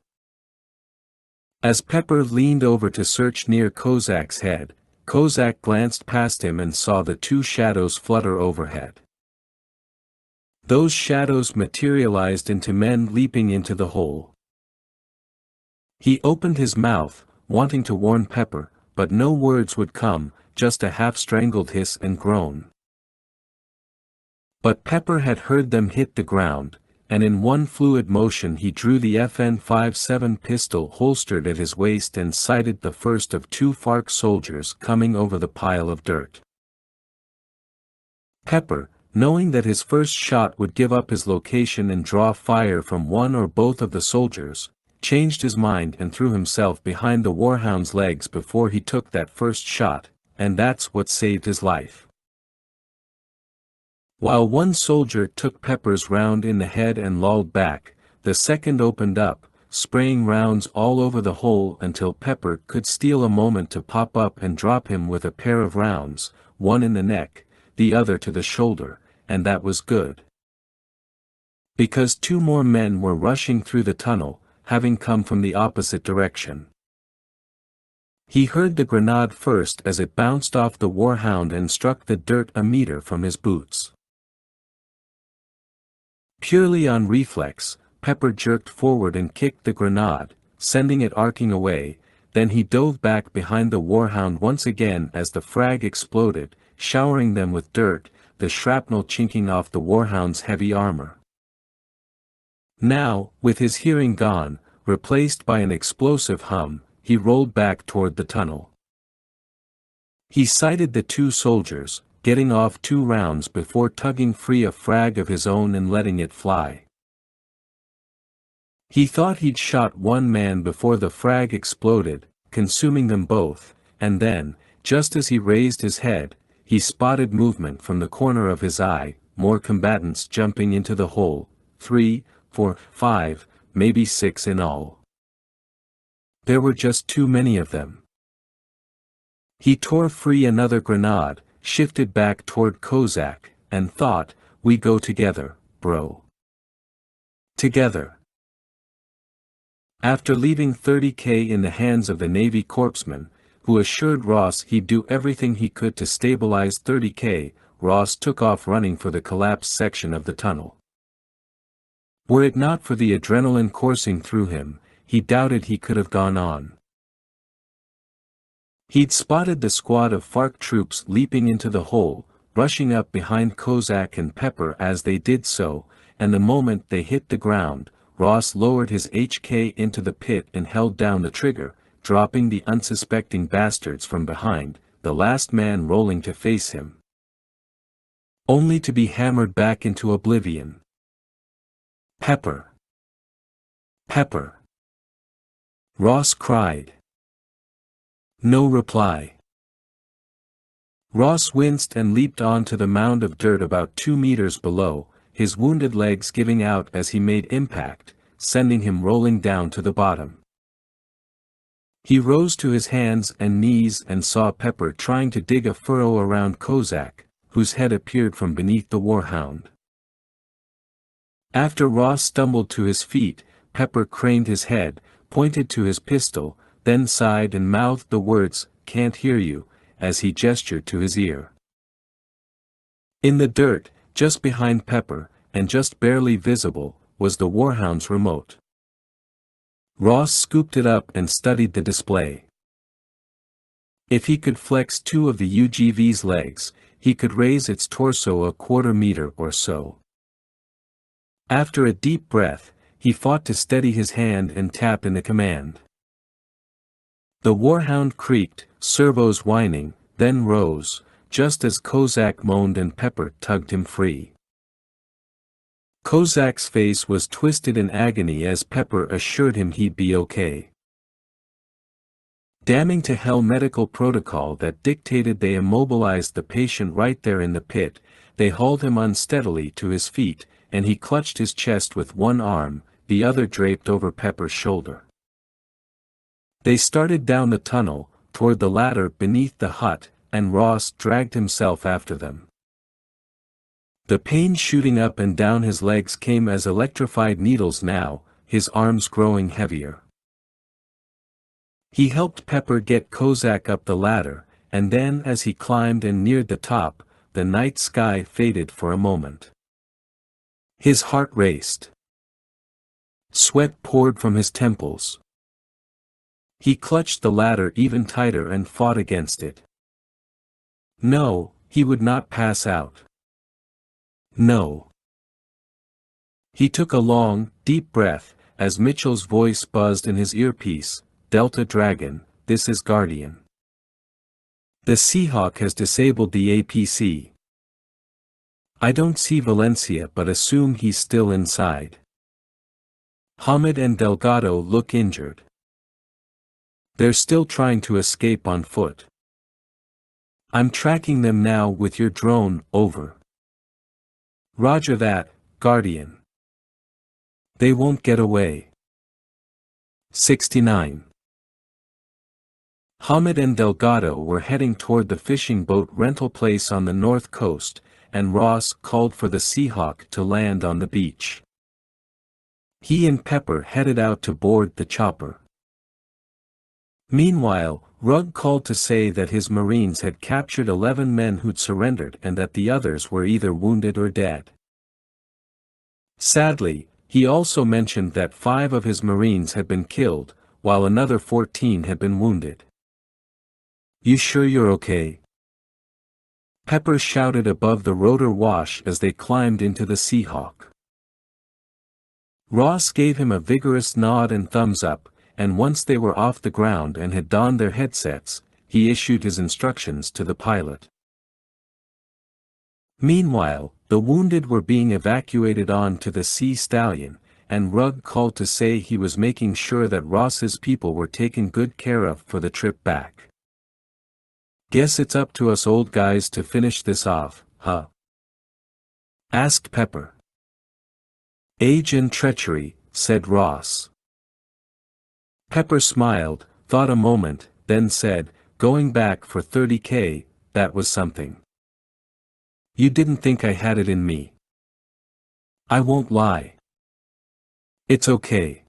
As Pepper leaned over to search near Kozak's head, Kozak glanced past him and saw the two shadows flutter overhead. Those shadows materialized into men leaping into the hole. He opened his mouth, wanting to warn Pepper, but no words would come, just a half-strangled hiss and groan. But Pepper had heard them hit the ground, and in one fluid motion he drew the FN-57 pistol holstered at his waist and sighted the first of two FARC soldiers coming over the pile of dirt. Pepper, knowing that his first shot would give up his location and draw fire from one or both of the soldiers, changed his mind and threw himself behind the warhound's legs before he took that first shot, and that's what saved his life. While one soldier took Pepper's round in the head and lolled back, the second opened up, spraying rounds all over the hole until Pepper could steal a moment to pop up and drop him with a pair of rounds, one in the neck, the other to the shoulder, and that was good. Because two more men were rushing through the tunnel, having come from the opposite direction. He heard the grenade first as it bounced off the warhound and struck the dirt a meter from his boots. Purely on reflex, Pepper jerked forward and kicked the grenade, sending it arcing away, then he dove back behind the warhound once again as the frag exploded, showering them with dirt, the shrapnel chinking off the warhound's heavy armor. Now, with his hearing gone, replaced by an explosive hum, he rolled back toward the tunnel. He sighted the two soldiers, getting off 2 rounds before tugging free a frag of his own and letting it fly. He thought he'd shot one man before the frag exploded, consuming them both, and then, just as he raised his head, he spotted movement from the corner of his eye, more combatants jumping into the hole, 3, 4, 5, maybe 6 in all. There were just too many of them. He tore free another grenade, shifted back toward Kozak, and thought, we go together, bro. Together. After leaving $30K in the hands of the Navy corpsman, who assured Ross he'd do everything he could to stabilize $30K, Ross took off running for the collapsed section of the tunnel. Were it not for the adrenaline coursing through him, he doubted he could have gone on. He'd spotted the squad of FARC troops leaping into the hole, rushing up behind Kozak and Pepper as they did so, and the moment they hit the ground, Ross lowered his HK into the pit and held down the trigger, dropping the unsuspecting bastards from behind, the last man rolling to face him. Only to be hammered back into oblivion. Pepper! Pepper! Ross cried. No reply. Ross winced and leaped onto the mound of dirt about 2 meters below, his wounded legs giving out as he made impact, sending him rolling down to the bottom. He rose to his hands and knees and saw Pepper trying to dig a furrow around Kozak, whose head appeared from beneath the warhound. After Ross stumbled to his feet, Pepper craned his head, pointed to his pistol, then sighed and mouthed the words, "Can't hear you," as he gestured to his ear. In the dirt, just behind Pepper, and just barely visible, was the warhound's remote. Ross scooped it up and studied the display. If he could flex 2 of the UGV's legs, he could raise its torso a 1/4 meter or so. After a deep breath, he fought to steady his hand and tap in the command. The warhound creaked, servos whining, then rose, just as Kozak moaned and Pepper tugged him free. Kozak's face was twisted in agony as Pepper assured him he'd be okay. Damning to hell medical protocol that dictated they immobilized the patient right there in the pit, they hauled him unsteadily to his feet, and he clutched his chest with one arm, the other draped over Pepper's shoulder. They started down the tunnel, toward the ladder beneath the hut, and Ross dragged himself after them. The pain shooting up and down his legs came as electrified needles now, his arms growing heavier. He helped Pepper get Kozak up the ladder, and then as he climbed and neared the top, the night sky faded for a moment. His heart raced. Sweat poured from his temples. He clutched the ladder even tighter and fought against it. No, he would not pass out. No. He took a long, deep breath, as Mitchell's voice buzzed in his earpiece. Delta Dragon, this is Guardian. The Seahawk has disabled the APC. I don't see Valencia but assume he's still inside. Hamid and Delgado look injured. They're still trying to escape on foot. I'm tracking them now with your drone, over. Roger that, Guardian. They won't get away. 69. Hamid and Delgado were heading toward the fishing boat rental place on the north coast, and Ross called for the Seahawk to land on the beach. He and Pepper headed out to board the chopper. Meanwhile, Rugg called to say that his Marines had captured 11 men who'd surrendered and that the others were either wounded or dead. Sadly, he also mentioned that 5 of his Marines had been killed, while another 14 had been wounded. You sure you're okay? Pepper shouted above the rotor wash as they climbed into the Seahawk. Ross gave him a vigorous nod and thumbs up, and once they were off the ground and had donned their headsets, he issued his instructions to the pilot. Meanwhile, the wounded were being evacuated on to the Sea Stallion, and Rugg called to say he was making sure that Ross's people were taken good care of for the trip back. Guess it's up to us old guys to finish this off, huh? Asked Pepper. Age and treachery, said Ross. Pepper smiled, thought a moment, then said, going back for 30K, that was something. You didn't think I had it in me. I won't lie. It's okay.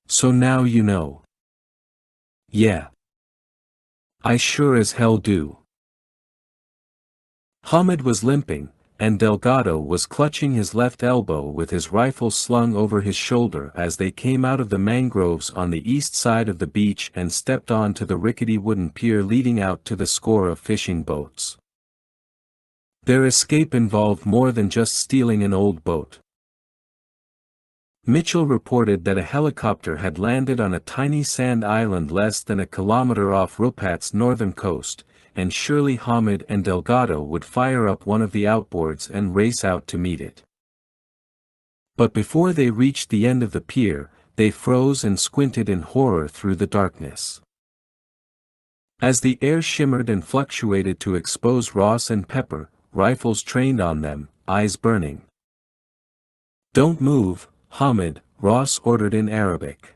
So now you know. Yeah. I sure as hell do. Hamid was limping, and Delgado was clutching his left elbow with his rifle slung over his shoulder as they came out of the mangroves on the east side of the beach and stepped onto the rickety wooden pier leading out to the score of fishing boats. Their escape involved more than just stealing an old boat. Mitchell reported that a helicopter had landed on a tiny sand island less than a kilometer off Rupat's northern coast, and surely Hamid and Delgado would fire up one of the outboards and race out to meet it. But before they reached the end of the pier, they froze and squinted in horror through the darkness. As the air shimmered and fluctuated to expose Ross and Pepper, rifles trained on them, eyes burning. Don't move, Hamid, Ross ordered in Arabic.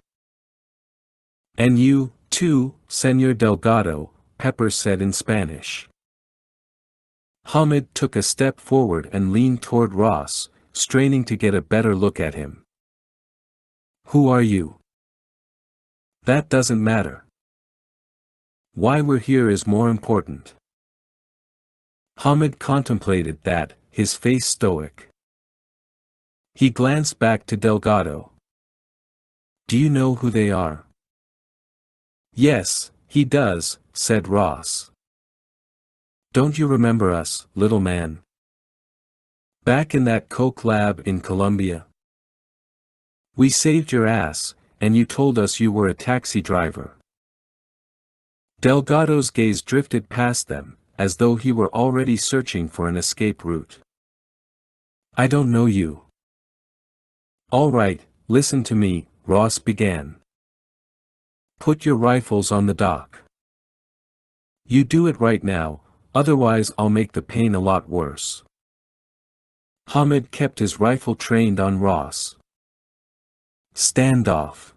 And you, too, Señor Delgado, Pepper said in Spanish. Hamid took a step forward and leaned toward Ross, straining to get a better look at him. Who are you? That doesn't matter. Why we're here is more important. Hamid contemplated that, his face stoic. He glanced back to Delgado. Do you know who they are? Yes, he does, said Ross. Don't you remember us, little man? Back in that coke lab in Colombia? We saved your ass, and you told us you were a taxi driver. Delgado's gaze drifted past them, as though he were already searching for an escape route. I don't know you. All right, listen to me, Ross began. Put your rifles on the dock. You do it right now, otherwise I'll make the pain a lot worse. Hamid kept his rifle trained on Ross. Stand off.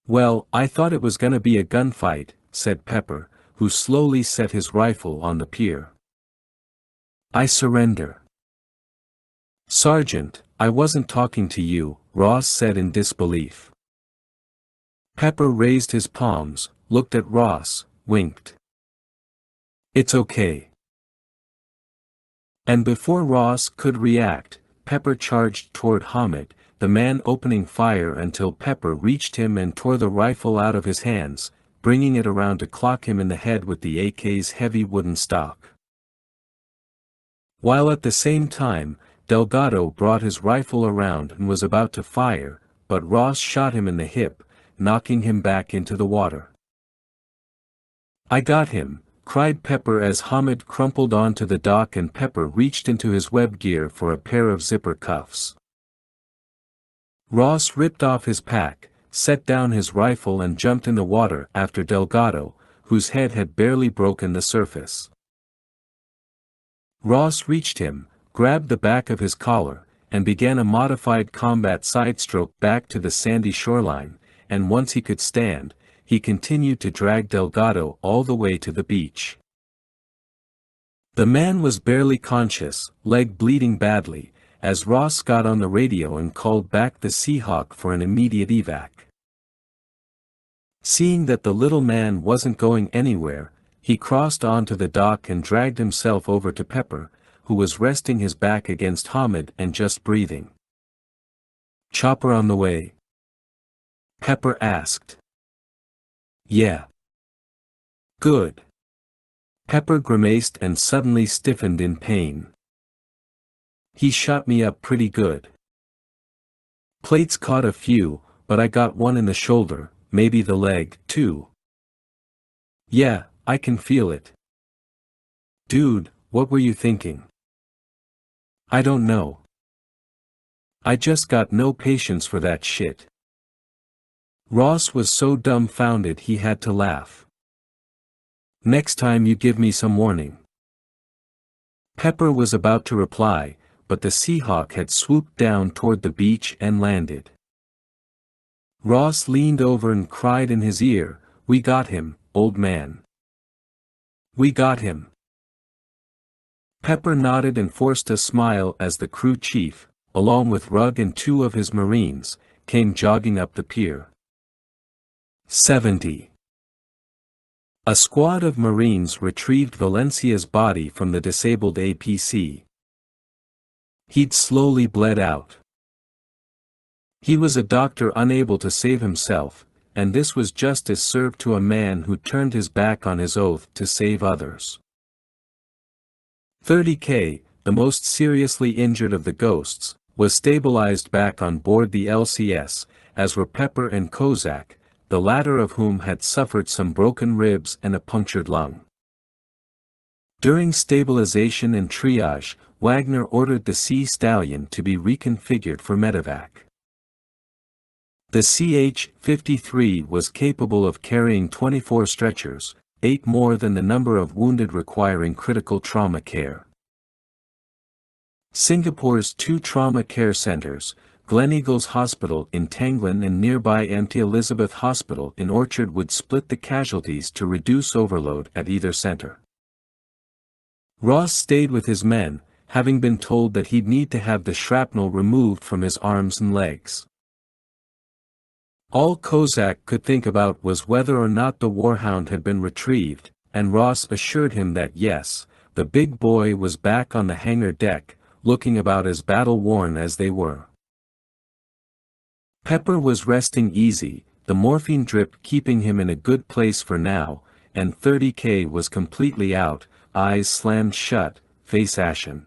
Well, I thought it was gonna be a gunfight, said Pepper, who slowly set his rifle on the pier. I surrender. Sergeant, I wasn't talking to you, Ross said in disbelief. Pepper raised his palms, looked at Ross, winked. It's okay. And before Ross could react, Pepper charged toward Hamid, the man opening fire until Pepper reached him and tore the rifle out of his hands, bringing it around to clock him in the head with the AK's heavy wooden stock. While at the same time, Delgado brought his rifle around and was about to fire, but Ross shot him in the hip, knocking him back into the water. I got him, cried Pepper as Hamid crumpled onto the dock and Pepper reached into his web gear for a pair of zipper cuffs. Ross ripped off his pack, set down his rifle and jumped in the water after Delgado, whose head had barely broken the surface. Ross reached him, grabbed the back of his collar, and began a modified combat sidestroke back to the sandy shoreline, and once he could stand, he continued to drag Delgado all the way to the beach. The man was barely conscious, leg bleeding badly, as Ross got on the radio and called back the Seahawk for an immediate evac. Seeing that the little man wasn't going anywhere, he crossed onto the dock and dragged himself over to Pepper, who was resting his back against Hamid and just breathing. Chopper on the way? Pepper asked. Yeah. Good. Pepper grimaced and suddenly stiffened in pain. He shot me up pretty good. Plates caught a few, but I got one in the shoulder, maybe the leg, too. Yeah, I can feel it. Dude, what were you thinking? I don't know. I just got no patience for that shit. Ross was so dumbfounded he had to laugh. Next time you give me some warning. Pepper was about to reply, but the Seahawk had swooped down toward the beach and landed. Ross leaned over and cried in his ear, "We got him, old man. We got him." Pepper nodded and forced a smile as the crew chief, along with Rugg and two of his Marines, came jogging up the pier. 70. A squad of Marines retrieved Valencia's body from the disabled APC. He'd slowly bled out. He was a doctor unable to save himself, and this was justice served to a man who turned his back on his oath to save others. 30K, the most seriously injured of the ghosts, was stabilized back on board the LCS, as were Pepper and Kozak, the latter of whom had suffered some broken ribs and a punctured lung. During stabilization and triage, Wagner ordered the Sea Stallion to be reconfigured for medevac. The CH-53 was capable of carrying 24 stretchers, 8 more than the number of wounded requiring critical trauma care. Singapore's two trauma care centers, Gleneagles Hospital in Tanglin and nearby Mt Elizabeth Hospital in Orchard, would split the casualties to reduce overload at either center. Ross stayed with his men, having been told that he'd need to have the shrapnel removed from his arms and legs. All Kozak could think about was whether or not the Warhound had been retrieved, and Ross assured him that yes, the big boy was back on the hangar deck, looking about as battle-worn as they were. Pepper was resting easy, the morphine drip keeping him in a good place for now, and 30K was completely out, eyes slammed shut, face ashen.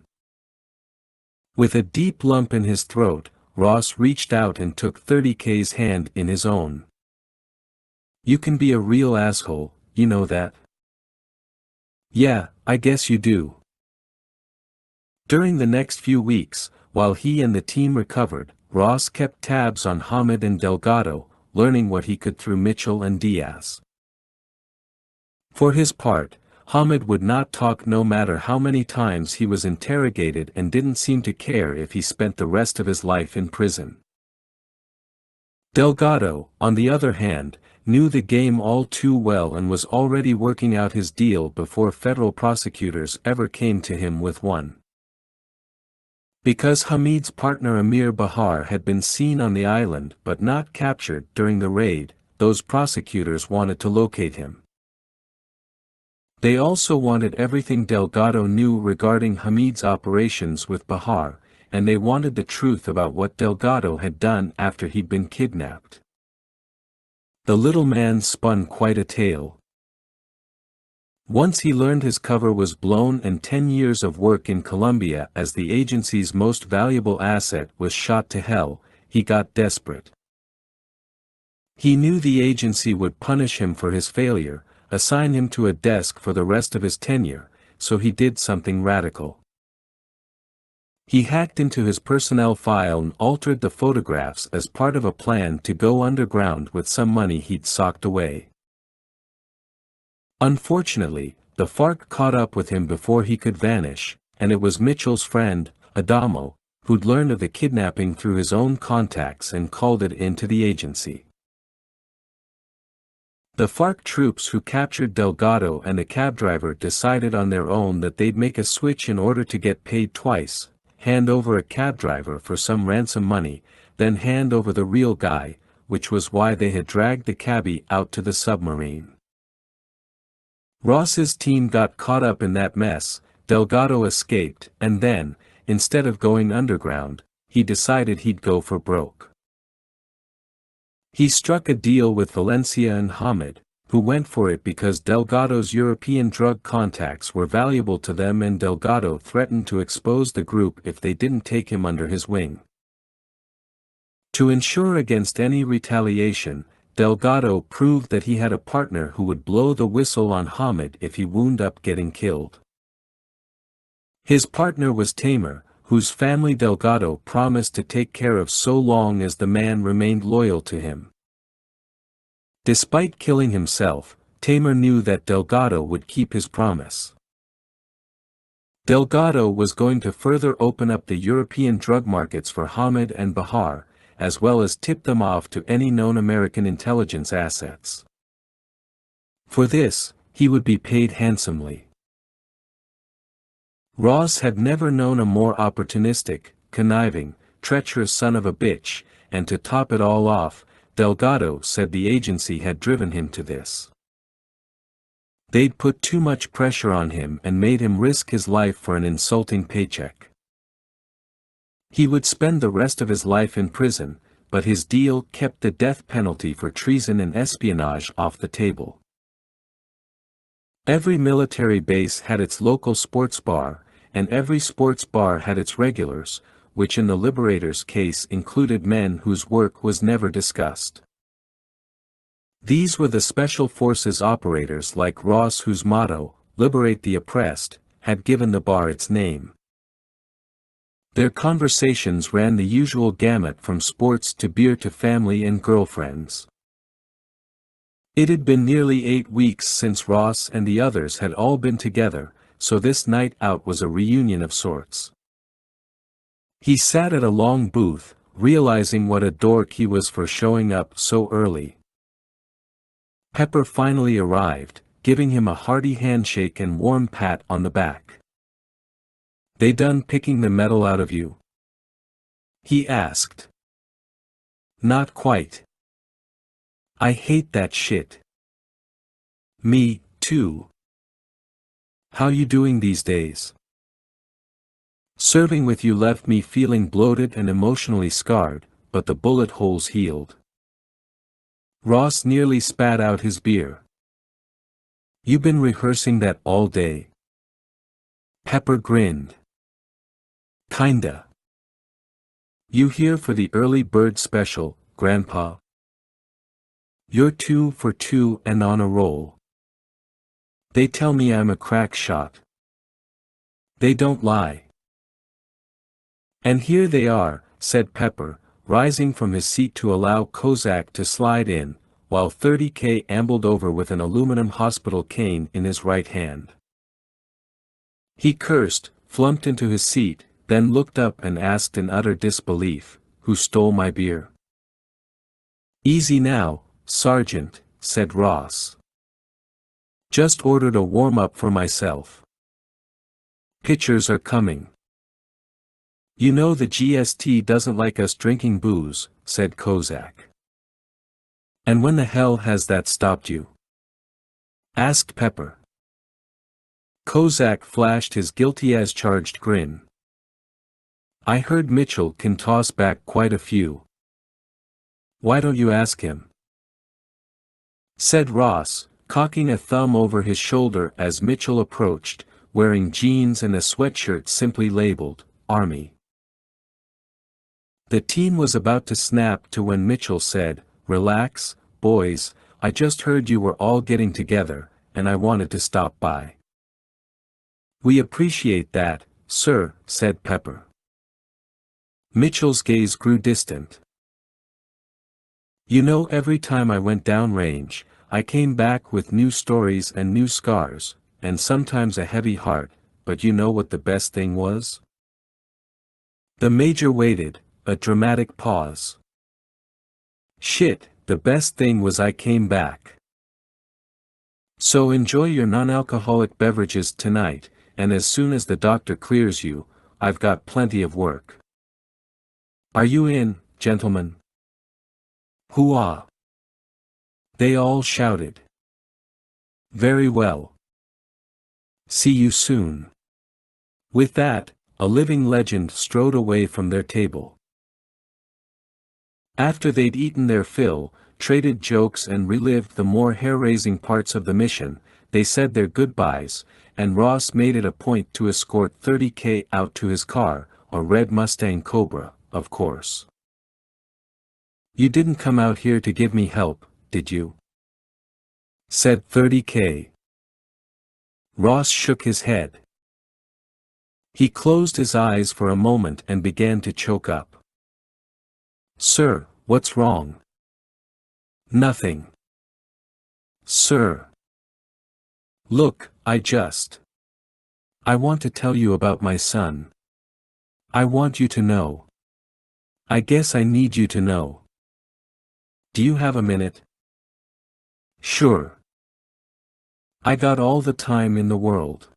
With a deep lump in his throat, Ross reached out and took 30K's hand in his own. "You can be a real asshole, you know that?" "Yeah, I guess you do." During the next few weeks, while he and the team recovered, Ross kept tabs on Hamed and Delgado, learning what he could through Mitchell and Diaz. For his part, Hamed would not talk no matter how many times he was interrogated and didn't seem to care if he spent the rest of his life in prison. Delgado, on the other hand, knew the game all too well and was already working out his deal before federal prosecutors ever came to him with one. Because Hamid's partner Amir Bahar had been seen on the island but not captured during the raid, those prosecutors wanted to locate him. They also wanted everything Delgado knew regarding Hamid's operations with Bahar, and they wanted the truth about what Delgado had done after he'd been kidnapped. The little man spun quite a tale. Once he learned his cover was blown and 10 years of work in Colombia as the agency's most valuable asset was shot to hell, he got desperate. He knew the agency would punish him for his failure, assign him to a desk for the rest of his tenure, so he did something radical. He hacked into his personnel file and altered the photographs as part of a plan to go underground with some money he'd socked away. Unfortunately, the FARC caught up with him before he could vanish, and it was Mitchell's friend, Adamo, who'd learned of the kidnapping through his own contacts and called it into the agency. The FARC troops who captured Delgado and the cab driver decided on their own that they'd make a switch in order to get paid twice, hand over a cab driver for some ransom money, then hand over the real guy, which was why they had dragged the cabbie out to the submarine. Ross's team got caught up in that mess, Delgado escaped, and then, instead of going underground, he decided he'd go for broke. He struck a deal with Valencia and Hamed, who went for it because Delgado's European drug contacts were valuable to them and Delgado threatened to expose the group if they didn't take him under his wing. To ensure against any retaliation, Delgado proved that he had a partner who would blow the whistle on Hamed if he wound up getting killed. His partner was Tamer, whose family Delgado promised to take care of so long as the man remained loyal to him. Despite killing himself, Tamer knew that Delgado would keep his promise. Delgado was going to further open up the European drug markets for Hamed and Bahar, as well as tip them off to any known American intelligence assets. For this, he would be paid handsomely. Ross had never known a more opportunistic, conniving, treacherous son of a bitch, and to top it all off, Delgado said the agency had driven him to this. They'd put too much pressure on him and made him risk his life for an insulting paycheck. He would spend the rest of his life in prison, but his deal kept the death penalty for treason and espionage off the table. Every military base had its local sports bar, and every sports bar had its regulars, which in the Liberators' case included men whose work was never discussed. These were the Special Forces operators like Ross whose motto, "Liberate the Oppressed," had given the bar its name. Their conversations ran the usual gamut from sports to beer to family and girlfriends. It had been nearly 8 weeks since Ross and the others had all been together, so this night out was a reunion of sorts. He sat at a long booth, realizing what a dork he was for showing up so early. Pepper finally arrived, giving him a hearty handshake and warm pat on the back. "They done picking the metal out of you?" he asked. "Not quite. I hate that shit." "Me, too. How you doing these days?" "Serving with you left me feeling bloated and emotionally scarred, but the bullet holes healed." Ross nearly spat out his beer. "You been rehearsing that all day?" Pepper grinned. "Kinda. You here for the early bird special, Grandpa? You're 2 for 2 and on a roll. They tell me I'm a crack shot. They don't lie. And here they are, said Pepper, rising from his seat to allow Kozak to slide in, while 30K ambled over with an aluminum hospital cane in his right hand. He cursed, flumped into his seat, then looked up and asked in utter disbelief, "Who stole my beer?" "Easy now, Sergeant," said Ross. "Just ordered a warm-up for myself. Pitchers are coming." "You know the GST doesn't like us drinking booze," said Kozak. "And when the hell has that stopped you?" asked Pepper. Kozak flashed his guilty-as-charged grin. "I heard Mitchell can toss back quite a few. Why don't you ask him?" said Ross, cocking a thumb over his shoulder as Mitchell approached, wearing jeans and a sweatshirt simply labeled, Army. The team was about to snap to when Mitchell said, "Relax, boys, I just heard you were all getting together, and I wanted to stop by." "We appreciate that, sir," said Pepper. Mitchell's gaze grew distant. "You know, every time I went downrange, I came back with new stories and new scars, and sometimes a heavy heart, but you know what the best thing was?" The major waited, a dramatic pause. "Shit, the best thing was I came back. So enjoy your non-alcoholic beverages tonight, and as soon as the doctor clears you, I've got plenty of work. Are you in, gentlemen?" "Hooah!" they all shouted. "Very well. See you soon." With that, a living legend strode away from their table. After they'd eaten their fill, traded jokes and relived the more hair-raising parts of the mission, they said their goodbyes, and Ross made it a point to escort 30K out to his car, a red Mustang Cobra, of course. "You didn't come out here to give me help, did you?" said 30K. Ross shook his head. He closed his eyes for a moment and began to choke up. "Sir, what's wrong?" "Nothing. Sir. Look, I want to tell you about my son. I want you to know. I guess I need you to know. Do you have a minute?" "Sure. I got all the time in the world."